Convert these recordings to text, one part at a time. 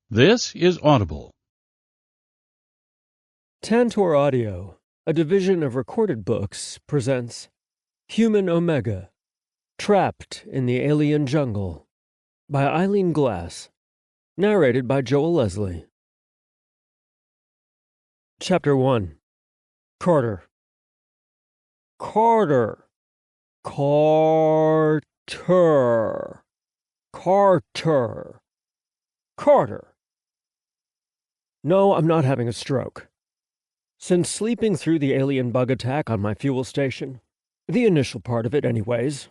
This is Audible. Tantor Audio, a division of Recorded Books, presents Human Omega, Trapped in the Alien Jungle, by Eileen Glass, narrated by Joel Leslie. Chapter 1. Carter. Carter. Carter. Carter. Carter. No, I'm not having a stroke. Since sleeping through the alien bug attack on my fuel station, the initial part of it anyways,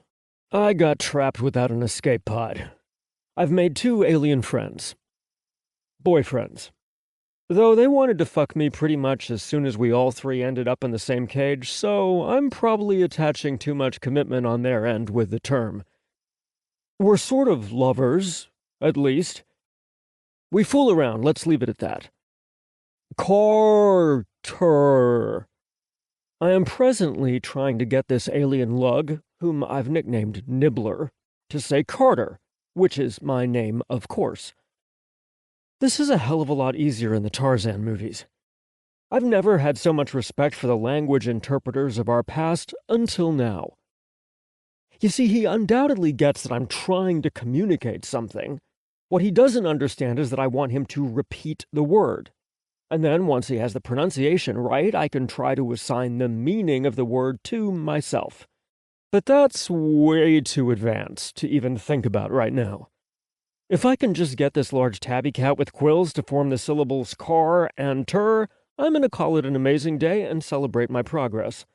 I got trapped without an escape pod. I've made 2 alien friends. Boyfriends. Though they wanted to fuck me pretty much as soon as we all 3 ended up in the same cage, so I'm probably attaching too much commitment on their end with the term. We're sort of lovers, at least. We fool around, let's leave it at that. Carter. I am presently trying to get this alien lug, whom I've nicknamed Nibbler, to say Carter, which is my name, of course. This is a hell of a lot easier in the Tarzan movies. I've never had so much respect for the language interpreters of our past until now. You see, he undoubtedly gets that I'm trying to communicate something. What he doesn't understand is that I want him to repeat the word. And then, once he has the pronunciation right, I can try to assign the meaning of the word to myself. But that's way too advanced to even think about right now. If I can just get this large tabby cat with quills to form the syllables car and ter, I'm going to call it an amazing day and celebrate my progress.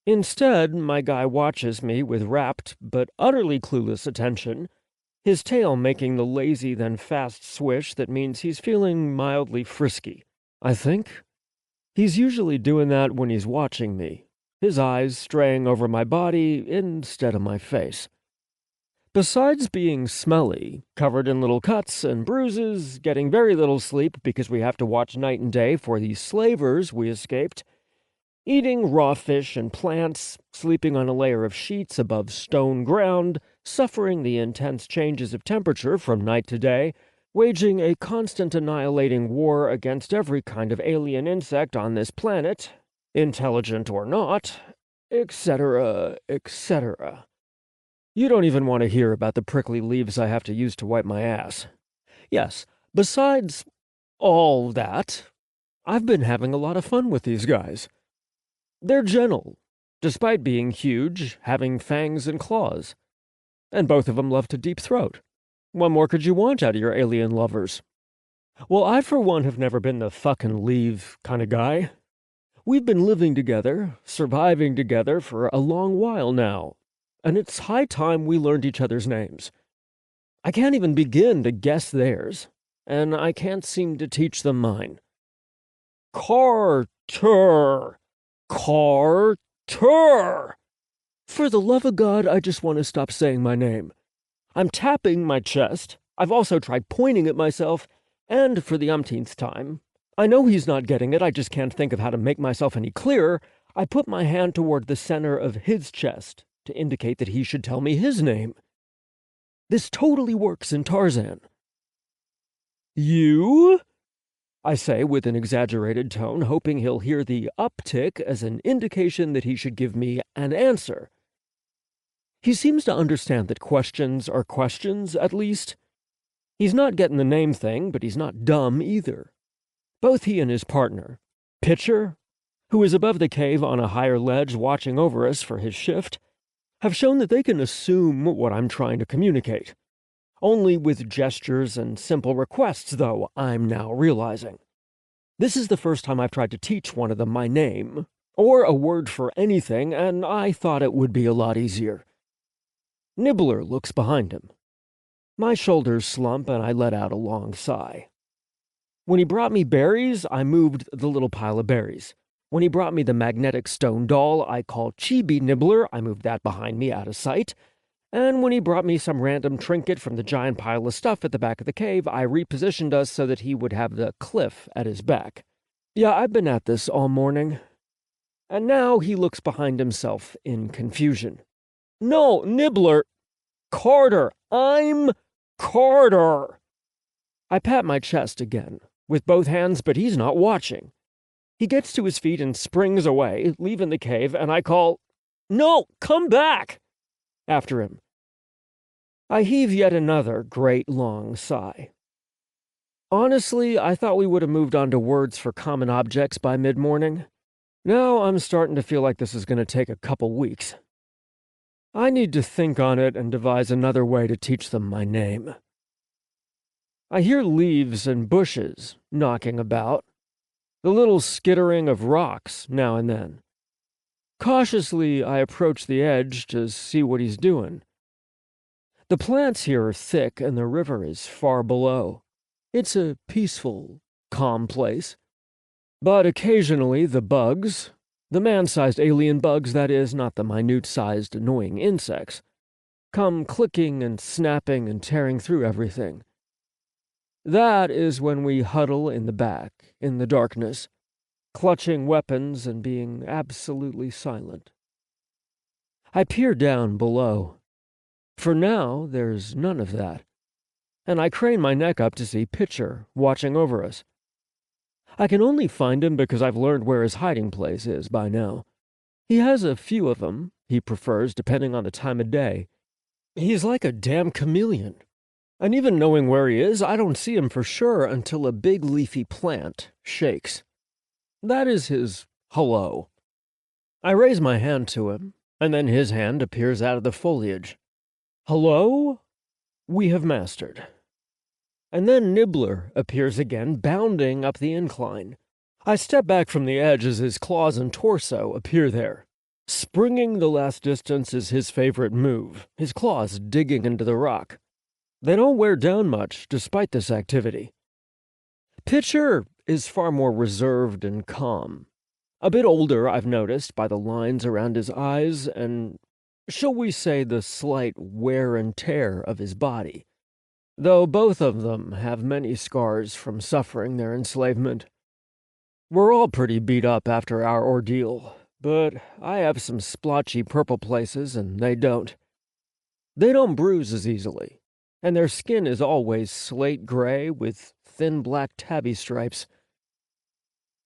Instead, my guy watches me with rapt but utterly clueless attention, his tail making the lazy then fast swish that means he's feeling mildly frisky, I think. He's usually doing that when he's watching me, his eyes straying over my body instead of my face. Besides being smelly, covered in little cuts and bruises, getting very little sleep because we have to watch night and day for these slavers we escaped, eating raw fish and plants, sleeping on a layer of sheets above stone ground, suffering the intense changes of temperature from night to day, waging a constant annihilating war against every kind of alien insect on this planet, intelligent or not, etc., etc. You don't even want to hear about the prickly leaves I have to use to wipe my ass. Yes, besides all that, I've been having a lot of fun with these guys. They're gentle, despite being huge, having fangs and claws. And both of them love to deep throat. What more could you want out of your alien lovers? Well, I for one have never been the fucking leave kind of guy. We've been living together, surviving together for a long while now, and it's high time we learned each other's names. I can't even begin to guess theirs, and I can't seem to teach them mine. Carter! Carter! For the love of God, I just want to stop saying my name. I'm tapping my chest. I've also tried pointing at myself, and for the umpteenth time, I know he's not getting it, I just can't think of how to make myself any clearer, I put my hand toward the center of his chest to indicate that he should tell me his name. This totally works in Tarzan. You? I say with an exaggerated tone, hoping he'll hear the uptick as an indication that he should give me an answer. He seems to understand that questions are questions, at least. He's not getting the name thing, but he's not dumb either. Both he and his partner, Pitcher, who is above the cave on a higher ledge watching over us for his shift, have shown that they can assume what I'm trying to communicate. Only with gestures and simple requests, though, I'm now realizing. This is the first time I've tried to teach one of them my name, or a word for anything, and I thought it would be a lot easier. Nibbler looks behind him. My shoulders slump and I let out a long sigh. When he brought me berries, I moved the little pile of berries. When he brought me the magnetic stone doll I call Chibi Nibbler, I moved that behind me out of sight. And when he brought me some random trinket from the giant pile of stuff at the back of the cave, I repositioned us so that he would have the cliff at his back. Yeah, I've been at this all morning. And now he looks behind himself in confusion. No, Nibbler! Carter! I'm Carter! I pat my chest again, with both hands, but he's not watching. He gets to his feet and springs away, leaving the cave, and I call, "No, come back!" after him. I heave yet another great long sigh. Honestly, I thought we would have moved on to words for common objects by mid-morning. Now I'm starting to feel like this is going to take a couple weeks. I need to think on it and devise another way to teach them my name. I hear leaves and bushes knocking about, the little skittering of rocks now and then. Cautiously, I approach the edge to see what he's doing. The plants here are thick and the river is far below. It's a peaceful, calm place. But occasionally the bugs, the man-sized alien bugs, that is, not the minute-sized annoying insects, come clicking and snapping and tearing through everything. That is when we huddle in the back, in the darkness, clutching weapons and being absolutely silent. I peer down below. For now, there's none of that, and I crane my neck up to see Pykh watching over us. I can only find him because I've learned where his hiding place is by now. He has a few of them he prefers depending on the time of day. He's like a damn chameleon. And even knowing where he is, I don't see him for sure until a big leafy plant shakes. That is his hello. I raise my hand to him, and then his hand appears out of the foliage. Hello? We have mastered. And then Nibbler appears again, bounding up the incline. I step back from the edge as his claws and torso appear there. Springing the last distance is his favorite move, his claws digging into the rock. They don't wear down much, despite this activity. Pykh is far more reserved and calm. A bit older, I've noticed, by the lines around his eyes and, shall we say, the slight wear and tear of his body. Though both of them have many scars from suffering their enslavement. We're all pretty beat up after our ordeal, but I have some splotchy purple places and they don't. They don't bruise as easily, and their skin is always slate gray with thin black tabby stripes.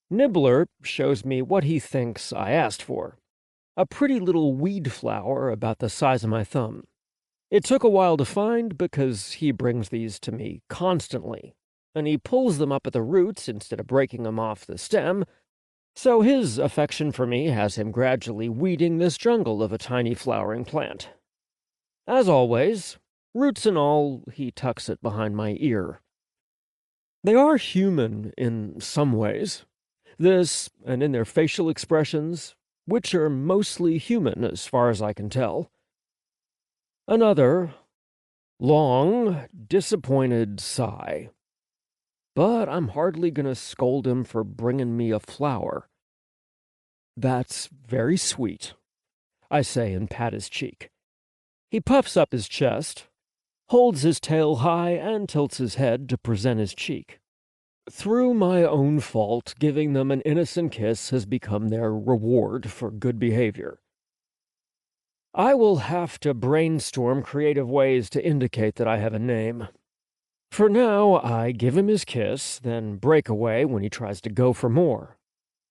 Nibbler shows me what he thinks I asked for. A pretty little weed flower about the size of my thumb. It took a while to find because he brings these to me constantly, and he pulls them up at the roots instead of breaking them off the stem, so his affection for me has him gradually weeding this jungle of a tiny flowering plant. As always, roots and all, he tucks it behind my ear. They are human in some ways. This, and in their facial expressions, which are mostly human as far as I can tell. Another long, disappointed sigh. But I'm hardly going to scold him for bringing me a flower. That's very sweet, I say and pat his cheek. He puffs up his chest, holds his tail high, and tilts his head to present his cheek. Through my own fault, giving them an innocent kiss has become their reward for good behavior. I will have to brainstorm creative ways to indicate that I have a name. For now, I give him his kiss, then break away when he tries to go for more.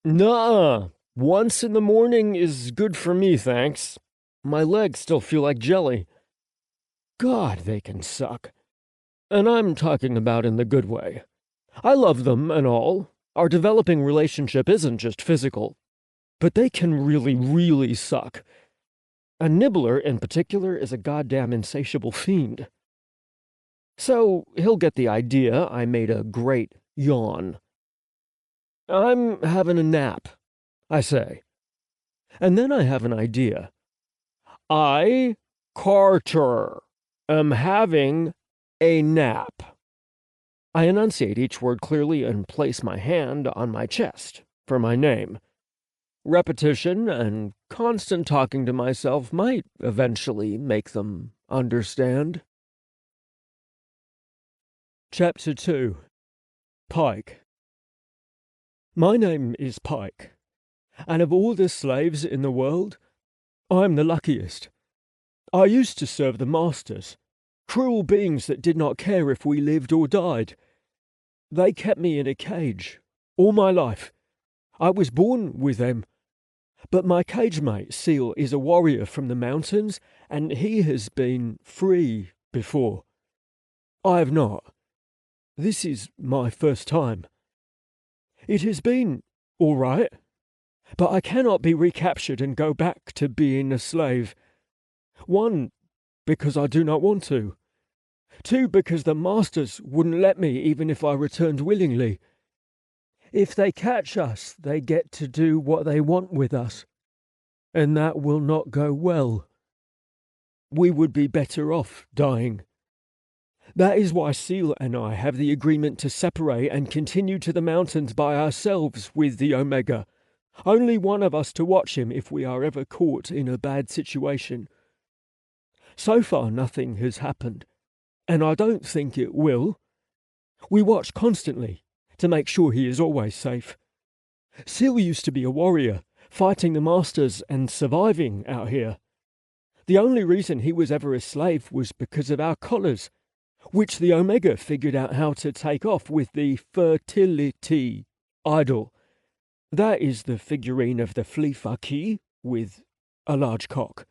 Nuh-uh. Once in the morning is good for me, thanks. My legs still feel like jelly. God, they can suck. And I'm talking about in the good way. I love them and all. Our developing relationship isn't just physical. But they can really, really suck. And Nibbler, in particular, is a goddamn insatiable fiend. So he'll get the idea I made a great yawn. I'm having a nap, I say. And then I have an idea. I, Carter, am having a nap. I enunciate each word clearly and place my hand on my chest for my name. Repetition and constant talking to myself might eventually make them understand. Chapter 2. Pykh. My name is Pykh, and of all the slaves in the world, I'm the luckiest. I used to serve the masters, cruel beings that did not care if we lived or died. They kept me in a cage all my life. I was born with them. But my cage mate, Seal, is a warrior from the mountains, and he has been free before. I have not. This is my first time. It has been all right, but I cannot be recaptured and go back to being a slave. One, because I do not want to. Two, because the masters wouldn't let me even if I returned willingly. If they catch us, they get to do what they want with us, and that will not go well. We would be better off dying. That is why Seal and I have the agreement to separate and continue to the mountains by ourselves with the Omega. Only one of us to watch him if we are ever caught in a bad situation. So far nothing has happened, and I don't think it will. We watch constantly to make sure he is always safe. Seal used to be a warrior, fighting the masters and surviving out here. The only reason he was ever a slave was because of our collars, which the Omega figured out how to take off with the fertility idol. That is the figurine of the Pykh with a large cock.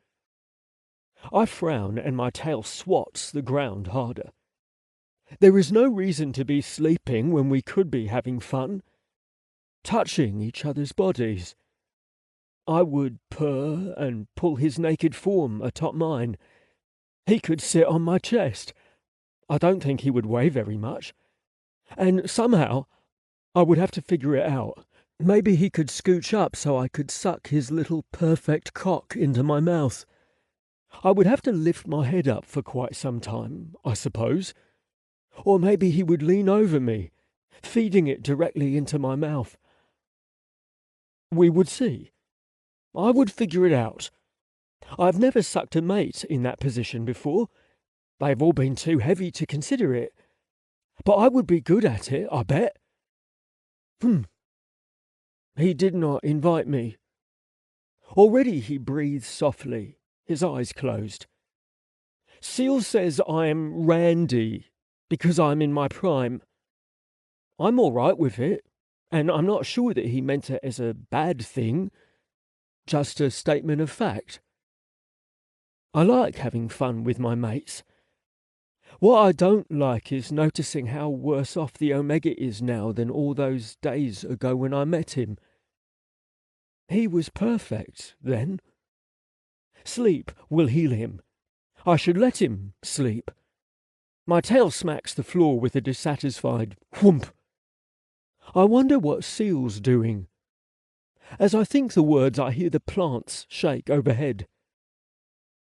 I frown and my tail swats the ground harder. There is no reason to be sleeping when we could be having fun, touching each other's bodies. I would purr and pull his naked form atop mine. He could sit on my chest. I don't think he would weigh very much. And somehow, I would have to figure it out. Maybe he could scooch up so I could suck his little perfect cock into my mouth. I would have to lift my head up for quite some time, I suppose. Or maybe he would lean over me, feeding it directly into my mouth. We would see. I would figure it out. I've never sucked a mate in that position before. They've all been too heavy to consider it. But I would be good at it, I bet. He did not invite me. Already he breathes softly, his eyes closed. Seal says I'm randy because I'm in my prime. I'm all right with it, and I'm not sure that he meant it as a bad thing, just a statement of fact. I like having fun with my mates. What I don't like is noticing how worse off the Omega is now than all those days ago when I met him. He was perfect then. Sleep will heal him. I should let him sleep. My tail smacks the floor with a dissatisfied whoomp. I wonder what Seal's doing. As I think the words, I hear the plants shake overhead.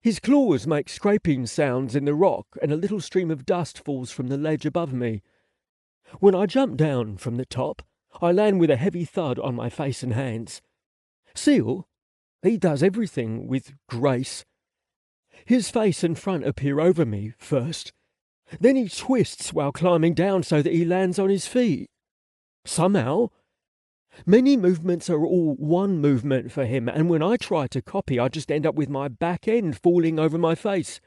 His claws make scraping sounds in the rock, and a little stream of dust falls from the ledge above me. When I jump down from the top, I land with a heavy thud on my face and hands. Seal, he does everything with grace. His face and front appear over me first. Then he twists while climbing down so that he lands on his feet. Somehow. Many movements are all one movement for him, and when I try to copy, I just end up with my back end falling over my face.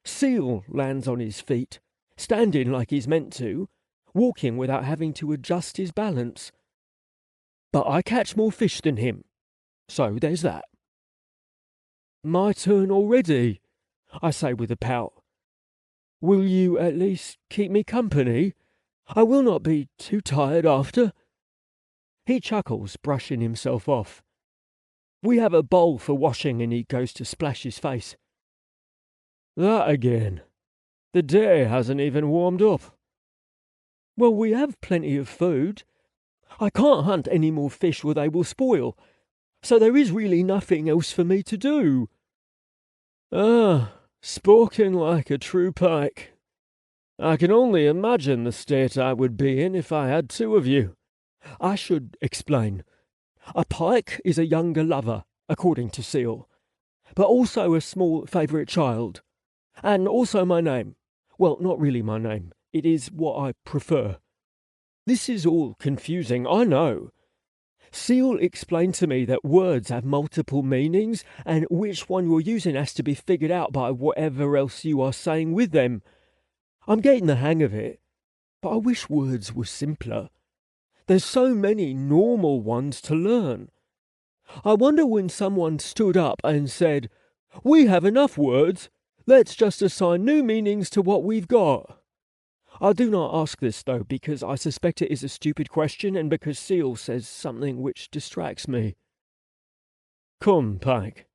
Seal lands on his feet, standing like he's meant to, walking without having to adjust his balance. But I catch more fish than him, so there's that. My turn already, I say with a pout. Will you at least keep me company? I will not be too tired after. He chuckles, brushing himself off. We have a bowl for washing and he goes to splash his face. That again. The day hasn't even warmed up. Well, we have plenty of food. I can't hunt any more fish or they will spoil, so there is really nothing else for me to do. Spoken like a true pike. I can only imagine the state I would be in if I had two of you. I should explain. A pike is a younger lover, according to Seal, but also a small favourite child, and also my name. Well, not really my name. It is what I prefer. This is all confusing, I know. Seal explained to me that words have multiple meanings, and which one you're using has to be figured out by whatever else you are saying with them. I'm getting the hang of it. but I wish words were simpler. There's so many normal ones to learn. I wonder when someone stood up and said, "We have enough words, let's just assign new meanings to what we've got." I do not ask this, though, because I suspect it is a stupid question and because Seal says something which distracts me. Come, Pykh.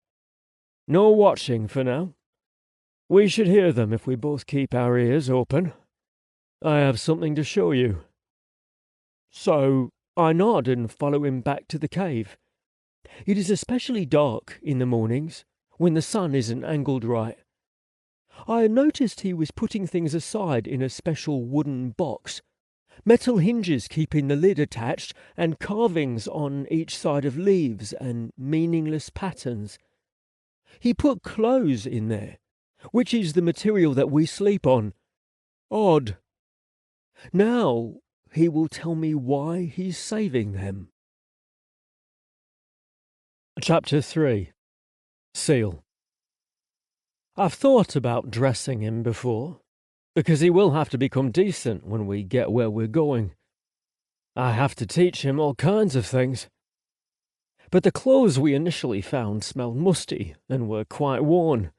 No watching for now. We should hear them if we both keep our ears open. I have something to show you. So I nod and follow him back to the cave. It is especially dark in the mornings, when the sun isn't angled right. I noticed he was putting things aside in a special wooden box, metal hinges keeping the lid attached, and carvings on each side of leaves and meaningless patterns. He put clothes in there, which is the material that we sleep on. Odd. Now he will tell me why he's saving them. Chapter 3. Seal. I've thought about dressing him before, because he will have to become decent when we get where we're going. I have to teach him all kinds of things. But the clothes we initially found smelled musty and were quite worn.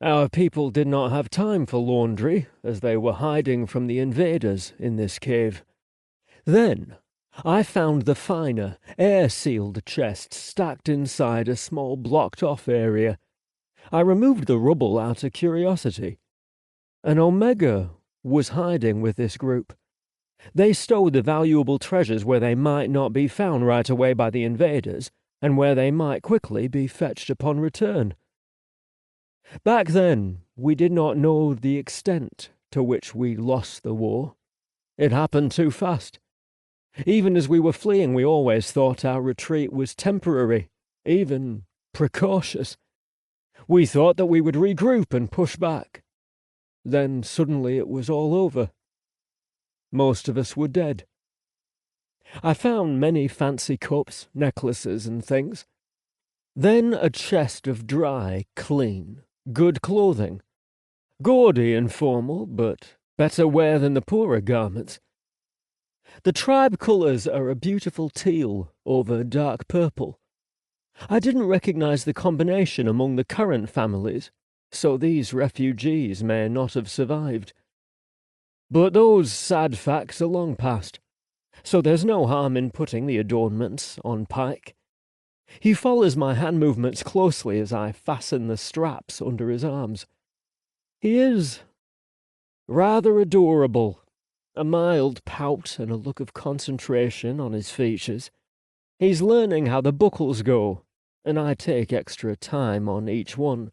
Our people did not have time for laundry, as they were hiding from the invaders in this cave. Then I found the finer, air-sealed chest stacked inside a small blocked-off area. I removed the rubble out of curiosity. An Omega was hiding with this group. They stowed the valuable treasures where they might not be found right away by the invaders, and where they might quickly be fetched upon return. Back then, we did not know the extent to which we lost the war. It happened too fast. Even as we were fleeing, we always thought our retreat was temporary, even precautious. We thought that we would regroup and push back. Then suddenly it was all over. Most of us were dead. I found many fancy cups, necklaces, and things. Then a chest of dry, clean, good clothing. Gaudy and formal, but better wear than the poorer garments. The tribe colours are a beautiful teal over dark purple. I didn't recognize the combination among the current families, so these refugees may not have survived. But those sad facts are long past, so there's no harm in putting the adornments on Pykh. He follows my hand movements closely as I fasten the straps under his arms. He is rather adorable, a mild pout and a look of concentration on his features. He's learning how the buckles go, and I take extra time on each one.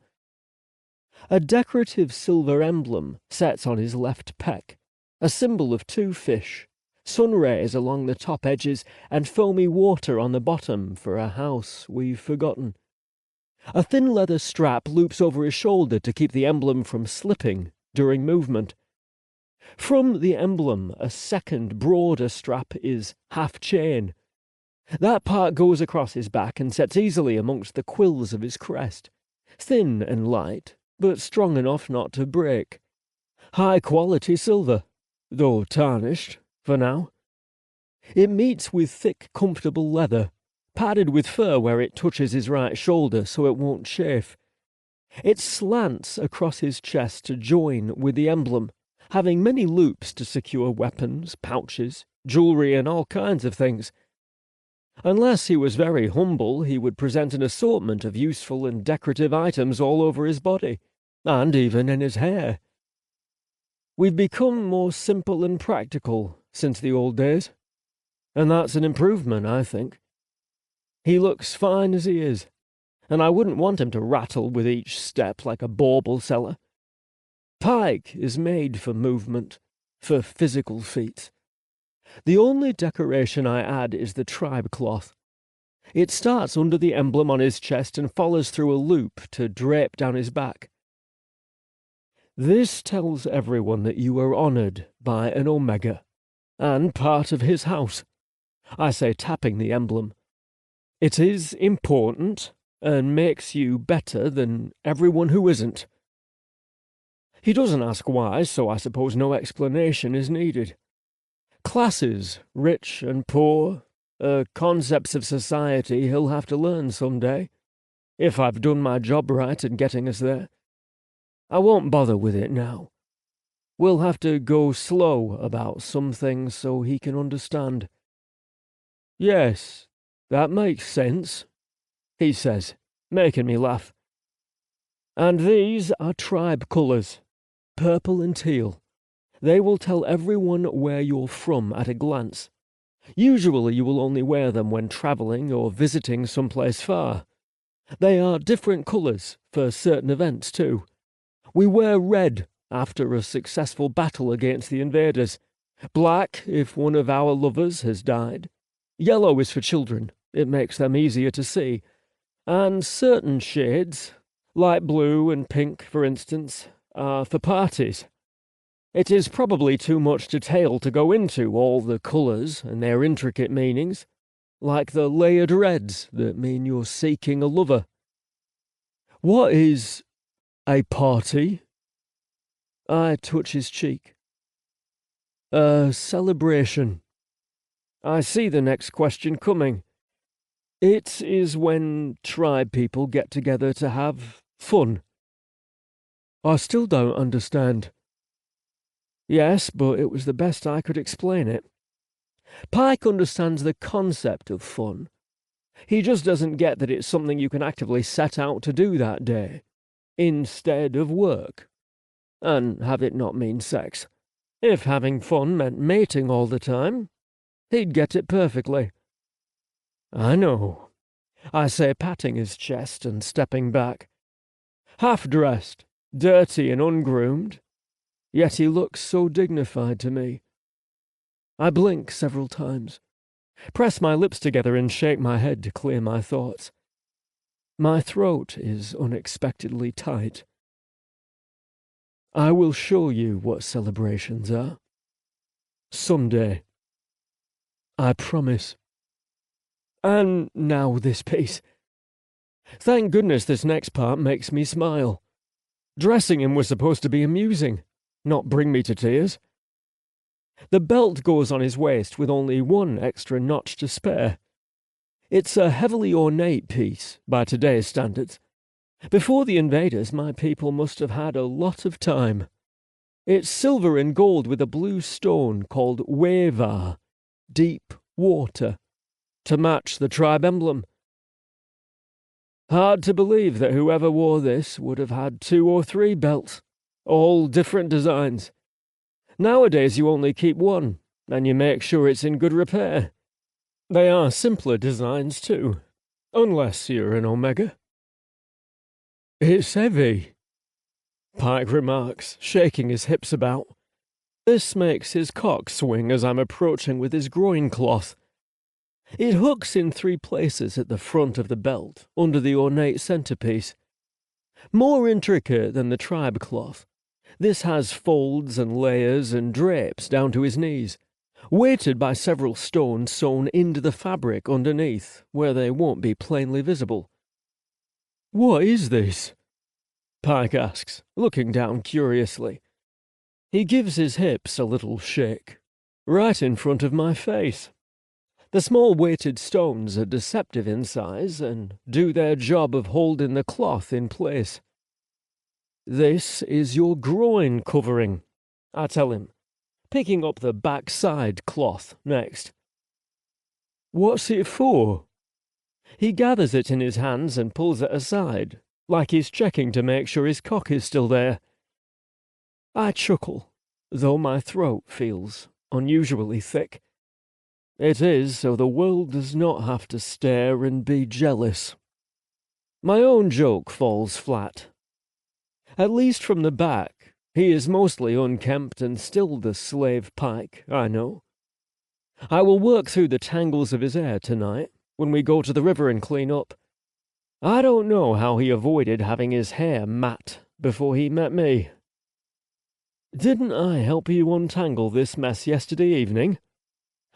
A decorative silver emblem sets on his left pec, a symbol of two fish, sun rays along the top edges, and foamy water on the bottom for a house we've forgotten. A thin leather strap loops over his shoulder to keep the emblem from slipping during movement. From the emblem, a second, broader strap is half-chain. That part goes across his back and sets easily amongst the quills of his crest. Thin and light, but strong enough not to break. High-quality silver, though tarnished, for now. It meets with thick, comfortable leather, padded with fur where it touches his right shoulder so it won't chafe. It slants across his chest to join with the emblem, having many loops to secure weapons, pouches, jewellery, and all kinds of things. Unless he was very humble, he would present an assortment of useful and decorative items all over his body, and even in his hair. We've become more simple and practical since the old days, and that's an improvement, I think. He looks fine as he is, and I wouldn't want him to rattle with each step like a bauble seller. Pykh is made for movement, for physical feats. The only decoration I add is the tribe cloth. It starts under the emblem on his chest and follows through a loop to drape down his back. This tells everyone that you are honoured by an Omega, and part of his house. I say, tapping the emblem. It is important, and makes you better than everyone who isn't. He doesn't ask why, so I suppose no explanation is needed. Classes, rich and poor, concepts of society he'll have to learn someday, if I've done my job right in getting us there. I won't bother with it now. We'll have to go slow about some things so he can understand. Yes, that makes sense, he says, making me laugh. And these are tribe colours, purple and teal. They will tell everyone where you're from at a glance. Usually you will only wear them when travelling or visiting someplace far. They are different colours for certain events too. We wear red after a successful battle against the invaders, black if one of our lovers has died. Yellow is for children, it makes them easier to see. And certain shades, light blue and pink for instance, are for parties. It is probably too much detail to go into all the colours and their intricate meanings, like the layered reds that mean you're seeking a lover. What is a party? I touch his cheek. A celebration. I see the next question coming. It is when tribe people get together to have fun. I still don't understand. Yes, but it was the best I could explain it. Pykh understands the concept of fun. He just doesn't get that it's something you can actively set out to do that day, instead of work. And have it not mean sex. If having fun meant mating all the time, he'd get it perfectly. I know, I say, patting his chest and stepping back. Half-dressed, dirty and ungroomed, yet he looks so dignified to me. I blink several times, press my lips together and shake my head to clear my thoughts. My throat is unexpectedly tight. I will show you what celebrations are. Someday. I promise. And now this piece. Thank goodness this next part makes me smile. Dressing him was supposed to be amusing, not bring me to tears. The belt goes on his waist with only one extra notch to spare. It's a heavily ornate piece by today's standards. Before the invaders, my people must have had a lot of time. It's silver and gold with a blue stone called Wevar, deep water, to match the tribe emblem. Hard to believe that whoever wore this would have had 2 or 3 belts, all different designs. Nowadays you only keep one, and you make sure it's in good repair. They are simpler designs too, unless you're an Omega. It's heavy, Pykh remarks, shaking his hips about. This makes his cock swing as I'm approaching with his groin cloth. It hooks in 3 places at the front of the belt, under the ornate centerpiece. More intricate than the tribe cloth, this has folds and layers and drapes down to his knees, weighted by several stones sewn into the fabric underneath, where they won't be plainly visible. What is this? Pykh asks, looking down curiously. He gives his hips a little shake, right in front of my face. The small weighted stones are deceptive in size and do their job of holding the cloth in place. This is your groin covering, I tell him, picking up the backside cloth next. What's it for? He gathers it in his hands and pulls it aside, like he's checking to make sure his cock is still there. I chuckle, though my throat feels unusually thick. It is so the world does not have to stare and be jealous. My own joke falls flat. At least from the back, he is mostly unkempt and still the slave Pykh, I know. I will work through the tangles of his hair tonight, when we go to the river and clean up. I don't know how he avoided having his hair mat before he met me. Didn't I help you untangle this mess yesterday evening?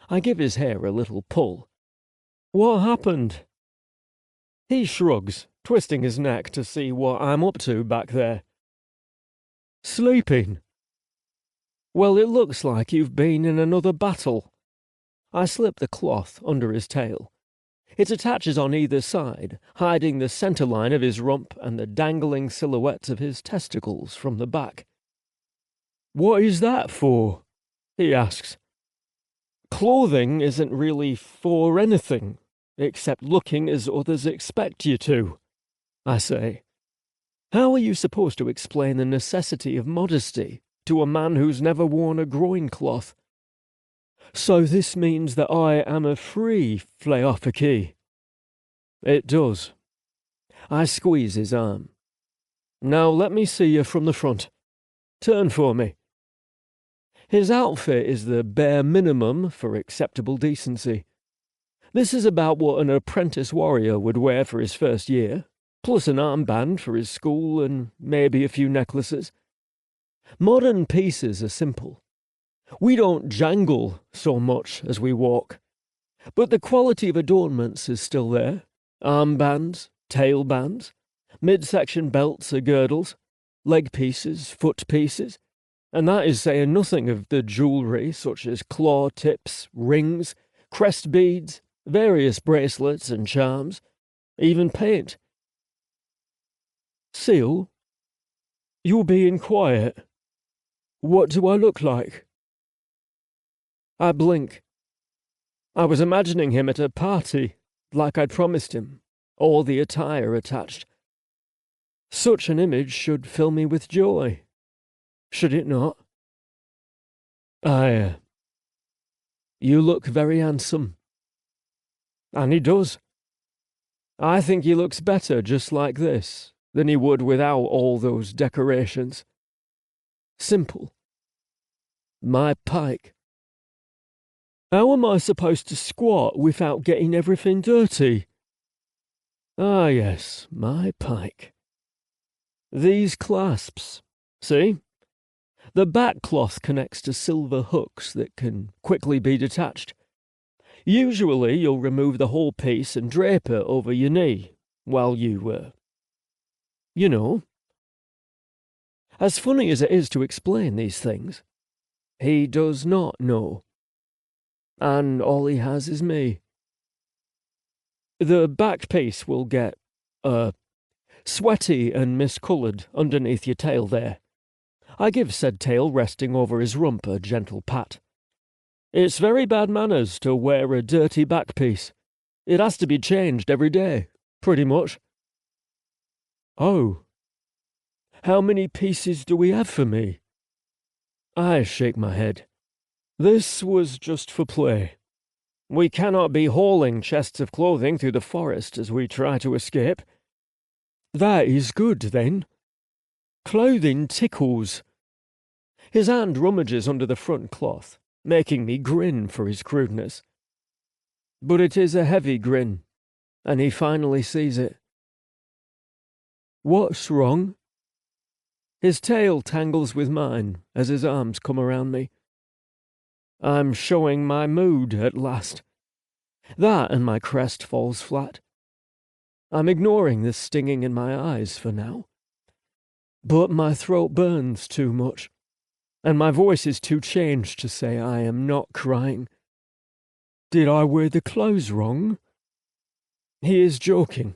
I give his hair a little pull. What happened? He shrugs, twisting his neck to see what I'm up to back there. Sleeping. Well, it looks like you've been in another battle. I slip the cloth under his tail. It attaches on either side, hiding the centre line of his rump and the dangling silhouettes of his testicles from the back. "What is that for?" he asks. "Clothing isn't really for anything, except looking as others expect you to," I say. How are you supposed to explain the necessity of modesty to a man who's never worn a groin cloth? "So this means that I am a free Pykh." It does. I squeeze his arm. "Now let me see you from the front. Turn for me." His outfit is the bare minimum for acceptable decency. This is about what an apprentice warrior would wear for his first year, plus an armband for his school and maybe a few necklaces. Modern pieces are simple. We don't jangle so much as we walk. But the quality of adornments is still there. Armbands, tailbands, midsection belts or girdles, leg pieces, foot pieces, and that is saying nothing of the jewellery such as claw tips, rings, crest beads, various bracelets and charms, even paint. "Seal, you're being quiet. What do I look like?" I blink. I was imagining him at a party, like I'd promised him, all the attire attached. Such an image should fill me with joy. Should it not? You look very handsome." And he does. I think he looks better just like this than he would without all those decorations. Simple. My Pykh. How am I supposed to squat without getting everything dirty? Ah, yes, my Pykh. These clasps, see? The back cloth connects to silver hooks that can quickly be detached. Usually you'll remove the whole piece and drape it over your knee while you know. As funny as it is to explain these things, he does not know. And all he has is me. The back piece will get, sweaty and miscoloured underneath your tail there. I give said tail resting over his rump a gentle pat. It's very bad manners to wear a dirty back piece. It has to be changed every day, pretty much. "Oh. How many pieces do we have for me?" I shake my head. This was just for play. We cannot be hauling chests of clothing through the forest as we try to escape. That is good, then. Clothing tickles. His hand rummages under the front cloth, making me grin for his crudeness. But it is a heavy grin, and he finally sees it. What's wrong? His tail tangles with mine as his arms come around me. I'm showing my mood at last. That and my crest falls flat. I'm ignoring the stinging in my eyes for now. But my throat burns too much, and my voice is too changed to say I am not crying. Did I wear the clothes wrong? He is joking,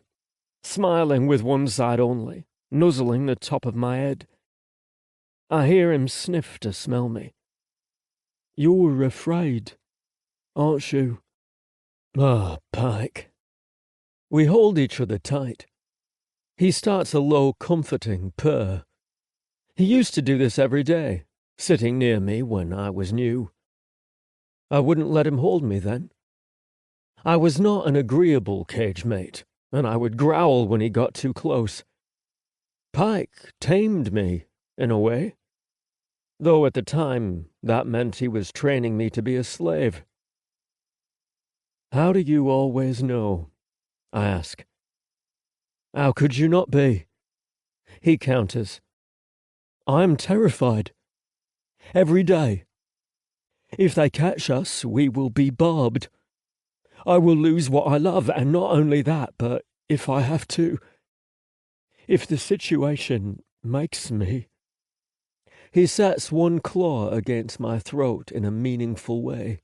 smiling with one side only, nuzzling the top of my head. I hear him sniff to smell me. You're afraid, aren't you? Ah, Pykh. We hold each other tight. He starts a low, comforting purr. He used to do this every day, sitting near me when I was new. I wouldn't let him hold me then. I was not an agreeable cage mate, and I would growl when he got too close. Pykh tamed me, in a way. Though at the time, that meant he was training me to be a slave. How do you always know? I ask. How could you not be? He counters. I'm terrified. Every day. If they catch us, we will be barbed. I will lose what I love, and not only that, but if I have to. If the situation makes me. He sets one claw against my throat in a meaningful way.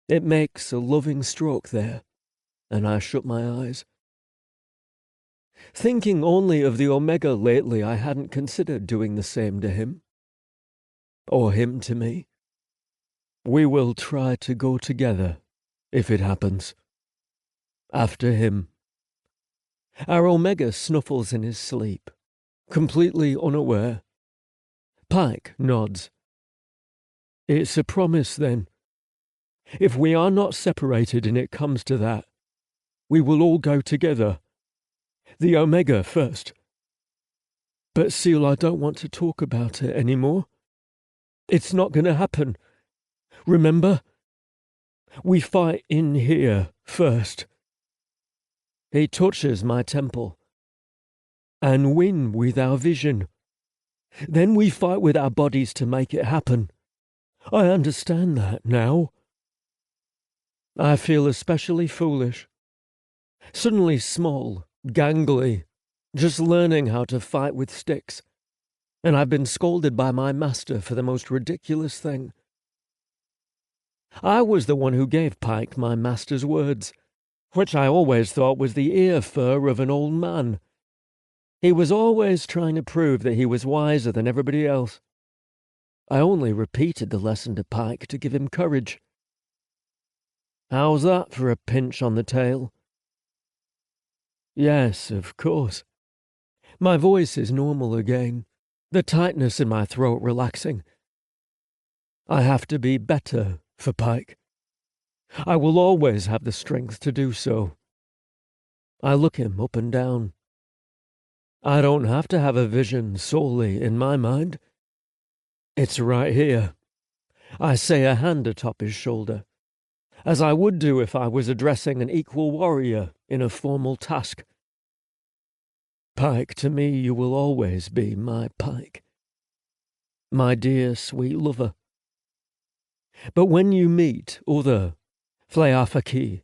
It makes a loving stroke there, and I shut my eyes. Thinking only of the Omega lately, I hadn't considered doing the same to him. Or him to me. We will try to go together, if it happens. After him. Our Omega snuffles in his sleep, completely unaware. Pykh nods. It's a promise, then. If we are not separated and it comes to that, we will all go together. The Omega first. But Seal, I don't want to talk about it anymore. It's not going to happen. Remember? We fight in here first. He touches my temple. And win with our vision. Then we fight with our bodies to make it happen. I understand that now. I feel especially foolish. Suddenly small, gangly, just learning how to fight with sticks. And I've been scolded by my master for the most ridiculous thing. I was the one who gave Pykh my master's words, which I always thought was the ear fur of an old man. He was always trying to prove that he was wiser than everybody else. I only repeated the lesson to Pykh to give him courage. How's that for a pinch on the tail? Yes, of course. My voice is normal again, the tightness in my throat relaxing. I have to be better for Pykh. I will always have the strength to do so. I look him up and down. I don't have to have a vision solely in my mind. It's right here. I say, a hand atop his shoulder, as I would do if I was addressing an equal warrior in a formal task. Pykh, to me you will always be my Pykh. My dear, sweet lover. But when you meet other Fleafaki,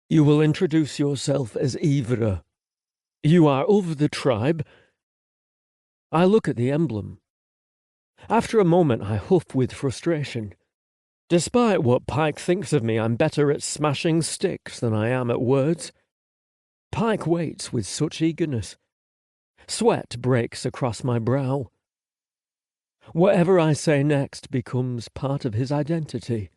you will introduce yourself as Ivra. You are of the tribe. I look at the emblem. After a moment I huff with frustration. Despite what Pykh thinks of me, I'm better at smashing sticks than I am at words. Pykh waits with such eagerness. Sweat breaks across my brow. Whatever I say next becomes part of his identity.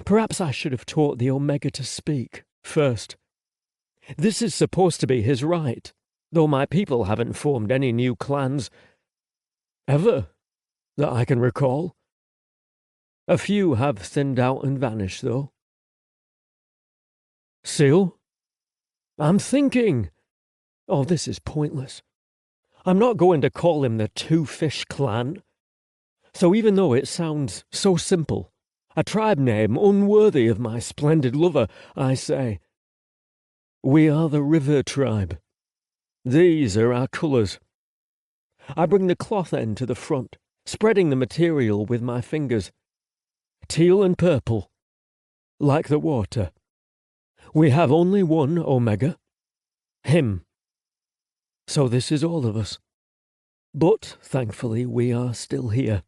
Perhaps I should have taught the Omega to speak first. This is supposed to be his right, though my people haven't formed any new clans ever that I can recall. A few have thinned out and vanished, though. Seal? I'm thinking. Oh, this is pointless. I'm not going to call him the Two-Fish Clan. So even though it sounds so simple, a tribe name unworthy of my splendid lover, I say, we are the River Tribe. These are our colours. I bring the cloth end to the front, spreading the material with my fingers. Teal and purple, like the water. We have only one Omega, him. So this is all of us. But, thankfully, we are still here.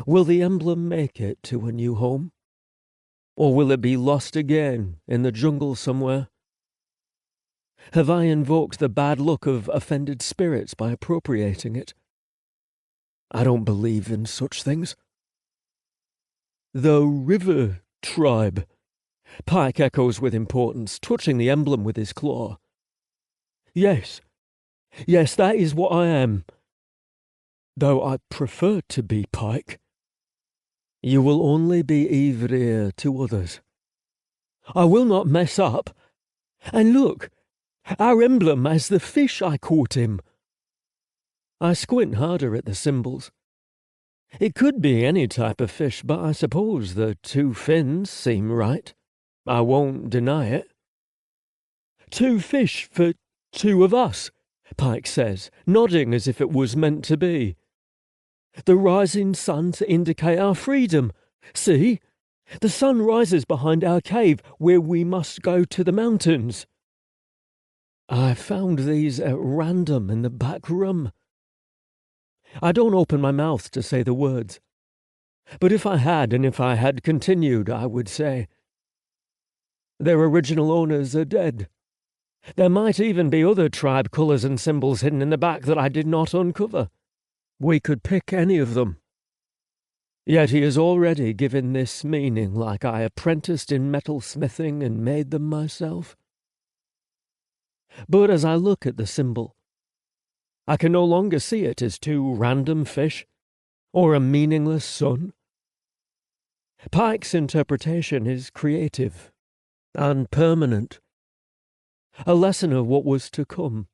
Will the emblem make it to a new home? Or will it be lost again in the jungle somewhere? Have I invoked the bad luck of offended spirits by appropriating it? I don't believe in such things. The River Tribe. Pykh echoes with importance, touching the emblem with his claw. Yes, that is what I am. Though I prefer to be Pykh. You will only be Ivrir to others. I will not mess up. And look, our emblem has the fish I caught him. I squint harder at the symbols. It could be any type of fish, but I suppose the two fins seem right. I won't deny it. 2 fish for 2 of us, Pykh says, nodding as if it was meant to be. The rising sun to indicate our freedom. See? The sun rises behind our cave, where we must go to the mountains. I found these at random in the back room. I don't open my mouth to say the words. But if I had, and if I had continued, I would say, their original owners are dead. There might even be other tribe colors and symbols hidden in the back that I did not uncover. We could pick any of them. Yet he has already given this meaning like I apprenticed in metal smithing and made them myself. But as I look at the symbol, I can no longer see it as two random fish or a meaningless sun. Pyke's interpretation is creative and permanent, a lesson of what was to come.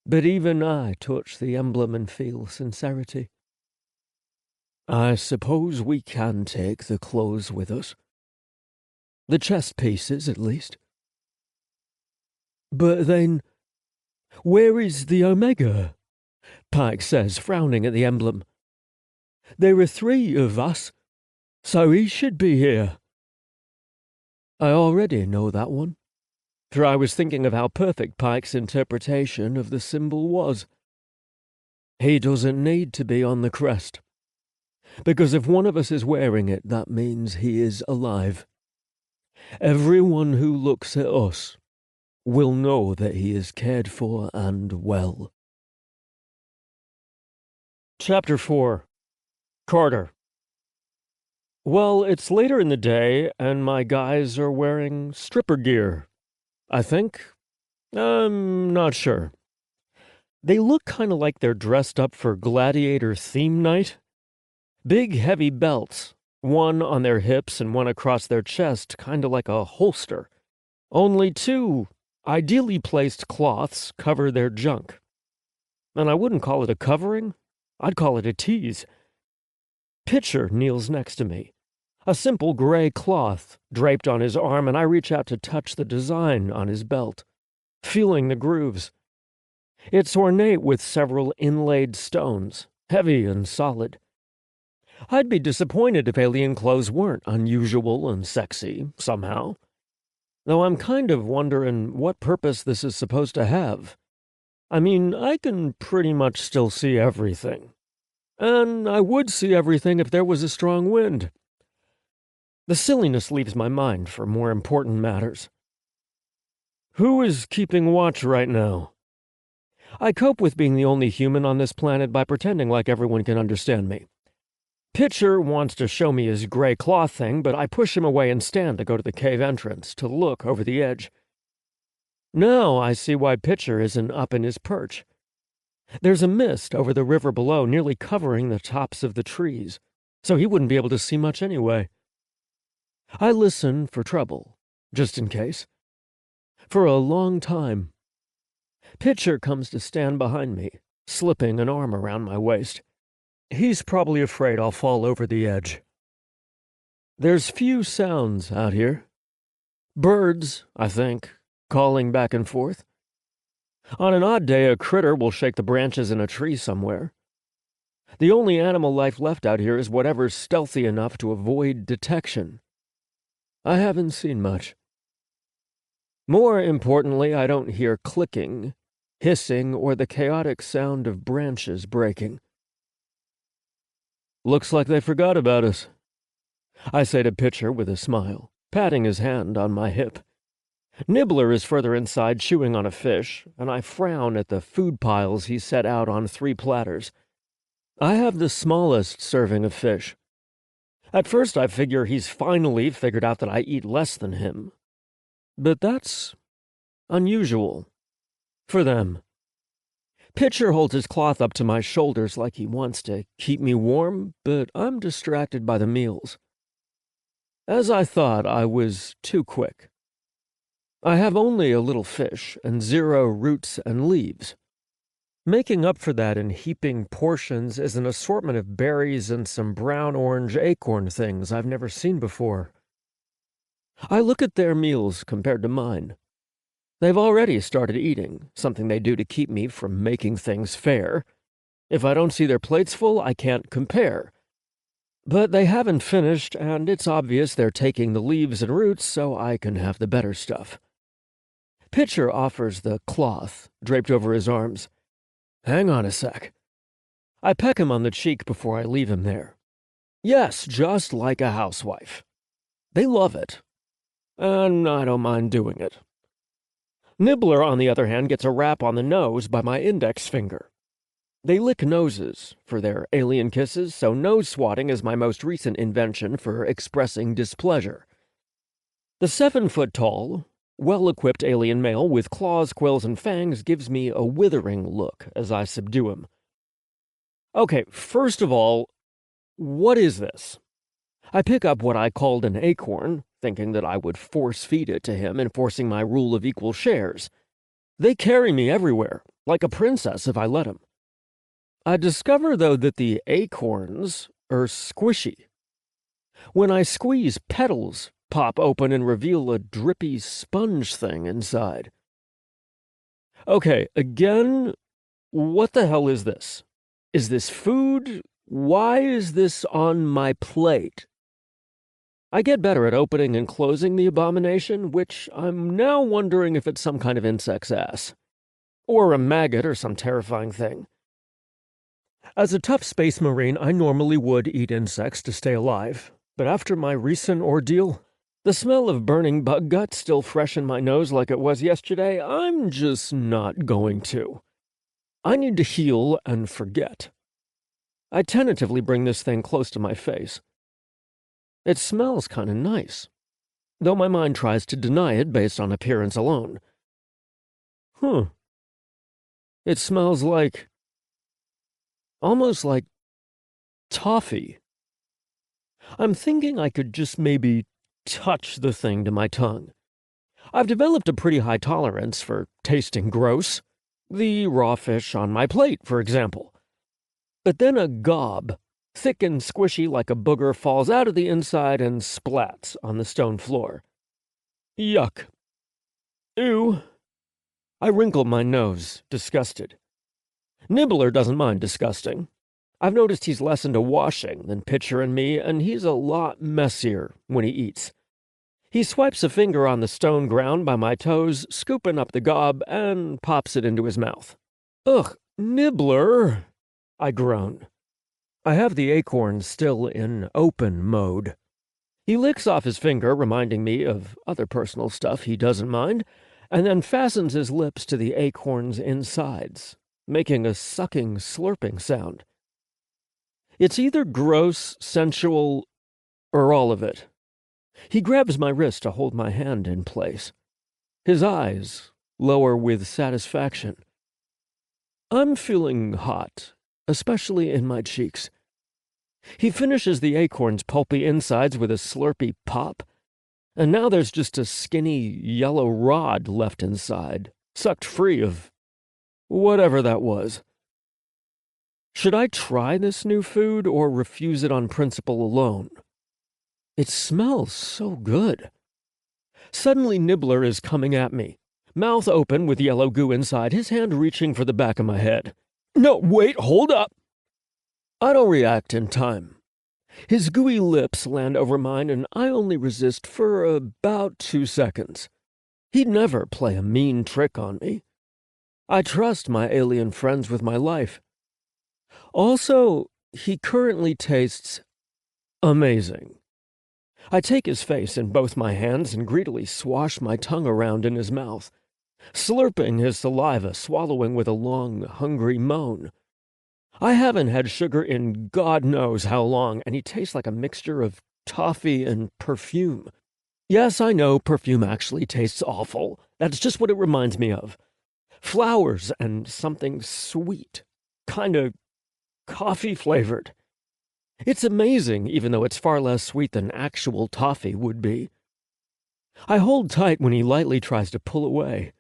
But even I touch the emblem and feel sincerity. I suppose we can take the clothes with us. The chest pieces, at least. But then, where is the Omega? Pykh says, frowning at the emblem. There are 3 of us, so he should be here. I already know that one, for I was thinking of how perfect Pyke's interpretation of the symbol was. He doesn't need to be on the crest, because if one of us is wearing it, that means he is alive. Everyone who looks at us will know that he is cared for and well. Chapter 4. Carter. Well, it's later in the day, and my guys are wearing stripper gear, I think. I'm not sure. They look kind of like they're dressed up for Gladiator theme night. Big, heavy belts, one on their hips and one across their chest, kind of like a holster. Only 2 ideally placed cloths cover their junk. And I wouldn't call it a covering. I'd call it a tease. Pitcher kneels next to me. A simple gray cloth draped on his arm, and I reach out to touch the design on his belt, feeling the grooves. It's ornate with several inlaid stones, heavy and solid. I'd be disappointed if alien clothes weren't unusual and sexy, somehow. Though I'm kind of wondering what purpose this is supposed to have. I mean, I can pretty much still see everything. And I would see everything if there was a strong wind. The silliness leaves my mind for more important matters. Who is keeping watch right now? I cope with being the only human on this planet by pretending like everyone can understand me. Pitcher wants to show me his gray cloth thing, but I push him away and stand to go to the cave entrance to look over the edge. Now I see why Pitcher isn't up in his perch. There's a mist over the river below, nearly covering the tops of the trees, so he wouldn't be able to see much anyway. I listen for trouble, just in case. For a long time. Pitcher comes to stand behind me, slipping an arm around my waist. He's probably afraid I'll fall over the edge. There's few sounds out here. Birds, I think, calling back and forth. On an odd day, a critter will shake the branches in a tree somewhere. The only animal life left out here is whatever's stealthy enough to avoid detection. I haven't seen much. More importantly, I don't hear clicking, hissing, or the chaotic sound of branches breaking. Looks like they forgot about us, I say to Pitcher with a smile, patting his hand on my hip. Nibbler is further inside chewing on a fish, and I frown at the food piles he set out on 3 platters. I have the smallest serving of fish. At first I figure he's finally figured out that I eat less than him. But that's unusual. For them. Pitcher holds his cloth up to my shoulders like he wants to keep me warm, but I'm distracted by the meals. As I thought, I was too quick. I have only a little fish and 0 roots and leaves. Making up for that in heaping portions is an assortment of berries and some brown-orange acorn things I've never seen before. I look at their meals compared to mine. They've already started eating, something they do to keep me from making things fair. If I don't see their plates full, I can't compare. But they haven't finished, and it's obvious they're taking the leaves and roots so I can have the better stuff. Pitcher offers the cloth draped over his arms. Hang on a sec. I peck him on the cheek before I leave him there. Yes, just like a housewife. They love it, and I don't mind doing it. Nibbler, on the other hand, gets a rap on the nose by my index finger. They lick noses for their alien kisses, so nose swatting is my most recent invention for expressing displeasure. The 7-foot-tall, well-equipped alien male with claws, quills, and fangs gives me a withering look as I subdue him. Okay, first of all, what is this? I pick up what I called an acorn, thinking that I would force-feed it to him, enforcing my rule of equal shares. They carry me everywhere, like a princess if I let them. I discover, though, that the acorns are squishy. When I squeeze, petals pop open and reveal a drippy sponge thing inside. Okay, again, what the hell is this? Is this food? Why is this on my plate? I get better at opening and closing the abomination, which I'm now wondering if it's some kind of insect's ass. Or a maggot or some terrifying thing. As a tough space marine, I normally would eat insects to stay alive, but after my recent ordeal, the smell of burning bug guts still fresh in my nose like it was yesterday, I'm just not going to. I need to heal and forget. I tentatively bring this thing close to my face. It smells kind of nice, though my mind tries to deny it based on appearance alone. It smells like... almost like toffee. I'm thinking I could just maybe touch the thing to my tongue. I've developed a pretty high tolerance for tasting gross. The raw fish on my plate, for example. But then a gob, thick and squishy like a booger, falls out of the inside and splats on the stone floor. Yuck. Ew. I wrinkle my nose, disgusted. Nibbler doesn't mind disgusting. I've noticed he's less into washing than Pitcher and me, and he's a lot messier when he eats. He swipes a finger on the stone ground by my toes, scooping up the gob, and pops it into his mouth. Ugh, Nibbler, I groan. I have the acorn still in open mode. He licks off his finger, reminding me of other personal stuff he doesn't mind, and then fastens his lips to the acorn's insides, making a sucking, slurping sound. It's either gross, sensual, or all of it. He grabs my wrist to hold my hand in place. His eyes lower with satisfaction. I'm feeling hot, especially in my cheeks. He finishes the acorn's pulpy insides with a slurpy pop, and now there's just a skinny yellow rod left inside, sucked free of whatever that was. Should I try this new food or refuse it on principle alone? It smells so good. Suddenly Nibbler is coming at me, mouth open with yellow goo inside, his hand reaching for the back of my head. No, wait, hold up! I don't react in time. His gooey lips land over mine, and I only resist for about 2 seconds. He'd never play a mean trick on me. I trust my alien friends with my life. Also, he currently tastes amazing. I take his face in both my hands and greedily swash my tongue around in his mouth, slurping his saliva, swallowing with a long, hungry moan. I haven't had sugar in God knows how long, and he tastes like a mixture of toffee and perfume. Yes, I know perfume actually tastes awful. That's just what it reminds me of. Flowers and something sweet, kind of coffee-flavored. It's amazing, even though it's far less sweet than actual toffee would be. I hold tight when he lightly tries to pull away.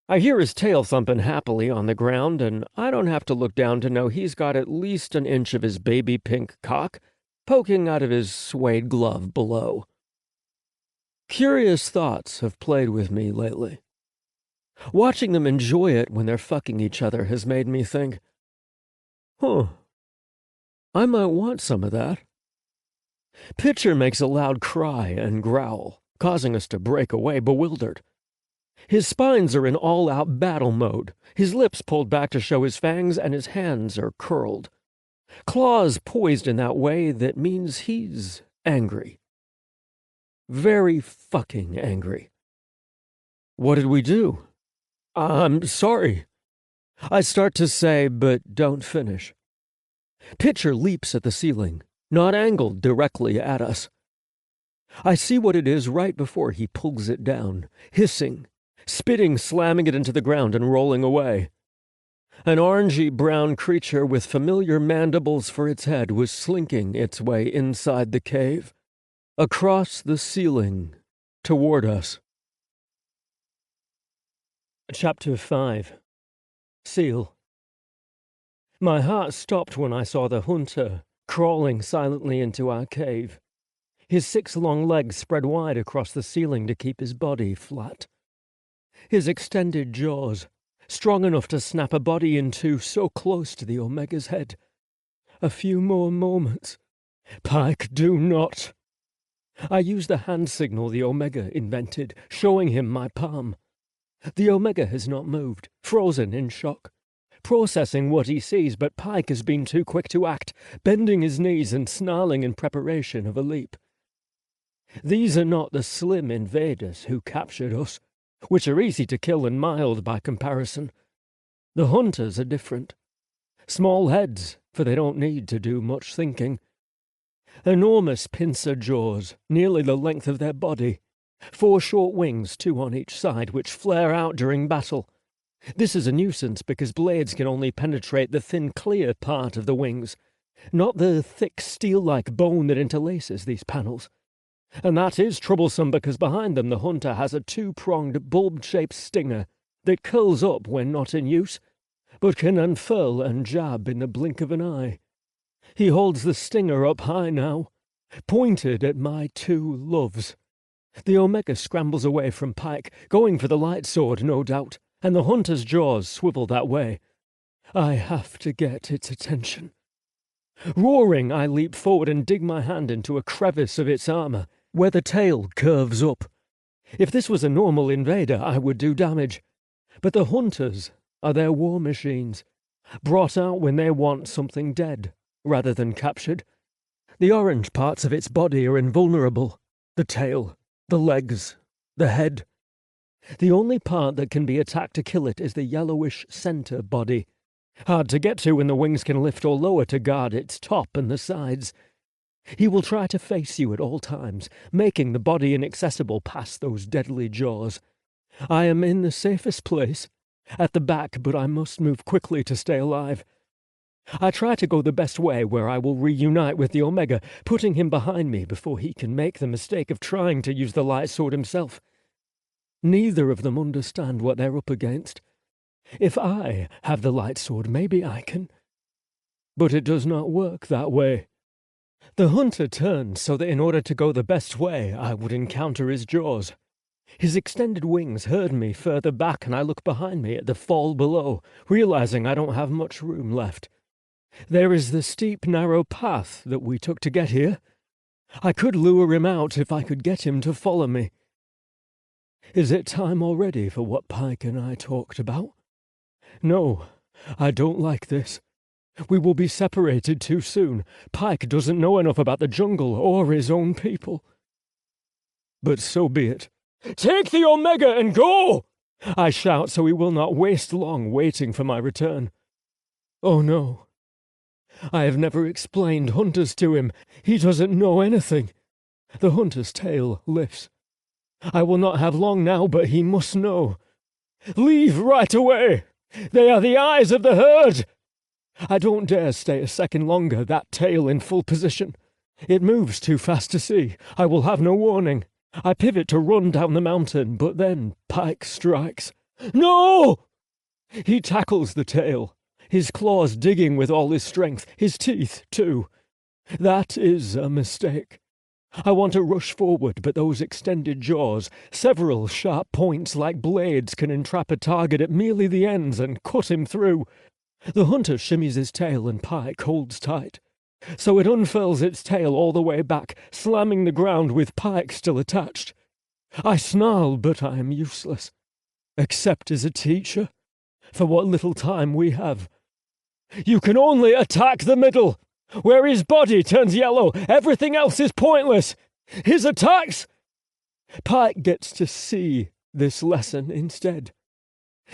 I hear his tail thumping happily on the ground, and I don't have to look down to know he's got at least an inch of his baby pink cock poking out of his suede glove below. Curious thoughts have played with me lately. Watching them enjoy it when they're fucking each other has made me think, I might want some of that. Pitcher makes a loud cry and growl, causing us to break away bewildered. His spines are in all-out battle mode, his lips pulled back to show his fangs, and his hands are curled, Claws poised in that way that means he's angry. Very fucking angry. What did we do? I'm sorry. I start to say, but don't finish. Pitcher leaps at the ceiling, not angled directly at us. I see what it is right before he pulls it down, hissing, spitting, slamming it into the ground and rolling away. An orangey-brown creature with familiar mandibles for its head was slinking its way inside the cave, across the ceiling, toward us. Chapter 5. Seal. My heart stopped when I saw the hunter crawling silently into our cave, his 6 long legs spread wide across the ceiling to keep his body flat. His extended jaws, strong enough to snap a body in two, so close to the Omega's head. A few more moments. Pykh, do not. I used the hand signal the Omega invented, showing him my palm. The Omega has not moved, frozen in shock, processing what he sees, but Pykh has been too quick to act, bending his knees and snarling in preparation of a leap. These are not the slim invaders who captured us, which are easy to kill and mild by comparison. The hunters are different. Small heads, for they don't need to do much thinking. Enormous pincer jaws, nearly the length of their body. 4 short wings, 2 on each side, which flare out during battle. This is a nuisance because blades can only penetrate the thin, clear part of the wings, not the thick, steel-like bone that interlaces these panels. And that is troublesome because behind them the hunter has a 2-pronged, bulb-shaped stinger that curls up when not in use, but can unfurl and jab in the blink of an eye. He holds the stinger up high now, pointed at my 2 loves. The Omega scrambles away from Pykh, going for the light sword, no doubt, and the hunter's jaws swivel that way. I have to get its attention. Roaring, I leap forward and dig my hand into a crevice of its armor, where the tail curves up. If this was a normal invader, I would do damage. But the hunters are their war machines, brought out when they want something dead, rather than captured. The orange parts of its body are invulnerable. The tail, the legs, the head. The only part that can be attacked to kill it is the yellowish center body. Hard to get to when the wings can lift or lower to guard its top and the sides. He will try to face you at all times, making the body inaccessible past those deadly jaws. I am in the safest place, at the back, but I must move quickly to stay alive. I try to go the best way, where I will reunite with the Omega, putting him behind me before he can make the mistake of trying to use the light sword himself. Neither of them understand what they're up against. If I have the light sword, maybe I can. But it does not work that way. The hunter turned so that in order to go the best way, I would encounter his jaws. His extended wings herd me further back, and I look behind me at the fall below, realizing I don't have much room left. There is the steep, narrow path that we took to get here. I could lure him out if I could get him to follow me. Is it time already for what Pykh and I talked about? No, I don't like this. We will be separated too soon. Pykh doesn't know enough about the jungle or his own people. But so be it. Take the Omega and go! I shout so he will not waste long waiting for my return. Oh no. I have never explained hunters to him. He doesn't know anything. The hunter's tail lifts. I will not have long now, but he must know. Leave right away! They are the eyes of the herd! I don't dare stay a second longer, that tail in full position. It moves too fast to see. I will have no warning. I pivot to run down the mountain, but then Pykh strikes. No! He tackles the tail, his claws digging with all his strength, his teeth too. That is a mistake. I want to rush forward, but those extended jaws, several sharp points like blades, can entrap a target at merely the ends and cut him through. The hunter shimmies his tail and Pykh holds tight. So it unfurls its tail all the way back, slamming the ground with Pykh still attached. I snarl, but I am useless. Except as a teacher, for what little time we have. You can only attack the middle. Where his body turns yellow, everything else is pointless. His attacks... Pykh gets to see this lesson instead.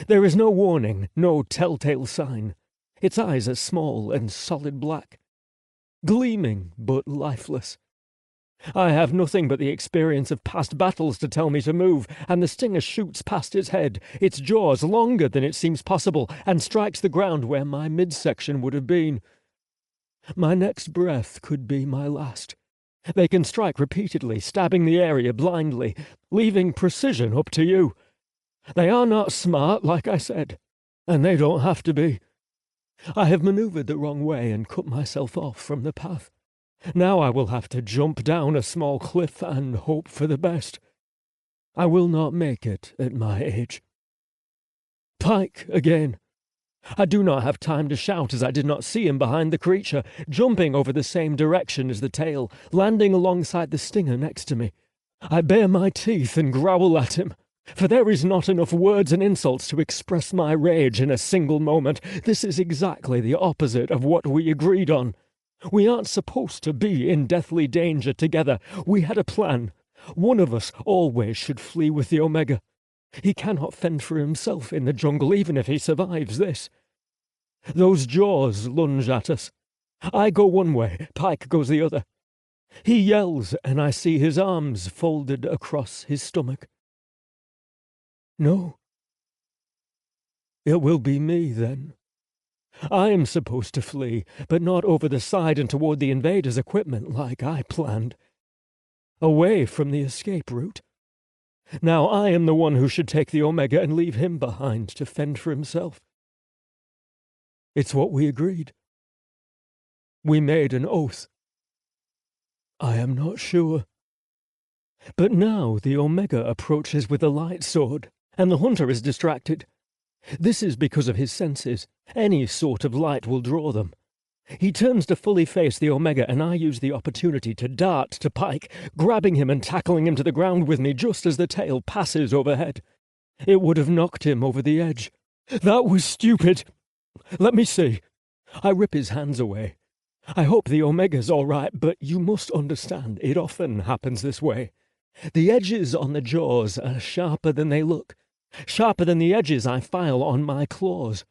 There is no warning, no telltale sign. Its eyes are small and solid black, gleaming but lifeless. I have nothing but the experience of past battles to tell me to move, and the stinger shoots past its head, its jaws longer than it seems possible, and strikes the ground where my midsection would have been. My next breath could be my last. They can strike repeatedly, stabbing the area blindly, leaving precision up to you. They are not smart, like I said, and they don't have to be. I have maneuvered the wrong way and cut myself off from the path. Now I will have to jump down a small cliff and hope for the best. I will not make it at my age. Pykh again. I do not have time to shout, as I did not see him behind the creature, jumping over the same direction as the tail, landing alongside the stinger next to me. I bare my teeth and growl at him, for there is not enough words and insults to express my rage in a single moment. This is exactly the opposite of what we agreed on. We aren't supposed to be in deathly danger together. We had a plan. One of us always should flee with the Omega. He cannot fend for himself in the jungle, even if he survives this. Those jaws lunge at us. I go one way, Pykh goes the other. He yells, and I see his arms folded across his stomach. No. It will be me, then. I am supposed to flee, but not over the side and toward the invaders' equipment like I planned. Away from the escape route. Now I am the one who should take the Omega and leave him behind to fend for himself. It's what we agreed. We made an oath. I am not sure. But now the Omega approaches with a light sword, and the hunter is distracted. This is because of his senses. Any sort of light will draw them. He turns to fully face the Omega, and I use the opportunity to dart to Pykh, grabbing him and tackling him to the ground with me just as the tail passes overhead. It would have knocked him over the edge. That was stupid. Let me see. I rip his hands away. I hope the Omega's all right, but you must understand, it often happens this way. The edges on the jaws are sharper than they look, sharper than the edges I file on my claws.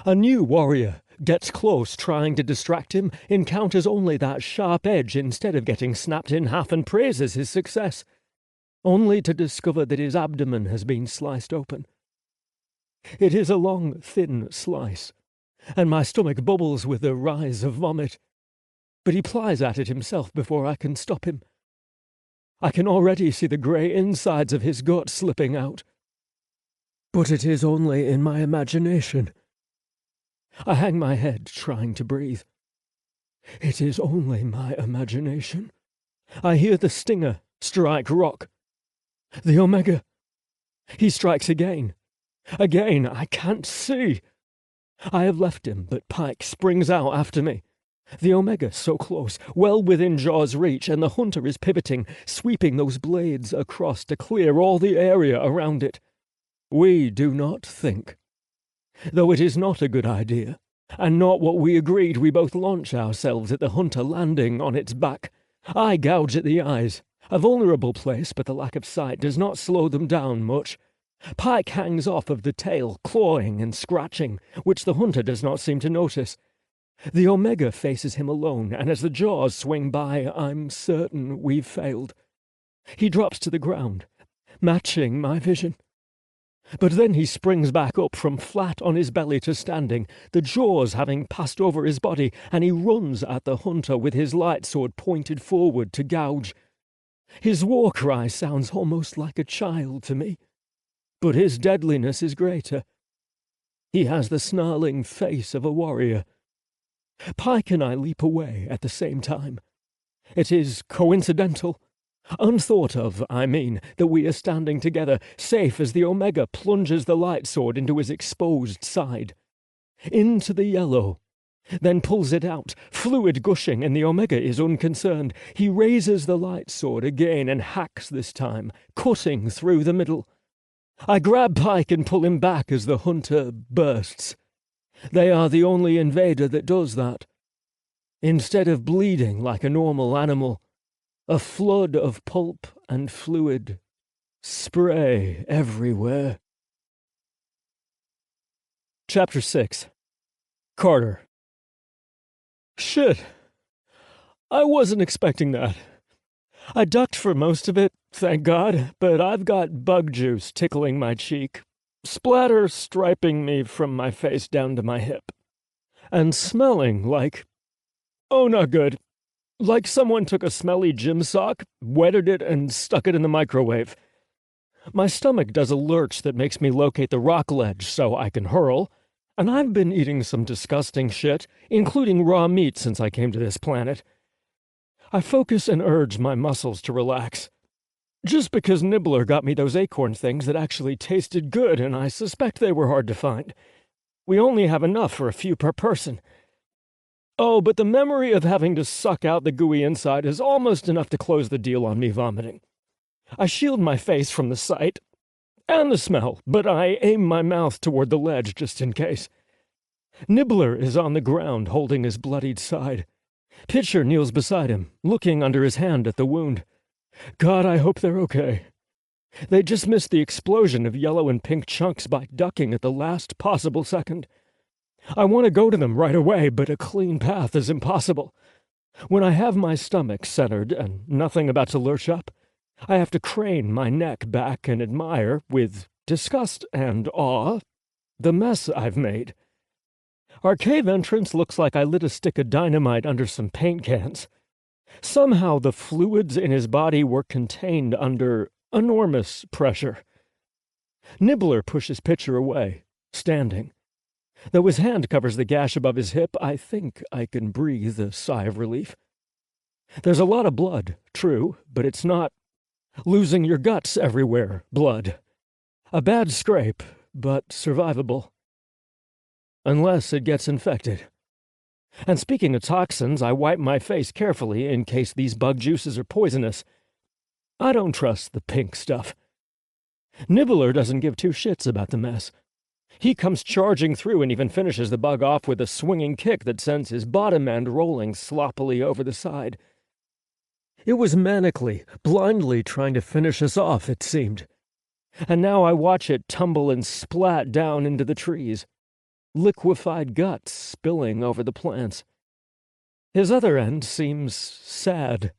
A new warrior gets close trying to distract him, encounters only that sharp edge instead of getting snapped in half, and praises his success, only to discover that his abdomen has been sliced open. It is a long, thin slice, and my stomach bubbles with the rise of vomit. But he plies at it himself before I can stop him. I can already see the grey insides of his gut slipping out. But it is only in my imagination. I hang my head, trying to breathe. It is only my imagination. I hear the stinger strike rock. The Omega. He strikes again. Again, I can't see. I have left him, but Pykh springs out after me. The Omega so close, well within jaw's reach, and the hunter is pivoting, sweeping those blades across to clear all the area around it. We do not think. Though it is not a good idea, and not what we agreed, we both launch ourselves at the hunter, landing on its back. I gouge at the eyes, a vulnerable place, but the lack of sight does not slow them down much. Pykh hangs off of the tail, clawing and scratching, which the hunter does not seem to notice. The Omega faces him alone, and as the jaws swing by, I'm certain we've failed. He drops to the ground, matching my vision. But then he springs back up from flat on his belly to standing, the jaws having passed over his body, and he runs at the hunter with his light sword pointed forward to gouge. His war cry sounds almost like a child to me, but his deadliness is greater. He has the snarling face of a warrior. Pykh and I leap away at the same time. It is coincidental. Unthought of, I mean, that we are standing together, safe as the Omega plunges the light sword into his exposed side. Into the yellow. Then pulls it out, fluid gushing, and the Omega is unconcerned. He raises the light sword again and hacks this time, cutting through the middle. I grab Pykh and pull him back as the hunter bursts. They are the only invader that does that. Instead of bleeding like a normal animal, a flood of pulp and fluid spray everywhere. Chapter 6. Carter. Shit. I wasn't expecting that. I ducked for most of it, thank God, but I've got bug juice tickling my cheek, splatter striping me from my face down to my hip, and smelling like... oh, not good. Like someone took a smelly gym sock, wetted it, and stuck it in the microwave. My stomach does a lurch that makes me locate the rock ledge so I can hurl, and I've been eating some disgusting shit, including raw meat since I came to this planet. I focus and urge my muscles to relax. Just because Nibbler got me those acorn things that actually tasted good, and I suspect they were hard to find. We only have enough for a few per person. Oh, but the memory of having to suck out the gooey inside is almost enough to close the deal on me vomiting. I shield my face from the sight and the smell, but I aim my mouth toward the ledge just in case. Nibbler is on the ground holding his bloodied side. Pitcher kneels beside him, looking under his hand at the wound. God, I hope they're okay. They just missed the explosion of yellow and pink chunks by ducking at the last possible second. I want to go to them right away, but a clean path is impossible. When I have my stomach centered and nothing about to lurch up, I have to crane my neck back and admire, with disgust and awe, the mess I've made. Our cave entrance looks like I lit a stick of dynamite under some paint cans. Somehow the fluids in his body were contained under enormous pressure. Nibbler pushes Pitcher away, standing. Though his hand covers the gash above his hip, I think I can breathe a sigh of relief. There's a lot of blood, true, but it's not losing your guts everywhere blood. A bad scrape, but survivable. Unless it gets infected. And speaking of toxins, I wipe my face carefully in case these bug juices are poisonous. I don't trust the pink stuff. Nibbler doesn't give two shits about the mess. He comes charging through and even finishes the bug off with a swinging kick that sends his bottom end rolling sloppily over the side. It was manically, blindly trying to finish us off, it seemed. And now I watch it tumble and splat down into the trees. Liquefied guts spilling over the plants. His other end seems sad.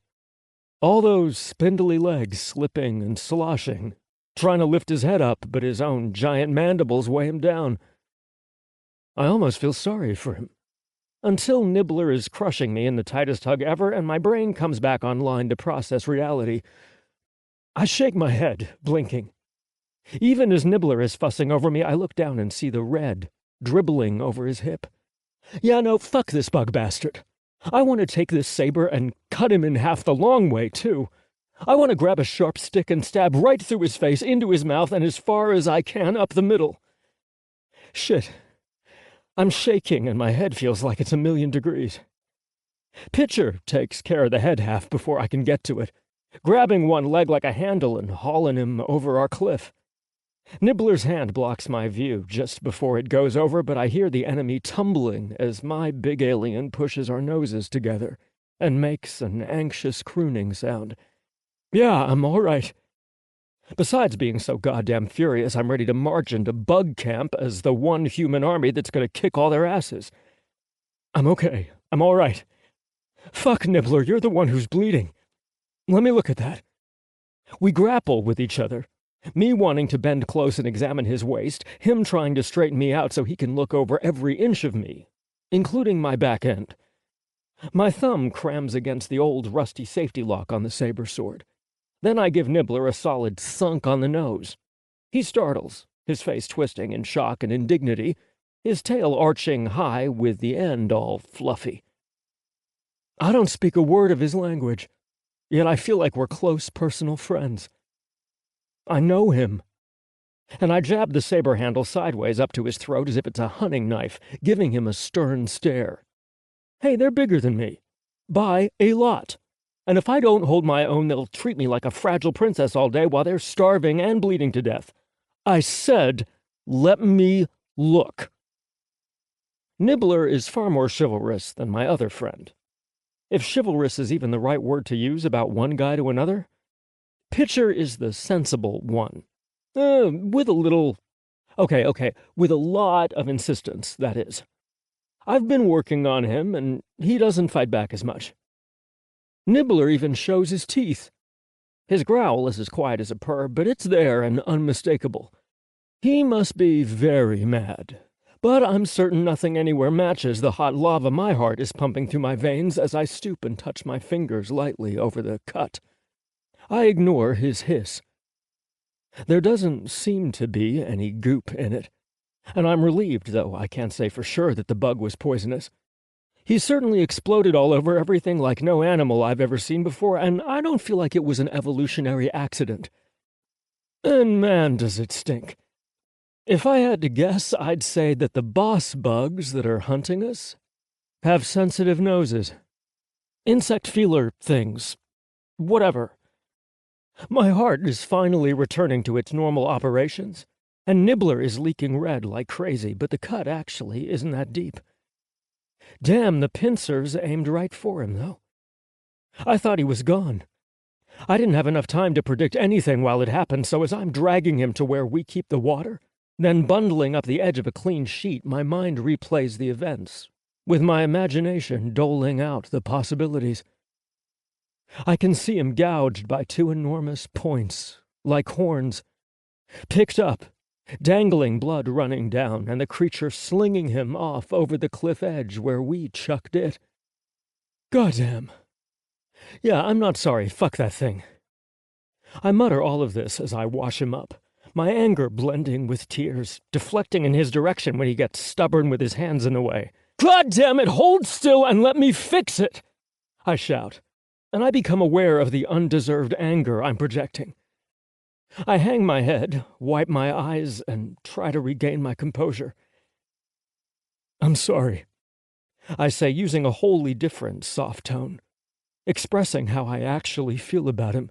All those spindly legs slipping and sloshing, trying to lift his head up, but his own giant mandibles weigh him down. I almost feel sorry for him. Until Nibbler is crushing me in the tightest hug ever, and my brain comes back online to process reality. I shake my head, blinking. Even as Nibbler is fussing over me, I look down and see the red dribbling over his hip. Yeah, no, fuck this bug bastard. I want to take this saber and cut him in half the long way, too. I want to grab a sharp stick and stab right through his face, into his mouth, and as far as I can up the middle. Shit. I'm shaking, and my head feels like it's 1,000,000 degrees. Pitcher takes care of the head half before I can get to it, grabbing one leg like a handle and hauling him over our cliff. Nibbler's hand blocks my view just before it goes over, but I hear the enemy tumbling as my big alien pushes our noses together and makes an anxious crooning sound. Yeah, I'm all right. Besides being so goddamn furious, I'm ready to march into bug camp as the one human army that's going to kick all their asses. I'm okay. I'm all right. Fuck, Nibbler, you're the one who's bleeding. Let me look at that. We grapple with each other. Me wanting to bend close and examine his waist, him trying to straighten me out so he can look over every inch of me, including my back end. My thumb crams against the old rusty safety lock on the saber sword. Then I give Nibbler a solid thunk on the nose. He startles, his face twisting in shock and indignity, his tail arching high with the end all fluffy. I don't speak a word of his language, yet I feel like we're close personal friends. I know him. And I jab the saber handle sideways up to his throat as if it's a hunting knife, giving him a stern stare. Hey, they're bigger than me. By a lot. And if I don't hold my own, they'll treat me like a fragile princess all day while they're starving and bleeding to death. I said, let me look. Nibbler is far more chivalrous than my other friend. If chivalrous is even the right word to use about one guy to another, Pitcher is the sensible one. With a little... Okay, with a lot of insistence, that is. I've been working on him, and he doesn't fight back as much. Nibbler even shows his teeth. His growl is as quiet as a purr, but it's there and unmistakable. He must be very mad. But I'm certain nothing anywhere matches the hot lava my heart is pumping through my veins as I stoop and touch my fingers lightly over the cut. I ignore his hiss. There doesn't seem to be any goop in it, and I'm relieved, though I can't say for sure that the bug was poisonous. He certainly exploded all over everything like no animal I've ever seen before, and I don't feel like it was an evolutionary accident. And man, does it stink. If I had to guess, I'd say that the boss bugs that are hunting us have sensitive noses. Insect feeler things. Whatever. My heart is finally returning to its normal operations, and Nibbler is leaking red like crazy, but the cut actually isn't that deep. Damn, the pincers aimed right for him, though. I thought he was gone. I didn't have enough time to predict anything while it happened, so as I'm dragging him to where we keep the water, then bundling up the edge of a clean sheet, my mind replays the events, with my imagination doling out the possibilities. I can see him gouged by two enormous points, like horns, picked up, dangling, blood running down, and the creature slinging him off over the cliff edge where we chucked it. Goddamn. Yeah, I'm not sorry. Fuck that thing. I mutter all of this as I wash him up, my anger blending with tears, deflecting in his direction when he gets stubborn with his hands in the way. God damn it, hold still and let me fix it! I shout, and I become aware of the undeserved anger I'm projecting. I hang my head, wipe my eyes, and try to regain my composure. I'm sorry, I say, using a wholly different soft tone, expressing how I actually feel about him.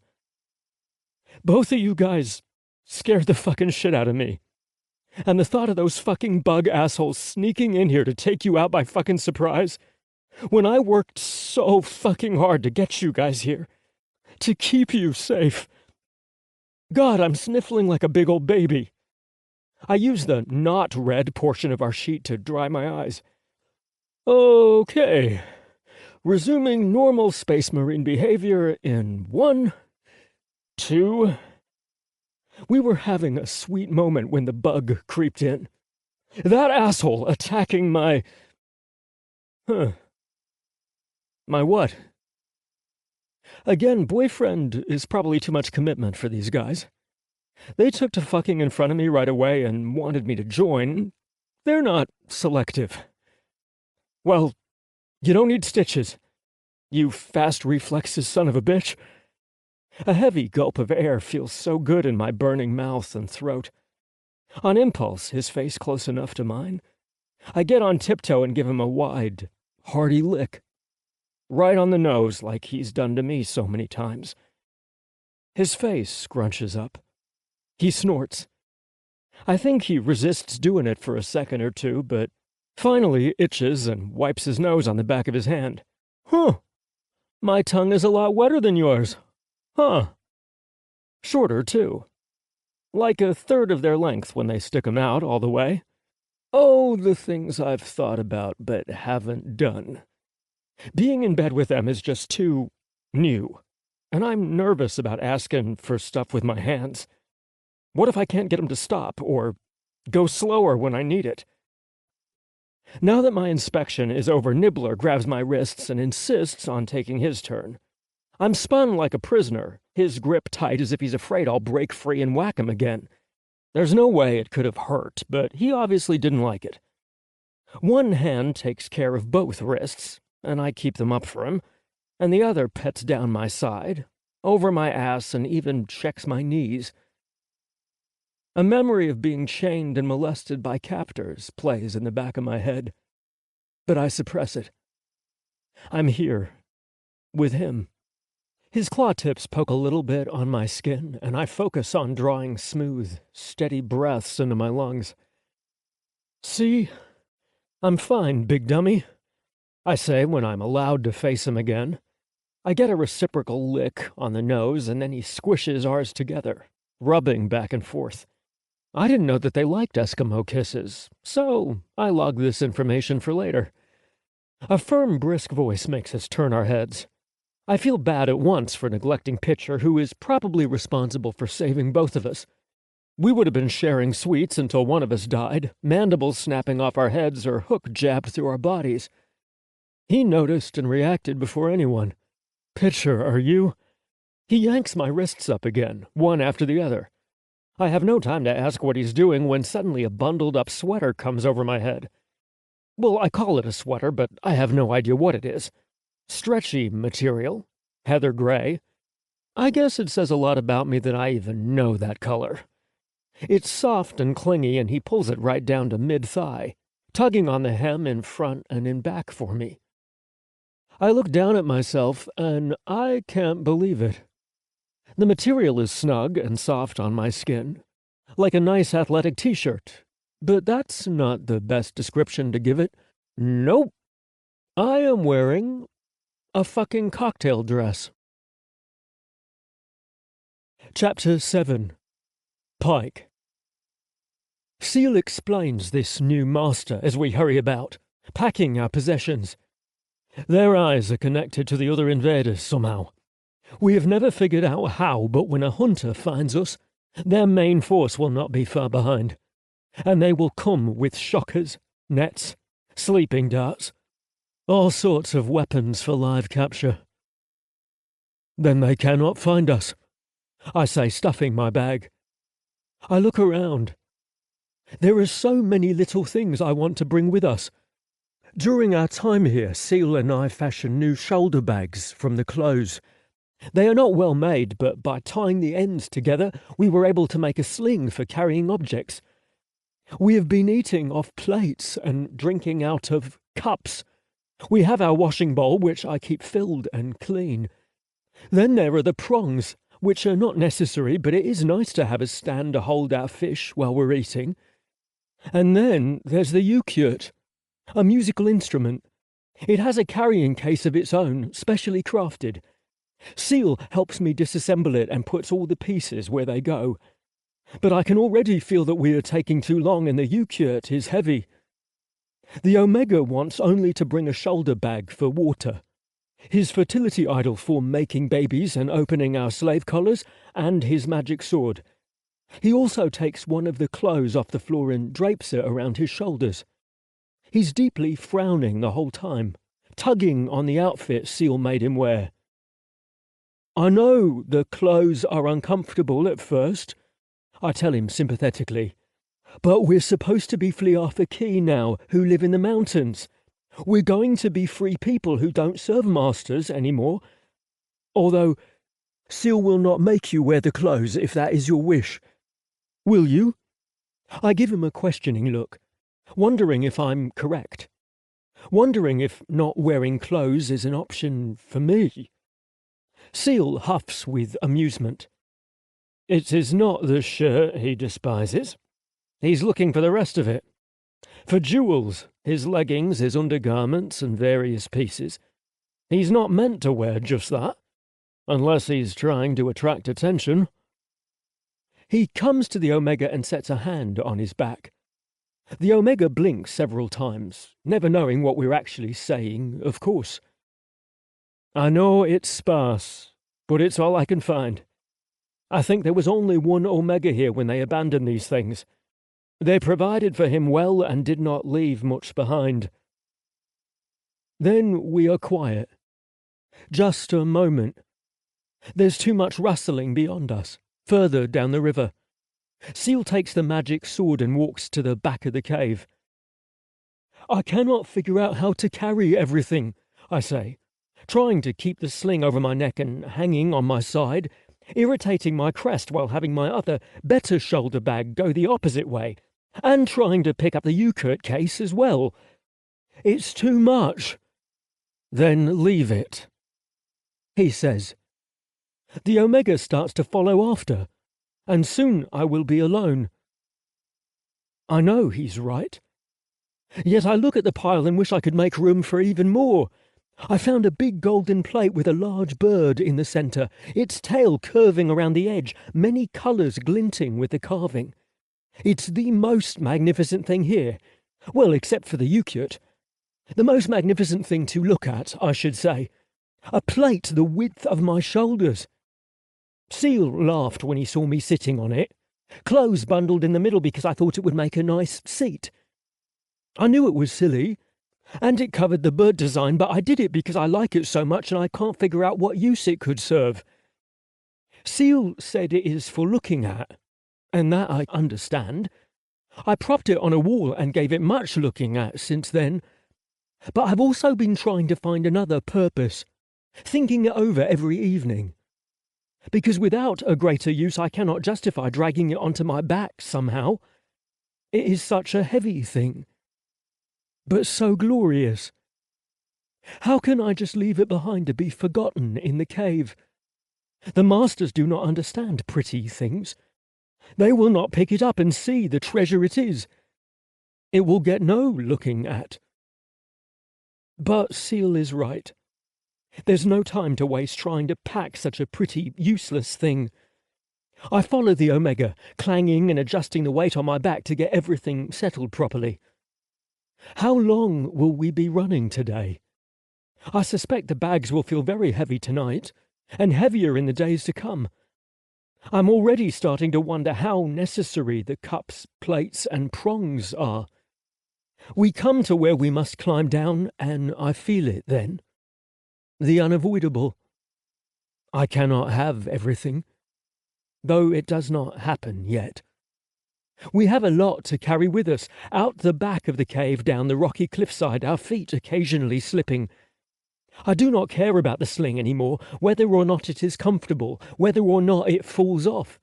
Both of you guys scared the fucking shit out of me. And the thought of those fucking bug assholes sneaking in here to take you out by fucking surprise, when I worked so fucking hard to get you guys here, to keep you safe. God, I'm sniffling like a big old baby. I use the not red portion of our sheet to dry my eyes. Okay. Resuming normal space marine behavior in 1, 2... We were having a sweet moment when the bug creeped in. That asshole attacking my... My what? Again, boyfriend is probably too much commitment for these guys. They took to fucking in front of me right away and wanted me to join. They're not selective. Well, you don't need stitches, you fast reflexes son of a bitch. A heavy gulp of air feels so good in my burning mouth and throat. On impulse, his face close enough to mine, I get on tiptoe and give him a wide, hearty lick. Right on the nose, like he's done to me so many times. His face scrunches up. He snorts. I think he resists doing it for a second or two, but finally itches and wipes his nose on the back of his hand. Huh. My tongue is a lot wetter than yours. Huh. Shorter, too. Like a third of their length when they stick 'em out all the way. Oh, the things I've thought about but haven't done. Being in bed with them is just too new, and I'm nervous about asking for stuff with my hands. What if I can't get them to stop, or go slower when I need it? Now that my inspection is over, Nibbler grabs my wrists and insists on taking his turn. I'm spun like a prisoner, his grip tight as if he's afraid I'll break free and whack him again. There's no way it could have hurt, but he obviously didn't like it. One hand takes care of both wrists, and I keep them up for him, and the other pets down my side, over my ass, and even checks my knees. A memory of being chained and molested by captors plays in the back of my head, but I suppress it. I'm here, with him. His claw tips poke a little bit on my skin, and I focus on drawing smooth, steady breaths into my lungs. See? I'm fine, big dummy, I say when I'm allowed to face him again. I get a reciprocal lick on the nose, and then he squishes ours together, rubbing back and forth. I didn't know that they liked Eskimo kisses, so I log this information for later. A firm, brisk voice makes us turn our heads. I feel bad at once for neglecting Pitcher, who is probably responsible for saving both of us. We would have been sharing sweets until one of us died, mandibles snapping off our heads or hook jabbed through our bodies. He noticed and reacted before anyone. Pitcher, are you? He yanks my wrists up again, one after the other. I have no time to ask what he's doing when suddenly a bundled-up sweater comes over my head. Well, I call it a sweater, but I have no idea what it is. Stretchy material, heather gray. I guess it says a lot about me that I even know that color. It's soft and clingy, and he pulls it right down to mid-thigh, tugging on the hem in front and in back for me. I look down at myself, and I can't believe it. The material is snug and soft on my skin, like a nice athletic t-shirt, but that's not the best description to give it. Nope. I am wearing a fucking cocktail dress. Chapter 7. Pykh. Seal explains this new master as we hurry about, packing our possessions. Their eyes are connected to the other invaders somehow. We have never figured out how, but when a hunter finds us, their main force will not be far behind, and they will come with shockers, nets, sleeping darts, all sorts of weapons for live capture. Then they cannot find us, I say, stuffing my bag. I look around. There are so many little things I want to bring with us. During our time here, Seal and I fashioned new shoulder bags from the clothes. They are not well made, but by tying the ends together, we were able to make a sling for carrying objects. We have been eating off plates and drinking out of cups. We have our washing bowl, which I keep filled and clean. Then there are the prongs, which are not necessary, but it is nice to have a stand to hold our fish while we're eating. And then there's the ukiut, a musical instrument. It has a carrying case of its own, specially crafted. Seal helps me disassemble it and puts all the pieces where they go. But I can already feel that we are taking too long and the ukiut is heavy. The Omega wants only to bring a shoulder bag for water. His fertility idol for making babies and opening our slave collars, and his magic sword. He also takes one of the clothes off the floor and drapes it around his shoulders. He's deeply frowning the whole time, tugging on the outfit Seal made him wear. I know the clothes are uncomfortable at first, I tell him sympathetically, but we're supposed to be Fliarthaki now, who live in the mountains. We're going to be free people who don't serve masters anymore. Although, Seal will not make you wear the clothes if that is your wish. Will you? I give him a questioning look, wondering if I'm correct. Wondering if not wearing clothes is an option for me. Seal huffs with amusement. It is not the shirt he despises. He's looking for the rest of it. For jewels, his leggings, his undergarments, and various pieces. He's not meant to wear just that, unless he's trying to attract attention. He comes to the Omega and sets a hand on his back. The Omega blinks several times, never knowing what we're actually saying, of course. I know it's sparse, but it's all I can find. I think there was only one Omega here when they abandoned these things. They provided for him well and did not leave much behind. Then we are quiet. Just a moment. There's too much rustling beyond us, further down the river. Seal takes the magic sword and walks to the back of the cave. I cannot figure out how to carry everything, I say, trying to keep the sling over my neck and hanging on my side, irritating my crest while having my other, better shoulder bag go the opposite way, and trying to pick up the ukiut case as well. It's too much. Then leave it, he says. The Omega starts to follow after, and soon I will be alone. I know he's right. Yet I look at the pile and wish I could make room for even more. I found a big golden plate with a large bird in the centre, its tail curving around the edge, many colours glinting with the carving. It's the most magnificent thing here. Well, except for the Ukyut. The most magnificent thing to look at, I should say. A plate the width of my shoulders. Seal laughed when he saw me sitting on it. Clothes bundled in the middle because I thought it would make a nice seat. I knew it was silly, and it covered the bird design, but I did it because I like it so much and I can't figure out what use it could serve. Seal said it is for looking at, and that I understand. I propped it on a wall and gave it much looking at since then. But I've also been trying to find another purpose, thinking it over every evening. Because without a greater use, I cannot justify dragging it onto my back somehow. It is such a heavy thing, but so glorious. How can I just leave it behind to be forgotten in the cave? The masters do not understand pretty things. They will not pick it up and see the treasure it is. It will get no looking at. But Seal is right. There's no time to waste trying to pack such a pretty, useless thing. I follow the Omega, clanging and adjusting the weight on my back to get everything settled properly. How long will we be running today? I suspect the bags will feel very heavy tonight, and heavier in the days to come. I'm already starting to wonder how necessary the cups, plates, and prongs are. We come to where we must climb down, and I feel it then. The unavoidable. I cannot have everything, though it does not happen yet. We have a lot to carry with us, out the back of the cave, down the rocky cliffside, our feet occasionally slipping. I do not care about the sling anymore, whether or not it is comfortable, whether or not it falls off.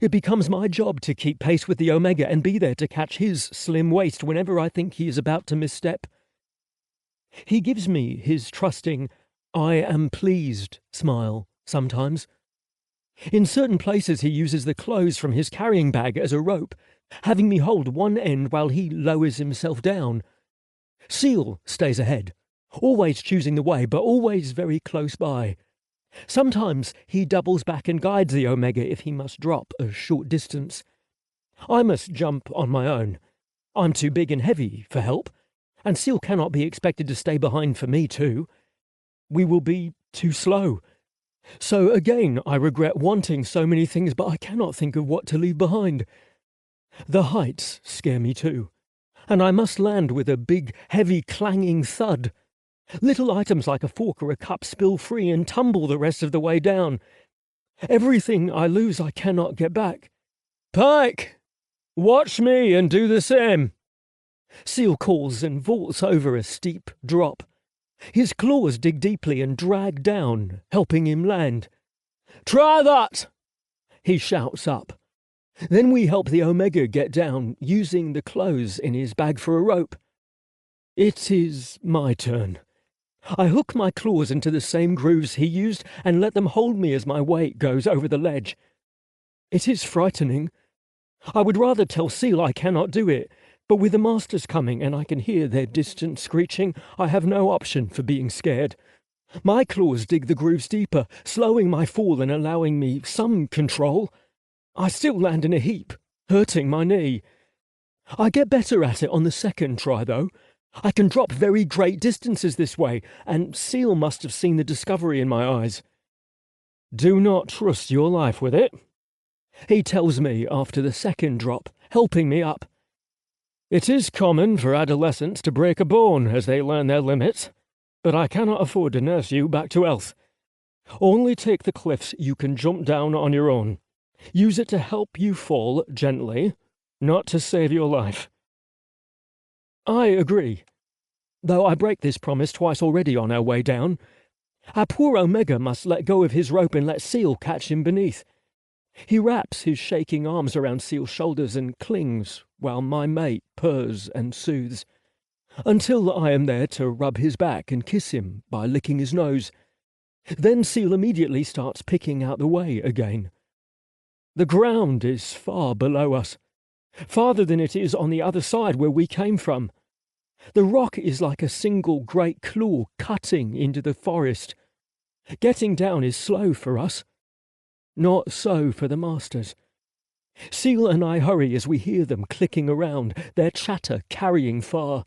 It becomes my job to keep pace with the Omega and be there to catch his slim waist whenever I think he is about to misstep. He gives me his trusting, I am pleased smile sometimes. In certain places he uses the clothes from his carrying bag as a rope, having me hold one end while he lowers himself down. Seal stays ahead, always choosing the way, but always very close by. Sometimes he doubles back and guides the Omega if he must drop a short distance. I must jump on my own. I'm too big and heavy for help, and Seal cannot be expected to stay behind for me too. We will be too slow. So again, I regret wanting so many things, but I cannot think of what to leave behind. The heights scare me too, and I must land with a big, heavy, clanging thud. Little items like a fork or a cup spill free and tumble the rest of the way down. Everything I lose I cannot get back. Pykh! Watch me and do the same. Seal calls and vaults over a steep drop. His claws dig deeply and drag down, helping him land. Try that! He shouts up. Then we help the Omega get down, using the clothes in his bag for a rope. It is my turn. I hook my claws into the same grooves he used and let them hold me as my weight goes over the ledge. It is frightening. I would rather tell Seal I cannot do it, but with the masters coming and I can hear their distant screeching, I have no option for being scared. My claws dig the grooves deeper, slowing my fall and allowing me some control. I still land in a heap, hurting my knee. I get better at it on the second try, though. I can drop very great distances this way, and Seal must have seen the discovery in my eyes. Do not trust your life with it, he tells me after the second drop, helping me up. It is common for adolescents to break a bone as they learn their limits, but I cannot afford to nurse you back to health. Only take the cliffs you can jump down on your own. Use it to help you fall gently, not to save your life. I agree, though I break this promise twice already on our way down. Our poor Omega must let go of his rope and let Seal catch him beneath. He wraps his shaking arms around Seal's shoulders and clings while my mate purrs and soothes, until I am there to rub his back and kiss him by licking his nose. Then Seal immediately starts picking out the way again. The ground is far below us, farther than it is on the other side where we came from. The rock is like a single great claw cutting into the forest. Getting down is slow for us. Not so for the masters. Seal and I hurry as we hear them clicking around, their chatter carrying far.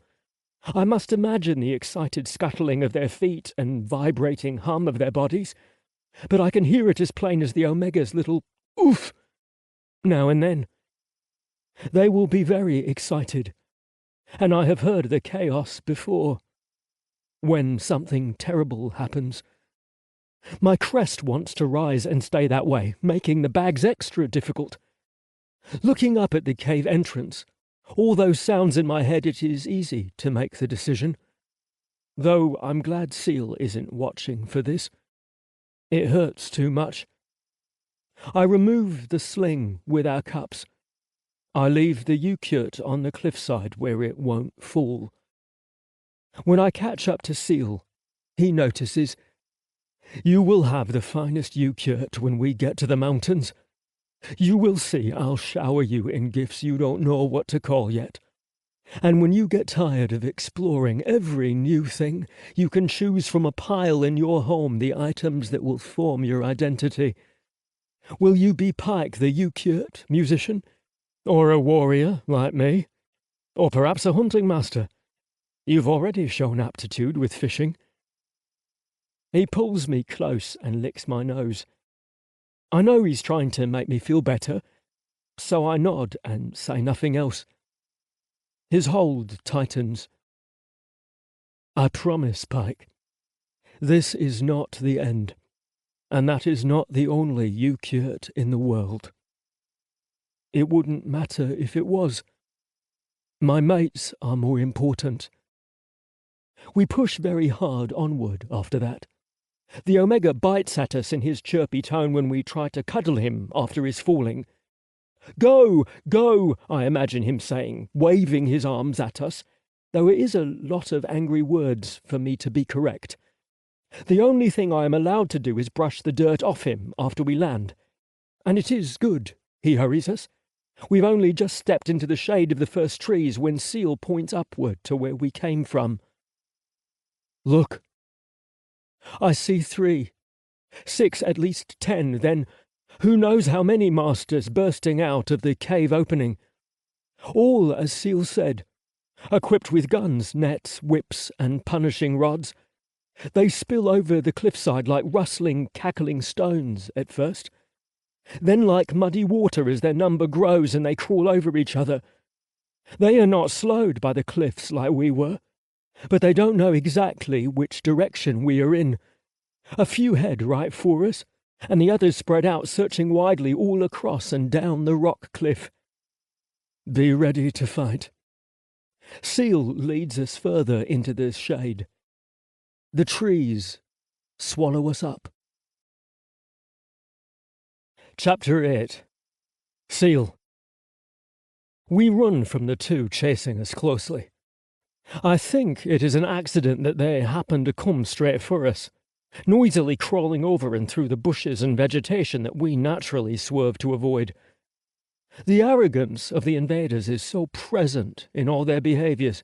I must imagine the excited scuttling of their feet and vibrating hum of their bodies, but I can hear it as plain as the Omega's little oof now and then. They will be very excited, and I have heard the chaos before, when something terrible happens. My crest wants to rise and stay that way, making the bags extra difficult. Looking up at the cave entrance, all those sounds in my head, it is easy to make the decision. Though I'm glad Seal isn't watching for this. It hurts too much. I remove the sling with our cups. I leave the Ukurt on the cliffside where it won't fall. When I catch up to Seal, he notices, "You will have the finest Ukurt when we get to the mountains. You will see I'll shower you in gifts you don't know what to call yet. And when you get tired of exploring every new thing, you can choose from a pile in your home the items that will form your identity. Will you be Pykh the Ukurt musician? Or a warrior like me? Or perhaps a hunting master? You've already shown aptitude with fishing." He pulls me close and licks my nose. I know he's trying to make me feel better, so I nod and say nothing else. His hold tightens. "I promise, Pykh, this is not the end, and that is not the only Ukurt in the world. It wouldn't matter if it was. My mates are more important." We push very hard onward after that. The Omega bites at us in his chirpy tone when we try to cuddle him after his falling. "Go, go," I imagine him saying, waving his arms at us, though it is a lot of angry words for me to be correct. The only thing I am allowed to do is brush the dirt off him after we land. And it is good, he hurries us. We've only just stepped into the shade of the first trees when Seal points upward to where we came from. "Look." I see 3, 6, at least 10, then who knows how many masters bursting out of the cave opening. All, as Seal said, equipped with guns, nets, whips, and punishing rods. They spill over the cliffside like rustling, cackling stones at first. Then like muddy water as their number grows and they crawl over each other. They are not slowed by the cliffs like we were, but they don't know exactly which direction we are in. A few head right for us, and the others spread out searching widely all across and down the rock cliff. Be ready to fight. Seal leads us further into the shade. The trees swallow us up. Chapter 8. Seal. We run from the 2 chasing us closely. I think it is an accident that they happen to come straight for us, noisily crawling over and through the bushes and vegetation that we naturally swerve to avoid. The arrogance of the invaders is so present in all their behaviours.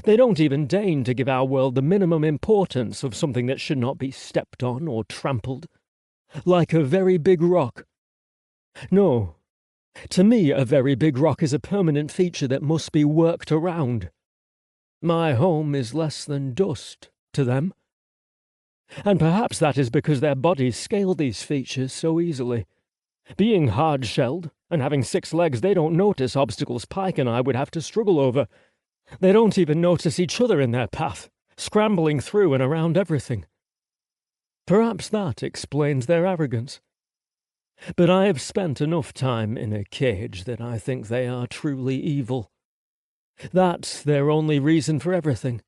They don't even deign to give our world the minimum importance of something that should not be stepped on or trampled. Like a very big rock. No, to me a very big rock is a permanent feature that must be worked around. My home is less than dust to them. And perhaps that is because their bodies scale these features so easily. Being hard-shelled and having 6 legs, they don't notice obstacles Pykh and I would have to struggle over. They don't even notice each other in their path, scrambling through and around everything. Perhaps that explains their arrogance. But I have spent enough time in a cage that I think they are truly evil. That's their only reason for everything.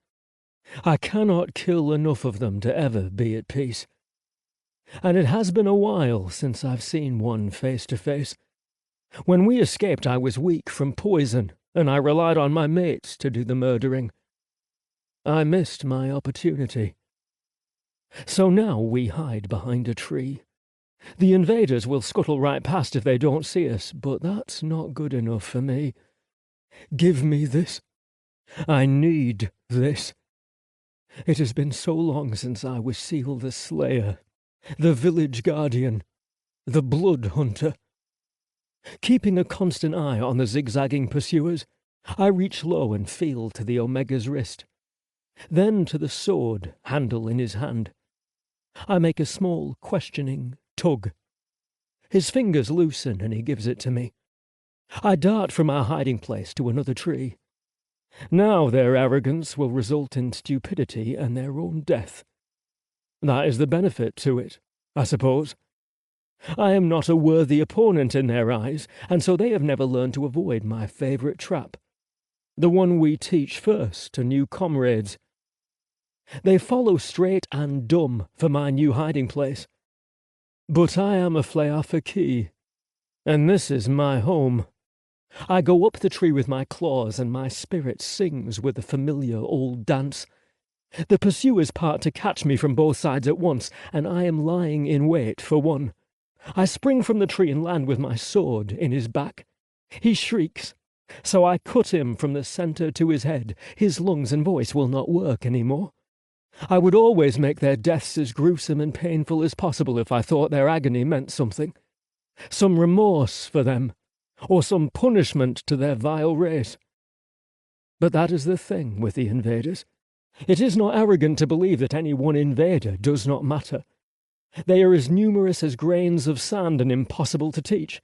I cannot kill enough of them to ever be at peace. And it has been a while since I've seen one face to face. When we escaped, I was weak from poison, and I relied on my mates to do the murdering. I missed my opportunity. So now we hide behind a tree. The invaders will scuttle right past if they don't see us, but that's not good enough for me. Give me this. I need this. It has been so long since I was Seal the Slayer, the village guardian, the blood hunter. Keeping a constant eye on the zigzagging pursuers, I reach low and feel to the Omega's wrist, then to the sword handle in his hand. I make a small, questioning tug. His fingers loosen and he gives it to me. I dart from our hiding place to another tree. Now their arrogance will result in stupidity and their own death. That is the benefit to it, I suppose. I am not a worthy opponent in their eyes, and so they have never learned to avoid my favourite trap, the one we teach first to new comrades. They follow straight and dumb for my new hiding place. But I am a Pykh, and this is my home. I go up the tree with my claws, and my spirit sings with a familiar old dance. The pursuers part to catch me from both sides at once, and I am lying in wait for one. I spring from the tree and land with my sword in his back. He shrieks, so I cut him from the centre to his head. His lungs and voice will not work any more. I would always make their deaths as gruesome and painful as possible if I thought their agony meant something. Some remorse for them, or some punishment to their vile race. But that is the thing with the invaders. It is not arrogant to believe that any one invader does not matter. They are as numerous as grains of sand and impossible to teach.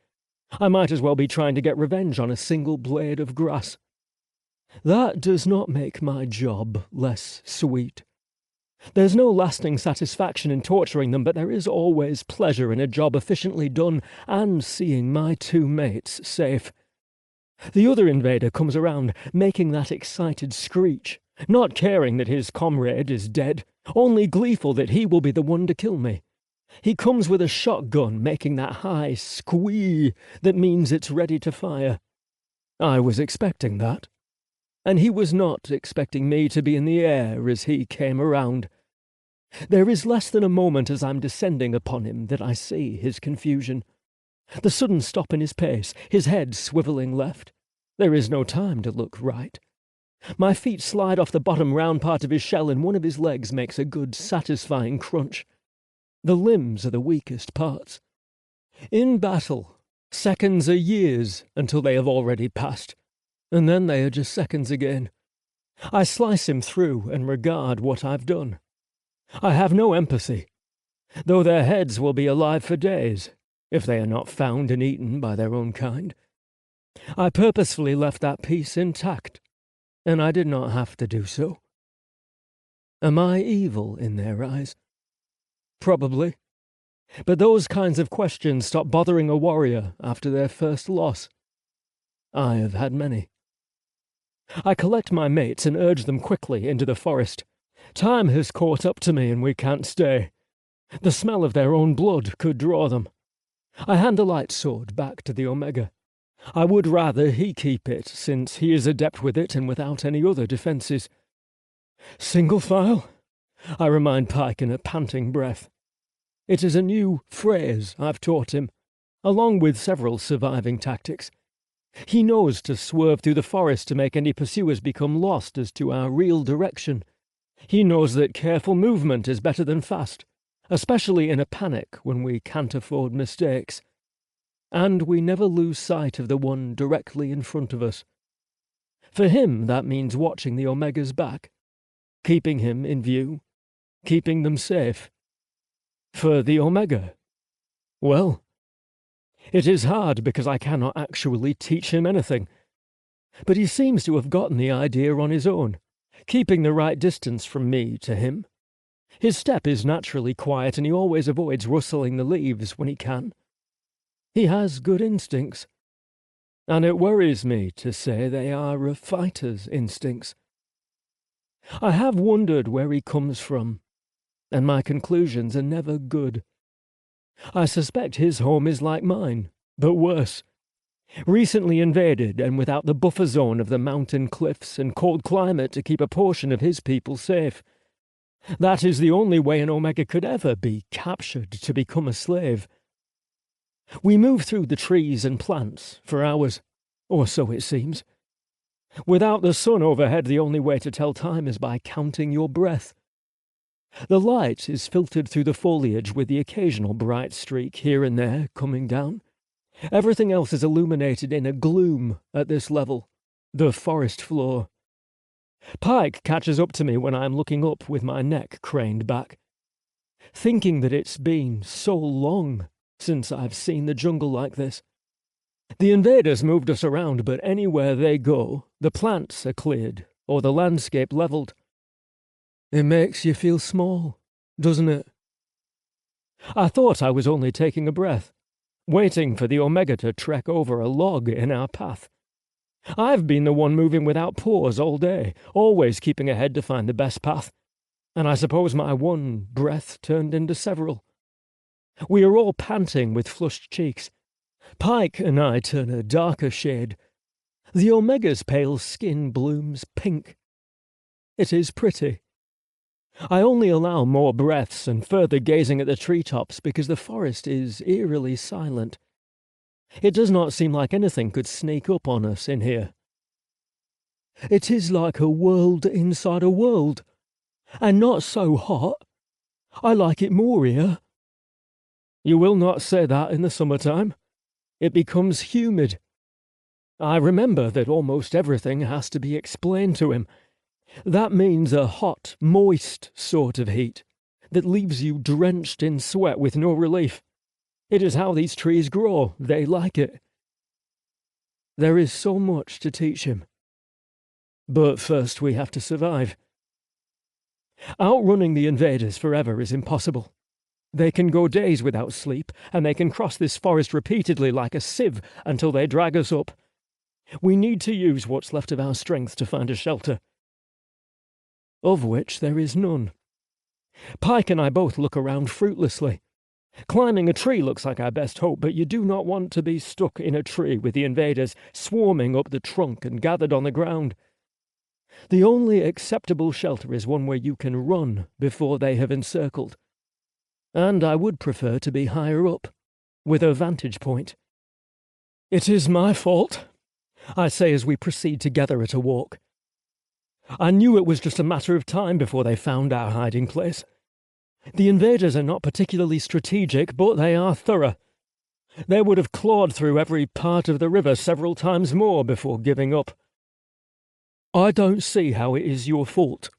I might as well be trying to get revenge on a single blade of grass. That does not make my job less sweet. There's no lasting satisfaction in torturing them, but there is always pleasure in a job efficiently done and seeing my two mates safe. The other invader comes around, making that excited screech, not caring that his comrade is dead, only gleeful that he will be the one to kill me. He comes with a shotgun, making that high squee that means it's ready to fire. I was expecting that. And he was not expecting me to be in the air as he came around. There is less than a moment as I'm descending upon him that I see his confusion. The sudden stop in his pace, his head swivelling left. There is no time to look right. My feet slide off the bottom round part of his shell, and one of his legs makes a good, satisfying crunch. The limbs are the weakest parts. In battle, seconds are years until they have already passed, and then they are just seconds again. I slice him through and regard what I've done. I have no empathy, though their heads will be alive for days, if they are not found and eaten by their own kind. I purposefully left that piece intact, and I did not have to do so. Am I evil in their eyes? Probably. But those kinds of questions stop bothering a warrior after their first loss. I have had many. I collect my mates and urge them quickly into the forest. Time has caught up to me and we can't stay. The smell of their own blood could draw them. I hand the light sword back to the Omega. I would rather he keep it, since he is adept with it and without any other defences. Single file? I remind Pykh in a panting breath. It is a new phrase I've taught him, along with several surviving tactics. He knows to swerve through the forest to make any pursuers become lost as to our real direction. He knows that careful movement is better than fast, especially in a panic when we can't afford mistakes. And we never lose sight of the one directly in front of us. For him, that means watching the Omega's back, keeping him in view, keeping them safe. For the Omega, well, it is hard because I cannot actually teach him anything. But he seems to have gotten the idea on his own, keeping the right distance from me to him. His step is naturally quiet and he always avoids rustling the leaves when he can. He has good instincts, and it worries me to say they are a fighter's instincts. I have wondered where he comes from, and my conclusions are never good. I suspect his home is like mine, but worse. Recently invaded and without the buffer zone of the mountain cliffs and cold climate to keep a portion of his people safe. That is the only way an Omega could ever be captured to become a slave. We move through the trees and plants for hours, or so it seems. Without the sun overhead, the only way to tell time is by counting your breath. The light is filtered through the foliage with the occasional bright streak here and there coming down. Everything else is illuminated in a gloom at this level, the forest floor. Pykh catches up to me when I am looking up with my neck craned back, thinking that it's been so long since I've seen the jungle like this. The invaders moved us around, but anywhere they go, the plants are cleared or the landscape leveled. It makes you feel small, doesn't it? I thought I was only taking a breath, waiting for the Omega to trek over a log in our path. I've been the one moving without pause all day, always keeping ahead to find the best path, and I suppose my one breath turned into several. We are all panting with flushed cheeks. Pykh and I turn a darker shade. The Omega's pale skin blooms pink. It is pretty. I only allow more breaths and further gazing at the treetops because the forest is eerily silent. It does not seem like anything could sneak up on us in here. It is like a world inside a world, and not so hot. I like it more here. You will not say that in the summertime. It becomes humid. I remember that almost everything has to be explained to him. That means a hot, moist sort of heat that leaves you drenched in sweat with no relief. It is how these trees grow. They like it. There is so much to teach him. But first we have to survive. Outrunning the invaders forever is impossible. They can go days without sleep, and they can cross this forest repeatedly like a sieve until they drag us up. We need to use what's left of our strength to find a shelter, of which there is none. Pykh and I both look around fruitlessly. Climbing a tree looks like our best hope, but you do not want to be stuck in a tree with the invaders swarming up the trunk and gathered on the ground. The only acceptable shelter is one where you can run before they have encircled. And I would prefer to be higher up, with a vantage point. It is my fault, I say as we proceed together at a walk. I knew it was just a matter of time before they found our hiding place. The invaders are not particularly strategic, but they are thorough. They would have clawed through every part of the river several times more before giving up. I don't see how it is your fault,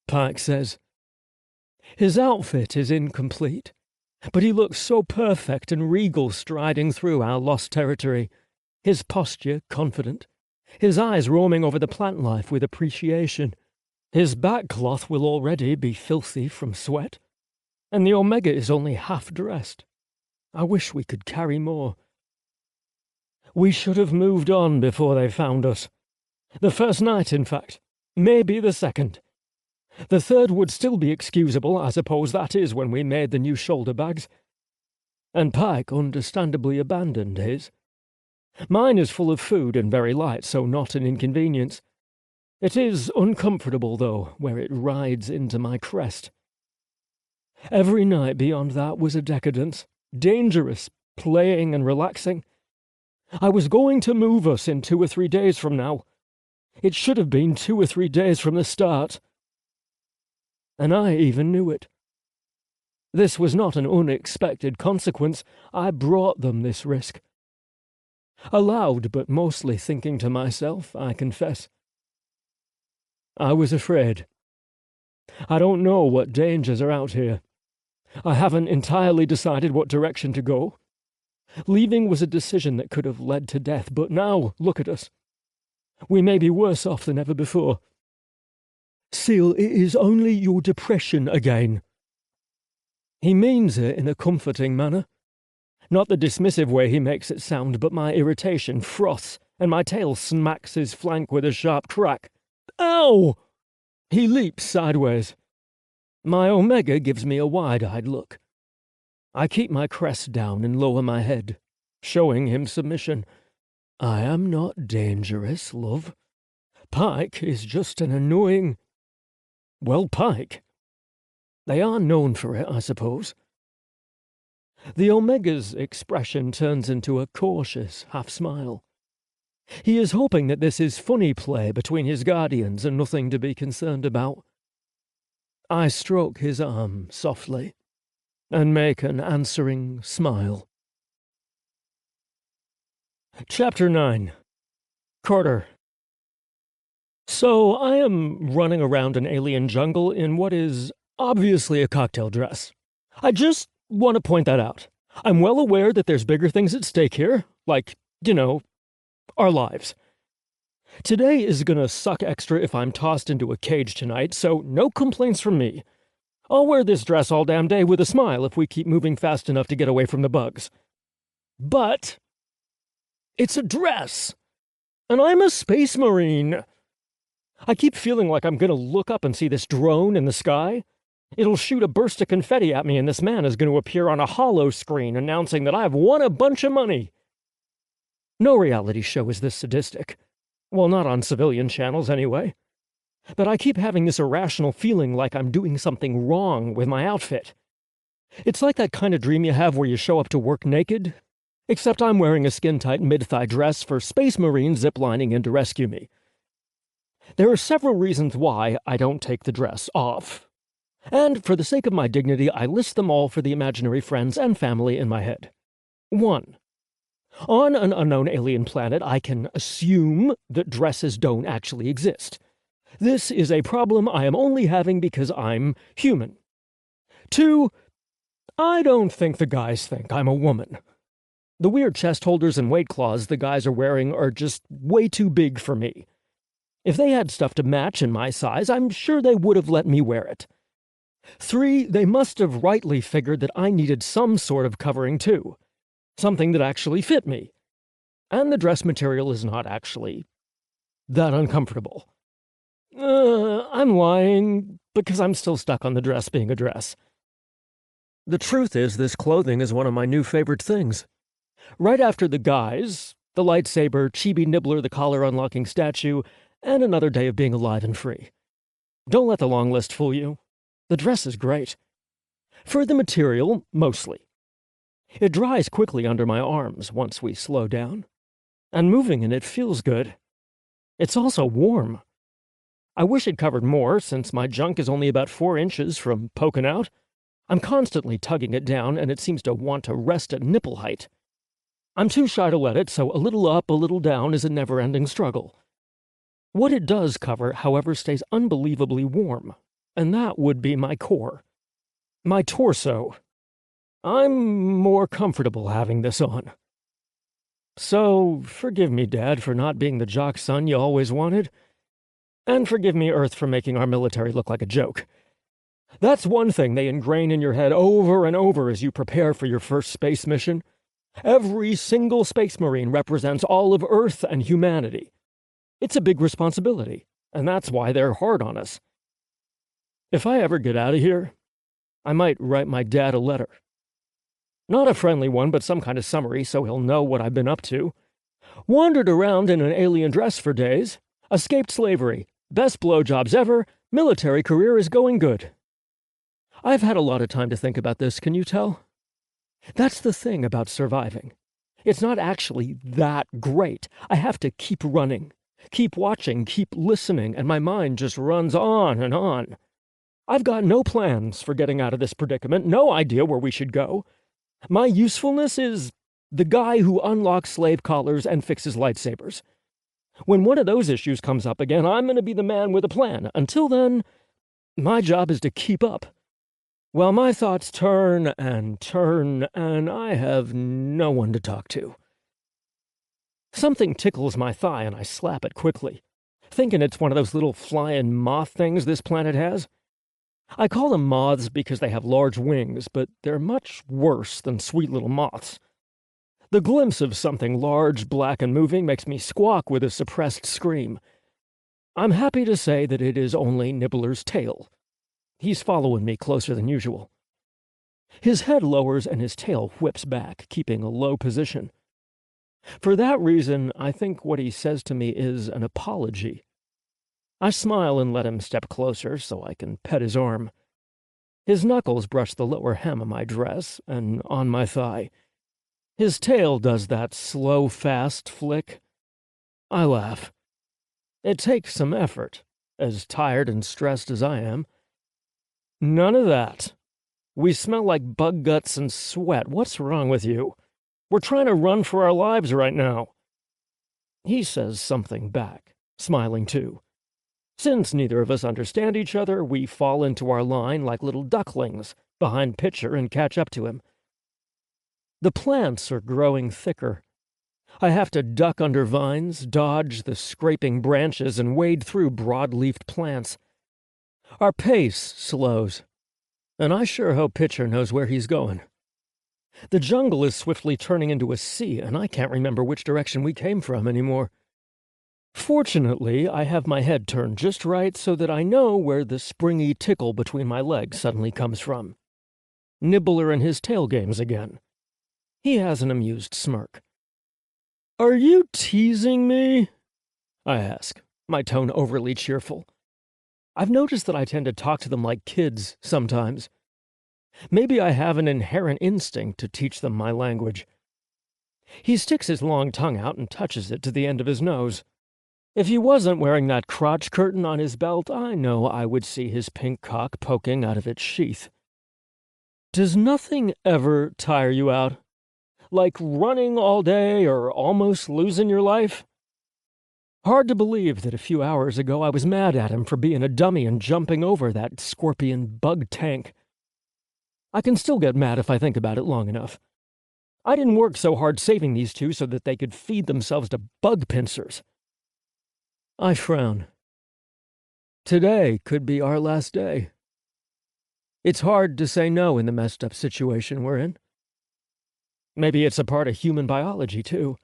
Pykh says. His outfit is incomplete, but he looks so perfect and regal striding through our lost territory, his posture confident, his eyes roaming over the plant life with appreciation. His backcloth will already be filthy from sweat, and the Omega is only half dressed. I wish we could carry more. We should have moved on before they found us. The first night, in fact. Maybe the second. The third would still be excusable, I suppose that is when we made the new shoulder bags. And Pykh understandably abandoned his. Mine is full of food and very light, so not an inconvenience. It is uncomfortable, though, where it rides into my crest. Every night beyond that was a decadence, dangerous, playing and relaxing. I was going to move us in 2 or 3 days from now. It should have been 2 or 3 days from the start. And I even knew it. This was not an unexpected consequence. I brought them this risk. Aloud, but mostly thinking to myself, I confess. I was afraid. I don't know what dangers are out here. I haven't entirely decided what direction to go. Leaving was a decision that could have led to death, but now, look at us. We may be worse off than ever before. Seal, it is only your depression again. He means it in a comforting manner. Not the dismissive way he makes it sound, but my irritation froths, and my tail smacks his flank with a sharp crack. Ow! He leaps sideways. My Omega gives me a wide-eyed look. I keep my crest down and lower my head, showing him submission. I am not dangerous, love. Pykh is just an annoying... Well, Pykh. They are known for it, I suppose. The Omega's expression turns into a cautious half-smile. He is hoping that this is funny play between his guardians and nothing to be concerned about. I stroke his arm softly and make an answering smile. Chapter 9. Carter. So I am running around an alien jungle in what is obviously a cocktail dress. I just want to point that out. I'm well aware that there's bigger things at stake here, like, our lives. Today is gonna suck extra if I'm tossed into a cage tonight, so no complaints from me. I'll wear this dress all damn day with a smile if we keep moving fast enough to get away from the bugs. But it's a dress, and I'm a space marine. I keep feeling like I'm gonna look up and see this drone in the sky. It'll shoot a burst of confetti at me, and this man is gonna appear on a holo screen announcing that I've won a bunch of money. No reality show is this sadistic. Well, not on civilian channels, anyway. But I keep having this irrational feeling like I'm doing something wrong with my outfit. It's like that kind of dream you have where you show up to work naked, except I'm wearing a skin-tight mid-thigh dress for Space Marines ziplining in to rescue me. There are several reasons why I don't take the dress off. And for the sake of my dignity, I list them all for the imaginary friends and family in my head. 1. On an unknown alien planet, I can assume that dresses don't actually exist. This is a problem I am only having because I'm human. 2. I don't think the guys think I'm a woman. The weird chest holders and weight claws the guys are wearing are just way too big for me. If they had stuff to match in my size, I'm sure they would have let me wear it. 3. They must have rightly figured that I needed some sort of covering too. Something that actually fit me. And the dress material is not actually that uncomfortable. I'm lying, because I'm still stuck on the dress being a dress. The truth is, this clothing is one of my new favorite things. Right after the guys, the lightsaber, Chibi Nibbler, the collar-unlocking statue, and another day of being alive and free. Don't let the long list fool you. The dress is great. For the material, mostly. It dries quickly under my arms once we slow down, and moving in it feels good. It's also warm. I wish it covered more, since my junk is only about 4 inches from poking out. I'm constantly tugging it down, and it seems to want to rest at nipple height. I'm too shy to let it, so a little up, a little down is a never-ending struggle. What it does cover, however, stays unbelievably warm, and that would be my core. My torso. I'm more comfortable having this on. So, forgive me, Dad, for not being the jock son you always wanted. And forgive me, Earth, for making our military look like a joke. That's one thing they ingrain in your head over and over as you prepare for your first space mission. Every single space marine represents all of Earth and humanity. It's a big responsibility, and that's why they're hard on us. If I ever get out of here, I might write my dad a letter. Not a friendly one, but some kind of summary so he'll know what I've been up to. Wandered around in an alien dress for days. Escaped slavery. Best blowjobs ever. Military career is going good. I've had a lot of time to think about this, can you tell? That's the thing about surviving. It's not actually that great. I have to keep running, keep watching, keep listening, and my mind just runs on and on. I've got no plans for getting out of this predicament, no idea where we should go. My usefulness is the guy who unlocks slave collars and fixes lightsabers. When one of those issues comes up again, I'm going to be the man with a plan. Until then, my job is to keep up. Well, my thoughts turn, and I have no one to talk to. Something tickles my thigh, and I slap it quickly, thinking it's one of those little flying moth things this planet has. I call them moths because they have large wings, but they're much worse than sweet little moths. The glimpse of something large, black, and moving makes me squawk with a suppressed scream. I'm happy to say that it is only Nibbler's tail. He's following me closer than usual. His head lowers and his tail whips back, keeping a low position. For that reason, I think what he says to me is an apology. I smile and let him step closer so I can pet his arm. His knuckles brush the lower hem of my dress and on my thigh. His tail does that slow, fast flick. I laugh. It takes some effort, as tired and stressed as I am. None of that. We smell like bug guts and sweat. What's wrong with you? We're trying to run for our lives right now. He says something back, smiling too. Since neither of us understand each other, we fall into our line like little ducklings behind Pitcher and catch up to him. The plants are growing thicker. I have to duck under vines, dodge the scraping branches, and wade through broad-leafed plants. Our pace slows, and I sure hope Pitcher knows where he's going. The jungle is swiftly turning into a sea, and I can't remember which direction we came from anymore. Fortunately, I have my head turned just right so that I know where the springy tickle between my legs suddenly comes from. Nibbler and his tail games again. He has an amused smirk. "Are you teasing me?" I ask, my tone overly cheerful. I've noticed that I tend to talk to them like kids sometimes. Maybe I have an inherent instinct to teach them my language. He sticks his long tongue out and touches it to the end of his nose. If he wasn't wearing that crotch curtain on his belt, I know I would see his pink cock poking out of its sheath. Does nothing ever tire you out? Like running all day or almost losing your life? Hard to believe that a few hours ago I was mad at him for being a dummy and jumping over that scorpion bug tank. I can still get mad if I think about it long enough. I didn't work so hard saving these two so that they could feed themselves to bug pincers. I frown. Today could be our last day. It's hard to say no in the messed up situation we're in. Maybe it's a part of human biology, too.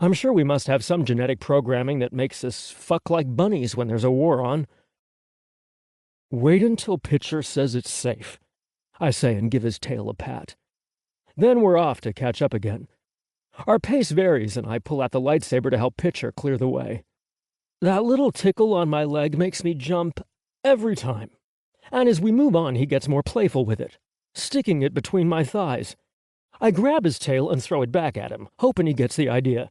I'm sure we must have some genetic programming that makes us fuck like bunnies when there's a war on. Wait until Pitcher says it's safe, I say and give his tail a pat. Then we're off to catch up again. Our pace varies, and I pull out the lightsaber to help Pitcher clear the way. That little tickle on my leg makes me jump every time. And as we move on, he gets more playful with it, sticking it between my thighs. I grab his tail and throw it back at him, hoping he gets the idea.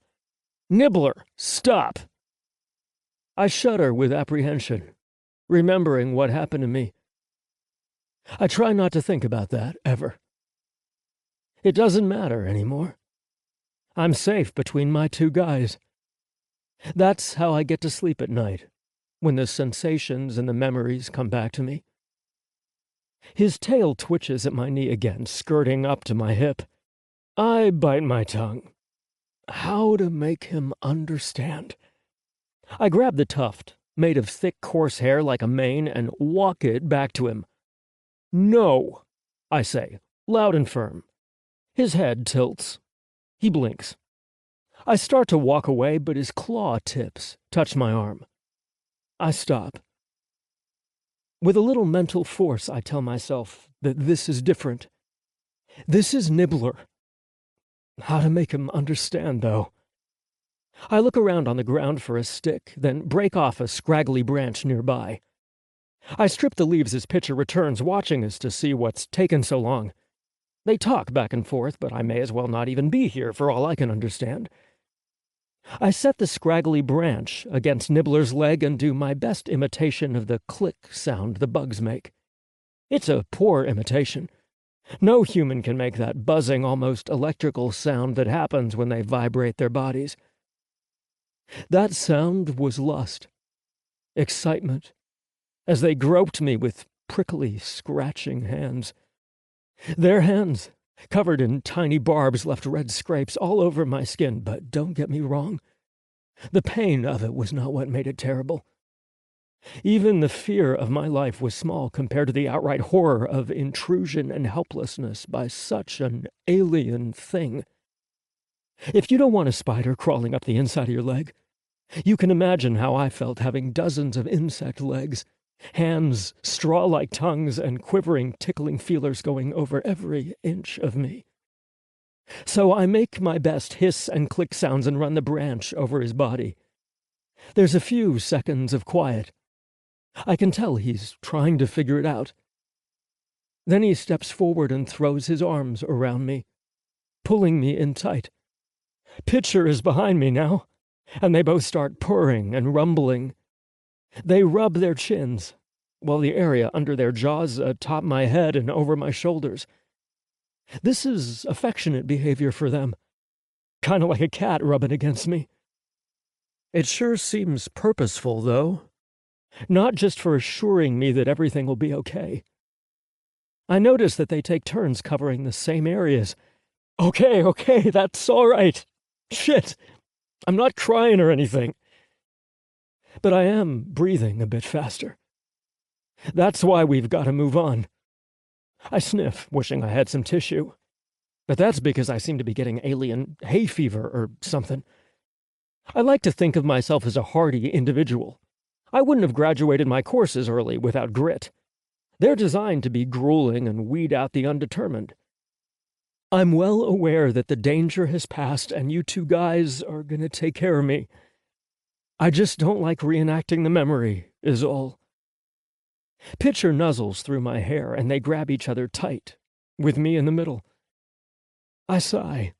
Nibbler, stop! I shudder with apprehension, remembering what happened to me. I try not to think about that, ever. It doesn't matter anymore. I'm safe between my two guys. That's how I get to sleep at night, when the sensations and the memories come back to me. His tail twitches at my knee again, skirting up to my hip. I bite my tongue. How to make him understand? I grab the tuft, made of thick, coarse hair like a mane, and walk it back to him. No, I say, loud and firm. His head tilts. He blinks. I start to walk away, but his claw tips touch my arm. I stop. With a little mental force, I tell myself that this is different. This is Nibbler. How to make him understand, though? I look around on the ground for a stick, then break off a scraggly branch nearby. I strip the leaves as Pitcher returns, watching us to see what's taken so long. They talk back and forth, but I may as well not even be here for all I can understand. I set the scraggly branch against Nibbler's leg and do my best imitation of the click sound the bugs make. It's a poor imitation. No human can make that buzzing, almost electrical sound that happens when they vibrate their bodies. That sound was lust, excitement, as they groped me with prickly, scratching hands. Their hands, covered in tiny barbs, left red scrapes all over my skin, but don't get me wrong. The pain of it was not what made it terrible. Even the fear of my life was small compared to the outright horror of intrusion and helplessness by such an alien thing. If you don't want a spider crawling up the inside of your leg, you can imagine how I felt having dozens of insect legs, hands, straw-like tongues, and quivering, tickling feelers going over every inch of me. So I make my best hiss and click sounds and run the branch over his body. There's a few seconds of quiet. I can tell he's trying to figure it out. Then he steps forward and throws his arms around me, pulling me in tight. Pitcher is behind me now, and they both start purring and rumbling. They rub their chins, while the area under their jaws atop my head and over my shoulders. This is affectionate behavior for them, kind of like a cat rubbing against me. It sure seems purposeful, though, not just for assuring me that everything will be okay. I notice that they take turns covering the same areas. Okay, that's all right. Shit, I'm not crying or anything. But I am breathing a bit faster. That's why we've got to move on. I sniff, wishing I had some tissue. But that's because I seem to be getting alien hay fever or something. I like to think of myself as a hardy individual. I wouldn't have graduated my courses early without grit. They're designed to be grueling and weed out the undetermined. I'm well aware that the danger has passed and you two guys are going to take care of me. I just don't like reenacting the memory, is all. Pitcher nuzzles through my hair and they grab each other tight, with me in the middle. I sigh.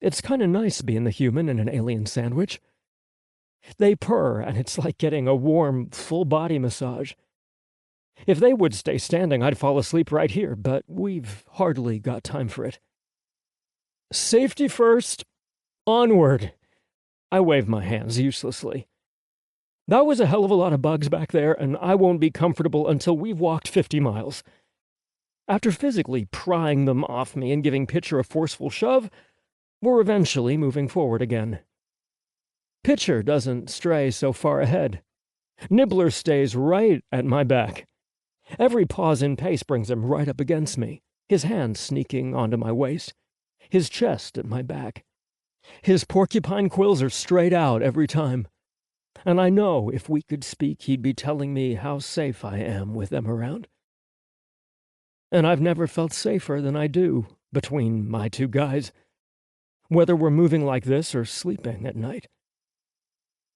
It's kind of nice being the human in an alien sandwich. They purr, and it's like getting a warm, full-body massage. If they would stay standing, I'd fall asleep right here, but we've hardly got time for it. Safety first. Onward. I wave my hands uselessly. That was a hell of a lot of bugs back there, and I won't be comfortable until we've walked 50 miles. After physically prying them off me and giving Pitcher a forceful shove, we're eventually moving forward again. Pitcher doesn't stray so far ahead. Nibbler stays right at my back. Every pause in pace brings him right up against me, his hand sneaking onto my waist, his chest at my back. His porcupine quills are straight out every time, and I know if we could speak, he'd be telling me how safe I am with them around. And I've never felt safer than I do between my two guys, whether we're moving like this or sleeping at night.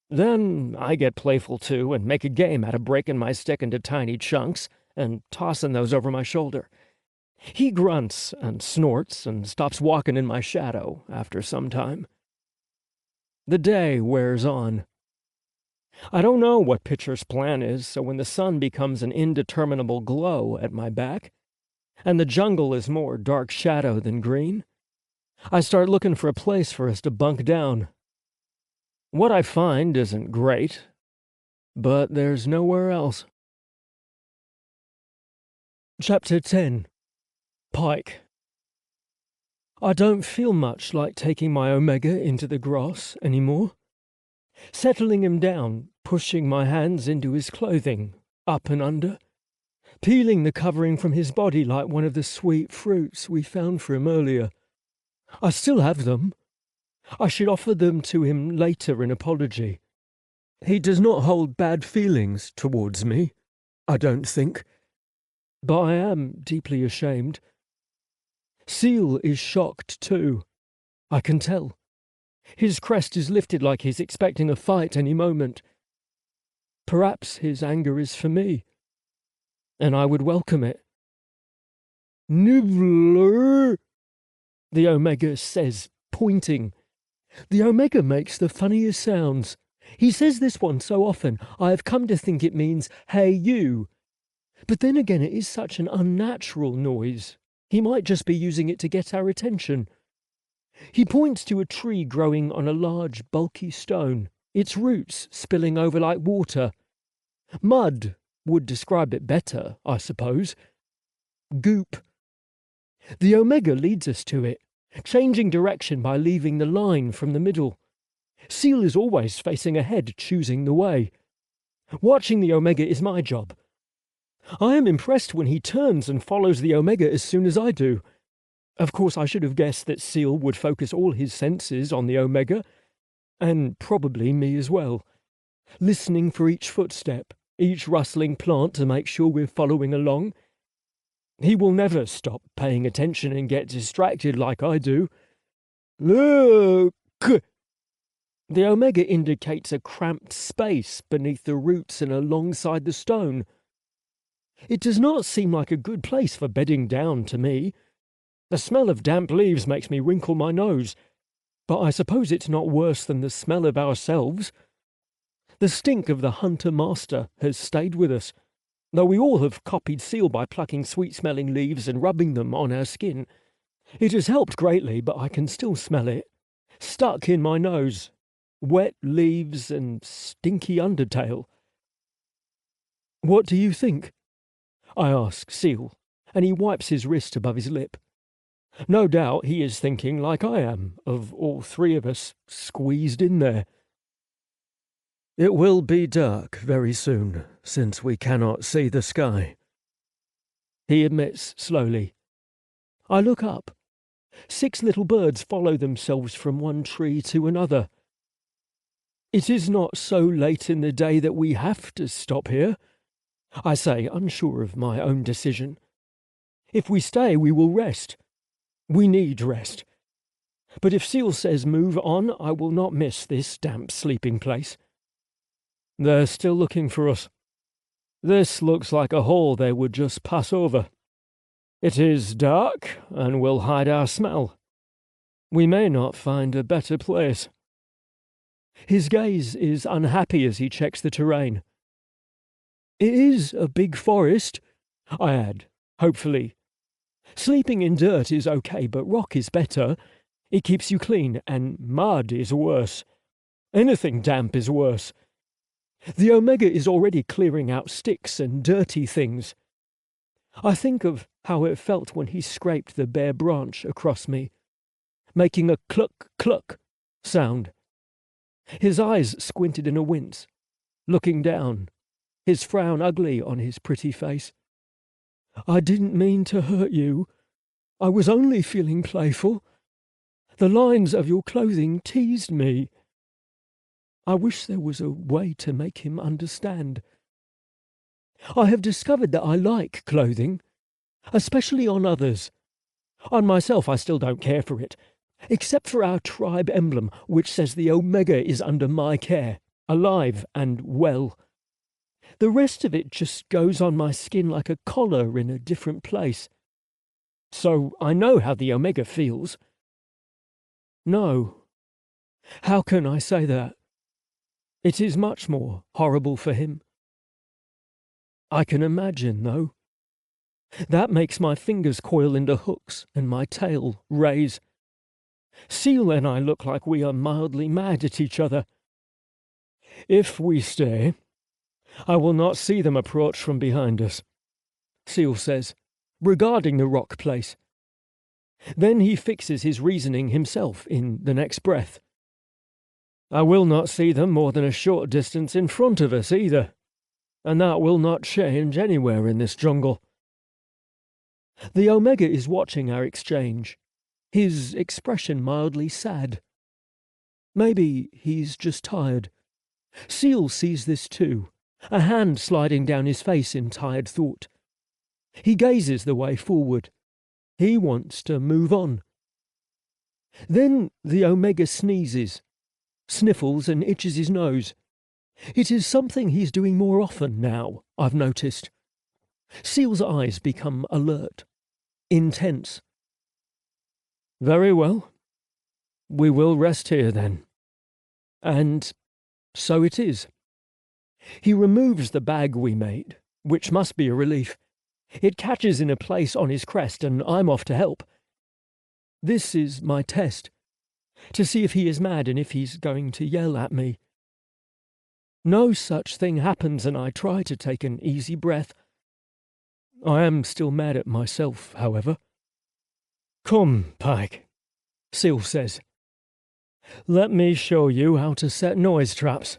Then I get playful too and make a game out of breaking my stick into tiny chunks and tossing those over my shoulder. He grunts and snorts and stops walking in my shadow after some time. The day wears on. I don't know what Pitcher's plan is, so when the sun becomes an indeterminable glow at my back, and the jungle is more dark shadow than green, I start looking for a place for us to bunk down. What I find isn't great, but there's nowhere else. Chapter 10. Pykh. I don't feel much like taking my Omega into the grass anymore. Settling him down, pushing my hands into his clothing, up and under, peeling the covering from his body like one of the sweet fruits we found for him earlier. I still have them. I should offer them to him later in apology. He does not hold bad feelings towards me, I don't think. But I am deeply ashamed. Seal is shocked too. I can tell. His crest is lifted like he's expecting a fight any moment. Perhaps his anger is for me, and I would welcome it. Nibbler, the Omega says, pointing. The Omega makes the funniest sounds. He says this one so often, I have come to think it means, hey you. But then again, it is such an unnatural noise. He might just be using it to get our attention. He points to a tree growing on a large, bulky stone, its roots spilling over like water. Mud would describe it better, I suppose. Goop. The Omega leads us to it, changing direction by leaving the line from the middle. Seal is always facing ahead, choosing the way. Watching the Omega is my job. I am impressed when he turns and follows the Omega as soon as I do. Of course, I should have guessed that Seal would focus all his senses on the Omega, and probably me as well, listening for each footstep, each rustling plant to make sure we're following along. He will never stop paying attention and get distracted like I do. Look! The Omega indicates a cramped space beneath the roots and alongside the stone. It does not seem like a good place for bedding down to me. The smell of damp leaves makes me wrinkle my nose. But I suppose it's not worse than the smell of ourselves. The stink of the hunter-master has stayed with us, though we all have copied seal by plucking sweet-smelling leaves and rubbing them on our skin. It has helped greatly, but I can still smell it, stuck in my nose. Wet leaves and stinky undertail. What do you think? I ask Seal, and he wipes his wrist above his lip. No doubt he is thinking, like I am, of all three of us squeezed in there. It will be dark very soon, since we cannot see the sky, he admits slowly. I look up. 6 little birds follow themselves from one tree to another. It is not so late in the day that we have to stop here, I say, unsure of my own decision. If we stay, we will rest. We need rest. But if Seal says move on, I will not miss this damp sleeping place. They're still looking for us. This looks like a hole they would just pass over. It is dark, and will hide our smell. We may not find a better place. His gaze is unhappy as he checks the terrain. It is a big forest, I add, hopefully. Sleeping in dirt is okay, but rock is better. It keeps you clean, and mud is worse. Anything damp is worse. The Omega is already clearing out sticks and dirty things. I think of how it felt when he scraped the bare branch across me, making a cluck, cluck sound. His eyes squinted in a wince, looking down, his frown ugly on his pretty face. I didn't mean to hurt you. I was only feeling playful. The lines of your clothing teased me. I wish there was a way to make him understand. I have discovered that I like clothing, especially on others. On myself, I still don't care for it, except for our tribe emblem, which says the Omega is under my care, alive and well. The rest of it just goes on my skin like a collar in a different place. So I know how the Omega feels. No. How can I say that? It is much more horrible for him. I can imagine, though. That makes my fingers coil into hooks and my tail raise. Seal and I look like we are mildly mad at each other. If we stay, I will not see them approach from behind us, Seal says, regarding the rock place. Then he fixes his reasoning himself in the next breath. I will not see them more than a short distance in front of us either, and that will not change anywhere in this jungle. The Omega is watching our exchange, his expression mildly sad. Maybe he's just tired. Seal sees this too, a hand sliding down his face in tired thought. He gazes the way forward. He wants to move on. Then the Omega sneezes, sniffles and itches his nose. It is something he's doing more often now, I've noticed. Seal's eyes become alert, intense. Very well. We will rest here then. And so it is. He removes the bag we made, which must be a relief. It catches in a place on his crest, and I'm off to help. This is my test, to see if he is mad and if he's going to yell at me. No such thing happens, and I try to take an easy breath. I am still mad at myself, however. Come, Pykh, Seal says. Let me show you how to set noise traps.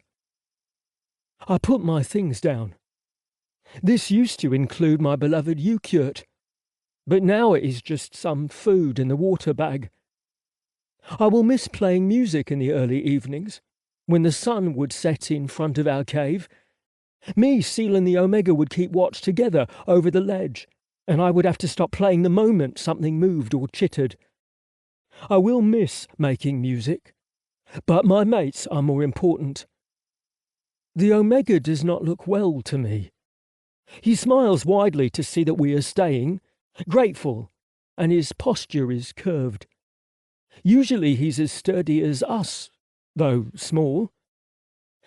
I put my things down. This used to include my beloved yogurt, but now it is just some food in the water bag. I will miss playing music in the early evenings, when the sun would set in front of our cave. Me, Seal and the Omega would keep watch together over the ledge, and I would have to stop playing the moment something moved or chittered. I will miss making music, but my mates are more important. The Omega does not look well to me. He smiles widely to see that we are staying, grateful, and his posture is curved. Usually he's as sturdy as us, though small.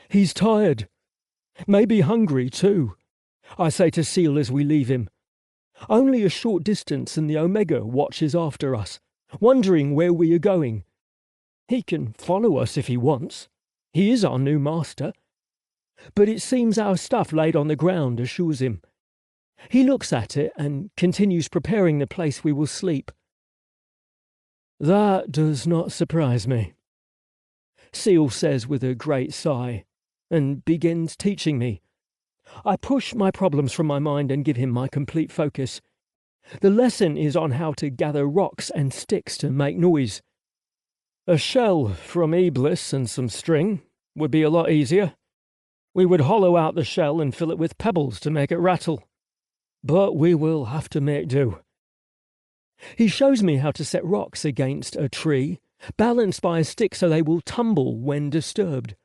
He's tired, maybe hungry too, I say to Seal as we leave him. Only a short distance and the Omega watches after us, wondering where we are going. He can follow us if he wants. He is our new master. But it seems our stuff laid on the ground assures him. He looks at it and continues preparing the place we will sleep. That does not surprise me, Seal says with a great sigh, and begins teaching me. I push my problems from my mind and give him my complete focus. The lesson is on how to gather rocks and sticks to make noise. A shell from Iblis and some string would be a lot easier. We would hollow out the shell and fill it with pebbles to make it rattle. But we will have to make do. He shows me how to set rocks against a tree, balanced by a stick so they will tumble when disturbed.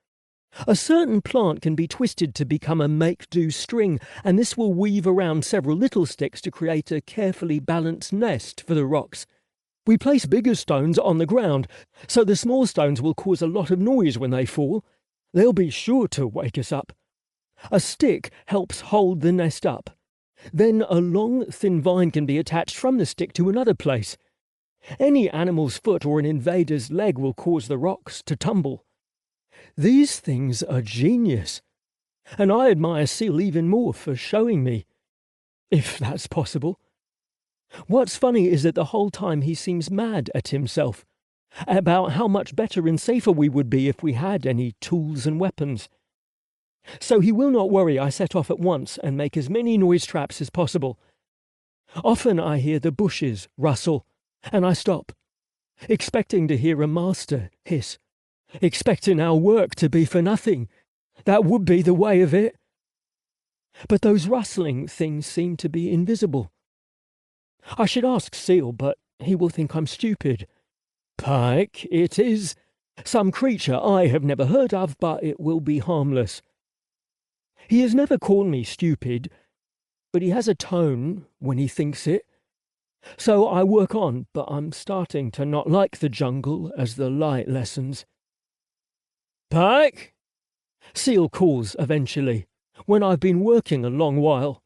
A certain plant can be twisted to become a make-do string, and this will weave around several little sticks to create a carefully balanced nest for the rocks. We place bigger stones on the ground, so the small stones will cause a lot of noise when they fall. They'll be sure to wake us up. A stick helps hold the nest up. Then a long, thin vine can be attached from the stick to another place. Any animal's foot or an invader's leg will cause the rocks to tumble. These things are genius, and I admire Seal even more for showing me, if that's possible. What's funny is that the whole time he seems mad at himself, about how much better and safer we would be if we had any tools and weapons. So he will not worry I set off at once and make as many noise traps as possible. Often I hear the bushes rustle, and I stop, expecting to hear a master hiss, expecting our work to be for nothing. That would be the way of it. But those rustling things seem to be invisible. I should ask Seal, but he will think I'm stupid. Pykh, it is. Some creature I have never heard of, but it will be harmless. He has never called me stupid, but he has a tone when he thinks it. So I work on, but I'm starting to not like the jungle as the light lessens. Pykh? Seal calls eventually, when I've been working a long while.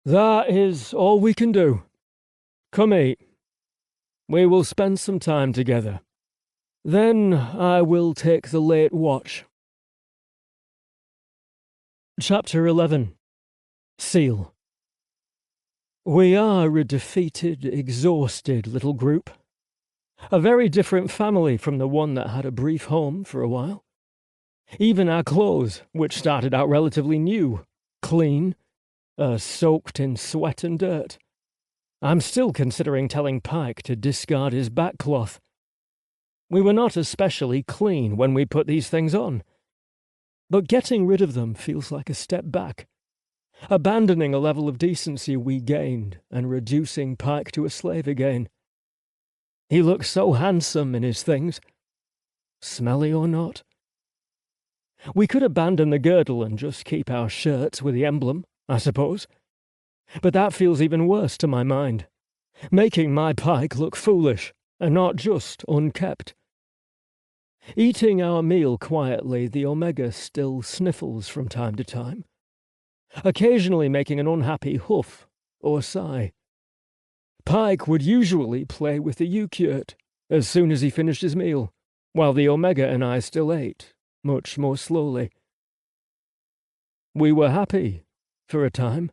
That is all we can do. Come eat. We will spend some time together. Then I will take the late watch. Chapter 11. Seal. We are a defeated, exhausted little group. A very different family from the one that had a brief home for a while. Even our clothes, which started out relatively new, clean, are soaked in sweat and dirt. I'm still considering telling Pykh to discard his backcloth. We were not especially clean when we put these things on, but getting rid of them feels like a step back, abandoning a level of decency we gained and reducing Pykh to a slave again. He looks so handsome in his things, smelly or not. We could abandon the girdle and just keep our shirts with the emblem, I suppose. But that feels even worse to my mind, making my Pykh look foolish and not just unkept. Eating our meal quietly, the Omega still sniffles from time to time, occasionally making an unhappy huff or sigh. Pykh would usually play with the Ukyurt as soon as he finished his meal, while the Omega and I still ate, much more slowly. We were happy for a time.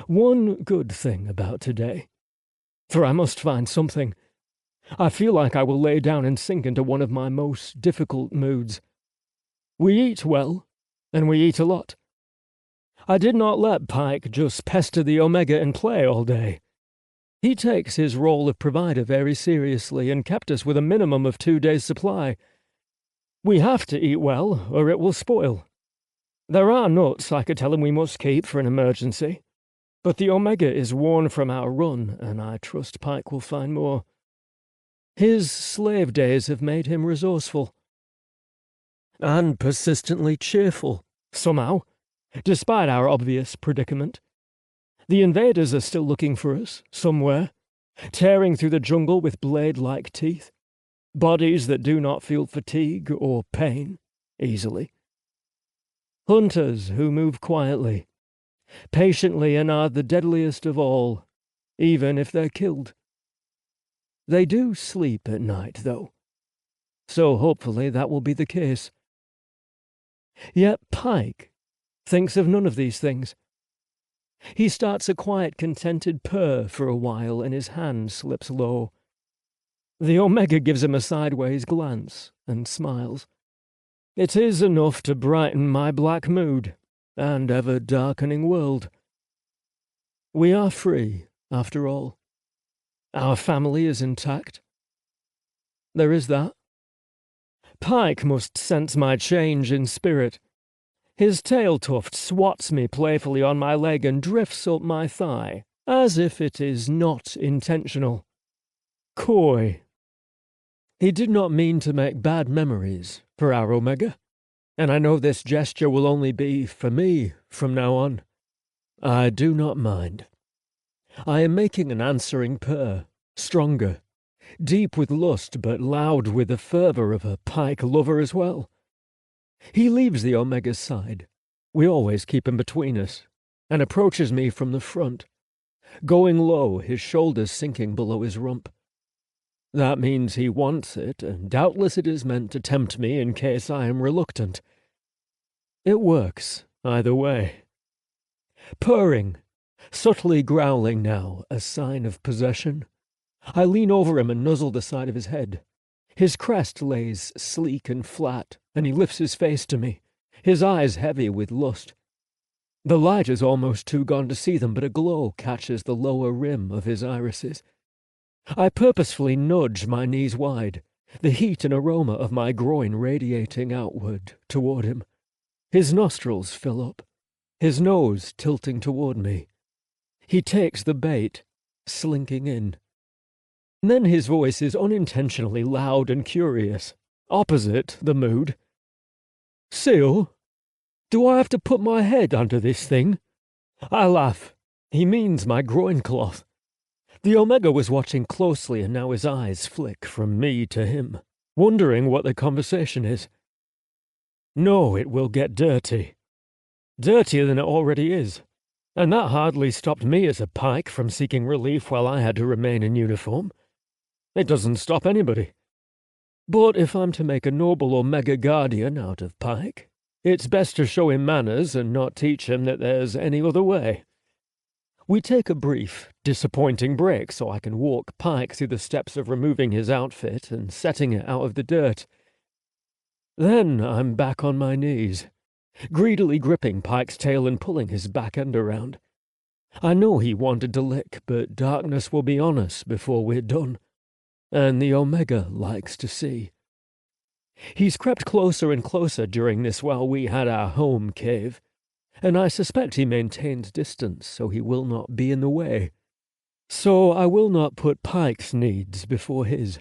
One good thing about today, for I must find something. I feel like I will lay down and sink into one of my most difficult moods. We eat well, and we eat a lot. I did not let Pykh just pester the Omega and play all day. He takes his role of provider very seriously and kept us with a minimum of 2 days' supply. We have to eat well, or it will spoil. There are nuts I could tell him we must keep for an emergency, but the Omega is worn from our run, and I trust Pykh will find more. His slave days have made him resourceful. And persistently cheerful, somehow, despite our obvious predicament. The invaders are still looking for us, somewhere, tearing through the jungle with blade-like teeth, bodies that do not feel fatigue or pain easily. Hunters who move quietly, patiently, and are the deadliest of all, even if they're killed. They do sleep at night, though, so hopefully that will be the case. Yet Pykh thinks of none of these things. He starts a quiet, contented purr for a while, and his hand slips low. The Omega gives him a sideways glance and smiles. It is enough to brighten my black mood and ever-darkening world. We are free, after all. Our family is intact. There is that. Pykh must sense my change in spirit. His tail tuft swats me playfully on my leg and drifts up my thigh, as if it is not intentional. Coy. He did not mean to make bad memories for our Omega, and I know this gesture will only be for me from now on. I do not mind. I am making an answering purr, stronger, deep with lust but loud with the fervour of a Pykh lover as well. He leaves the Omega's side, we always keep him between us, and approaches me from the front, going low, his shoulders sinking below his rump. That means he wants it, and doubtless it is meant to tempt me in case I am reluctant. It works either way. Purring, subtly growling now, a sign of possession. I lean over him and nuzzle the side of his head. His crest lays sleek and flat, and he lifts his face to me, his eyes heavy with lust. The light is almost too gone to see them, but a glow catches the lower rim of his irises. I purposefully nudge my knees wide, the heat and aroma of my groin radiating outward toward him. His nostrils fill up, his nose tilting toward me. He takes the bait, slinking in. Then his voice is unintentionally loud and curious, opposite the mood. Seal, do I have to put my head under this thing? I laugh. He means my groin cloth. The Omega was watching closely, and now his eyes flick from me to him, wondering what the conversation is. No, it will get dirty. Dirtier than it already is. And that hardly stopped me as a Pykh from seeking relief while I had to remain in uniform. It doesn't stop anybody. But if I'm to make a noble Omega Guardian out of Pykh, it's best to show him manners and not teach him that there's any other way. We take a brief, disappointing break so I can walk Pykh through the steps of removing his outfit and setting it out of the dirt. Then I'm back on my knees, greedily gripping Pyke's tail and pulling his back end around. I know he wanted to lick, but darkness will be on us before we're done, and the Omega likes to see. He's crept closer and closer during this while we had our home cave, and I suspect he maintains distance so he will not be in the way. So I will not put Pyke's needs before his.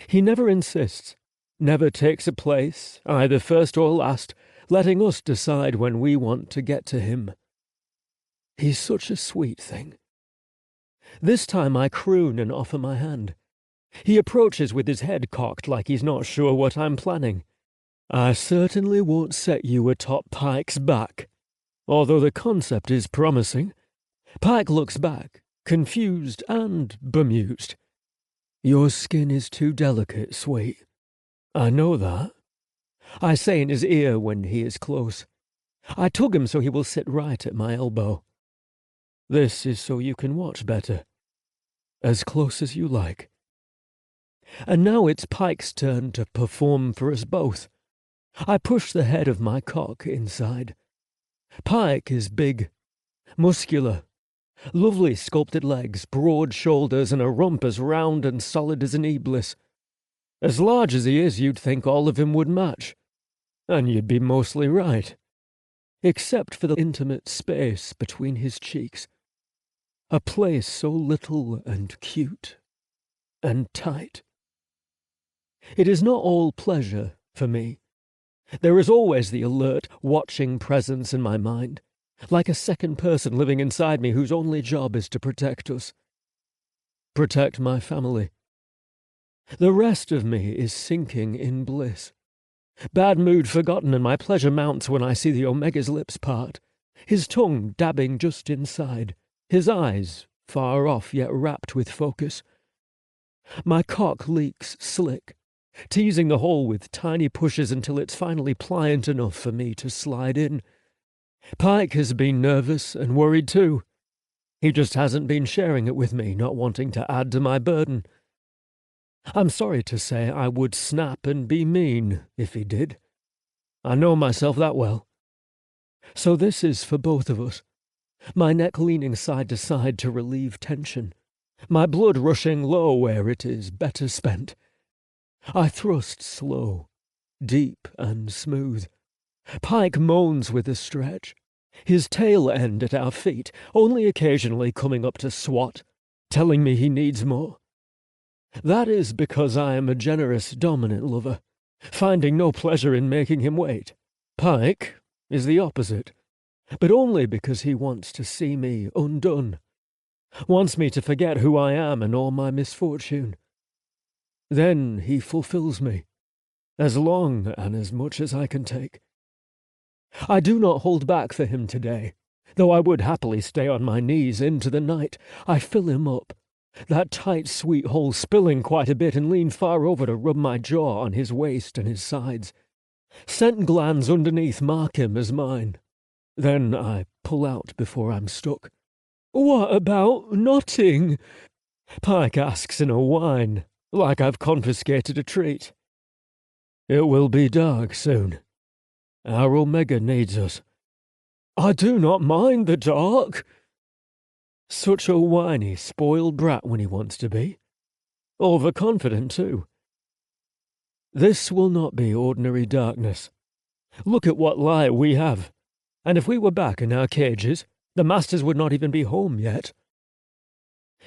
He never insists, never takes a place, either first or last, letting us decide when we want to get to him. He's such a sweet thing. This time I croon and offer my hand. He approaches with his head cocked like he's not sure what I'm planning. I certainly won't set you atop Pyke's back, although the concept is promising. Pykh looks back, confused and bemused. Your skin is too delicate, sweet. I know that. I say in his ear when he is close. I tug him so he will sit right at my elbow. This is so you can watch better. As close as you like. And now it's Pyke's turn to perform for us both. I push the head of my cock inside. Pykh is big, muscular, lovely sculpted legs, broad shoulders, and a rump as round and solid as an iblis. As large as he is, you'd think all of him would match. And you'd be mostly right. Except for the intimate space between his cheeks. A place so little and cute and tight. It is not all pleasure for me. There is always the alert, watching presence in my mind, like a second person living inside me whose only job is to protect us. protect my family. The rest of me is sinking in bliss. Bad mood forgotten, and my pleasure mounts when I see the Omega's lips part, his tongue dabbing just inside, his eyes far off yet rapt with focus. My cock leaks slick, teasing the hole with tiny pushes until it's finally pliant enough for me to slide in. Pykh has been nervous and worried too. He just hasn't been sharing it with me, not wanting to add to my burden. I'm sorry to say I would snap and be mean if he did. I know myself that well. So this is for both of us. My neck leaning side to side to relieve tension, my blood rushing low where it is better spent. I thrust slow, deep and smooth. Pykh moans with a stretch, his tail end at our feet, only occasionally coming up to swat, telling me he needs more. That is because I am a generous, dominant lover, finding no pleasure in making him wait. Pykh is the opposite, but only because he wants to see me undone, wants me to forget who I am and all my misfortune. Then he fulfills me, as long and as much as I can take. I do not hold back for him today, though I would happily stay on my knees into the night. I fill him up, that tight, sweet hole spilling quite a bit, and lean far over to rub my jaw on his waist and his sides. Scent glands underneath mark him as mine. Then I pull out before I'm stuck. "What about knotting?" Pykh asks in a whine, like I've confiscated a treat. It will be dark soon. Our Omega needs us. I do not mind the dark. Such a whiny, spoiled brat when he wants to be. Overconfident, too. This will not be ordinary darkness. Look at what light we have. And if we were back in our cages, the masters would not even be home yet.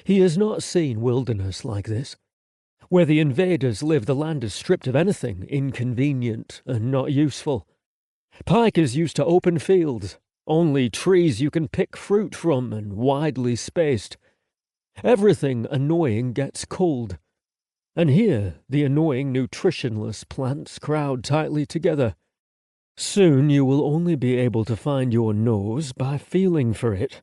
He has not seen wilderness like this. Where the invaders live, the land is stripped of anything inconvenient and not useful. Pykh is used to open fields, only trees you can pick fruit from and widely spaced. Everything annoying gets culled. And here the annoying nutritionless plants crowd tightly together. Soon you will only be able to find your nose by feeling for it.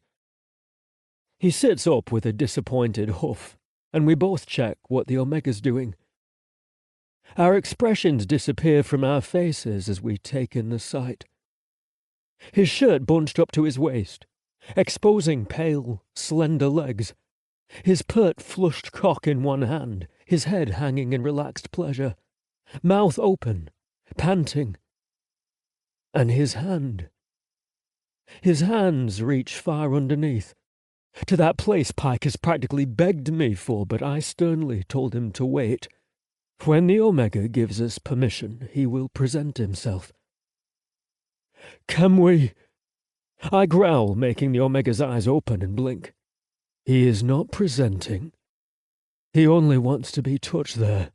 He sits up with a disappointed huff, and we both check what the Omega's doing. Our expressions disappear from our faces as we take in the sight. His shirt bunched up to his waist, exposing pale, slender legs. His pert, flushed cock in one hand, his head hanging in relaxed pleasure. Mouth open, panting. And his hand. His hands reach far underneath, to that place Pykh has practically begged me for, but I sternly told him to wait. When the Omega gives us permission, he will present himself. Can we? I growl, making the Omega's eyes open and blink. He is not presenting. He only wants to be touched there.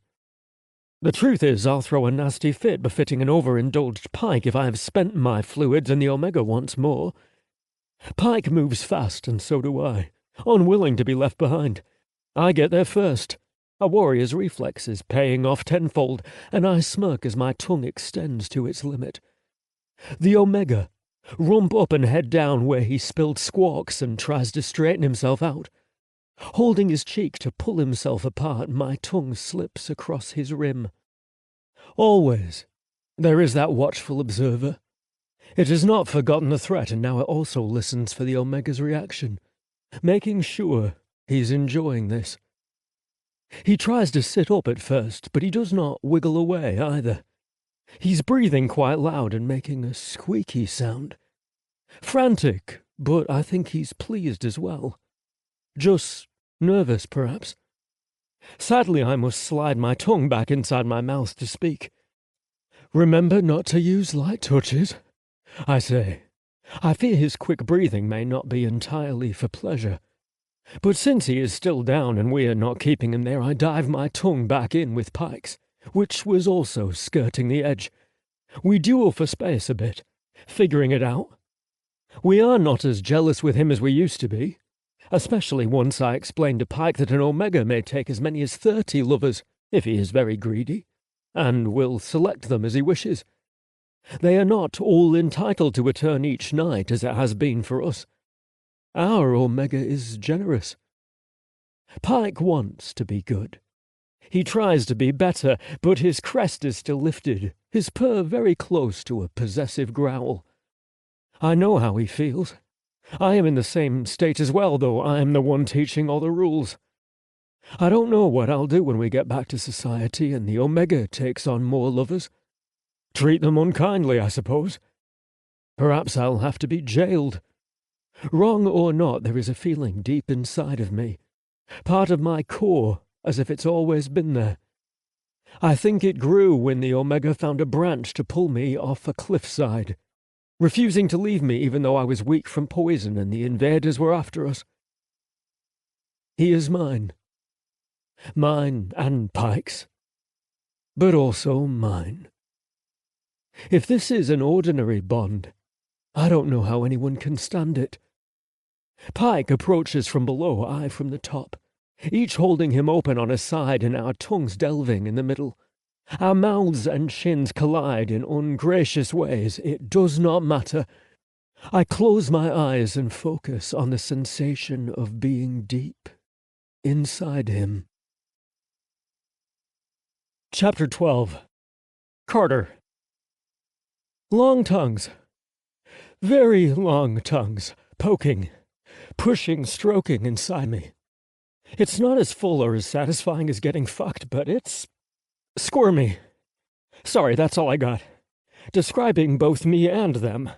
The truth is, I'll throw a nasty fit befitting an overindulged Pykh if I have spent my fluids and the Omega wants more. Pykh moves fast, and so do I, unwilling to be left behind. I get there first, a warrior's reflexes paying off tenfold, and I smirk as my tongue extends to its limit. The Omega, rump up and head down where he spilled, squawks and tries to straighten himself out. Holding his cheek to pull himself apart, my tongue slips across his rim. Always, there is that watchful observer. It has not forgotten the threat, and now it also listens for the Omega's reaction, making sure he's enjoying this. He tries to sit up at first, but he does not wiggle away either. He's breathing quite loud and making a squeaky sound. Frantic, but I think he's pleased as well. Just nervous, perhaps. Sadly, I must slide my tongue back inside my mouth to speak. Remember not to use light touches, I say. I fear his quick breathing may not be entirely for pleasure. But since he is still down and we are not keeping him there, I dive my tongue back in with Pyke's, which was also skirting the edge. We duel for space a bit, figuring it out. We are not as jealous with him as we used to be. especially once I explained to Pykh that an Omega may take as many as 30 lovers, if he is very greedy, and will select them as he wishes. They are not all entitled to a turn each night, as it has been for us. Our Omega is generous. Pykh wants to be good. He tries to be better, but his crest is still lifted, his purr very close to a possessive growl. I know how he feels. I am in the same state as well, though I am the one teaching all the rules. I don't know what I'll do when we get back to society and the Omega takes on more lovers. Treat them unkindly, I suppose. Perhaps I'll have to be jailed. Wrong or not, there is a feeling deep inside of me, part of my core, as if it's always been there. I think it grew when the Omega found a branch to pull me off a cliffside, refusing to leave me even though I was weak from poison and the invaders were after us. He is mine. Mine and Pyke's. But also mine. If this is an ordinary bond, I don't know how anyone can stand it. Pykh approaches from below, I from the top, each holding him open on a side and our tongues delving in the middle. Our mouths and chins collide in ungracious ways. It does not matter. I close my eyes and focus on the sensation of being deep inside him. Chapter 12. Carter. Long tongues. Very long tongues, poking, pushing, stroking inside me. It's not as full or as satisfying as getting fucked, but it's squirmy. Sorry, that's all I got. Describing both me and them.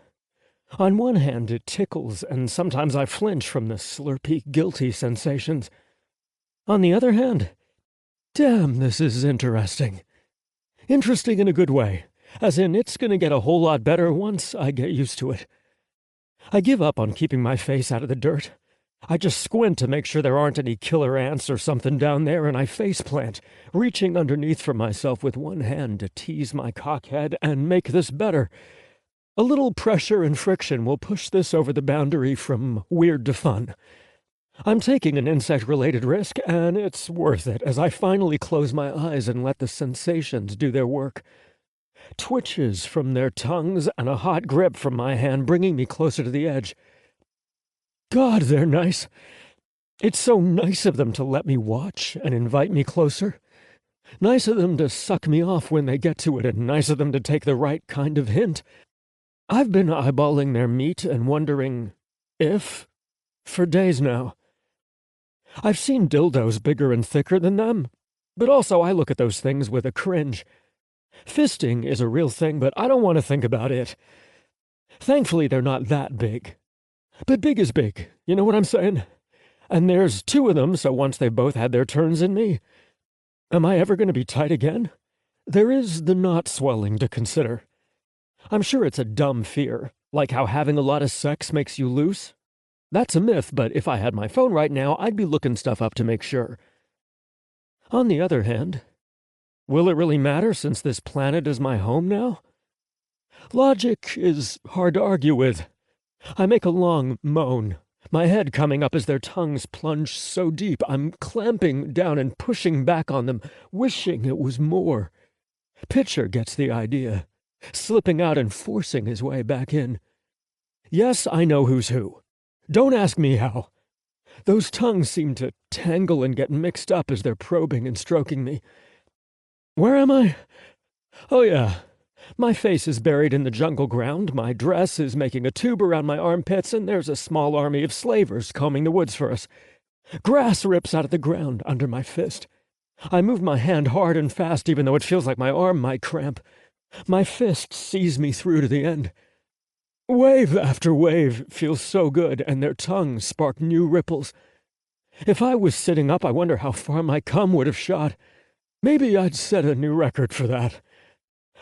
On one hand, it tickles, and sometimes I flinch from the slurpy, guilty sensations. On the other hand, damn, this is interesting. Interesting in a good way, as in it's gonna get a whole lot better once I get used to it. I give up on keeping my face out of the dirt. I just squint to make sure there aren't any killer ants or something down there, and I faceplant, reaching underneath for myself with one hand to tease my cockhead and make this better. A little pressure and friction will push this over the boundary from weird to fun. I'm taking an insect-related risk, and it's worth it as I finally close my eyes and let the sensations do their work. Twitches from their tongues and a hot grip from my hand bringing me closer to the edge. God, they're nice. It's so nice of them to let me watch and invite me closer. Nice of them to suck me off when they get to it, and nice of them to take the right kind of hint. I've been eyeballing their meat and wondering if, for days now. I've seen dildos bigger and thicker than them, but also I look at those things with a cringe. Fisting is a real thing, but I don't want to think about it. Thankfully, they're not that big. But big is big, you know what I'm saying? And there's 2 of them, so once they've both had their turns in me, am I ever going to be tight again? There is the knot swelling to consider. I'm sure it's a dumb fear, like how having a lot of sex makes you loose. That's a myth, but if I had my phone right now, I'd be looking stuff up to make sure. On the other hand, will it really matter since this planet is my home now? Logic is hard to argue with. I make a long moan, my head coming up as their tongues plunge so deep I'm clamping down and pushing back on them, wishing it was more. Pitcher gets the idea, slipping out and forcing his way back in. Yes, I know who's who. Don't ask me how. Those tongues seem to tangle and get mixed up as they're probing and stroking me. Where am I? Oh yeah. My face is buried in the jungle ground, my dress is making a tube around my armpits, and there's a small army of slavers combing the woods for us. Grass rips out of the ground under my fist. I move my hand hard and fast even though it feels like my arm might cramp. My fist sees me through to the end. Wave after wave feels so good, and their tongues spark new ripples. If I was sitting up, I wonder how far my cum would have shot. Maybe I'd set a new record for that.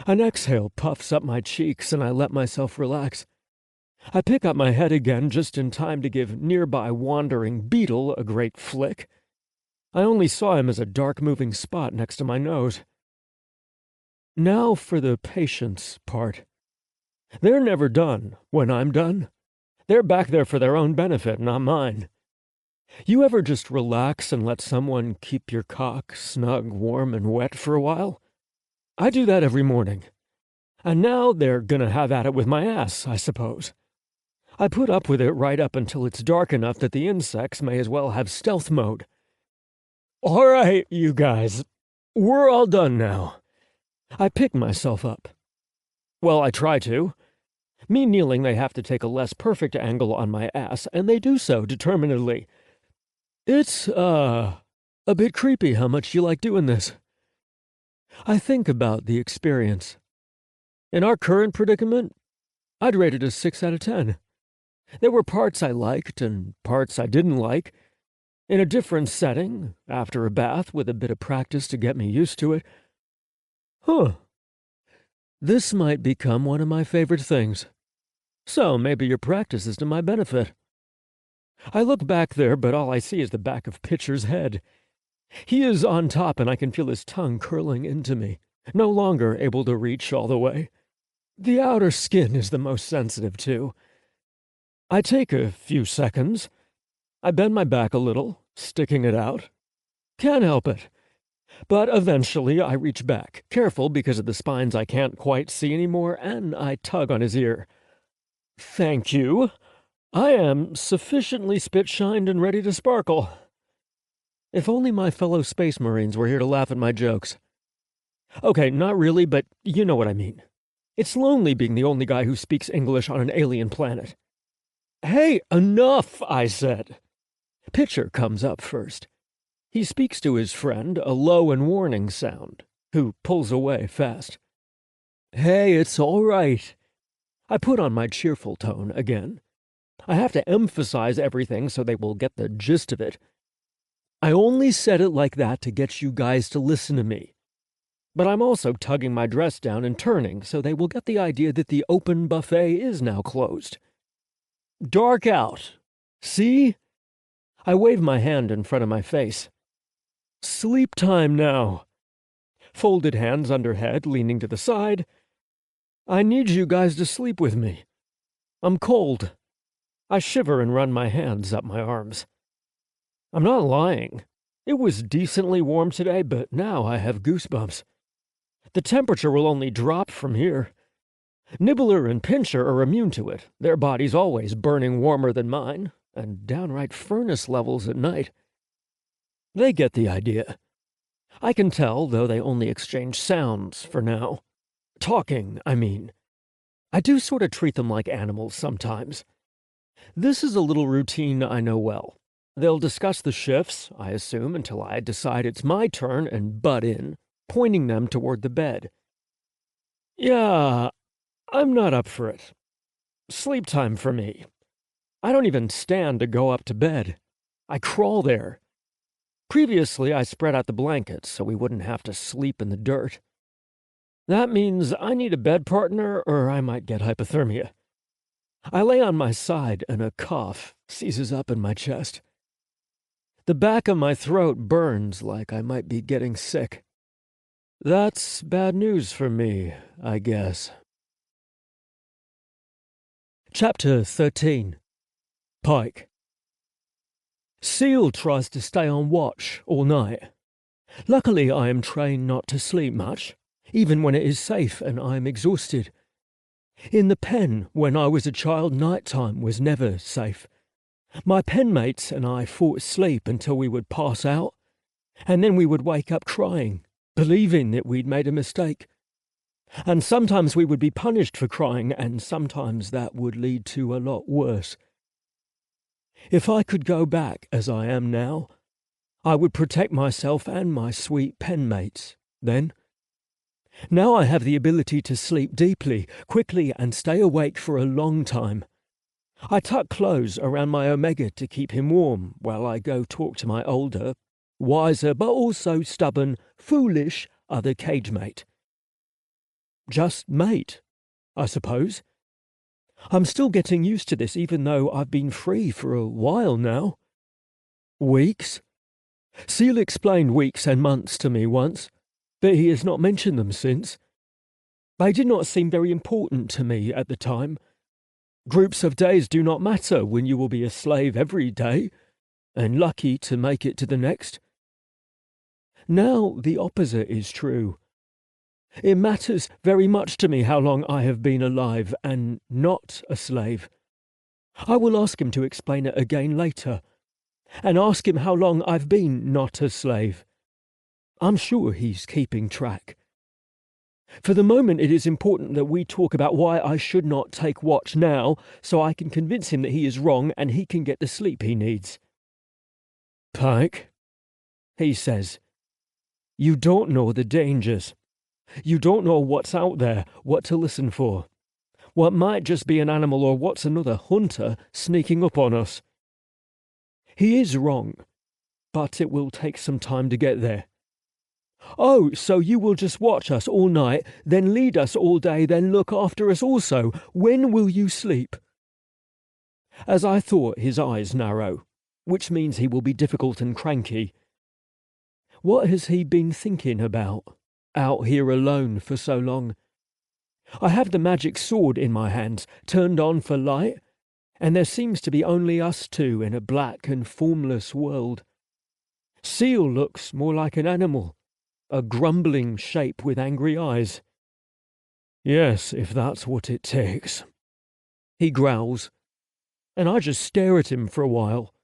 An exhale puffs up my cheeks, and I let myself relax. I pick up my head again just in time to give nearby wandering beetle a great flick. I only saw him as a dark-moving spot next to my nose. Now for the patience part. They're never done when I'm done. They're back there for their own benefit, not mine. You ever just relax and let someone keep your cock snug, warm, and wet for a while? I do that every morning. And now they're gonna have at it with my ass, I suppose. I put up with it right up until it's dark enough that the insects may as well have stealth mode. All right, you guys. We're all done now. I pick myself up. Well, I try to. Me kneeling, they have to take a less perfect angle on my ass, and they do so determinedly. It's, a bit creepy how much you like doing this. I think about the experience. In our current predicament, I'd rate it a 6 out of 10. There were parts I liked and parts I didn't like. In a different setting, after a bath with a bit of practice to get me used to it. This might become one of my favorite things. So maybe your practice is to my benefit. I look back there, but all I see is the back of Pitcher's head. He is on top, and I can feel his tongue curling into me, no longer able to reach all the way. The outer skin is the most sensitive, too. I take a few seconds. I bend my back a little, sticking it out. Can't help it. But eventually I reach back, careful because of the spines I can't quite see anymore, and I tug on his ear. Thank you. I am sufficiently spit-shined and ready to sparkle. If only my fellow space marines were here to laugh at my jokes. Okay, not really, but you know what I mean. It's lonely being the only guy who speaks English on an alien planet. Hey, enough, I said. Pitcher comes up first. He speaks to his friend, a low and warning sound, who pulls away fast. Hey, it's all right. I put on my cheerful tone again. I have to emphasize everything so they will get the gist of it. I only said it like that to get you guys to listen to me. But I'm also tugging my dress down and turning so they will get the idea that the open buffet is now closed. Dark out. See? I wave my hand in front of my face. Sleep time now. Folded hands under head, leaning to the side. I need you guys to sleep with me. I'm cold. I shiver and run my hands up my arms. I'm not lying. It was decently warm today, but now I have goosebumps. The temperature will only drop from here. Nibbler and Pincher are immune to it, their bodies always burning warmer than mine, and downright furnace levels at night. They get the idea. I can tell, though they only exchange sounds for now. Talking, I mean. I do sort of treat them like animals sometimes. This is a little routine I know well. They'll discuss the shifts, I assume, until I decide it's my turn and butt in, pointing them toward the bed. Yeah, I'm not up for it. Sleep time for me. I don't even stand to go up to bed. I crawl there. Previously, I spread out the blankets so we wouldn't have to sleep in the dirt. That means I need a bed partner or I might get hypothermia. I lay on my side and a cough seizes up in my chest. The back of my throat burns like I might be getting sick. That's bad news for me, I guess. Chapter 13. Pykh. Seal tries to stay on watch all night. Luckily, I am trained not to sleep much, even when it is safe and I am exhausted. In the pen, when I was a child, nighttime was never safe. My penmates and I fought sleep until we would pass out, and then we would wake up crying, believing that we'd made a mistake. And sometimes we would be punished for crying, and sometimes that would lead to a lot worse. If I could go back as I am now, I would protect myself and my sweet penmates then. Now I have the ability to sleep deeply, quickly, and stay awake for a long time. I tuck clothes around my Omega to keep him warm while I go talk to my older, wiser but also stubborn, foolish other cage mate. Just mate, I suppose. I'm still getting used to this even though I've been free for a while now. Weeks? Seal explained weeks and months to me once, but he has not mentioned them since. They did not seem very important to me at the time. Groups of days do not matter when you will be a slave every day, and lucky to make it to the next. Now the opposite is true. It matters very much to me how long I have been alive and not a slave. I will ask him to explain it again later, and ask him how long I've been not a slave. I'm sure he's keeping track. For the moment, it is important that we talk about why I should not take watch now, so I can convince him that he is wrong and he can get the sleep he needs. Pykh, he says, you don't know the dangers. You don't know what's out there, what to listen for. What might just be an animal or what's another hunter sneaking up on us. He is wrong, but it will take some time to get there. Oh, so you will just watch us all night, then lead us all day, then look after us also. When will you sleep? As I thought, his eyes narrow, which means he will be difficult and cranky. What has he been thinking about, out here alone for so long? I have the magic sword in my hands, turned on for light, and there seems to be only us two in a black and formless world. Seal looks more like an animal, a grumbling shape with angry eyes. Yes, if that's what it takes. He growls, and I just stare at him for a while.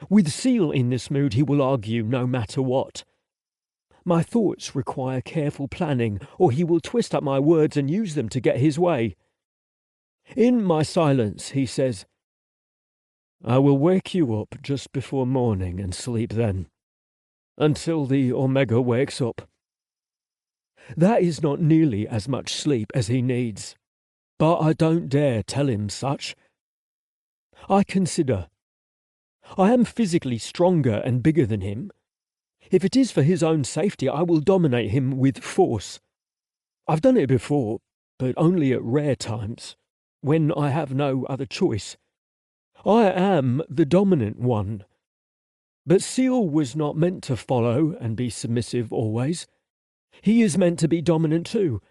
With Seal in this mood, he will argue no matter what. My thoughts require careful planning, or he will twist up my words and use them to get his way. In my silence, he says, I will wake you up just before morning and sleep then, until the Omega wakes up. That is not nearly as much sleep as he needs, but I don't dare tell him such. I consider, I am physically stronger and bigger than him. If it is for his own safety, I will dominate him with force. I've done it before, but only at rare times, when I have no other choice. I am the dominant one. But Seal was not meant to follow and be submissive always. He is meant to be dominant too.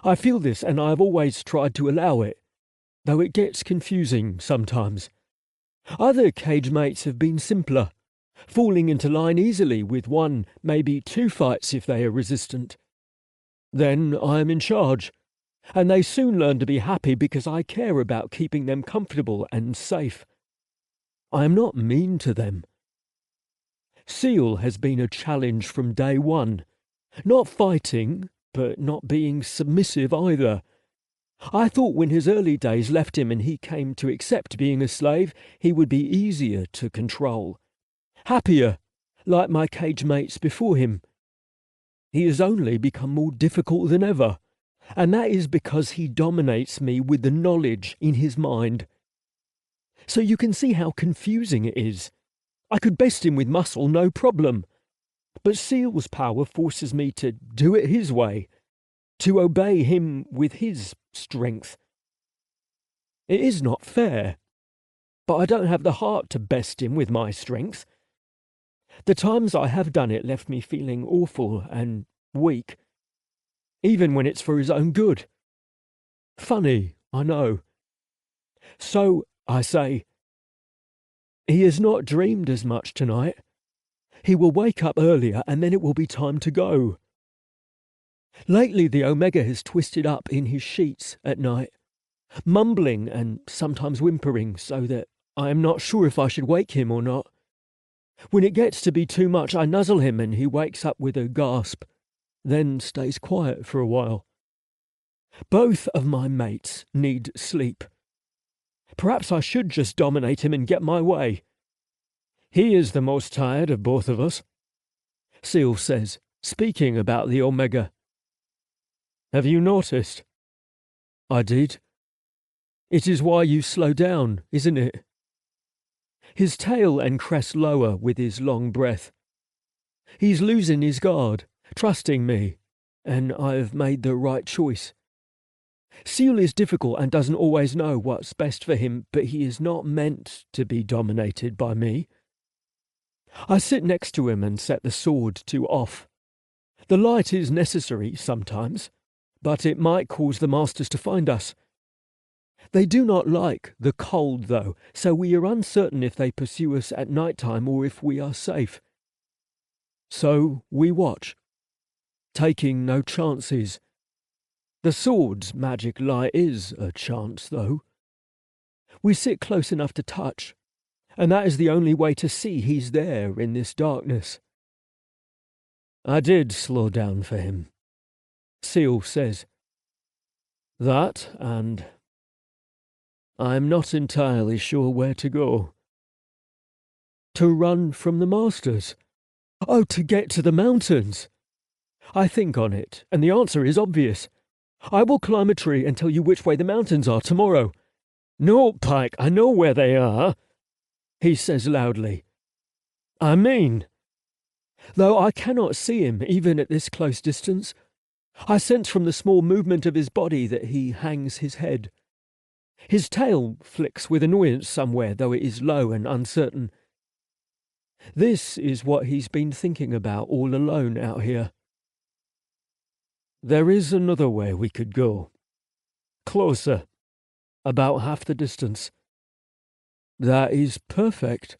I feel this, and I have always tried to allow it, though it gets confusing sometimes. Other cage mates have been simpler, falling into line easily with one, maybe two fights if they are resistant. Then I am in charge, and they soon learn to be happy because I care about keeping them comfortable and safe. I am not mean to them. Seal has been a challenge from day one, not fighting, but not being submissive either. I thought when his early days left him and he came to accept being a slave, he would be easier to control. Happier, like my cage mates before him. He has only become more difficult than ever, and that is because he dominates me with the knowledge in his mind. So you can see how confusing it is. I could best him with muscle, no problem. But Seal's power forces me to do it his way, to obey him with his strength. It is not fair, but I don't have the heart to best him with my strength. The times I have done it left me feeling awful and weak, even when it's for his own good. Funny, I know. So, I say, he has not dreamed as much tonight. He will wake up earlier and then it will be time to go. Lately the Omega has twisted up in his sheets at night, mumbling and sometimes whimpering so that I am not sure if I should wake him or not. When it gets to be too much, I nuzzle him and he wakes up with a gasp, then stays quiet for a while. Both of my mates need sleep. Perhaps I should just dominate him and get my way. He is the most tired of both of us, Seal says, speaking about the Omega. Have you noticed? I did. It is why you slow down, isn't it? His tail and crest lower with his long breath. He's losing his guard, trusting me, and I've made the right choice. Seal is difficult and doesn't always know what's best for him, but he is not meant to be dominated by me. I sit next to him and set the sword to off. The light is necessary sometimes, but it might cause the masters to find us. They do not like the cold, though, so we are uncertain if they pursue us at night time or if we are safe. So we watch, taking no chances. The sword's magic light is a chance, though. We sit close enough to touch, and that is the only way to see he's there in this darkness. I did slow down for him, Seal says. That, and I'm not entirely sure where to go. To run from the masters? Oh, to get to the mountains! I think on it, and the answer is obvious. I will climb a tree and tell you which way the mountains are tomorrow. No, Pykh, I know where they are, he says loudly. I mean, though I cannot see him even at this close distance, I sense from the small movement of his body that he hangs his head. His tail flicks with annoyance somewhere, though it is low and uncertain. This is what he's been thinking about all alone out here. There is another way we could go. Closer. About half the distance. That is perfect.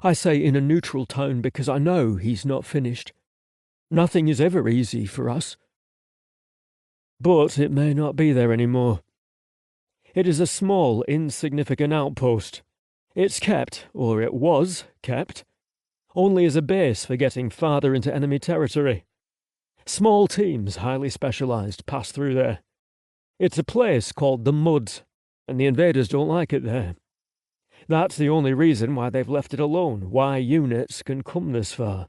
I say in a neutral tone because I know he's not finished. Nothing is ever easy for us. But it may not be there anymore. It is a small, insignificant outpost. It's kept, or it was kept, only as a base for getting farther into enemy territory. Small teams, highly specialized, pass through there. It's a place called the Muds, and the invaders don't like it there. That's the only reason why they've left it alone, why units can come this far.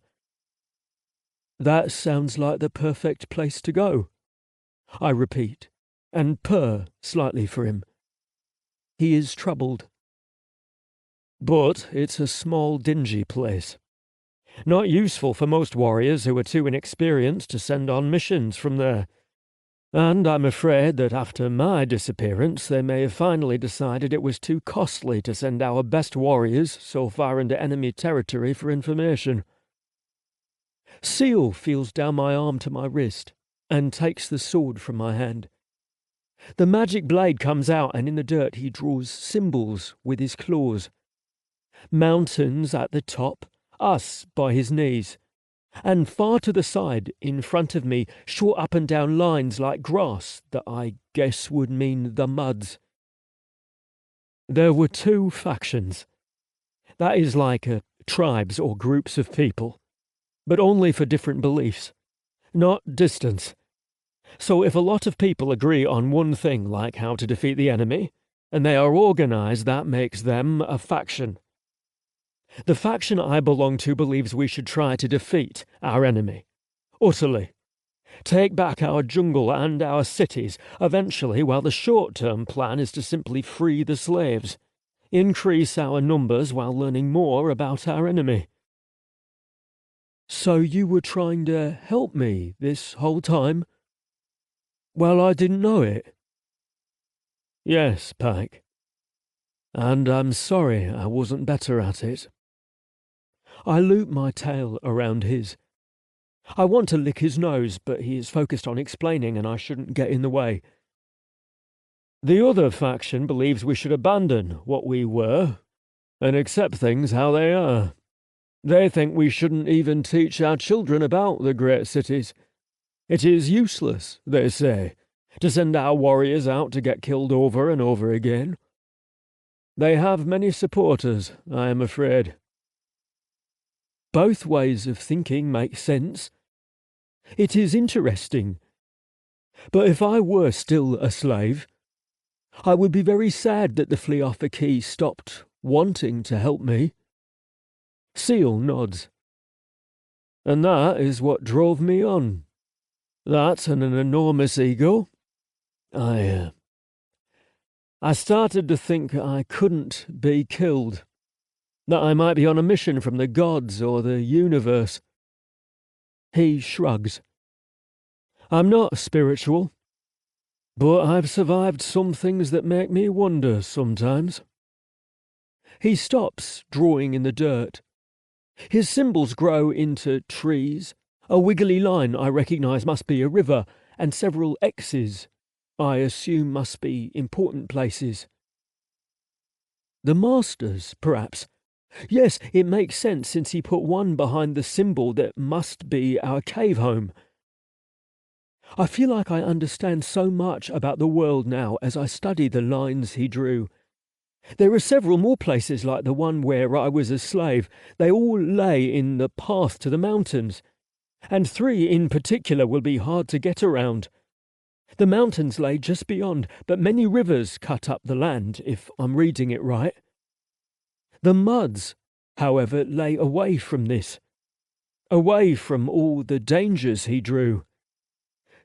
That sounds like the perfect place to go, I repeat, and purr slightly for him. He is troubled. But it's a small, dingy place. Not useful for most warriors who are too inexperienced to send on missions from there. And I'm afraid that after my disappearance, they may have finally decided it was too costly to send our best warriors so far into enemy territory for information. Seal feels down my arm to my wrist and takes the sword from my hand. The magic blade comes out, and in the dirt he draws symbols with his claws. Mountains at the top, us by his knees, and far to the side, in front of me, short up and down lines like grass that I guess would mean the Muds. There were two factions. That is like tribes or groups of people, but only for different beliefs, not distance. So if a lot of people agree on one thing, like how to defeat the enemy, and they are organized, that makes them a faction. The faction I belong to believes we should try to defeat our enemy. Utterly. Take back our jungle and our cities, eventually, while the short-term plan is to simply free the slaves. Increase our numbers while learning more about our enemy. So you were trying to help me this whole time? Well, I didn't know it. Yes, Pykh. And I'm sorry I wasn't better at it. I loop my tail around his. I want to lick his nose, but he is focused on explaining and I shouldn't get in the way. The other faction believes we should abandon what we were and accept things how they are. They think we shouldn't even teach our children about the great cities. It is useless, they say, to send our warriors out to get killed over and over again. They have many supporters, I am afraid. Both ways of thinking make sense. It is interesting. But if I were still a slave, I would be very sad that the Fleophaki stopped wanting to help me. Seal nods. And that is what drove me on. That and an enormous ego. I started to think I couldn't be killed. That I might be on a mission from the gods or the universe. He shrugs. I'm not spiritual, but I've survived some things that make me wonder sometimes. He stops drawing in the dirt. His symbols grow into trees, a wiggly line I recognize must be a river, and several X's, I assume must be important places. The Masters, perhaps. Yes, it makes sense since he put one behind the symbol that must be our cave home. I feel like I understand so much about the world now as I study the lines he drew. There are several more places like the one where I was a slave. They all lay in the path to the mountains, and 3 in particular will be hard to get around. The mountains lay just beyond, but many rivers cut up the land, if I'm reading it right. The muds, however, lay away from this, away from all the dangers he drew.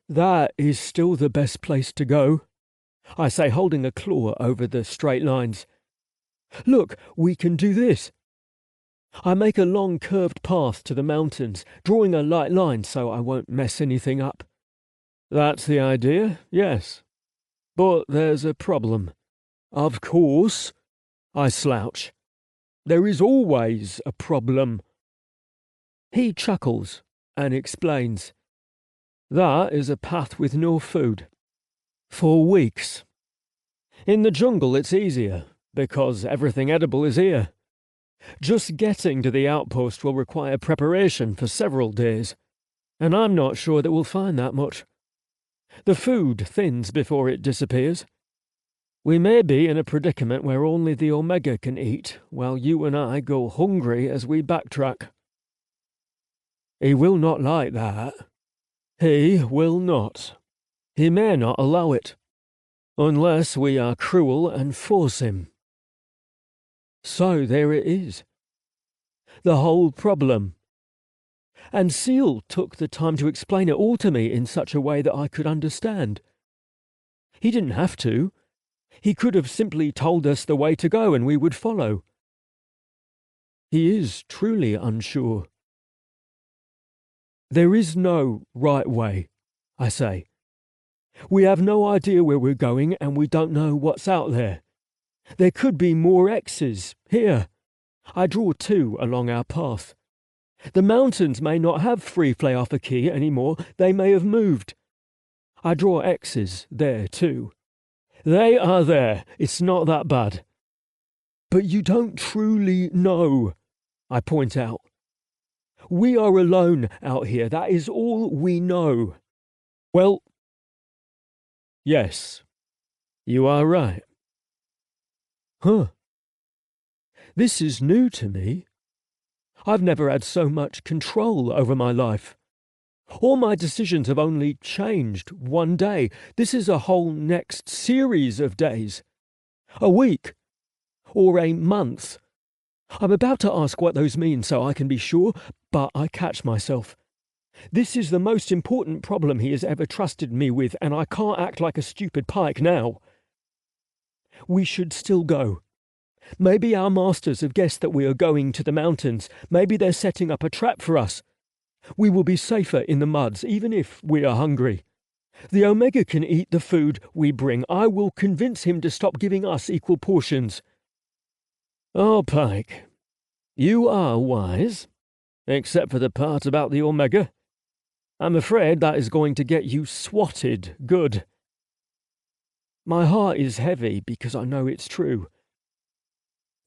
That is still the best place to go, I say, holding a claw over the straight lines. Look, we can do this. I make a long curved path to the mountains, drawing a light line so I won't mess anything up. That's the idea, yes. But there's a problem. Of course, I slouch. There is always a problem. He chuckles and explains. That is a path with no food. For weeks. In the jungle it's easier, because everything edible is here. Just getting to the outpost will require preparation for several days, and I'm not sure that we'll find that much. The food thins before it disappears. We may be in a predicament where only the Omega can eat, while you and I go hungry as we backtrack. He will not like that. He will not. He may not allow it, unless we are cruel and force him. So there it is. The whole problem. And Seal took the time to explain it all to me in such a way that I could understand. He didn't have to. He could have simply told us the way to go and we would follow. He is truly unsure. There is no right way, I say. We have no idea where we're going and we don't know what's out there. There could be more X's here. I draw 2 along our path. The mountains may not have 3 Fleafaki anymore. They may have moved. I draw X's there too. They are there. It's not that bad. But you don't truly know, I point out. We are alone out here. That is all we know. Well, yes, you are right. Huh. This is new to me. I've never had so much control over my life. All my decisions have only changed one day. This is a whole next series of days. A week. Or a month. I'm about to ask what those mean so I can be sure, but I catch myself. This is the most important problem he has ever trusted me with, and I can't act like a stupid Pykh now. We should still go. Maybe our masters have guessed that we are going to the mountains. Maybe they're setting up a trap for us. We will be safer in the muds, even if we are hungry. The Omega can eat the food we bring. I will convince him to stop giving us equal portions. Oh, Pykh, you are wise, except for the part about the Omega. I'm afraid that is going to get you swatted good. My heart is heavy because I know it's true.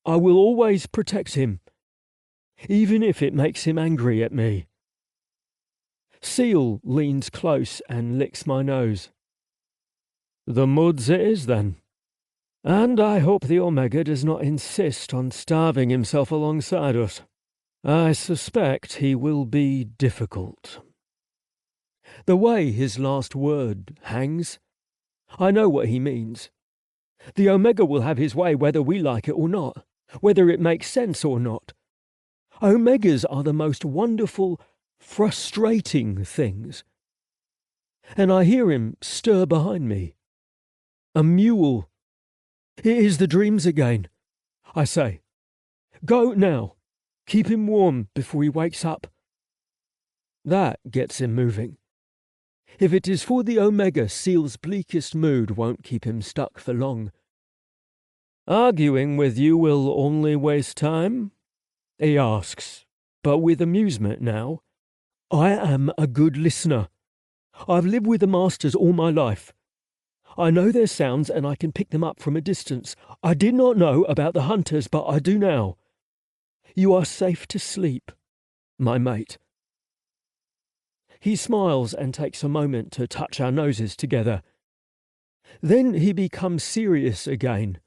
I will always protect him, even if it makes him angry at me. Seal leans close and licks my nose. The muds it is, then. And I hope the Omega does not insist on starving himself alongside us. I suspect he will be difficult. The way his last word hangs, I know what he means. The Omega will have his way whether we like it or not, whether it makes sense or not. Omegas are the most wonderful, frustrating things. And I hear him stir behind me. A mule. It is the dreams again, I say. Go now. Keep him warm before he wakes up. That gets him moving. If it is for the Omega, Seal's bleakest mood won't keep him stuck for long. Arguing with you will only waste time? He asks, but with amusement now. I am a good listener. I've lived with the masters all my life. I know their sounds and I can pick them up from a distance. I did not know about the hunters, but I do now. You are safe to sleep, my mate." He smiles and takes a moment to touch our noses together. Then he becomes serious again,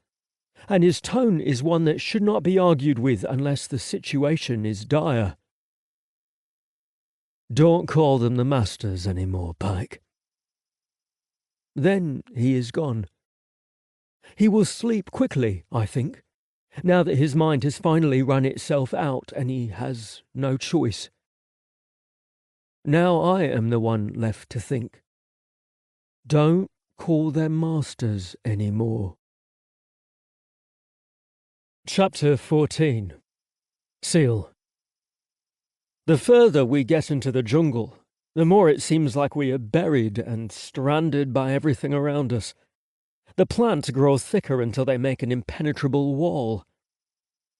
and his tone is one that should not be argued with unless the situation is dire. "Don't call them the masters anymore, Pykh." Then he is gone. He will sleep quickly, I think, now that his mind has finally run itself out and he has no choice. Now I am the one left to think. Don't call them masters anymore. Chapter 14. Seal. The further we get into the jungle, the more it seems like we are buried and stranded by everything around us. The plants grow thicker until they make an impenetrable wall.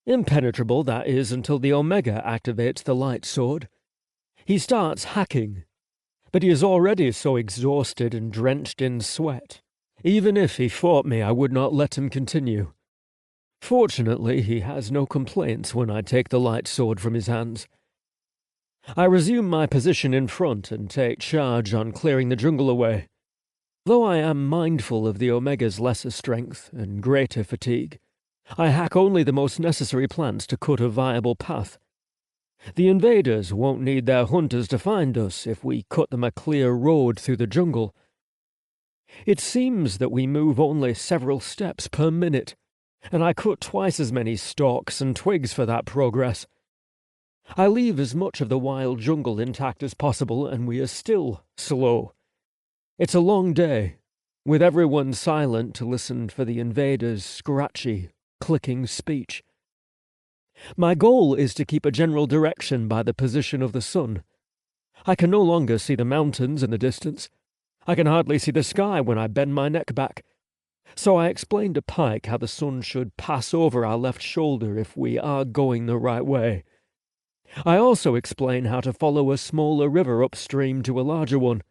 Impenetrable, that is, until the Omega activates the light sword. He starts hacking, but he is already so exhausted and drenched in sweat. Even if he fought me, I would not let him continue. Fortunately, he has no complaints when I take the light sword from his hands. I resume my position in front and take charge on clearing the jungle away. Though I am mindful of the Omega's lesser strength and greater fatigue, I hack only the most necessary plants to cut a viable path. The invaders won't need their hunters to find us if we cut them a clear road through the jungle. It seems that we move only several steps per minute, and I cut twice as many stalks and twigs for that progress. I leave as much of the wild jungle intact as possible, and we are still slow. It's a long day, with everyone silent to listen for the invaders' scratchy, clicking speech. My goal is to keep a general direction by the position of the sun. I can no longer see the mountains in the distance. I can hardly see the sky when I bend my neck back. So I explained to Pykh how the sun should pass over our left shoulder if we are going the right way. I also explain how to follow a smaller river upstream to a larger one.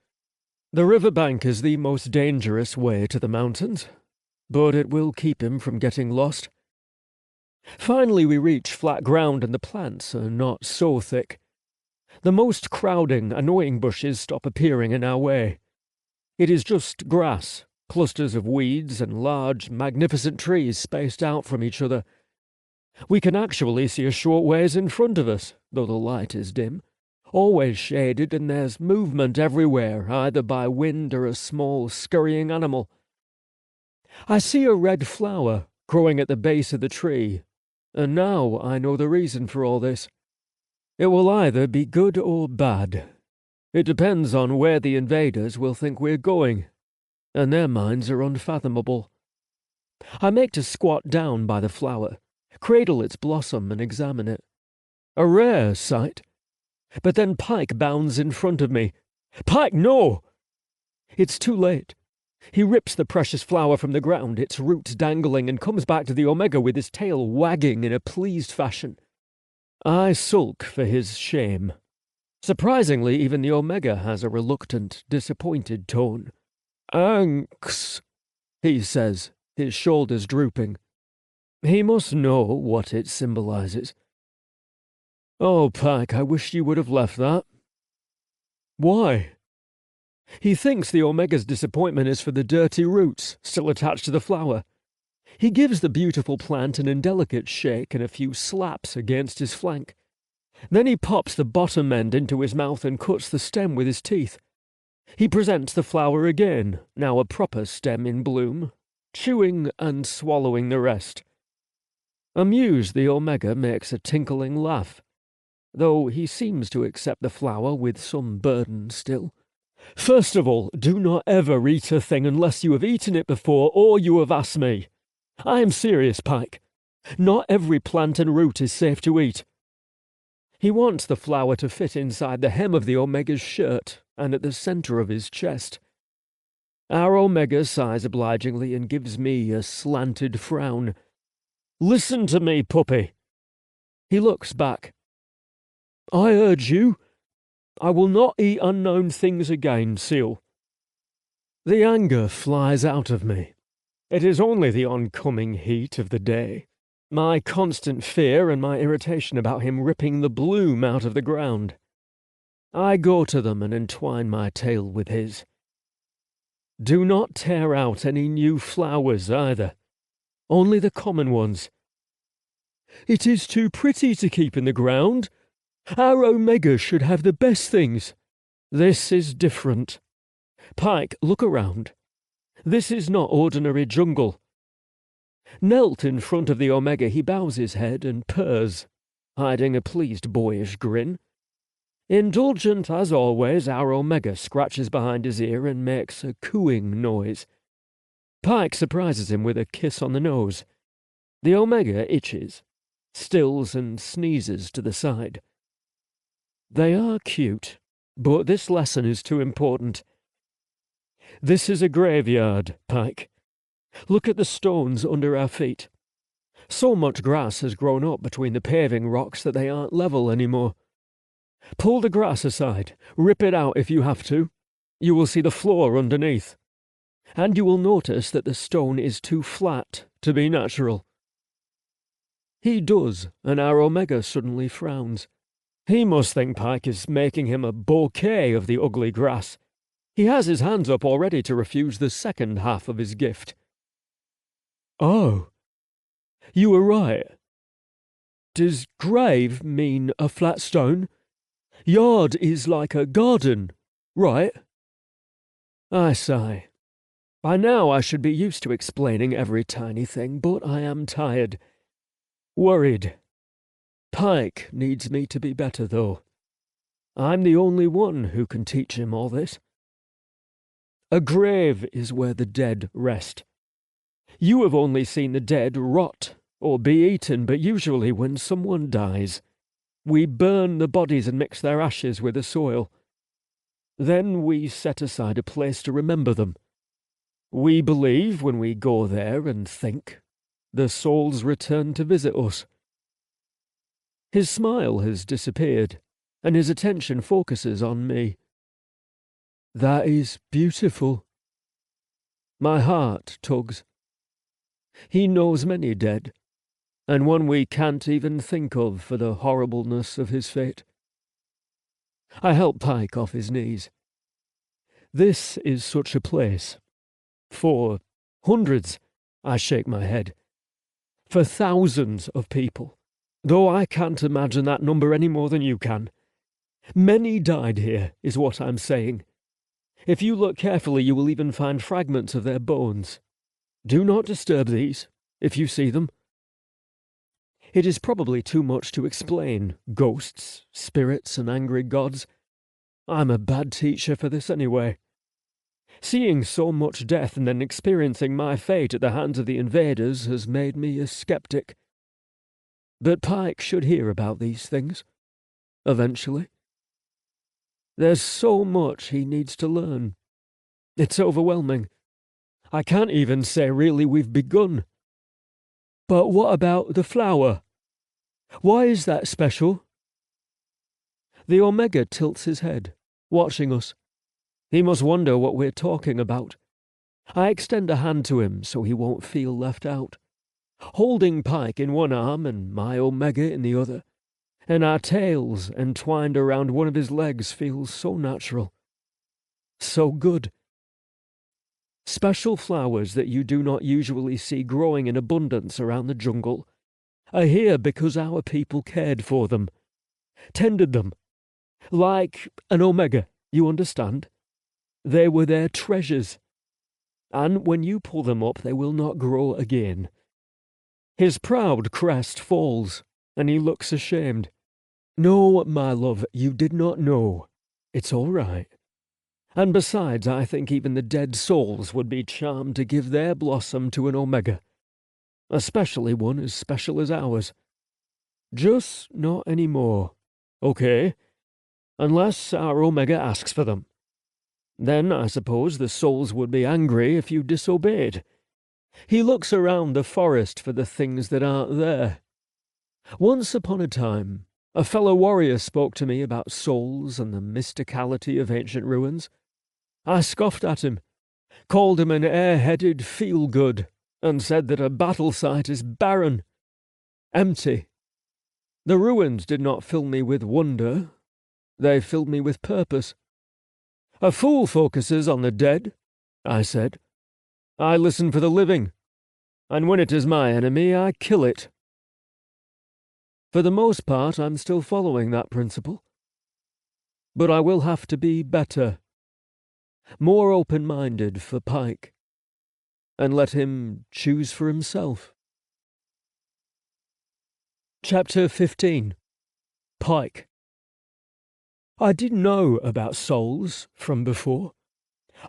The riverbank is the most dangerous way to the mountains, but it will keep him from getting lost. Finally we reach flat ground and the plants are not so thick. The most crowding, annoying bushes stop appearing in our way. It is just grass, clusters of weeds and large, magnificent trees spaced out from each other. We can actually see a short ways in front of us, though the light is dim. Always shaded, and there's movement everywhere, either by wind or a small, scurrying animal. I see a red flower growing at the base of the tree, and now I know the reason for all this. It will either be good or bad. It depends on where the invaders will think we're going, and their minds are unfathomable. I make to squat down by the flower, cradle its blossom and examine it. A rare sight. But then Pykh bounds in front of me. "Pykh, no!" It's too late. He rips the precious flower from the ground, its roots dangling, and comes back to the Omega with his tail wagging in a pleased fashion. I sulk for his shame. Surprisingly, even the Omega has a reluctant, disappointed tone. "Thanks," he says, his shoulders drooping. He must know what it symbolizes. "Oh, Pykh, I wish you would have left that." "Why?" He thinks the Omega's disappointment is for the dirty roots still attached to the flower. He gives the beautiful plant an indelicate shake and a few slaps against his flank. Then he pops the bottom end into his mouth and cuts the stem with his teeth. He presents the flower again, now a proper stem in bloom, chewing and swallowing the rest. Amused, the Omega makes a tinkling laugh, though he seems to accept the flower with some burden still. "First of all, do not ever eat a thing unless you have eaten it before or you have asked me. I am serious, Pykh. Not every plant and root is safe to eat." He wants the flower to fit inside the hem of the Omega's shirt and at the center of his chest. Our Omega sighs obligingly and gives me a slanted frown. "Listen to me, puppy." He looks back. "I urge you. I will not eat unknown things again, Seal." The anger flies out of me. It is only the oncoming heat of the day, my constant fear and my irritation about him ripping the bloom out of the ground. I go to them and entwine my tail with his. Do not tear out any new flowers either, only the common ones. It is too pretty to keep in the ground. Our Omega should have the best things. This is different. Pykh, look around. This is not ordinary jungle. Knelt in front of the Omega, he bows his head and purrs, hiding a pleased boyish grin. Indulgent as always, our Omega scratches behind his ear and makes a cooing noise. Pykh surprises him with a kiss on the nose. The Omega itches, stills and sneezes to the side. They are cute, but this lesson is too important. This is a graveyard, Pykh. Look at the stones under our feet. So much grass has grown up between the paving rocks that they aren't level anymore. Pull the grass aside, rip it out if you have to. You will see the floor underneath. And you will notice that the stone is too flat to be natural. He does, and our Omega suddenly frowns. He must think Pykh is making him a bouquet of the ugly grass. He has his hands up already to refuse the second half of his gift. Oh, you were right. Does grave mean a flat stone? Yard is like a garden, right? I sigh. By now I should be used to explaining every tiny thing, but I am tired. Worried. Pykh needs me to be better, though. I'm the only one who can teach him all this. A grave is where the dead rest. You have only seen the dead rot or be eaten, but usually when someone dies, we burn the bodies and mix their ashes with the soil. Then we set aside a place to remember them. We believe when we go there and think, the souls return to visit us. His smile has disappeared, and his attention focuses on me. That is beautiful. My heart tugs. He knows many dead, and one we can't even think of for the horribleness of his fate. I help Pykh off his knees. This is such a place. For hundreds, I shake my head. For thousands of people, though I can't imagine that number any more than you can. Many died here, is what I'm saying. If you look carefully, you will even find fragments of their bones. Do not disturb these, if you see them. It is probably too much to explain ghosts, spirits, and angry gods. I'm a bad teacher for this anyway. Seeing so much death and then experiencing my fate at the hands of the invaders has made me a skeptic. But Pykh should hear about these things. Eventually. There's so much he needs to learn. It's overwhelming. I can't even say really we've begun. But what about the flower? Why is that special? The Omega tilts his head, watching us. He must wonder what we're talking about. I extend a hand to him so he won't feel left out. Holding Pykh in one arm and my Omega in the other, and our tails entwined around one of his legs feels so natural. So good. Special flowers that you do not usually see growing in abundance around the jungle are here because our people cared for them, tended them. Like an Omega, you understand? They were their treasures. And when you pull them up, they will not grow again. His proud crest falls, and he looks ashamed. No, my love, you did not know. It's all right. And besides, I think even the dead souls would be charmed to give their blossom to an Omega, especially one as special as ours. Just not anymore, okay? Unless our Omega asks for them. Then I suppose the souls would be angry if you disobeyed. He looks around the forest for the things that aren't there. Once upon a time, a fellow warrior spoke to me about souls and the mysticality of ancient ruins. I scoffed at him. called him an airheaded feel-good, and said that a battle site is barren, empty. The ruins did not fill me with wonder, they filled me with purpose. A fool focuses on the dead, I said. I listen for the living, and when it is my enemy, I kill it. For the most part, I'm still following that principle. But I will have to be better, more open-minded for Pykh, and let him choose for himself. Chapter 15. Pykh. I did know about souls from before.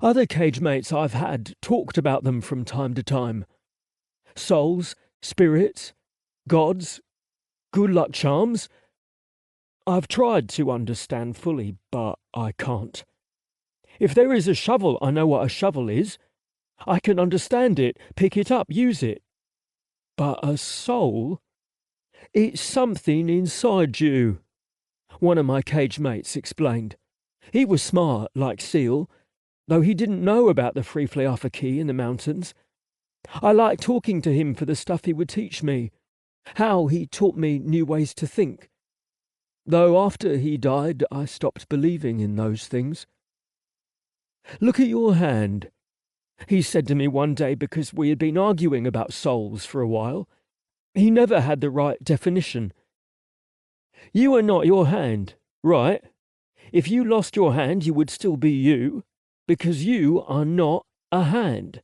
Other cage mates I've had talked about them from time to time. Souls, spirits, gods, good luck charms. I've tried to understand fully, but I can't. If there is a shovel, I know what a shovel is. I can understand it, pick it up, use it. But a soul? It's something inside you, one of my cage mates explained. He was smart, like Seal, though he didn't know about the Free-Fleafaki in the mountains. I liked talking to him for the stuff he would teach me, how he taught me new ways to think. Though after he died, I stopped believing in those things. Look at your hand, he said to me one day because we had been arguing about souls for a while. He never had the right definition. You are not your hand, right? If you lost your hand, you would still be you, because you are not a hand.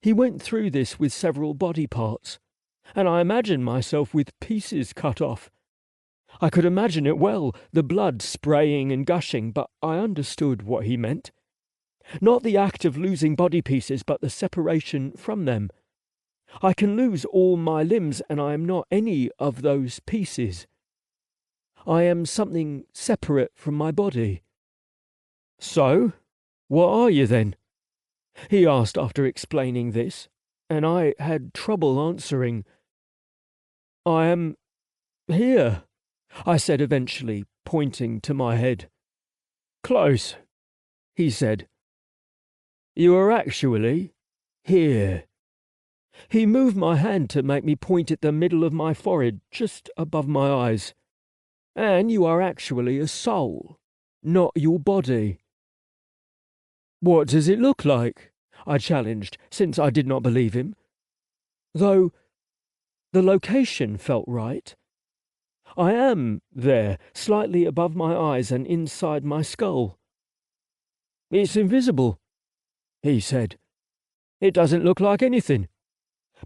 He went through this with several body parts, and I imagined myself with pieces cut off. I could imagine it well, the blood spraying and gushing, but I understood what he meant. Not the act of losing body pieces, but the separation from them. I can lose all my limbs, and I am not any of those pieces. I am something separate from my body. So, what are you then? He asked after explaining this, and I had trouble answering. I am here, I said eventually, pointing to my head. Close, he said. You are actually here. He moved my hand to make me point at the middle of my forehead, just above my eyes. And you are actually a soul, not your body. What does it look like? I challenged, since I did not believe him. Though the location felt right. I am there, slightly above my eyes and inside my skull. It's invisible, he said. It doesn't look like anything.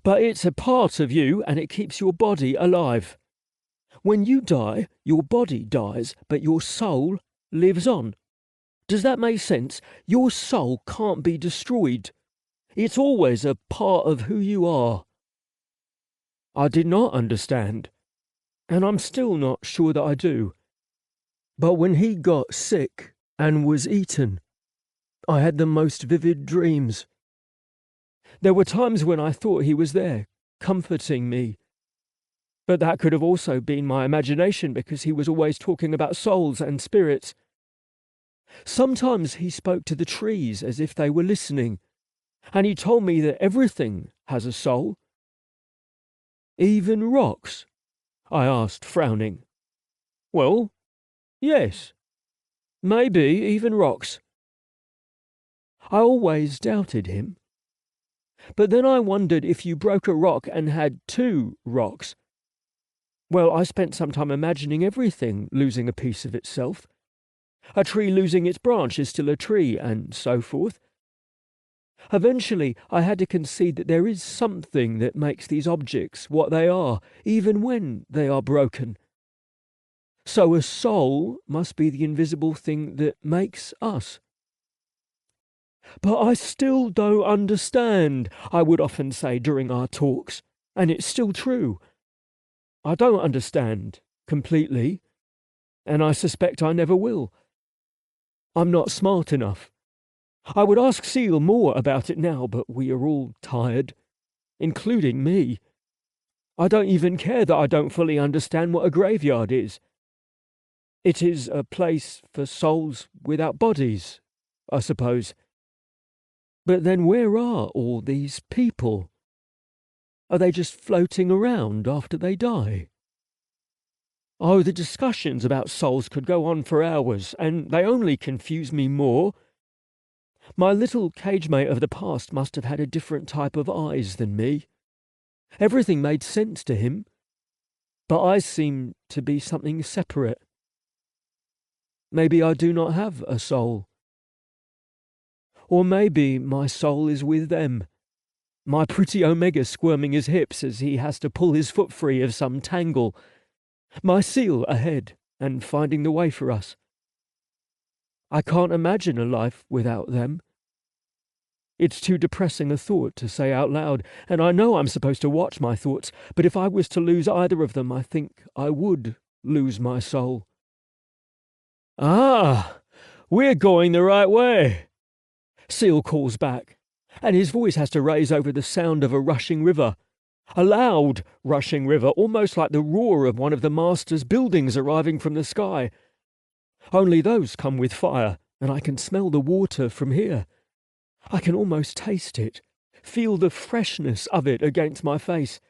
But it's a part of you and it keeps your body alive. When you die, your body dies, but your soul lives on. Does that make sense? Your soul can't be destroyed. It's always a part of who you are. I did not understand, and I'm still not sure that I do. But when he got sick and was eaten, I had the most vivid dreams. There were times when I thought he was there, comforting me. But that could have also been my imagination because he was always talking about souls and spirits. Sometimes he spoke to the trees as if they were listening, and he told me that everything has a soul. Even rocks? I asked, frowning. Well, yes. Maybe even rocks. I always doubted him. But then I wondered if you broke a rock and had two rocks. Well, I spent some time imagining everything losing a piece of itself. A tree losing its branch is still a tree, and so forth. Eventually, I had to concede that there is something that makes these objects what they are, even when they are broken. So a soul must be the invisible thing that makes us. But I still don't understand, I would often say during our talks, and it's still true. I don't understand completely, and I suspect I never will. I'm not smart enough. I would ask Seal more about it now, but we are all tired, including me. I don't even care that I don't fully understand what a graveyard is. It is a place for souls without bodies, I suppose. But then where are all these people? Are they just floating around after they die? Oh, the discussions about souls could go on for hours, and they only confuse me more. My little cage mate of the past must have had a different type of eyes than me. Everything made sense to him, but I seem to be something separate. Maybe I do not have a soul. Or maybe my soul is with them. My pretty Omega squirming his hips as he has to pull his foot free of some tangle. My seal ahead and finding the way for us. I can't imagine a life without them. It's too depressing a thought to say out loud, and I know I'm supposed to watch my thoughts, but if I was to lose either of them, I think I would lose my soul. Ah, we're going the right way. Seal calls back, and his voice has to raise over the sound of a rushing river. A loud rushing river, almost like the roar of one of the master's buildings arriving from the sky. Only those come with fire, and I can smell the water from here. I can almost taste it, feel the freshness of it against my face.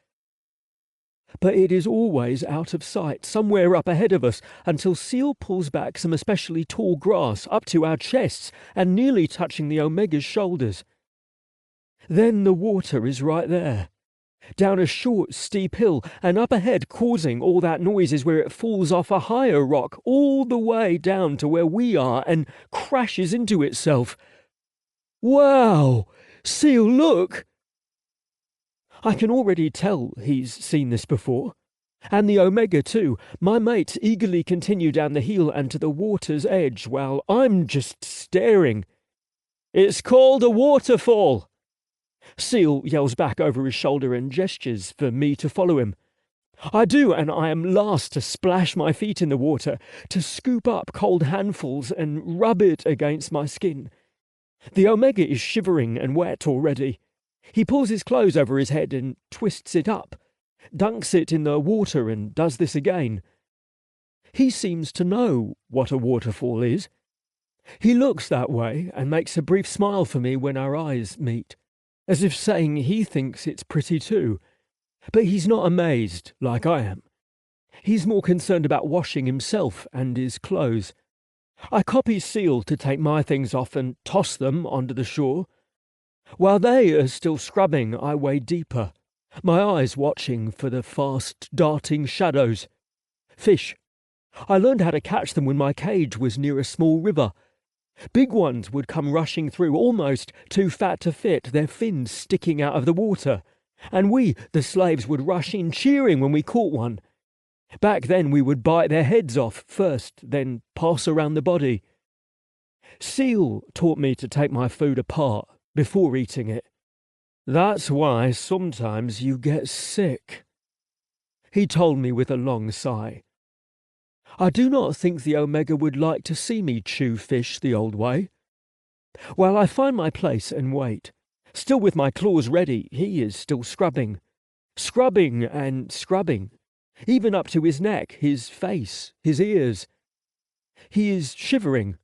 But it is always out of sight, somewhere up ahead of us, until Seal pulls back some especially tall grass up to our chests and nearly touching the Omega's shoulders. Then the water is right there, down a short, steep hill, and up ahead causing all that noise is where it falls off a higher rock all the way down to where we are and crashes into itself. Wow! Seal, look! I can already tell he's seen this before. And the Omega too. My mates eagerly continue down the hill and to the water's edge while I'm just staring. It's called a waterfall! Seal yells back over his shoulder and gestures for me to follow him. I do, and I am last to splash my feet in the water, to scoop up cold handfuls and rub it against my skin. The Omega is shivering and wet already. He pulls his clothes over his head and twists it up, dunks it in the water and does this again. He seems to know what a waterfall is. He looks that way and makes a brief smile for me when our eyes meet, as if saying he thinks it's pretty too. But he's not amazed like I am. He's more concerned about washing himself and his clothes. I copy Seal to take my things off and toss them onto the shore. While they are still scrubbing, I wade deeper, my eyes watching for the fast darting shadows. Fish. I learned how to catch them when my cage was near a small river. Big ones would come rushing through, almost too fat to fit, their fins sticking out of the water. And we, the slaves, would rush in cheering when we caught one. Back then we would bite their heads off first, then pass around the body. Seal taught me to take my food apart before eating it. That's why sometimes you get sick, he told me with a long sigh. I do not think the Omega would like to see me chew fish the old way. While I find my place and wait, still with my claws ready, he is still scrubbing. Scrubbing and scrubbing, even up to his neck, his face, his ears. He is shivering,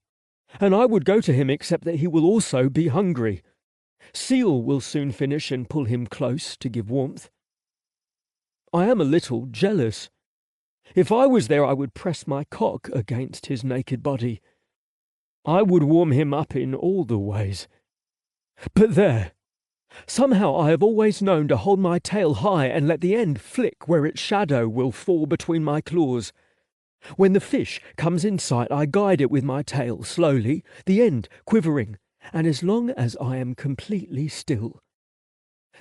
and I would go to him except that he will also be hungry. Seal will soon finish and pull him close to give warmth. I am a little jealous. If I was there, I would press my cock against his naked body. I would warm him up in all the ways. But there, somehow I have always known to hold my tail high and let the end flick where its shadow will fall between my claws. When the fish comes in sight, I guide it with my tail slowly, the end quivering, and as long as I am completely still.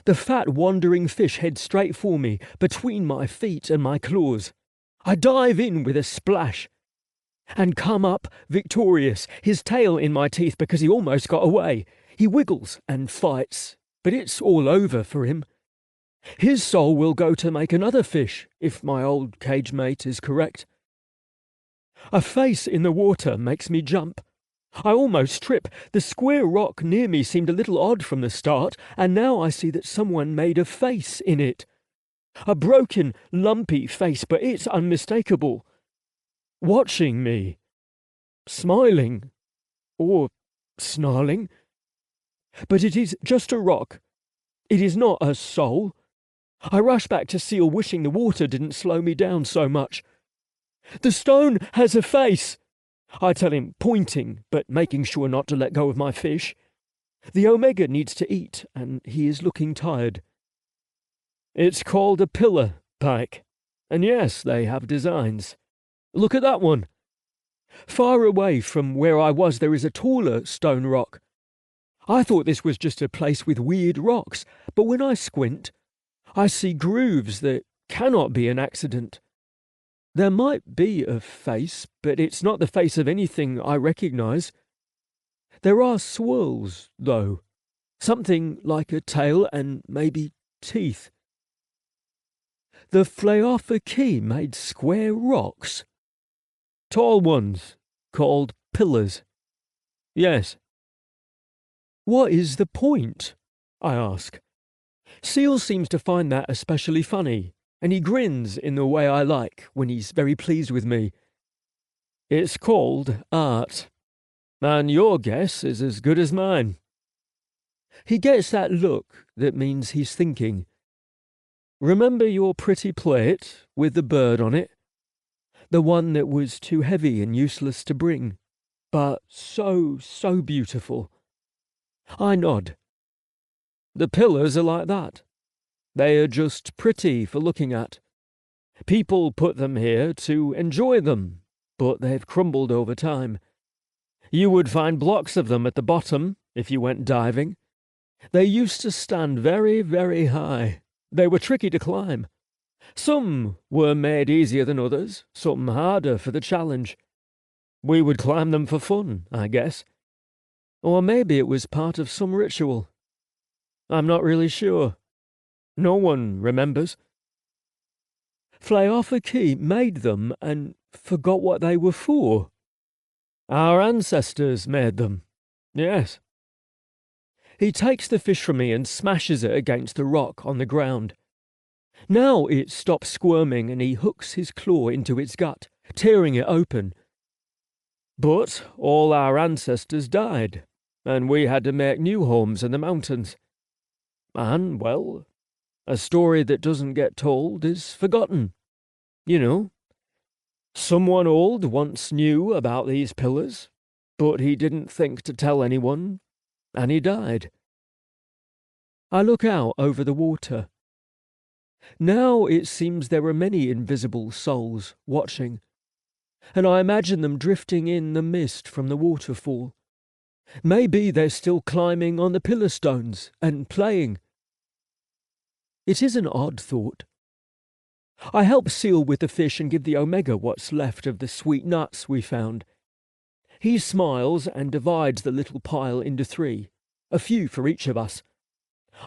The fat wandering fish heads straight for me, between my feet and my claws. I dive in with a splash, and come up victorious, his tail in my teeth because he almost got away. He wiggles and fights, but it's all over for him. His soul will go to make another fish, if my old cage mate is correct. A face in the water makes me jump. I almost trip. The square rock near me seemed a little odd from the start, and now I see that someone made a face in it. A broken, lumpy face, but it's unmistakable. Watching me. Smiling. Or snarling. But it is just a rock. It is not a soul. I rush back to Seal, wishing the water didn't slow me down so much. The stone has a face, I tell him, pointing, but making sure not to let go of my fish. The Omega needs to eat, and he is looking tired. It's called a pillar, Pykh. And yes, they have designs. Look at that one. Far away from where I was, there is a taller stone rock. I thought this was just a place with weird rocks, but when I squint, I see grooves that cannot be an accident. There might be a face, but it's not the face of anything I recognize. There are swirls, though. Something like a tail and maybe teeth. The Pykh made square rocks. Tall ones, called pillars. Yes. What is the point? I ask. Seal seems to find that especially funny, and he grins in the way I like when he's very pleased with me. It's called art, and your guess is as good as mine. He gets that look that means he's thinking. Remember your pretty plate with the bird on it? The one that was too heavy and useless to bring, but so beautiful. I nod. The pillars are like that. They are just pretty for looking at. People put them here to enjoy them, but they've crumbled over time. You would find blocks of them at the bottom if you went diving. They used to stand very, very high. They were tricky to climb. Some were made easier than others, some harder for the challenge. We would climb them for fun, I guess. Or maybe it was part of some ritual. I'm not really sure. No one remembers. Pykh made them and forgot what they were for. Our ancestors made them. Yes. He takes the fish from me and smashes it against the rock on the ground. Now it stops squirming and he hooks his claw into its gut, tearing it open. But all our ancestors died, and we had to make new homes in the mountains. And, well, a story that doesn't get told is forgotten. You know, someone old once knew about these pillars, but he didn't think to tell anyone, and he died. I look out over the water. Now it seems there are many invisible souls watching, and I imagine them drifting in the mist from the waterfall. Maybe they're still climbing on the pillar stones and playing. It is an odd thought. I help Seal with the fish and give the Omega what's left of the sweet nuts we found. He smiles and divides the little pile into 3, a few for each of us.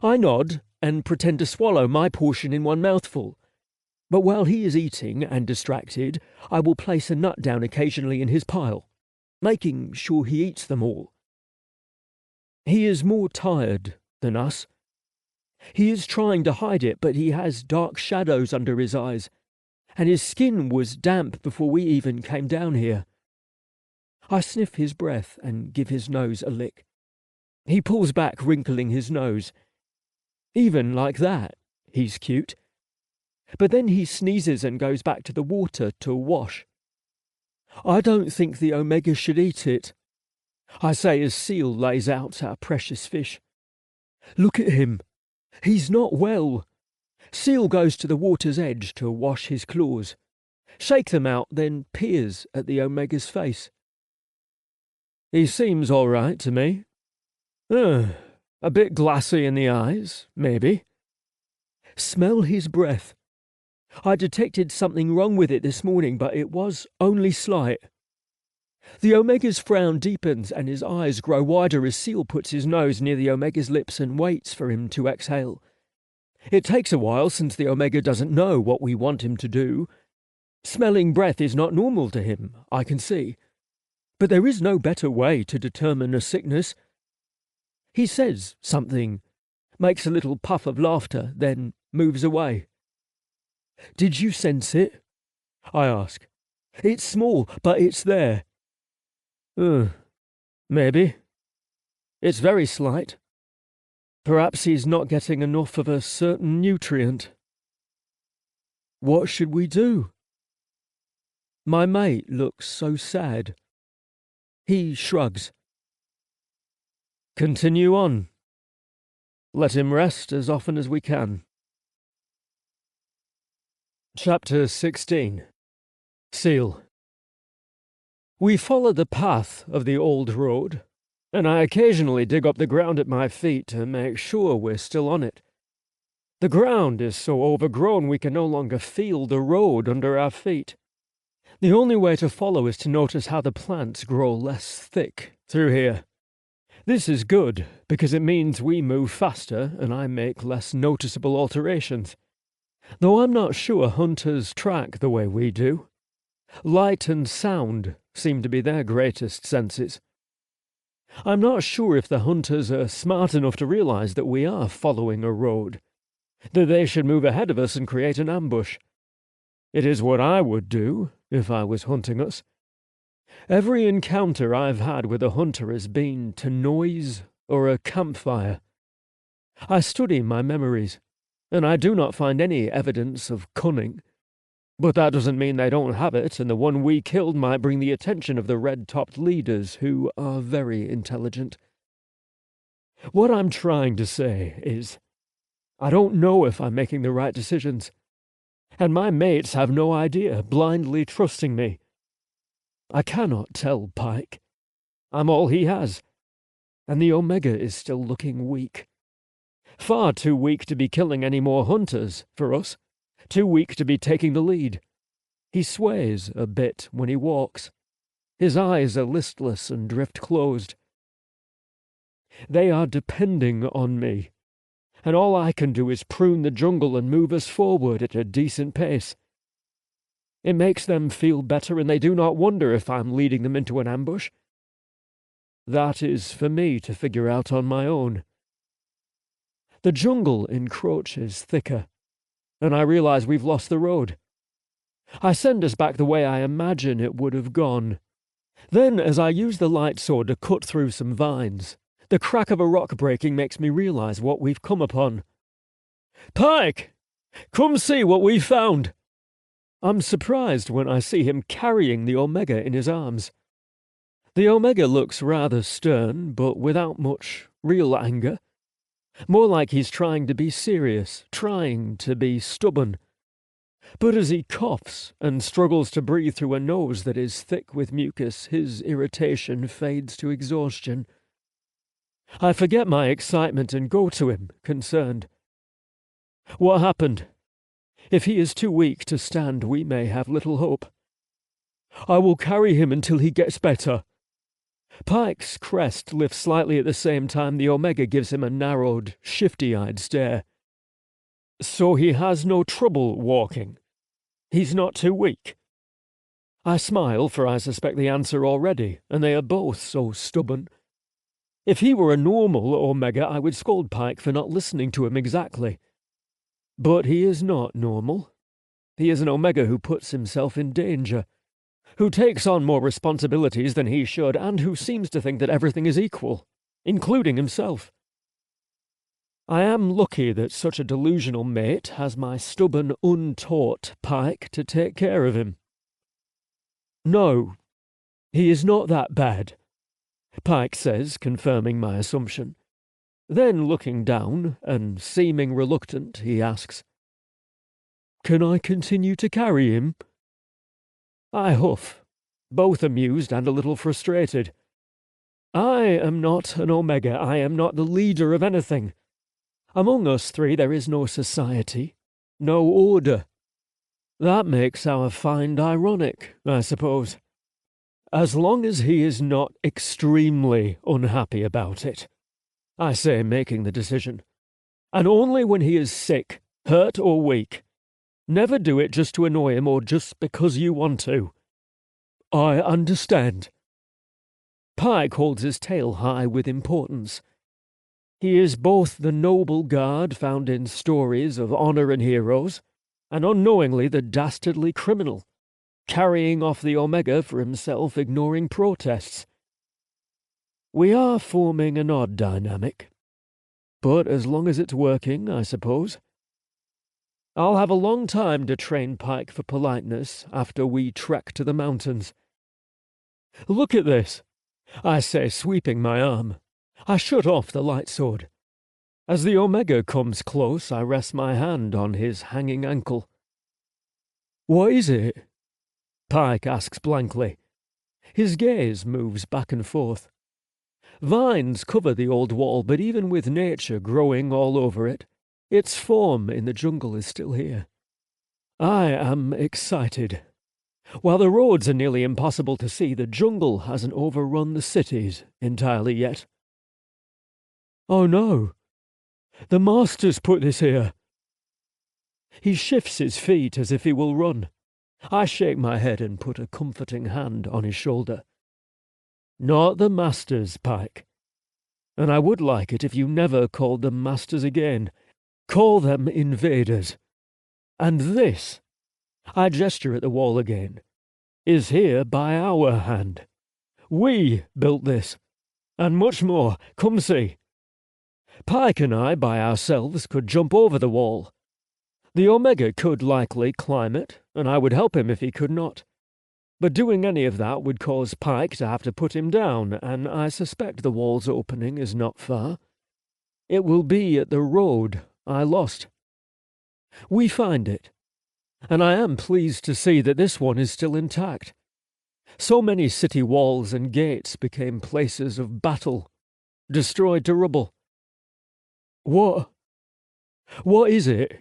I nod and pretend to swallow my portion in one mouthful. But while he is eating and distracted, I will place a nut down occasionally in his pile, making sure he eats them all. He is more tired than us. He is trying to hide it, but he has dark shadows under his eyes, and his skin was damp before we even came down here. I sniff his breath and give his nose a lick. He pulls back, wrinkling his nose. Even like that, he's cute. But then he sneezes and goes back to the water to wash. I don't think the Omega should eat it, I say as Seal lays out our precious fish. Look at him. He's not well. Seal goes to the water's edge to wash his claws, shake them out, then peers at the Omega's face. He seems all right to me. A bit glassy in the eyes, maybe. Smell his breath. I detected something wrong with it this morning, but it was only slight. The Omega's frown deepens and his eyes grow wider as Seal puts his nose near the Omega's lips and waits for him to exhale. It takes a while since the Omega doesn't know what we want him to do. Smelling breath is not normal to him, I can see. But there is no better way to determine a sickness. He says something, makes a little puff of laughter, then moves away. Did you sense it? I ask. It's small, but it's there. Maybe. It's very slight, Perhaps he's not getting enough of a certain nutrient. What should we do? My mate looks so sad. He shrugs. Continue on. Let him rest as often as we can. Chapter 16. Seal. We follow the path of the old road, and I occasionally dig up the ground at my feet to make sure we're still on it. The ground is so overgrown we can no longer feel the road under our feet. The only way to follow is to notice how the plants grow less thick through here. This is good, because it means we move faster and I make less noticeable alterations. Though I'm not sure hunters track the way we do. Light and sound seem to be their greatest senses. I'm not sure if the hunters are smart enough to realize that we are following a road, that they should move ahead of us and create an ambush. It is what I would do if I was hunting us. Every encounter I've had with a hunter has been to noise or a campfire. I study my memories, and I do not find any evidence of cunning. But that doesn't mean they don't have it, and the one we killed might bring the attention of the red-topped leaders, who are very intelligent. What I'm trying to say is, I don't know if I'm making the right decisions, and my mates have no idea, blindly trusting me. I cannot tell Pykh. I'm all he has, and the Omega is still looking weak. Far too weak to be killing any more hunters, for us. Too weak to be taking the lead. He sways a bit when he walks. His eyes are listless and drift-closed. They are depending on me, and all I can do is prune the jungle and move us forward at a decent pace. It makes them feel better, and they do not wonder if I'm leading them into an ambush. That is for me to figure out on my own. The jungle encroaches thicker, and I realize we've lost the road. I send us back the way I imagine it would have gone. Then, as I use the light sword to cut through some vines, the crack of a rock breaking makes me realize what we've come upon. Pykh! Come see what we found! I'm surprised when I see him carrying the Omega in his arms. The Omega looks rather stern, but without much real anger. More like he's trying to be serious, trying to be stubborn. But as he coughs and struggles to breathe through a nose that is thick with mucus, his irritation fades to exhaustion. I forget my excitement and go to him, concerned. What happened? If he is too weak to stand, we may have little hope. I will carry him until he gets better. Pyke's crest lifts slightly at the same time the Omega gives him a narrowed, shifty-eyed stare. So he has no trouble walking. He's not too weak. I smile, for I suspect the answer already, and they are both so stubborn. If he were a normal Omega, I would scold Pykh for not listening to him exactly. But he is not normal. He is an Omega who puts himself in danger, who takes on more responsibilities than he should, and who seems to think that everything is equal, including himself. I am lucky that such a delusional mate has my stubborn, untaught Pykh to take care of him. No, he is not that bad, Pykh says, confirming my assumption. Then, looking down, and seeming reluctant, he asks, Can I continue to carry him? I huff, both amused and a little frustrated. I am not an Omega. I am not the leader of anything. Among us three there is no society, no order. That makes our find ironic, I suppose. As long as he is not extremely unhappy about it, I say, making the decision. And only when he is sick, hurt or weak. Never do it just to annoy him or just because you want to. I understand. Pykh holds his tail high with importance. He is both the noble guard found in stories of honor and heroes, and unknowingly the dastardly criminal, carrying off the Omega for himself, ignoring protests. We are forming an odd dynamic. But as long as it's working, I suppose. I'll have a long time to train Pykh for politeness after we trek to the mountains. Look at this, I say, sweeping my arm. I shut off the light sword. As the Omega comes close, I rest my hand on his hanging ankle. What is it? Pykh asks blankly. His gaze moves back and forth. Vines cover the old wall, but even with nature growing all over it, its form in the jungle is still here. I am excited. While the roads are nearly impossible to see, the jungle hasn't overrun the cities entirely yet. Oh no! The Master's put this here! He shifts his feet as if he will run. I shake my head and put a comforting hand on his shoulder. Not the Masters, Pykh. And I would like it if you never called them Masters again. Call them invaders. And this, I gesture at the wall again, is here by our hand. We built this, and much more. Come see. Pykh and I by ourselves could jump over the wall. The Omega could likely climb it, and I would help him if he could not. But doing any of that would cause Pykh to have to put him down, and I suspect the wall's opening is not far. It will be at the road I lost. We find it, and I am pleased to see that this one is still intact. So many city walls and gates became places of battle, destroyed to rubble. What is it?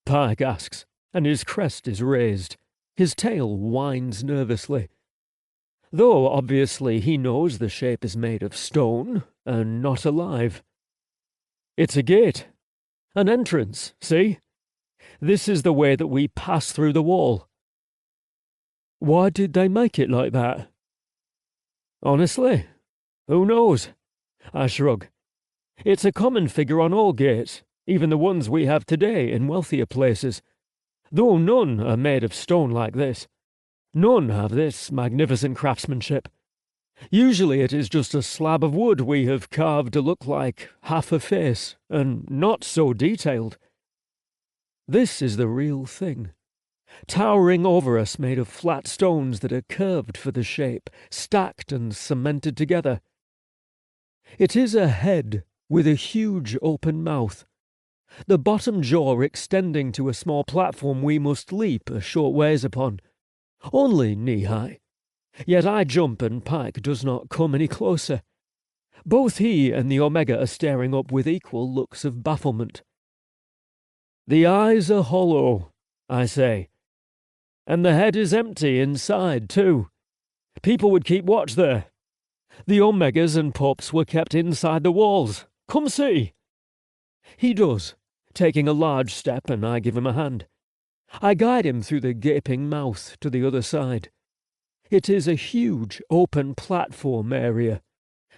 Pykh asks, and his crest is raised. His tail winds nervously. Though obviously he knows the shape is made of stone and not alive. It's a gate. An entrance, see? This is the way that we pass through the wall. Why did they make it like that? Honestly, who knows? I shrug. It's a common figure on all gates, even the ones we have today in wealthier places, though none are made of stone like this. None have this magnificent craftsmanship. Usually it is just a slab of wood we have carved to look like half a face, and not so detailed. This is the real thing, towering over us, made of flat stones that are curved for the shape, stacked and cemented together. It is a head with a huge open mouth, the bottom jaw extending to a small platform we must leap a short ways upon, only knee-high. Yet I jump and Pykh does not come any closer. Both he and the Omega are staring up with equal looks of bafflement. The eyes are hollow, I say, and the head is empty inside too. People would keep watch there. The Omegas and pups were kept inside the walls. Come see. He does, taking a large step, and I give him a hand. I guide him through the gaping mouth to the other side. It is a huge open platform area.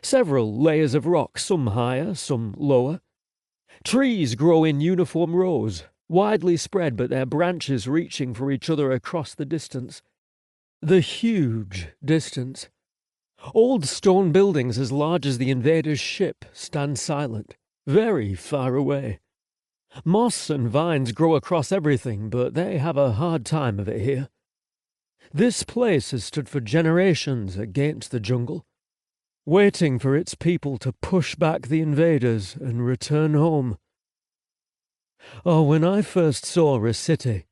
Several layers of rock, some higher, some lower. Trees grow in uniform rows, widely spread, but their branches reaching for each other across the distance. The huge distance. Old stone buildings as large as the invader's ship stand silent, very far away. Moss and vines grow across everything, but they have a hard time of it here. This place has stood for generations against the jungle, waiting for its people to push back the invaders and return home. Oh, when I first saw a city,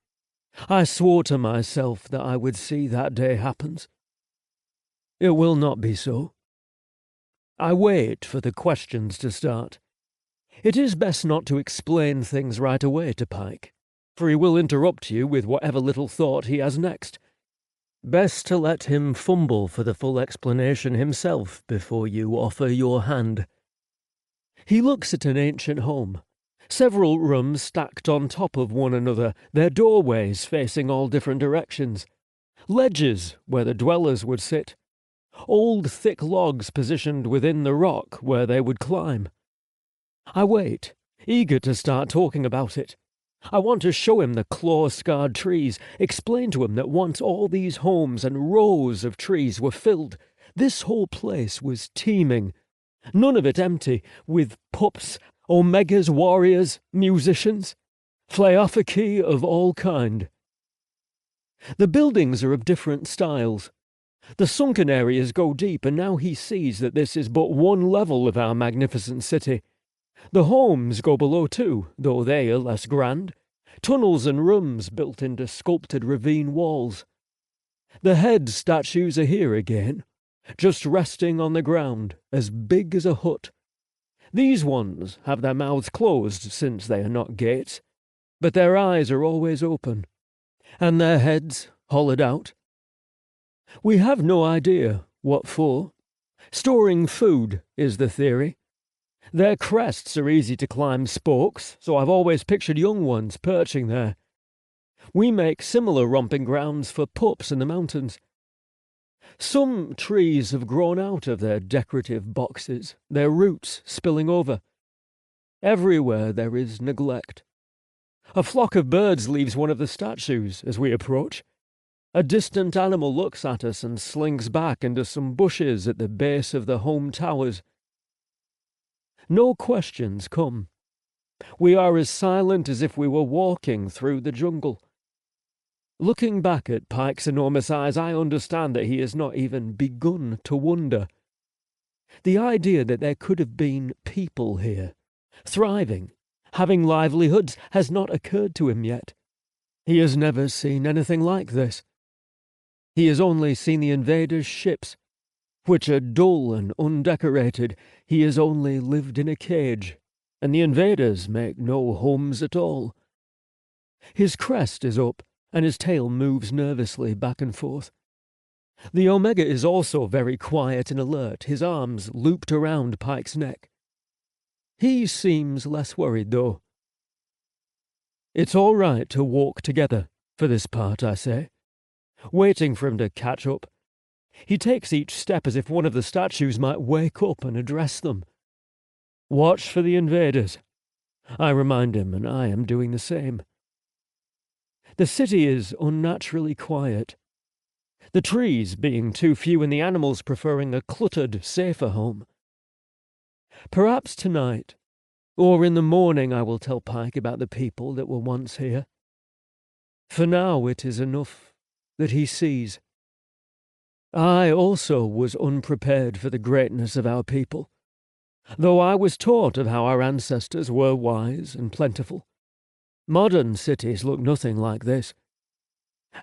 I swore to myself that I would see that day happens. It will not be so. I wait for the questions to start. It is best not to explain things right away to Pykh, for he will interrupt you with whatever little thought he has next. Best to let him fumble for the full explanation himself before you offer your hand. He looks at an ancient home, several rooms stacked on top of one another, their doorways facing all different directions, ledges where the dwellers would sit, old thick logs positioned within the rock where they would climb. I wait, eager to start talking about it. I want to show him the claw-scarred trees, explain to him that once all these homes and rows of trees were filled, this whole place was teeming, none of it empty, with pups, Omegas, warriors, musicians, Phleophaci of all kind. The buildings are of different styles. The sunken areas go deep, and now he sees that this is but one level of our magnificent city. The homes go below too, though they are less grand. Tunnels and rooms built into sculpted ravine walls. The head statues are here again, just resting on the ground, as big as a hut. These ones have their mouths closed since they are not gates, but their eyes are always open, and their heads hollowed out. We have no idea what for. Storing food is the theory. Their crests are easy to climb spokes, so I've always pictured young ones perching there. We make similar romping grounds for pups in the mountains. Some trees have grown out of their decorative boxes, their roots spilling over. Everywhere there is neglect. A flock of birds leaves one of the statues as we approach. A distant animal looks at us and slinks back into some bushes at the base of the home towers. No questions come. We are as silent as if we were walking through the jungle. Looking back at Pyke's enormous eyes, I understand that he has not even begun to wonder. The idea that there could have been people here, thriving, having livelihoods, has not occurred to him yet. He has never seen anything like this. He has only seen the invaders' ships, which are dull and undecorated. He has only lived in a cage, and the invaders make no homes at all. His crest is up, and his tail moves nervously back and forth. The Omega is also very quiet and alert, his arms looped around Pike's neck. He seems less worried, though. It's all right to walk together, for this part, I say, waiting for him to catch up. He takes each step as if one of the statues might wake up and address them. Watch for the invaders, I remind him, and I am doing the same. The city is unnaturally quiet, the trees being too few and the animals preferring a cluttered, safer home. Perhaps tonight, or in the morning, I will tell Pykh about the people that were once here. For now it is enough that he sees. I also was unprepared for the greatness of our people, though I was taught of how our ancestors were wise and plentiful. Modern cities look nothing like this.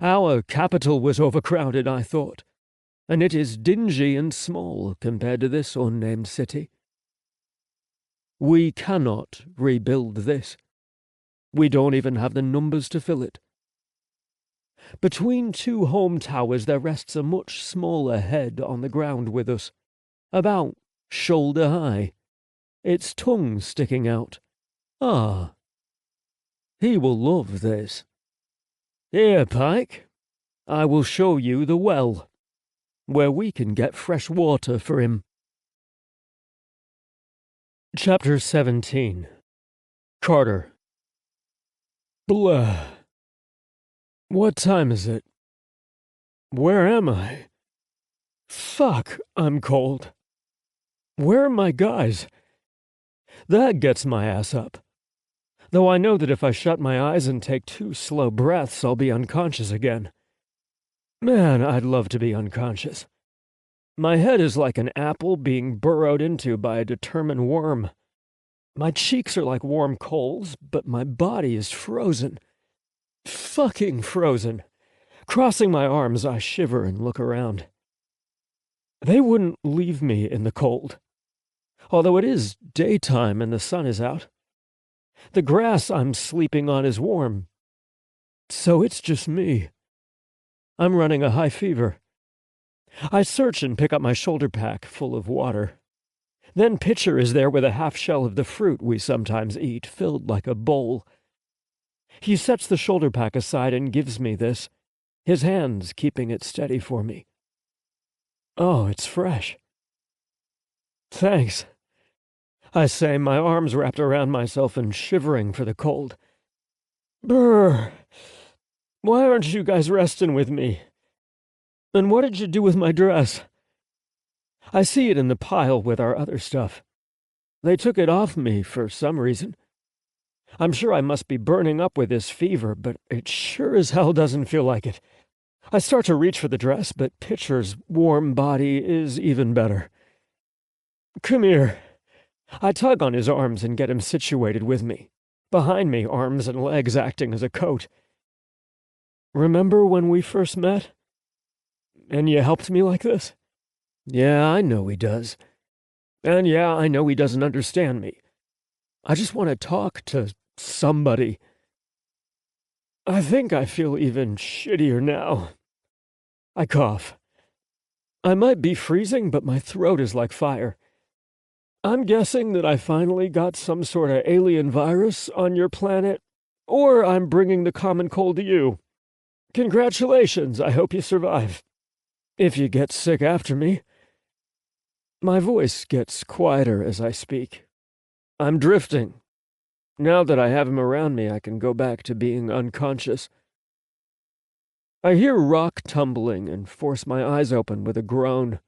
Our capital was overcrowded, I thought, and it is dingy and small compared to this unnamed city. We cannot rebuild this. We don't even have the numbers to fill it. Between two home towers there rests a much smaller head on the ground with us, about shoulder high, its tongue sticking out. Ah, he will love this. Here, Pykh, I will show you the well, where we can get fresh water for him. Chapter 17. Carter. Blah. What time is it? Where am I? Fuck, I'm cold. Where are my guys? That gets my ass up. Though I know that if I shut my eyes and take 2 slow breaths, I'll be unconscious again. Man, I'd love to be unconscious. My head is like an apple being burrowed into by a determined worm. My cheeks are like warm coals, but my body is frozen. Fucking frozen. Crossing my arms, I shiver and look around. They wouldn't leave me in the cold, although it is daytime and the sun is out. The grass I'm sleeping on is warm, so it's just me. I'm running a high fever. I search and pick up my shoulder pack full of water. Then Pitcher is there with a half shell of the fruit we sometimes eat, filled like a bowl. He sets the shoulder pack aside and gives me this, his hands keeping it steady for me. Oh, it's fresh. Thanks, I say, my arms wrapped around myself and shivering for the cold. Brr, why aren't you guys resting with me? And what did you do with my dress? I see it in the pile with our other stuff. They took it off me for some reason. I'm sure I must be burning up with this fever, but it sure as hell doesn't feel like it. I start to reach for the dress, but Pitcher's warm body is even better. Come here. I tug on his arms and get him situated with me. Behind me, arms and legs acting as a coat. Remember when we first met? And you helped me like this? Yeah, I know he does. And yeah, I know he doesn't understand me. I just want to talk to somebody. I think I feel even shittier now. I cough. I might be freezing, but my throat is like fire. I'm guessing that I finally got some sort of alien virus on your planet, or I'm bringing the common cold to you. Congratulations, I hope you survive. If you get sick after me. My voice gets quieter as I speak. I'm drifting. Now that I have him around me, I can go back to being unconscious. I hear rock tumbling and force my eyes open with a groan.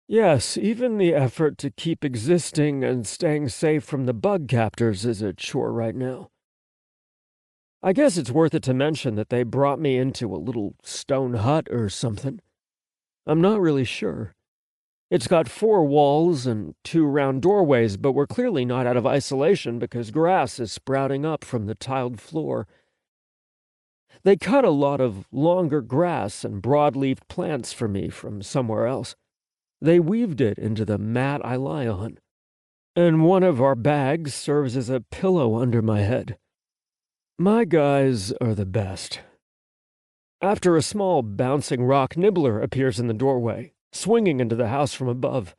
Yes, even the effort to keep existing and staying safe from the bug captors is a chore right now. I guess it's worth it to mention that they brought me into a little stone hut or something. I'm not really sure. It's got 4 walls and 2 round doorways, but we're clearly not out of isolation because grass is sprouting up from the tiled floor. They cut a lot of longer grass and broad-leaved plants for me from somewhere else. They weaved it into the mat I lie on. And one of our bags serves as a pillow under my head. My guys are the best. After a small bouncing rock, Nibbler appears in the doorway, swinging into the house from above.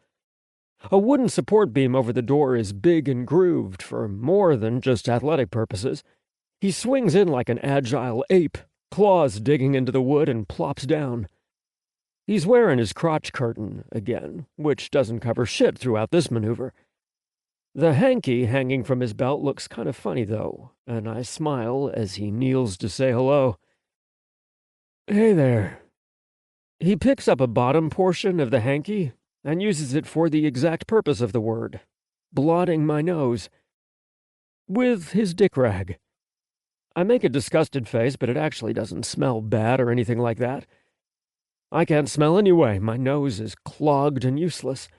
A wooden support beam over the door is big and grooved for more than just athletic purposes. He swings in like an agile ape, claws digging into the wood, and plops down. He's wearing his crotch curtain again, which doesn't cover shit throughout this maneuver. The hanky hanging from his belt looks kind of funny, though, and I smile as he kneels to say hello. Hey there. He picks up a bottom portion of the hanky and uses it for the exact purpose of the word, blotting my nose. With his dick rag. I make a disgusted face, but it actually doesn't smell bad or anything like that. I can't smell anyway. My nose is clogged and useless.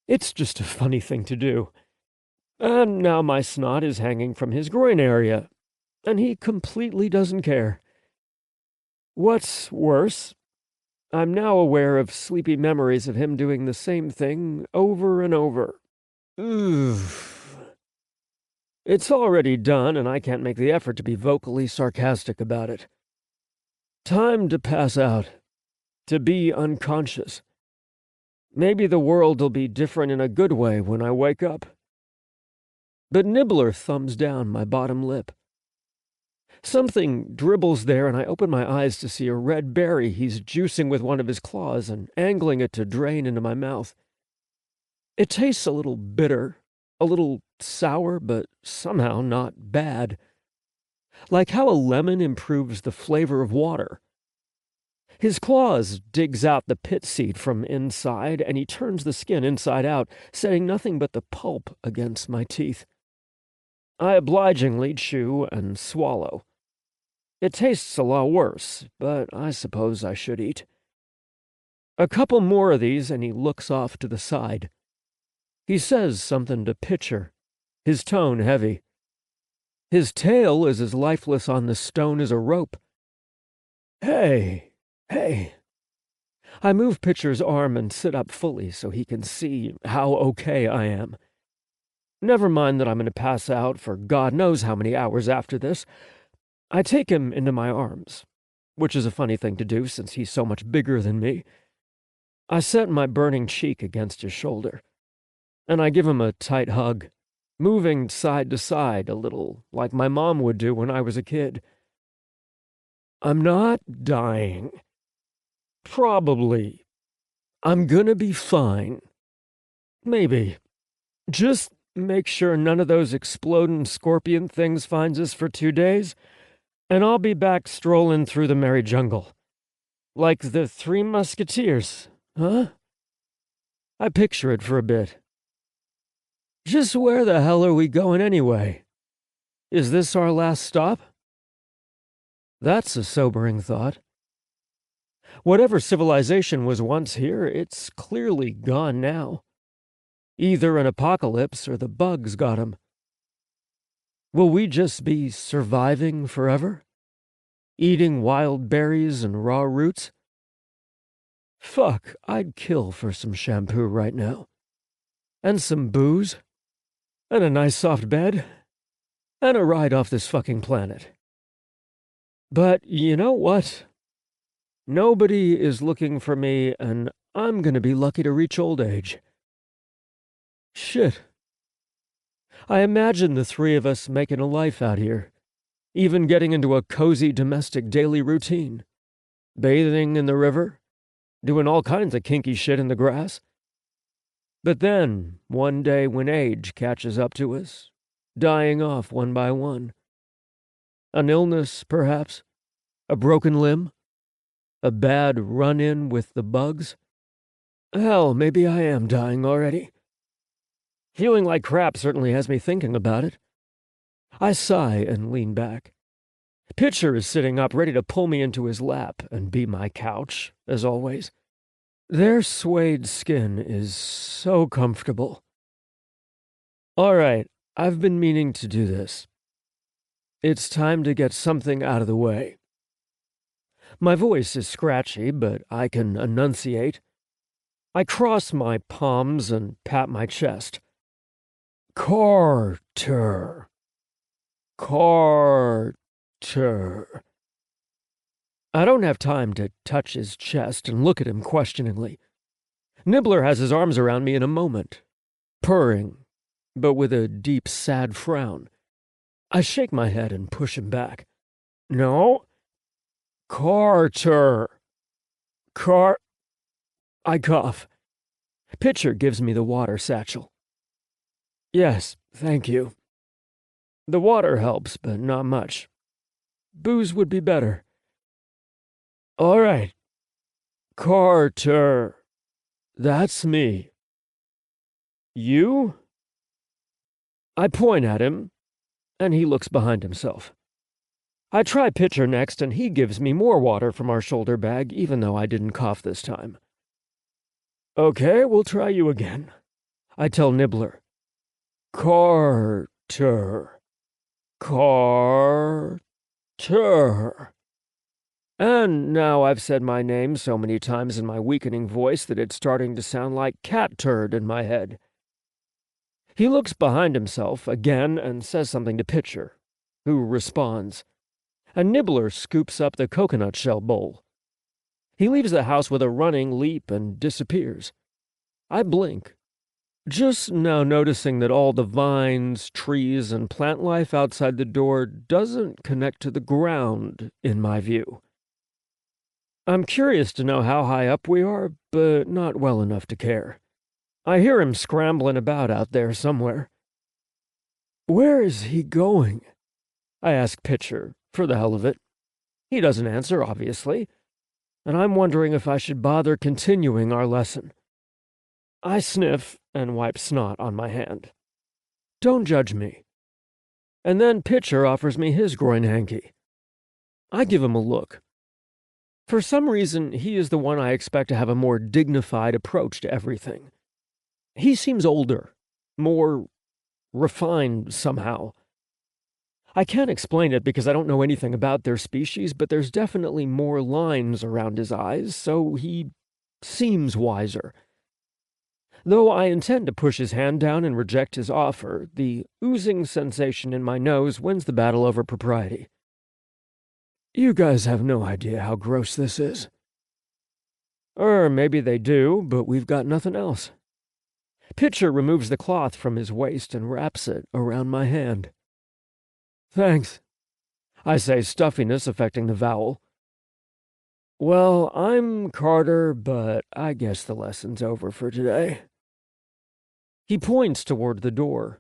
It's just a funny thing to do. And now my snot is hanging from his groin area, and he completely doesn't care. What's worse, I'm now aware of sleepy memories of him doing the same thing over and over. Oof. It's already done, and I can't make the effort to be vocally sarcastic about it. Time to pass out. To be unconscious. Maybe the world will be different in a good way when I wake up. But Nibbler thumbs down my bottom lip. Something dribbles there, and I open my eyes to see a red berry he's juicing with one of his claws and angling it to drain into my mouth. It tastes a little bitter, a little sour, but somehow not bad. Like how a lemon improves the flavor of water. His claws digs out the pit seed from inside, and he turns the skin inside out, setting nothing but the pulp against my teeth. I obligingly chew and swallow. It tastes a lot worse, but I suppose I should eat. A couple more of these, and he looks off to the side. He says something to Pitcher, his tone heavy. His tail is as lifeless on the stone as a rope. Hey. I move Pitcher's arm and sit up fully so he can see how okay I am. Never mind that I'm going to pass out for God knows how many hours after this. I take him into my arms, which is a funny thing to do since he's so much bigger than me. I set my burning cheek against his shoulder, and I give him a tight hug, moving side to side a little like my mom would do when I was a kid. I'm not dying. Probably. I'm gonna be fine. Maybe. Just make sure none of those exploding scorpion things finds us for 2 days, and I'll be back strolling through the merry jungle. Like the 3 Musketeers, huh? I picture it for a bit. Just where the hell are we going anyway? Is this our last stop? That's a sobering thought. Whatever civilization was once here, it's clearly gone now. Either an apocalypse or the bugs got 'em. Will we just be surviving forever? Eating wild berries and raw roots? Fuck, I'd kill for some shampoo right now. And some booze. And a nice soft bed. And a ride off this fucking planet. But you know what? Nobody is looking for me, and I'm gonna be lucky to reach old age. Shit. I imagine the three of us making a life out here, even getting into a cozy domestic daily routine. Bathing in the river, doing all kinds of kinky shit in the grass. But then, one day when age catches up to us, dying off one by one. An illness, perhaps? A broken limb? A bad run-in with the bugs? Hell, maybe I am dying already. Feeling like crap certainly has me thinking about it. I sigh and lean back. Pitcher is sitting up, ready to pull me into his lap and be my couch, as always. Their suede skin is so comfortable. All right, I've been meaning to do this. It's time to get something out of the way. My voice is scratchy, but I can enunciate. I cross my palms and pat my chest. Carter. Carter. I don't have time to touch his chest and look at him questioningly. Nibbler has his arms around me in a moment, purring, but with a deep, sad frown. I shake my head and push him back. No. Carter. I cough. Pitcher gives me the water satchel. Yes, thank you. The water helps, but not much. Booze would be better. All right. Carter. That's me. You? I point at him, and he looks behind himself. I try Pitcher next, and he gives me more water from our shoulder bag, even though I didn't cough this time. Okay, we'll try you again. I tell Nibbler. Carter. Carter. And now I've said my name so many times in my weakening voice that it's starting to sound like cat turd in my head. He looks behind himself again and says something to Pitcher, who responds. And Nibbler scoops up the coconut shell bowl. He leaves the house with a running leap and disappears. I blink, just now noticing that all the vines, trees, and plant life outside the door doesn't connect to the ground, in my view. I'm curious to know how high up we are, but not well enough to care. I hear him scrambling about out there somewhere. Where is he going? I ask Pitcher, for the hell of it. He doesn't answer, obviously, and I'm wondering if I should bother continuing our lesson. I sniff and wipe snot on my hand. Don't judge me. And then Pitcher offers me his groin hanky. I give him a look. For some reason, he is the one I expect to have a more dignified approach to everything. He seems older, more refined somehow. I can't explain it because I don't know anything about their species, but there's definitely more lines around his eyes, so he seems wiser. Though I intend to push his hand down and reject his offer, the oozing sensation in my nose wins the battle over propriety. You guys have no idea how gross this is. Or maybe they do, but we've got nothing else. Pitcher removes the cloth from his waist and wraps it around my hand. Thanks, I say, stuffiness affecting the vowel. Well, I'm Carter, but I guess the lesson's over for today. He points toward the door.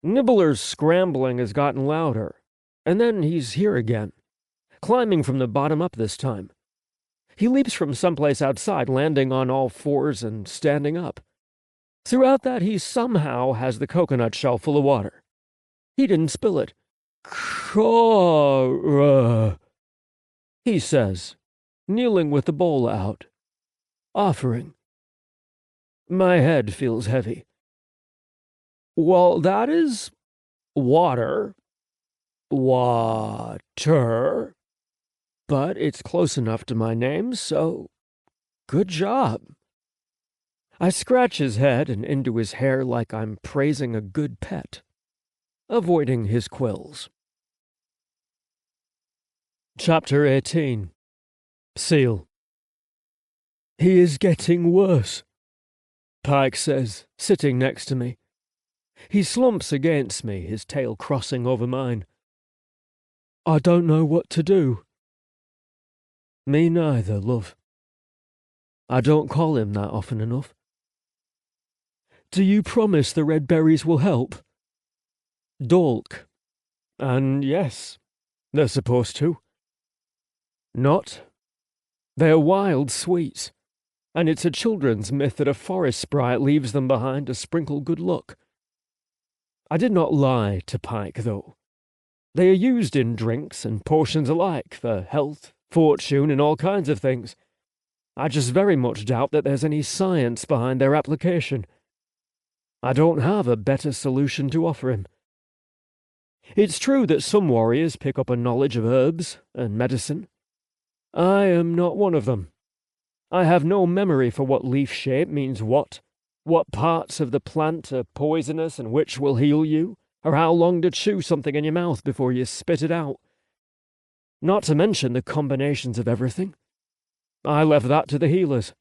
Nibbler's scrambling has gotten louder, and then he's here again, climbing from the bottom up this time. He leaps from someplace outside, landing on all fours and standing up. Throughout that, he somehow has the coconut shell full of water. He didn't spill it. Cora, he says, kneeling with the bowl out, offering. My head feels heavy. Well, that is water. Water. But it's close enough to my name, so good job. I scratch his head and into his hair like I'm praising a good pet, avoiding his quills. Chapter 18. Seal. He is getting worse, Pykh says, sitting next to me. He slumps against me, his tail crossing over mine. I don't know what to do. Me neither, love. I don't call him that often enough. Do you promise the red berries will help? Dolk. And yes, they're supposed to. Not. They're wild sweets, and it's a children's myth that a forest sprite leaves them behind to sprinkle good luck. I did not lie to Pykh, though. They are used in drinks and potions alike for health, fortune, and all kinds of things. I just very much doubt that there's any science behind their application. I don't have a better solution to offer him. It's true that some warriors pick up a knowledge of herbs and medicine. I am not one of them. I have no memory for what leaf shape means what parts of the plant are poisonous and which will heal you, or how long to chew something in your mouth before you spit it out. Not to mention the combinations of everything. I left that to the healers.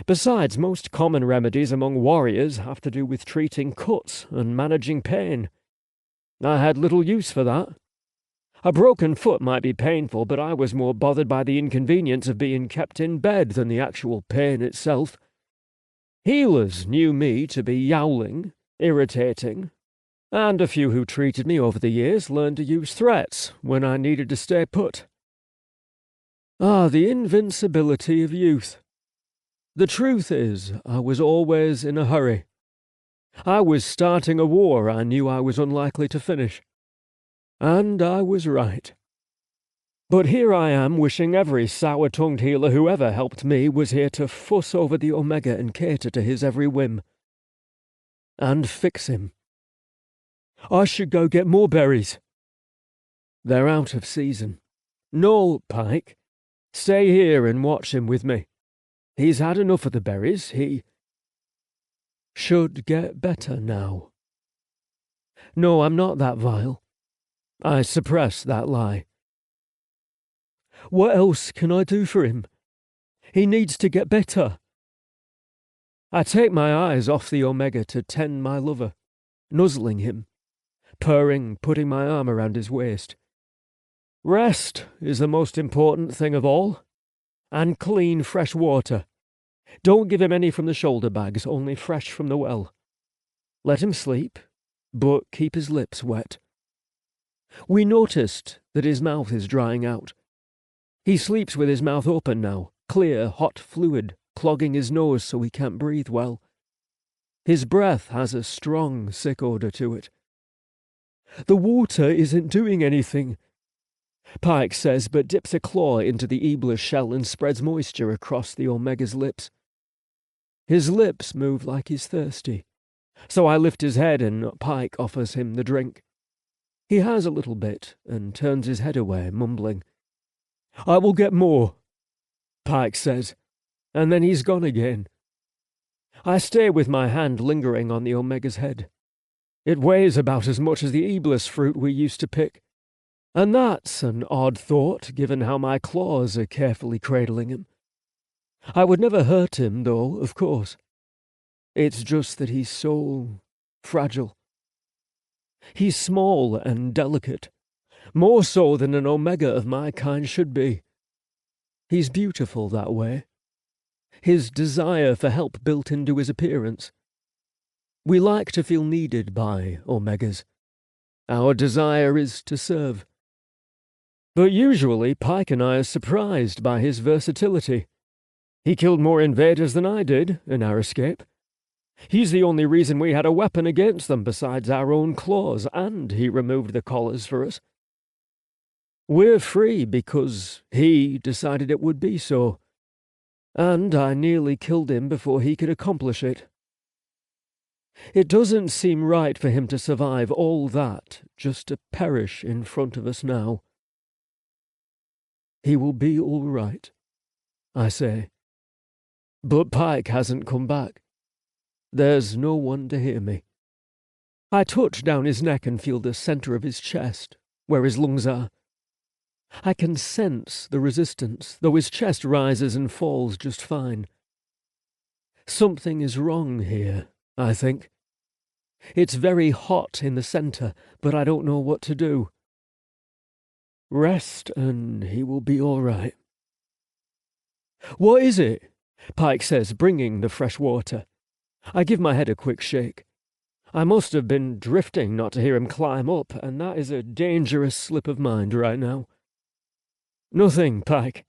Besides, most common remedies among warriors have to do with treating cuts and managing pain. I had little use for that. A broken foot might be painful, but I was more bothered by the inconvenience of being kept in bed than the actual pain itself. Healers knew me to be yowling, irritating, and a few who treated me over the years learned to use threats when I needed to stay put. Ah, the invincibility of youth. The truth is, I was always in a hurry. I was starting a war I knew I was unlikely to finish. And I was right. But here I am wishing every sour-tongued healer who ever helped me was here to fuss over the Omega and cater to his every whim. And fix him. I should go get more berries. They're out of season. No, Pykh. Stay here and watch him with me. He's had enough of the berries. He should get better now. No, I'm not that vile. I suppress that lie. What else can I do for him? He needs to get better. I take my eyes off the Omega to tend my lover, nuzzling him, purring, putting my arm around his waist. Rest is the most important thing of all, and clean, fresh water. Don't give him any from the shoulder bags, only fresh from the well. Let him sleep, but keep his lips wet. We noticed that his mouth is drying out. He sleeps with his mouth open now, clear, hot fluid, clogging his nose so he can't breathe well. His breath has a strong, sick odor to it. The water isn't doing anything, Pykh says, but dips a claw into the Eebler's shell and spreads moisture across the Omega's lips. His lips move like he's thirsty, so I lift his head and Pykh offers him the drink. He has a little bit and turns his head away, mumbling. I will get more, Pykh says, and then he's gone again. I stay with my hand lingering on the Omega's head. It weighs about as much as the Eebler's fruit we used to pick, and that's an odd thought given how my claws are carefully cradling him. I would never hurt him, though, of course. It's just that he's so fragile. He's small and delicate, more so than an Omega of my kind should be. He's beautiful that way. His desire for help built into his appearance. We like to feel needed by Omegas. Our desire is to serve. But usually Pykh and I are surprised by his versatility. He killed more invaders than I did in our escape. He's the only reason we had a weapon against them besides our own claws, and he removed the collars for us. We're free because he decided it would be so, and I nearly killed him before he could accomplish it. It doesn't seem right for him to survive all that just to perish in front of us now. He will be all right, I say. But Pykh hasn't come back. There's no one to hear me. I touch down his neck and feel the center of his chest, where his lungs are. I can sense the resistance, though his chest rises and falls just fine. Something is wrong here, I think. It's very hot in the center, but I don't know what to do. Rest and he will be all right. What is it? Pykh says, bringing the fresh water. I give my head a quick shake. I must have been drifting not to hear him climb up, and that is a dangerous slip of mind right now. Nothing, Pykh.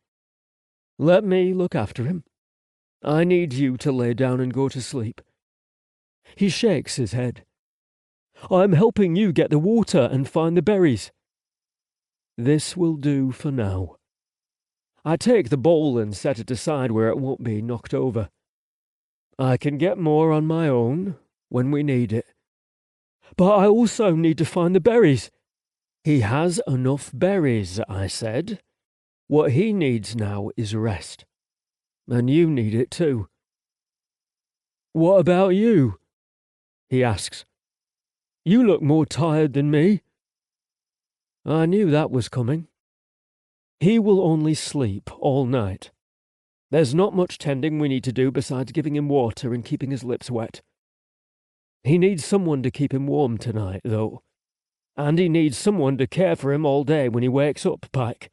Let me look after him. I need you to lay down and go to sleep. He shakes his head. I'm helping you get the water and find the berries. This will do for now. I take the bowl and set it aside where it won't be knocked over. I can get more on my own when we need it. But I also need to find the berries. He has enough berries, I said. What he needs now is rest. And you need it too. What about you? He asks. You look more tired than me. I knew that was coming. He will only sleep all night. There's not much tending we need to do besides giving him water and keeping his lips wet. He needs someone to keep him warm tonight, though. And he needs someone to care for him all day when he wakes up, Pykh.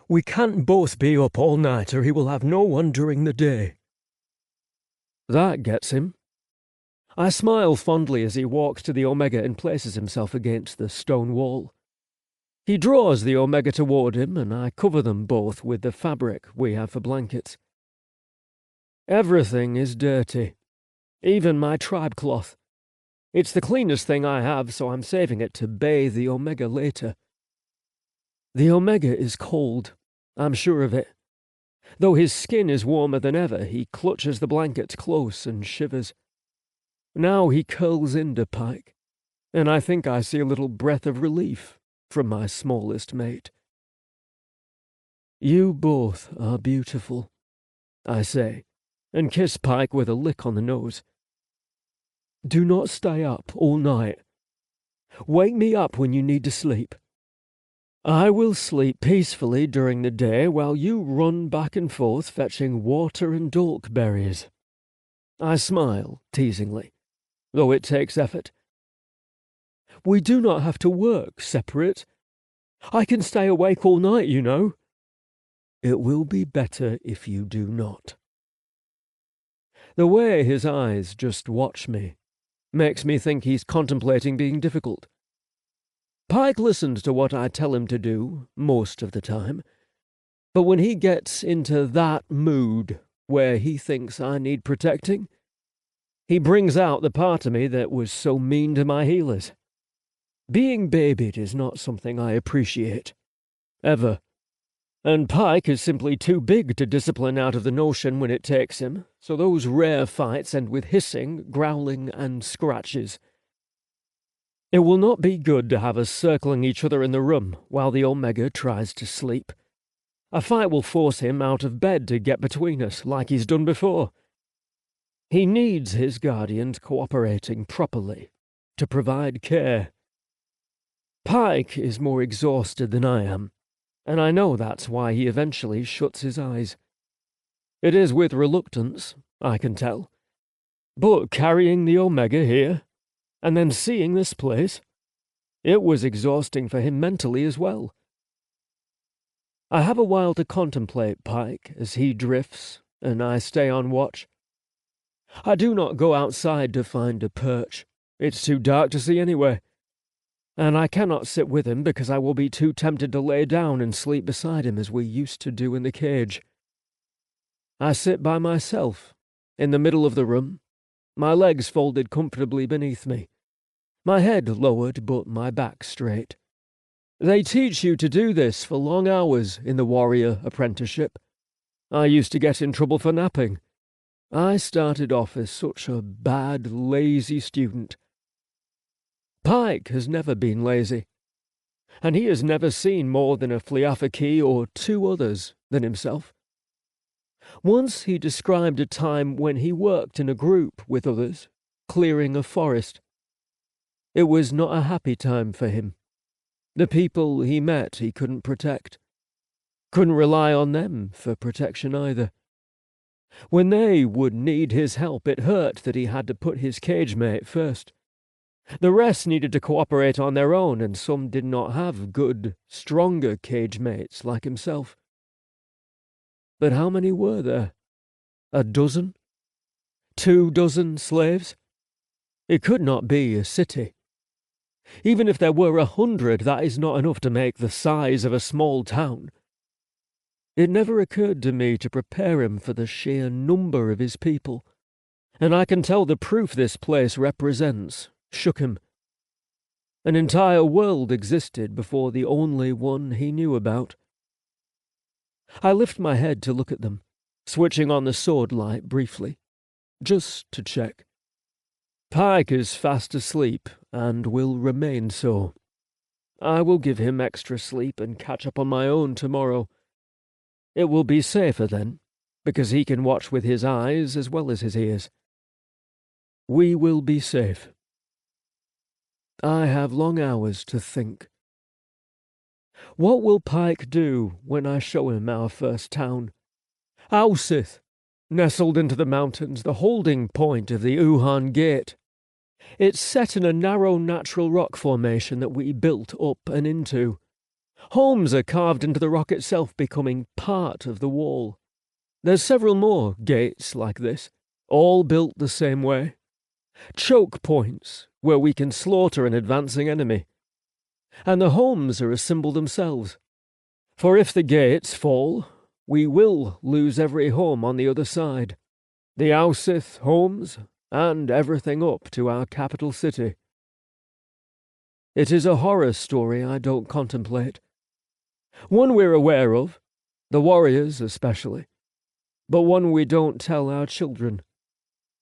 We can't both be up all night or he will have no one during the day. That gets him. I smile fondly as he walks to the Omega and places himself against the stone wall. He draws the Omega toward him, and I cover them both with the fabric we have for blankets. Everything is dirty, even my tribe cloth. It's the cleanest thing I have, so I'm saving it to bathe the Omega later. The Omega is cold, I'm sure of it. Though his skin is warmer than ever, he clutches the blankets close and shivers. Now he curls into Pykh, and I think I see a little breath of relief from my smallest mate. You both are beautiful, I say, and kiss Pykh with a lick on the nose. Do not stay up all night. Wake me up when you need to sleep. I will sleep peacefully during the day while you run back and forth fetching water and dolk berries. I smile teasingly, though it takes effort. We do not have to work separate. I can stay awake all night, you know. It will be better if you do not. The way his eyes just watch me makes me think he's contemplating being difficult. Pykh listens to what I tell him to do most of the time, but when he gets into that mood where he thinks I need protecting, he brings out the part of me that was so mean to my healers. Being babied is not something I appreciate. Ever. And Pykh is simply too big to discipline out of the notion when it takes him, so those rare fights end with hissing, growling, and scratches. It will not be good to have us circling each other in the room while the Omega tries to sleep. A fight will force him out of bed to get between us, like he's done before. He needs his guardians cooperating properly to provide care. Pykh is more exhausted than I am, and I know that's why he eventually shuts his eyes. It is with reluctance, I can tell. But carrying the Omega here, and then seeing this place, it was exhausting for him mentally as well. I have a while to contemplate Pykh as he drifts, and I stay on watch. I do not go outside to find a perch. It's too dark to see anyway. And I cannot sit with him because I will be too tempted to lay down and sleep beside him as we used to do in the cage. I sit by myself, in the middle of the room, my legs folded comfortably beneath me, my head lowered but my back straight. They teach you to do this for long hours in the warrior apprenticeship. I used to get in trouble for napping. I started off as such a bad, lazy student. Pykh has never been lazy, and he has never seen more than a Fliafaki or two others than himself. Once he described a time when he worked in a group with others, clearing a forest. It was not a happy time for him. The people he met he couldn't protect. Couldn't rely on them for protection either. When they would need his help, it hurt that he had to put his cage mate first. The rest needed to cooperate on their own, and some did not have good, stronger cage mates like himself. But how many were there? A dozen? 2 dozen slaves? It could not be a city. Even if there were 100, that is not enough to make the size of a small town. It never occurred to me to prepare him for the sheer number of his people, and I can tell the proof this place represents shook him. An entire world existed before the only one he knew about. I lift my head to look at them, switching on the sword light briefly, just to check. Pykh is fast asleep, and will remain so. I will give him extra sleep and catch up on my own tomorrow. It will be safer then, because he can watch with his eyes as well as his ears. We will be safe. I have long hours to think. What will Pykh do when I show him our first town? Ausith, nestled into the mountains, the holding point of the Uhan Gate. It's set in a narrow natural rock formation that we built up and into. Homes are carved into the rock itself, becoming part of the wall. There's several more gates like this, all built the same way. Choke points, where we can slaughter an advancing enemy. And the homes are a symbol themselves. For if the gates fall, we will lose every home on the other side. The Ausith homes, and everything up to our capital city. It is a horror story I don't contemplate. One we're aware of, the warriors especially, but one we don't tell our children.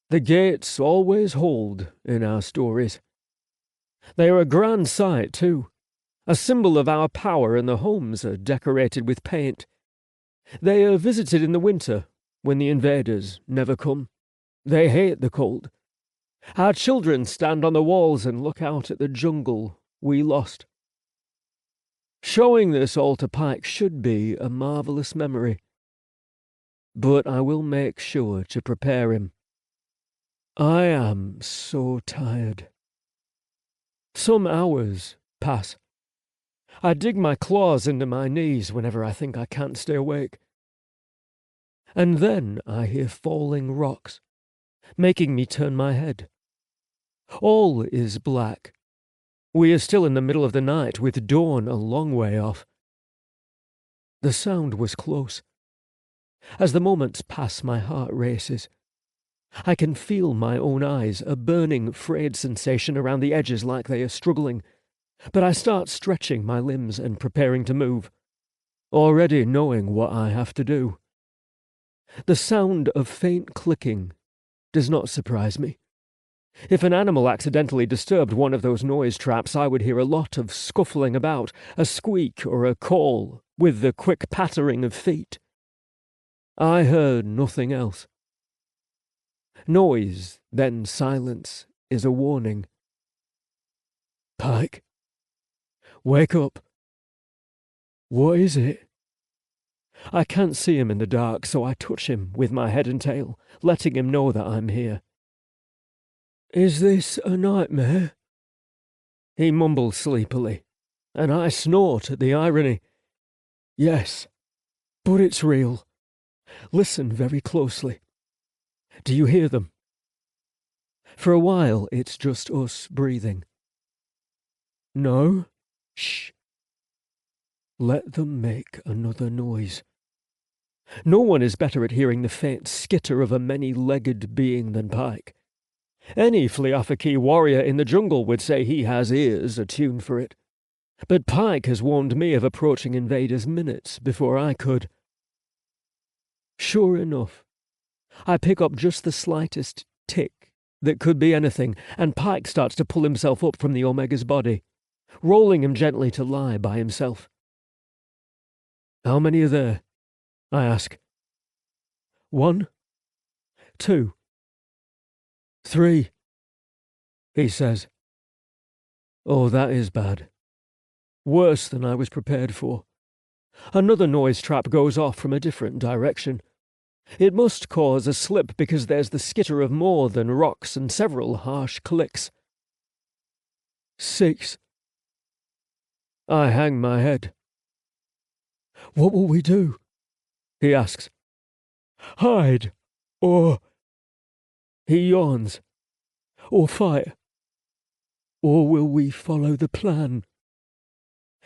The gates always hold in our stories. They are a grand sight, too, a symbol of our power, and the homes are decorated with paint. They are visited in the winter, when the invaders never come. They hate the cold. Our children stand on the walls and look out at the jungle we lost. Showing this all to Pykh should be a marvellous memory. But I will make sure to prepare him. I am so tired. Some hours pass. I dig my claws into my knees whenever I think I can't stay awake. And then I hear falling rocks, making me turn my head. All is black. We are still in the middle of the night, with dawn a long way off. The sound was close. As the moments pass, my heart races. I can feel my own eyes, a burning, frayed sensation around the edges like they are struggling. But I start stretching my limbs and preparing to move, already knowing what I have to do. The sound of faint clicking does not surprise me. If an animal accidentally disturbed one of those noise traps, I would hear a lot of scuffling about, a squeak or a call, with the quick pattering of feet. I heard nothing else. Noise, then silence, is a warning. Pykh, wake up. What is it? I can't see him in the dark, so I touch him with my head and tail, letting him know that I'm here. Is this a nightmare? He mumbles sleepily, and I snort at the irony. Yes, but it's real. Listen very closely. Do you hear them? For a while, it's just us breathing. No? Shh. Let them make another noise. No one is better at hearing the faint skitter of a many-legged being than Pykh. Any Fliafaki warrior in the jungle would say he has ears attuned for it. But Pykh has warned me of approaching invaders minutes before I could. Sure enough, I pick up just the slightest tick that could be anything, and Pykh starts to pull himself up from the Omega's body, rolling him gently to lie by himself. "How many are there?" I ask. "1, 2, 3, he says. Oh, that is bad. Worse than I was prepared for. Another noise trap goes off from a different direction. It must cause a slip because there's the skitter of more than rocks and several harsh clicks. 6. I hang my head. "What will we do?" he asks. "Hide, or..." He yawns. "Or fight? Or will we follow the plan?"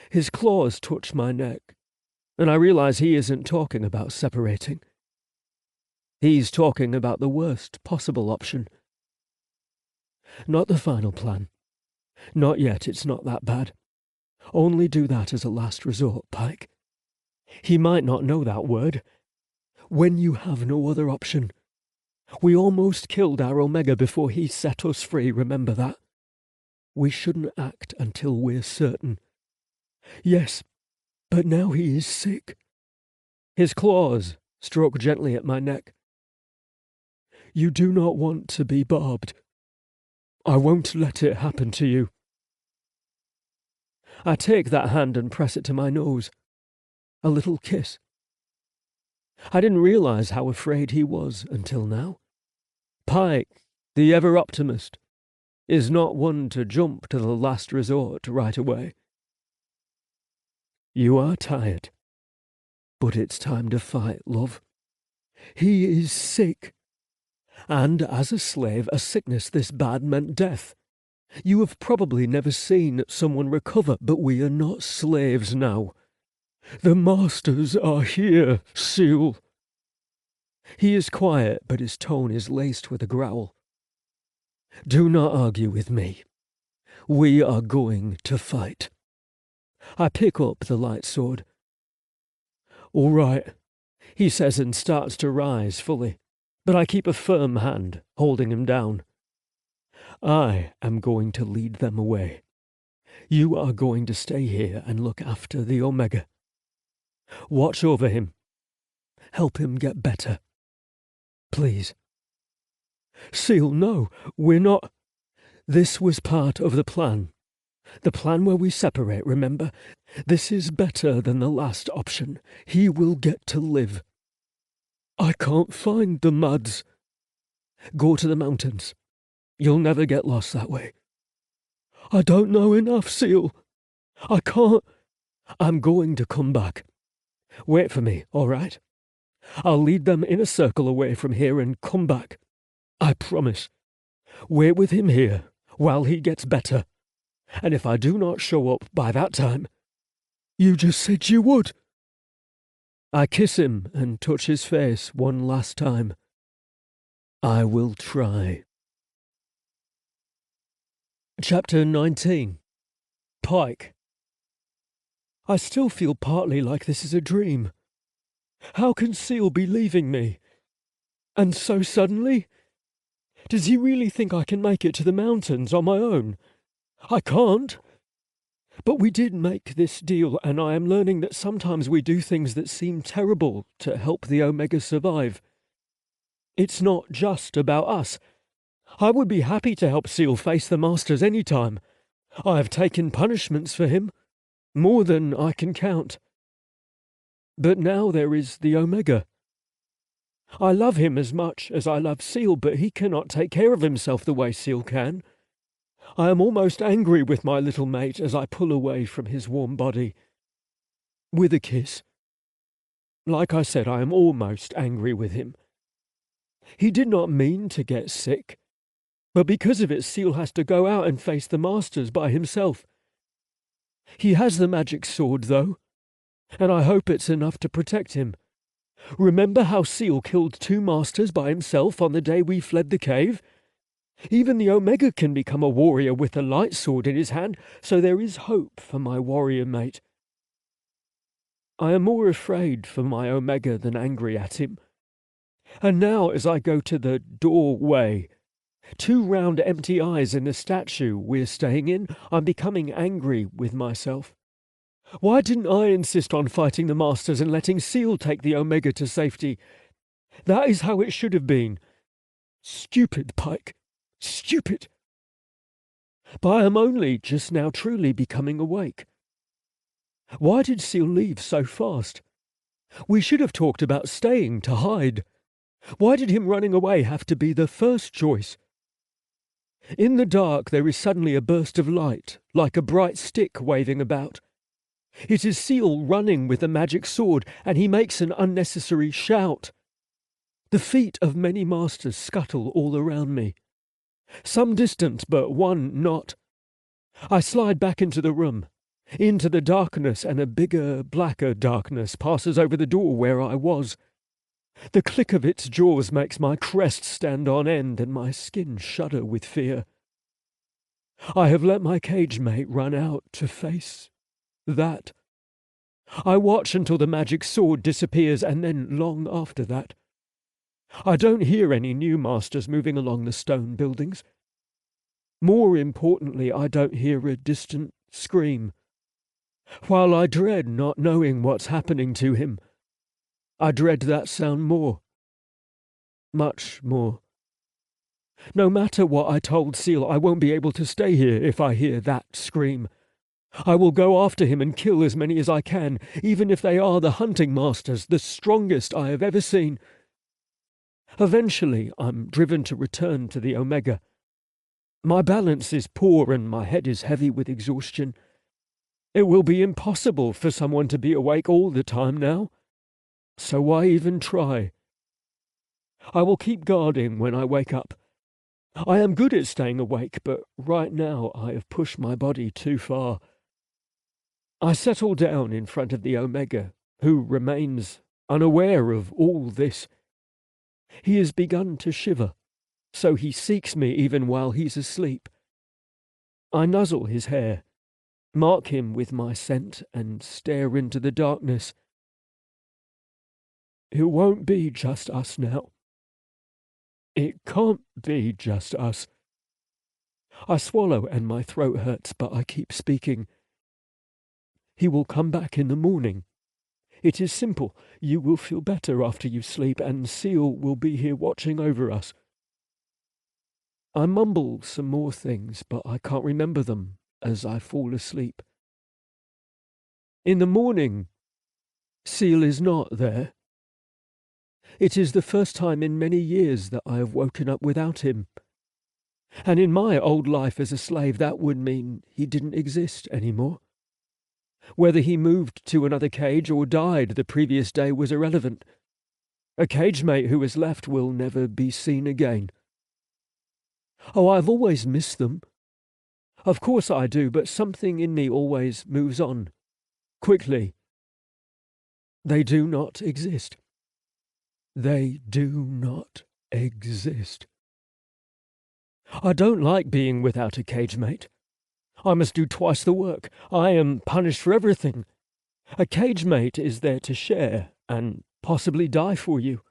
His claws touch my neck, and I realize he isn't talking about separating. He's talking about the worst possible option. Not the final plan. Not yet, it's not that bad. Only do that as a last resort, Pykh. He might not know that word. When you have no other option. We almost killed our Omega before he set us free, remember that? We shouldn't act until we're certain. Yes, but now he is sick. His claws stroke gently at my neck. You do not want to be barbed. I won't let it happen to you. I take that hand and press it to my nose. A little kiss. I didn't realize how afraid he was until now. Pykh, the ever-optimist, is not one to jump to the last resort right away. You are tired, but it's time to fight, love. He is sick. And as a slave, a sickness this bad meant death. You have probably never seen someone recover, but we are not slaves now. The masters are here, Seal. He is quiet, but his tone is laced with a growl. Do not argue with me. We are going to fight. I pick up the light sword. All right, he says and starts to rise fully, but I keep a firm hand, holding him down. I am going to lead them away. You are going to stay here and look after the Omega. Watch over him. Help him get better. Please. Seal, no, we're not. This was part of the plan. The plan where we separate, remember? This is better than the last option. He will get to live. I can't find the muds. Go to the mountains. You'll never get lost that way. I don't know enough, Seal. I can't. I'm going to come back. Wait for me, all right? I'll lead them in a circle away from here and come back. I promise. Wait with him here while he gets better. And if I do not show up by that time, you just said you would. I kiss him and touch his face one last time. I will try. Chapter 19. Pykh. I still feel partly like this is a dream. How can Seal be leaving me? And so suddenly? Does he really think I can make it to the mountains on my own? I can't. But we did make this deal, and I am learning that sometimes we do things that seem terrible to help the Omega survive. It's not just about us. I would be happy to help Seal face the Masters any time. I have taken punishments for him, more than I can count. But now there is the Omega. I love him as much as I love Seal, but he cannot take care of himself the way Seal can. I am almost angry with my little mate as I pull away from his warm body. With a kiss. Like I said, I am almost angry with him. He did not mean to get sick, but because of it, Seal has to go out and face the Masters by himself. He has the magic sword, though, and I hope it's enough to protect him. Remember how Seal killed 2 Masters by himself on the day we fled the cave? Even the Omega can become a warrior with a light sword in his hand, so there is hope for my warrior mate. I am more afraid for my Omega than angry at him. And now, as I go to the doorway, 2 round empty eyes in the statue we're staying in, I'm becoming angry with myself. Why didn't I insist on fighting the Masters and letting Seal take the Omega to safety? That is how it should have been. Stupid, Pykh. Stupid. But I am only just now truly becoming awake. Why did Seal leave so fast? We should have talked about staying to hide. Why did him running away have to be the first choice? In the dark there is suddenly a burst of light, like a bright stick waving about. It is Seal running with the magic sword, and he makes an unnecessary shout. The feet of many masters scuttle all around me. Some distant, but one not. I slide back into the room, into the darkness, and a bigger, blacker darkness passes over the door where I was. The click of its jaws makes my crest stand on end and my skin shudder with fear. I have let my cage mate run out to face that. I watch until the magic sword disappears, and then long after that. I don't hear any new masters moving along the stone buildings. More importantly, I don't hear a distant scream. While I dread not knowing what's happening to him, I dread that sound more. Much more. No matter what I told Seal, I won't be able to stay here if I hear that scream. I will go after him and kill as many as I can, even if they are the hunting masters, the strongest I have ever seen. Eventually, I'm driven to return to the Omega. My balance is poor and my head is heavy with exhaustion. It will be impossible for someone to be awake all the time now. So why even try? I will keep guarding when I wake up. I am good at staying awake, but right now I have pushed my body too far. I settle down in front of the Omega, who remains unaware of all this. He has begun to shiver, so he seeks me even while he's asleep. I nuzzle his hair, mark him with my scent, and stare into the darkness. It won't be just us now. It can't be just us. I swallow and my throat hurts, but I keep speaking. He will come back in the morning. It is simple. You will feel better after you sleep, and Seal will be here watching over us. I mumble some more things, but I can't remember them as I fall asleep. In the morning, Seal is not there. It is the first time in many years that I have woken up without him. And in my old life as a slave, that would mean he didn't exist anymore. Whether he moved to another cage or died the previous day was irrelevant. A cage mate who has left will never be seen again. Oh, I've always missed them. Of course I do, but something in me always moves on. Quickly. They do not exist. They do not exist. I don't like being without a cage mate. I must do twice the work. I am punished for everything. A cage mate is there to share and possibly die for you.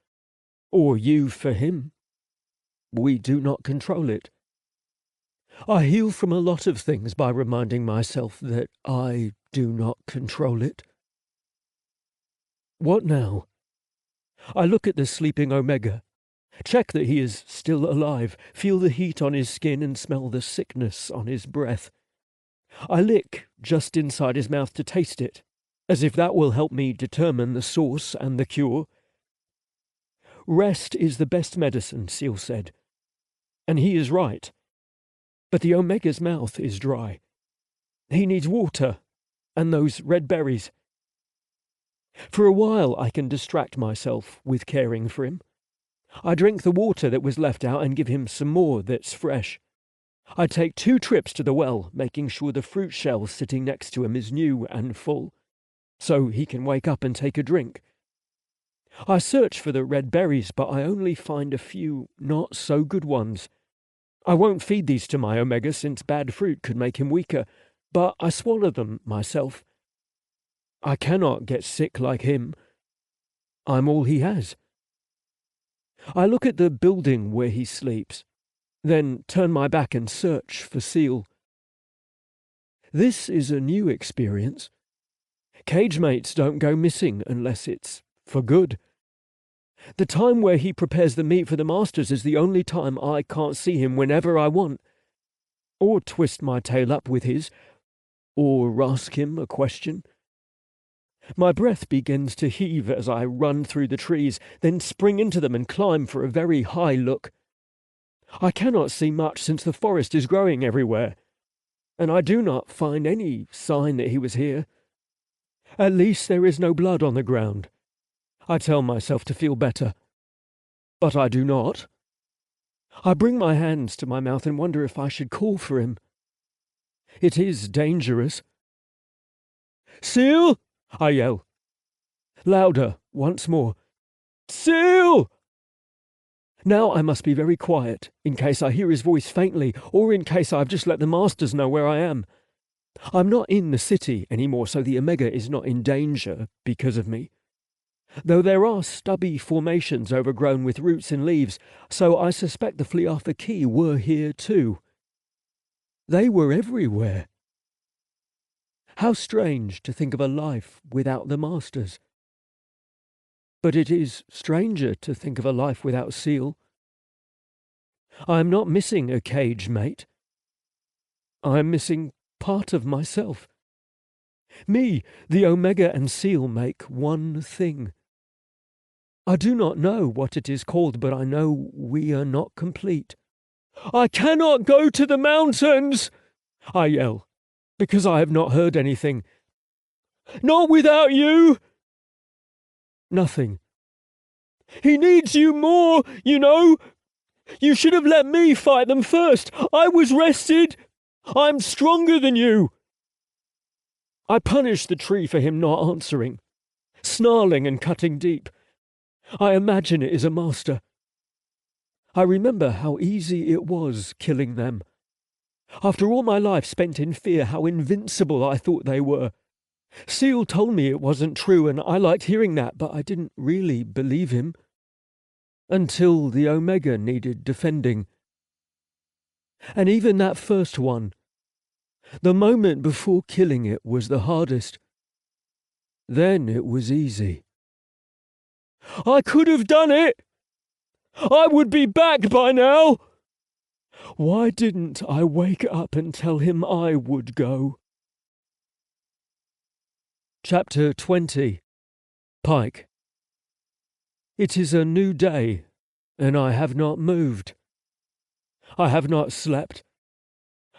Or you for him. We do not control it. I heal from a lot of things by reminding myself that I do not control it. What now? I look at the sleeping Omega, check that he is still alive, feel the heat on his skin and smell the sickness on his breath. I lick just inside his mouth to taste it, as if that will help me determine the source and the cure. Rest is the best medicine, Seal said. And he is right. But the Omega's mouth is dry. He needs water, and those red berries. For a while I can distract myself with caring for him. I drink the water that was left out and give him some more that's fresh. I take 2 trips to the well, making sure the fruit shell sitting next to him is new and full, so he can wake up and take a drink. I search for the red berries, but I only find a few not so good ones. I won't feed these to my Omega since bad fruit could make him weaker, but I swallow them myself. I cannot get sick like him. I'm all he has. I look at the building where he sleeps, then turn my back and search for Seal. This is a new experience. Cage mates don't go missing unless it's for good. The time where he prepares the meat for the masters is the only time I can't see him whenever I want, or twist my tail up with his, or ask him a question. My breath begins to heave as I run through the trees, then spring into them and climb for a very high look. I cannot see much since the forest is growing everywhere, and I do not find any sign that he was here. At least there is no blood on the ground. I tell myself to feel better, but I do not. I bring my hands to my mouth and wonder if I should call for him. It is dangerous. "Seal!" I yell. Louder, once more. "Seal!" Now I must be very quiet, in case I hear his voice faintly, or in case I've just let the masters know where I am. I'm not in the city anymore, so the Omega is not in danger because of me. Though there are stubby formations overgrown with roots and leaves, so I suspect the Pykh were here too. They were everywhere. How strange to think of a life without the masters. But it is stranger to think of a life without Seal. I am not missing a cage mate. I am missing part of myself. Me, the Omega and Seal make one thing. I do not know what it is called, but I know we are not complete. "I cannot go to the mountains!" I yell, because I have not heard anything. "Not without you!" Nothing. "He needs you more, you know. You should have let me fight them first. I was rested. I'm stronger than you." I punish the tree for him not answering, snarling and cutting deep. I imagine it is a master. I remember how easy it was killing them. After all my life spent in fear, how invincible I thought they were. Seal told me it wasn't true, and I liked hearing that, but I didn't really believe him. Until the Omega needed defending. And even that first one, the moment before killing it, was the hardest. Then it was easy. I could have done it! I would be back by now! Why didn't I wake up and tell him I would go? Chapter 20. Pykh. It is a new day, and I have not moved. I have not slept.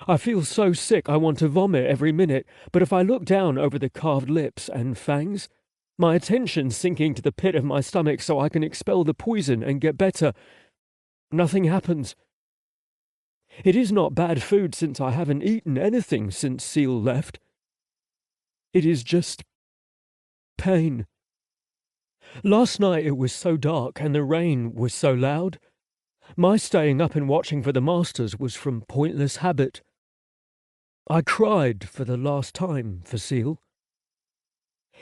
I feel so sick I want to vomit every minute, but if I look down over the carved lips and fangs, my attention sinking to the pit of my stomach so I can expel the poison and get better, nothing happens. It is not bad food since I haven't eaten anything since Seal left. It is just pain. Last night it was so dark and the rain was so loud. My staying up and watching for the masters was from pointless habit. I cried for the last time for Seal.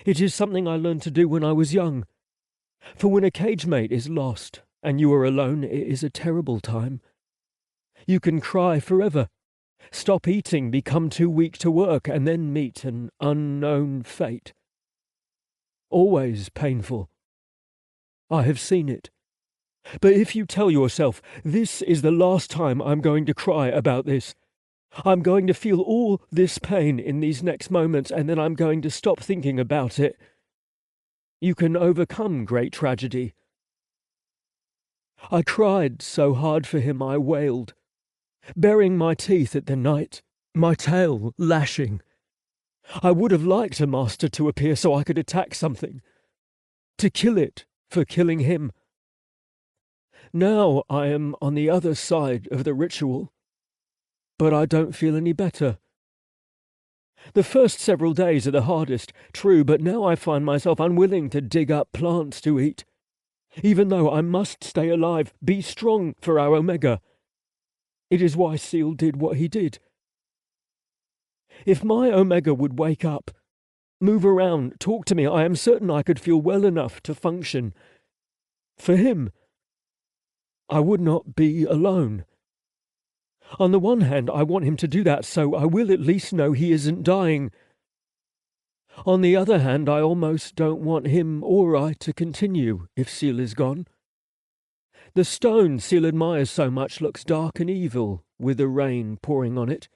It is something I learned to do when I was young. For when a cage mate is lost and you are alone, it is a terrible time. You can cry forever, stop eating, become too weak to work, and then meet an unknown fate. Always painful. I have seen it. But if you tell yourself, this is the last time I'm going to cry about this, I'm going to feel all this pain in these next moments, and then I'm going to stop thinking about it, you can overcome great tragedy. I cried so hard for him I wailed, baring my teeth at the night, my tail lashing. I would have liked a master to appear so I could attack something, to kill it for killing him. Now I am on the other side of the ritual, but I don't feel any better. The first several days are the hardest, true, but now I find myself unwilling to dig up plants to eat, even though I must stay alive, be strong for our Omega. It is why Seal did what he did. If my Omega would wake up, move around, talk to me, I am certain I could feel well enough to function. For him, I would not be alone. On the one hand, I want him to do that, so I will at least know he isn't dying. On the other hand, I almost don't want him or I to continue if Seal is gone. The stone Seal admires so much looks dark and evil, with the rain pouring on it.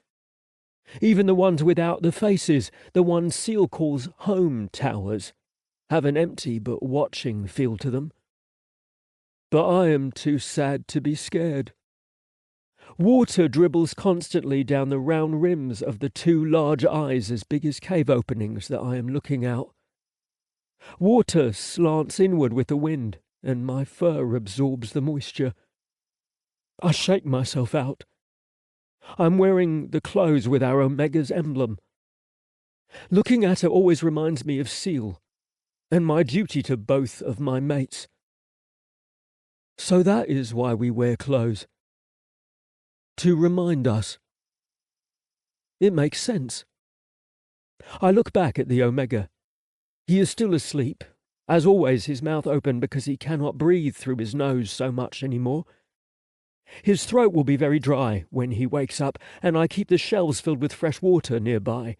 Even the ones without the faces, the ones Seal calls home towers, have an empty but watching feel to them. But I am too sad to be scared. Water dribbles constantly down the round rims of the two large eyes as big as cave openings that I am looking out. Water slants inward with the wind, and my fur absorbs the moisture. I shake myself out. I'm wearing the clothes with our Omega's emblem. Looking at it always reminds me of Seal, and my duty to both of my mates. So that is why we wear clothes. To remind us. It makes sense. I look back at the Omega. He is still asleep, as always his mouth open because he cannot breathe through his nose so much anymore. His throat will be very dry when he wakes up, and I keep the shelves filled with fresh water nearby.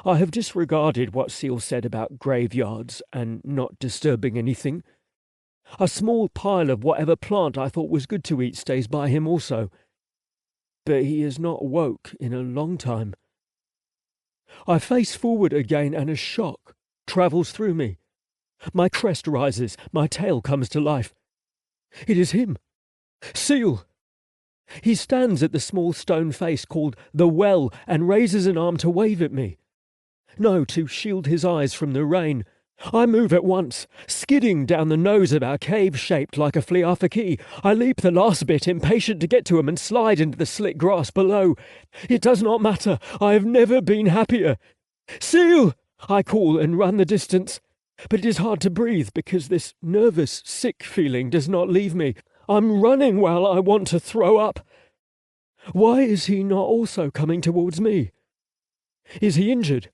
I have disregarded what Seal said about graveyards and not disturbing anything. A small pile of whatever plant I thought was good to eat stays by him also. But he is not woke in a long time. I face forward again and a shock travels through me. My crest rises, my tail comes to life. It is him. Seal! He stands at the small stone face called the Well and raises an arm to wave at me. No, to shield his eyes from the rain. I move at once, skidding down the nose of our cave shaped like a fliafaki. I leap the last bit, impatient to get to him, and slide into the slick grass below. It does not matter. I have never been happier. Seal! I call and run the distance. But it is hard to breathe because this nervous, sick feeling does not leave me. I'm running while I want to throw up. Why is he not also coming towards me? Is he injured?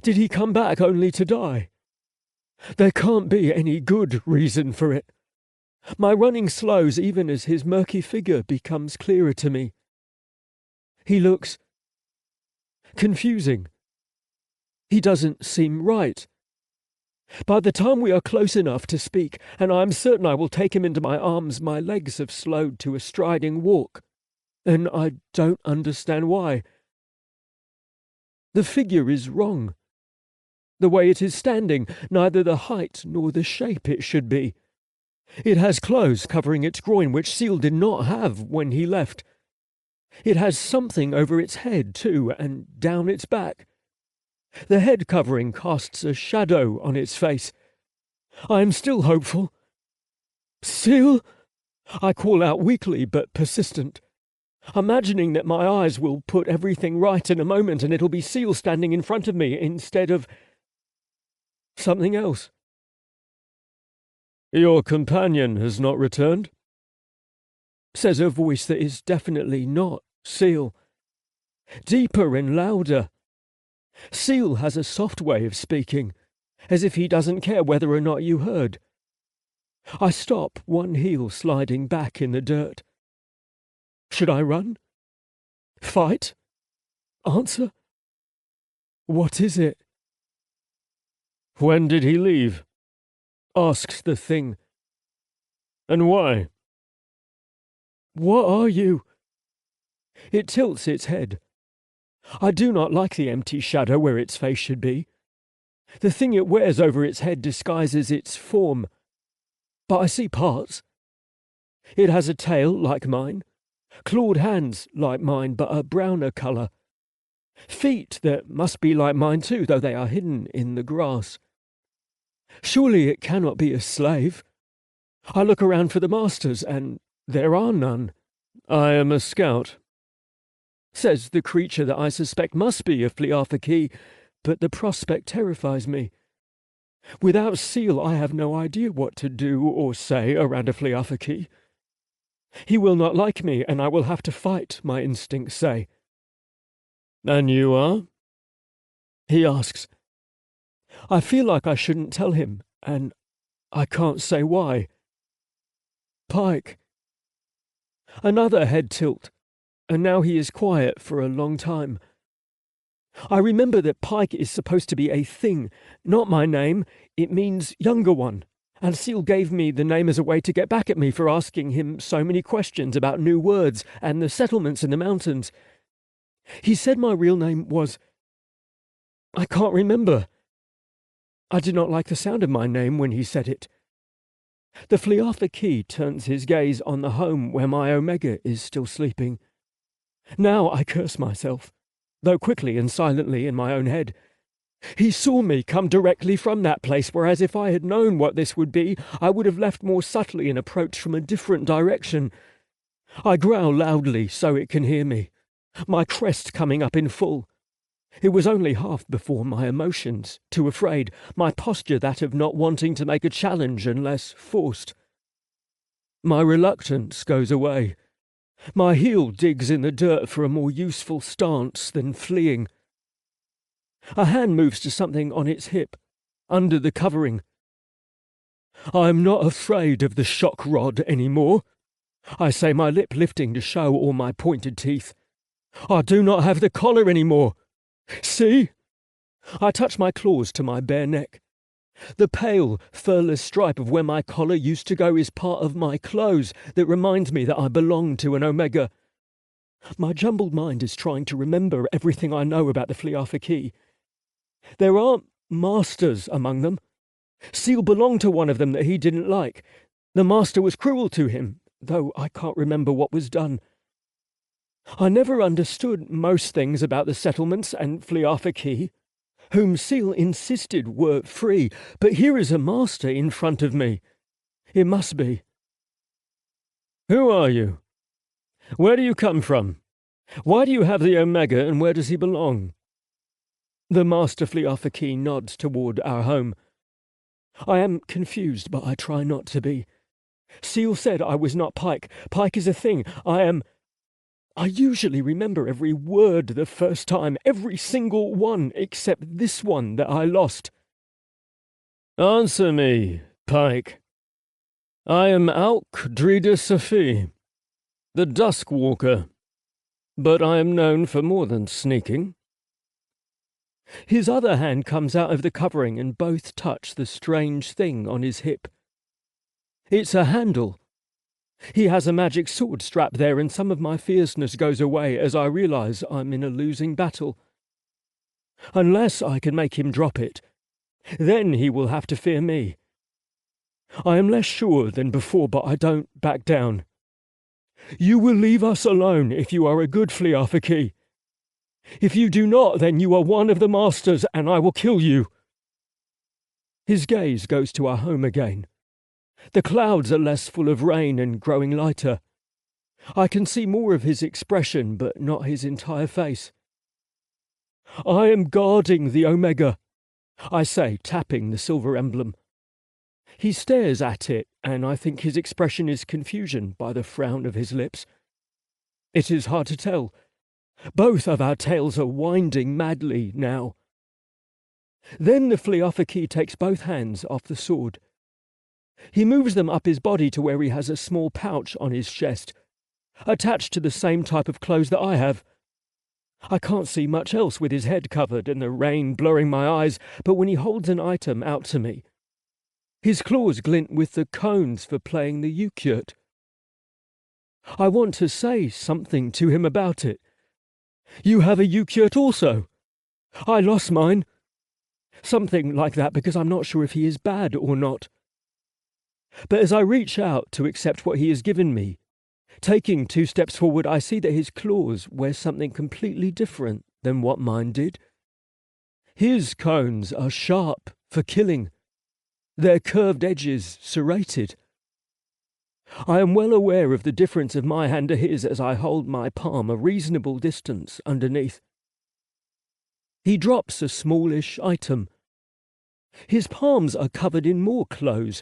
Did he come back only to die? There can't be any good reason for it. My running slows even as his murky figure becomes clearer to me. He looks confusing. He doesn't seem right. By the time we are close enough to speak, and I am certain I will take him into my arms, my legs have slowed to a striding walk, and I don't understand why. The figure is wrong. The way it is standing, neither the height nor the shape it should be. It has clothes covering its groin, which Seal did not have when he left. It has something over its head, too, and down its back. The head covering casts a shadow on its face. I am still hopeful. Seal? I call out weakly but persistent, imagining that my eyes will put everything right in a moment and it'll be Seal standing in front of me instead of something else. Your companion has not returned? Says a voice that is definitely not Seal. Deeper and louder. Seal has a soft way of speaking, as if he doesn't care whether or not you heard. I stop, one heel sliding back in the dirt. Should I run? Fight? Answer? What is it? When did he leave? Asks the thing. And why? What are you? It tilts its head. I do not like the empty shadow where its face should be. The thing it wears over its head disguises its form, but I see parts. It has a tail like mine, clawed hands like mine but a browner colour, feet that must be like mine too, though they are hidden in the grass. Surely it cannot be a slave. I look around for the masters, and there are none. I am a scout, says the creature that I suspect must be a fliafaki, but the prospect terrifies me. Without Seal, I have no idea what to do or say around a fliafaki. He will not like me, and I will have to fight, my instincts say. And you are? He asks. I feel like I shouldn't tell him, and I can't say why. Pykh. Another head tilt, and now he is quiet for a long time. I remember that Pykh is supposed to be a thing, not my name. It means Jungle.1. And Seal gave me the name as a way to get back at me for asking him so many questions about new words and the settlements in the mountains. He said my real name was... I can't remember. I did not like the sound of my name when he said it. The Pykh turns his gaze on the home where my Omega is still sleeping. Now I curse myself, though quickly and silently in my own head. He saw me come directly from that place, whereas if I had known what this would be, I would have left more subtly and approached from a different direction. I growl loudly so it can hear me, my crest coming up in full. It was only half before my emotions, too afraid, my posture that of not wanting to make a challenge unless forced. My reluctance goes away. My heel digs in the dirt for a more useful stance than fleeing. A hand moves to something on its hip, under the covering. I'm not afraid of the shock rod anymore, I say, my lip lifting to show all my pointed teeth. I do not have the collar anymore. See? I touch my claws to my bare neck. The pale, furless stripe of where my collar used to go is part of my clothes that reminds me that I belong to an Omega. My jumbled mind is trying to remember everything I know about the Pykh. There aren't masters among them. Seal belonged to one of them that he didn't like. The master was cruel to him, though I can't remember what was done. I never understood most things about the settlements and Pykh, whom Seal insisted were free, but here is a master in front of me. It must be. Who are you? Where do you come from? Why do you have the Omega, and where does he belong? The master Pykh nods toward our home. I am confused, but I try not to be. Seal said I was not Pykh. Pykh is a thing. I usually remember every word the first time, every single one, except this one that I lost. Answer me, Pykh. I am Auk Dreda Safi, the Dusk Walker, but I am known for more than sneaking. His other hand comes out of the covering and both touch the strange thing on his hip. It's a handle. He has a magic sword strapped there, and some of my fierceness goes away as I realize I'm in a losing battle. Unless I can make him drop it, then he will have to fear me. I am less sure than before, but I don't back down. You will leave us alone if you are a good Pykh. If you do not, then you are one of the masters, and I will kill you. His gaze goes to our home again. The clouds are less full of rain and growing lighter. I can see more of his expression, but not his entire face. I am guarding the Omega, I say, tapping the silver emblem. He stares at it, and I think his expression is confusion by the frown of his lips. It is hard to tell. Both of our tails are winding madly now. Then the Pykh takes both hands off the sword. He moves them up his body to where he has a small pouch on his chest, attached to the same type of clothes that I have. I can't see much else with his head covered and the rain blurring my eyes, but when he holds an item out to me, his claws glint with the cones for playing the ukulele. I want to say something to him about it. You have a ukulele also? I lost mine. Something like that, because I'm not sure if he is bad or not. But as I reach out to accept what he has given me, taking 2 steps forward, I see that his claws wear something completely different than what mine did. His cones are sharp for killing, their curved edges serrated. I am well aware of the difference of my hand to his as I hold my palm a reasonable distance underneath. He drops a smallish item. His palms are covered in more clothes,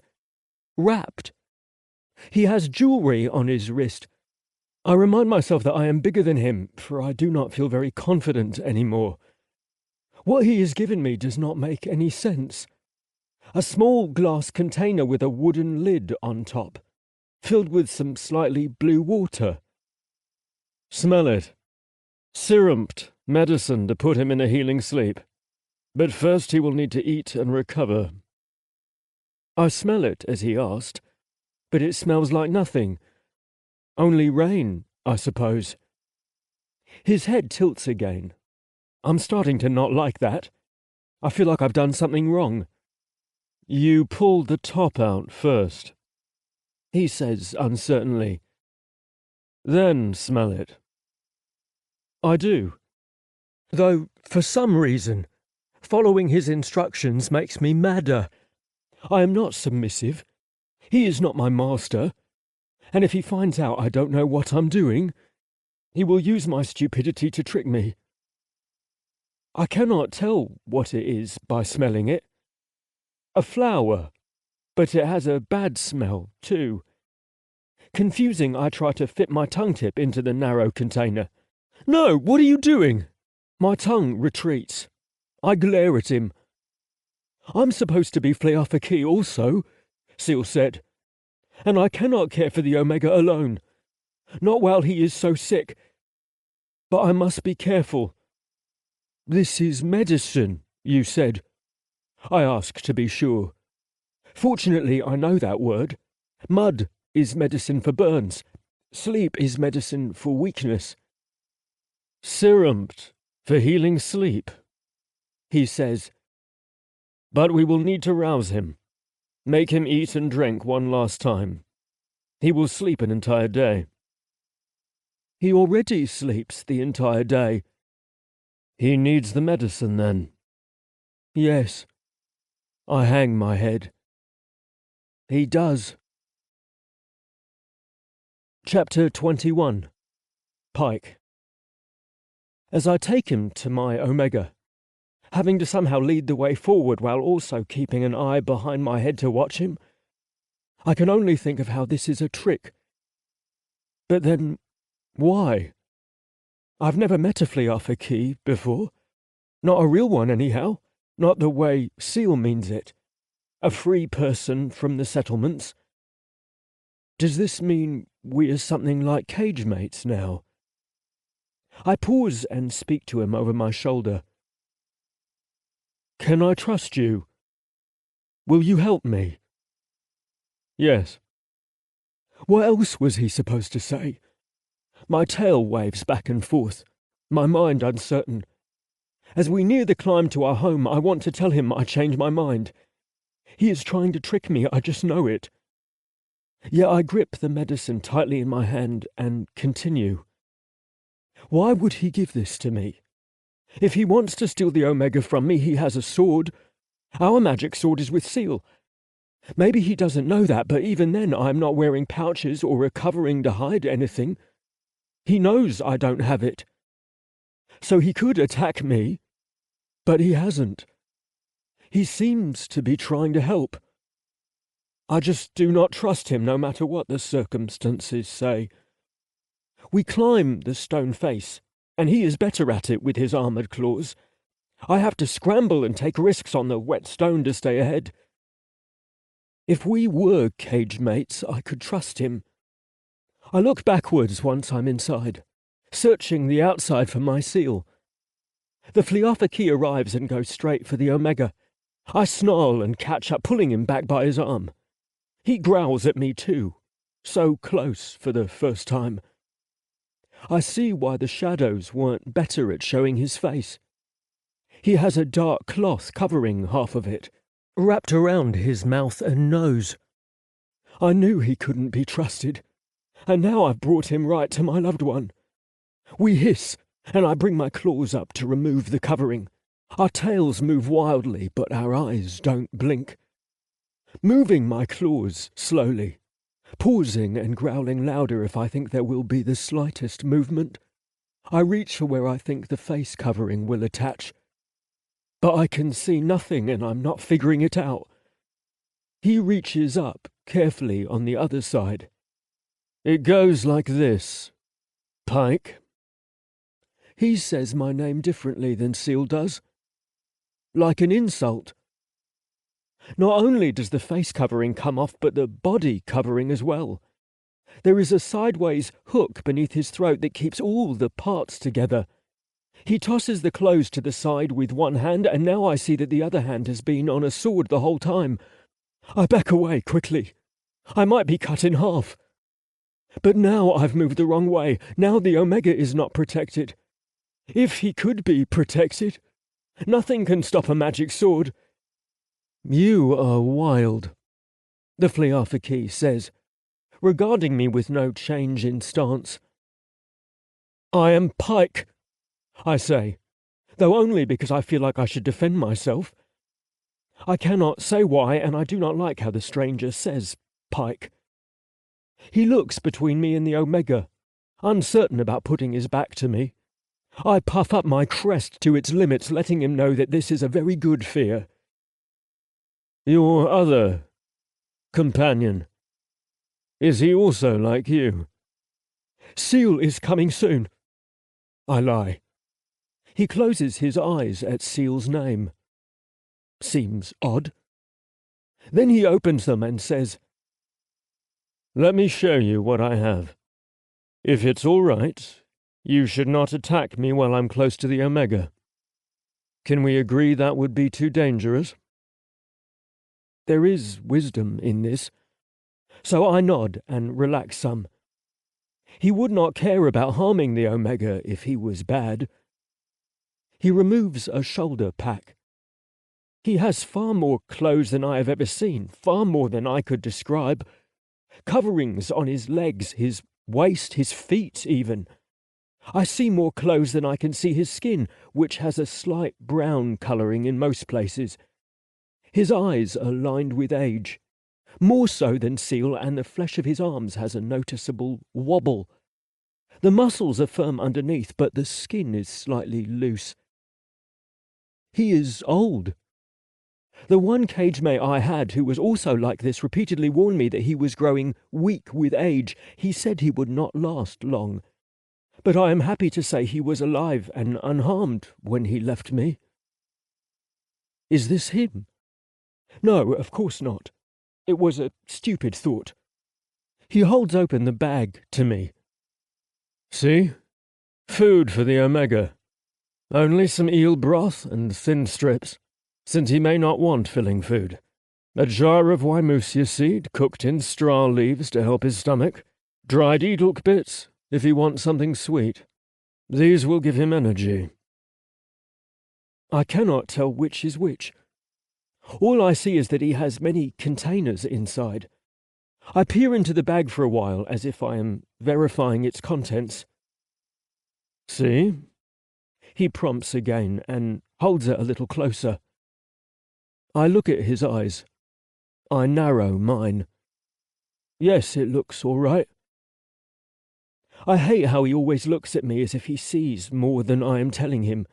wrapped. He has jewelry on his wrist. I remind myself that I am bigger than him, for I do not feel very confident anymore. What he has given me does not make any sense. A small glass container with a wooden lid on top, filled with some slightly blue water. Smell it. Syrumped medicine to put him in a healing sleep. But first he will need to eat and recover. I smell it, as he asked, but it smells like nothing. Only rain, I suppose. His head tilts again. I'm starting to not like that. I feel like I've done something wrong. You pulled the top out first, he says uncertainly. Then smell it. I do. Though, for some reason, following his instructions makes me madder. I am not submissive. He is not my master. And if he finds out I don't know what I'm doing, he will use my stupidity to trick me. I cannot tell what it is by smelling it. A flower, but it has a bad smell, too. Confusing, I try to fit my tongue tip into the narrow container. No, what are you doing? My tongue retreats. I glare at him. I'm supposed to be Pykh also, Seal said, and I cannot care for the Omega alone, not while he is so sick. But I must be careful. This is medicine, you said. I ask to be sure. Fortunately, I know that word. Mud is medicine for burns. Sleep is medicine for weakness. Syrumped for healing sleep, he says. But we will need to rouse him. Make him eat and drink one last time. He will sleep an entire day. He already sleeps the entire day. He needs the medicine, then. Yes. I hang my head. He does. Chapter 21. Pykh. As I take him to my Omega, having to somehow lead the way forward while also keeping an eye behind my head to watch him, I can only think of how this is a trick. But then, why? I've never met a Pykh before. Not a real one, anyhow. Not the way Seal means it. A free person from the settlements. Does this mean we are something like cage mates now? I pause and speak to him over my shoulder. Can I trust you? Will you help me? Yes. What else was he supposed to say? My tail waves back and forth, my mind uncertain. As we near the climb to our home, I want to tell him I change my mind. He is trying to trick me, I just know it. Yet I grip the medicine tightly in my hand and continue. Why would he give this to me? If he wants to steal the Omega from me, he has a sword. Our magic sword is with Seal. Maybe he doesn't know that, but even then I am not wearing pouches or a covering to hide anything. He knows I don't have it. So he could attack me, but he hasn't. He seems to be trying to help. I just do not trust him no matter what the circumstances say. We climb the stone face, and he is better at it with his armoured claws. I have to scramble and take risks on the wet stone to stay ahead. If we were cage mates, I could trust him. I look backwards once I'm inside, searching the outside for my Seal. The Pykh arrives and goes straight for the Omega. I snarl and catch up, pulling him back by his arm. He growls at me too, so close for the first time. I see why the shadows weren't better at showing his face. He has a dark cloth covering half of it, wrapped around his mouth and nose. I knew he couldn't be trusted, and now I've brought him right to my loved one. We hiss, and I bring my claws up to remove the covering. Our tails move wildly, but our eyes don't blink. Moving my claws slowly, pausing and growling louder if I think there will be the slightest movement. I reach for where I think the face covering will attach. But I can see nothing and I'm not figuring it out. He reaches up carefully on the other side, It goes like this. Pykh. He says my name differently than Seal does. Like an insult. Not only does the face covering come off, but the body covering as well. There is a sideways hook beneath his throat that keeps all the parts together. He tosses the clothes to the side with one hand, and now I see that the other hand has been on a sword the whole time. I back away quickly. I might be cut in half. But now I've moved the wrong way. Now the Omega is not protected. If he could be protected, nothing can stop a magic sword. You are wild, the Fliafaki says, regarding me with no change in stance. I am Pykh, I say, though only because I feel like I should defend myself. I cannot say why, and I do not like how the stranger says Pykh. He looks between me and the Omega, uncertain about putting his back to me. I puff up my crest to its limits, letting him know that this is a very good fear. Your other companion, is he also like you? Seal is coming soon. I lie. He closes his eyes at Seal's name. Seems odd. Then he opens them and says, Let me show you what I have. If it's all right, you should not attack me while I'm close to the Omega. Can we agree that would be too dangerous? There is wisdom in this, so I nod and relax some. He would not care about harming the Omega if he was bad. He removes a shoulder pack. He has far more clothes than I have ever seen, far more than I could describe. Coverings on his legs, his waist, his feet even. I see more clothes than I can see his skin, which has a slight brown colouring in most places. His eyes are lined with age, more so than Seal, and the flesh of his arms has a noticeable wobble. The muscles are firm underneath, but the skin is slightly loose. He is old. The one cage-mate I had, who was also like this, repeatedly warned me that he was growing weak with age. He said he would not last long. But I am happy to say he was alive and unharmed when he left me. Is this him? No, of course not. It was a stupid thought. He holds open the bag to me. See? Food for the Omega. Only some eel broth and thin strips, since he may not want filling food. A jar of Wymusia seed cooked in straw leaves to help his stomach. Dried edulk bits, if he wants something sweet. These will give him energy. I cannot tell which is which. All I see is that he has many containers inside. I peer into the bag for a while, as if I am verifying its contents. See? He prompts again, and holds it a little closer. I look at his eyes. I narrow mine. Yes, it looks all right. I hate how he always looks at me as if he sees more than I am telling him,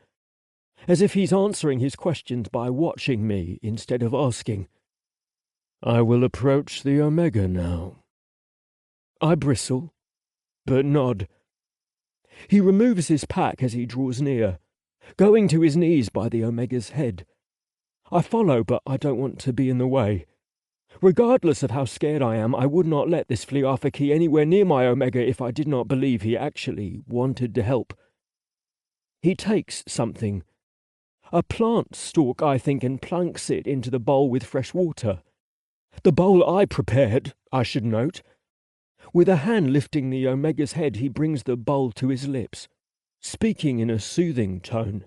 as if he's answering his questions by watching me instead of asking. I will approach the Omega now. I bristle, but nod. He removes his pack as he draws near, going to his knees by the Omega's head. I follow, but I don't want to be in the way. Regardless of how scared I am, I would not let this Fliafaki anywhere near my Omega if I did not believe he actually wanted to help. He takes something. A plant stalk, I think, and plunks it into the bowl with fresh water. The bowl I prepared, I should note. With a hand lifting the Omega's head, he brings the bowl to his lips, speaking in a soothing tone.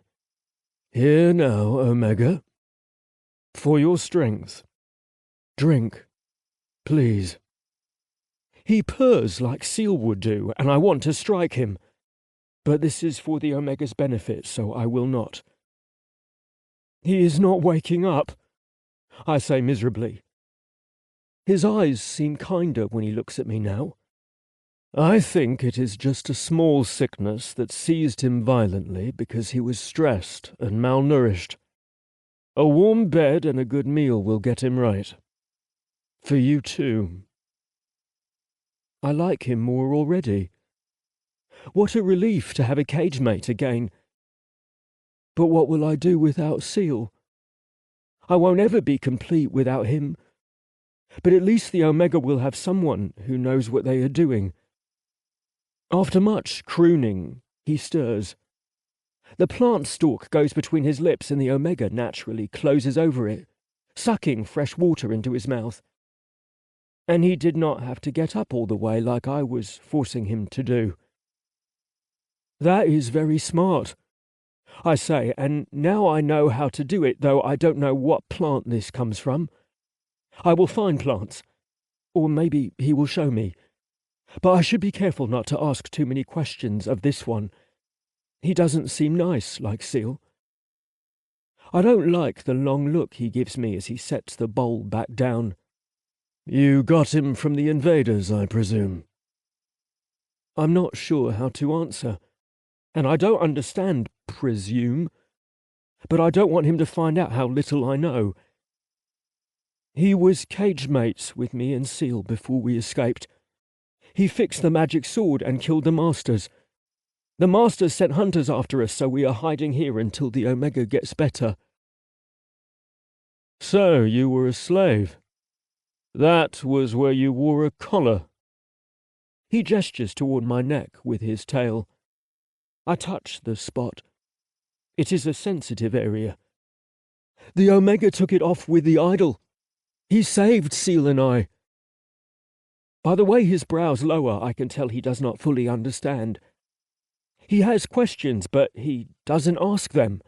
Here now, Omega. For your strength. Drink, please. He purrs like Seal would do, and I want to strike him. But this is for the Omega's benefit, so I will not. He is not waking up, I say miserably. His eyes seem kinder when he looks at me now. I think it is just a small sickness that seized him violently because he was stressed and malnourished. A warm bed and a good meal will get him right. For you too. I like him more already. What a relief to have a cage mate again. But what will I do without Seal? I won't ever be complete without him. But at least the Omega will have someone who knows what they are doing. After much crooning, he stirs. The plant stalk goes between his lips and the Omega naturally closes over it, sucking fresh water into his mouth. And he did not have to get up all the way like I was forcing him to do. That is very smart, I say, and now I know how to do it, though I don't know what plant this comes from. I will find plants, or maybe he will show me. But I should be careful not to ask too many questions of this one. He doesn't seem nice like Seal. I don't like the long look he gives me as he sets the bowl back down. You got him from the invaders, I presume? I'm not sure how to answer, and I don't understand presume, but I don't want him to find out how little I know. He was cage mates with me and Seal before we escaped. He fixed the magic sword and killed the Masters. The Masters sent hunters after us, so we are hiding here until the Omega gets better. So you were a slave. That was where you wore a collar. He gestures toward my neck with his tail. I touch the spot. It is a sensitive area. The Omega took it off with the idol. He saved Seal and I. By the way his brows lower, I can tell he does not fully understand. He has questions, but he doesn't ask them.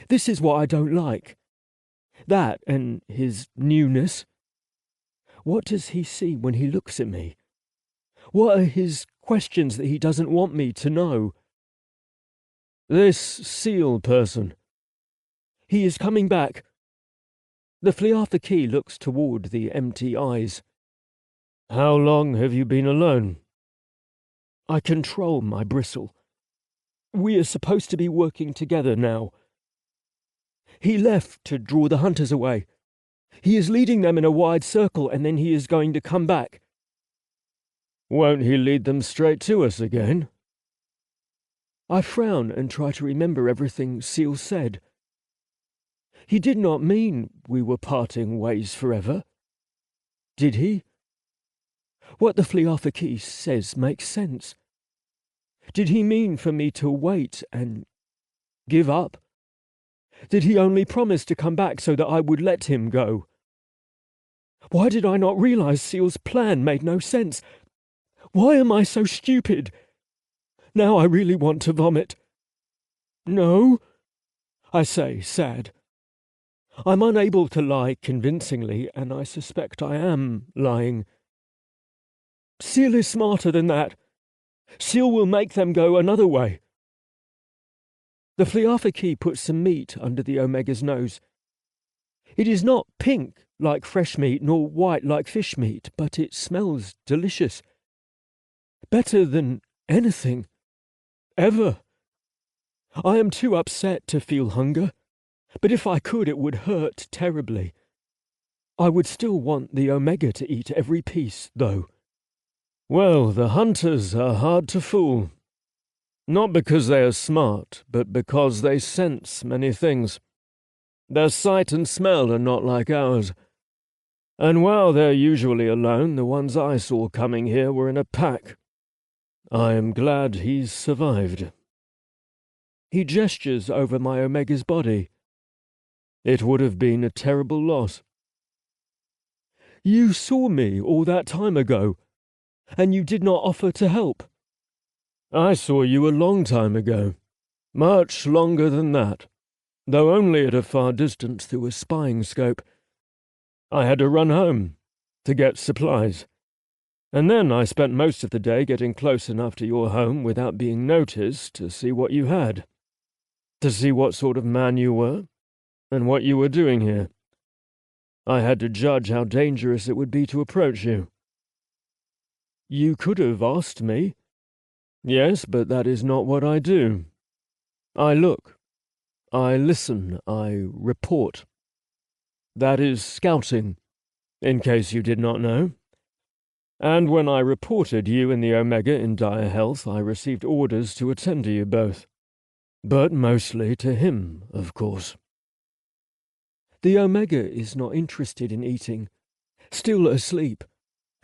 This is what I don't like. That and his newness. What does he see when he looks at me? What are his questions that he doesn't want me to know? This Seal person. He is coming back. The Pykh looks toward the empty eyes. How long have you been alone? I control my bristle. We are supposed to be working together now. He left to draw the hunters away. He is leading them in a wide circle, and then he is going to come back. Won't he lead them straight to us again? I frown and try to remember everything Seal said. He did not mean we were parting ways forever. Did he? What the Pykh says makes sense. Did he mean for me to wait and give up? Did he only promise to come back so that I would let him go? Why did I not realize Seal's plan made no sense? Why am I so stupid? Now I really want to vomit. No, I say, sad. I'm unable to lie convincingly, and I suspect I am lying. Seal is smarter than that. Seal will make them go another way. The Pykh puts some meat under the Omega's nose. It is not pink like fresh meat, nor white like fish meat, but it smells delicious. Better than anything. Ever. I am too upset to feel hunger, but if I could, it would hurt terribly. I would still want the Omega to eat every piece, though. Well, the hunters are hard to fool. Not because they are smart, but because they sense many things. Their sight and smell are not like ours. And while they're usually alone, the ones I saw coming here were in a pack. I am glad he's survived. He gestures over my Omega's body. It would have been a terrible loss. You saw me all that time ago, and you did not offer to help. I saw you a long time ago, much longer than that, though only at a far distance through a spying scope. I had to run home to get supplies, and then I spent most of the day getting close enough to your home without being noticed to see what you had, to see what sort of man you were, and what you were doing here. I had to judge how dangerous it would be to approach you. You could have asked me. Yes, but that is not what I do. I look. I listen. I report. That is scouting, in case you did not know. And when I reported you and the Omega in dire health, I received orders to attend to you both. But mostly to him, of course. The Omega is not interested in eating, still asleep,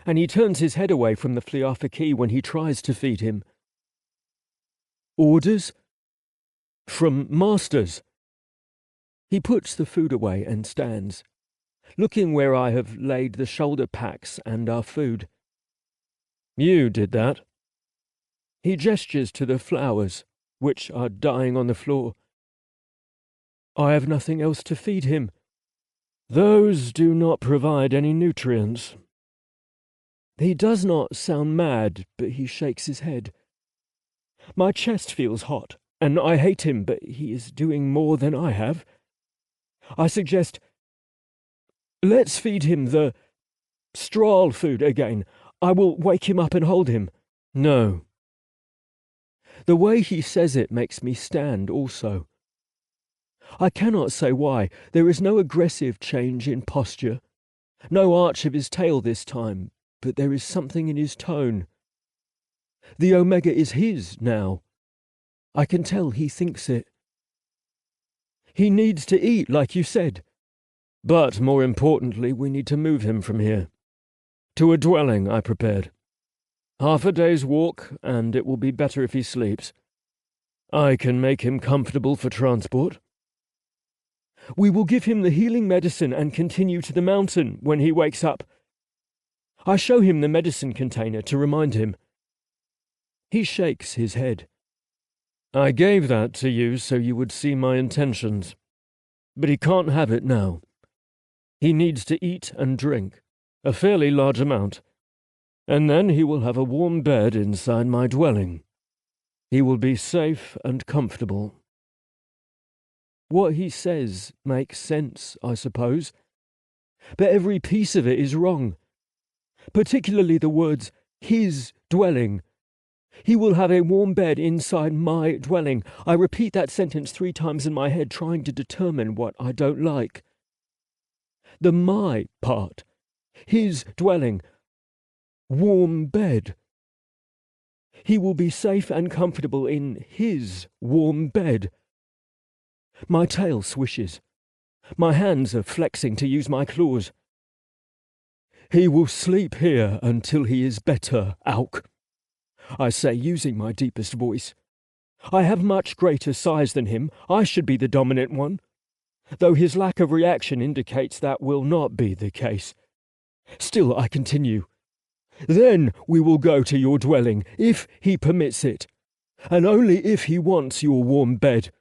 and he turns his head away from the Pykh when he tries to feed him. Orders? From masters. He puts the food away and stands, looking where I have laid the shoulder packs and our food. You did that. He gestures to the flowers, which are dying on the floor. I have nothing else to feed him. Those do not provide any nutrients. He does not sound mad, but he shakes his head. My chest feels hot, and I hate him, but he is doing more than I have. I suggest, let's feed him the straw food again. I will wake him up and hold him. No. The way he says it makes me stand also. I cannot say why. There is no aggressive change in posture, no arch of his tail this time, but there is something in his tone. The Omega is his now. I can tell he thinks it. He needs to eat, like you said. But more importantly, we need to move him from here. To a dwelling I prepared. Half a day's walk, and it will be better if he sleeps. I can make him comfortable for transport. We will give him the healing medicine and continue to the mountain when he wakes up. I show him the medicine container to remind him. He shakes his head. I gave that to you so you would see my intentions. But he can't have it now. He needs to eat and drink, a fairly large amount. And then he will have a warm bed inside my dwelling. He will be safe and comfortable. What he says makes sense, I suppose. But every piece of it is wrong. Particularly the words, his dwelling. He will have a warm bed inside my dwelling. I repeat that sentence 3 times in my head, trying to determine what I don't like. The my part. His dwelling. Warm bed. He will be safe and comfortable in his warm bed. My tail swishes. My hands are flexing to use my claws. He will sleep here until he is better, Auk, I say, using my deepest voice. I have much greater size than him. I should be the dominant one, though his lack of reaction indicates that will not be the case. Still, I continue. Then we will go to your dwelling, if he permits it, and only if he wants your warm bed.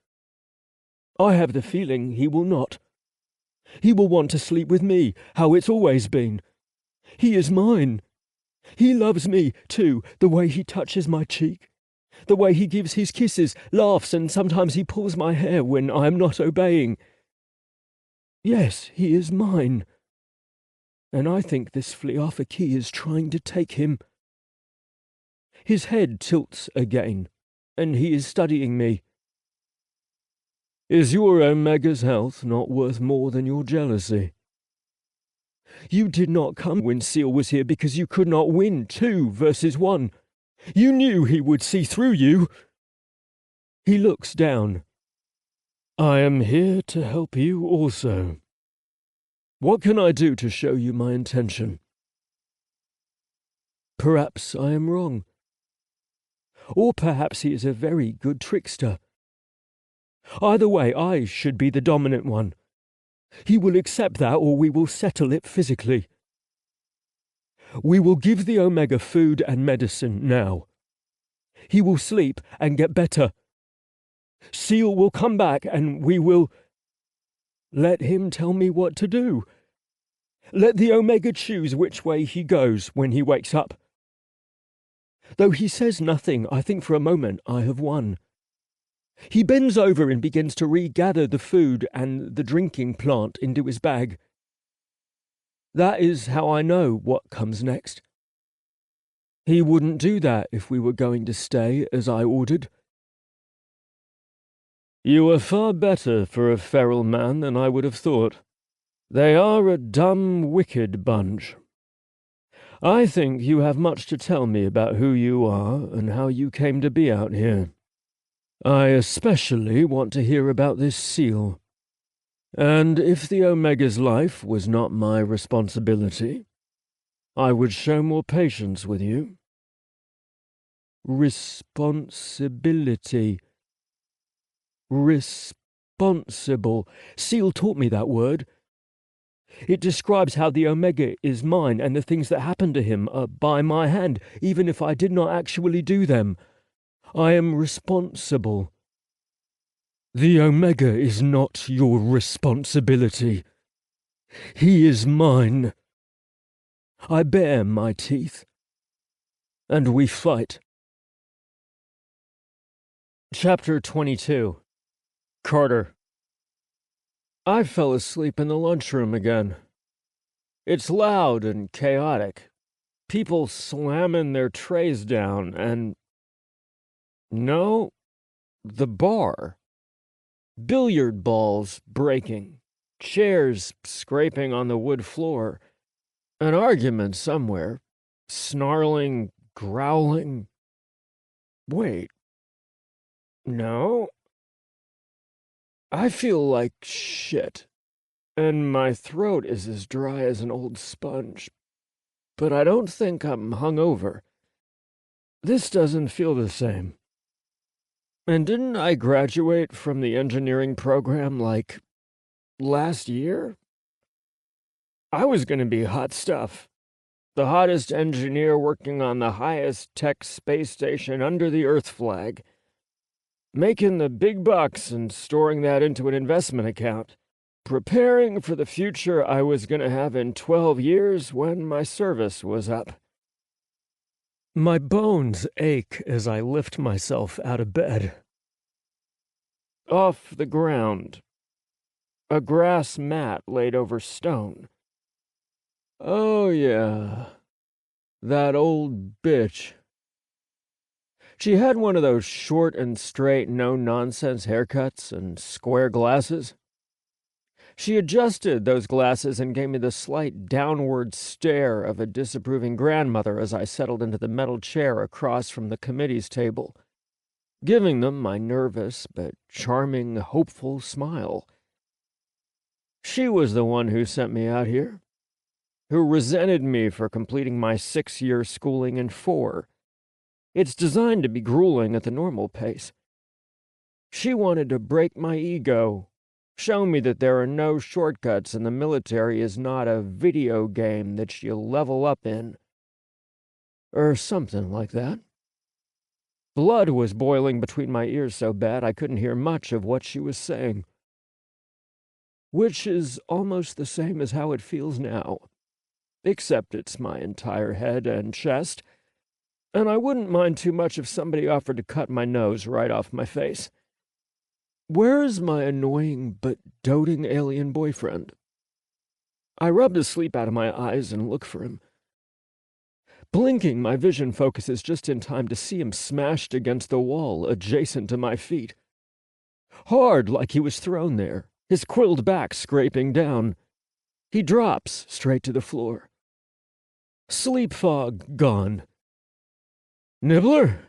I have the feeling he will not. He will want to sleep with me, how it's always been. He is mine. He loves me, too, the way he touches my cheek, the way he gives his kisses, laughs, and sometimes he pulls my hair when I am not obeying. Yes, he is mine. And I think this Pykh is trying to take him. His head tilts again, and he is studying me. Is your Omega's health not worth more than your jealousy? You did not come when Seal was here because you could not win 2 versus 1. You knew he would see through you. He looks down. I am here to help you also. What can I do to show you my intention? Perhaps I am wrong. Or perhaps he is a very good trickster. Either way, I should be the dominant one. He will accept that, or we will settle it physically. We will give the Omega food and medicine now. He will sleep and get better. Seal will come back and we will... Let him tell me what to do. Let the Omega choose which way he goes when he wakes up. Though he says nothing, I think for a moment I have won. He bends over and begins to regather the food and the drinking plant into his bag. That is how I know what comes next. He wouldn't do that if we were going to stay as I ordered. You are far better for a feral man than I would have thought. They are a dumb, wicked bunch. I think you have much to tell me about who you are and how you came to be out here. I especially want to hear about this seal. And if the Omega's life was not my responsibility, I would show more patience with you. Responsibility. Responsible. Seal taught me that word. It describes how the Omega is mine and the things that happen to him are by my hand, even if I did not actually do them. I am responsible. The Omega is not your responsibility. He is mine. I bare my teeth. And we fight. Chapter 22. Carter. I fell asleep in the lunchroom again. It's loud and chaotic. People slamming their trays down and... No, the bar. Billiard balls breaking. Chairs scraping on the wood floor. An argument somewhere. Snarling, growling. Wait. No? I feel like shit. And my throat is as dry as an old sponge. But I don't think I'm hungover. This doesn't feel the same. And didn't I graduate from the engineering program, like, last year? I was gonna be hot stuff. The hottest engineer working on the highest tech space station under the Earth flag. Making the big bucks and storing that into an investment account. Preparing for the future I was gonna have in 12 years when my service was up. My bones ache as I lift myself out of bed. Off the ground. A grass mat laid over stone. Oh, yeah. That old bitch. She had one of those short and straight, no-nonsense haircuts and square glasses. She adjusted those glasses and gave me the slight downward stare of a disapproving grandmother as I settled into the metal chair across from the committee's table, giving them my nervous but charming, hopeful smile. She was the one who sent me out here, who resented me for completing my 6-year schooling in 4. It's designed to be grueling at the normal pace. She wanted to break my ego, show me that there are no shortcuts and the military is not a video game that you'll level up in. Or something like that. Blood was boiling between my ears so bad I couldn't hear much of what she was saying. Which is almost the same as how it feels now. Except it's my entire head and chest, and I wouldn't mind too much if somebody offered to cut my nose right off my face. Where is my annoying but doting alien boyfriend? I rub the sleep out of my eyes and look for him. Blinking, my vision focuses just in time to see him smashed against the wall adjacent to my feet. Hard, like he was thrown there, his quilled back scraping down. He drops straight to the floor. Sleep fog gone. Nibbler?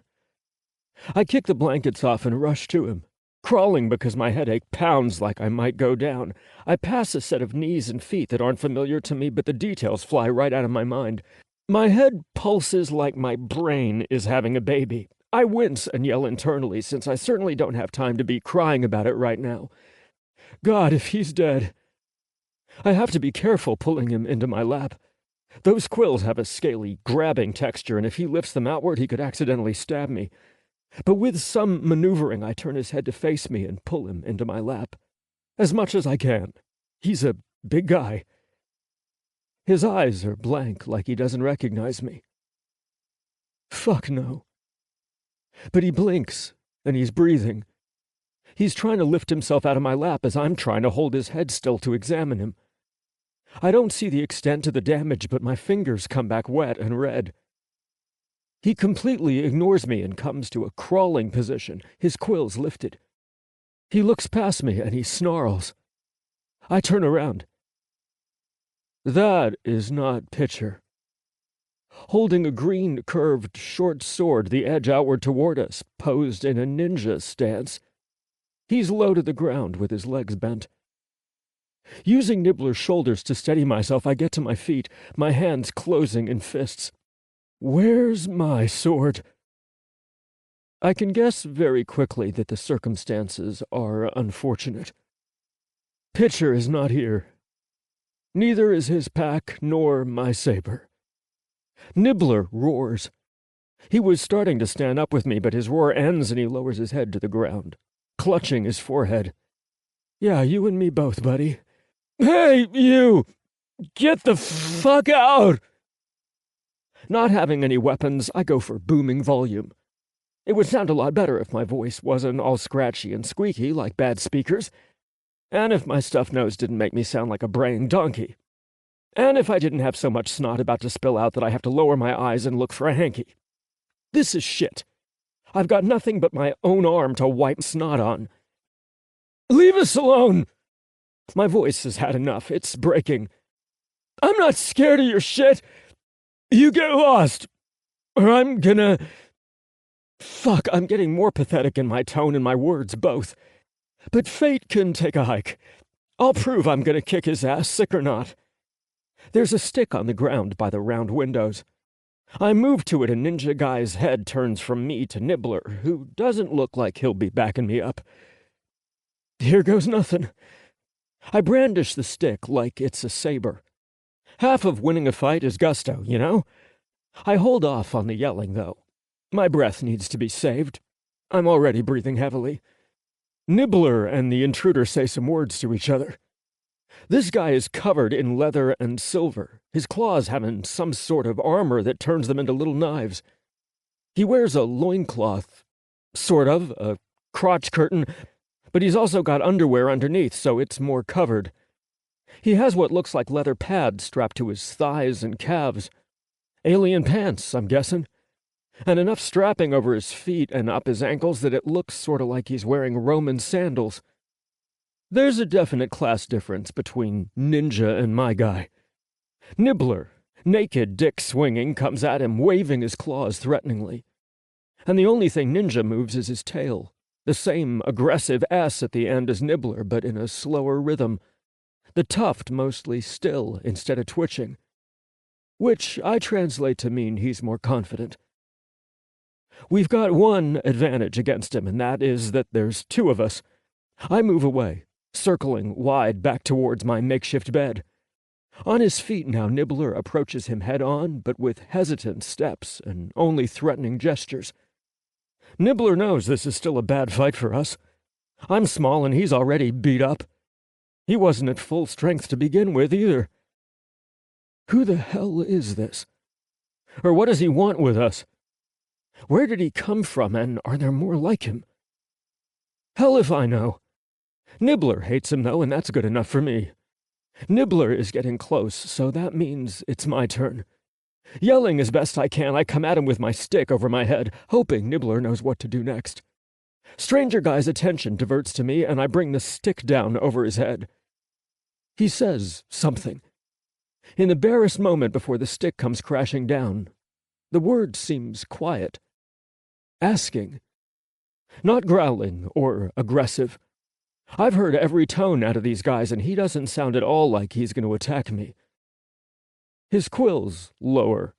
I kick the blankets off and rush to him. Crawling because my headache pounds like I might go down. I pass a set of knees and feet that aren't familiar to me, but the details fly right out of my mind. My head pulses like my brain is having a baby. I wince and yell internally, since I certainly don't have time to be crying about it right now. God, if he's dead. I have to be careful pulling him into my lap. Those quills have a scaly, grabbing texture, and if he lifts them outward, he could accidentally stab me. But with some maneuvering, I turn his head to face me and pull him into my lap. As much as I can. He's a big guy. His eyes are blank, like he doesn't recognize me. Fuck no. But he blinks, and he's breathing. He's trying to lift himself out of my lap as I'm trying to hold his head still to examine him. I don't see the extent to the damage, but my fingers come back wet and red. He completely ignores me and comes to a crawling position, his quills lifted. He looks past me and he snarls. I turn around. That is not Pitcher. holding a green, curved, short sword, the edge outward toward us, posed in a ninja stance. He's low to the ground with his legs bent. Using Nibbler's shoulders to steady myself, I get to my feet, my hands closing in fists. Where's my sword? I can guess very quickly that the circumstances are unfortunate. Pitcher is not here. Neither is his pack nor my saber. Nibbler roars. He was starting to stand up with me, but his roar ends and he lowers his head to the ground, clutching his forehead. Yeah, you and me both, buddy. Hey, you! Get the fuck out! Not having any weapons, I go for booming volume. It would sound a lot better if my voice wasn't all scratchy and squeaky like bad speakers, and if my stuffed nose didn't make me sound like a braying donkey, and if I didn't have so much snot about to spill out that I have to lower my eyes and look for a hanky. This is shit. I've got nothing but my own arm to wipe snot on. Leave us alone! My voice has had enough. It's breaking. I'm not scared of your shit. You get lost, or I'm gonna... Fuck, I'm getting more pathetic in my tone and my words, both. But fate can take a hike. I'll prove I'm gonna kick his ass, sick or not. There's a stick on the ground by the round windows. I move to it, and Ninja Guy's head turns from me to Nibbler, who doesn't look like he'll be backing me up. Here goes nothing. I brandish the stick like it's a saber. Half of winning a fight is gusto, you know? I hold off on the yelling, though. My breath needs to be saved. I'm already breathing heavily. Nibbler and the intruder say some words to each other. This guy is covered in leather and silver, his claws having some sort of armor that turns them into little knives. He wears a loincloth, sort of, a crotch curtain, but he's also got underwear underneath, so it's more covered. He has what looks like leather pads strapped to his thighs and calves. Alien pants, I'm guessing. And enough strapping over his feet and up his ankles that it looks sort of like he's wearing Roman sandals. There's a definite class difference between Ninja and my guy. Nibbler, naked dick swinging, comes at him, waving his claws threateningly. And the only thing Ninja moves is his tail, the same aggressive S at the end as Nibbler, but in a slower rhythm. The tuft mostly still instead of twitching, which I translate to mean he's more confident. We've got one advantage against him, and that is that there's two of us. I move away, circling wide back towards my makeshift bed. On his feet now, Nibbler approaches him head-on, but with hesitant steps and only threatening gestures. Nibbler knows this is still a bad fight for us. I'm small and he's already beat up. He wasn't at full strength to begin with, either. Who the hell is this? Or what does he want with us? Where did he come from, and are there more like him? Hell if I know. Nibbler hates him, though, and that's good enough for me. Nibbler is getting close, so that means it's my turn. Yelling as best I can, I come at him with my stick over my head, hoping Nibbler knows what to do next. Stranger Guy's attention diverts to me, and I bring the stick down over his head. He says something. In the barest moment before the stick comes crashing down, the word seems quiet. Asking. Not growling or aggressive. I've heard every tone out of these guys, and he doesn't sound at all like he's going to attack me. His quills lower.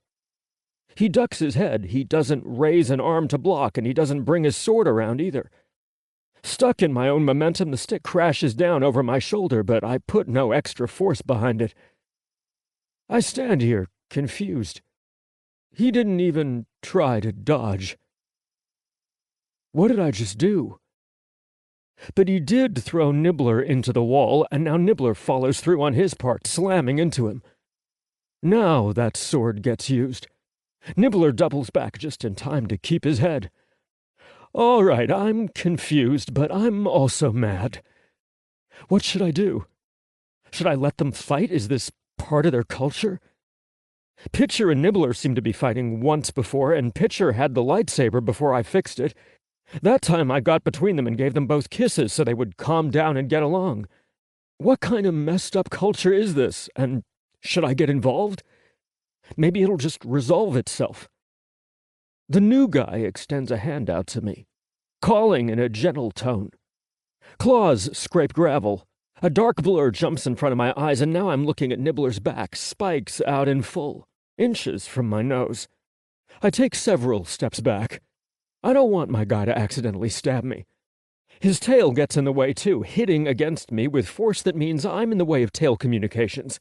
He ducks his head, he doesn't raise an arm to block, and he doesn't bring his sword around either. Stuck in my own momentum, the stick crashes down over my shoulder, but I put no extra force behind it. I stand here, confused. He didn't even try to dodge. What did I just do? But he did throw Nibbler into the wall, and now Nibbler follows through on his part, slamming into him. Now that sword gets used. Nibbler doubles back just in time to keep his head. All right, I'm confused, but I'm also mad. What should I do? Should I let them fight? Is this part of their culture? Pitcher and Nibbler seemed to be fighting once before, and Pitcher had the lightsaber before I fixed it. That time I got between them and gave them both kisses so they would calm down and get along. What kind of messed up culture is this, and should I get involved? Maybe it'll just resolve itself. The new guy extends a hand out to me, calling in a gentle tone. Claws scrape gravel. A dark blur jumps in front of my eyes, and now I'm looking at Nibbler's back, spikes out in full, inches from my nose. I take several steps back. I don't want my guy to accidentally stab me. His tail gets in the way, too, hitting against me with force that means I'm in the way of tail communications.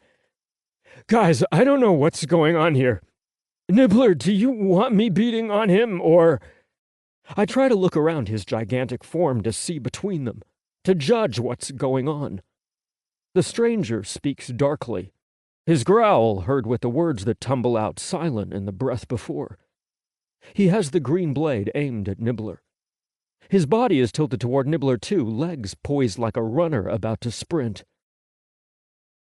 Guys, I don't know what's going on here. Nibbler, do you want me beating on him, or... I try to look around his gigantic form to see between them, to judge what's going on. The stranger speaks darkly, his growl heard with the words that tumble out silent in the breath before. He has the green blade aimed at Nibbler. His body is tilted toward Nibbler too, legs poised like a runner about to sprint.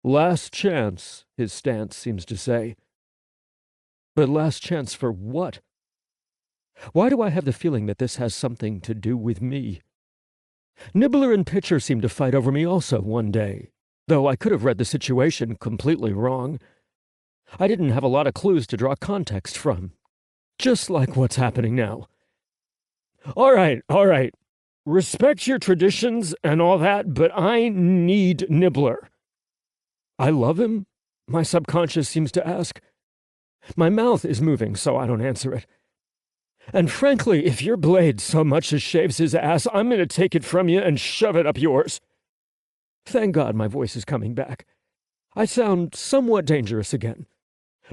Last chance, his stance seems to say. But last chance for what? Why do I have the feeling that this has something to do with me? Nibbler and Pitcher seemed to fight over me also one day, though I could have read the situation completely wrong. I didn't have a lot of clues to draw context from, just like what's happening now. All right. Respect your traditions and all that, but I need Nibbler. I love him? My subconscious seems to ask. My mouth is moving, so I don't answer it. And frankly, if your blade so much as shaves his ass, I'm going to take it from you and shove it up yours. Thank God my voice is coming back. I sound somewhat dangerous again.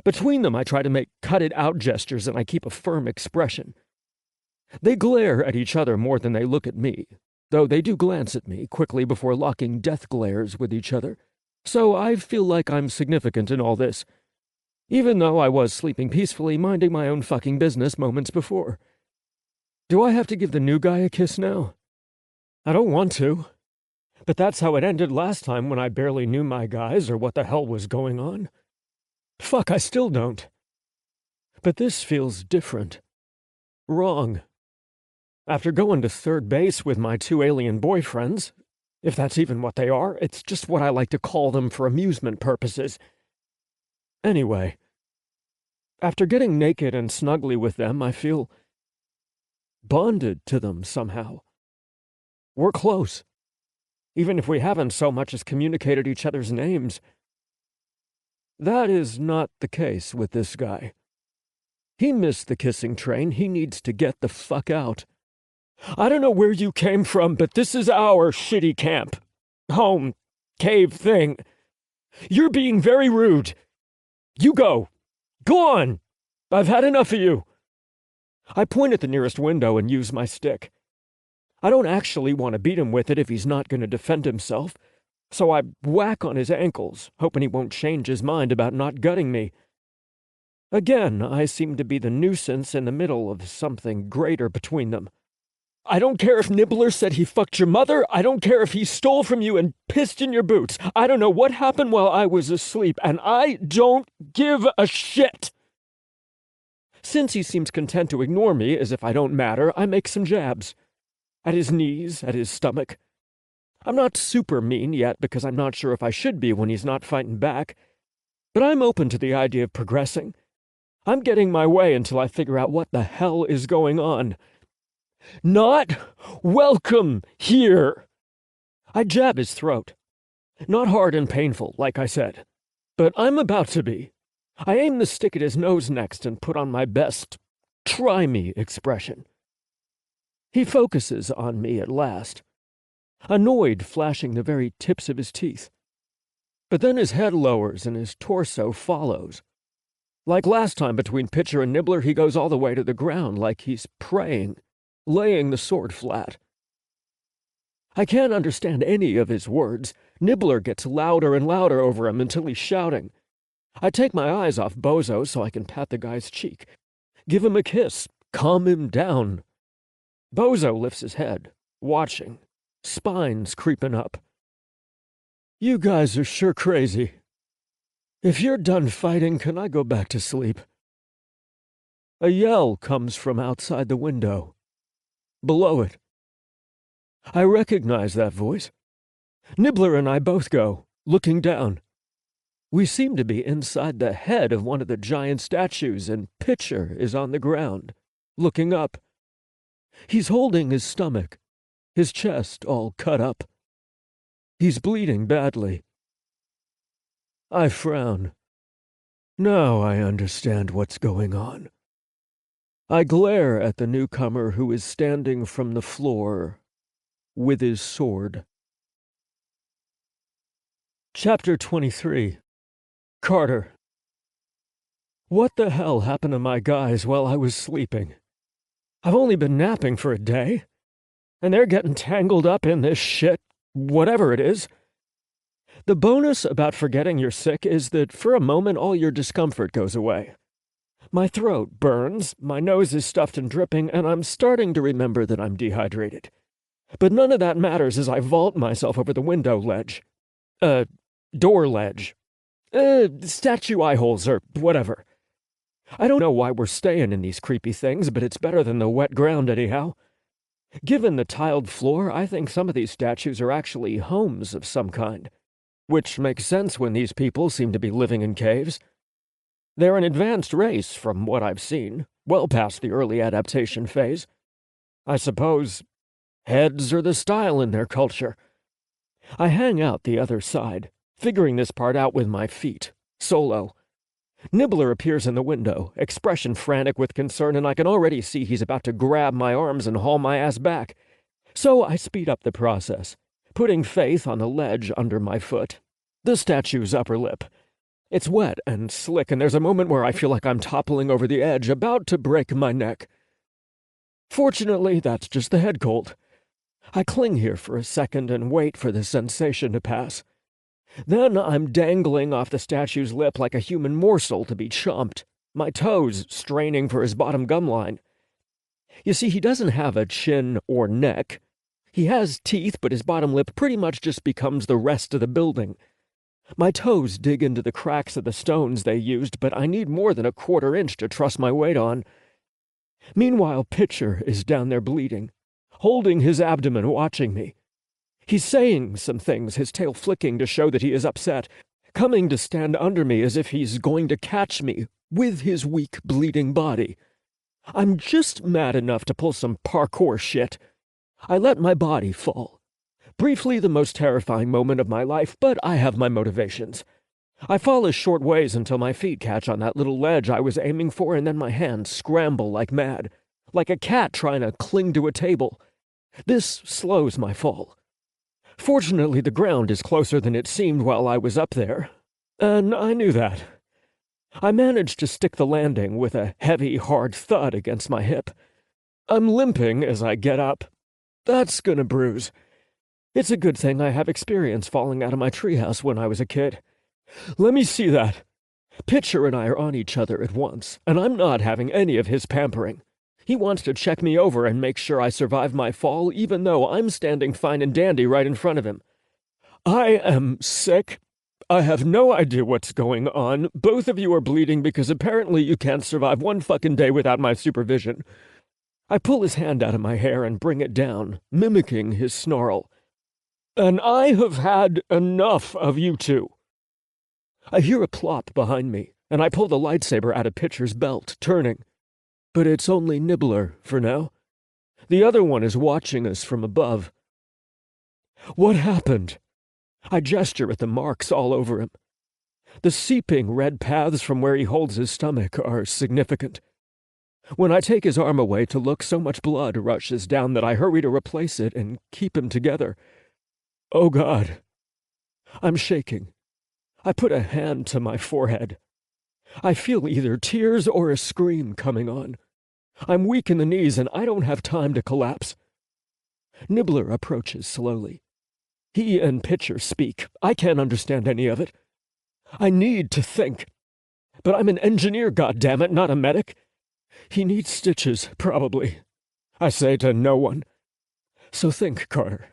Between them, I try to make cut-it-out gestures, and I keep a firm expression. They glare at each other more than they look at me, though they do glance at me quickly before locking death glares with each other. So I feel like I'm significant in all this, even though I was sleeping peacefully, minding my own fucking business moments before. Do I have to give the new guy a kiss now? I don't want to. But that's how it ended last time when I barely knew my guys or what the hell was going on. Fuck, I still don't. But this feels different. Wrong. After going to third base with my 2 alien boyfriends, if that's even what they are, it's just what I like to call them for amusement purposes. Anyway, after getting naked and snuggly with them, I feel bonded to them somehow. We're close, even if we haven't so much as communicated each other's names. That is not the case with this guy. He missed the kissing train. He needs to get the fuck out. I don't know where you came from, but this is our shitty camp. Home. Cave thing. You're being very rude. You go. Go on. I've had enough of you. I point at the nearest window and use my stick. I don't actually want to beat him with it if he's not going to defend himself, so I whack on his ankles, hoping he won't change his mind about not gutting me. Again, I seem to be the nuisance in the middle of something greater between them. I don't care if Nibbler said he fucked your mother. I don't care if he stole from you and pissed in your boots. I don't know what happened while I was asleep, and I don't give a shit. Since he seems content to ignore me as if I don't matter, I make some jabs. At his knees, at his stomach. I'm not super mean yet because I'm not sure if I should be when he's not fighting back. But I'm open to the idea of progressing. I'm getting my way until I figure out what the hell is going on. Not welcome here. I jab his throat. Not hard and painful, like I said. But I'm about to be. I aim the stick at his nose next and put on my best try me expression. He focuses on me at last, annoyed, flashing the very tips of his teeth. But then his head lowers and his torso follows. Like last time between Pitcher and Nibbler, he goes all the way to the ground like he's praying, laying the sword flat. I can't understand any of his words. Nibbler gets louder and louder over him until he's shouting. I take my eyes off Bozo so I can pat the guy's cheek, give him a kiss, calm him down. Bozo lifts his head, watching, spines creeping up. You guys are sure crazy. If you're done fighting, can I go back to sleep? A yell comes from outside the window. Below it. I recognize that voice. Nibbler and I both go, looking down. We seem to be inside the head of one of the giant statues, and Pykh is on the ground, looking up. He's holding his stomach, his chest all cut up. He's bleeding badly. I frown. Now I understand what's going on. I glare at the newcomer who is standing from the floor with his sword. Chapter 23. Carter. What the hell happened to my guys while I was sleeping? I've only been napping for a day, and they're getting tangled up in this shit, whatever it is. The bonus about forgetting you're sick is that for a moment all your discomfort goes away. My throat burns, my nose is stuffed and dripping, and I'm starting to remember that I'm dehydrated. But none of that matters as I vault myself over the window ledge. Door ledge. Statue eye holes or whatever. I don't know why we're staying in these creepy things, but it's better than the wet ground anyhow. Given the tiled floor, I think some of these statues are actually homes of some kind, which makes sense when these people seem to be living in caves. They're an advanced race, from what I've seen, well past the early adaptation phase. I suppose heads are the style in their culture. I hang out the other side, figuring this part out with my feet, solo. Nibbler appears in the window, expression frantic with concern, and I can already see he's about to grab my arms and haul my ass back. So I speed up the process, putting Faith on the ledge under my foot, the statue's upper lip. It's wet and slick, and there's a moment where I feel like I'm toppling over the edge, about to break my neck. Fortunately, that's just the head cold. I cling here for a second and wait for the sensation to pass. Then I'm dangling off the statue's lip like a human morsel to be chomped, my toes straining for his bottom gum line. You see, he doesn't have a chin or neck. He has teeth, but his bottom lip pretty much just becomes the rest of the building. My toes dig into the cracks of the stones they used, but I need more than a quarter inch to trust my weight on. Meanwhile, Pykh is down there bleeding, holding his abdomen, watching me. He's saying some things, his tail flicking to show that he is upset, coming to stand under me as if he's going to catch me with his weak, bleeding body. I'm just mad enough to pull some parkour shit. I let my body fall. Briefly the most terrifying moment of my life, but I have my motivations. I fall a short ways until my feet catch on that little ledge I was aiming for, and then my hands scramble like mad, like a cat trying to cling to a table. This slows my fall. Fortunately, the ground is closer than it seemed while I was up there, and I knew that. I managed to stick the landing with a heavy, hard thud against my hip. I'm limping as I get up. That's gonna bruise. It's a good thing I have experience falling out of my treehouse when I was a kid. Let me see that. Pykh and I are on each other at once, and I'm not having any of his pampering. He wants to check me over and make sure I survive my fall, even though I'm standing fine and dandy right in front of him. I am sick. I have no idea what's going on. Both of you are bleeding because apparently you can't survive one fucking day without my supervision. I pull his hand out of my hair and bring it down, mimicking his snarl. And I have had enough of you two. I hear a plop behind me, and I pull the lightsaber out of Pykh's belt, turning. But it's only Nibbler, for now. The other one is watching us from above. What happened? I gesture at the marks all over him. The seeping red paths from where he holds his stomach are significant. When I take his arm away to look, so much blood rushes down that I hurry to replace it and keep him together. Oh, God. I'm shaking. I put a hand to my forehead. I feel either tears or a scream coming on. I'm weak in the knees and I don't have time to collapse. Nibbler approaches slowly. He and Pykh speak. I can't understand any of it. I need to think. But I'm an engineer, goddammit, not a medic. He needs stitches, probably. I say to no one. So think, Carter.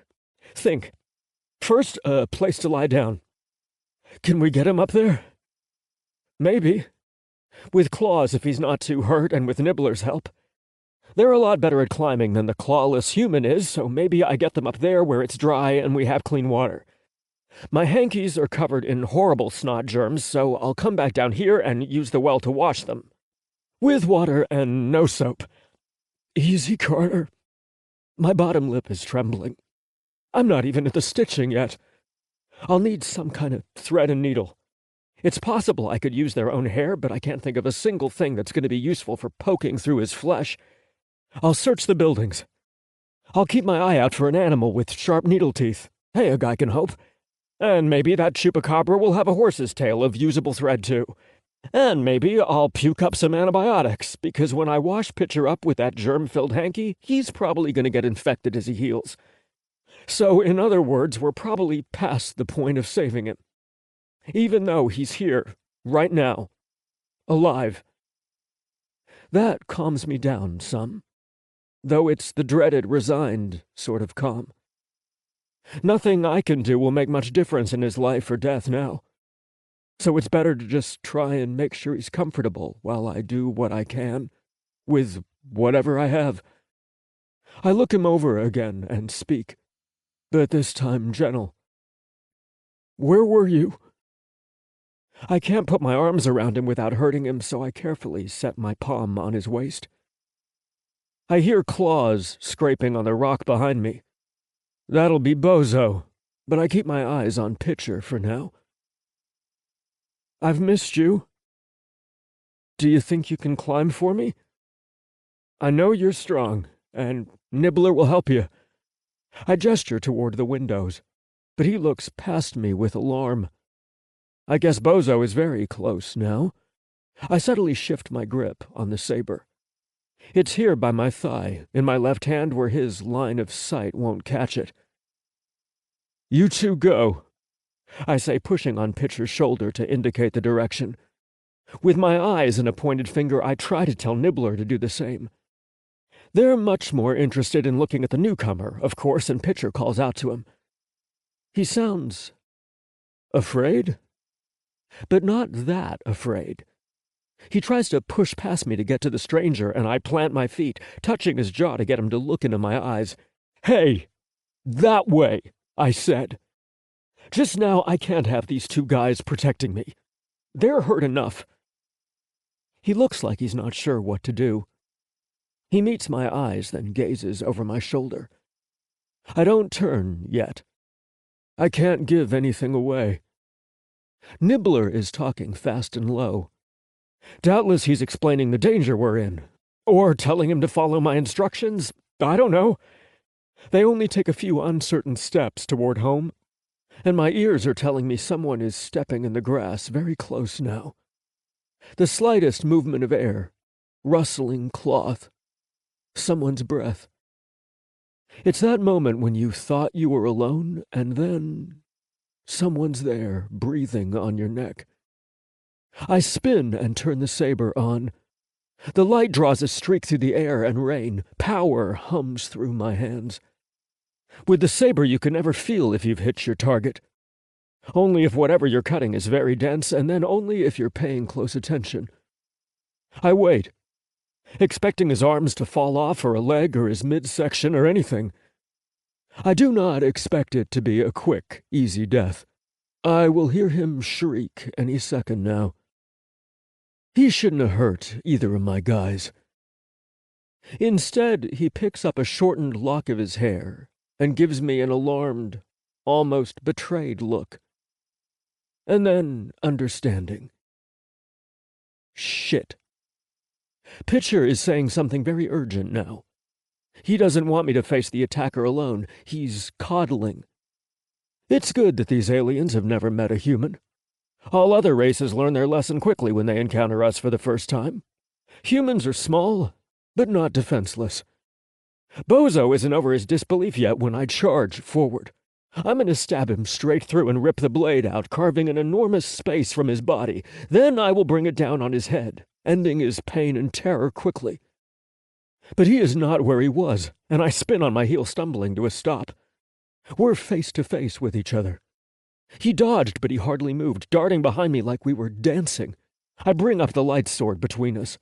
Think. First, a place to lie down. Can we get him up there? Maybe. With claws if he's not too hurt, and with Nibbler's help. They're a lot better at climbing than the clawless human is, so maybe I get them up there where it's dry and we have clean water. My hankies are covered in horrible snot germs, so I'll come back down here and use the well to wash them. With water and no soap. Easy, Carter. My bottom lip is trembling. I'm not even at the stitching yet. I'll need some kind of thread and needle. It's possible I could use their own hair, but I can't think of a single thing that's going to be useful for poking through his flesh. I'll search the buildings. I'll keep my eye out for an animal with sharp needle teeth. Hey, a guy can hope. And maybe that chupacabra will have a horse's tail of usable thread, too. And maybe I'll puke up some antibiotics, because when I wash Pitcher up with that germ-filled hanky, he's probably going to get infected as he heals. So, in other words, we're probably past the point of saving him. Even though he's here, right now, alive. That calms me down some, though it's the dreaded, resigned sort of calm. Nothing I can do will make much difference in his life or death now. So it's better to just try and make sure he's comfortable while I do what I can, with whatever I have. I look him over again and speak, but this time gentle. Where were you? I can't put my arms around him without hurting him, so I carefully set my palm on his waist. I hear claws scraping on the rock behind me. That'll be Bozo, but I keep my eyes on Pitcher for now. I've missed you. Do you think you can climb for me? I know you're strong, and Nibbler will help you. I gesture toward the windows, but he looks past me with alarm. I guess Bozo is very close now. I subtly shift my grip on the saber. It's here by my thigh, in my left hand where his line of sight won't catch it. You two go, I say, pushing on Pitcher's shoulder to indicate the direction. With my eyes and a pointed finger, I try to tell Nibbler to do the same. They're much more interested in looking at the newcomer, of course, and Pitcher calls out to him. He sounds afraid, but not that afraid. He tries to push past me to get to the stranger, and I plant my feet, touching his jaw to get him to look into my eyes. Hey, that way, I said. Just now I can't have these two guys protecting me. They're hurt enough. He looks like he's not sure what to do. He meets my eyes, then gazes over my shoulder. I don't turn yet. I can't give anything away. Nibbler is talking fast and low. Doubtless he's explaining the danger we're in, or telling him to follow my instructions. I don't know. They only take a few uncertain steps toward home, and my ears are telling me someone is stepping in the grass very close now. The slightest movement of air, rustling cloth, someone's breath. It's that moment when you thought you were alone, and then someone's there, breathing on your neck. I spin and turn the saber on. The light draws a streak through the air and rain. Power hums through my hands. With the saber you can never feel if you've hit your target. Only if whatever you're cutting is very dense, and then only if you're paying close attention. I wait, expecting his arms to fall off, or a leg, or his midsection, or anything. I do not expect it to be a quick, easy death. I will hear him shriek any second now. He shouldn't have hurt either of my guys. Instead, he picks up a shortened lock of his hair and gives me an alarmed, almost betrayed look. And then understanding. Shit. Pitcher is saying something very urgent now. He doesn't want me to face the attacker alone. He's coddling. It's good that these aliens have never met a human. All other races learn their lesson quickly when they encounter us for the first time. Humans are small, but not defenseless. Bozo isn't over his disbelief yet when I charge forward. I'm going to stab him straight through and rip the blade out, carving an enormous space from his body. Then I will bring it down on his head, ending his pain and terror quickly. But he is not where he was, and I spin on my heel, stumbling to a stop. We're face to face with each other. He dodged, but he hardly moved, darting behind me like we were dancing. I bring up the light sword between us.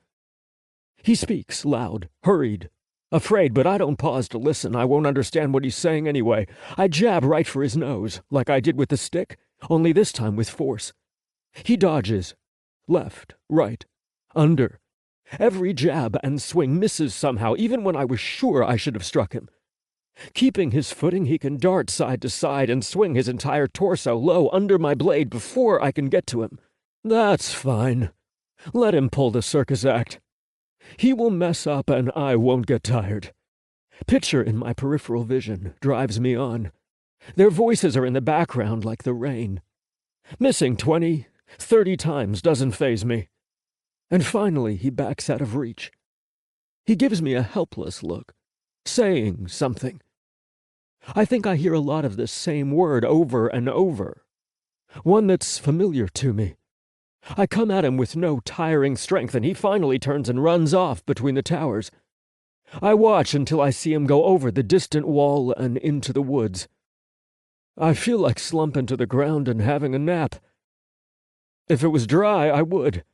He speaks, loud, hurried, Afraid, but I don't pause to listen. I won't understand what he's saying anyway. I jab right for his nose, like I did with the stick, only this time with force. He dodges. Left, right, under. Every jab and swing misses somehow, even when I was sure I should have struck him. Keeping his footing, he can dart side to side and swing his entire torso low under my blade before I can get to him. That's fine. Let him pull the circus act. He will mess up and I won't get tired. Picture in my peripheral vision drives me on. Their voices are in the background like the rain. Missing 20, 30 times doesn't faze me. And finally he backs out of reach. He gives me a helpless look, saying something. I think I hear a lot of this same word over and over. One that's familiar to me. I come at him with no tiring strength, and he finally turns and runs off between the towers. I watch until I see him go over the distant wall and into the woods. I feel like slumping to the ground and having a nap. If it was dry, I would.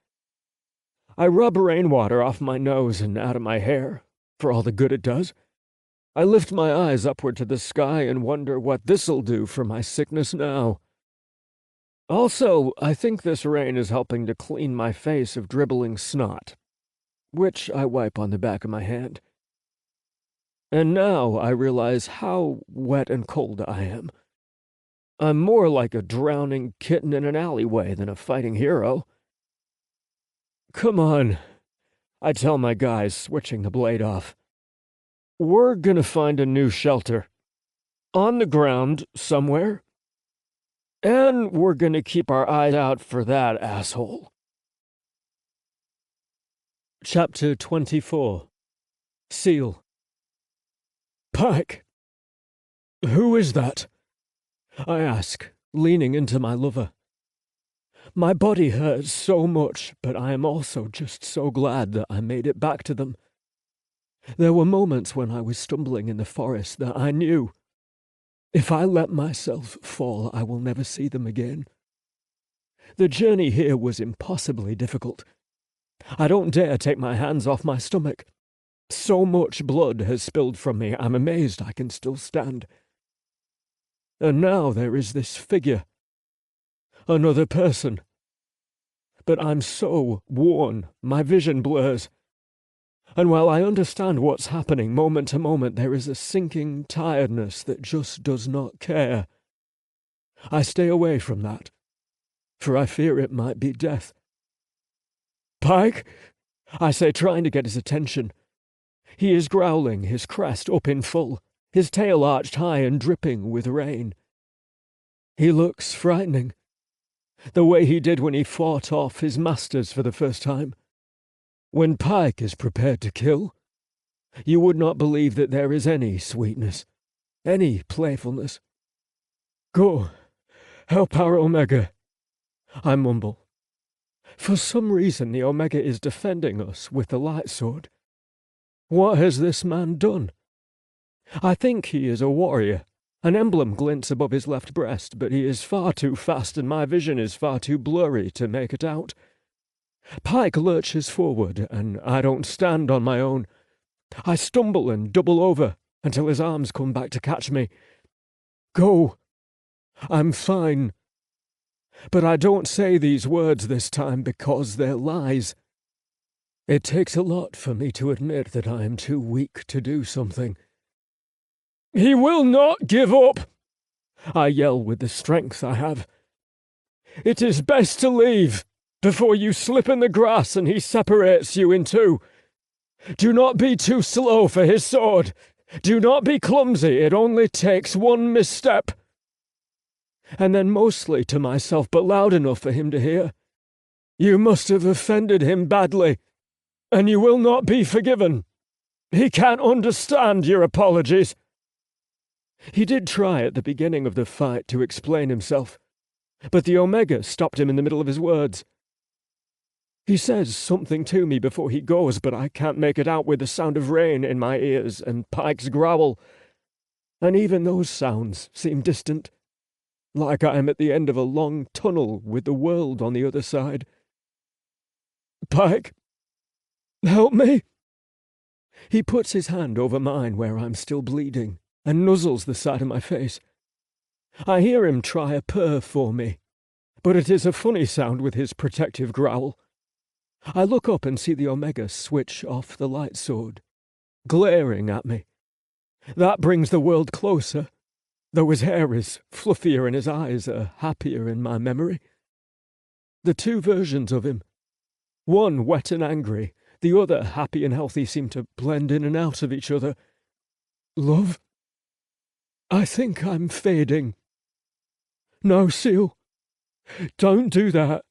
I rub rainwater off my nose and out of my hair, for all the good it does. I lift my eyes upward to the sky and wonder what this'll do for my sickness now. Also, I think this rain is helping to clean my face of dribbling snot, which I wipe on the back of my hand. And now I realize how wet and cold I am. I'm more like a drowning kitten in an alleyway than a fighting hero. Come on, I tell my guys, switching the blade off. We're gonna find a new shelter. On the ground, somewhere. And we're gonna keep our eyes out for that asshole. Chapter 24. Seal. Pykh! Who is that? I ask, leaning into my lover. My body hurts so much, but I am also just so glad that I made it back to them. There were moments when I was stumbling in the forest that I knew, if I let myself fall, I will never see them again. The journey here was impossibly difficult. I don't dare take my hands off my stomach. So much blood has spilled from me, I'm amazed I can still stand. And now there is this figure. Another person. But I'm so worn, my vision blurs. And while I understand what's happening moment to moment, there is a sinking tiredness that just does not care. I stay away from that, for I fear it might be death. Pykh, I say, trying to get his attention. He is growling, his crest up in full, his tail arched high and dripping with rain. He looks frightening, the way he did when he fought off his masters for the first time. When Pykh is prepared to kill, you would not believe that there is any sweetness, any playfulness. Go, help our Omega, I mumble. For some reason the Omega is defending us with the light sword. What has this man done? I think he is a warrior. An emblem glints above his left breast, but he is far too fast and my vision is far too blurry to make it out. Pykh lurches forward, and I don't stand on my own. I stumble and double over until his arms come back to catch me. Go. I'm fine. But I don't say these words this time because they're lies. It takes a lot for me to admit that I am too weak to do something. He will not give up, I yell with the strength I have. It is best to leave before you slip in the grass and he separates you in two. Do not be too slow for his sword. Do not be clumsy. It only takes one misstep. And then mostly to myself, but loud enough for him to hear. You must have offended him badly, and you will not be forgiven. He can't understand your apologies. He did try at the beginning of the fight to explain himself, but the Omega stopped him in the middle of his words. He says something to me before he goes, but I can't make it out with the sound of rain in my ears and Pyke's growl. And even those sounds seem distant, like I am at the end of a long tunnel with the world on the other side. Pykh, help me. He puts his hand over mine where I'm still bleeding and nuzzles the side of my face. I hear him try a purr for me, but it is a funny sound with his protective growl. I look up and see the Omega switch off the light sword, glaring at me. That brings the world closer, though his hair is fluffier and his eyes are happier in my memory. The two versions of him, one wet and angry, the other happy and healthy, seem to blend in and out of each other. Love? I think I'm fading. No, Seal. Don't do that.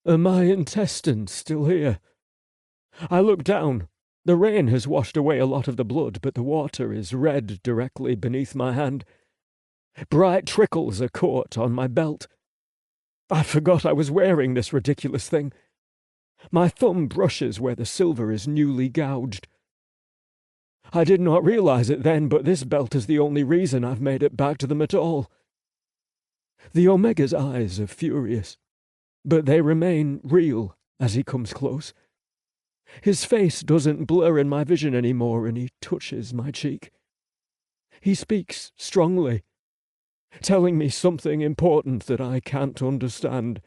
Are my intestines still here? I look down. The rain has washed away a lot of the blood, but the water is red directly beneath my hand. Bright trickles are caught on my belt. I forgot I was wearing this ridiculous thing. My thumb brushes where the silver is newly gouged. I did not realize it then, but this belt is the only reason I've made it back to them at all. The Omega's eyes are furious, but they remain real as he comes close. His face doesn't blur in my vision anymore, and he touches my cheek. He speaks strongly, telling me something important that I can't understand.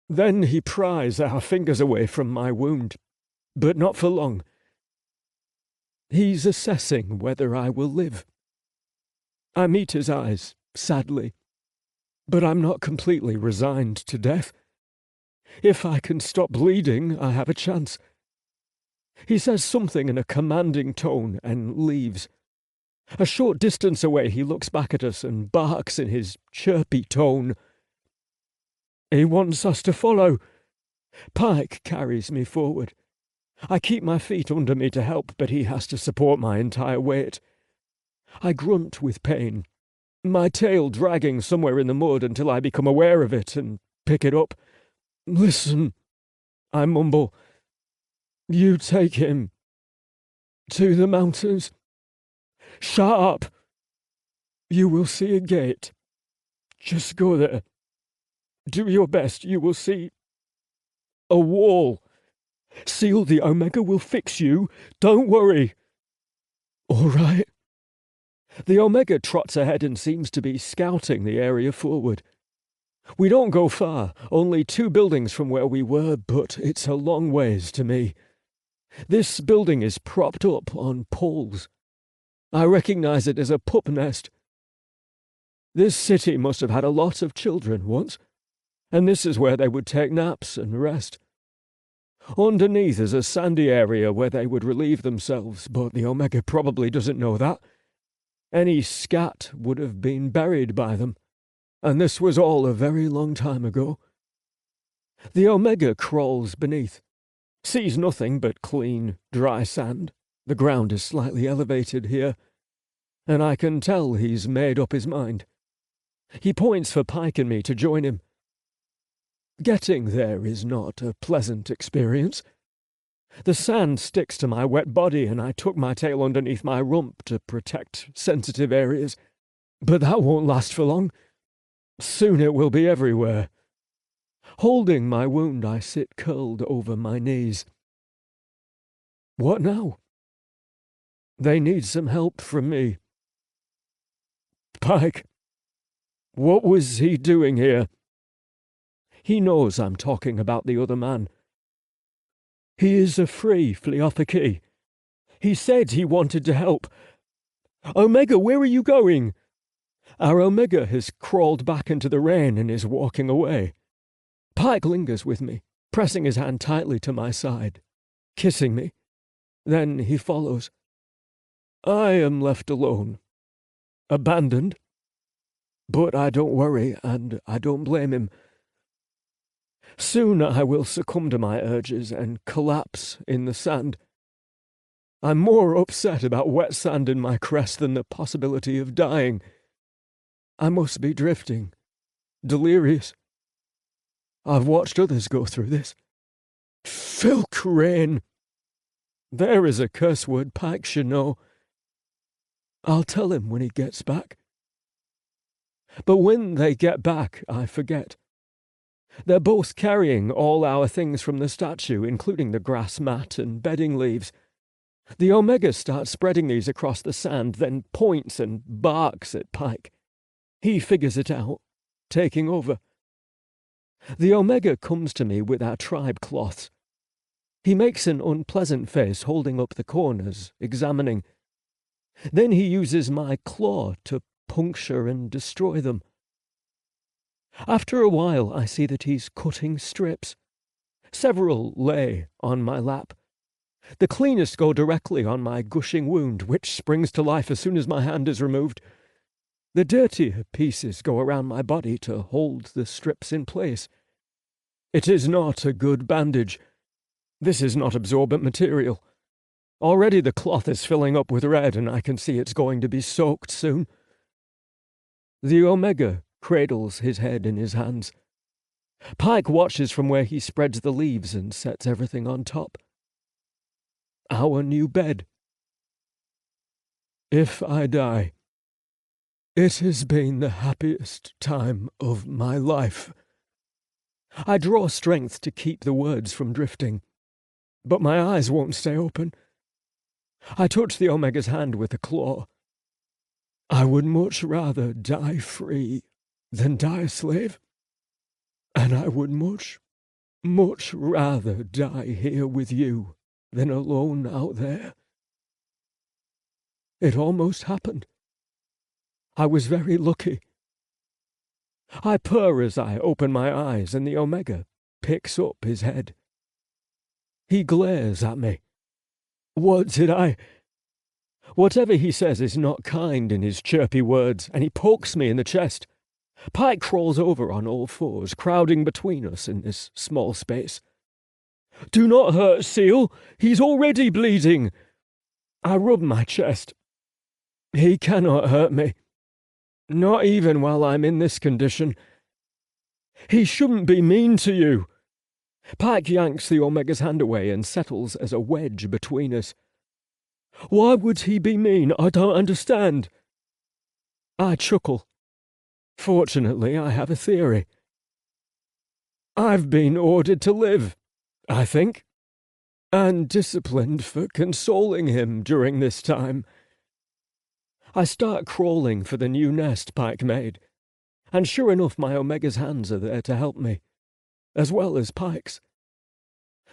Then he pries our fingers away from my wound, but not for long. He's assessing whether I will live. I meet his eyes, sadly, but I'm not completely resigned to death. If I can stop bleeding, I have a chance. He says something in a commanding tone and leaves. A short distance away, he looks back at us and barks in his chirpy tone. He wants us to follow. Pykh carries me forward. I keep my feet under me to help, but he has to support my entire weight. I grunt with pain, my tail dragging somewhere in the mud until I become aware of it and pick it up. Listen, I mumble. You take him to the mountains. Shut up. You will see a gate. Just go there. Do your best. You will see a wall. Seal, the Omega will fix you. Don't worry. All right. The Omega trots ahead and seems to be scouting the area forward. We don't go far, only 2 buildings from where we were, but it's a long ways to me. This building is propped up on poles. I recognize it as a pup nest. This city must have had a lot of children once, and this is where they would take naps and rest. Underneath is a sandy area where they would relieve themselves, but the Omega probably doesn't know that. Any scat would have been buried by them, and this was all a very long time ago. The Omega crawls beneath, sees nothing but clean, dry sand. The ground is slightly elevated here, and I can tell he's made up his mind. He points for Pykh and me to join him. Getting there is not a pleasant experience. The sand sticks to my wet body, and I tuck my tail underneath my rump to protect sensitive areas. But that won't last for long. Soon it will be everywhere. Holding my wound, I sit curled over my knees. What now? They need some help from me. Pykh, what was he doing here? He knows I'm talking about the other man. He is a free Fleothaki. He said he wanted to help. Omega, where are you going? Our Omega has crawled back into the rain and is walking away. Pykh lingers with me, pressing his hand tightly to my side, kissing me. Then he follows. I am left alone, abandoned. But I don't worry, and I don't blame him. Soon I will succumb to my urges and collapse in the sand. I'm more upset about wet sand in my crest than the possibility of dying. I must be drifting, delirious. I've watched others go through this. Filk rain. There is a curse word Pykh should know. I'll tell him when he gets back. But when they get back, I forget. They're both carrying all our things from the statue, including the grass mat and bedding leaves. The Omega starts spreading these across the sand, then points and barks at Pykh. He figures it out, taking over. The Omega comes to me with our tribe cloths. He makes an unpleasant face, holding up the corners, examining. Then he uses my claw to puncture and destroy them. After a while, I see that he's cutting strips. Several lay on my lap. The cleanest go directly on my gushing wound, which springs to life as soon as my hand is removed. The dirtier pieces go around my body to hold the strips in place. It is not a good bandage. This is not absorbent material. Already the cloth is filling up with red, and I can see it's going to be soaked soon. The Omega cradles his head in his hands. Pykh watches from where he spreads the leaves and sets everything on top. Our new bed. If I die, it has been the happiest time of my life. I draw strength to keep the words from drifting, but my eyes won't stay open. I touch the Omega's hand with a claw. I would much rather die free than die a slave, and I would much rather die here with you than alone out there. It almost happened. I was very lucky. I purr as I open my eyes, and the Omega picks up his head. He glares at me. Whatever he says is not kind in his chirpy words, and he pokes me in the chest. Pykh crawls over on all fours, crowding between us in this small space. Do not hurt Seal. He's already bleeding. I rub my chest. He cannot hurt me. Not even while I'm in this condition. He shouldn't be mean to you. Pykh yanks the Omega's hand away and settles as a wedge between us. Why would he be mean? I don't understand. I chuckle. Fortunately, I have a theory. I've been ordered to live, I think, and disciplined for consoling him during this time. I start crawling for the new nest Pykh made, and sure enough my Omega's hands are there to help me, as well as Pyke's.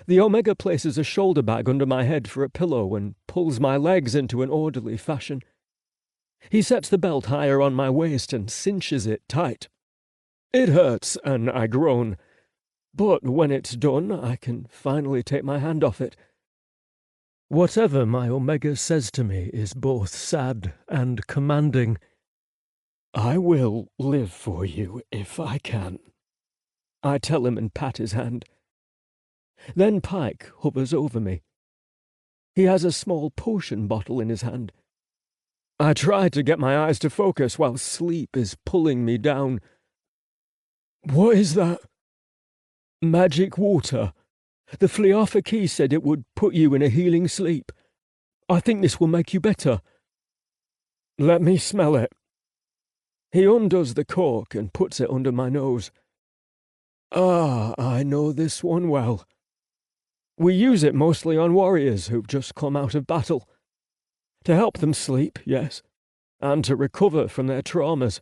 The Omega places a shoulder bag under my head for a pillow and pulls my legs into an orderly fashion. He sets the belt higher on my waist and cinches it tight. It hurts, and I groan, but when it's done, I can finally take my hand off it. Whatever my Omega says to me is both sad and commanding. I will live for you if I can, I tell him and pat his hand. Then Pykh hovers over me. He has a small potion bottle in his hand. I try to get my eyes to focus while sleep is pulling me down. What is that? Magic water. The Fleofa Key said it would put you in a healing sleep. I think this will make you better. Let me smell it. He undoes the cork and puts it under my nose. Ah, I know this one well. We use it mostly on warriors who've just come out of battle. To help them sleep, yes, and to recover from their traumas.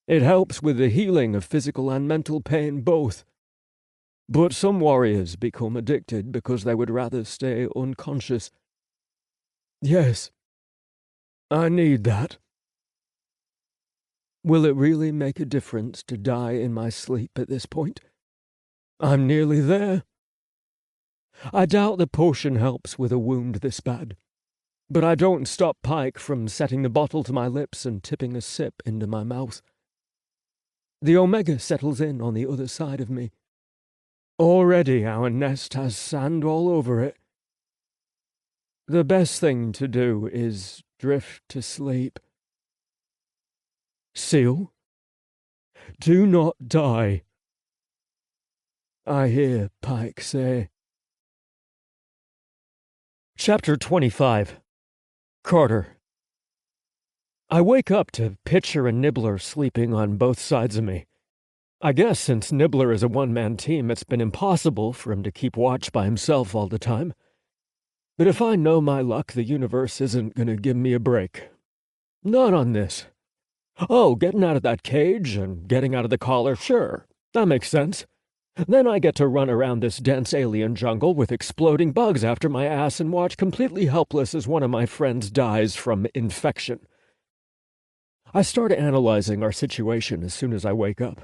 It helps with the healing of physical and mental pain both. But some warriors become addicted because they would rather stay unconscious. Yes, I need that. Will it really make a difference to die in my sleep at this point? I'm nearly there. I doubt the potion helps with a wound this bad, but I don't stop Pykh from setting the bottle to my lips and tipping a sip into my mouth. The Omega settles in on the other side of me. Already our nest has sand all over it. The best thing to do is drift to sleep. Seal, do not die, I hear Pykh say. Chapter 25. Carter. I wake up to Pitcher and Nibbler sleeping on both sides of me. I guess since Nibbler is a one-man team, it's been impossible for him to keep watch by himself all the time. But if I know my luck, the universe isn't gonna give me a break. Not on this. Oh, getting out of that cage and getting out of the collar, sure, that makes sense. Then I get to run around this dense alien jungle with exploding bugs after my ass and watch completely helpless as one of my friends dies from infection. I start analyzing our situation as soon as I wake up,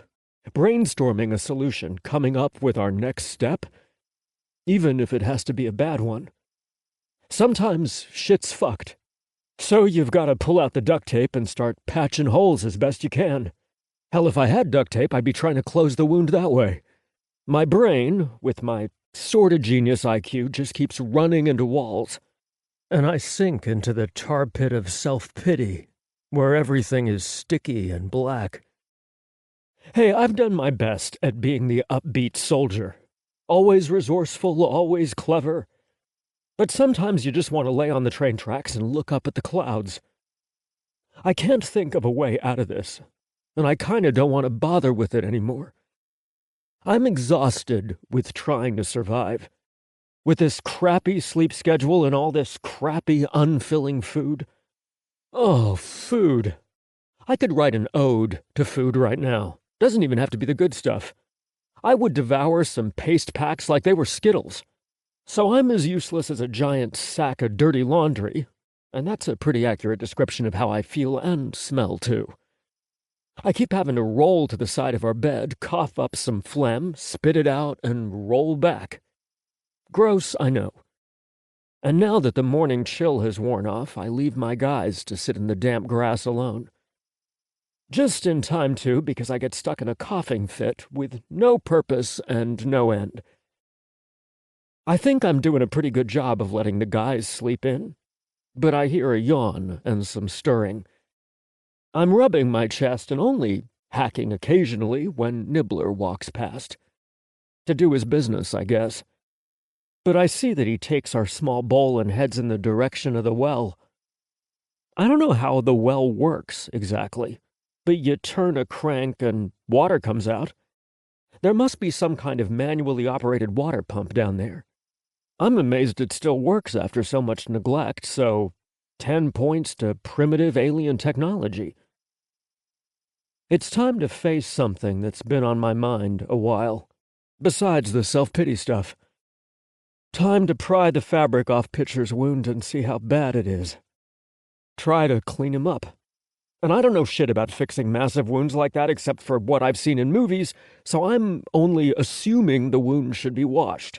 brainstorming a solution, coming up with our next step, even if it has to be a bad one. Sometimes shit's fucked. So you've got to pull out the duct tape and start patching holes as best you can. Hell, if I had duct tape, I'd be trying to close the wound that way. My brain, with my sorta genius IQ, just keeps running into walls. And I sink into the tar pit of self-pity, where everything is sticky and black. Hey, I've done my best at being the upbeat soldier. Always resourceful, always clever. But sometimes you just want to lay on the train tracks and look up at the clouds. I can't think of a way out of this, and I kinda don't want to bother with it anymore. I'm exhausted with trying to survive. With this crappy sleep schedule and all this crappy, unfilling food. Oh, food. I could write an ode to food right now. Doesn't even have to be the good stuff. I would devour some paste packs like they were Skittles. So I'm as useless as a giant sack of dirty laundry, and that's a pretty accurate description of how I feel and smell, too. I keep having to roll to the side of our bed, cough up some phlegm, spit it out, and roll back. Gross, I know. And now that the morning chill has worn off, I leave my guys to sit in the damp grass alone. Just in time, too, because I get stuck in a coughing fit with no purpose and no end. I think I'm doing a pretty good job of letting the guys sleep in, but I hear a yawn and some stirring. I'm rubbing my chest and only hacking occasionally when Nibbler walks past. To do his business, I guess. But I see that he takes our small bowl and heads in the direction of the well. I don't know how the well works, exactly, but you turn a crank and water comes out. There must be some kind of manually operated water pump down there. I'm amazed it still works after so much neglect, so 10 points to primitive alien technology. It's time to face something that's been on my mind a while, besides the self-pity stuff. Time to pry the fabric off Pitcher's wound and see how bad it is. Try to clean him up. And I don't know shit about fixing massive wounds like that except for what I've seen in movies, so I'm only assuming the wound should be washed.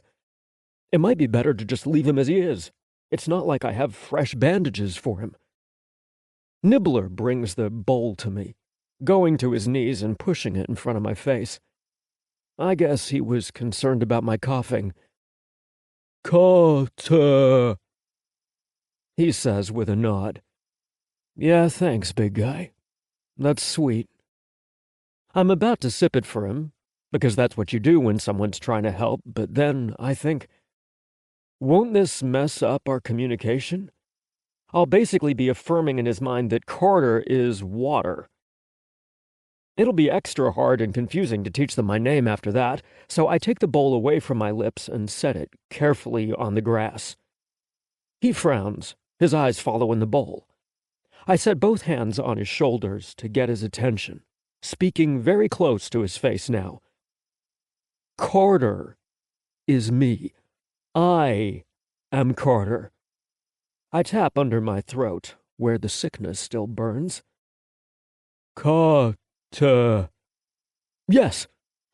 It might be better to just leave him as he is. It's not like I have fresh bandages for him. Nibbler brings the bowl to me, going to his knees and pushing it in front of my face. I guess he was concerned about my coughing. "Carter," he says with a nod. "Yeah, thanks, big guy. That's sweet." I'm about to sip it for him, because that's what you do when someone's trying to help, but then I think, won't this mess up our communication? I'll basically be affirming in his mind that Carter is water. It'll be extra hard and confusing to teach them my name after that, so I take the bowl away from my lips and set it carefully on the grass. He frowns, his eyes following the bowl. I set both hands on his shoulders to get his attention, speaking very close to his face now. Carter is me. I am Carter. I tap under my throat, where the sickness still burns. Carter. Yes,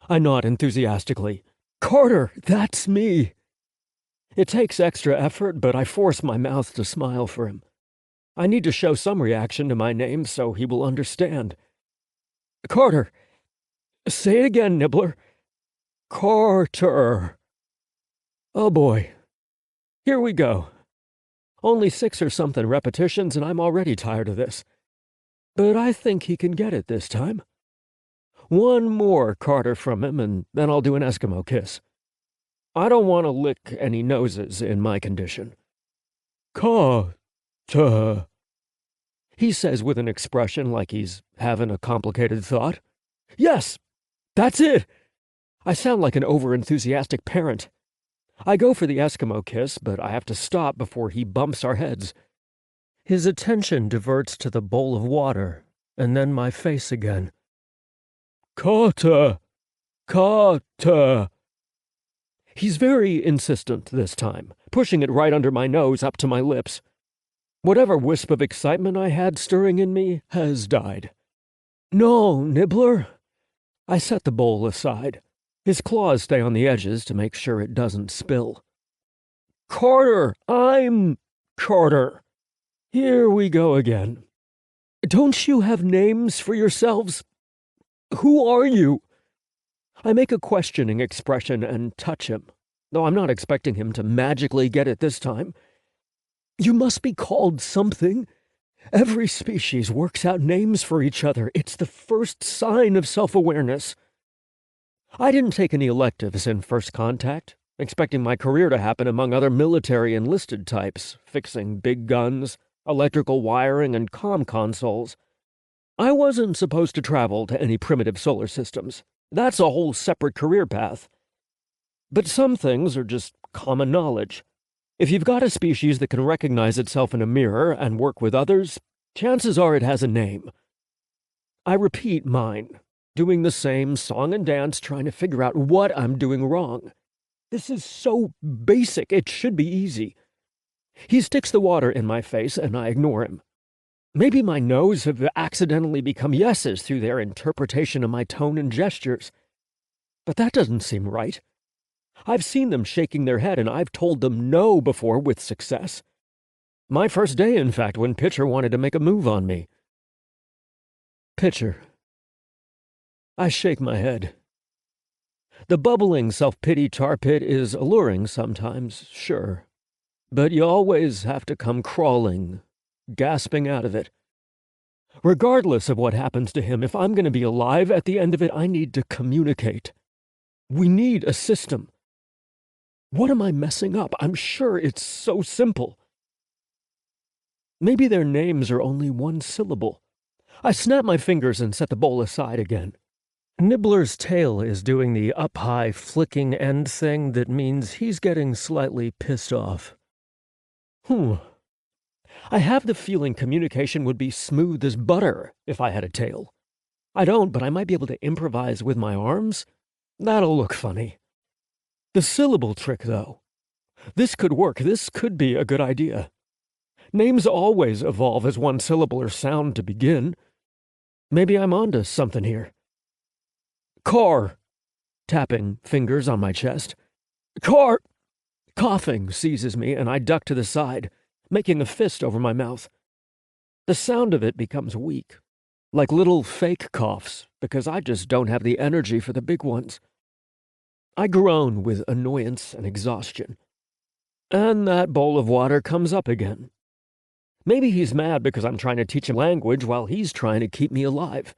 I nod enthusiastically. Carter, that's me. It takes extra effort, but I force my mouth to smile for him. I need to show some reaction to my name so he will understand. Carter. Say it again, Nibbler. Carter. Oh boy. Here we go. Only 6 or something repetitions and I'm already tired of this. But I think he can get it this time. One more Carter from him and then I'll do an Eskimo kiss. I don't want to lick any noses in my condition. Carter, he says with an expression like he's having a complicated thought. Yes, that's it. I sound like an over-enthusiastic parent. I go for the Eskimo kiss, but I have to stop before he bumps our heads. His attention diverts to the bowl of water, and then my face again. Carter! Carter! He's very insistent this time, pushing it right under my nose up to my lips. Whatever wisp of excitement I had stirring in me has died. No, Nibbler. I set the bowl aside. His claws stay on the edges to make sure it doesn't spill. Carter! I'm Carter. Here we go again. Don't you have names for yourselves? Who are you? I make a questioning expression and touch him, though I'm not expecting him to magically get it this time. You must be called something. Every species works out names for each other. It's the first sign of self-awareness. I didn't take any electives in First Contact, expecting my career to happen among other military enlisted types, fixing big guns, electrical wiring, and comm consoles. I wasn't supposed to travel to any primitive solar systems. That's a whole separate career path. But some things are just common knowledge. If you've got a species that can recognize itself in a mirror and work with others, chances are it has a name. I repeat mine, doing the same song and dance, trying to figure out what I'm doing wrong. This is so basic, it should be easy. He sticks the water in my face, and I ignore him. Maybe my no's have accidentally become yeses through their interpretation of my tone and gestures. But that doesn't seem right. I've seen them shaking their head, and I've told them no before with success. My first day, in fact, when Pitcher wanted to make a move on me. Pitcher. I shake my head. The bubbling self-pity tar pit is alluring sometimes, sure. But you always have to come crawling, gasping out of it. Regardless of what happens to him, if I'm going to be alive at the end of it, I need to communicate. We need a system. What am I messing up? I'm sure it's so simple. Maybe their names are only one syllable. I snap my fingers and set the bowl aside again. Nibbler's tail is doing the up-high flicking end thing that means he's getting slightly pissed off. I have the feeling communication would be smooth as butter if I had a tail. I don't, but I might be able to improvise with my arms. That'll look funny. The syllable trick, though. This could work. This could be a good idea. Names always evolve as one syllable or sound to begin. Maybe I'm onto something here. Car. Tapping fingers on my chest. Car. Coughing seizes me, and I duck to the side, making a fist over my mouth. The sound of it becomes weak, like little fake coughs, because I just don't have the energy for the big ones. I groan with annoyance and exhaustion. And that bowl of water comes up again. Maybe he's mad because I'm trying to teach him language while he's trying to keep me alive.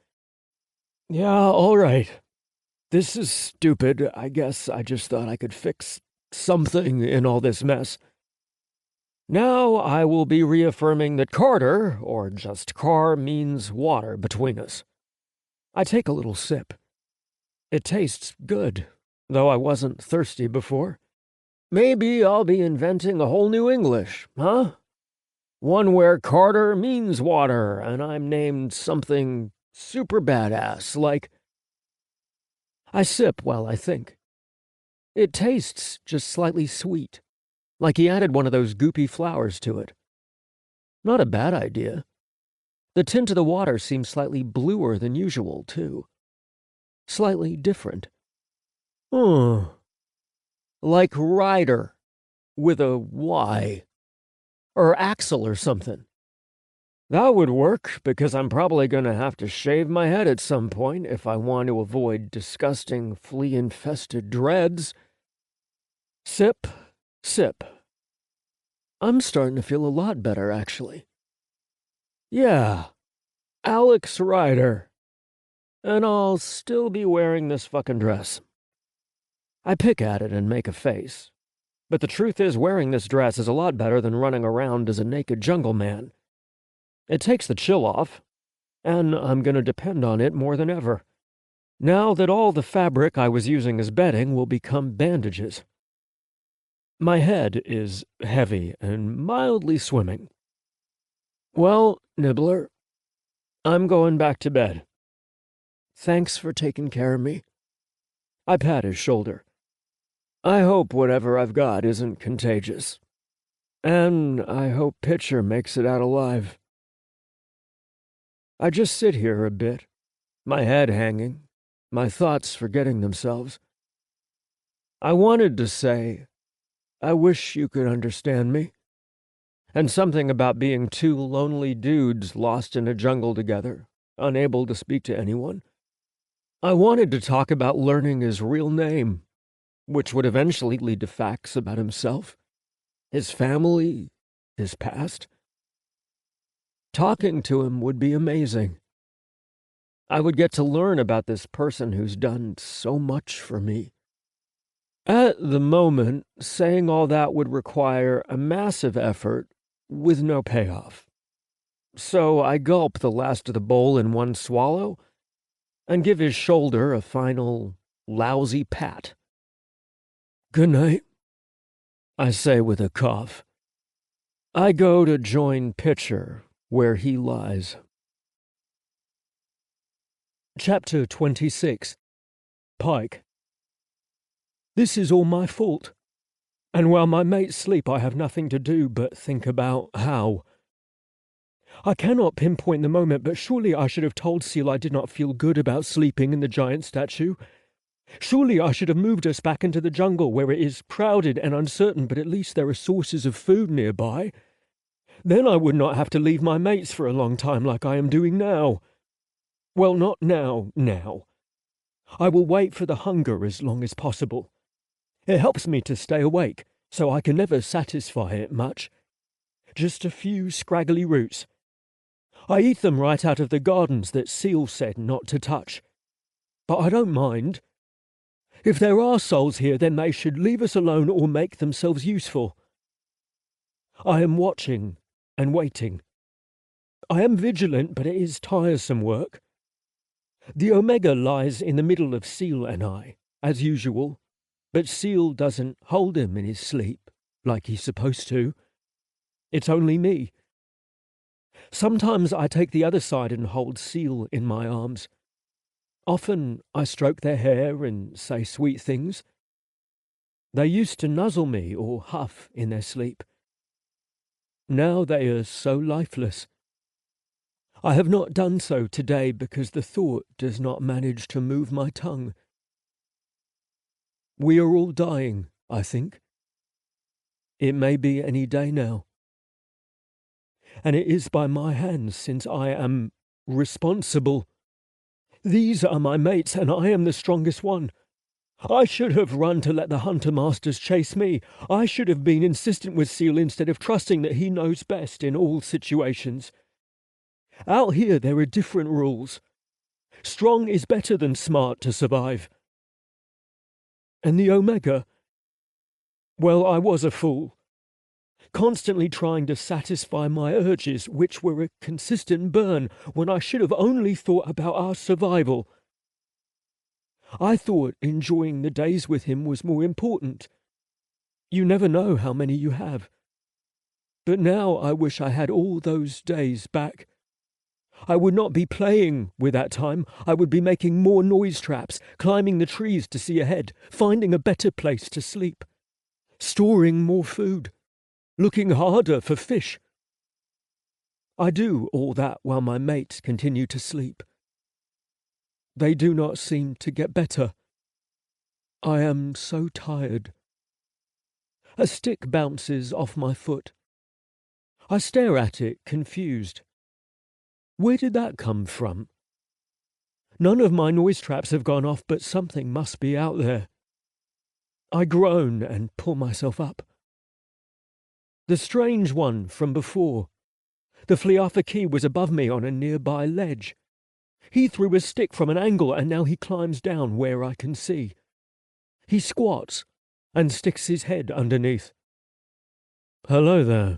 Yeah, all right. This is stupid. I guess I just thought I could fix something in all this mess. Now I will be reaffirming that Carter, or just Car, means water between us. I take a little sip. It tastes good, though I wasn't thirsty before. Maybe I'll be inventing a whole new English, huh? One where Carter means water, and I'm named something super badass, like... I sip while I think. It tastes just slightly sweet, like he added one of those goopy flowers to it. Not a bad idea. The tint of the water seems slightly bluer than usual, too. Slightly different. Like rider, with a Y. Or axle or something. That would work, because I'm probably going to have to shave my head at some point if I want to avoid disgusting flea-infested dreads. Sip, sip. I'm starting to feel a lot better, actually. Yeah, Alex Ryder. And I'll still be wearing this fucking dress. I pick at it and make a face. But the truth is, wearing this dress is a lot better than running around as a naked jungle man. It takes the chill off, and I'm going to depend on it more than ever. Now that all the fabric I was using as bedding will become bandages. My head is heavy and mildly swimming. Well, Nibbler, I'm going back to bed. Thanks for taking care of me. I pat his shoulder. I hope whatever I've got isn't contagious. And I hope Pitcher makes it out alive. I just sit here a bit, my head hanging, my thoughts forgetting themselves. I wanted to say, I wish you could understand me. And something about being two lonely dudes lost in a jungle together, unable to speak to anyone. I wanted to talk about learning his real name, which would eventually lead to facts about himself, his family, his past. Talking to him would be amazing. I would get to learn about this person who's done so much for me. At the moment, saying all that would require a massive effort with no payoff. So I gulp the last of the bowl in one swallow and give his shoulder a final, lousy pat. Good night, I say with a cough. I go to join Pitcher where he lies. Chapter 26. Pykh. This is all my fault. And while my mates sleep, I have nothing to do but think about how. I cannot pinpoint the moment, but surely I should have told Seal I did not feel good about sleeping in the giant statue. Surely I should have moved us back into the jungle where it is crowded and uncertain, but at least there are sources of food nearby. Then I would not have to leave my mates for a long time like I am doing now. Well, not now. I will wait for the hunger as long as possible. It helps me to stay awake, so I can never satisfy it much. Just a few scraggly roots. I eat them right out of the gardens that Seal said not to touch. But I don't mind. If there are souls here, then they should leave us alone or make themselves useful. I am watching and waiting. I am vigilant, but it is tiresome work. The Omega lies in the middle of Seal and I, as usual, but Seal doesn't hold him in his sleep, like he's supposed to. It's only me. Sometimes I take the other side and hold Seal in my arms. Often I stroke their hair and say sweet things. They used to nuzzle me or huff in their sleep. Now they are so lifeless. I have not done so today because the thought does not manage to move my tongue. We are all dying, I think. It may be any day now. And it is by my hands, since I am responsible. These are my mates, and I am the strongest one. I should have run to let the hunter masters chase me. I should have been insistent with Seal instead of trusting that he knows best in all situations. Out here there are different rules. Strong is better than smart to survive. And the Omega? Well, I was a fool. Constantly trying to satisfy my urges, which were a consistent burn, when I should have only thought about our survival. I thought enjoying the days with him was more important. You never know how many you have. But now I wish I had all those days back. I would not be playing with that time. I would be making more noise traps, climbing the trees to see ahead, finding a better place to sleep, storing more food, looking harder for fish. I do all that while my mates continue to sleep. They do not seem to get better. I am so tired. A stick bounces off my foot. I stare at it, confused. Where did that come from? None of my noise traps have gone off, but something must be out there. I groan and pull myself up. The strange one from before. The Fliafa Key was above me on a nearby ledge. He threw a stick from an angle, and now he climbs down where I can see. He squats and sticks his head underneath. "Hello there,"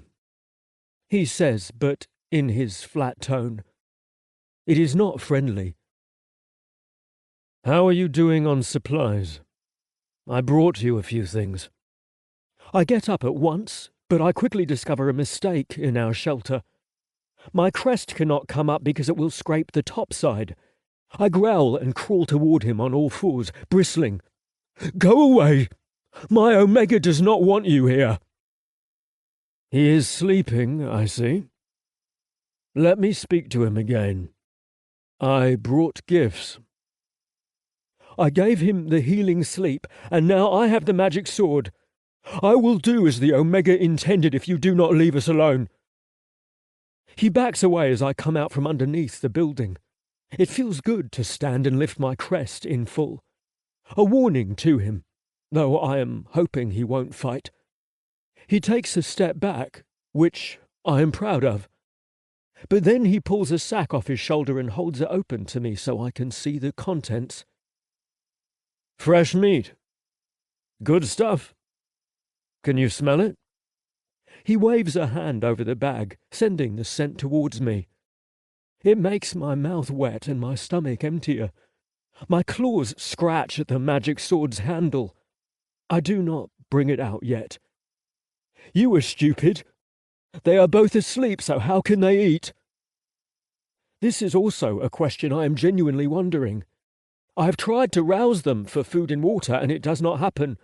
he says, but in his flat tone. It is not friendly. "How are you doing on supplies? I brought you a few things." I get up at once, but I quickly discover a mistake in our shelter. My crest cannot come up because it will scrape the topside. I growl and crawl toward him on all fours, bristling. "Go away! My Omega does not want you here." He is sleeping, I see. Let me speak to him again. I brought gifts. I gave him the healing sleep, and now I have the magic sword. I will do as the Omega intended if you do not leave us alone. He backs away as I come out from underneath the building. It feels good to stand and lift my crest in full. A warning to him, though I am hoping he won't fight. He takes a step back, which I am proud of. But then he pulls a sack off his shoulder and holds it open to me so I can see the contents. Fresh meat. Good stuff. Can you smell it? He waves a hand over the bag, sending the scent towards me. It makes my mouth wet and my stomach emptier. My claws scratch at the magic sword's handle. I do not bring it out yet. You are stupid. They are both asleep, so how can they eat? This is also a question I am genuinely wondering. I have tried to rouse them for food and water, and it does not happen.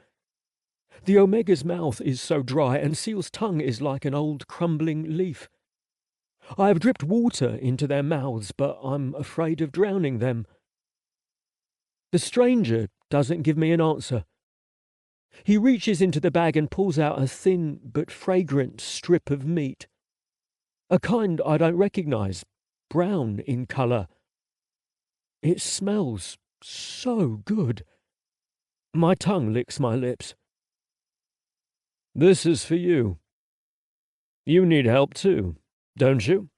The Omega's mouth is so dry, and Seal's tongue is like an old crumbling leaf. I have dripped water into their mouths, but I'm afraid of drowning them. The stranger doesn't give me an answer. He reaches into the bag and pulls out a thin but fragrant strip of meat. A kind I don't recognize, brown in colour. It smells so good. My tongue licks my lips. This is for you. You need help too, don't you?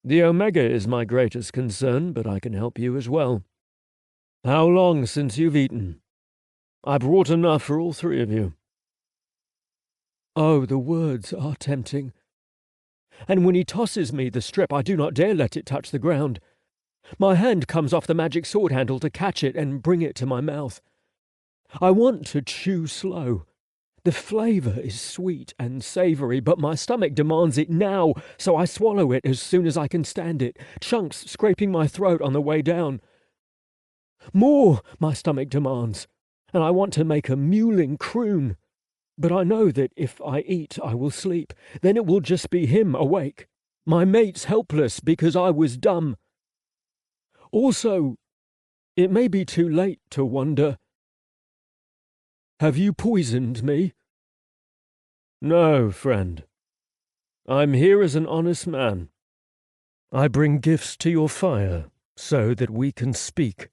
The Omega is my greatest concern, but I can help you as well. How long since you've eaten? I brought enough for all three of you. Oh, the words are tempting. And when he tosses me the strip, I do not dare let it touch the ground. My hand comes off the magic sword handle to catch it and bring it to my mouth. I want to chew slow. The flavour is sweet and savoury, but my stomach demands it now, so I swallow it as soon as I can stand it, chunks scraping my throat on the way down. More, my stomach demands, and I want to make a mewling croon. But I know that if I eat, I will sleep. Then it will just be him awake. My mate's helpless because I was dumb. Also, it may be too late to wonder. Have you poisoned me? No, friend. I'm here as an honest man. I bring gifts to your fire so that we can speak.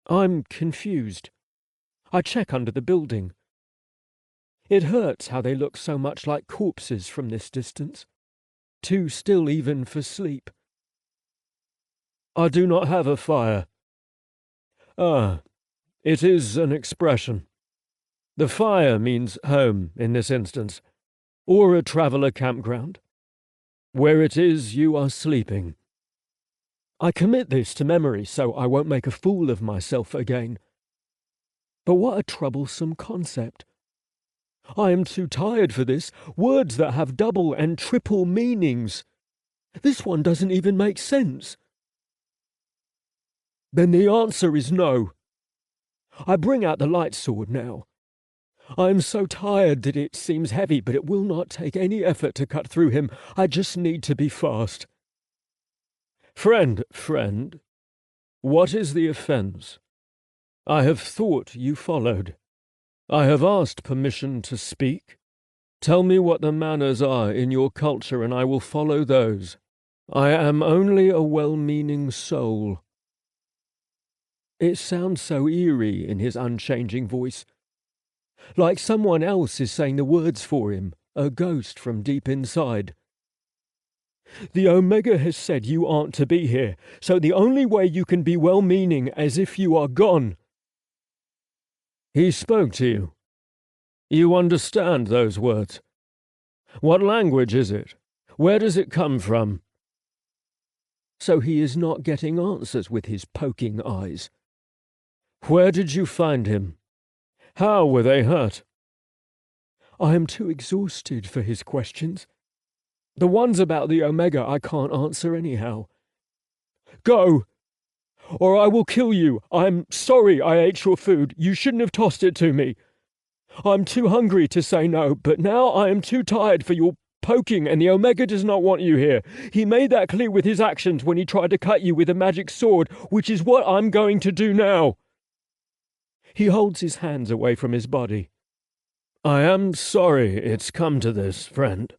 I'm confused. I check under the building. It hurts how they look so much like corpses from this distance. Too still even for sleep. I do not have a fire. Ah, it is an expression. The fire means home in this instance, or a traveller campground. Where it is, you are sleeping. I commit this to memory so I won't make a fool of myself again. But what a troublesome concept. I am too tired for this. Words that have double and triple meanings. This one doesn't even make sense. Then the answer is no. I bring out the light sword now. I am so tired that it seems heavy, but it will not take any effort to cut through him. I just need to be fast. Friend, what is the offence? I have thought you followed. I have asked permission to speak. Tell me what the manners are in your culture, and I will follow those. I am only a well-meaning soul. It sounds so eerie in his unchanging voice. Like someone else is saying the words for him, a ghost from deep inside. The Omega has said you aren't to be here, so the only way you can be well-meaning as if you are gone. He spoke to you. You understand those words. What language is it? Where does it come from? So he is not getting answers with his poking eyes. Where did you find him? How were they hurt? I am too exhausted for his questions. The ones about the Omega I can't answer anyhow. Go, or I will kill you. I'm sorry I ate your food. You shouldn't have tossed it to me. I'm too hungry to say no, but now I am too tired for your poking, and the Omega does not want you here. He made that clear with his actions when he tried to cut you with a magic sword, which is what I'm going to do now. He holds his hands away from his body. I am sorry it's come to this, friend.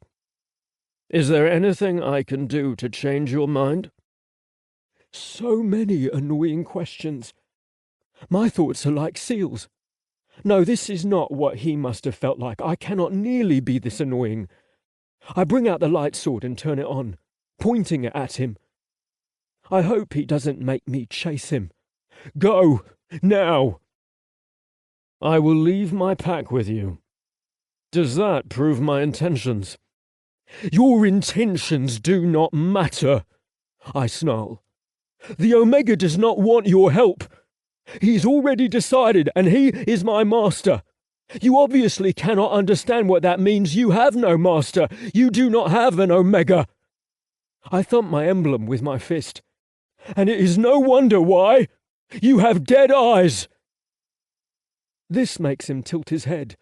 Is there anything I can do to change your mind? So many annoying questions. My thoughts are like seals. No, this is not what he must have felt like. I cannot nearly be this annoying. I bring out the light sword and turn it on, pointing it at him. I hope he doesn't make me chase him. Go, now! I will leave my pack with you. Does that prove my intentions? Your intentions do not matter, I snarl. The Omega does not want your help. He's already decided, and he is my master. You obviously cannot understand what that means. You have no master. You do not have an Omega. I thump my emblem with my fist. And it is no wonder why. You have dead eyes. This makes him tilt his head.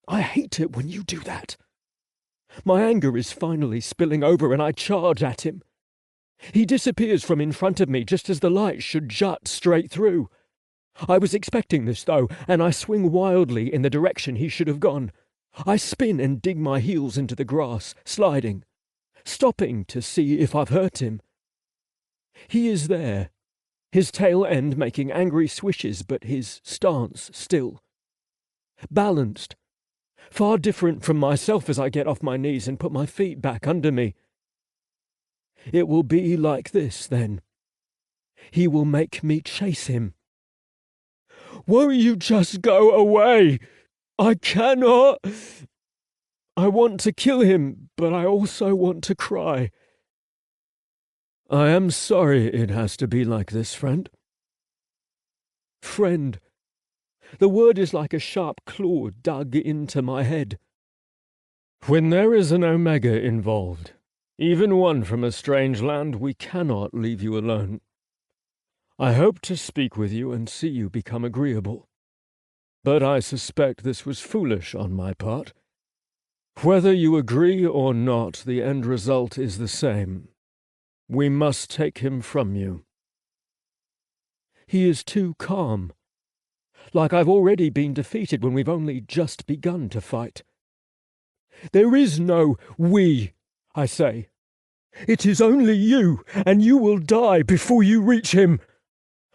I hate it when you do that. My anger is finally spilling over, and I charge at him. He disappears from in front of me just as the light should jut straight through. I was expecting this, though, and I swing wildly in the direction he should have gone. I spin and dig my heels into the grass, sliding, stopping to see if I've hurt him. He is there, his tail end making angry swishes, but his stance still. Balanced, far different from myself as I get off my knees and put my feet back under me. It will be like this, then. He will make me chase him. Won't you just go away? I cannot. I want to kill him, but I also want to cry. I am sorry it has to be like this, friend. Friend. The word is like a sharp claw dug into my head. When there is an Omega involved, even one from a strange land, we cannot leave you alone. I hope to speak with you and see you become agreeable. But I suspect this was foolish on my part. Whether you agree or not, the end result is the same. We must take him from you. He is too calm. Like I've already been defeated when we've only just begun to fight. There is no we, I say. It is only you, and you will die before you reach him.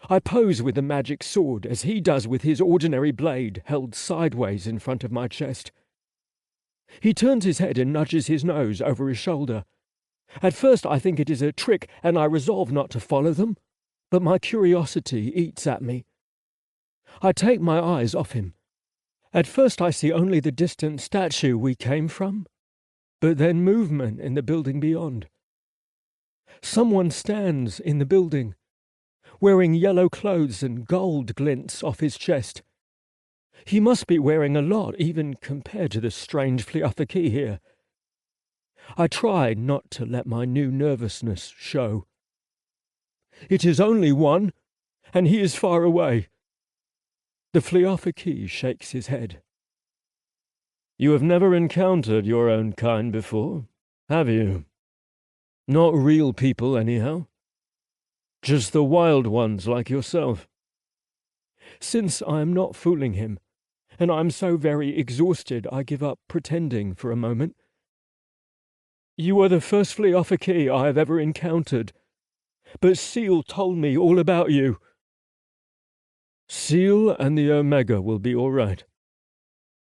I pose with the magic sword as he does with his ordinary blade held sideways in front of my chest. He turns his head and nudges his nose over his shoulder. At first I think it is a trick, and I resolve not to follow them, but my curiosity eats at me. I take my eyes off him. At first I see only the distant statue we came from, but then movement in the building beyond. Someone stands in the building, wearing yellow clothes, and gold glints off his chest. He must be wearing a lot, even compared to the strange Pykh here. I try not to let my new nervousness show. It is only one, and he is far away. The Pykh shakes his head. You have never encountered your own kind before, have you? Not real people, anyhow. Just the wild ones like yourself. Since I am not fooling him, and I am so very exhausted, I give up pretending for a moment. You are the first Pykh I have ever encountered, but Seal told me all about you. Seal and the Omega will be all right.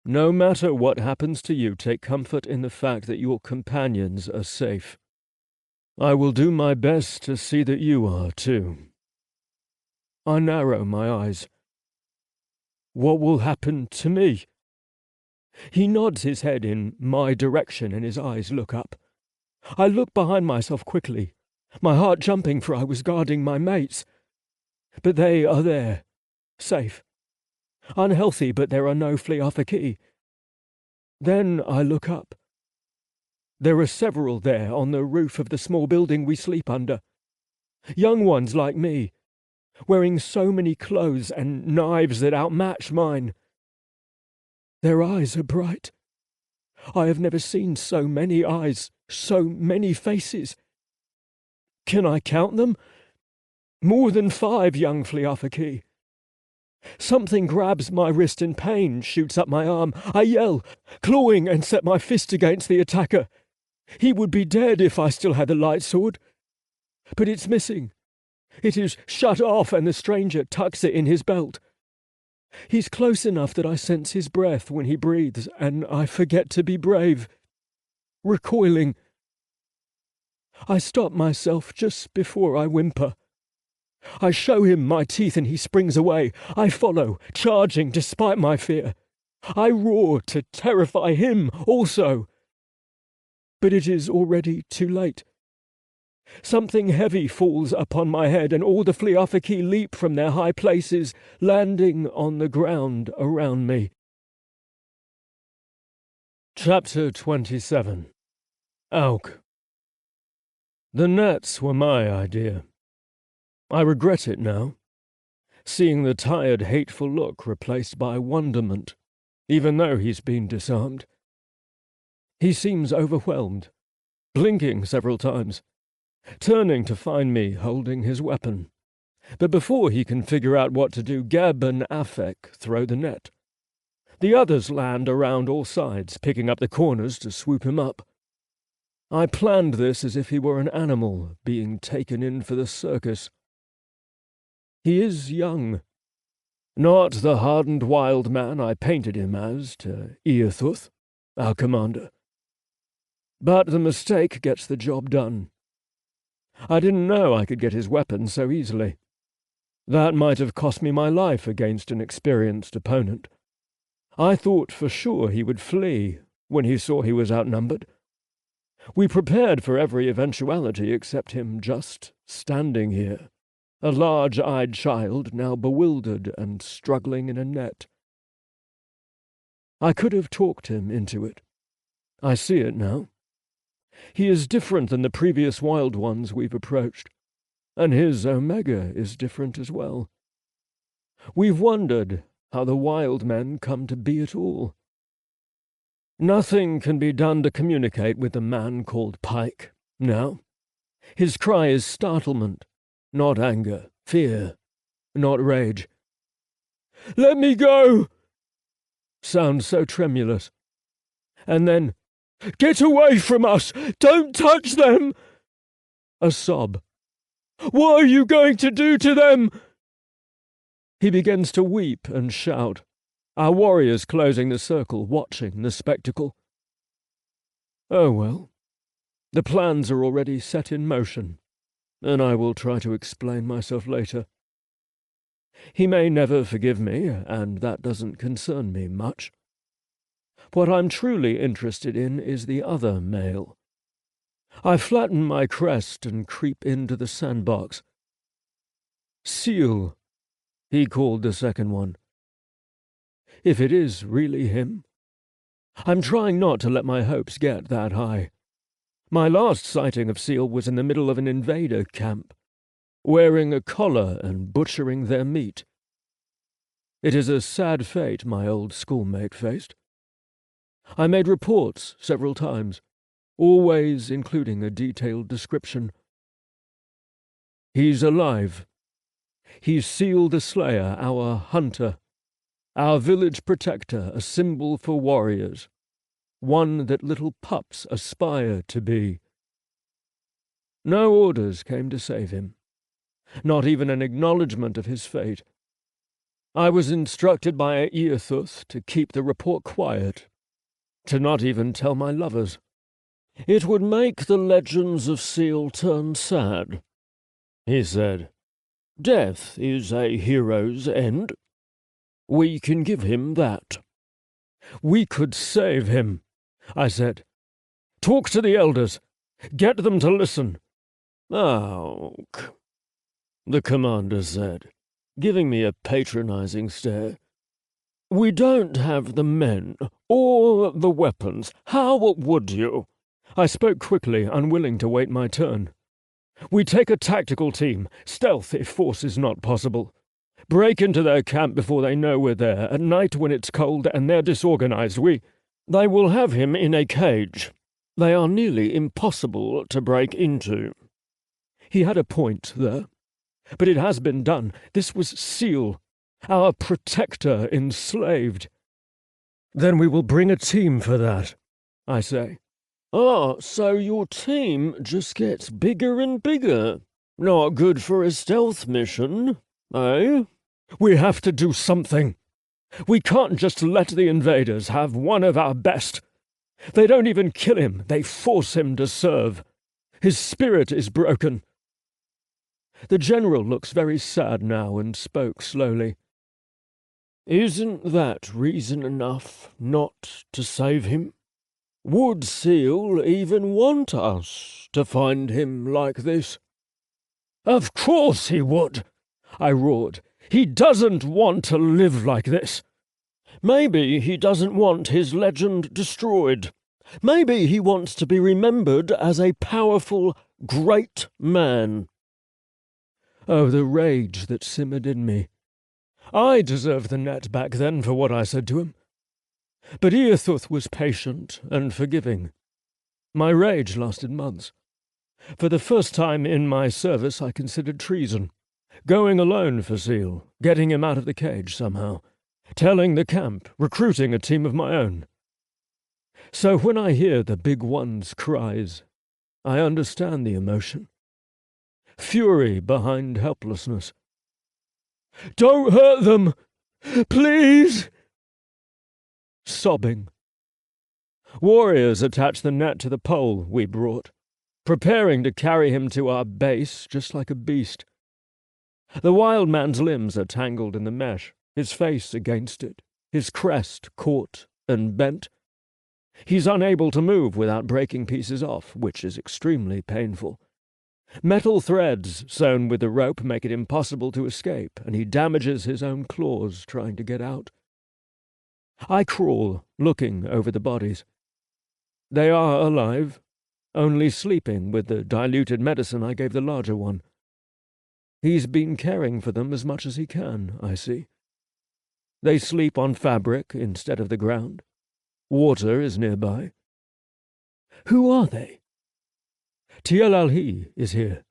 No matter what happens to you, take comfort in the fact that your companions are safe. I will do my best to see that you are, too. I narrow my eyes. What will happen to me? He nods his head in my direction and his eyes look up. I look behind myself quickly, my heart jumping, for I was guarding my mates. But they are there, safe. Unhealthy, but there are no Pykh. Then I look up. There are several there on the roof of the small building we sleep under. Young ones like me, wearing so many clothes and knives that outmatch mine. Their eyes are bright. I have never seen so many eyes, so many faces. Can I count them? More than 5 young Fliafaki. Something grabs my wrist in pain, shoots up my arm. I yell, clawing, and set my fist against the attacker. He would be dead if I still had the light sword. But it's missing. It is shut off, and the stranger tucks it in his belt. He's close enough that I sense his breath when he breathes, and I forget to be brave. Recoiling. I stop myself just before I whimper. I show him my teeth and he springs away. I follow, charging despite my fear. I roar to terrify him also. But it is already too late. Something heavy falls upon my head, and all the Fliafaki leap from their high places, landing on the ground around me. Chapter 27. Auk. The nets were my idea. I regret it now, seeing the tired, hateful look replaced by wonderment, even though he's been disarmed. He seems overwhelmed, blinking several times, turning to find me holding his weapon. But before he can figure out what to do, Geb and Afek throw the net. The others land around all sides, picking up the corners to swoop him up. I planned this as if he were an animal being taken in for the circus. He is young. Not the hardened wild man I painted him as to Eothuth, our commander. But the mistake gets the job done. I didn't know I could get his weapon so easily. That might have cost me my life against an experienced opponent. I thought for sure he would flee when he saw he was outnumbered. We prepared for every eventuality except him just standing here, a large-eyed child now bewildered and struggling in a net. I could have talked him into it. I see it now. He is different than the previous wild ones we've approached, and his Omega is different as well. We've wondered how the wild men come to be at all. Nothing can be done to communicate with the man called Pykh now. His cry is startlement, not anger, fear, not rage. "Let me go!" sounds so tremulous. And then, "Get away from us! Don't touch them!" A sob. "What are you going to do to them?" He begins to weep and shout, our warriors closing the circle, watching the spectacle. Oh well, the plans are already set in motion, and I will try to explain myself later. He may never forgive me, and that doesn't concern me much. What I'm truly interested in is the other male. I flatten my crest and creep into the sandbox. Seal, he called the second one. If it is really him. I'm trying not to let my hopes get that high. My last sighting of Seal was in the middle of an invader camp, wearing a collar and butchering their meat. It is a sad fate my old schoolmate faced. I made reports several times, always including a detailed description. He's alive. He's Seal the Slayer, our hunter, our village protector, a symbol for warriors, one that little pups aspire to be. No orders came to save him, not even an acknowledgement of his fate. I was instructed by Eothuth to keep the report quiet, to not even tell my lovers. It would make the legends of Seal turn sad, he said. Death is a hero's end. We can give him that. We could save him, I said. Talk to the elders. Get them to listen. Auk, the commander said, giving me a patronizing stare. We don't have the men, or the weapons. How would you? I spoke quickly, unwilling to wait my turn. We take a tactical team, stealth if force is not possible. Break into their camp before they know we're there, at night when it's cold and they're disorganized. They will have him in a cage. They are nearly impossible to break into. He had a point there. But it has been done. This was Seal, our protector enslaved. Then we will bring a team for that, I say. Ah, so your team just gets bigger and bigger. Not good for a stealth mission, eh? We have to do something. We can't just let the invaders have one of our best. They don't even kill him, they force him to serve. His spirit is broken. The general looks very sad now and spoke slowly. Isn't that reason enough not to save him? Would Seal even want us to find him like this? Of course he would, I roared. He doesn't want to live like this. Maybe he doesn't want his legend destroyed. Maybe he wants to be remembered as a powerful, great man. Oh, the rage that simmered in me. I deserved the net back then for what I said to him. But Eothuth was patient and forgiving. My rage lasted months. For the first time in my service I considered treason. Going alone for Seal, getting him out of the cage somehow, telling the camp, recruiting a team of my own. So when I hear the big one's cries, I understand the emotion. Fury behind helplessness. Don't hurt them! Please! Sobbing. Warriors attached the net to the pole we brought, preparing to carry him to our base just like a beast. The wild man's limbs are tangled in the mesh, his face against it, his crest caught and bent. He's unable to move without breaking pieces off, which is extremely painful. Metal threads sewn with the rope make it impossible to escape, and he damages his own claws trying to get out. I crawl, looking over the bodies. They are alive, only sleeping with the diluted medicine I gave the larger one. He's been caring for them as much as he can, I see. They sleep on fabric instead of the ground. Water is nearby. Who are they? Tiel-Alhi is here,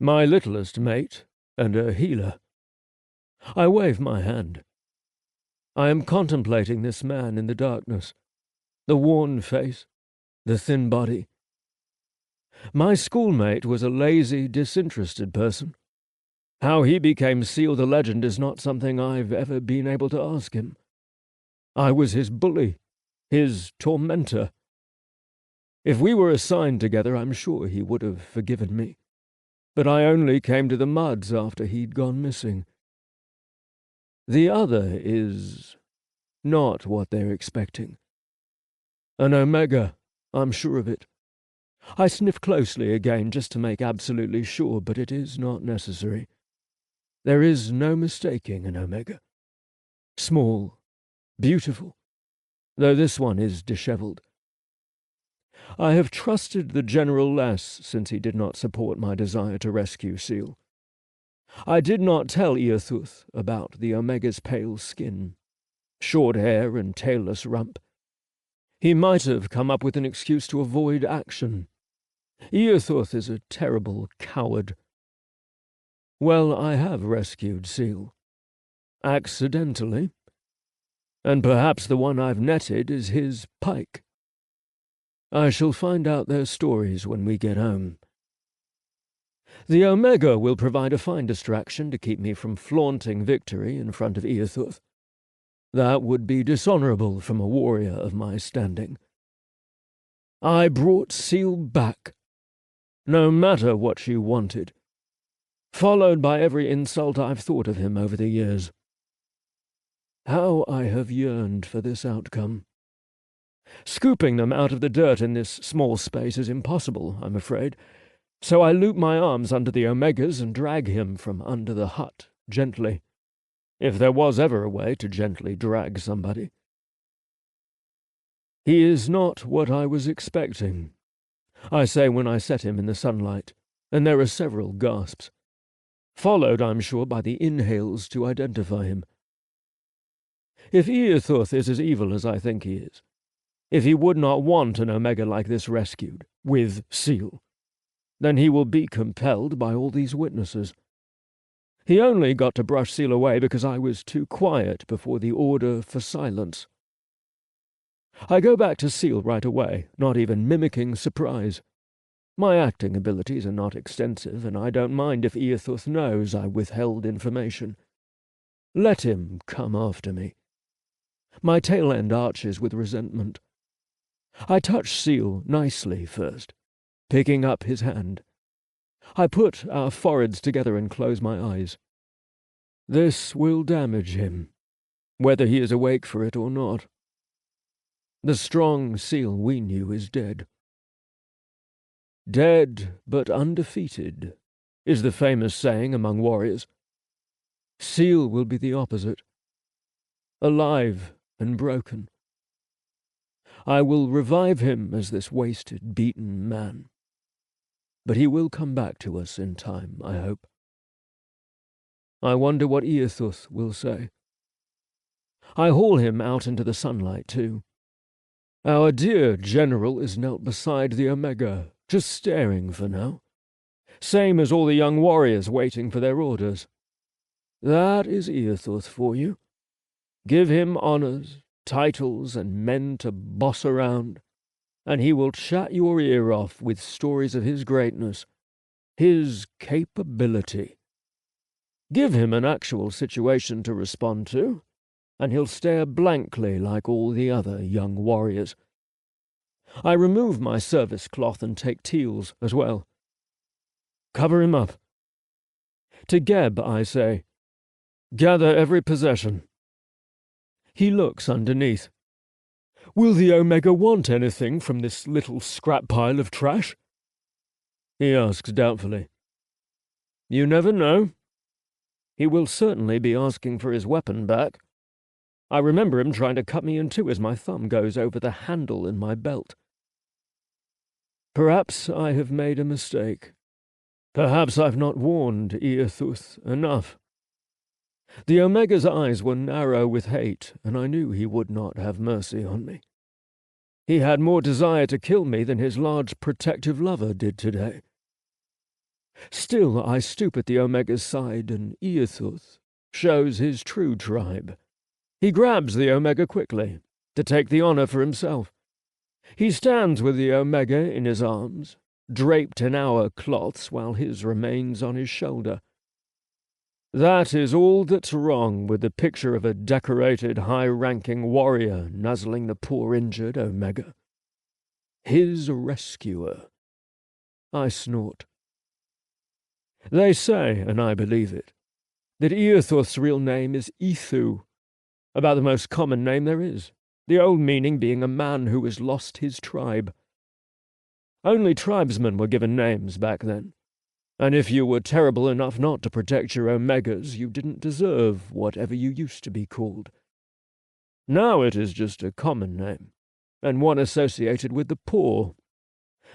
my littlest mate and a healer. I wave my hand. I am contemplating this man in the darkness, the worn face, the thin body. My schoolmate was a lazy, disinterested person. How he became Seal the Legend is not something I've ever been able to ask him. I was his bully, his tormentor. If we were assigned together, I'm sure he would have forgiven me. But I only came to the muds after he'd gone missing. The other is not what they're expecting. An Omega, I'm sure of it. I sniff closely again just to make absolutely sure, but it is not necessary. There is no mistaking an Omega. Small, beautiful, though this one is dishevelled. I have trusted the General less since he did not support my desire to rescue Seal. I did not tell Eothuth about the Omega's pale skin, short hair and tailless rump. He might have come up with an excuse to avoid action. Eothuth is a terrible coward. Well, I have rescued Seal. Accidentally. And perhaps the one I've netted is his Pykh. I shall find out their stories when we get home. The Omega will provide a fine distraction to keep me from flaunting victory in front of Eothuth. That would be dishonorable from a warrior of my standing. I brought Seal back, no matter what she wanted, followed by every insult I've thought of him over the years. How I have yearned for this outcome. Scooping them out of the dirt in this small space is impossible, I'm afraid, so I loop my arms under the Omegas and drag him from under the hut, gently. if there was ever a way to gently drag somebody. "He is not what I was expecting," I say when I set him in the sunlight, and there are several gasps, followed, I'm sure, by the inhales to identify him. If Eothuth is as evil as I think he is, if he would not want an Omega like this rescued, with Seal, then he will be compelled by all these witnesses. He only got to brush Seal away because I was too quiet before the order for silence. I go back to Seal right away, not even mimicking surprise. My acting abilities are not extensive, and I don't mind if Eothuth knows I withheld information. Let him come after me. My tail end arches with resentment. I touch Seal nicely first, picking up his hand. I put our foreheads together and close my eyes. This will damage him, whether he is awake for it or not. The strong Seal we knew is dead. Dead but undefeated is the famous saying among warriors. Seal will be the opposite. Alive and broken. I will revive him as this wasted, beaten man. But he will come back to us in time, I hope. I wonder what Eothuth will say. I haul him out into the sunlight, too. Our dear general is knelt beside the Omega, just staring for now. Same as all the young warriors waiting for their orders. That is Eothuth for you. Give him honors, titles, and men to boss around, and he will chat your ear off with stories of his greatness, his capability. Give him an actual situation to respond to, and he'll stare blankly like all the other young warriors. I remove my service cloth and take Teal's as well. Cover him up. To Geb, I say, gather every possession. He looks underneath. Will the Omega want anything from this little scrap pile of trash? He asks doubtfully. You never know. He will certainly be asking for his weapon back. I remember him trying to cut me in two as my thumb goes over the handle in my belt. Perhaps I have made a mistake. Perhaps I've not warned Eothuth enough. The Omega's eyes were narrow with hate, and I knew he would not have mercy on me. He had more desire to kill me than his large protective lover did today. Still, I stoop at the Omega's side, and Eothuth shows his true tribe. He grabs the Omega quickly, to take the honor for himself. He stands with the Omega in his arms, draped in our cloths while his remains on his shoulder. That is all that's wrong with the picture of a decorated, high-ranking warrior nuzzling the poor injured Omega. His rescuer. I snort. They say, and I believe it, that Eothuth's real name is Ethu, about the most common name there is, the old meaning being a man who has lost his tribe. Only tribesmen were given names back then, and if you were terrible enough not to protect your Omegas, you didn't deserve whatever you used to be called. Now it is just a common name, and one associated with the poor.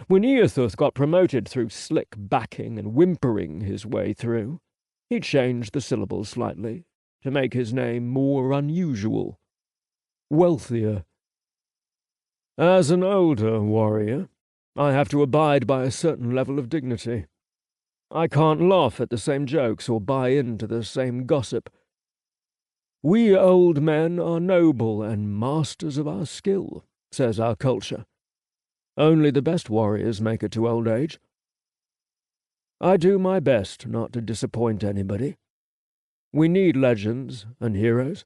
When Eothuth got promoted through slick backing and whimpering his way through, he changed the syllables slightly to make his name more unusual, wealthier. As an older warrior, I have to abide by a certain level of dignity. I can't laugh at the same jokes or buy into the same gossip. We old men are noble and masters of our skill, says our culture. Only the best warriors make it to old age. I do my best not to disappoint anybody. We need legends and heroes.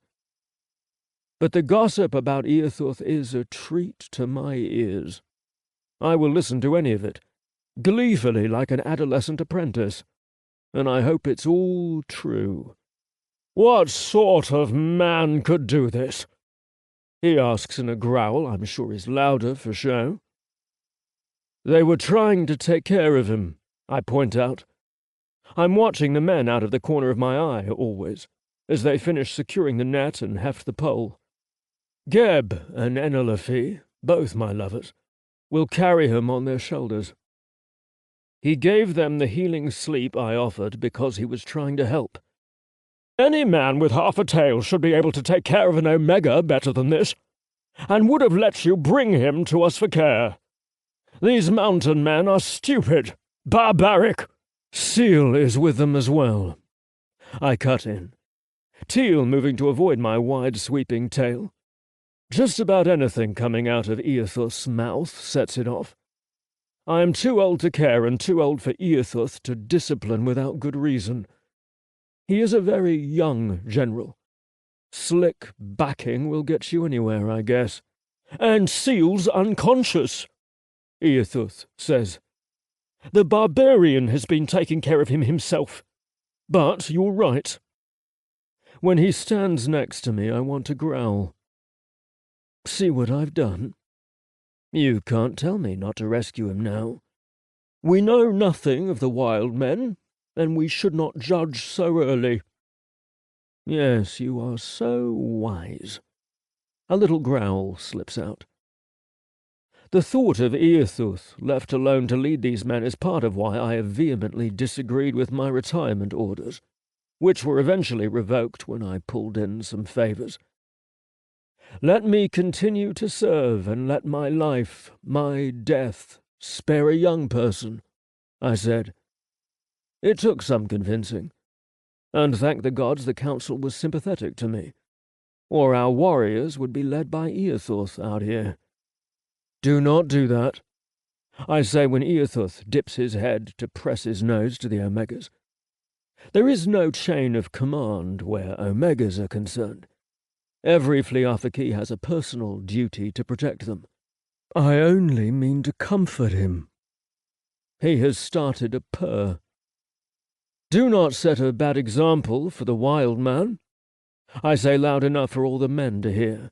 But the gossip about Eothuth is a treat to my ears. I will listen to any of it, gleefully like an adolescent apprentice, and I hope it's all true. What sort of man could do this? He asks in a growl I'm sure is louder for show. They were trying to take care of him, I point out. I'm watching the men out of the corner of my eye, always, as they finish securing the net and heft the pole. Geb and Enelope, both my lovers, will carry him on their shoulders. He gave them the healing sleep I offered because he was trying to help. Any man with half a tail should be able to take care of an Omega better than this, and would have let you bring him to us for care. These mountain men are stupid, barbaric. Seal is with them as well. I cut in, Teal moving to avoid my wide-sweeping tail. Just about anything coming out of Eothus' mouth sets it off. I am too old to care and too old for Eothus to discipline without good reason. He is a very young general. Slick backing will get you anywhere, I guess. And Seal's unconscious, Eothus says. The barbarian has been taking care of him himself. But you're right. When he stands next to me, I want to growl. See what I've done? You can't tell me not to rescue him now. We know nothing of the wild men, and we should not judge so early. Yes, you are so wise. A little growl slips out. The thought of Eothus left alone to lead these men is part of why I have vehemently disagreed with my retirement orders, which were eventually revoked when I pulled in some favours. Let me continue to serve, and let my life, my death, spare a young person, I said. It took some convincing, and thank the gods the council was sympathetic to me, or our warriors would be led by Eothus out here. Do not do that, I say when Eothus dips his head to press his nose to the Omegas. There is no chain of command where Omegas are concerned. Every Fliafaki has a personal duty to protect them. I only mean to comfort him. He has started a purr. Do not set a bad example for the wild man, I say loud enough for all the men to hear.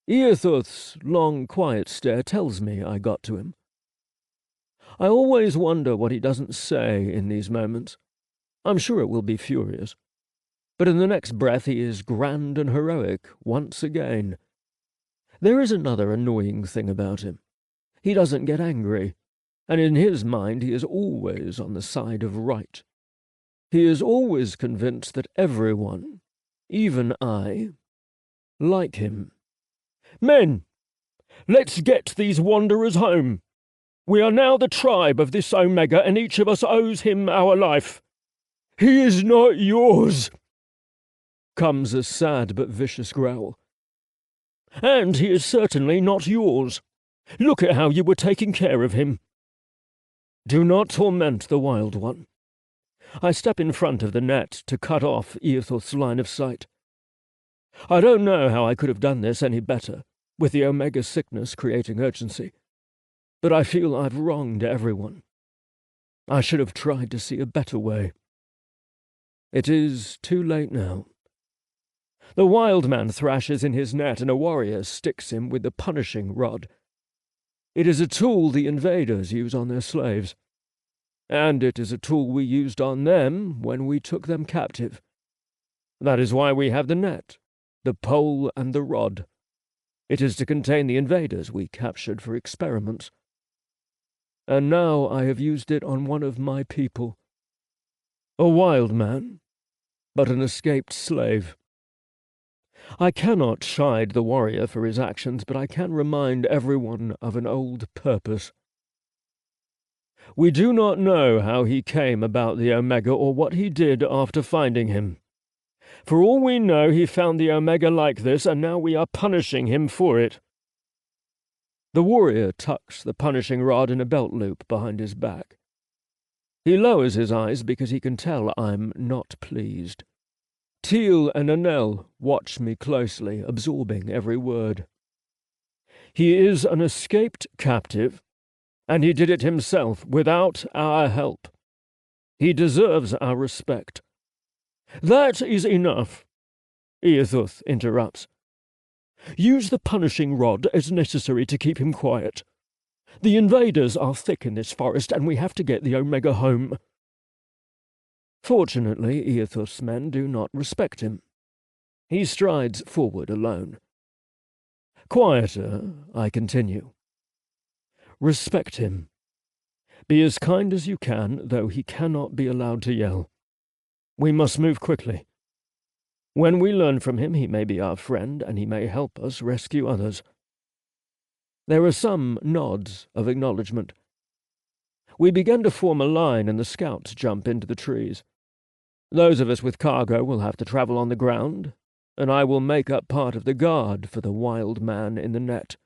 Eothus' long, quiet stare tells me I got to him. I always wonder what he doesn't say in these moments. I'm sure it will be furious. But in the next breath he is grand and heroic once again. There is another annoying thing about him. He doesn't get angry, and in his mind he is always on the side of right. He is always convinced that everyone, even I, like him. Men, let's get these wanderers home. We are now the tribe of this Omega, and each of us owes him our life. He is not yours, comes a sad but vicious growl. And he is certainly not yours. Look at how you were taking care of him. Do not torment the wild one. I step in front of the net to cut off Eothus' line of sight. I don't know how I could have done this any better, with the Omega sickness creating urgency, but I feel I've wronged everyone. I should have tried to see a better way. It is too late now. The wild man thrashes in his net, and a warrior sticks him with the punishing rod. It is a tool the invaders use on their slaves, and it is a tool we used on them when we took them captive. That is why we have the net, the pole and the rod. It is to contain the invaders we captured for experiments. And now I have used it on one of my people. A wild man, but an escaped slave. I cannot chide the warrior for his actions, but I can remind everyone of an old purpose. We do not know how he came about the Omega or what he did after finding him. For all we know, he found the Omega like this, and now we are punishing him for it. The warrior tucks the punishing rod in a belt loop behind his back. He lowers his eyes because he can tell I'm not pleased. Teal and Anel watch me closely, absorbing every word. He is an escaped captive, and he did it himself without our help. He deserves our respect. That is enough, Eothus interrupts. Use the punishing rod as necessary to keep him quiet. The invaders are thick in this forest, and we have to get the Omega home. Fortunately, Eothas' men do not respect him. He strides forward alone. Quieter, I continue. Respect him. Be as kind as you can, though he cannot be allowed to yell. We must move quickly. When we learn from him, he may be our friend, and he may help us rescue others. There are some nods of acknowledgement. We begin to form a line, and the scouts jump into the trees. Those of us with cargo will have to travel on the ground, and I will make up part of the guard for the wild man in the net.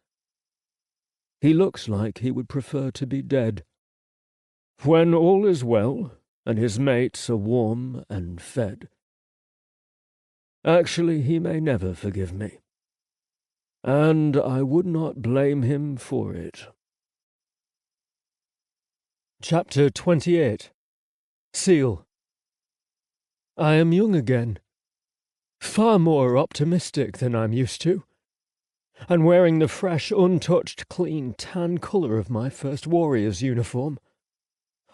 He looks like he would prefer to be dead. When all is well, and his mates are warm and fed. Actually, he may never forgive me. And I would not blame him for it. Chapter 28. Seal. I am young again. Far more optimistic than I'm used to. And wearing the fresh, untouched, clean, tan colour of my first warrior's uniform.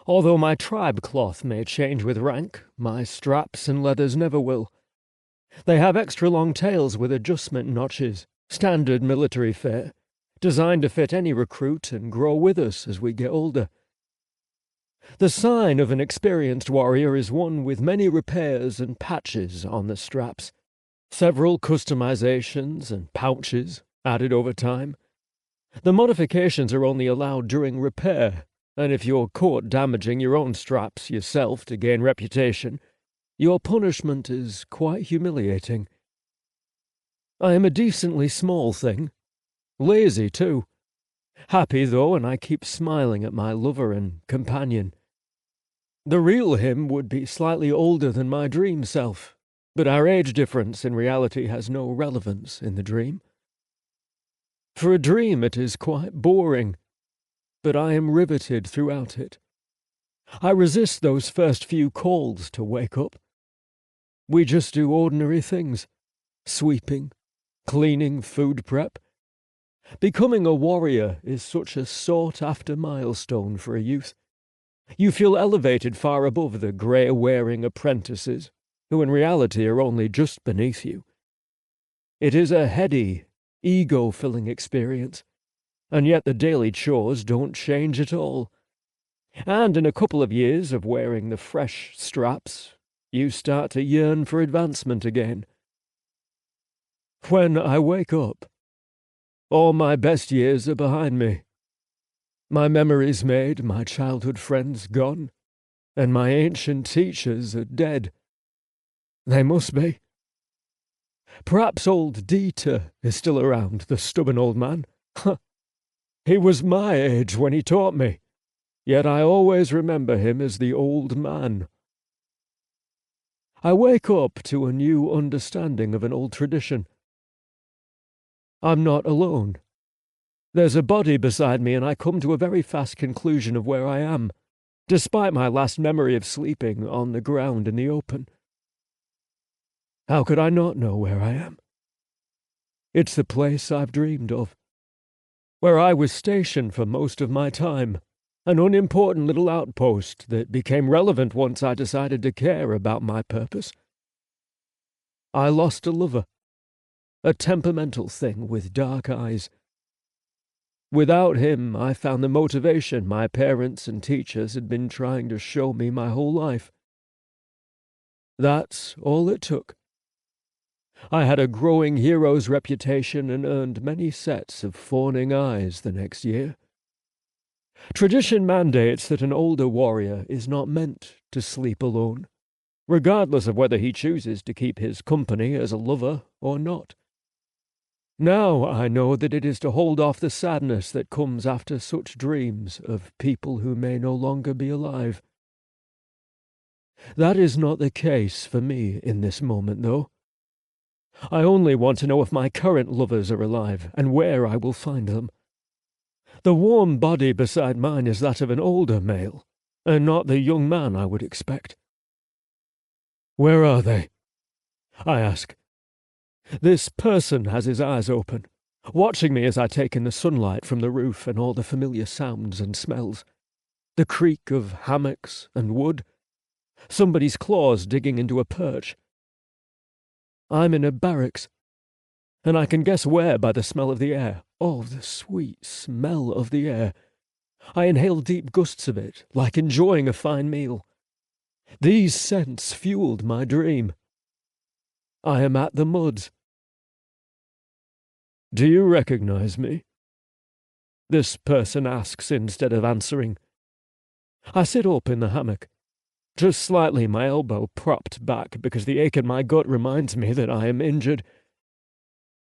Although my tribe cloth may change with rank, my straps and leathers never will. They have extra long tails with adjustment notches, standard military fare, designed to fit any recruit and grow with us as we get older. The sign of an experienced warrior is one with many repairs and patches on the straps, several customizations and pouches added over time. The modifications are only allowed during repair, and if you're caught damaging your own straps yourself to gain reputation, your punishment is quite humiliating. I am a decently small thing. Lazy, too. Happy, though, and I keep smiling at my lover and companion. The real him would be slightly older than my dream self, but our age difference in reality has no relevance in the dream. For a dream it is quite boring, but I am riveted throughout it. I resist those first few calls to wake up. We just do ordinary things. Sweeping, cleaning, food prep. Becoming a warrior is such a sought-after milestone for a youth. You feel elevated far above the grey-wearing apprentices, who in reality are only just beneath you. It is a heady, ego-filling experience, and yet the daily chores don't change at all. And in a couple of years of wearing the fresh straps, you start to yearn for advancement again. When I wake up, all my best years are behind me. My memories made, my childhood friends gone, and my ancient teachers are dead. They must be. Perhaps old Dieter is still around, the stubborn old man. He was my age when he taught me, yet I always remember him as the old man. I wake up to a new understanding of an old tradition. I'm not alone. There's a body beside me, and I come to a very fast conclusion of where I am, despite my last memory of sleeping on the ground in the open. How could I not know where I am? It's the place I've dreamed of, where I was stationed for most of my time, an unimportant little outpost that became relevant once I decided to care about my purpose. I lost a lover, a temperamental thing with dark eyes. Without him, I found the motivation my parents and teachers had been trying to show me my whole life. That's all it took. I had a growing hero's reputation and earned many sets of fawning eyes the next year. Tradition mandates that an older warrior is not meant to sleep alone, regardless of whether he chooses to keep his company as a lover or not. Now I know that it is to hold off the sadness that comes after such dreams of people who may no longer be alive. That is not the case for me in this moment, though. I only want to know if my current lovers are alive, and where I will find them. The warm body beside mine is that of an older male, and not the young man I would expect. Where are they? I ask. This person has his eyes open, watching me as I take in the sunlight from the roof and all the familiar sounds and smells. The creak of hammocks and wood, Somebody's claws digging into a perch. I'm in a barracks, and I can guess where by the smell of the air. Oh, the sweet smell of the air. I inhale deep gusts of it, like enjoying a fine meal. These scents fueled my dream. I am at the muds. Do you recognize me? This person asks instead of answering. I sit up in the hammock, just slightly, my elbow propped back because the ache in my gut reminds me that I am injured.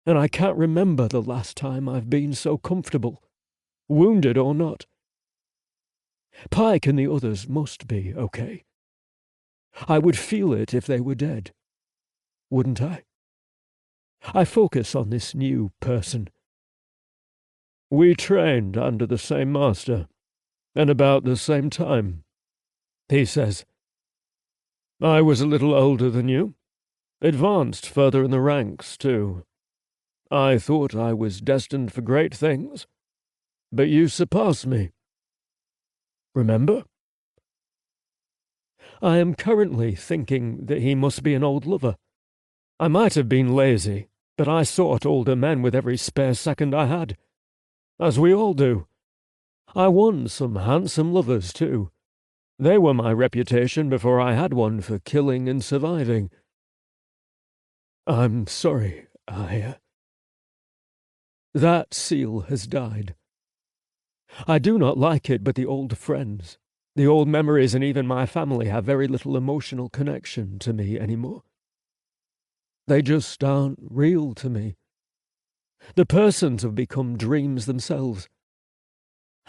And I can't remember the last time I've been so comfortable, wounded or not. Pykh and the others must be okay. I would feel it if they were dead, wouldn't I? I focus on this new person. We trained under the same master, and about the same time, he says. I was a little older than you, advanced further in the ranks, too. I thought I was destined for great things, but you surpassed me. Remember? I am currently thinking that he must be an old lover. I might have been lazy, but I sought older men with every spare second I had. As we all do. I won some handsome lovers, too. They were my reputation before I had one for killing and surviving. I'm sorry, That seal has died. I do not like it, but the old friends, the old memories, and even my family have very little emotional connection to me anymore. They just aren't real to me. The persons have become dreams themselves.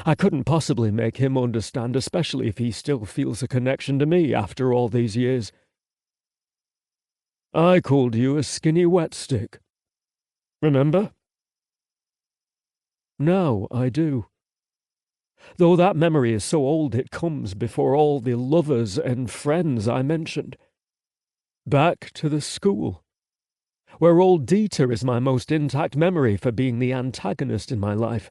I couldn't possibly make him understand, especially if he still feels a connection to me after all these years. I called you a skinny wet stick. Remember? Now I do. Though that memory is so old it comes before all the lovers and friends I mentioned. Back to the school, where old Dieter is my most intact memory for being the antagonist in my life.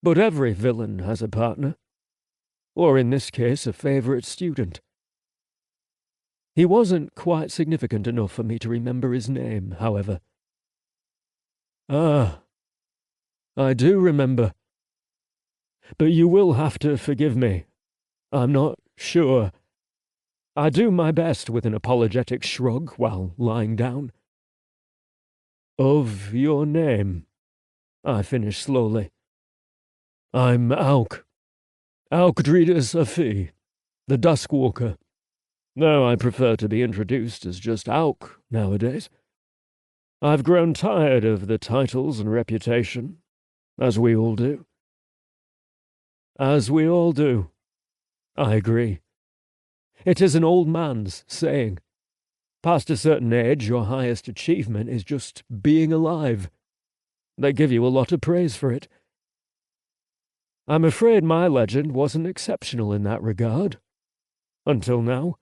But every villain has a partner, or in this case a favorite student. He wasn't quite significant enough for me to remember his name, however. Ah, I do remember. But you will have to forgive me. I'm not sure. I do my best with an apologetic shrug while lying down. Of your name, I finish slowly. I'm Auk. Aukdridus Afi, the Duskwalker. Though I prefer to be introduced as just Auk nowadays. I've grown tired of the titles and reputation, as we all do. As we all do. I agree. It is an old man's saying. Past a certain age, your highest achievement is just being alive. They give you a lot of praise for it. I'm afraid my legend wasn't exceptional in that regard. Until now.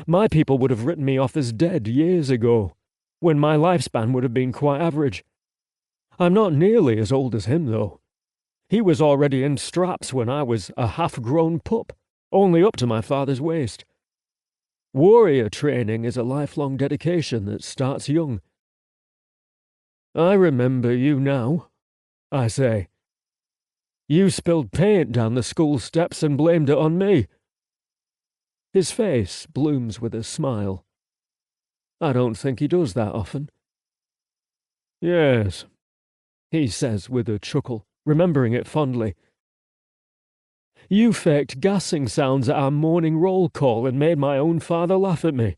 My people would have written me off as dead years ago, when my lifespan would have been quite average. I'm not nearly as old as him, though. He was already in straps when I was a half-grown pup, only up to my father's waist. Warrior training is a lifelong dedication that starts young. I remember you now, I say. You spilled paint down the school steps and blamed it on me. His face blooms with a smile. I don't think he does that often. Yes, he says with a chuckle, remembering it fondly. You faked gassing sounds at our morning roll call and made my own father laugh at me.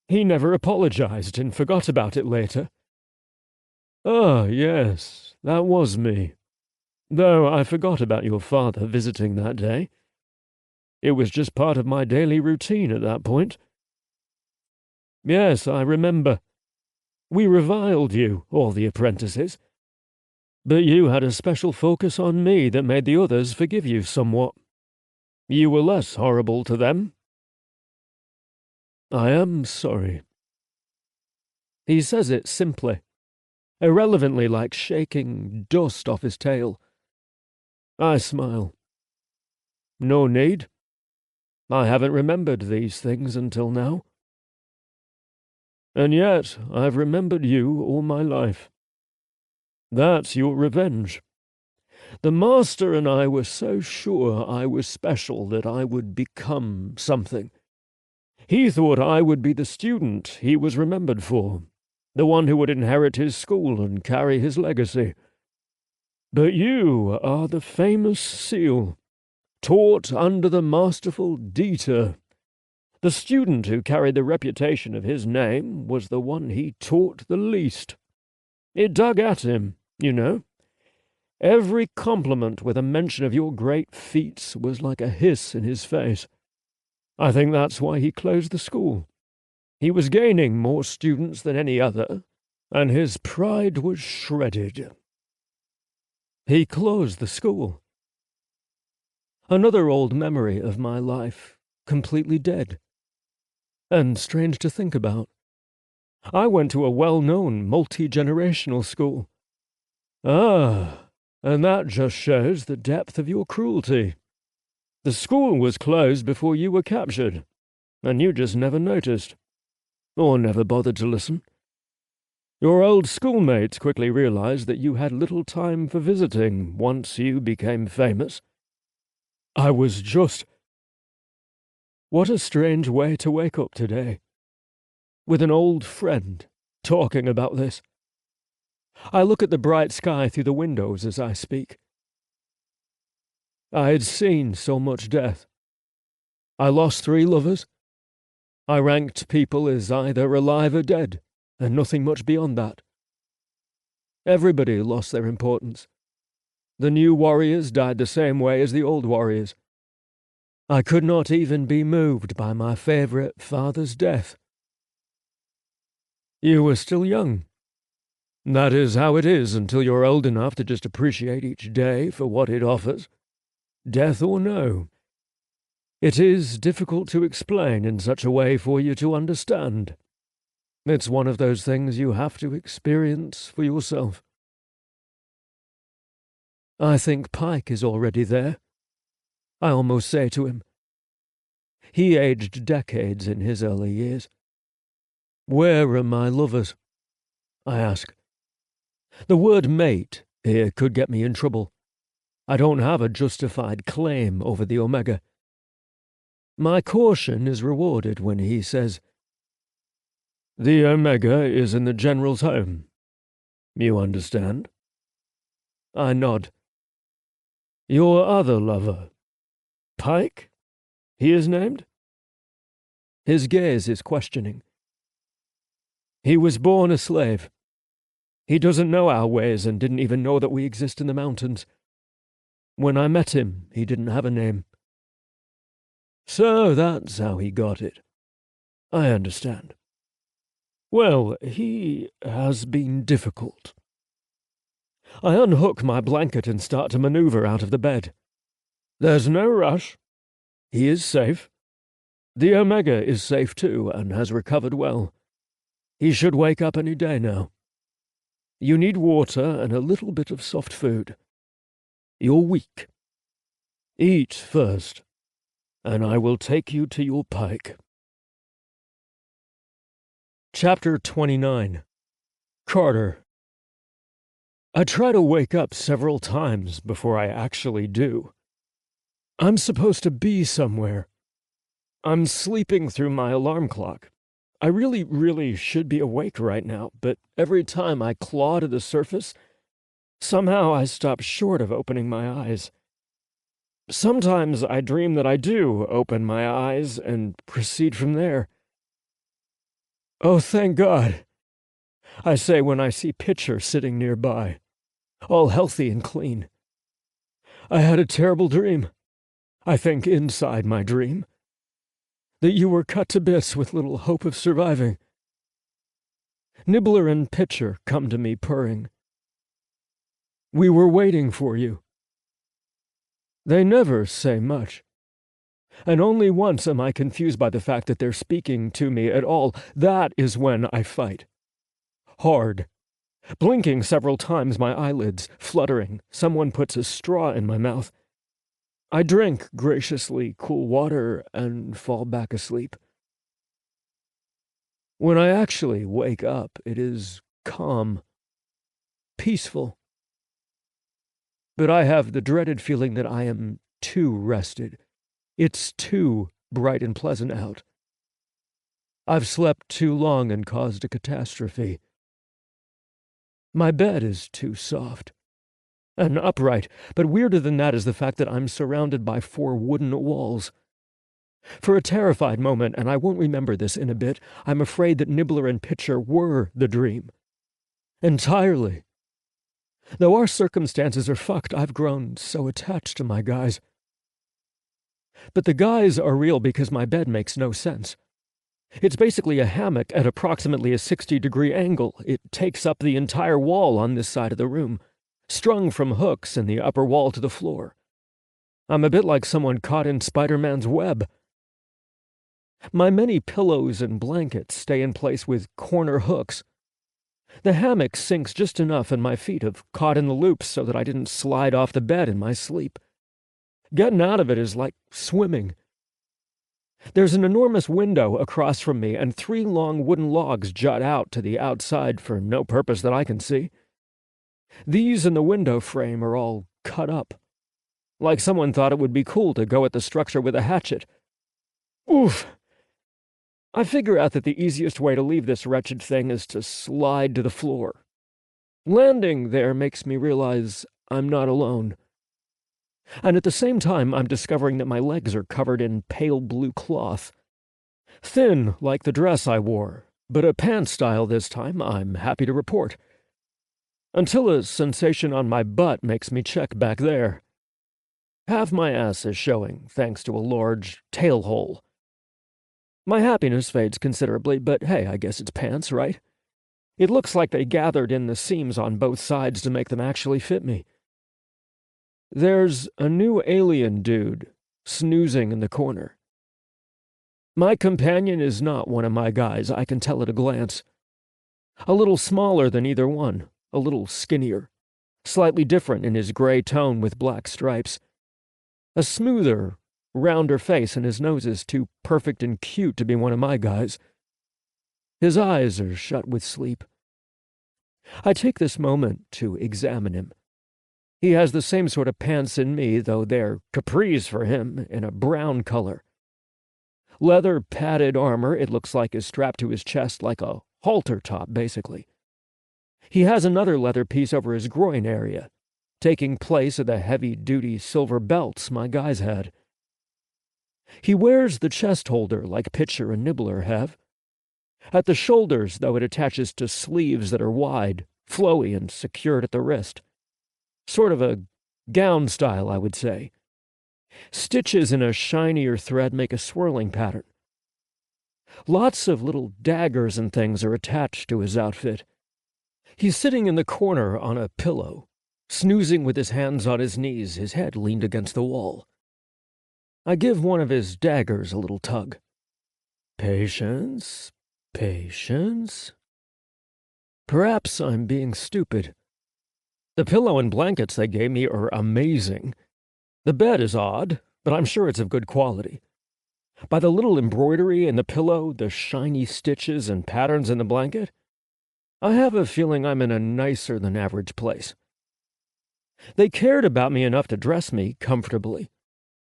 He never apologized and forgot about it later. Ah, yes, that was me. Though I forgot about your father visiting that day. It was just part of my daily routine at that point. Yes, I remember. We reviled you, all the apprentices. But you had a special focus on me that made the others forgive you somewhat. You were less horrible to them. I am sorry. He says it simply, irrelevantly, like shaking dust off his tail. I smile. No need. I haven't remembered these things until now. And yet I've remembered you all my life. That's your revenge. The Master and I were so sure I was special that I would become something. He thought I would be the student he was remembered for, the one who would inherit his school and carry his legacy. But you are the famous seal, taught under the masterful Dieter. The student who carried the reputation of his name was the one he taught the least. It dug at him, you know. Every compliment with a mention of your great feats was like a hiss in his face. I think that's why he closed the school. He was gaining more students than any other, and his pride was shredded. He closed the school. Another old memory of my life, completely dead. And strange to think about. I went to a well-known, multi-generational school. Ah, and that just shows the depth of your cruelty. The school was closed before you were captured, and you just never noticed, or never bothered to listen. Your old schoolmates quickly realized that you had little time for visiting once you became famous. I was just... What a strange way to wake up today, with an old friend talking about this. I look at the bright sky through the windows as I speak. I had seen so much death. I lost 3 lovers. I ranked people as either alive or dead, and nothing much beyond that. Everybody lost their importance. The new warriors died the same way as the old warriors. I could not even be moved by my favorite father's death. You were still young. That is how it is until you're old enough to just appreciate each day for what it offers, death or no. It is difficult to explain in such a way for you to understand. It's one of those things you have to experience for yourself. I think Pykh is already there. I almost say to him. He aged decades in his early years. Where are my lovers? I ask. The word mate here could get me in trouble. I don't have a justified claim over the Omega. My caution is rewarded when he says, The Omega is in the General's home. You understand? I nod. Your other lover, Pykh? He is named? His gaze is questioning. He was born a slave. He doesn't know our ways and didn't even know that we exist in the mountains. When I met him, he didn't have a name. So that's how he got it. I understand. Well, he has been difficult. I unhook my blanket and start to maneuver out of the bed. There's no rush. He is safe. The Omega is safe too and has recovered well. He should wake up any day now. You need water and a little bit of soft food. You're weak. Eat first, and I will take you to your Pykh. Chapter 29. Carter. I try to wake up several times before I actually do. I'm supposed to be somewhere. I'm sleeping through my alarm clock. I really should be awake right now, but every time I claw to the surface, somehow I stop short of opening my eyes. Sometimes I dream that I do open my eyes and proceed from there. Oh, thank God, I say when I see Pitcher sitting nearby, all healthy and clean. I had a terrible dream, I think inside my dream, that you were cut to bits with little hope of surviving. Nibbler and Pitcher come to me purring. We were waiting for you. They never say much. And only once am I confused by the fact that they're speaking to me at all. That is when I fight. Hard. Blinking several times, my eyelids fluttering. Someone puts a straw in my mouth. I drink graciously cool water and fall back asleep. When I actually wake up, it is calm, peaceful. But I have the dreaded feeling that I am too rested. It's too bright and pleasant out. I've slept too long and caused a catastrophe. My bed is too soft and upright, but weirder than that is the fact that I'm surrounded by 4 wooden walls. For a terrified moment, and I won't remember this in a bit, I'm afraid that Nibbler and Pitcher were the dream. Entirely. Though our circumstances are fucked, I've grown so attached to my guys. But the guys are real because my bed makes no sense. It's basically a hammock at approximately a 60-degree angle. It takes up the entire wall on this side of the room, strung from hooks in the upper wall to the floor. I'm a bit like someone caught in Spider-Man's web. My many pillows and blankets stay in place with corner hooks. The hammock sinks just enough and my feet have caught in the loops so that I didn't slide off the bed in my sleep. Getting out of it is like swimming. There's an enormous window across from me, and 3 long wooden logs jut out to the outside for no purpose that I can see. These and the window frame are all cut up, like someone thought it would be cool to go at the structure with a hatchet. Oof! I figure out that the easiest way to leave this wretched thing is to slide to the floor. Landing there makes me realize I'm not alone. And at the same time, I'm discovering that my legs are covered in pale blue cloth. Thin, like the dress I wore, but a pants style this time, I'm happy to report. Until a sensation on my butt makes me check back there. Half my ass is showing, thanks to a large tail hole. My happiness fades considerably, but hey, I guess it's pants, right? It looks like they gathered in the seams on both sides to make them actually fit me. There's a new alien dude snoozing in the corner. My companion is not one of my guys, I can tell at a glance. A little smaller than either one, a little skinnier, slightly different in his gray tone with black stripes. A smoother, rounder face, and his nose is too perfect and cute to be one of my guys. His eyes are shut with sleep. I take this moment to examine him. He has the same sort of pants in me, though they're capris for him, in a brown color. Leather padded armor, it looks like, is strapped to his chest like a halter top, basically. He has another leather piece over his groin area, taking place of the heavy-duty silver belts my guys had. He wears the chest holder like Pitcher and Nibbler have. At the shoulders, though, it attaches to sleeves that are wide, flowy, and secured at the wrist. Sort of a gown style, I would say. Stitches in a shinier thread make a swirling pattern. Lots of little daggers and things are attached to his outfit. He's sitting in the corner on a pillow, snoozing with his hands on his knees, his head leaned against the wall. I give one of his daggers a little tug. Patience, patience. Perhaps I'm being stupid. The pillow and blankets they gave me are amazing. The bed is odd, but I'm sure it's of good quality. By the little embroidery in the pillow, the shiny stitches and patterns in the blanket, I have a feeling I'm in a nicer-than-average place. They cared about me enough to dress me comfortably.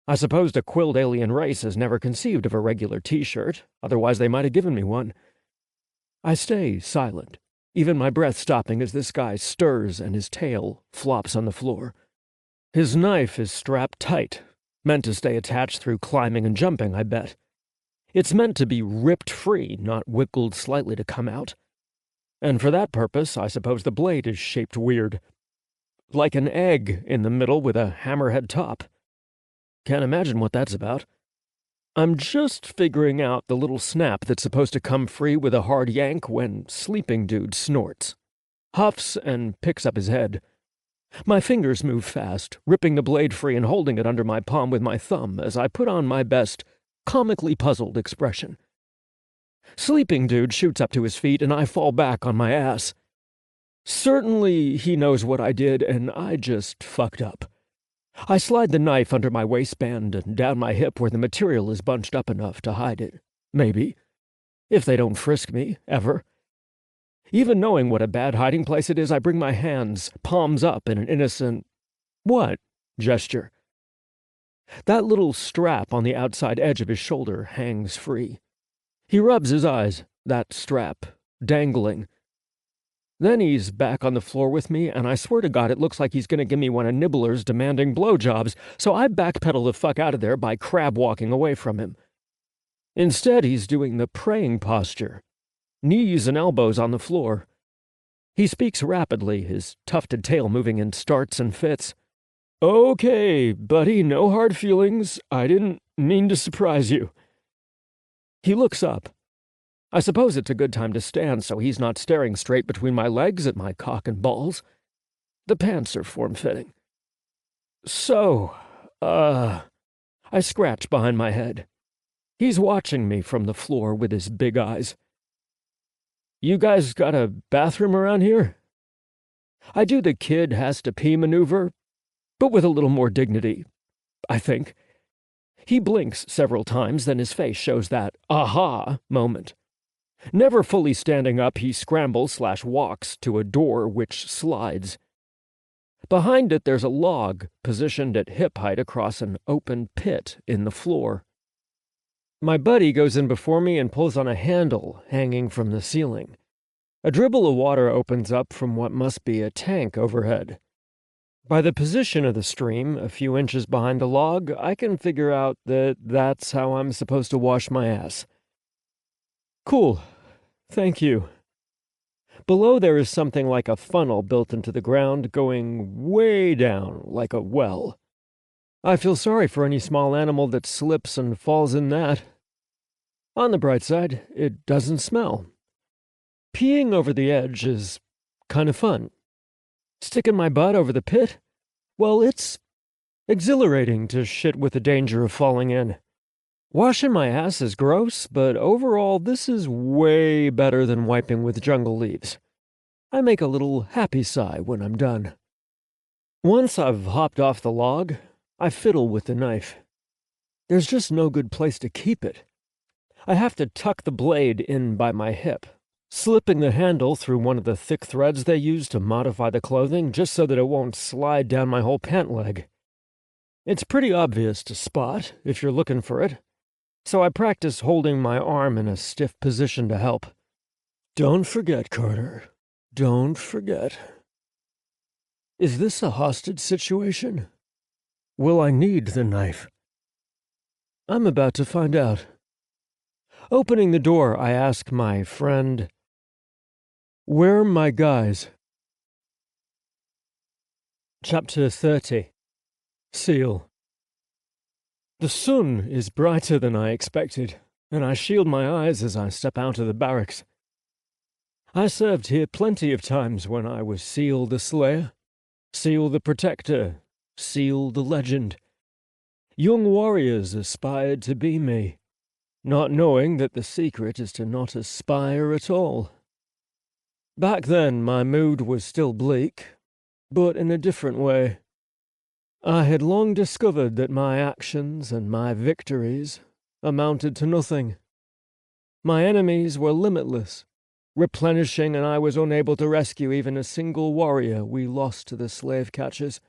I suppose the quilled alien race has never conceived of a regular T-shirt, otherwise they might have given me one. I stay silent, even my breath stopping as this guy stirs and his tail flops on the floor. His knife is strapped tight, meant to stay attached through climbing and jumping, I bet. It's meant to be ripped free, not wiggled slightly to come out. And for that purpose, I suppose the blade is shaped weird. Like an egg in the middle with a hammerhead top. Can't imagine what that's about. I'm just figuring out the little snap that's supposed to come free with a hard yank when Sleeping Dude snorts, huffs, and picks up his head. My fingers move fast, ripping the blade free and holding it under my palm with my thumb as I put on my best, comically puzzled expression. Sleeping Dude shoots up to his feet and I fall back on my ass. Certainly he knows what I did and I just fucked up. I slide the knife under my waistband and down my hip where the material is bunched up enough to hide it. Maybe. If they don't frisk me, ever. Even knowing what a bad hiding place it is, I bring my hands, palms up, in an innocent, "What?" gesture. That little strap on the outside edge of his shoulder hangs free. He rubs his eyes, that strap, dangling. Then he's back on the floor with me, and I swear to God it looks like he's going to give me one of Nibbler's demanding blowjobs, so I backpedal the fuck out of there by crab-walking away from him. Instead, he's doing the praying posture, knees and elbows on the floor. He speaks rapidly, his tufted tail moving in starts and fits. "Okay, buddy, no hard feelings. I didn't mean to surprise you." He looks up. I suppose it's a good time to stand so he's not staring straight between my legs at my cock and balls. The pants are form-fitting. "So, I scratch behind my head. He's watching me from the floor with his big eyes. "You guys got a bathroom around here?" I do the kid has to pee maneuver, but with a little more dignity, I think. He blinks several times, then his face shows that aha moment. Never fully standing up, he scrambles/walks to a door which slides. Behind it there's a log positioned at hip height across an open pit in the floor. My buddy goes in before me and pulls on a handle hanging from the ceiling. A dribble of water opens up from what must be a tank overhead. By the position of the stream, a few inches behind the log, I can figure out that that's how I'm supposed to wash my ass. "Cool. Thank you." Below there is something like a funnel built into the ground, going way down, like a well. I feel sorry for any small animal that slips and falls in that. On the bright side, it doesn't smell. Peeing over the edge is kind of fun. Sticking my butt over the pit? Well, it's exhilarating to shit with the danger of falling in. Washing my ass is gross, but overall this is way better than wiping with jungle leaves. I make a little happy sigh when I'm done. Once I've hopped off the log, I fiddle with the knife. There's just no good place to keep it. I have to tuck the blade in by my hip, slipping the handle through one of the thick threads they use to modify the clothing just so that it won't slide down my whole pant leg. It's pretty obvious to spot if you're looking for it, so I practice holding my arm in a stiff position to help. "Don't forget, Carter. Don't forget." Is this a hostage situation? Will I need the knife? I'm about to find out. Opening the door, I ask my friend, "Where are my guys?" Chapter 30. Seal. The sun is brighter than I expected, and I shield my eyes as I step out of the barracks. I served here plenty of times when I was Seal the Slayer, Seal the Protector, Seal the Legend. Young warriors aspired to be me, not knowing that the secret is to not aspire at all. Back then my mood was still bleak, but in a different way. I had long discovered that my actions and my victories amounted to nothing. My enemies were limitless, replenishing, and I was unable to rescue even a single warrior we lost to the slave catchers.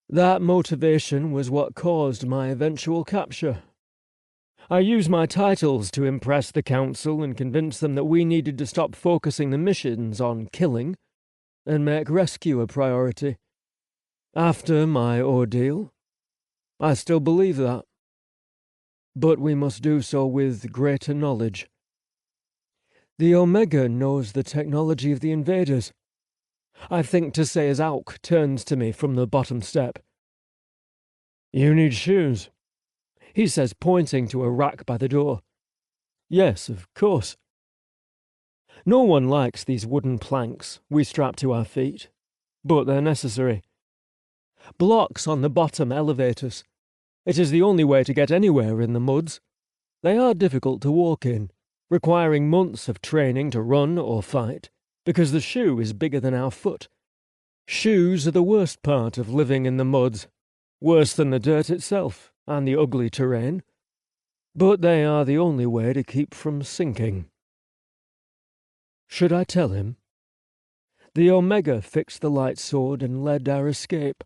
That motivation was what caused my eventual capture. I used my titles to impress the council and convince them that we needed to stop focusing the missions on killing and make rescue a priority. After my ordeal, I still believe that. But we must do so with greater knowledge. The Omega knows the technology of the invaders. I think to say as Auk turns to me from the bottom step. "You need shoes," he says, pointing to a rack by the door. "Yes, of course." No one likes these wooden planks we strap to our feet, but they're necessary. Blocks on the bottom elevate us. It is the only way to get anywhere in the muds. They are difficult to walk in, requiring months of training to run or fight, because the shoe is bigger than our foot. Shoes are the worst part of living in the muds. worse than the dirt itself and the ugly terrain, but they are the only way to keep from sinking. Should I tell him? The Omega fixed the light sword and led our escape.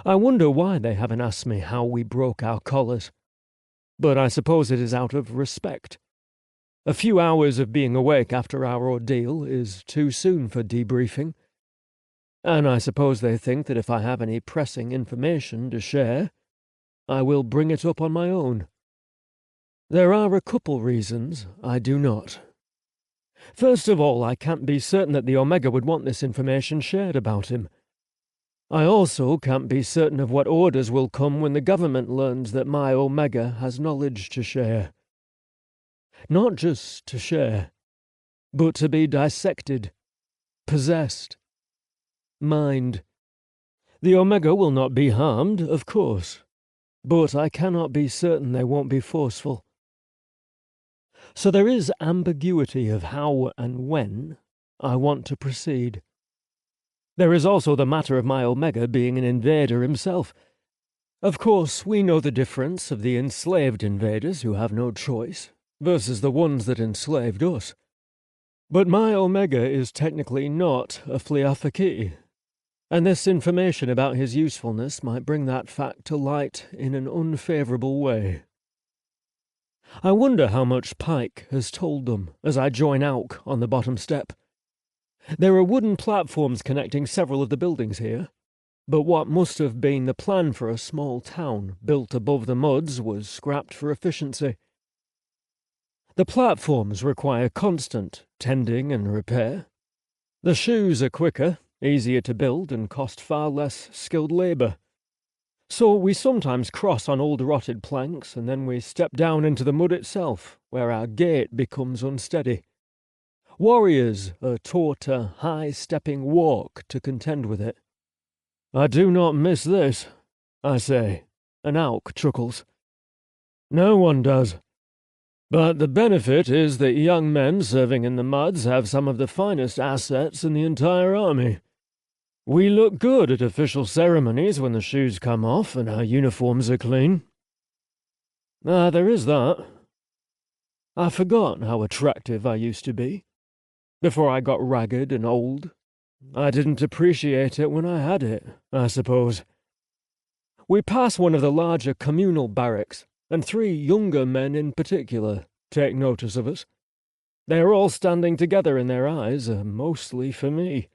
I wonder why they haven't asked me how we broke our collars, but I suppose it is out of respect. A few hours of being awake after our ordeal is too soon for debriefing, and I suppose they think that if I have any pressing information to share, I will bring it up on my own. There are a couple reasons I do not. First of all, I can't be certain that the Omega would want this information shared about him. I also can't be certain of what orders will come when the government learns that my Omega has knowledge to share. Not just to share, but to be dissected, possessed, mined. The Omega will not be harmed, of course, but I cannot be certain they won't be forceful. So there is ambiguity of how and when I want to proceed. There is also the matter of my Omega being an invader himself. Of course, we know the difference of the enslaved invaders who have no choice versus the ones that enslaved us. But my Omega is technically not a Fliafaki, and this information about his usefulness might bring that fact to light in an unfavourable way. I wonder how much Pykh has told them as I join Auk on the bottom step. There are wooden platforms connecting several of the buildings here, but what must have been the plan for a small town built above the muds was scrapped for efficiency. The platforms require constant tending and repair. The shoes are quicker, easier to build, and cost far less skilled labour. So we sometimes cross on old rotted planks, and then we step down into the mud itself, where our gait becomes unsteady. Warriors are taught a high-stepping walk to contend with it. I do not miss this, I say, and Auk chuckles. No one does. But the benefit is that young men serving in the muds have some of the finest assets in the entire army. We look good at official ceremonies when the shoes come off and our uniforms are clean. There is that. I forgot how attractive I used to be. Before I got ragged and old, I didn't appreciate it when I had it, I suppose. We pass one of the larger communal barracks, and 3 younger men in particular take notice of us. They are all standing together, and their eyes are mostly for me.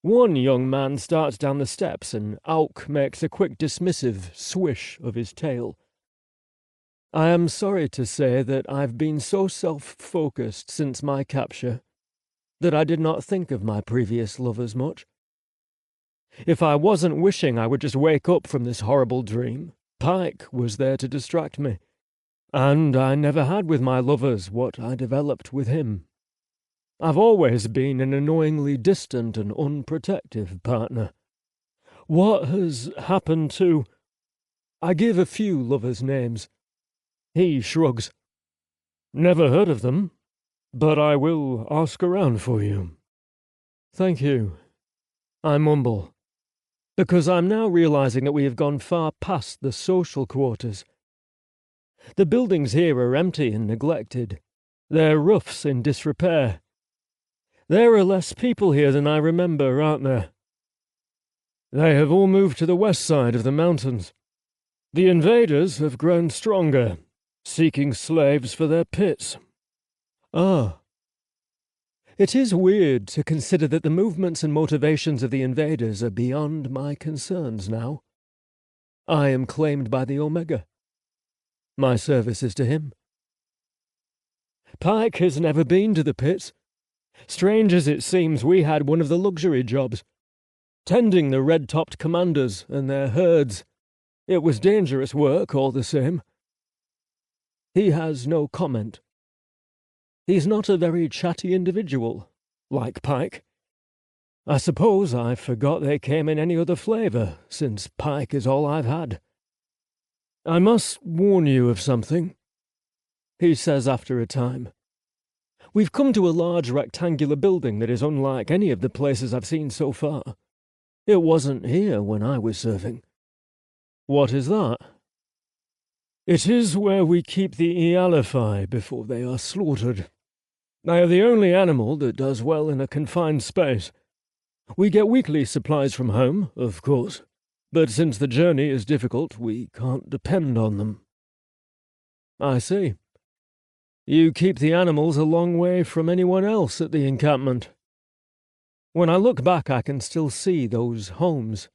One young man starts down the steps, and Auk makes a quick dismissive swish of his tail. I am sorry to say that I've been so self-focused since my capture that I did not think of my previous lovers much. If I wasn't wishing I would just wake up from this horrible dream, Pykh was there to distract me, and I never had with my lovers what I developed with him. I've always been an annoyingly distant and unprotective partner. What has happened to... I give a few lovers names. He shrugs. Never heard of them, but I will ask around for you. Thank you. I mumble, because I'm now realizing that we have gone far past the social quarters. The buildings here are empty and neglected, their roofs in disrepair. There are less people here than I remember, aren't there? They have all moved to the west side of the mountains. The invaders have grown stronger, seeking slaves for their pits. Ah. It is weird to consider that the movements and motivations of the invaders are beyond my concerns now. I am claimed by the Omega. My service is to him. Pykh has never been to the pits. Strange as it seems, we had one of the luxury jobs, tending the red-topped commanders and their herds. It was dangerous work, all the same. He has no comment. He's not a very chatty individual, like Pykh. I suppose I forgot they came in any other flavour, since Pykh is all I've had. I must warn you of something, he says after a time. We've come to a large rectangular building that is unlike any of the places I've seen so far. It wasn't here when I was serving. What is that? It is where we keep the Ealiphi before they are slaughtered. They are the only animal that does well in a confined space. We get weekly supplies from home, of course, but since the journey is difficult, we can't depend on them. I see. You keep the animals a long way from anyone else at the encampment. When I look back, I can still see those homes.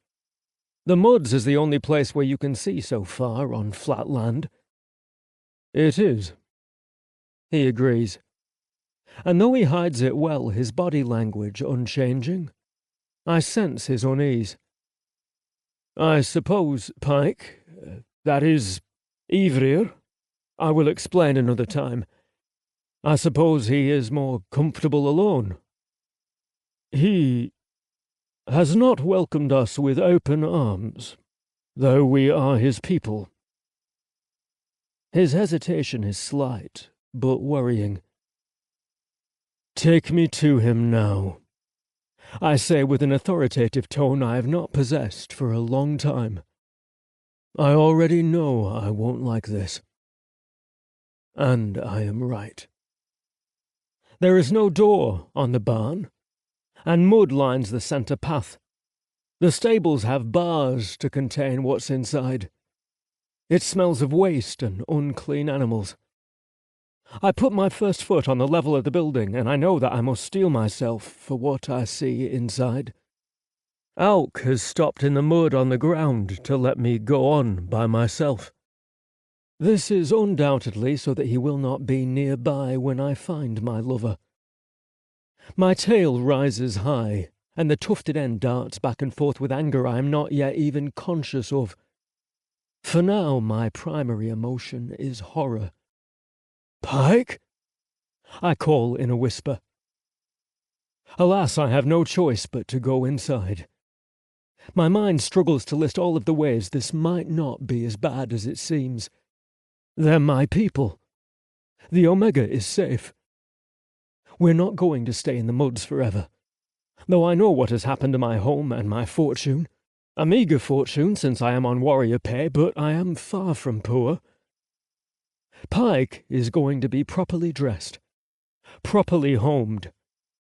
The Muds is the only place where you can see so far on flat land. It is. He agrees. And though he hides it well, his body language unchanging, I sense his unease. I suppose Pykh, that is, Ivrir, I will explain another time. I suppose he is more comfortable alone. He has not welcomed us with open arms, though we are his people. His hesitation is slight, but worrying. Take me to him now, I say with an authoritative tone I have not possessed for a long time. I already know I won't like this. And I am right. There is no door on the barn, and mud lines the centre path. The stables have bars to contain what's inside. It smells of waste and unclean animals. I put my first foot on the level of the building, and I know that I must steel myself for what I see inside. Auk has stopped in the mud on the ground to let me go on by myself. This is undoubtedly so that he will not be nearby when I find my lover. My tail rises high, and the tufted end darts back and forth with anger I am not yet even conscious of. For now, my primary emotion is horror. Pykh? I call in a whisper. Alas, I have no choice but to go inside. My mind struggles to list all of the ways this might not be as bad as it seems. They're my people. The Omega is safe. We're not going to stay in the Muds forever. Though I know what has happened to my home and my fortune. A meagre fortune since I am on warrior pay, but I am far from poor. Pykh is going to be properly dressed, properly homed,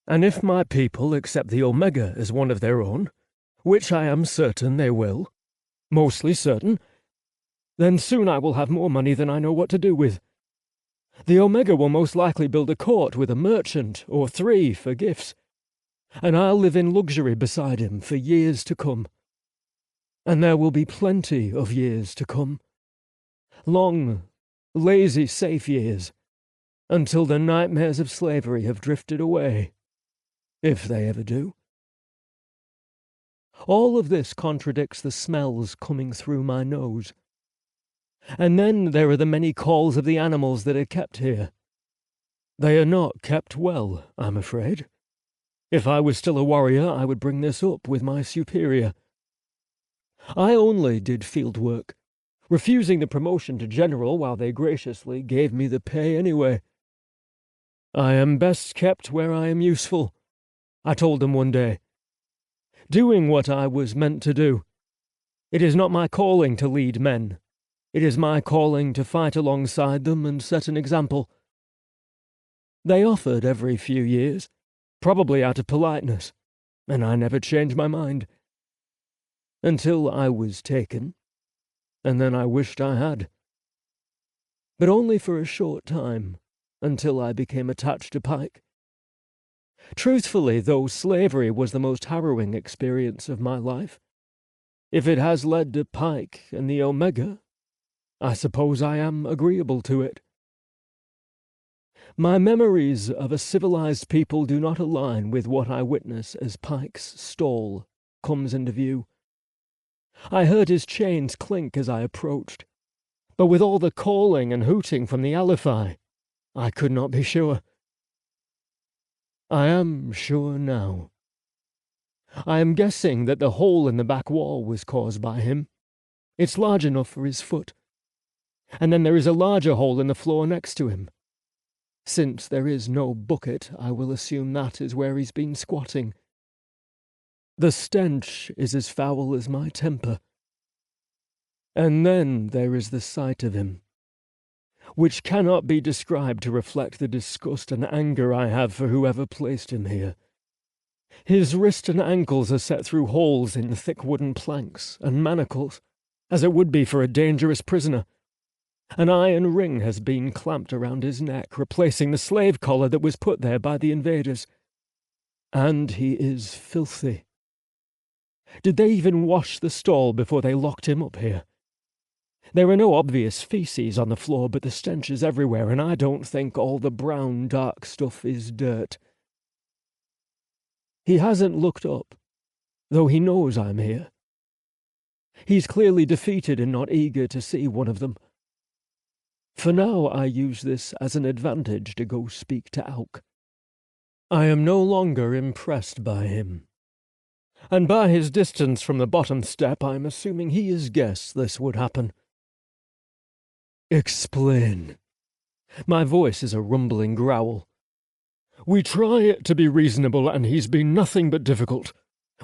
and if my people accept the Omega as one of their own, which I am certain they will, mostly certain, then soon I will have more money than I know what to do with. The Omega will most likely build a court with a merchant or 3 for gifts, and I'll live in luxury beside him for years to come. And there will be plenty of years to come. Long, lazy, safe years, until the nightmares of slavery have drifted away, if they ever do. All of this contradicts the smells coming through my nose. And then there are the many calls of the animals that are kept here. They are not kept well, I'm afraid. If I was still a warrior, I would bring this up with my superior. I only did field work, refusing the promotion to general while they graciously gave me the pay anyway. I am best kept where I am useful, I told them one day, doing what I was meant to do. It is not my calling to lead men. It is my calling to fight alongside them and set an example. They offered every few years, probably out of politeness, and I never changed my mind. Until I was taken, and then I wished I had. But only for a short time, until I became attached to Pykh. Truthfully, though slavery was the most harrowing experience of my life, if it has led to Pykh and the Omega, I suppose I am agreeable to it. My memories of a civilized people do not align with what I witness as Pyke's stall comes into view. I heard his chains clink as I approached, but with all the calling and hooting from the Ealiphi, I could not be sure. I am sure now. I am guessing that the hole in the back wall was caused by him. It's large enough for his foot. And then there is a larger hole in the floor next to him. Since there is no bucket, I will assume that is where he's been squatting. The stench is as foul as my temper. And then there is the sight of him, which cannot be described to reflect the disgust and anger I have for whoever placed him here. His wrist and ankles are set through holes in thick wooden planks and manacles, as it would be for a dangerous prisoner. An iron ring has been clamped around his neck, replacing the slave collar that was put there by the invaders. And he is filthy. Did they even wash the stall before they locked him up here? There are no obvious feces on the floor, but the stench is everywhere, and I don't think all the brown, dark stuff is dirt. He hasn't looked up, though he knows I'm here. He's clearly defeated and not eager to see one of them. For now, I use this as an advantage to go speak to Pykh. I am no longer impressed by him. And by his distance from the bottom step, I'm assuming he has guessed this would happen. Explain. My voice is a rumbling growl. We try to be reasonable, and he's been nothing but difficult.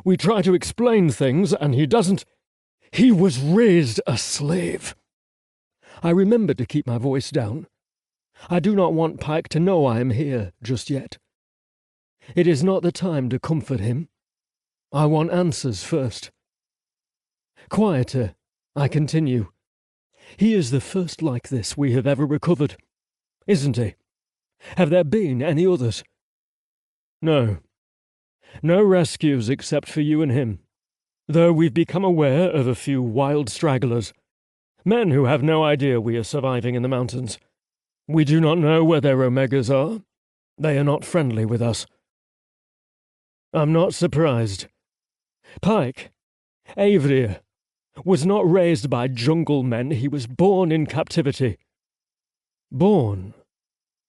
We try to explain things, and he doesn't. He was raised a slave. I remember to keep my voice down. I do not want Pykh to know I am here just yet. It is not the time to comfort him. I want answers first. Quieter, I continue. He is the first like this we have ever recovered, isn't he? Have there been any others? No. No rescues except for you and him, though we've become aware of a few wild stragglers. Men who have no idea we are surviving in the mountains. We do not know where their omegas are. They are not friendly with us. I'm not surprised. Pykh, Eileen, was not raised by jungle men. He was born in captivity. Born?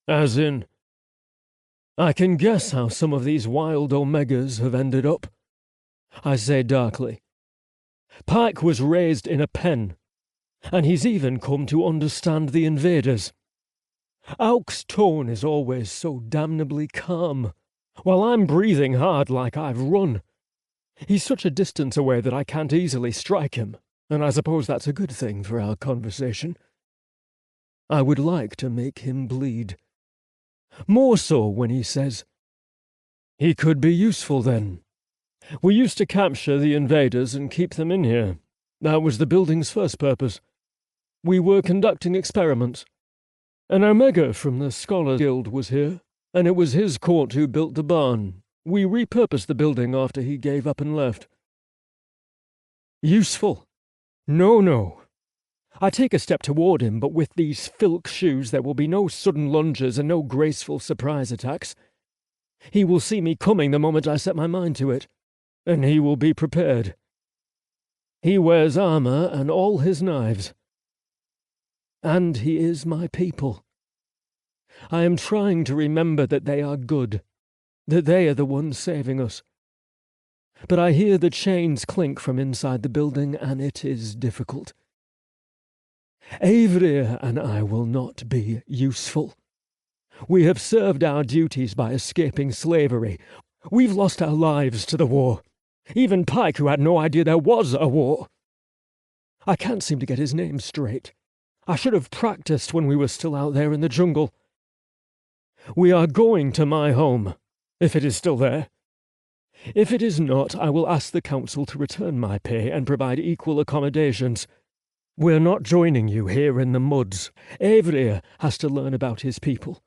As in... I can guess how some of these wild omegas have ended up. I say darkly. Pykh was raised in a pen, and he's even come to understand the invaders. Pyk's tone is always so damnably calm, while I'm breathing hard like I've run. He's such a distance away that I can't easily strike him, and I suppose that's a good thing for our conversation. I would like to make him bleed. More so when he says, "He could be useful then. We used to capture the invaders and keep them in here. That was the building's first purpose. We were conducting experiments. An Omega from the Scholars Guild was here, and it was his court who built the barn. We repurposed the building after he gave up and left." Useful? No. I take a step toward him, but with these Pykh shoes there will be no sudden lunges and no graceful surprise attacks. He will see me coming the moment I set my mind to it, and he will be prepared. He wears armor and all his knives. And he is my people. I am trying to remember that they are good, that they are the ones saving us. But I hear the chains clink from inside the building, and it is difficult. Eileen and I will not be useful. We have served our duties by escaping slavery. We've lost our lives to the war. Even Pykh, who had no idea there was a war. I can't seem to get his name straight. I should have practiced when we were still out there in the jungle. We are going to my home, if it is still there. If it is not, I will ask the council to return my pay and provide equal accommodations. We're not joining you here in the muds. Eileen has to learn about his people.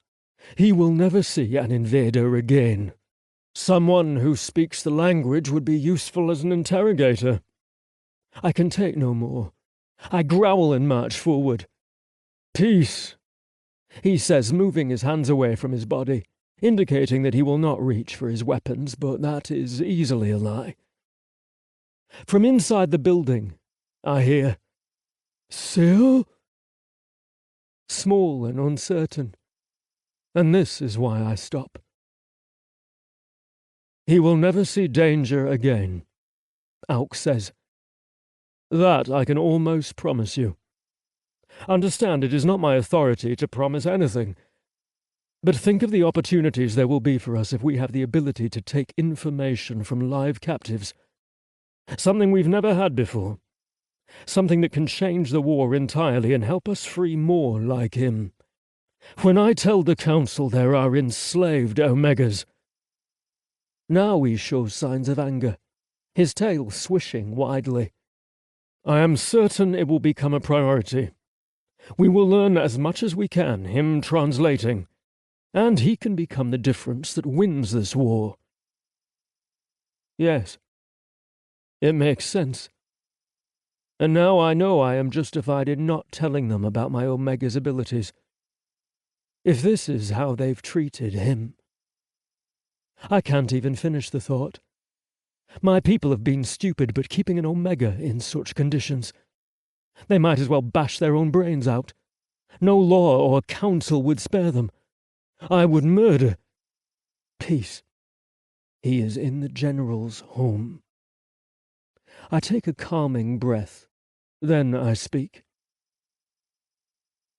He will never see an invader again. Someone who speaks the language would be useful as an interrogator. I can take no more. I growl and march forward. Peace, he says, moving his hands away from his body, indicating that he will not reach for his weapons, but that is easily a lie. From inside the building, I hear, "Seal?" Small and uncertain, and this is why I stop. He will never see danger again, Pykh says. That I can almost promise you. Understand, it is not my authority to promise anything. But think of the opportunities there will be for us if we have the ability to take information from live captives. Something we've never had before. Something that can change the war entirely and help us free more like him. When I tell the Council there are enslaved Omegas. Now he shows signs of anger, his tail swishing widely. I am certain it will become a priority. We will learn as much as we can, him translating, and he can become the difference that wins this war. Yes, it makes sense. And now I know I am justified in not telling them about my Omega's abilities. If this is how they've treated him. I can't even finish the thought. My people have been stupid, but keeping an Omega in such conditions. They might as well bash their own brains out. No law or council would spare them. I would murder. Peace. He is in the General's home. I take a calming breath. Then I speak.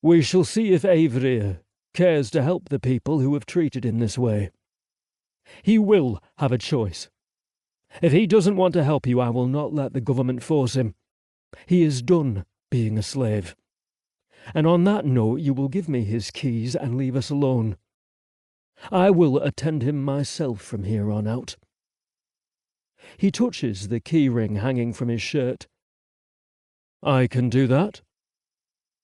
We shall see if Avery cares to help the people who have treated him this way. He will have a choice. If he doesn't want to help you, I will not let the government force him. He is done being a slave. And on that note, you will give me his keys and leave us alone. I will attend him myself from here on out. He touches the key ring hanging from his shirt. I can do that.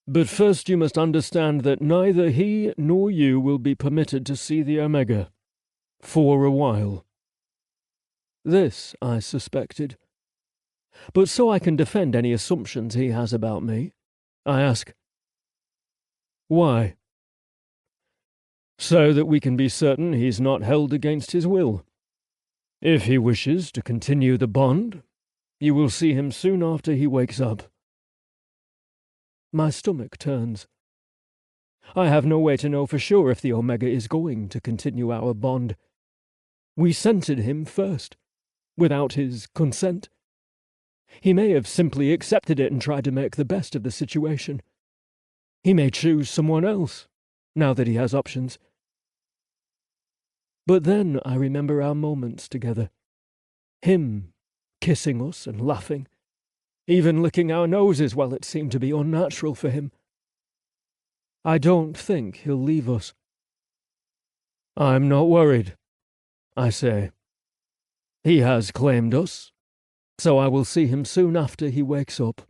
But first you must understand that neither he nor you will be permitted to see the Omega. For a while. This I suspected. But so I can defend any assumptions he has about me, I ask, why? So that we can be certain he's not held against his will. If he wishes to continue the bond, you will see him soon after he wakes up. My stomach turns. I have no way to know for sure if the Omega is going to continue our bond. We scented him first, without his consent. He may have simply accepted it and tried to make the best of the situation. He may choose someone else, now that he has options. But then I remember our moments together. Him kissing us and laughing, even licking our noses while it seemed to be unnatural for him. I don't think he'll leave us. I'm not worried, I say. He has claimed us, so I will see him soon after he wakes up.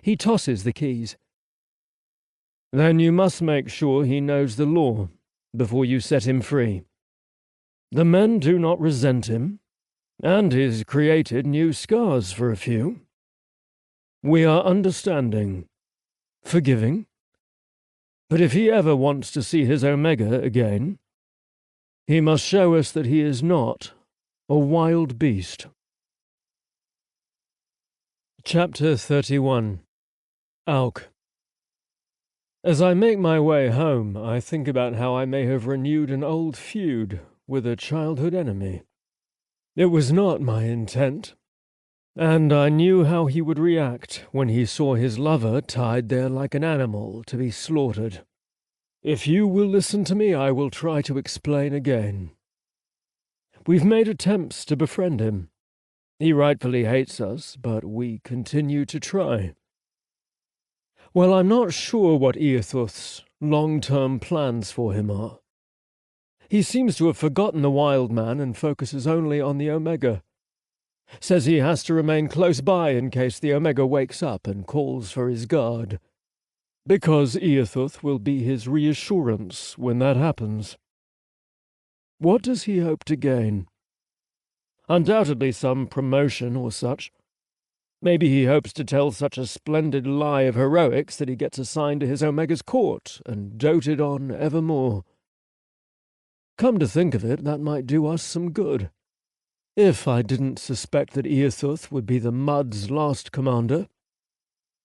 He tosses the keys. Then you must make sure he knows the law before you set him free. The men do not resent him, and he's created new scars for a few. We are understanding, forgiving, but if he ever wants to see his Omega again, he must show us that he is not a wild beast. Chapter 31. Auk. As I make my way home, I think about how I may have renewed an old feud with a childhood enemy. It was not my intent, and I knew how he would react when he saw his lover tied there like an animal to be slaughtered. If you will listen to me, I will try to explain again. We've made attempts to befriend him. He rightfully hates us, but we continue to try. Well, I'm not sure what Eothuth's long-term plans for him are. He seems to have forgotten the wild man and focuses only on the Omega. Says he has to remain close by in case the Omega wakes up and calls for his guard. Because Eothuth will be his reassurance when that happens. What does he hope to gain? Undoubtedly some promotion or such. Maybe he hopes to tell such a splendid lie of heroics that he gets assigned to his Omega's court and doted on evermore. Come to think of it, that might do us some good. If I didn't suspect that Eothuth would be the Mud's last commander.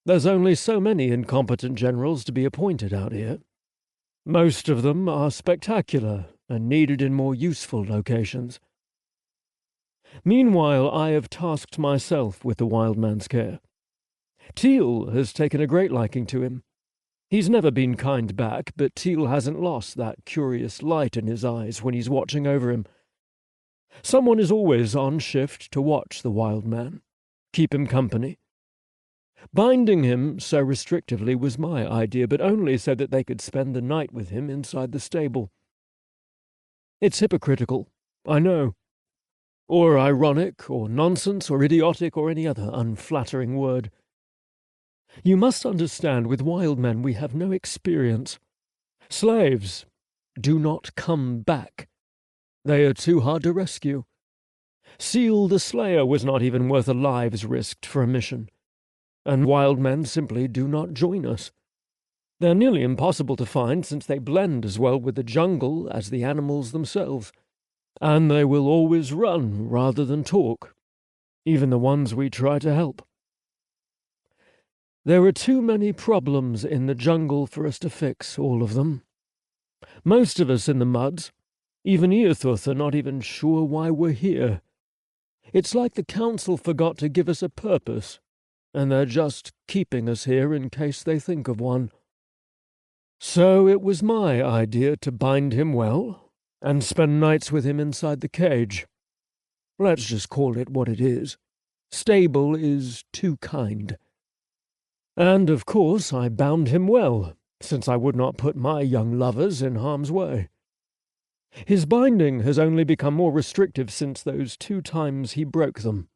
There's only so many incompetent generals to be appointed out here. Most of them are spectacular and needed in more useful locations. Meanwhile, I have tasked myself with the wild man's care. Teal has taken a great liking to him. He's never been kind back, but Teal hasn't lost that curious light in his eyes when he's watching over him. Someone is always on shift to watch the wild man, keep him company, Binding him so restrictively was my idea, but only so that they could spend the night with him inside the stable. It's hypocritical, I know, or ironic, or nonsense, or idiotic, or any other unflattering word. You must understand, with wild men we have no experience. Slaves do not come back. They are too hard to rescue. Seal the Slayer was not even worth a lives risked for a mission, and wild men simply do not join us. They're nearly impossible to find, since they blend as well with the jungle as the animals themselves, and they will always run rather than talk, even the ones we try to help. There are too many problems in the jungle for us to fix all of them. Most of us in the muds, even Earthuth, are not even sure why we're here. It's like the council forgot to give us a purpose, and they're just keeping us here in case they think of one. So it was my idea to bind him well, and spend nights with him inside the cage. Let's just call it what it is. Stable is too kind. And, of course, I bound him well, since I would not put my young lovers in harm's way. His binding has only become more restrictive since those 2 times he broke them.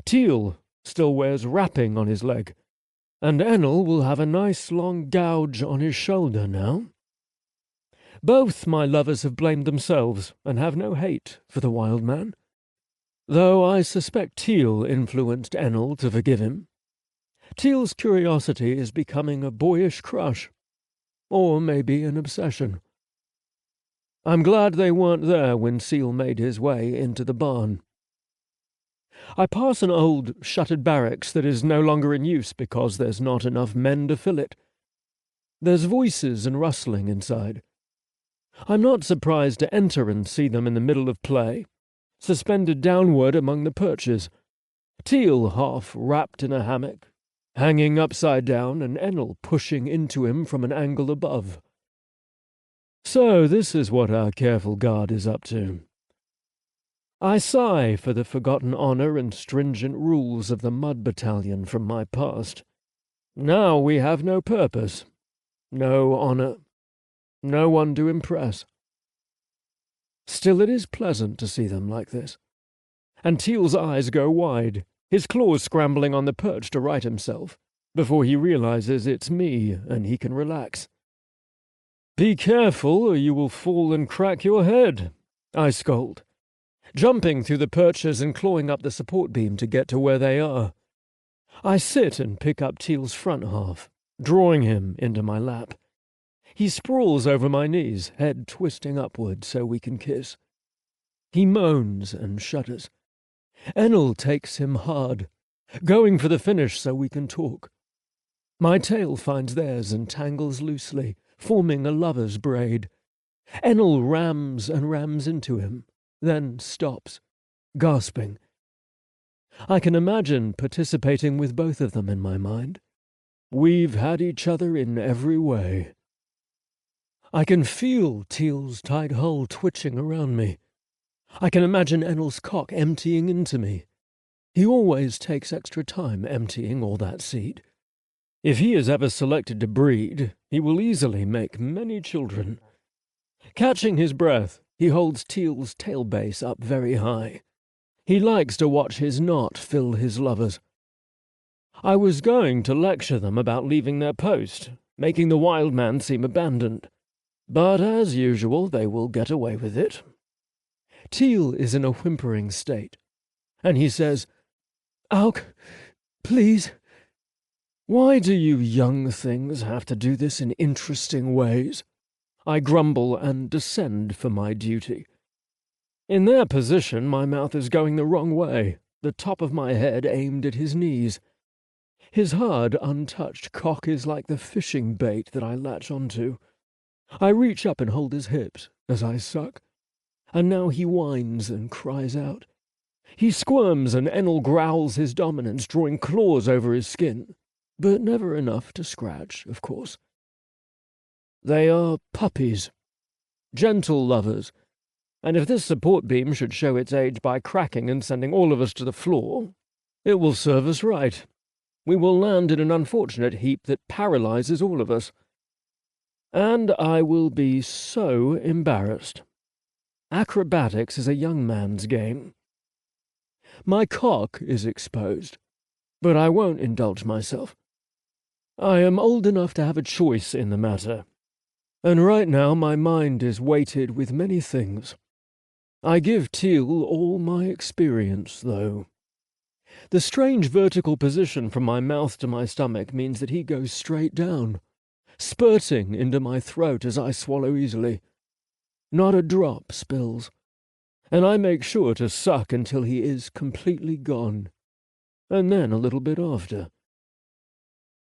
Teal still wears wrapping on his leg, and Enel will have a nice long gouge on his shoulder now. Both my lovers have blamed themselves, and have no hate for the wild man, though I suspect Teal influenced Enel to forgive him. Teal's curiosity is becoming a boyish crush, or maybe an obsession. I'm glad they weren't there when Seal made his way into the barn. I pass an old, shuttered barracks that is no longer in use because there's not enough men to fill it. There's voices and rustling inside. I'm not surprised to enter and see them in the middle of play, suspended downward among the perches, Teal half wrapped in a hammock, hanging upside down, and Enel pushing into him from an angle above. So this is what our careful guard is up to. I sigh for the forgotten honor and stringent rules of the Mud Battalion from my past. Now we have no purpose, no honor, no one to impress. Still, it is pleasant to see them like this. And Teal's eyes go wide, his claws scrambling on the perch to right himself, before he realizes it's me and he can relax. "Be careful, or you will fall and crack your head," I scold, jumping through the perches and clawing up the support beam to get to where they are. I sit and pick up Teal's front half, drawing him into my lap. He sprawls over my knees, head twisting upward so we can kiss. He moans and shudders. Enel takes him hard, going for the finish so we can talk. My tail finds theirs and tangles loosely, forming a lover's braid. Enel rams and rams into him, then stops, gasping. I can imagine participating with both of them in my mind. We've had each other in every way. I can feel Teal's tight hull twitching around me. I can imagine Enel's cock emptying into me. He always takes extra time emptying all that seed. If he is ever selected to breed, he will easily make many children. Catching his breath, he holds Teal's tail base up very high. He likes to watch his knot fill his lovers. I was going to lecture them about leaving their post, making the wild man seem abandoned. But as usual, they will get away with it. Teal is in a whimpering state, and he says, "Auk, please. Why do you young things have to do this in interesting ways?" I grumble and descend for my duty. In their position, my mouth is going the wrong way, the top of my head aimed at his knees. His hard, untouched cock is like the fishing bait that I latch onto. I reach up and hold his hips as I suck, and now he whines and cries out. He squirms and Enel growls his dominance, drawing claws over his skin, but never enough to scratch, of course. They are puppies, gentle lovers, and if this support beam should show its age by cracking and sending all of us to the floor, it will serve us right. we will land in an unfortunate heap that paralyzes all of us. And I will be so embarrassed. Acrobatics is a young man's game. My cock is exposed, but I won't indulge myself. I am old enough to have a choice in the matter, and right now my mind is weighted with many things. I give Teal all my experience, though. The strange vertical position from my mouth to my stomach means that he goes straight down, spurting into my throat as I swallow easily. Not a drop spills, and I make sure to suck until he is completely gone, and then a little bit after.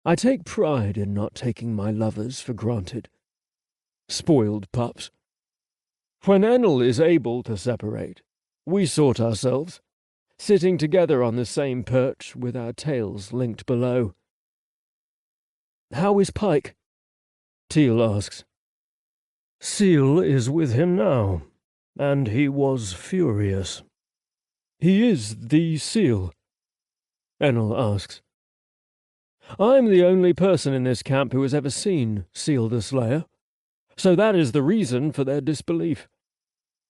I take pride in not taking my lovers for granted. Spoiled pups. When Enel is able to separate, we sort ourselves, sitting together on the same perch with our tails linked below. "How is Pykh?" Teal asks. "Seal is with him now, and he was furious." "He is the seal?" Enel asks. "I'm the only person in this camp who has ever seen Seal the Slayer, so that is the reason for their disbelief.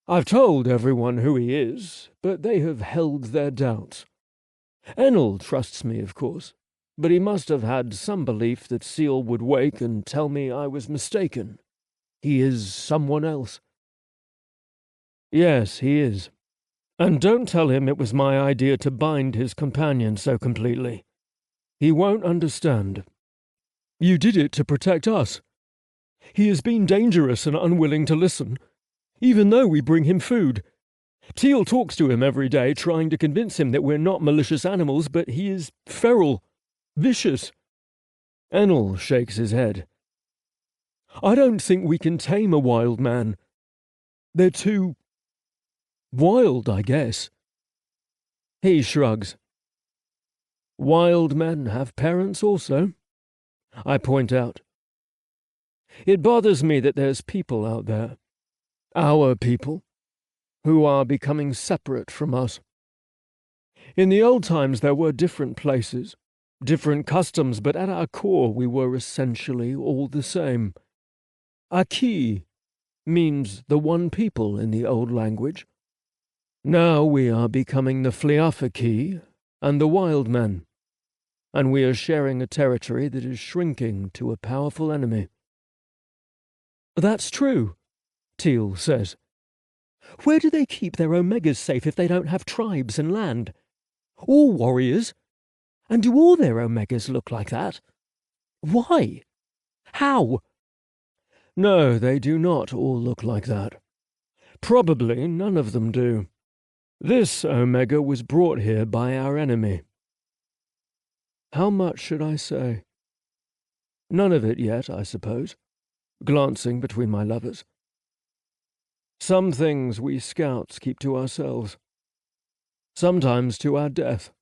I've told everyone who he is, but they have held their doubts. Enel trusts me, of course, but he must have had some belief that Seal would wake and tell me I was mistaken. He is someone else." "Yes, he is. And don't tell him it was my idea to bind his companion so completely. He won't understand. You did it to protect us. He has been dangerous and unwilling to listen, even though we bring him food. Teal talks to him every day, trying to convince him that we're not malicious animals, but he is feral, vicious." Enel shakes his head. "I don't think we can tame a wild man. They're too wild, I guess." He shrugs. "Wild men have parents also," I point out. "It bothers me that there's people out there, our people, who are becoming separate from us. In the old times there were different places, different customs, but at our core we were essentially all the same. Aki means the one people in the old language. Now we are becoming the Fliafaki and the wild men, and we are sharing a territory that is shrinking to a powerful enemy." "That's true," Teal says. "Where do they keep their omegas safe if they don't have tribes and land? All warriors? And do all their omegas look like that? Why? How?" "No, they do not all look like that. Probably none of them do. This omega was brought here by our enemy." How much should I say? None of it yet, I suppose, glancing between my lovers. Some things we scouts keep to ourselves, sometimes to our death.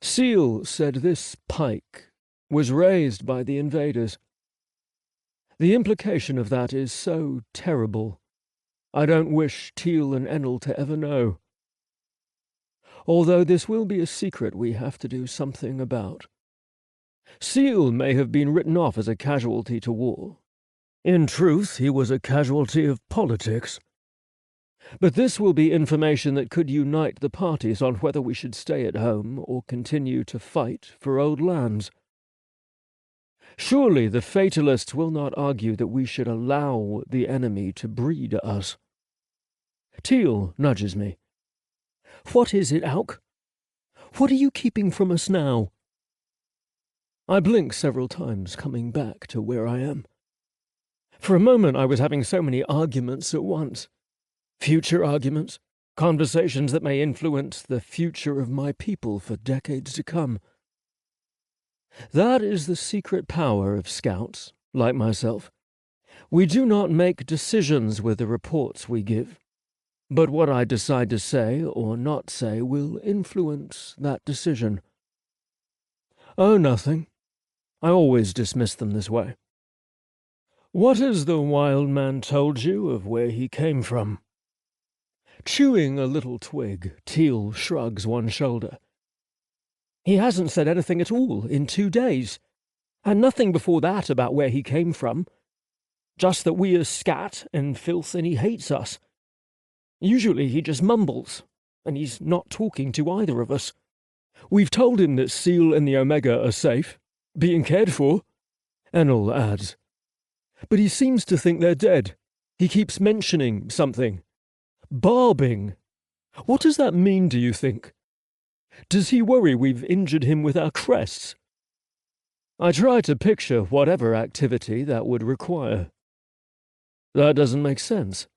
Seal said this Pykh was raised by the invaders. The implication of that is so terrible. I don't wish Teal and Enel to ever know. Although this will be a secret we have to do something about. Seal may have been written off as a casualty to war. In truth, he was a casualty of politics. But this will be information that could unite the parties on whether we should stay at home or continue to fight for old lands. Surely the fatalists will not argue that we should allow the enemy to breed us. Teal nudges me. "What is it, Auk? What are you keeping from us now?" I blink several times, coming back to where I am. For a moment I was having so many arguments at once. Future arguments, conversations that may influence the future of my people for decades to come. That is the secret power of scouts, like myself. We do not make decisions with the reports we give, but what I decide to say or not say will influence that decision. "Oh, nothing. I always dismiss them this way." "What has the wild man told you of where he came from?" Chewing a little twig, Teal shrugs one shoulder. He hasn't said anything at all in 2 days, and nothing before that about where he came from. Just that we are scat and filth and he hates us. Usually he just mumbles, and he's not talking to either of us. We've told him that Seal and the Omega are safe, being cared for, Enel adds. But he seems to think they're dead. He keeps mentioning something. Barbing. What does that mean, do you think? Does he worry we've injured him with our crests? I try to picture whatever activity that would require. That doesn't make sense.